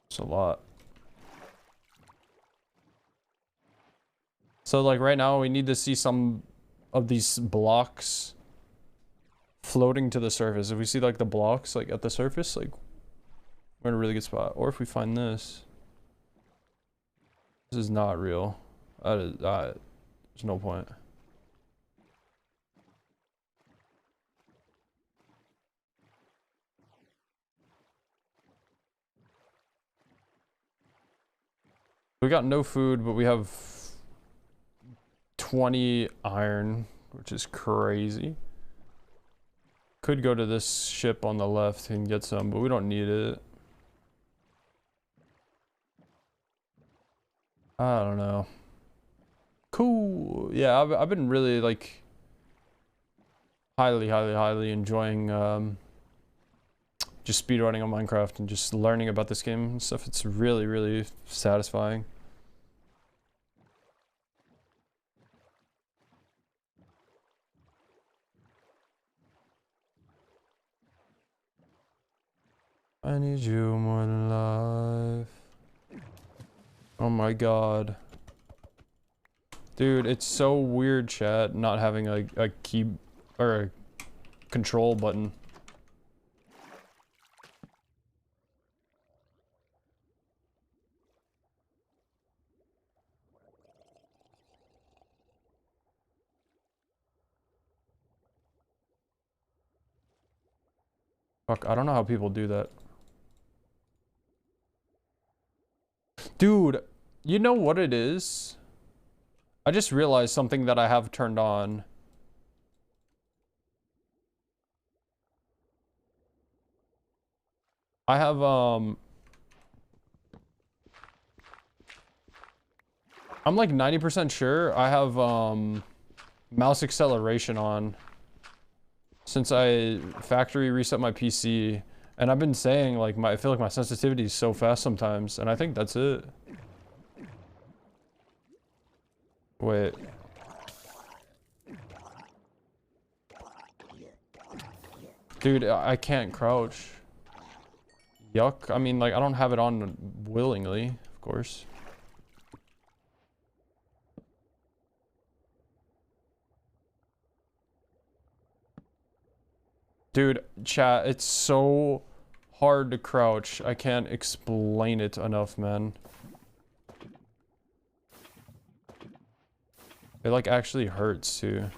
It's a lot. So like right now we need to see some of these blocks floating to the surface. If we see like the blocks like at the surface, like we're in a really good spot. Or if we find this. This is not real. There's no point. We got no food, but we have 20 iron, which is crazy. Could go to this ship on the left and get some, but we don't need it. I don't know. Cool. Yeah, I've been really like highly enjoying just speedrunning on Minecraft and just learning about this game and stuff. It's really, really satisfying. I need you more than life. Oh my god. Dude, it's so weird, chat, not having a key or a control button. Fuck, I don't know how people do that. Dude, you know what it is? I just realized something that I have turned on. I have, I'm like 90% sure I have, mouse acceleration on since I factory reset my PC. And I've been saying, like, I feel like my sensitivity is so fast sometimes, and I think that's it. Wait. Dude, I can't crouch. Yuck. I mean, like, I don't have it on willingly, of course. Dude, chat, it's so hard to crouch. I can't explain it enough, man. It, like, actually hurts, too.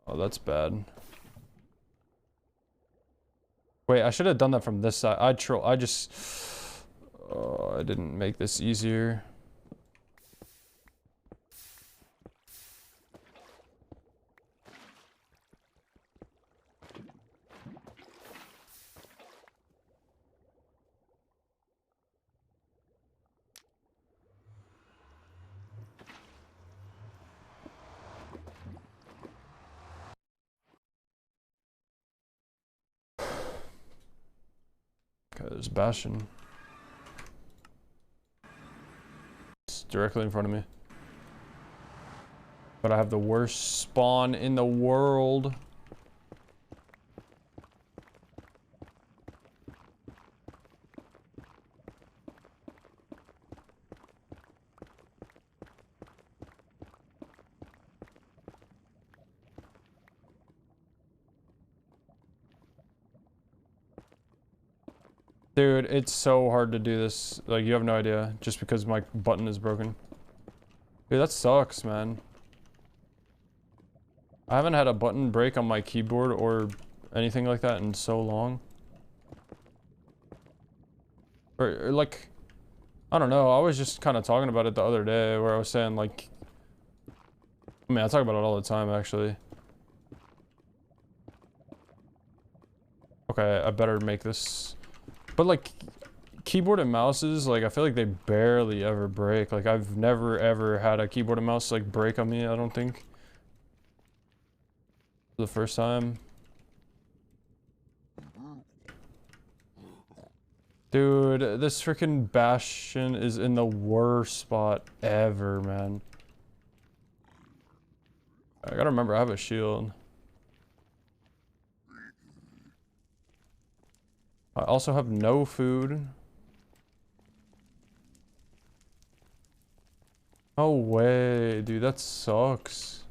Oh, that's bad. Wait, I should have done that from this side. I just... Oh, I didn't make this easier. Okay, there's Bastion. It's directly in front of me. But I have the worst spawn in the world. Dude, it's so hard to do this. Like, you have no idea. Just because my button is broken. Dude, that sucks, man. I haven't had a button break on my keyboard or anything like that in so long. Or like, I don't know. I was just kind of talking about it the other day where I was saying, like... I mean, I talk about it all the time, actually. Okay, I better make this... But, like, keyboard and mouses, like, I feel like they barely ever break. Like, I've never, ever had a keyboard and mouse, like, break on me, I don't think. The first time. Dude, this freaking Bastion is in the worst spot ever, man. I gotta remember, I have a shield. I also have no food. No way, dude, that sucks.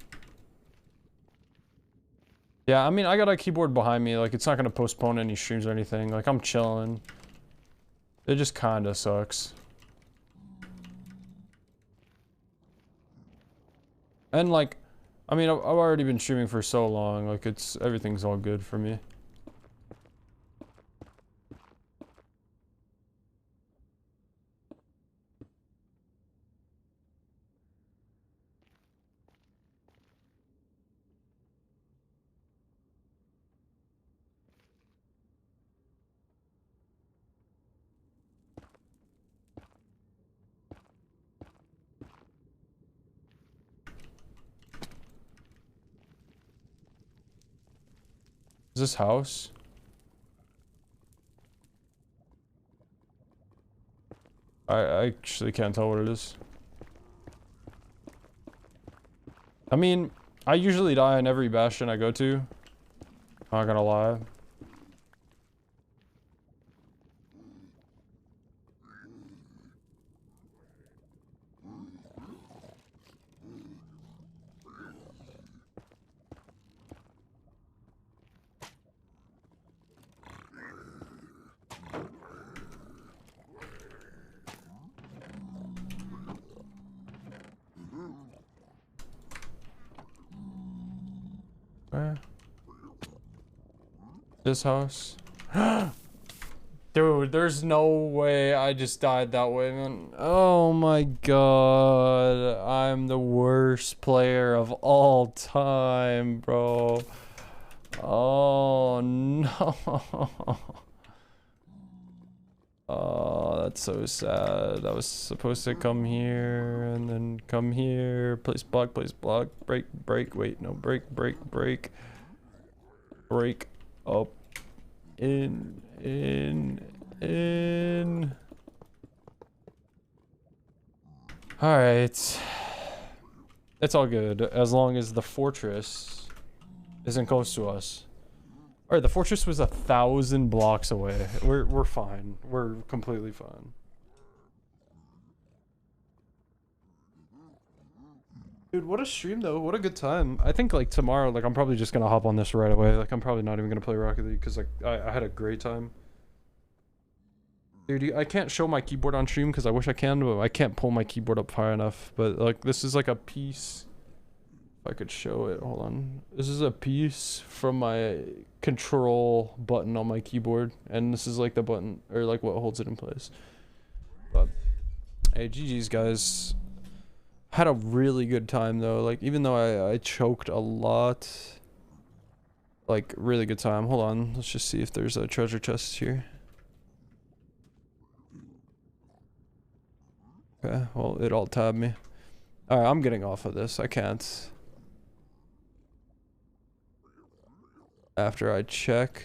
Yeah, I mean, I got a keyboard behind me. Like, it's not gonna postpone any streams or anything. Like, I'm chilling. It just kinda sucks. And, like, I mean, I've already been streaming for so long. Like, everything's all good for me. Is this house? I actually can't tell what it is. I mean, I usually die in every bastion I go to. Not gonna lie. Where? This house? Dude, there's no way I just died that way, man. Oh my god. I'm the worst player of all time, bro. Oh no. Oh, that's so sad. I was supposed to come here and then come here. Place block, break, break, wait, no, break, break, break. Break up. In. Alright. It's all good, as long as the fortress isn't close to us. Alright, the fortress was 1,000 blocks away. We're fine. We're completely fine. Dude, what a stream though. What a good time. I think like tomorrow, like I'm probably just gonna hop on this right away. Like I'm probably not even gonna play Rocket League because like I had a great time. Dude, I can't show my keyboard on stream because I wish I can, but I can't pull my keyboard up high enough. But like this is like a piece. If I could show it, hold on. This is a piece from my control button on my keyboard, and this is like the button or like what holds it in place. But hey, GG's guys. Had a really good time though. Like even though I choked a lot, like really good time. Hold on, let's just see if there's a treasure chest here. Okay, well it all tabbed me. All right, I'm getting off of this. I can't. After I check.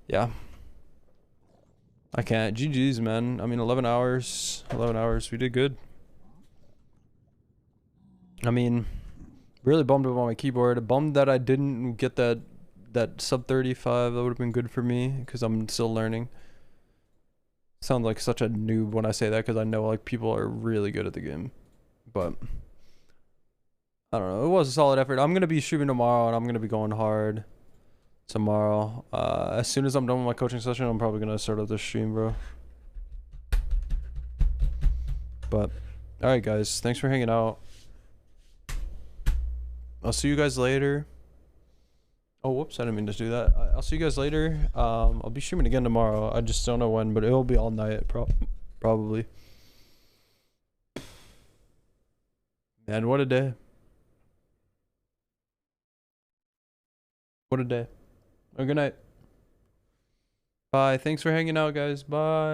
Yeah. I can't. GG's, man. I mean, 11 hours. 11 hours. We did good. I mean, really bummed about my keyboard. Bummed that I didn't get that sub 35. That would have been good for me because I'm still learning. Sound like such a noob when I say that because I know like people are really good at the game. But I don't know. It was a solid effort. I'm going to be streaming tomorrow and I'm going to be going hard tomorrow. As soon as I'm done with my coaching session, I'm probably gonna start up this stream, bro. But all right, guys, thanks for hanging out. I'll see you guys later. Oh, whoops, I didn't mean to do that. I'll see you guys later. I'll be streaming again tomorrow. I just don't know when, but it'll be all night, probably. Man, what a day. What a day. Oh, good night. Bye. Thanks for hanging out, guys. Bye.